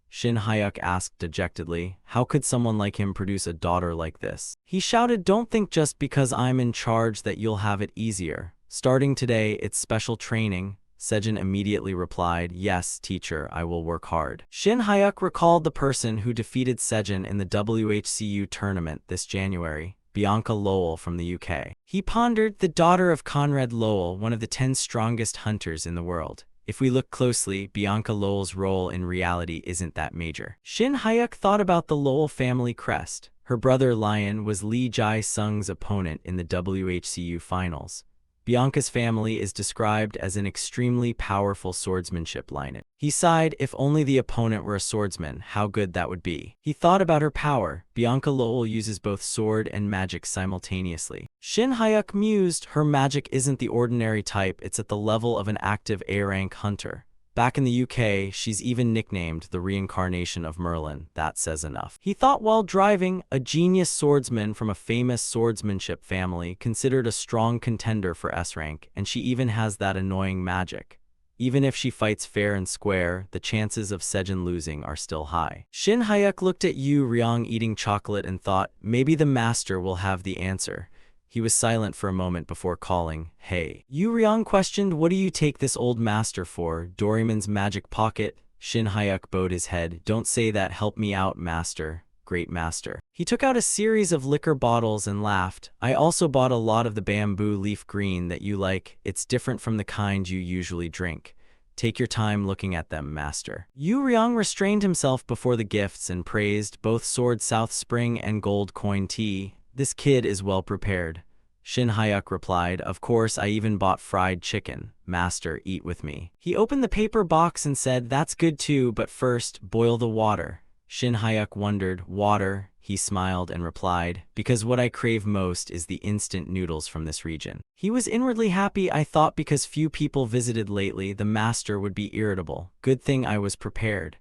Shin Hyuk asked dejectedly, how could someone like him produce a daughter like this? He shouted, don't think just because I'm in charge that you'll have it easier. Starting today, it's special training. Sejin immediately replied, yes, teacher, I will work hard. Shin Hyuk recalled the person who defeated Sejin in the WHCU tournament this January, Bianca Lowell from the UK. He pondered, the daughter of Conrad Lowell, one of the 10 strongest hunters in the world. If we look closely, Bianca Lowell's role in reality isn't that major. Shin Hyuk thought about the Lowell family crest. Her brother Lion was Lee Jae-sung's opponent in the WHCU finals. Bianca's family is described as an extremely powerful swordsmanship line. He sighed, if only the opponent were a swordsman, how good that would be. He thought about her power. Bianca Lowell uses both sword and magic simultaneously. Shin Hyuk mused, her magic isn't the ordinary type, it's at the level of an active A-rank hunter. Back in the UK, she's even nicknamed the reincarnation of Merlin. That says enough. He thought while driving, a genius swordsman from a famous swordsmanship family, considered a strong contender for S-rank, and she even has that annoying magic. Even if she fights fair and square, the chances of Sejin losing are still high. Shin Hyuk looked at Yu Ryong eating chocolate and thought, maybe the master will have the answer. He was silent for a moment before calling, hey. Yu Ryong questioned, what do you take this old master for? Doraemon's magic pocket? Shin Hyuk bowed his head, don't say that, help me out, master. Great master. He took out a series of liquor bottles and laughed. I also bought a lot of the bamboo leaf green that you like. It's different from the kind you usually drink. Take your time looking at them, master. Yu Ryong restrained himself before the gifts and praised both Sword South Spring and Gold Coin tea. This kid is well prepared. Shin Hyuk replied, of course, I even bought fried chicken. Master, eat with me. He opened the paper box and said, that's good too, but first, boil the water. Shin Hyuk wondered, water? He smiled and replied, because what I crave most is the instant noodles from this region. He was inwardly happy. I thought because few people visited lately, the master would be irritable. Good thing I was prepared.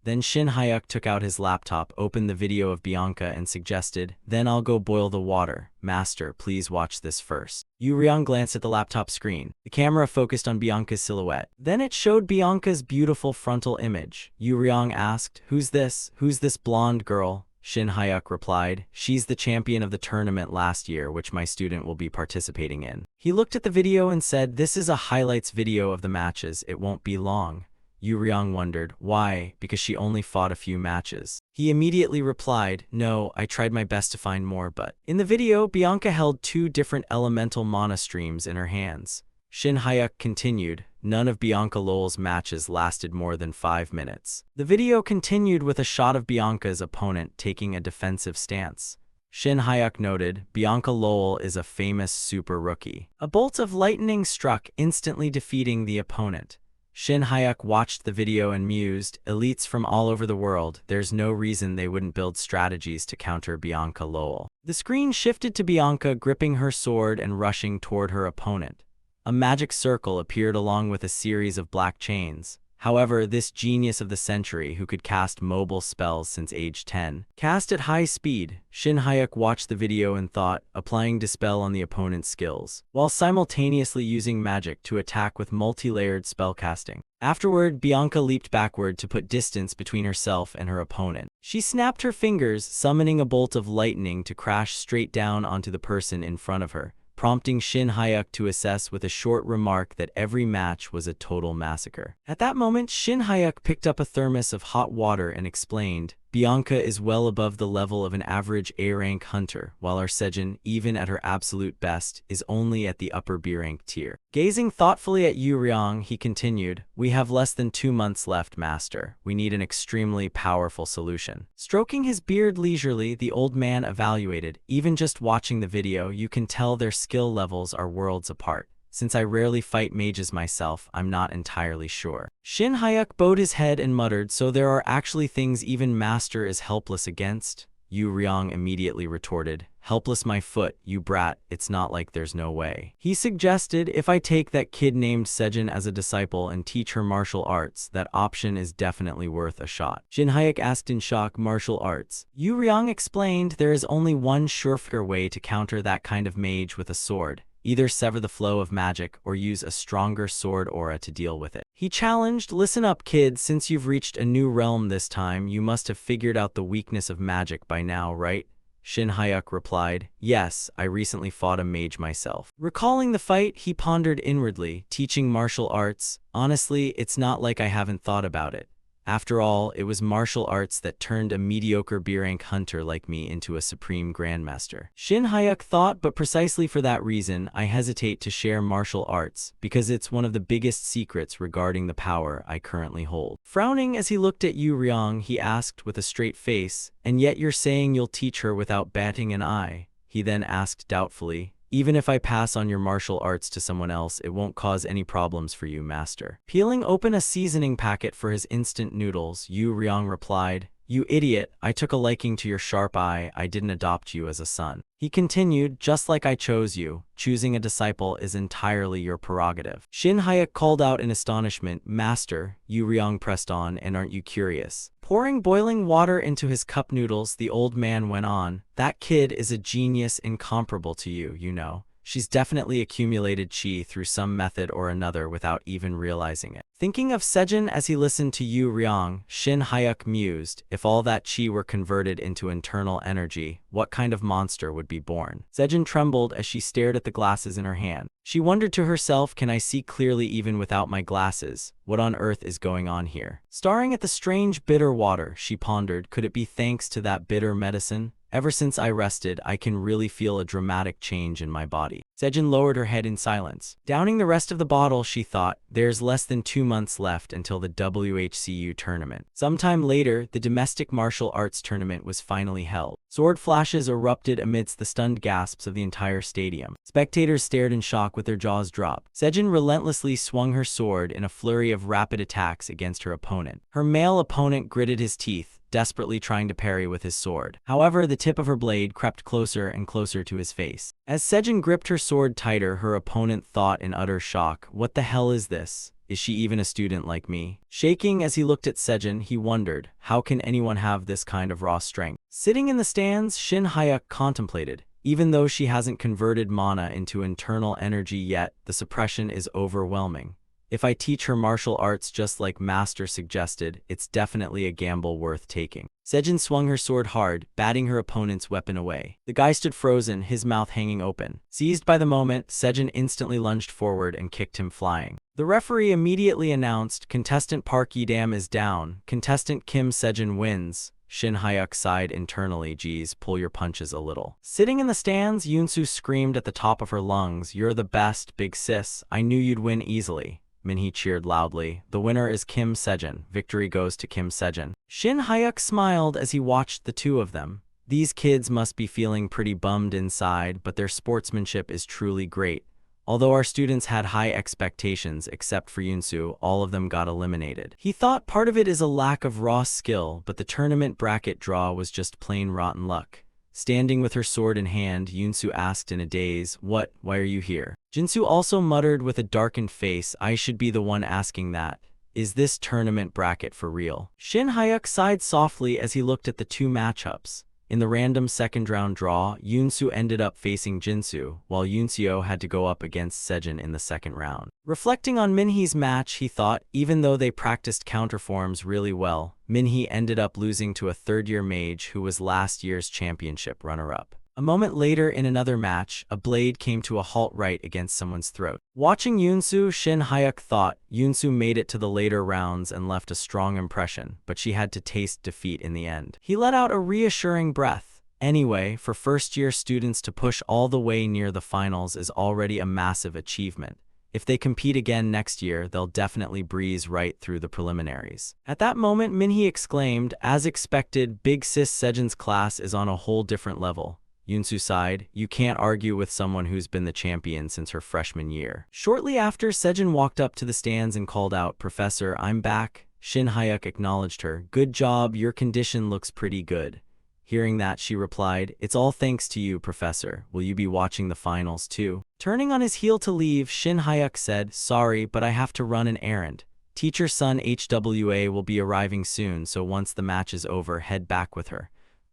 Then Shin Hyuk took out his laptop, opened the video of Bianca and suggested, then I'll go boil the water. Master, please watch this first. Yu Ryong glanced at the laptop screen. The camera focused on Bianca's silhouette. Then it showed Bianca's beautiful frontal image. Yu Ryong asked, who's this? Who's this blonde girl? Shin Hyuk replied, she's the champion of the tournament last year, which my student will be participating in. He looked at the video and said, this is a highlights video of the matches. It won't be long. Yu Ryong wondered, why? Because she only fought a few matches. He immediately replied, no, I tried my best to find more, but... In the video, Bianca held 2 different elemental mana streams in her hands. Shin Hyuk continued, none of Bianca Lowell's matches lasted more than 5 minutes. The video continued with a shot of Bianca's opponent taking a defensive stance. Shin Hyuk noted, Bianca Lowell is a famous super rookie. A bolt of lightning struck, instantly defeating the opponent. Shin Hyuk watched the video and mused, elites from all over the world, there's no reason they wouldn't build strategies to counter Bianca Lowell. The screen shifted to Bianca gripping her sword and rushing toward her opponent. A magic circle appeared along with a series of black chains. However, this genius of the century, who could cast mobile spells since age 10, cast at high speed. Shin Hyuk watched the video and thought, applying Dispel on the opponent's skills, while simultaneously using magic to attack with multi-layered spellcasting. Afterward, Bianca leaped backward to put distance between herself and her opponent. She snapped her fingers, summoning a bolt of lightning to crash straight down onto the person in front of her, prompting Shin Hyuk to assess with a short remark that every match was a total massacre. At that moment, Shin Hyuk picked up a thermos of hot water and explained, Bianca is well above the level of an average A-rank hunter, while our Sejin, even at her absolute best, is only at the upper B-rank tier. Gazing thoughtfully at Yu Ryong, he continued, we have less than 2 months left, master. We need an extremely powerful solution. Stroking his beard leisurely, the old man evaluated, even just watching the video, you can tell their skill levels are worlds apart. Since I rarely fight mages myself, I'm not entirely sure. Shin Hyuk bowed his head and muttered, so there are actually things even master is helpless against? Yu Ryong immediately retorted, helpless my foot, you brat, it's not like there's no way. He suggested, if I take that kid named Sejin as a disciple and teach her martial arts, that option is definitely worth a shot. Shin Hyuk asked in shock, martial arts? Yu Ryong explained, there is only one surefire way to counter that kind of mage with a sword. Either sever the flow of magic or use a stronger sword aura to deal with it. He challenged, listen up kids, since you've reached a new realm this time, you must have figured out the weakness of magic by now, right? Shin Hyuk replied, yes, I recently fought a mage myself. Recalling the fight, he pondered inwardly, teaching martial arts, honestly, it's not like I haven't thought about it. After all, it was martial arts that turned a mediocre B-rank hunter like me into a supreme grandmaster. Shin Hyuk thought, but precisely for that reason, I hesitate to share martial arts, because it's one of the biggest secrets regarding the power I currently hold. Frowning as he looked at Yu Ryong, he asked with a straight face, and yet you're saying you'll teach her without batting an eye? He then asked doubtfully, even if I pass on your martial arts to someone else, it won't cause any problems for you, master. Peeling open a seasoning packet for his instant noodles, Yu Ryong replied, you idiot, I took a liking to your sharp eye, I didn't adopt you as a son. He continued, just like I chose you, choosing a disciple is entirely your prerogative. Shin Hyuk called out in astonishment, master, Yu Ryong pressed on, and aren't you curious? Pouring boiling water into his cup noodles, the old man went on, that kid is a genius incomparable to you, you know. She's definitely accumulated chi through some method or another without even realizing it. Thinking of Sejin as he listened to Yu Ryong, Shin Hyuk mused, if all that chi were converted into internal energy, what kind of monster would be born? Sejin trembled as she stared at the glasses in her hand. She wondered to herself, can I see clearly even without my glasses? What on earth is going on here? Staring at the strange bitter water, she pondered, could it be thanks to that bitter medicine? Ever since I rested, I can really feel a dramatic change in my body. Sejin lowered her head in silence. Downing the rest of the bottle, she thought, there's less than 2 months left until the WHCU tournament. Sometime later, the domestic martial arts tournament was finally held. Sword flashes erupted amidst the stunned gasps of the entire stadium. Spectators stared in shock with their jaws dropped. Sejin relentlessly swung her sword in a flurry of rapid attacks against her opponent. Her male opponent gritted his teeth, desperately trying to parry with his sword. However, the tip of her blade crept closer and closer to his face. As Sejin gripped her sword tighter, her opponent thought in utter shock, what the hell is this? Is she even a student like me? Shaking as he looked at Sejin, he wondered, how can anyone have this kind of raw strength? Sitting in the stands, Shin Hyuk contemplated. Even though she hasn't converted mana into internal energy yet, the suppression is overwhelming. If I teach her martial arts just like Master suggested, it's definitely a gamble worth taking. Sejin swung her sword hard, batting her opponent's weapon away. The guy stood frozen, his mouth hanging open. Seized by the moment, Sejin instantly lunged forward and kicked him flying. The referee immediately announced, contestant Park Yidam is down, contestant Kim Sejin wins. Shin Hyuk sighed internally, geez, pull your punches a little. Sitting in the stands, Yoonsu screamed at the top of her lungs, you're the best, big sis, I knew you'd win easily. Minhee cheered loudly. The winner is Kim Sejin. Victory goes to Kim Sejin. Shin Hyuk smiled as he watched the two of them. These kids must be feeling pretty bummed inside, but their sportsmanship is truly great. Although our students had high expectations, except for Yoonsu, all of them got eliminated. He thought part of it is a lack of raw skill, but the tournament bracket draw was just plain rotten luck. Standing with her sword in hand, Yoonsu asked in a daze, what? Why are you here? Jinsu also muttered with a darkened face, I should be the one asking that. Is this tournament bracket for real? Shin Hyuk sighed softly as he looked at the two matchups. In the random second-round draw, Yoonsu ended up facing Jinsu, while Yoonseo had to go up against Sejin in the second round. Reflecting on Minhee's match, he thought, even though they practiced counterforms really well, Minhee ended up losing to a third-year mage who was last year's championship runner-up. A moment later in another match, a blade came to a halt right against someone's throat. Watching Yoonsu, Shin Hyuk thought Yoonsu made it to the later rounds and left a strong impression, but she had to taste defeat in the end. He let out a reassuring breath. Anyway, for first-year students to push all the way near the finals is already a massive achievement. If they compete again next year, they'll definitely breeze right through the preliminaries. At that moment, Minhee exclaimed, as expected, Big Sis Sejin's class is on a whole different level. Yoonsu sighed, you can't argue with someone who's been the champion since her freshman year. Shortly after, Sejin walked up to the stands and called out, Professor, I'm back. Shin Hyuk acknowledged her. Good job, your condition looks pretty good. Hearing that, she replied, it's all thanks to you, Professor. Will you be watching the finals too? Turning on his heel to leave, Shin Hyuk said, sorry, but I have to run an errand. Teacher Sun HWA will be arriving soon, so once the match is over, head back with her.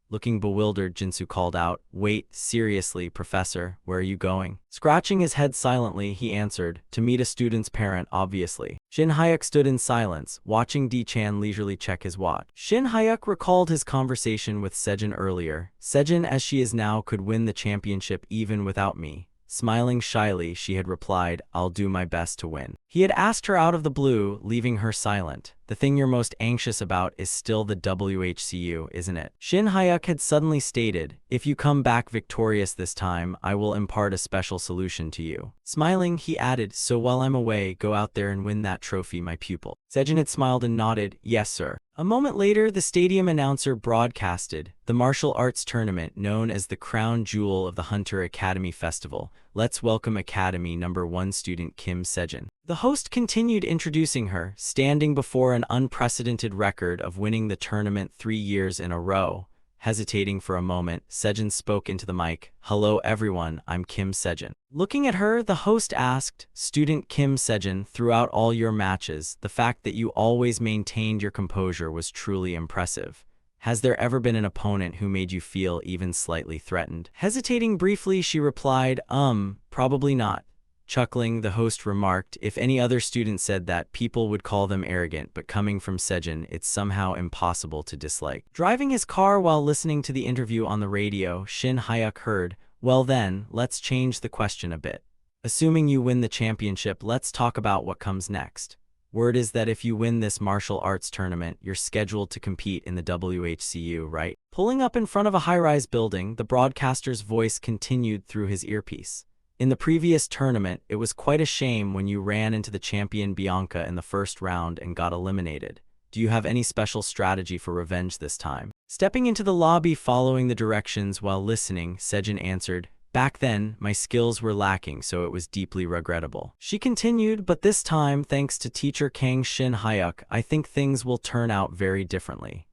Looking bewildered, Jinsu called out, wait, seriously, Professor, where are you going? Scratching his head silently, he answered, to meet a student's parent, obviously. Shin Hyuk stood in silence, watching D-chan leisurely check his watch. Shin Hyuk recalled his conversation with Sejin earlier. Sejin, as she is now, could win the championship even without me. Smiling shyly, she had replied, I'll do my best to win. He had asked her out of the blue, leaving her silent. The thing you're most anxious about is still the WHCU, isn't it? Shin Hyuk had suddenly stated, if you come back victorious this time, I will impart a special solution to you. Smiling, he added, so while I'm away, go out there and win that trophy, my pupil. Sejin had smiled and nodded, yes, sir. A moment later, the stadium announcer broadcasted the martial arts tournament known as the crown jewel of the Hunter Academy Festival. Let's welcome Academy #1 student Kim Sejin. The host continued introducing her, standing before an unprecedented record of winning the tournament 3 years in a row. Hesitating for a moment, Sejin spoke into the mic. Hello everyone, I'm Kim Sejin. Looking at her, the host asked, Student Kim Sejin, throughout all your matches, the fact that you always maintained your composure was truly impressive. Has there ever been an opponent who made you feel even slightly threatened? Hesitating briefly, she replied, probably not. Chuckling, the host remarked, if any other student said that, people would call them arrogant, but coming from Sejin, it's somehow impossible to dislike. Driving his car while listening to the interview on the radio, Shin Hyuk heard, well then, let's change the question a bit. Assuming you win the championship, let's talk about what comes next. Word is that if you win this martial arts tournament, you're scheduled to compete in the WHCU, right? Pulling up in front of a high-rise building, the broadcaster's voice continued through his earpiece. In the previous tournament, it was quite a shame when you ran into the champion Bianca in the first round and got eliminated. Do you have any special strategy for revenge this time? Stepping into the lobby following the directions while listening, Sejin answered, back then, my skills were lacking, so it was deeply regrettable. She continued, but this time, thanks to teacher Kang Shin Hyuk, I think things will turn out very differently.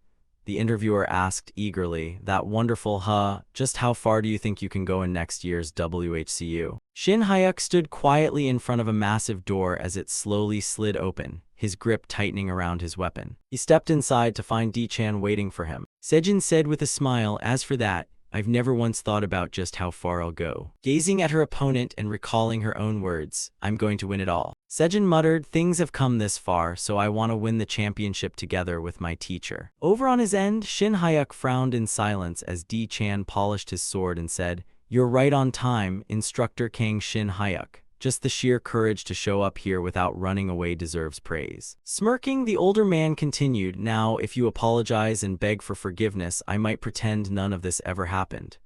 The interviewer asked eagerly, that wonderful, just how far do you think you can go in next year's WHCU? Shin Hyuk stood quietly in front of a massive door as it slowly slid open, his grip tightening around his weapon. He stepped inside to find D-chan waiting for him. Sejin said with a smile, as for that, I've never once thought about just how far I'll go. Gazing at her opponent and recalling her own words, I'm going to win it all. Sejin muttered, things have come this far, so I want to win the championship together with my teacher. Over on his end, Shin Hyuk frowned in silence as D-chan polished his sword and said, you're right on time, Instructor Kang Shin Hyuk. Just the sheer courage to show up here without running away deserves praise. Smirking, the older man continued, now, if you apologize and beg for forgiveness, I might pretend none of this ever happened.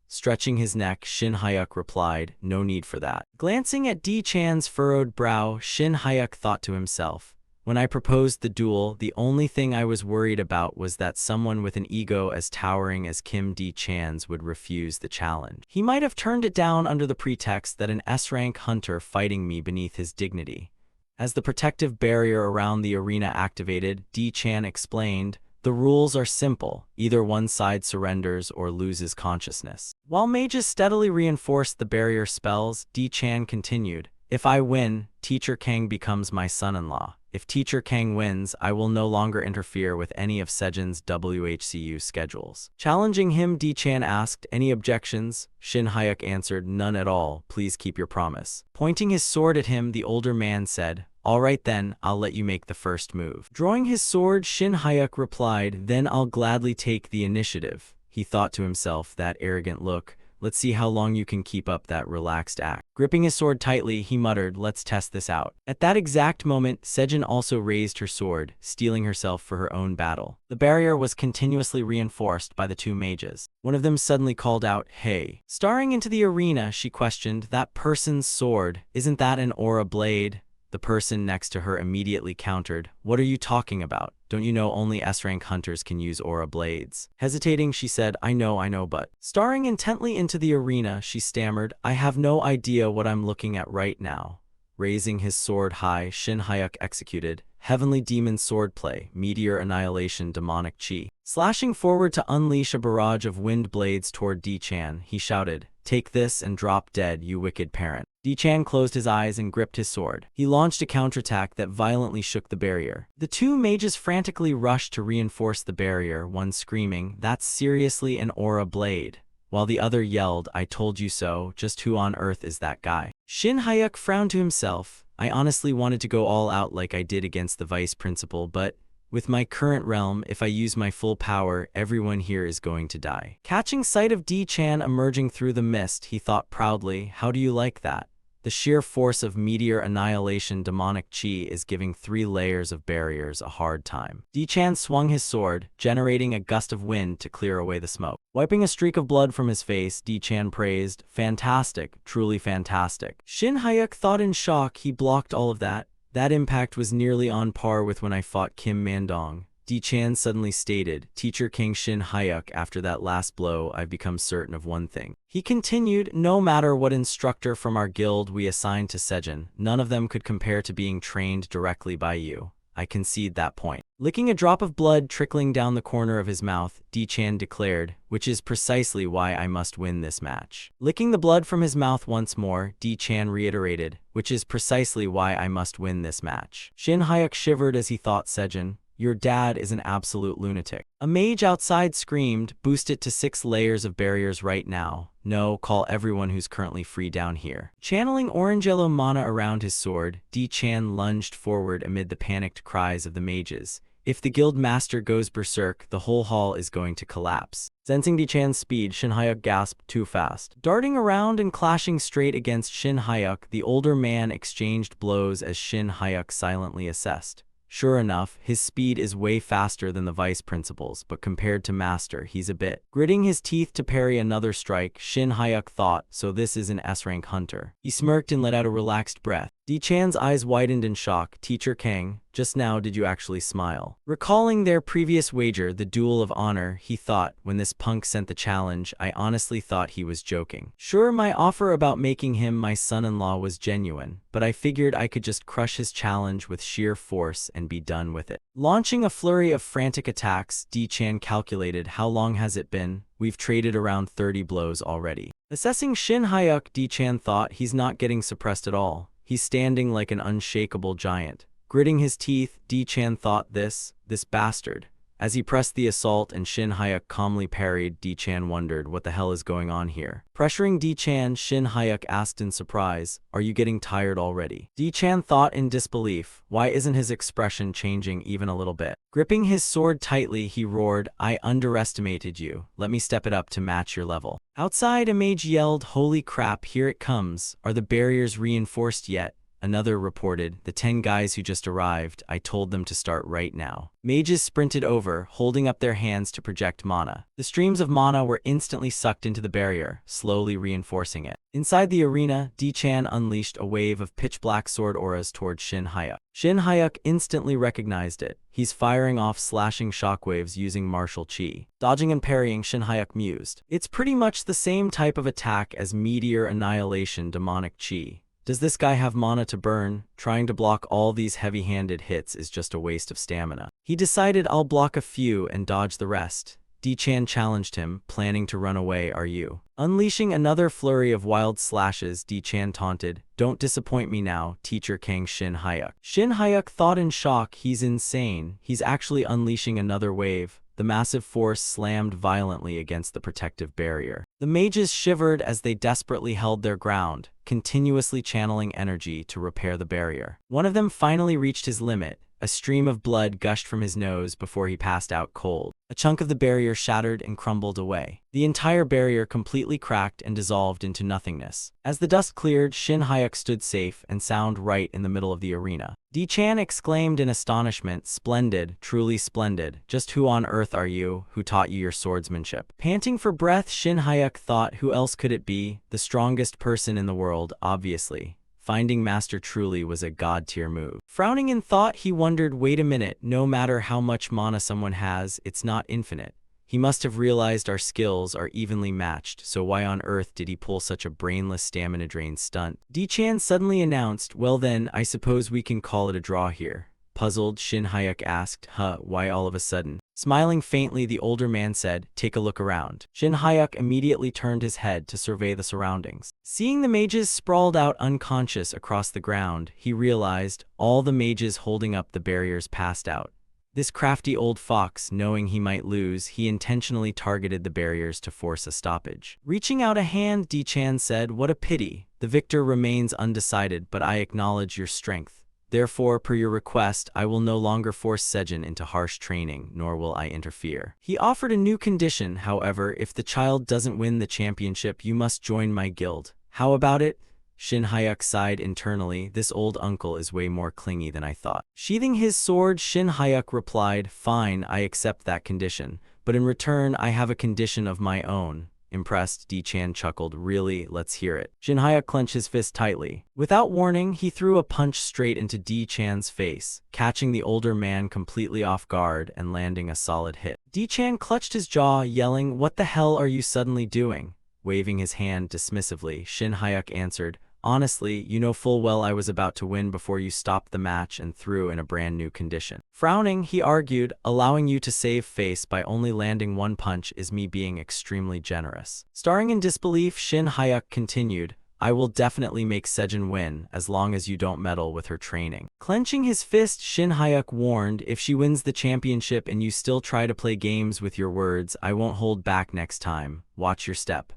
Stretching his neck, Shin Hyuk replied, no need for that. Glancing at D-chan's furrowed brow, Shin Hyuk thought to himself, when I proposed the duel, the only thing I was worried about was that someone with an ego as towering as Kim D-chan's would refuse the challenge. He might have turned it down under the pretext that an S-rank hunter fighting me beneath his dignity. As the protective barrier around the arena activated, D-chan explained, the rules are simple, either one side surrenders or loses consciousness. While mages steadily reinforced the barrier spells, D-chan continued, if I win, Teacher Kang becomes my son-in-law. If Teacher Kang wins, I will no longer interfere with any of Sejin's WHCU schedules. Challenging him, D-Chan asked, any objections? Shin Hyuk answered, none at all, please keep your promise. Pointing his sword at him, the older man said, all right then, I'll let you make the first move. Drawing his sword, Shin Hyuk replied, then I'll gladly take the initiative. He thought to himself, that arrogant look. Let's see how long you can keep up that relaxed act. Gripping his sword tightly, he muttered, let's test this out. At that exact moment, Sejin also raised her sword, steeling herself for her own battle. The barrier was continuously reinforced by the two mages. One of them suddenly called out, hey. Staring into the arena, she questioned, that person's sword, isn't that an aura blade? The person next to her immediately countered, what are you talking about? Don't you know only S-rank hunters can use aura blades? Hesitating, she said, I know, but... Staring intently into the arena, she stammered, I have no idea what I'm looking at right now. Raising his sword high, Shin Hyuk executed Heavenly Demon Swordplay, Meteor Annihilation Demonic Chi. Slashing forward to unleash a barrage of wind blades toward D-Chan, he shouted, take this and drop dead, you wicked parent. D-Chan closed his eyes and gripped his sword. He launched a counterattack that violently shook the barrier. The two mages frantically rushed to reinforce the barrier, one screaming, that's seriously an aura blade, while the other yelled, I told you so, just who on earth is that guy? Shin Hyuk frowned to himself. I honestly wanted to go all out like I did against the vice principal, but with my current realm, if I use my full power, everyone here is going to die. Catching sight of D-Chan emerging through the mist, he thought proudly, how do you like that? The sheer force of Meteor Annihilation Demonic Chi is giving 3 layers of barriers a hard time. D-Chan swung his sword, generating a gust of wind to clear away the smoke. Wiping a streak of blood from his face, D-Chan praised, fantastic, truly fantastic. Shin Hyuk thought in shock he blocked all of that. That impact was nearly on par with when I fought Kim Mandong. D-Chan suddenly stated, Teacher King Shin Hyuk, after that last blow, I've become certain of one thing. He continued, no matter what instructor from our guild we assigned to Sejin, none of them could compare to being trained directly by you. I concede that point. Licking a drop of blood trickling down the corner of his mouth, D-Chan declared, which is precisely why I must win this match. Licking the blood from his mouth once more, D-Chan reiterated, which is precisely why I must win this match. Shin Hyuk shivered as he thought Sejin, your dad is an absolute lunatic. A mage outside screamed, boost it to 6 layers of barriers right now. No, call everyone who's currently free down here. Channeling orange-yellow mana around his sword, D-Chan lunged forward amid the panicked cries of the mages. If the guild master goes berserk, the whole hall is going to collapse. Sensing D-Chan's speed, Shin Hyuk gasped, too fast. Darting around and clashing straight against Shin Hyuk, the older man exchanged blows as Shin Hyuk silently assessed. Sure enough, his speed is way faster than the vice principal's, but compared to Master, he's a bit. Gritting his teeth to parry another strike, Shin Hyuk thought, so this is an S-rank hunter. He smirked and let out a relaxed breath. D-Chan's eyes widened in shock. Teacher Kang, just now did you actually smile? Recalling their previous wager, the Duel of Honor, he thought, when this punk sent the challenge, I honestly thought he was joking. Sure, my offer about making him my son-in-law was genuine, but I figured I could just crush his challenge with sheer force and be done with it. Launching a flurry of frantic attacks, D-Chan calculated, how long has it been? We've traded around 30 blows already. Assessing Shin Hyuk, D-Chan thought, he's not getting suppressed at all. He's standing like an unshakable giant. Gritting his teeth, D-Chan thought this bastard. As he pressed the assault and Shin Hyuk calmly parried, D-Chan wondered, what the hell is going on here? Pressuring D-Chan, Shin Hyuk asked in surprise, are you getting tired already? D-Chan thought in disbelief, why isn't his expression changing even a little bit? Gripping his sword tightly, he roared, I underestimated you. Let me step it up to match your level. Outside, a mage yelled, holy crap, here it comes. Are the barriers reinforced yet? Another reported, the 10 guys who just arrived, I told them to start right now. Mages sprinted over, holding up their hands to project mana. The streams of mana were instantly sucked into the barrier, slowly reinforcing it. Inside the arena, D-Chan unleashed a wave of pitch-black sword auras toward Shin Hyuk. Shin Hyuk instantly recognized it. He's firing off slashing shockwaves using martial chi. Dodging and parrying, Shin Hyuk mused. It's pretty much the same type of attack as Meteor Annihilation Demonic Chi. Does this guy have mana to burn? Trying to block all these heavy-handed hits is just a waste of stamina. He decided, I'll block a few and dodge the rest. D-chan challenged him, planning to run away, are you? Unleashing another flurry of wild slashes, D-chan taunted, don't disappoint me now, teacher Kang Shin-hyuk. Shin-hyuk thought in shock, he's insane, he's actually unleashing another wave. The massive force slammed violently against the protective barrier. The mages shivered as they desperately held their ground, continuously channeling energy to repair the barrier. One of them finally reached his limit. A stream of blood gushed from his nose before he passed out cold. A chunk of the barrier shattered and crumbled away. The entire barrier completely cracked and dissolved into nothingness. As the dust cleared, Shin-hyuk stood safe and sound right in the middle of the arena. D-chan exclaimed in astonishment, splendid, truly splendid. Just who on earth are you? Who taught you your swordsmanship? Panting for breath, Shin-hyuk thought, who else could it be? The strongest person in the world, obviously. Finding Master truly was a god-tier move. Frowning in thought, he wondered, wait a minute, no matter how much mana someone has, it's not infinite. He must have realized our skills are evenly matched, so why on earth did he pull such a brainless stamina drain stunt? D-chan suddenly announced, well then, I suppose we can call it a draw here. Puzzled, Shin-hyuk asked, why all of a sudden? Smiling faintly, the older man said, take a look around. Shin-hyuk immediately turned his head to survey the surroundings. Seeing the mages sprawled out unconscious across the ground, he realized all the mages holding up the barriers passed out. This crafty old fox, knowing he might lose, he intentionally targeted the barriers to force a stoppage. Reaching out a hand, D-chan said, what a pity. The victor remains undecided, but I acknowledge your strength. Therefore, per your request, I will no longer force Sejin into harsh training, nor will I interfere. He offered a new condition, however, if the child doesn't win the championship, you must join my guild. How about it? Shin-hyuk sighed internally, this old uncle is way more clingy than I thought. Sheathing his sword, Shin-hyuk replied, fine, I accept that condition, but in return, I have a condition of my own. Impressed, D-chan chuckled, really, let's hear it. Shin-hyuk clenched his fist tightly. Without warning, he threw a punch straight into D-chan's face, catching the older man completely off guard and landing a solid hit. D-chan clutched his jaw, yelling, what the hell are you suddenly doing? Waving his hand dismissively, Shin-hyuk answered, honestly, you know full well I was about to win before you stopped the match and threw in a brand new condition. Frowning, he argued, allowing you to save face by only landing one punch is me being extremely generous. Starring in disbelief, Shin-hyuk continued, I will definitely make Sejin win, as long as you don't meddle with her training. Clenching his fist, Shin-hyuk warned, if she wins the championship and you still try to play games with your words, I won't hold back next time. Watch your step.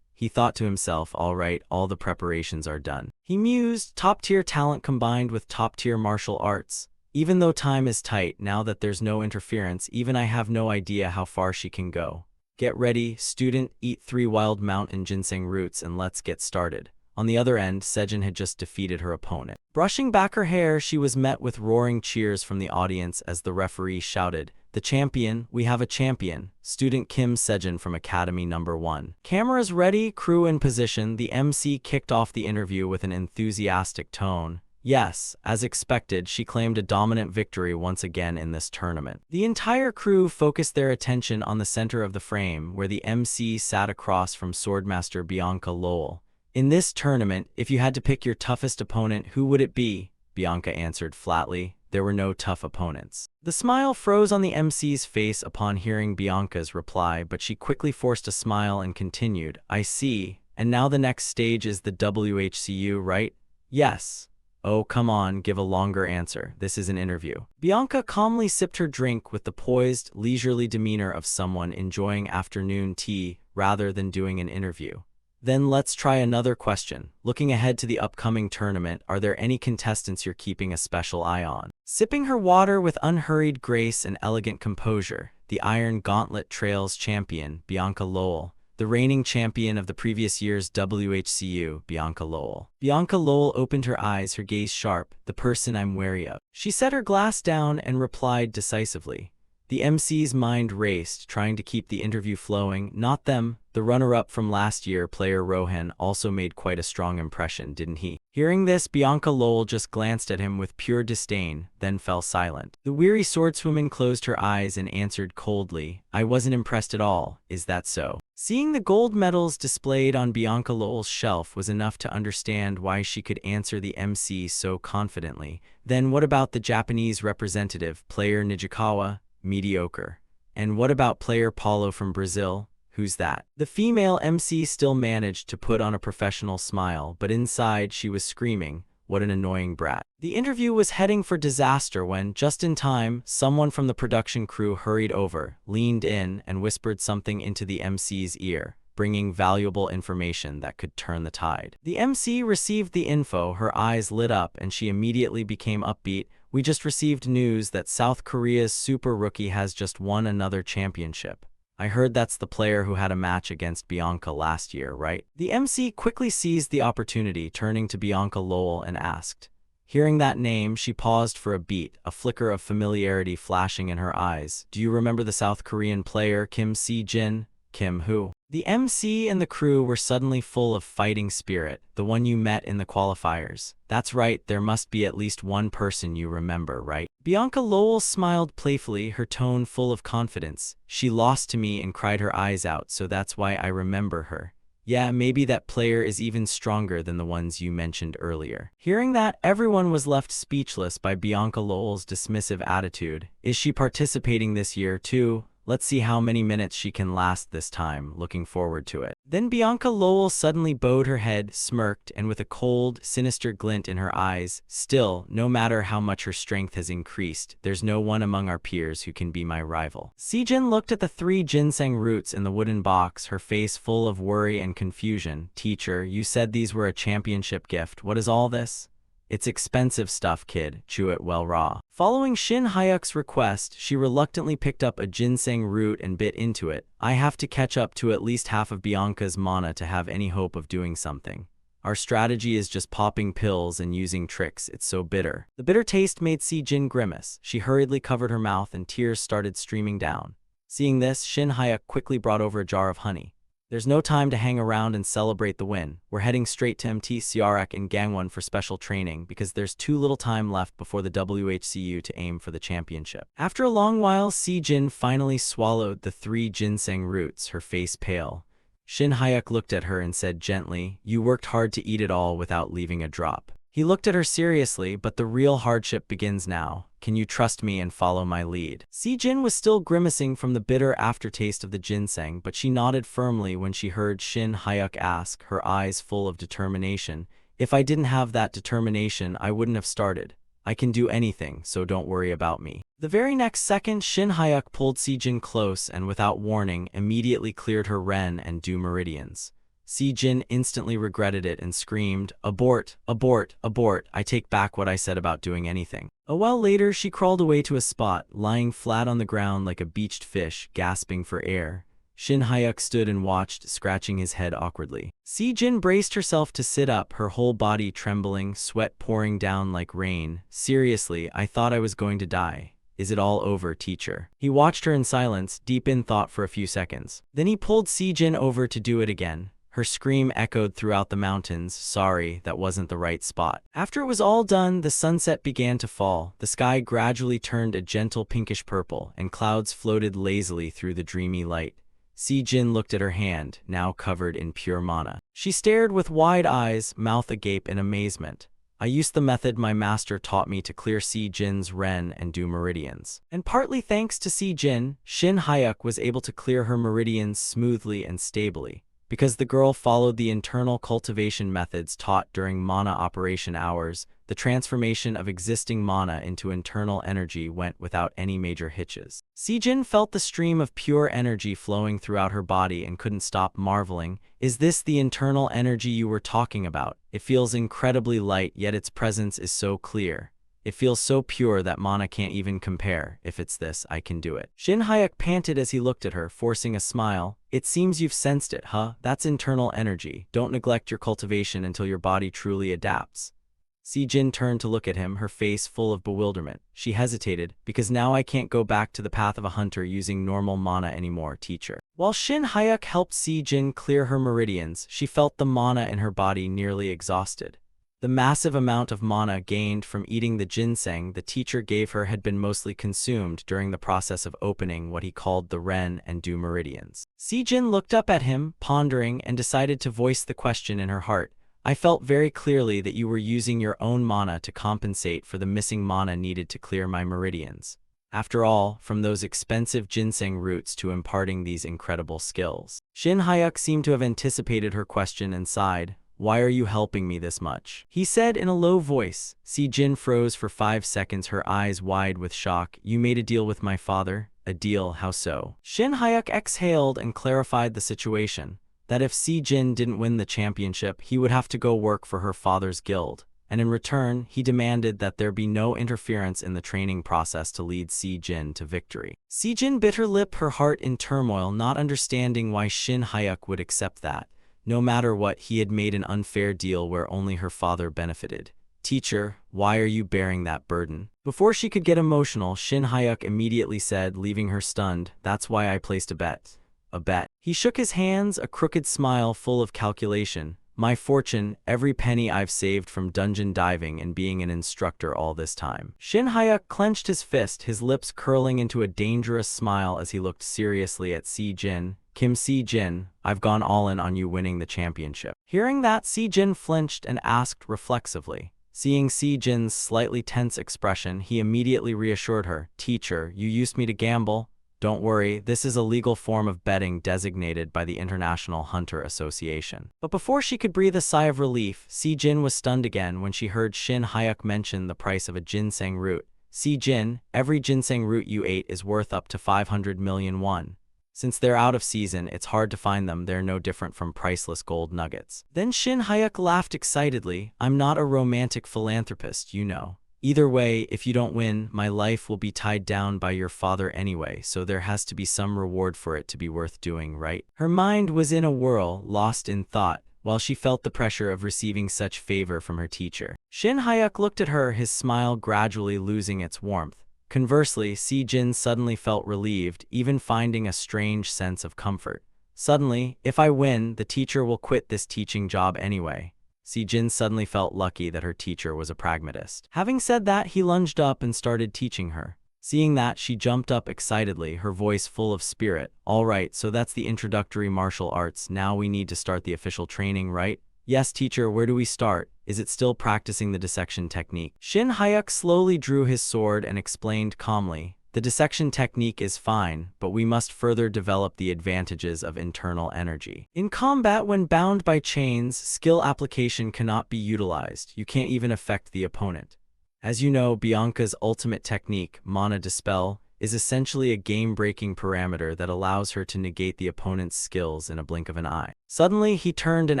He thought to himself, all right, all the preparations are done. He mused, top-tier talent combined with top-tier martial arts. Even though time is tight, now that there's no interference, even I have no idea how far she can go. Get ready, student, eat 3 wild mountain ginseng roots and let's get started. On the other end, Sejin had just defeated her opponent. Brushing back her hair, she was met with roaring cheers from the audience as the referee shouted, the champion, we have a champion, student Kim Sejin from Academy No. 1. Cameras ready, crew in position, the MC kicked off the interview with an enthusiastic tone. Yes, as expected, she claimed a dominant victory once again in this tournament. The entire crew focused their attention on the center of the frame, where the MC sat across from Swordmaster Bianca Lowell. In this tournament, if you had to pick your toughest opponent, who would it be? Bianca answered flatly. There were no tough opponents. The smile froze on the MC's face upon hearing Bianca's reply, but she quickly forced a smile and continued, I see, and now the next stage is the WHCU, right? Yes. Oh, come on, give a longer answer. This is an interview. Bianca calmly sipped her drink with the poised, leisurely demeanor of someone enjoying afternoon tea rather than doing an interview. Then let's try another question. Looking ahead to the upcoming tournament, are there any contestants you're keeping a special eye on? Sipping her water with unhurried grace and elegant composure, the Iron Gauntlet Trails champion, Bianca Lowell, the reigning champion of the previous year's WHCU, Bianca Lowell. Bianca Lowell opened her eyes, her gaze sharp, the person I'm wary of. She set her glass down and replied decisively. The MC's mind raced, trying to keep the interview flowing. Not them. The runner-up from last year, player Rohan, also made quite a strong impression, didn't he? Hearing this, Bianca Lowell just glanced at him with pure disdain, then fell silent. The weary swordswoman closed her eyes and answered coldly, I wasn't impressed at all, is that so? Seeing the gold medals displayed on Bianca Lowell's shelf was enough to understand why she could answer the MC so confidently. Then what about the Japanese representative, player Nijikawa? Mediocre. And what about player Paulo from Brazil? Who's that? The female MC still managed to put on a professional smile, but inside she was screaming, "What an annoying brat." The interview was heading for disaster when, just in time, someone from the production crew hurried over, leaned in, and whispered something into the MC's ear, bringing valuable information that could turn the tide. The MC received the info, her eyes lit up, and she immediately became upbeat. "We just received news that South Korea's super rookie has just won another championship. I heard that's the player who had a match against Bianca last year, right?" The MC quickly seized the opportunity, turning to Bianca Lowell and asked. Hearing that name, she paused for a beat, a flicker of familiarity flashing in her eyes. "Do you remember the South Korean player Kim Se-jin?" "Kim who?" The MC and the crew were suddenly full of fighting spirit. "The one you met in the qualifiers." "That's right, there must be at least one person you remember, right?" Bianca Lowell smiled playfully, her tone full of confidence. "She lost to me and cried her eyes out, so that's why I remember her. Yeah, maybe that player is even stronger than the ones you mentioned earlier." Hearing that, everyone was left speechless by Bianca Lowell's dismissive attitude. "Is she participating this year, too? Let's see how many minutes she can last this time, looking forward to it." Then Bianca Lowell suddenly bowed her head, smirked, and with a cold, sinister glint in her eyes, "Still, no matter how much her strength has increased, there's no one among our peers who can be my rival." Se-jin looked at the 3 ginseng roots in the wooden box, her face full of worry and confusion. "Teacher, you said these were a championship gift. What is all this?" "It's expensive stuff, kid. Chew it well raw." Following Shin Hyuk's request, she reluctantly picked up a ginseng root and bit into it. "I have to catch up to at least half of Bianca's mana to have any hope of doing something. Our strategy is just popping pills and using tricks. It's so bitter." The bitter taste made Se-jin grimace. She hurriedly covered her mouth and tears started streaming down. Seeing this, Shin Hyuk quickly brought over a jar of honey. "There's no time to hang around and celebrate the win. We're heading straight to MT Seorak in Gangwon for special training because there's too little time left before the WHCU to aim for the championship." After a long while, Se-jin finally swallowed the 3 ginseng roots, her face pale. Shin Hyuk looked at her and said gently, "You worked hard to eat it all without leaving a drop." He looked at her seriously, "But the real hardship begins now. Can you trust me and follow my lead?" Se-jin was still grimacing from the bitter aftertaste of the ginseng, but she nodded firmly when she heard Shin Hyuk ask, her eyes full of determination, "If I didn't have that determination, I wouldn't have started. I can do anything, so don't worry about me." The very next second, Shin Hyuk pulled Se-jin close and, without warning, immediately cleared her Ren and Du meridians. Se-jin instantly regretted it and screamed, "Abort, abort, abort, I take back what I said about doing anything." A while later, she crawled away to a spot, lying flat on the ground like a beached fish, gasping for air. Shin Hyuk stood and watched, scratching his head awkwardly. Se-jin braced herself to sit up, her whole body trembling, sweat pouring down like rain. "Seriously, I thought I was going to die. Is it all over, teacher?" He watched her in silence, deep in thought for a few seconds. Then he pulled Se-jin over to do it again. Her scream echoed throughout the mountains. "Sorry, that wasn't the right spot." After it was all done, the sunset began to fall. The sky gradually turned a gentle pinkish purple, and clouds floated lazily through the dreamy light. Se-jin looked at her hand, now covered in pure mana. She stared with wide eyes, mouth agape in amazement. "I used the method my master taught me to clear Se-jin's Ren and Du meridians. And partly thanks to Se-jin, Shin Hyuk was able to clear her meridians smoothly and stably. Because the girl followed the internal cultivation methods taught during mana operation hours, the transformation of existing mana into internal energy went without any major hitches." Se-jin felt the stream of pure energy flowing throughout her body and couldn't stop marveling. "Is this the internal energy you were talking about? It feels incredibly light, yet its presence is so clear. It feels so pure that mana can't even compare. If it's this, I can do it." Shin Hyuk panted as he looked at her, forcing a smile. "It seems you've sensed it, huh? That's internal energy. Don't neglect your cultivation until your body truly adapts." Se-jin turned to look at him, her face full of bewilderment. She hesitated, "Because now I can't go back to the path of a hunter using normal mana anymore, teacher." While Shin Hyuk helped Se-jin clear her meridians, she felt the mana in her body nearly exhausted. The massive amount of mana gained from eating the ginseng the teacher gave her had been mostly consumed during the process of opening what he called the Ren and Du meridians. Se-jin looked up at him, pondering, and decided to voice the question in her heart. "I felt very clearly that you were using your own mana to compensate for the missing mana needed to clear my meridians. After all, from those expensive ginseng roots to imparting these incredible skills. Shin Hyuk seemed to have anticipated her question and sighed. Why are you helping me this much? He said in a low voice. Si-jin froze for 5 seconds, her eyes wide with shock. You made a deal with my father? A deal, how so? Shin Hyuk exhaled and clarified the situation. That if Si-jin didn't win the championship, he would have to go work for her father's guild. And in return, he demanded that there be no interference in the training process to lead Si-jin to victory. Si-jin bit her lip, her heart in turmoil, not understanding why Shin Hyuk would accept that. No matter what, he had made an unfair deal where only her father benefited. Teacher, why are you bearing that burden? Before she could get emotional, Shin Hyuk immediately said, leaving her stunned, that's why I placed a bet. A bet. He shook his hands, a crooked smile full of calculation. My fortune, every penny I've saved from dungeon diving and being an instructor all this time. Shin Hyuk clenched his fist, his lips curling into a dangerous smile as he looked seriously at Si-jin. Kim Si-jin, I've gone all in on you winning the championship. Hearing that, Si-jin flinched and asked reflexively. Seeing Si-jin's slightly tense expression, he immediately reassured her. Teacher, you used me to gamble. Don't worry, this is a legal form of betting designated by the International Hunter Association. But before she could breathe a sigh of relief, Si-jin was stunned again when she heard Shin Hyuk mention the price of a ginseng root. Si-jin, every ginseng root you ate is worth up to 500 million won. Since they're out of season, it's hard to find them. They're no different from priceless gold nuggets. Then Shin Hyuk laughed excitedly. I'm not a romantic philanthropist, you know. Either way, if you don't win, my life will be tied down by your father anyway, so there has to be some reward for it to be worth doing, right? Her mind was in a whirl, lost in thought, while she felt the pressure of receiving such favor from her teacher. Shin Hyuk looked at her, his smile gradually losing its warmth. Conversely, Si-jin suddenly felt relieved, even finding a strange sense of comfort. Suddenly, if I win, the teacher will quit this teaching job anyway. Si-jin suddenly felt lucky that her teacher was a pragmatist. Having said that, he lunged up and started teaching her. Seeing that, she jumped up excitedly, her voice full of spirit. All right, so that's the introductory martial arts. Now we need to start the official training, right? Yes, teacher, where do we start? Is it still practicing the dissection technique? Shin Hyuk slowly drew his sword and explained calmly. The dissection technique is fine, but we must further develop the advantages of internal energy. In combat, when bound by chains, skill application cannot be utilized. You can't even affect the opponent. As you know, Bianca's ultimate technique, Mana Dispel, is essentially a game-breaking parameter that allows her to negate the opponent's skills in a blink of an eye. Suddenly, he turned and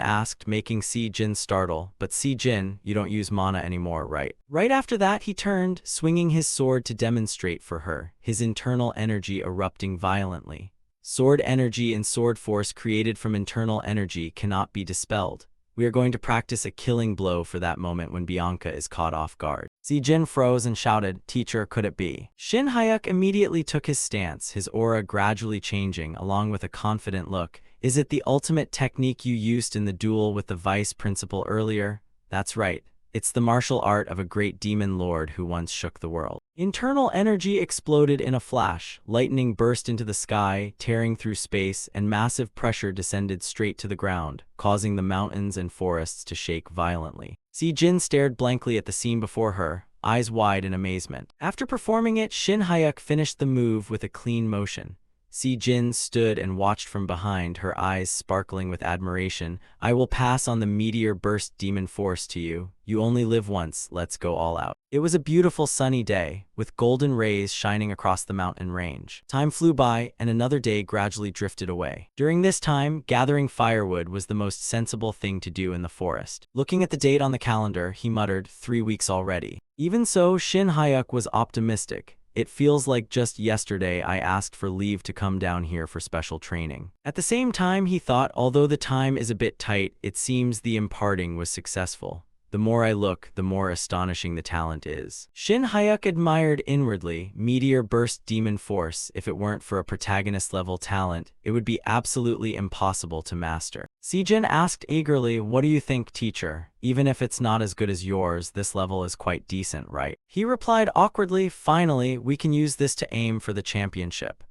asked, making Si-jin startle, but Si-jin, you don't use mana anymore, right? Right after that, he turned, swinging his sword to demonstrate for her, his internal energy erupting violently. Sword energy and sword force created from internal energy cannot be dispelled. We are going to practice a killing blow for that moment when Bianca is caught off guard. Si-jin froze and shouted, Teacher, could it be? Shin Hyuk immediately took his stance, his aura gradually changing, along with a confident look. Is it the ultimate technique you used in the duel with the vice principal earlier? That's right. It's the martial art of a great demon lord who once shook the world. Internal energy exploded in a flash. Lightning burst into the sky, tearing through space, and massive pressure descended straight to the ground, causing the mountains and forests to shake violently. Si-jin stared blankly at the scene before her, eyes wide in amazement. After performing it, Shin Hyuk finished the move with a clean motion. Si-jin stood and watched from behind, her eyes sparkling with admiration. I will pass on the meteor burst demon force to you. You only live once, let's go all out. It was a beautiful sunny day, with golden rays shining across the mountain range. Time flew by, and another day gradually drifted away. During this time, gathering firewood was the most sensible thing to do in the forest. Looking at the date on the calendar, he muttered, 3 weeks already. Even so, Shin Hyuk was optimistic. It feels like just yesterday I asked for leave to come down here for special training. At the same time, he thought, although the time is a bit tight, it seems the imparting was successful. The more I look, the more astonishing the talent is. Shin Hyuk admired inwardly. Meteor burst demon force. If it weren't for a protagonist-level talent, it would be absolutely impossible to master. Si-jin asked eagerly, what do you think, teacher? Even if it's not as good as yours, this level is quite decent, right? He replied awkwardly, finally, we can use this to aim for the championship.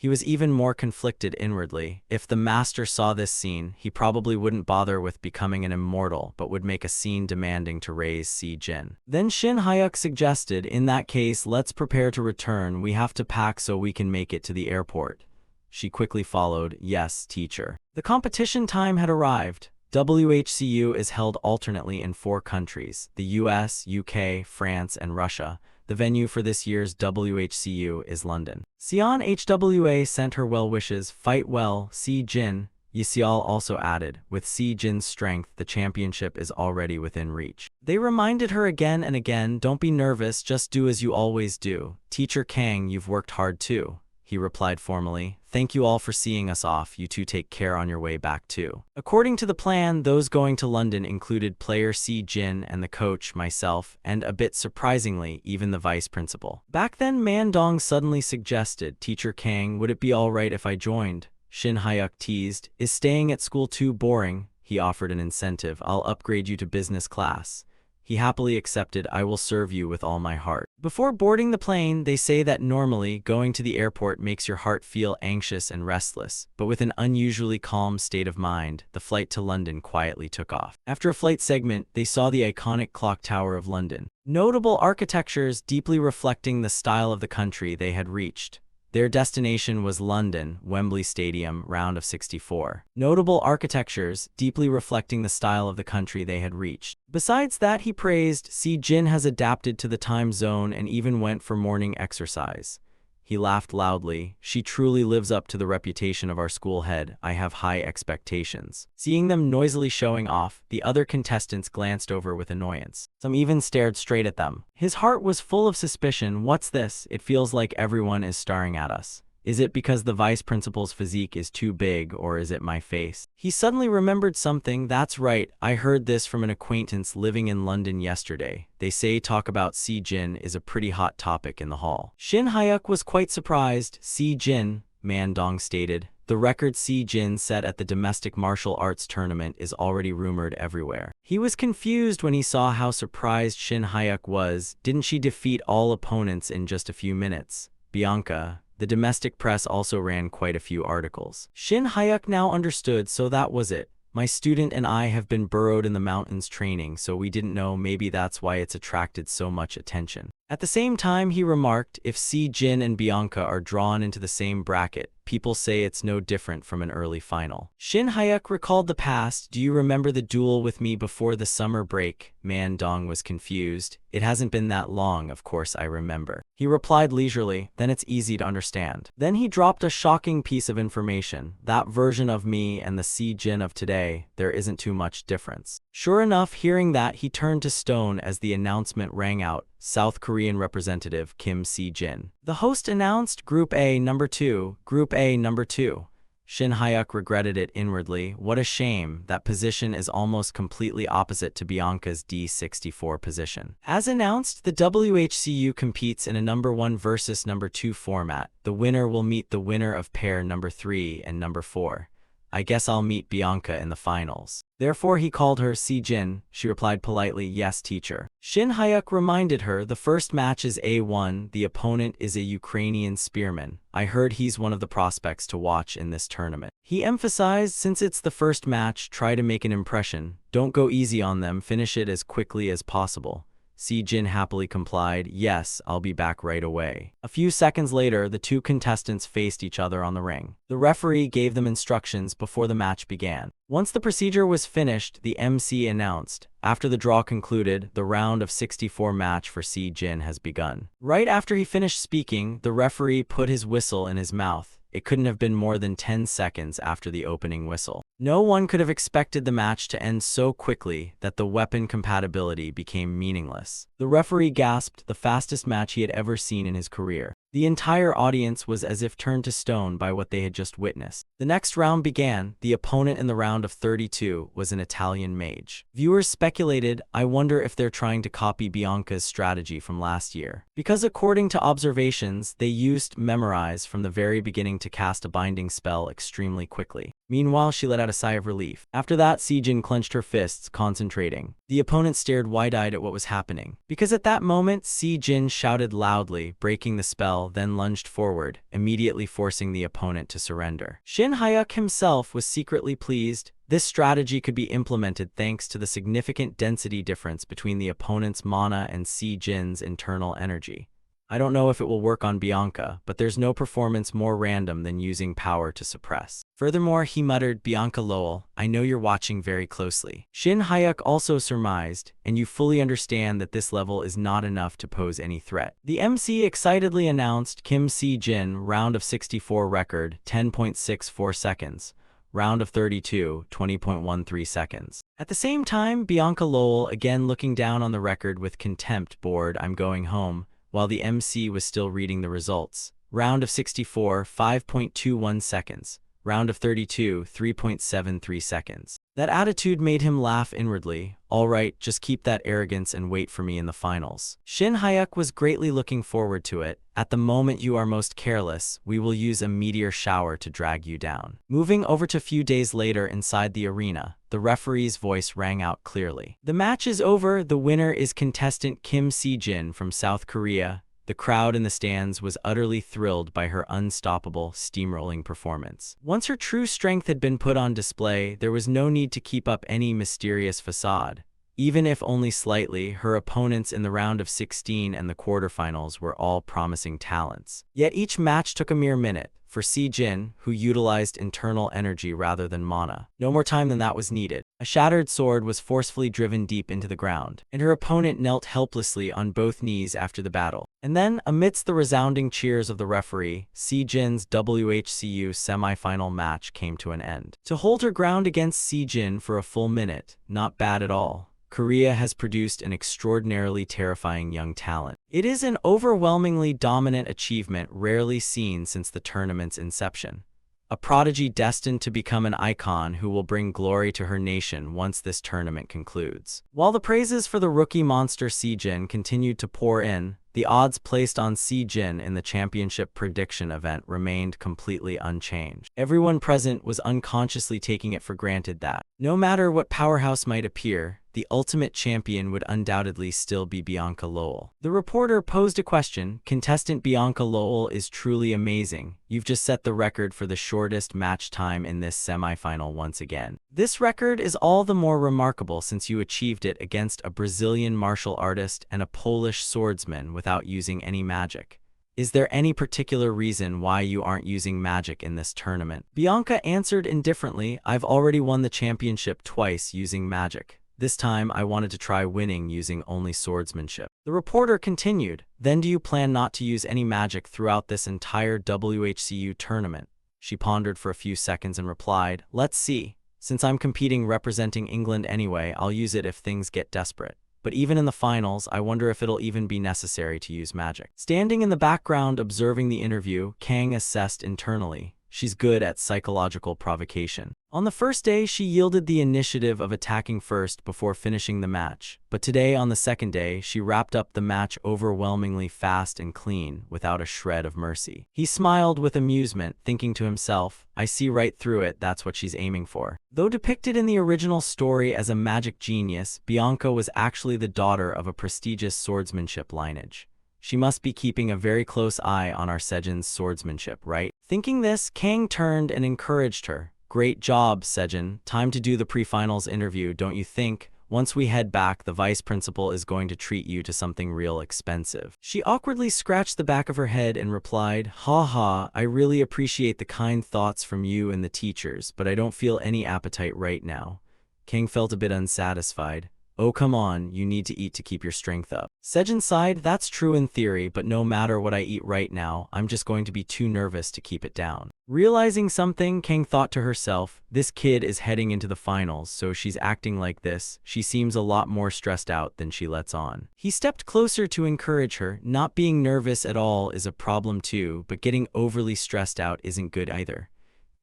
He was even more conflicted inwardly. If the master saw this scene, he probably wouldn't bother with becoming an immortal, but would make a scene demanding to raise Si Jin. Then Shin Hyuk suggested, in that case, let's prepare to return. We have to pack so we can make it to the airport. She quickly followed, yes, teacher. The competition time had arrived. WHCU is held alternately in 4 countries, the US, UK, France, and Russia. The venue for this year's WHCU is London. Sion HWA sent her well wishes. Fight well, Si Jin. Yseol also added, with Si Jin's strength, the championship is already within reach. They reminded her again and again, don't be nervous, just do as you always do. Teacher Kang, you've worked hard too. He replied formally, thank you all for seeing us off, you two take care on your way back too. According to the plan, those going to London included player Si Jin and the coach, myself, and a bit surprisingly, even the vice principal. Back then Man Dong suddenly suggested, Teacher Kang, would it be alright if I joined? Shin Hyuk teased, is staying at school too boring? He offered an incentive, I'll upgrade you to business class. He happily accepted, I will serve you with all my heart. Before boarding the plane, they say that normally, going to the airport makes your heart feel anxious and restless, but with an unusually calm state of mind, the flight to London quietly took off. After a flight segment, they saw the iconic clock tower of London. Notable architectures deeply reflecting the style of the country they had reached. Their destination was London, Wembley Stadium, round of 64. Notable architectures, deeply reflecting the style of the country they had reached. Besides that, he praised, Si Jin has adapted to the time zone and even went for morning exercise. He laughed loudly, she truly lives up to the reputation of our school head, I have high expectations. Seeing them noisily showing off, the other contestants glanced over with annoyance. Some even stared straight at them. His heart was full of suspicion, what's this? It feels like everyone is staring at us. Is it because the vice principal's physique is too big, or is it my face? He suddenly remembered something, that's right, I heard this from an acquaintance living in London yesterday. They say talk about Si Jin is a pretty hot topic in the hall. Shin Hyuk was quite surprised. Si Jin, Man Dong stated, the record Si Jin set at the domestic martial arts tournament is already rumored everywhere. He was confused when he saw how surprised Shin Hyuk was. Didn't she defeat all opponents in just a few minutes? Bianca. The domestic press also ran quite a few articles. Shin Hyuk now understood, so that was it. My student and I have been burrowed in the mountains training, so we didn't know, maybe that's why it's attracted so much attention. At the same time, he remarked, if Si Jin and Bianca are drawn into the same bracket, people say it's no different from an early final. Shin Hyuk recalled the past, do you remember the duel with me before the summer break? Man Dong was confused. It hasn't been that long, of course I remember. He replied leisurely, then it's easy to understand. Then he dropped a shocking piece of information. That version of me and the Si Jin of today, there isn't too much difference. Sure enough, hearing that, he turned to stone as the announcement rang out. South Korean representative Kim Si Jin. The host announced Group A number 2, Group A number 2. Shin Hyuk regretted it inwardly. What a shame, that position is almost completely opposite to Bianca's D64 position. As announced, the WHCU competes in a number 1 versus number 2 format. The winner will meet the winner of pair number 3 and number 4. I guess I'll meet Bianca in the finals. Therefore he called her Si Jin. She replied politely, yes teacher. Shin Hyuk reminded her the first match is A1, the opponent is a Ukrainian spearman. I heard he's one of the prospects to watch in this tournament. He emphasized, since it's the first match, try to make an impression. Don't go easy on them, finish it as quickly as possible. Si Jin happily complied, yes, I'll be back right away. A few seconds later, the two contestants faced each other on the ring. The referee gave them instructions before the match began. Once the procedure was finished, the MC announced, after the draw concluded, the round of 64 match for Si Jin has begun. Right after he finished speaking, the referee put his whistle in his mouth. It couldn't have been more than 10 seconds after the opening whistle. No one could have expected the match to end so quickly that the weapon compatibility became meaningless. The referee gasped, the fastest match he had ever seen in his career. The entire audience was as if turned to stone by what they had just witnessed. The next round began. The opponent in the round of 32 was an Italian mage. Viewers speculated, I wonder if they're trying to copy Bianca's strategy from last year. Because according to observations, they used memorize from the very beginning to cast a binding spell extremely quickly. Meanwhile, she let out a sigh of relief. After that, Si Jin clenched her fists, concentrating. The opponent stared wide-eyed at what was happening. Because at that moment, Si-jin shouted loudly, breaking the spell, then lunged forward, immediately forcing the opponent to surrender. Shin Hyuk himself was secretly pleased. This strategy could be implemented thanks to the significant density difference between the opponent's mana and Si-jin's internal energy. I don't know if it will work on Bianca, but there's no performance more random than using power to suppress. Furthermore, he muttered, Bianca Lowell, I know you're watching very closely. Shin Hyuk also surmised, and you fully understand that this level is not enough to pose any threat. The MC excitedly announced Kim Si-jin, round of 64 record, 10.64 seconds. Round of 32, 20.13 seconds. At the same time, Bianca Lowell, again looking down on the record with contempt, bored, I'm going home, while the MC was still reading the results. Round of 64, 5.21 seconds. Round of 32, 3.73 seconds. That attitude made him laugh inwardly. All right, just keep that arrogance and wait for me in the finals. Shin Hyuk was greatly looking forward to it. At the moment you are most careless, we will use a meteor shower to drag you down. Moving over to a few days later inside the arena, the referee's voice rang out clearly. The match is over. The winner is contestant Kim Si-jin from South Korea. The crowd in the stands was utterly thrilled by her unstoppable, steamrolling performance. Once her true strength had been put on display, there was no need to keep up any mysterious facade. Even if only slightly, her opponents in the round of 16 and the quarterfinals were all promising talents. Yet each match took a mere minute. For Si-jin, who utilized internal energy rather than mana, no more time than that was needed. A shattered sword was forcefully driven deep into the ground, and her opponent knelt helplessly on both knees after the battle. And then, amidst the resounding cheers of the referee, Si-jin's WHCU semifinal match came to an end. To hold her ground against Si-jin for a full minute, not bad at all. Korea has produced an extraordinarily terrifying young talent. It is an overwhelmingly dominant achievement rarely seen since the tournament's inception. A prodigy destined to become an icon who will bring glory to her nation once this tournament concludes. While the praises for the rookie monster Si-jin continued to pour in, the odds placed on Si-jin in the championship prediction event remained completely unchanged. Everyone present was unconsciously taking it for granted that, no matter what powerhouse might appear, the ultimate champion would undoubtedly still be Bianca Lowell. The reporter posed a question. Contestant Bianca Lowell is truly amazing. You've just set the record for the shortest match time in this semifinal once again. This record is all the more remarkable since you achieved it against a Brazilian martial artist and a Polish swordsman without using any magic. Is there any particular reason why you aren't using magic in this tournament? Bianca answered indifferently, I've already won the championship twice using magic. This time, I wanted to try winning using only swordsmanship. The reporter continued, then do you plan not to use any magic throughout this entire WHCU tournament? She pondered for a few seconds and replied, let's see. Since I'm competing representing England anyway, I'll use it if things get desperate. But even in the finals, I wonder if it'll even be necessary to use magic. Standing in the background observing the interview, Kang assessed internally. She's good at psychological provocation. On the first day, she yielded the initiative of attacking first before finishing the match. But today, on the second day, she wrapped up the match overwhelmingly fast and clean, without a shred of mercy. He smiled with amusement, thinking to himself, I see right through it, that's what she's aiming for. Though depicted in the original story as a magic genius, Bianca was actually the daughter of a prestigious swordsmanship lineage. She must be keeping a very close eye on our Sejin's swordsmanship, right? Thinking this, Kang turned and encouraged her. Great job, Sejin. Time to do the pre-finals interview, don't you think? Once we head back, the vice principal is going to treat you to something real expensive. She awkwardly scratched the back of her head and replied, ha ha, I really appreciate the kind thoughts from you and the teachers, but I don't feel any appetite right now. Kang felt a bit unsatisfied. Oh come on, you need to eat to keep your strength up. Sejin sighed, that's true in theory, but no matter what I eat right now, I'm just going to be too nervous to keep it down. Realizing something, Kang thought to herself, this kid is heading into the finals, so she's acting like this. She seems a lot more stressed out than she lets on. He stepped closer to encourage her. Not being nervous at all is a problem too, but getting overly stressed out isn't good either.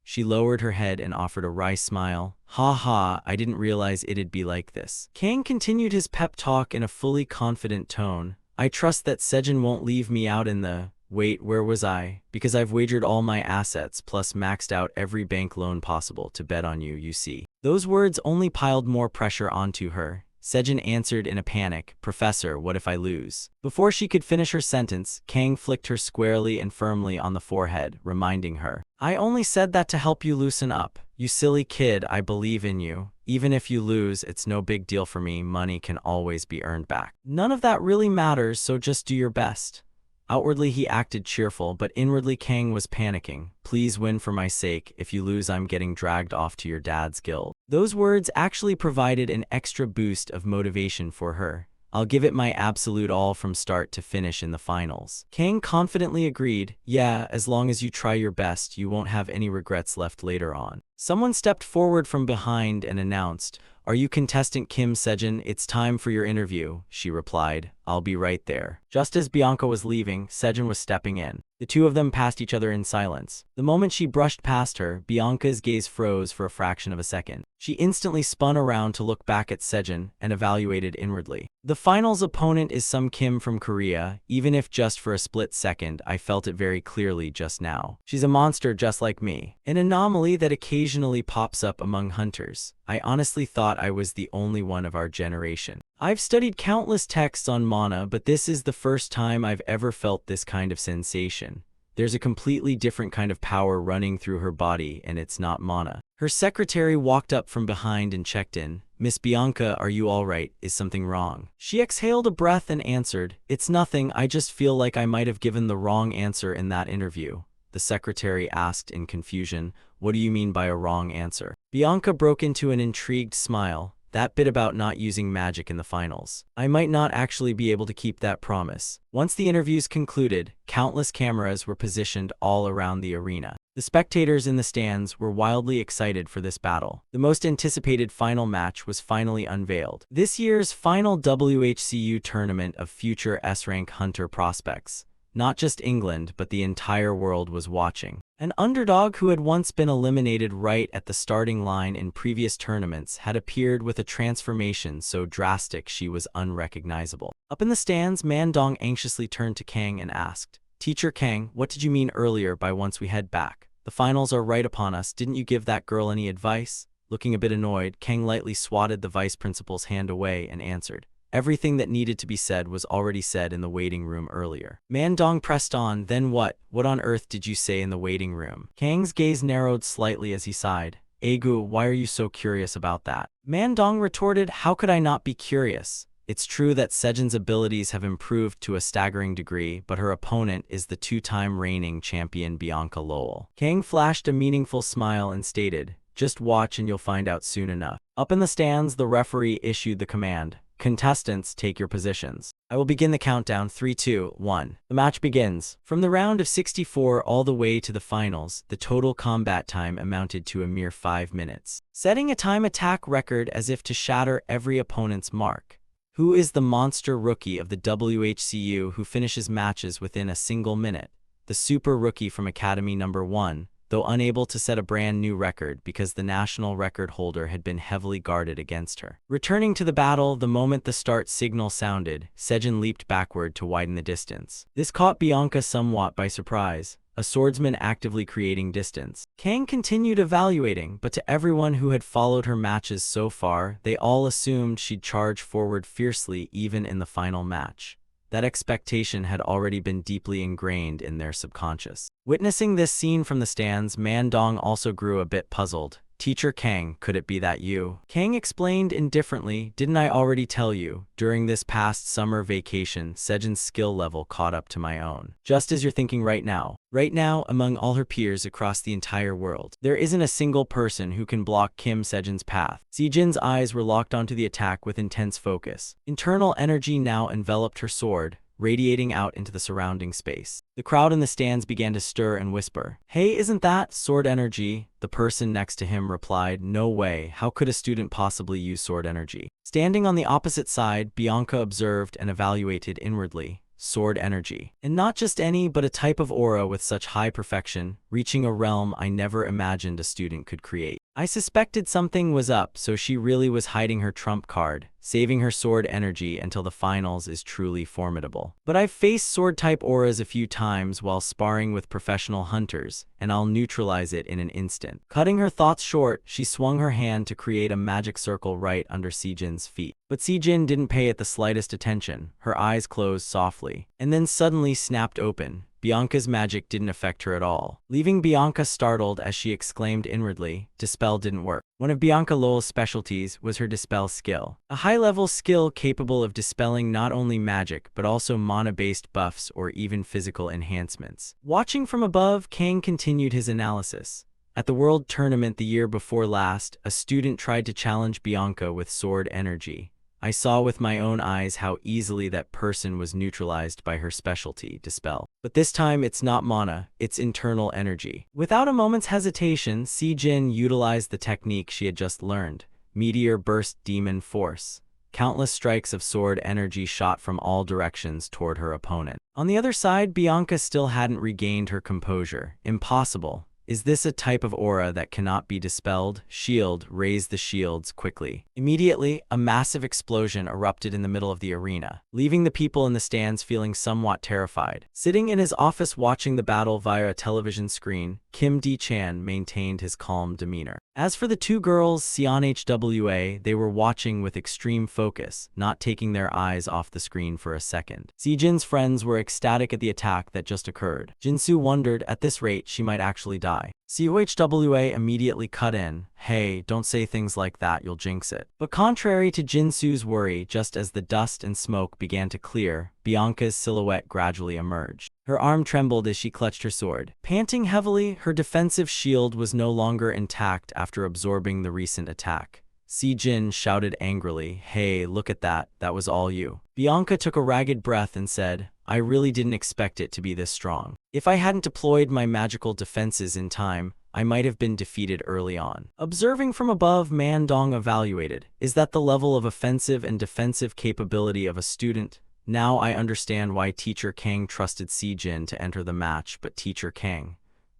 She lowered her head and offered a wry smile. Ha ha, I didn't realize it'd be like this. Kang continued his pep talk in a fully confident tone. I trust that Sejin won't leave me out in the... Wait, where was I? Because I've wagered all my assets plus maxed out every bank loan possible to bet on you, you see. Those words only piled more pressure onto her. Sejin answered in a panic, "Professor, what if I lose?" Before she could finish her sentence, Kang flicked her squarely and firmly on the forehead, reminding her, "I only said that to help you loosen up. You silly kid, I believe in you. Even if you lose, it's no big deal for me. Money can always be earned back. None of that really matters, so just do your best." Outwardly he acted cheerful, but inwardly Kang was panicking. "Please win for my sake. If you lose, I'm getting dragged off to your dad's guild." Those words actually provided an extra boost of motivation for her. "I'll give it my absolute all from start to finish in the finals." Kang confidently agreed, "Yeah, as long as you try your best, you won't have any regrets left later on." Someone stepped forward from behind and announced, "Are you contestant Kim Sejin? It's time for your interview." She replied, "I'll be right there." Just as Bianca was leaving, Sejin was stepping in. The two of them passed each other in silence. The moment she brushed past her, Bianca's gaze froze for a fraction of a second. She instantly spun around to look back at Sejin and evaluated inwardly. The finals opponent is some Kim from Korea. Even if just for a split second, I felt it very clearly just now. She's a monster just like me. An anomaly that occasionally pops up among hunters. I honestly thought I was the only one of our generation. I've studied countless texts on mana, but this is the first time I've ever felt this kind of sensation. There's a completely different kind of power running through her body, and it's not mana. Her secretary walked up from behind and checked in. "Miss Bianca, are you all right? Is something wrong?" She exhaled a breath and answered, "It's nothing, I just feel like I might have given the wrong answer in that interview." The secretary asked in confusion, "What do you mean by a wrong answer?" Bianca broke into an intrigued smile. "That bit about not using magic in the finals. I might not actually be able to keep that promise." Once the interviews concluded, countless cameras were positioned all around the arena. The spectators in the stands were wildly excited for this battle. The most anticipated final match was finally unveiled. This year's final WHCU tournament of future S-rank hunter prospects. Not just England, but the entire world was watching. An underdog who had once been eliminated right at the starting line in previous tournaments had appeared with a transformation so drastic she was unrecognizable. Up in the stands, Mandong anxiously turned to Kang and asked, "Teacher Kang, what did you mean earlier by once we head back? The finals are right upon us. Didn't you give that girl any advice?" Looking a bit annoyed, Kang lightly swatted the vice principal's hand away and answered, "Everything that needed to be said was already said in the waiting room earlier." Mandong pressed on, "Then what? What on earth did you say in the waiting room?" Kang's gaze narrowed slightly as he sighed. "Egu, why are you so curious about that?" Mandong retorted, "How could I not be curious? It's true that Sejin's abilities have improved to a staggering degree, but her opponent is the two-time reigning champion Bianca Lowell." Kang flashed a meaningful smile and stated, "Just watch and you'll find out soon enough." Up in the stands, the referee issued the command, "Contestants, take your positions. I will begin the countdown. 3, 2, 1. The match begins. From the round of 64 all the way to the finals, the total combat time amounted to a mere 5 minutes, setting a time attack record as if to shatter every opponent's mark. Who is the monster rookie of the WHCU who finishes matches within a single minute? The super rookie from Academy number 1, though unable to set a brand new record because the national record holder had been heavily guarded against her. Returning to the battle, the moment the start signal sounded, Sejin leaped backward to widen the distance. This caught Bianca somewhat by surprise, a swordsman actively creating distance. Kang continued evaluating, but to everyone who had followed her matches so far, they all assumed she'd charge forward fiercely even in the final match. That expectation had already been deeply ingrained in their subconscious. Witnessing this scene from the stands, Mandong also grew a bit puzzled. "Teacher Kang, could it be that you?" Kang explained indifferently, "Didn't I already tell you? During this past summer vacation, Sejin's skill level caught up to my own. Just as you're thinking right now. Right now, among all her peers across the entire world, there isn't a single person who can block Kim Sejin's path." Sejin's eyes were locked onto the attack with intense focus. Internal energy now enveloped her sword, radiating out into the surrounding space. The crowd in the stands began to stir and whisper, "Hey, isn't that sword energy?" The person next to him replied, "No way, how could a student possibly use sword energy?" Standing on the opposite side, Bianca observed and evaluated inwardly. Sword energy. And not just any, but a type of aura with such high perfection, reaching a realm I never imagined a student could create. I suspected something was up, so she really was hiding her trump card. saving her sword energy until the finals is truly formidable. But I've faced sword-type auras a few times while sparring with professional hunters, and I'll neutralize it in an instant. Cutting her thoughts short, she swung her hand to create a magic circle right under Sejin's feet. But Sejin didn't pay it the slightest attention. Her eyes closed softly, and then suddenly snapped open. Bianca's magic didn't affect her at all, leaving Bianca startled as she exclaimed inwardly, "Dispel didn't work." One of Bianca Lowell's specialties was her dispel skill, a high-level skill capable of dispelling not only magic but also mana-based buffs or even physical enhancements. Watching from above, Kang continued his analysis. At the World Tournament the year before last, a student tried to challenge Bianca with sword energy. I saw with my own eyes how easily that person was neutralized by her specialty, Dispel. But this time it's not mana, it's internal energy. Without a moment's hesitation, Sejin utilized the technique she had just learned, Meteor Burst Demon Force. Countless strikes of sword energy shot from all directions toward her opponent. On the other side, Bianca still hadn't regained her composure. Impossible. Is this a type of aura that cannot be dispelled? Shield, raise the shields quickly. Immediately, a massive explosion erupted in the middle of the arena, leaving the people in the stands feeling somewhat terrified. Sitting in his office watching the battle via a television screen, Kim Di-chan maintained his calm demeanor. As for the two girls, CNHWA, they were watching with extreme focus, not taking their eyes off the screen for a second. Sejin's friends were ecstatic at the attack that just occurred. Jinsu wondered, at this rate, she might actually die. COHWA immediately cut in, "Hey, don't say things like that, you'll jinx it." But contrary to Jinsu's worry, just as the dust and smoke began to clear, Bianca's silhouette gradually emerged. Her arm trembled as she clutched her sword. Panting heavily, her defensive shield was no longer intact after absorbing the recent attack. Sejin shouted angrily, "Hey, look at that, that was all you." Bianca took a ragged breath and said, "I really didn't expect it to be this strong. If I hadn't deployed my magical defenses in time, I might have been defeated early on." Observing from above, Man Dong evaluated, "Is that the level of offensive and defensive capability of a student? Now I understand why Teacher Kang trusted Sejin to enter the match, but Teacher Kang,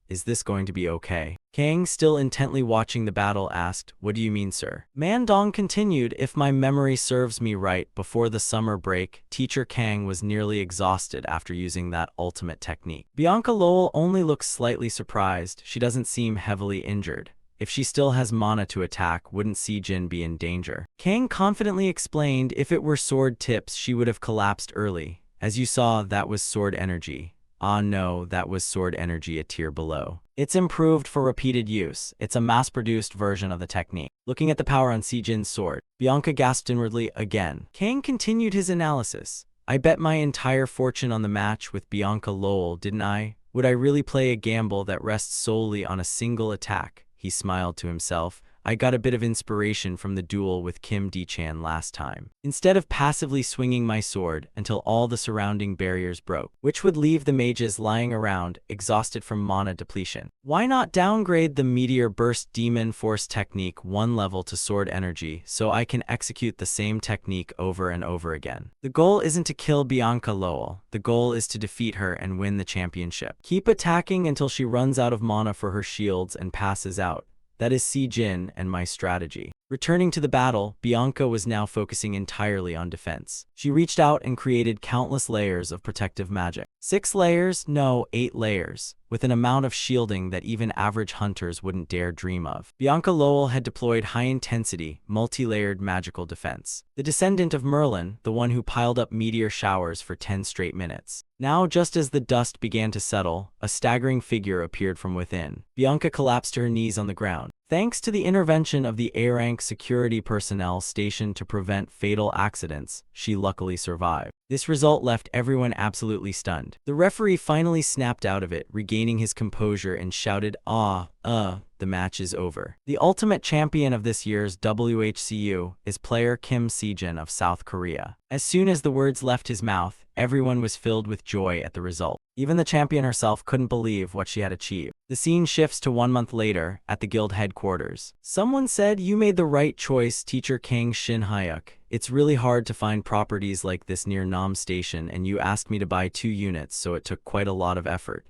is this going to be okay?" Kang, still intently watching the battle, asked, "What do you mean, sir?" Man Dong continued, "If my memory serves me right, before the summer break, Teacher Kang was nearly exhausted after using that ultimate technique." Bianca Lowell only looks slightly surprised. She doesn't seem heavily injured. If she still has mana to attack, wouldn't Sejin be in danger? Kang confidently explained, "If it were sword tips, she would have collapsed early. As you saw, that was sword energy." "Ah no, that was sword energy a tier below. It's improved for repeated use. It's a mass-produced version of the technique." Looking at the power on Sejin's sword, Bianca gasped inwardly again. Kang continued his analysis. "I bet my entire fortune on the match with Bianca Lowell, didn't I? Would I really play a gamble that rests solely on a single attack?" He smiled to himself. "I got a bit of inspiration from the duel with Kim Di-chan last time. Instead of passively swinging my sword until all the surrounding barriers broke, which would leave the mages lying around, exhausted from mana depletion, why not downgrade the Meteor Burst Demon Force technique one level to sword energy so I can execute the same technique over and over again? The goal isn't to kill Bianca Lowell. The goal is to defeat her and win the championship. Keep attacking until she runs out of mana for her shields and passes out. That is Sejin and my strategy." Returning to the battle, Bianca was now focusing entirely on defense. She reached out and created countless layers of protective magic. 6 layers? No, 8 layers, with an amount of shielding that even average hunters wouldn't dare dream of. Bianca Lowell had deployed high-intensity, multi-layered magical defense. The descendant of Merlin, the one who piled up meteor showers for 10 straight minutes. Now, just as the dust began to settle, a staggering figure appeared from within. Bianca collapsed to her knees on the ground. Thanks to the intervention of the A-rank security personnel stationed to prevent fatal accidents, she luckily survived. This result left everyone absolutely stunned. The referee finally snapped out of it, regaining his composure, and shouted, the match is over. The ultimate champion of this year's WHCU is player Kim Sejin of South Korea." As soon as the words left his mouth, everyone was filled with joy at the result. Even the champion herself couldn't believe what she had achieved. The scene shifts to 1 month later, at the guild headquarters. "Someone said you made the right choice, Teacher Kang Shin-hyuk. It's really hard to find properties like this near Nam Station, and you asked me to buy 2 units, so it took quite a lot of effort."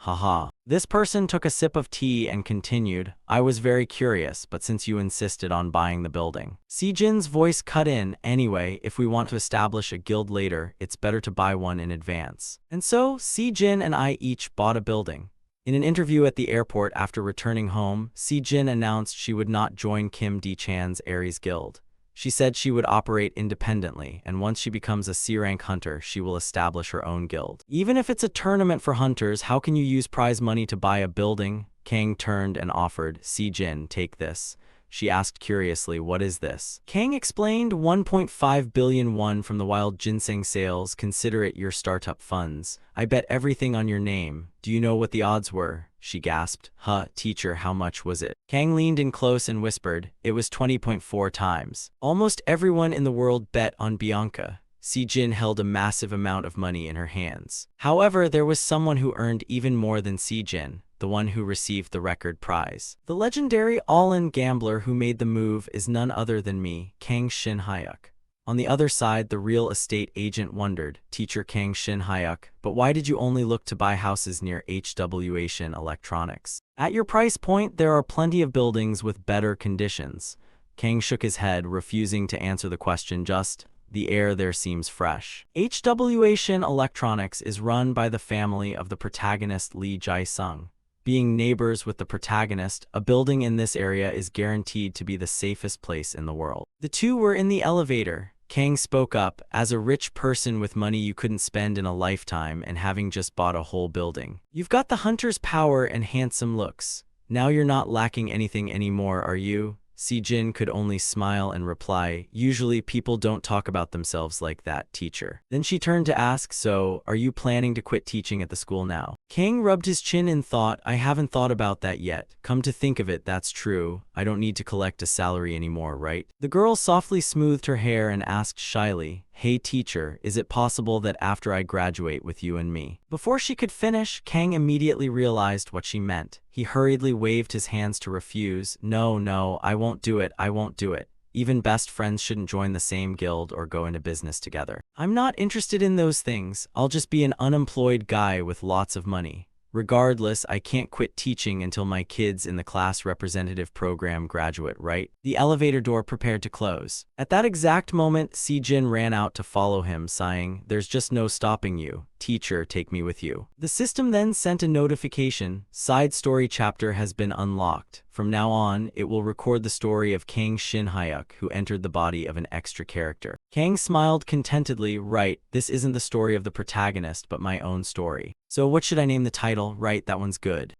Haha. This person took a sip of tea and continued, I was very curious, but since you insisted on buying the building. Si-jin's voice cut in, anyway, if we want to establish a guild later, it's better to buy one in advance. And so, Si-jin and I each bought a building. In an interview at the airport after returning home, Si-jin announced she would not join Kim Di-chan's Aries Guild. She said she would operate independently, and once she becomes a C-rank hunter, she will establish her own guild. Even if it's a tournament for hunters, how can you use prize money to buy a building? Kang turned and offered, Si-jin, take this. She asked curiously, what is this? Kang explained, 1.5 billion won from the wild ginseng sales, consider it your startup funds. I bet everything on your name. Do you know what the odds were? She gasped. Huh, teacher, how much was it? Kang leaned in close and whispered, it was 20.4 times. Almost everyone in the world bet on Bianca. Si-jin held a massive amount of money in her hands. However, there was someone who earned even more than Si-jin, the one who received the record prize. The legendary all-in gambler who made the move is none other than me, Kang Shin-hyuk. On the other side, the real estate agent wondered, Teacher Kang Shin-hyuk, but why did you only look to buy houses near HW Electronics? At your price point, there are plenty of buildings with better conditions. Kang shook his head, refusing to answer the question. Just, the air there seems fresh. HW Electronics is run by the family of the protagonist Lee Jae-sung. Being neighbors with the protagonist, a building in this area is guaranteed to be the safest place in the world. The two were in the elevator. Kang spoke up, as a rich person with money you couldn't spend in a lifetime and having just bought a whole building. You've got the hunter's power and handsome looks. Now you're not lacking anything anymore, are you? Si-jin could only smile and reply, usually people don't talk about themselves like that, teacher. Then she turned to ask, so, are you planning to quit teaching at the school now? Kang rubbed his chin in thought, I haven't thought about that yet. Come to think of it, that's true. I don't need to collect a salary anymore, right? The girl softly smoothed her hair and asked shyly, hey teacher, is it possible that after I graduate with you and me? Before she could finish, Kang immediately realized what she meant. He hurriedly waved his hands to refuse. No, I won't do it, I won't do it. Even best friends shouldn't join the same guild or go into business together. I'm not interested in those things. I'll just be an unemployed guy with lots of money. Regardless, I can't quit teaching until my kids in the class representative program graduate, right? The elevator door prepared to close. At that exact moment, Si-jin ran out to follow him, sighing, there's just no stopping you. Teacher, take me with you. The system then sent a notification, side story chapter has been unlocked. From now on, it will record the story of Kang Shin-hyuk, who entered the body of an extra character. Kang smiled contentedly, right, this isn't the story of the protagonist, but my own story. So what should I name the title? Right, that one's good.